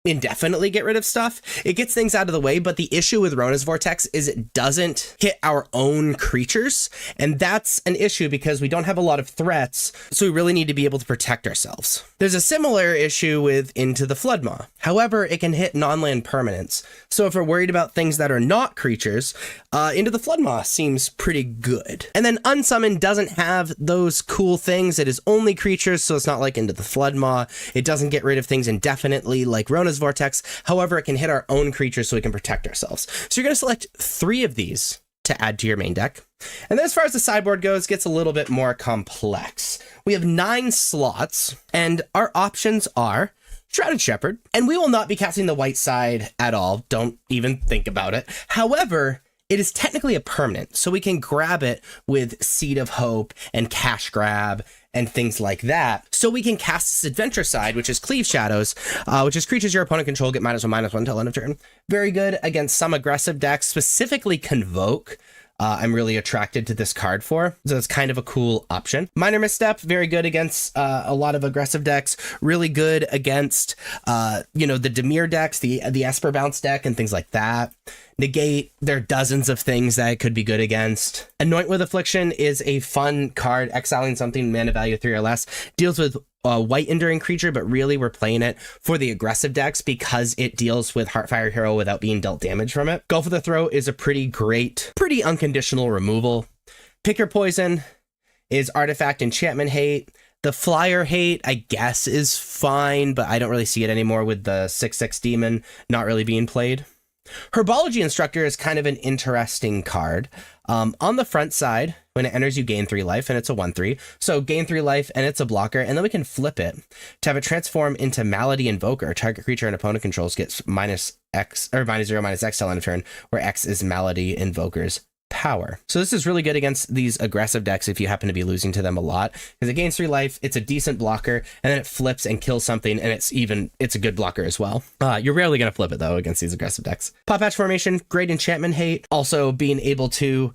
indefinitely get rid of stuff. It gets things out of the way, but the issue with Rona's Vortex is it doesn't hit our own creatures, and that's an issue because we don't have a lot of threats, so we really need to be able to protect ourselves. There's a similar issue with Into the Floodmaw. However, it can hit non-land permanents, so if we're worried about things that are not creatures, Into the Floodmaw seems pretty good. And then Unsummon doesn't have those cool things. It is only creatures, so it's not like Into the Floodmaw. It doesn't get rid of things indefinitely like Rona's Vortex. However, it can hit our own creatures so we can protect ourselves. So you're going to select 3 of these to add to your main deck. And then as far as the sideboard goes, it gets a little bit more complex. We have 9 slots, and our options are Shrouded Shepherd, and we will not be casting the white side at all. Don't even think about it. However, it is technically a permanent, so we can grab it with Seed of Hope and Cash Grab and things like that. So we can cast this Adventure side, which is Cleave Shadows, which is creatures your opponent control get -1/-1 till end of turn. Very good against some aggressive decks, specifically Convoke. I'm really attracted to this card for, so it's kind of a cool option. Minor Misstep, very good against a lot of aggressive decks. Really good against, the Dimir decks, the Esper Bounce deck, and things like that. Negate, there are dozens of things that it could be good against. Anoint with Affliction is a fun card, exiling something, mana value 3 or less. Deals with a white enduring creature, but really we're playing it for the aggressive decks because it deals with Heartfire Hero without being dealt damage from it. Go for the Throat is a pretty unconditional removal. Pick Your Poison is Artifact Enchantment Hate. The Flyer Hate, I guess, is fine, but I don't really see it anymore with the 6/6 demon not really being played. Herbology Instructor is kind of an interesting card. On the front side, when it enters, you gain 3 life, and it's a 1/3. So gain 3 life, and it's a blocker, and then we can flip it to have it transform into Malady Invoker. Target creature an opponent controls gets -X or -0/-X till end of turn, where X is Malady Invoker's power. So this is really good against these aggressive decks if you happen to be losing to them a lot, because it gains 3 life, it's a decent blocker, and then it flips and kills something, and it's a good blocker as well. You're rarely going to flip it though against these aggressive decks. Pot Patch Formation, great enchantment hate. Also being able to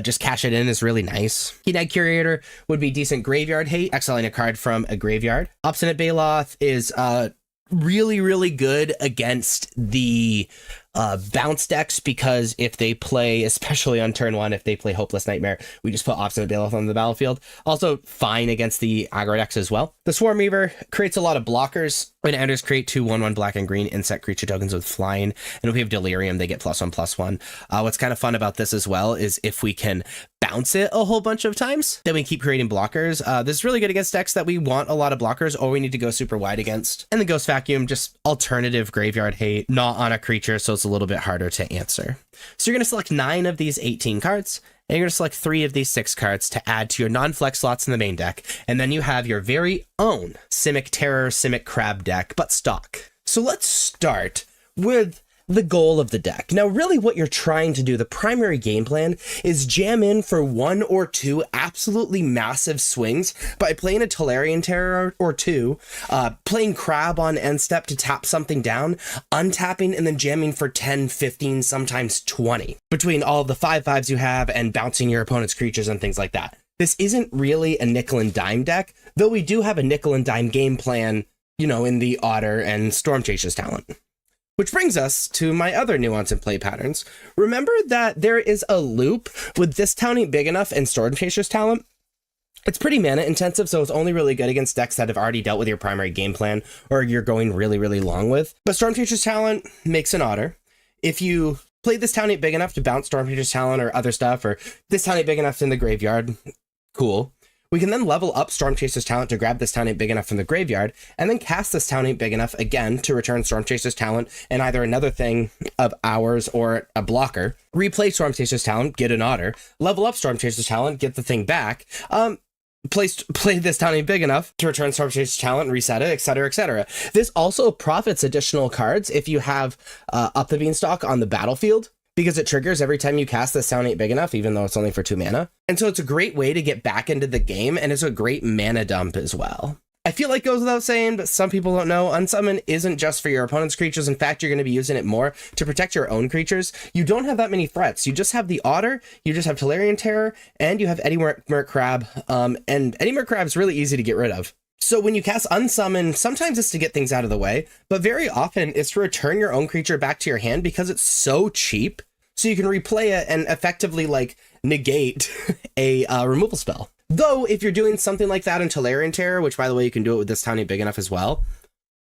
just cash it in is really nice. Keen-Eyed Curator would be decent graveyard hate, exiling a card from a graveyard. Obstinate Baloth is really good against the bounce decks, because if they play, especially on turn 1, if they play Hopeless Nightmare, we just put Obstinate Baloth on the battlefield. Also fine against the aggro decks as well. The Swarm Reaver creates a lot of blockers. When it enters, create 2 1/1 black and green insect creature tokens with flying, and if we have Delirium, they get +1/+1. What's kind of fun about this as well is if we can bounce it a whole bunch of times, then we keep creating blockers. This is really good against decks that we want a lot of blockers or we need to go super wide against. And the Ghost Vacuum, just alternative graveyard hate, not on a creature, so it's a little bit harder to answer. So you're going to select 9 of these 18 cards, and you're going to select 3 of these 6 cards to add to your non-flex slots in the main deck, and then you have your very own Simic Terror, Simic Crab deck, but stock. So let's start with the goal of the deck. Now, really what you're trying to do, the primary game plan, is jam in for 1 or 2 absolutely massive swings by playing a Tolarian Terror or 2, playing Crab on end step to tap something down, untapping, and then jamming for 10, 15, sometimes 20, between all the 5/5s you have and bouncing your opponent's creatures and things like that. This isn't really a nickel and dime deck, though we do have a nickel and dime game plan, in the Otter and Storm Chaser's Talent. Which brings us to my other nuance and play patterns. Remember that there is a loop with This Town Ain't Big Enough and Storm Chaser's Talent. It's pretty mana intensive, so it's only really good against decks that have already dealt with your primary game plan or you're going really long with. But Storm Chaser's Talent makes an Otter. If you play This Town Ain't Big Enough to bounce Storm Chaser's Talent or other stuff, or This Town Ain't Big Enough in the graveyard, cool. We can then level up Storm Chaser's Talent to grab This Town Ain't Big Enough from the graveyard, and then cast This Town Ain't Big Enough again to return Storm Chaser's Talent and either another thing of ours or a blocker. Replay Storm Chaser's Talent, get an Otter, level up Storm Chaser's Talent, get the thing back, play This Town Ain't Big Enough to return Storm Chaser's Talent, reset it, etc., etc. This also profits additional cards if you have Up the Beanstalk on the battlefield, because it triggers every time you cast This Town Ain't Big Enough, even though it's only for 2 mana. And so it's a great way to get back into the game, and it's a great mana dump as well. I feel like goes without saying, but some people don't know, unsummon isn't just for your opponent's creatures. In fact, you're going to be using it more to protect your own creatures. You don't have that many threats. You just have the Otter, you just have Tolarian Terror, and you have Eddie Merc Crab. And Eddie Merc Crab is really easy to get rid of. So when you cast Unsummon, sometimes it's to get things out of the way, but very often it's to return your own creature back to your hand because it's so cheap. So you can replay it and effectively like negate a removal spell. Though if you're doing something like that in Tolarian Terror, which by the way you can do it with this tiny big enough as well,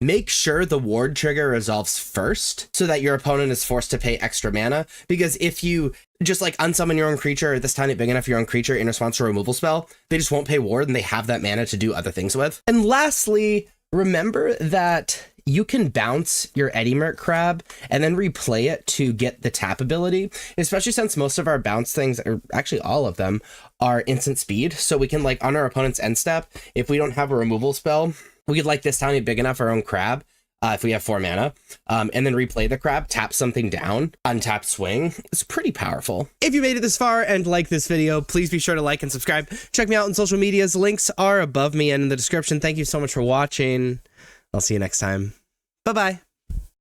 make sure the ward trigger resolves first so that your opponent is forced to pay extra mana. Because if you just like unsummon your own creature or this tiny big enough your own creature in response to a removal spell, they just won't pay ward and they have that mana to do other things with. And lastly, remember that you can bounce your Eddie Merc Crab and then replay it to get the tap ability, especially since most of our bounce things, or actually all of them, are instant speed. So we can like on our opponent's end step, if we don't have a removal spell, we could like this tiny big enough our own crab, if we have 4 mana, and then replay the crab, tap something down, untap swing. It's pretty powerful. If you made it this far and like this video, please be sure to like and subscribe. Check me out on social medias. Links are above me and in the description. Thank you so much for watching. I'll see you next time. Bye-bye.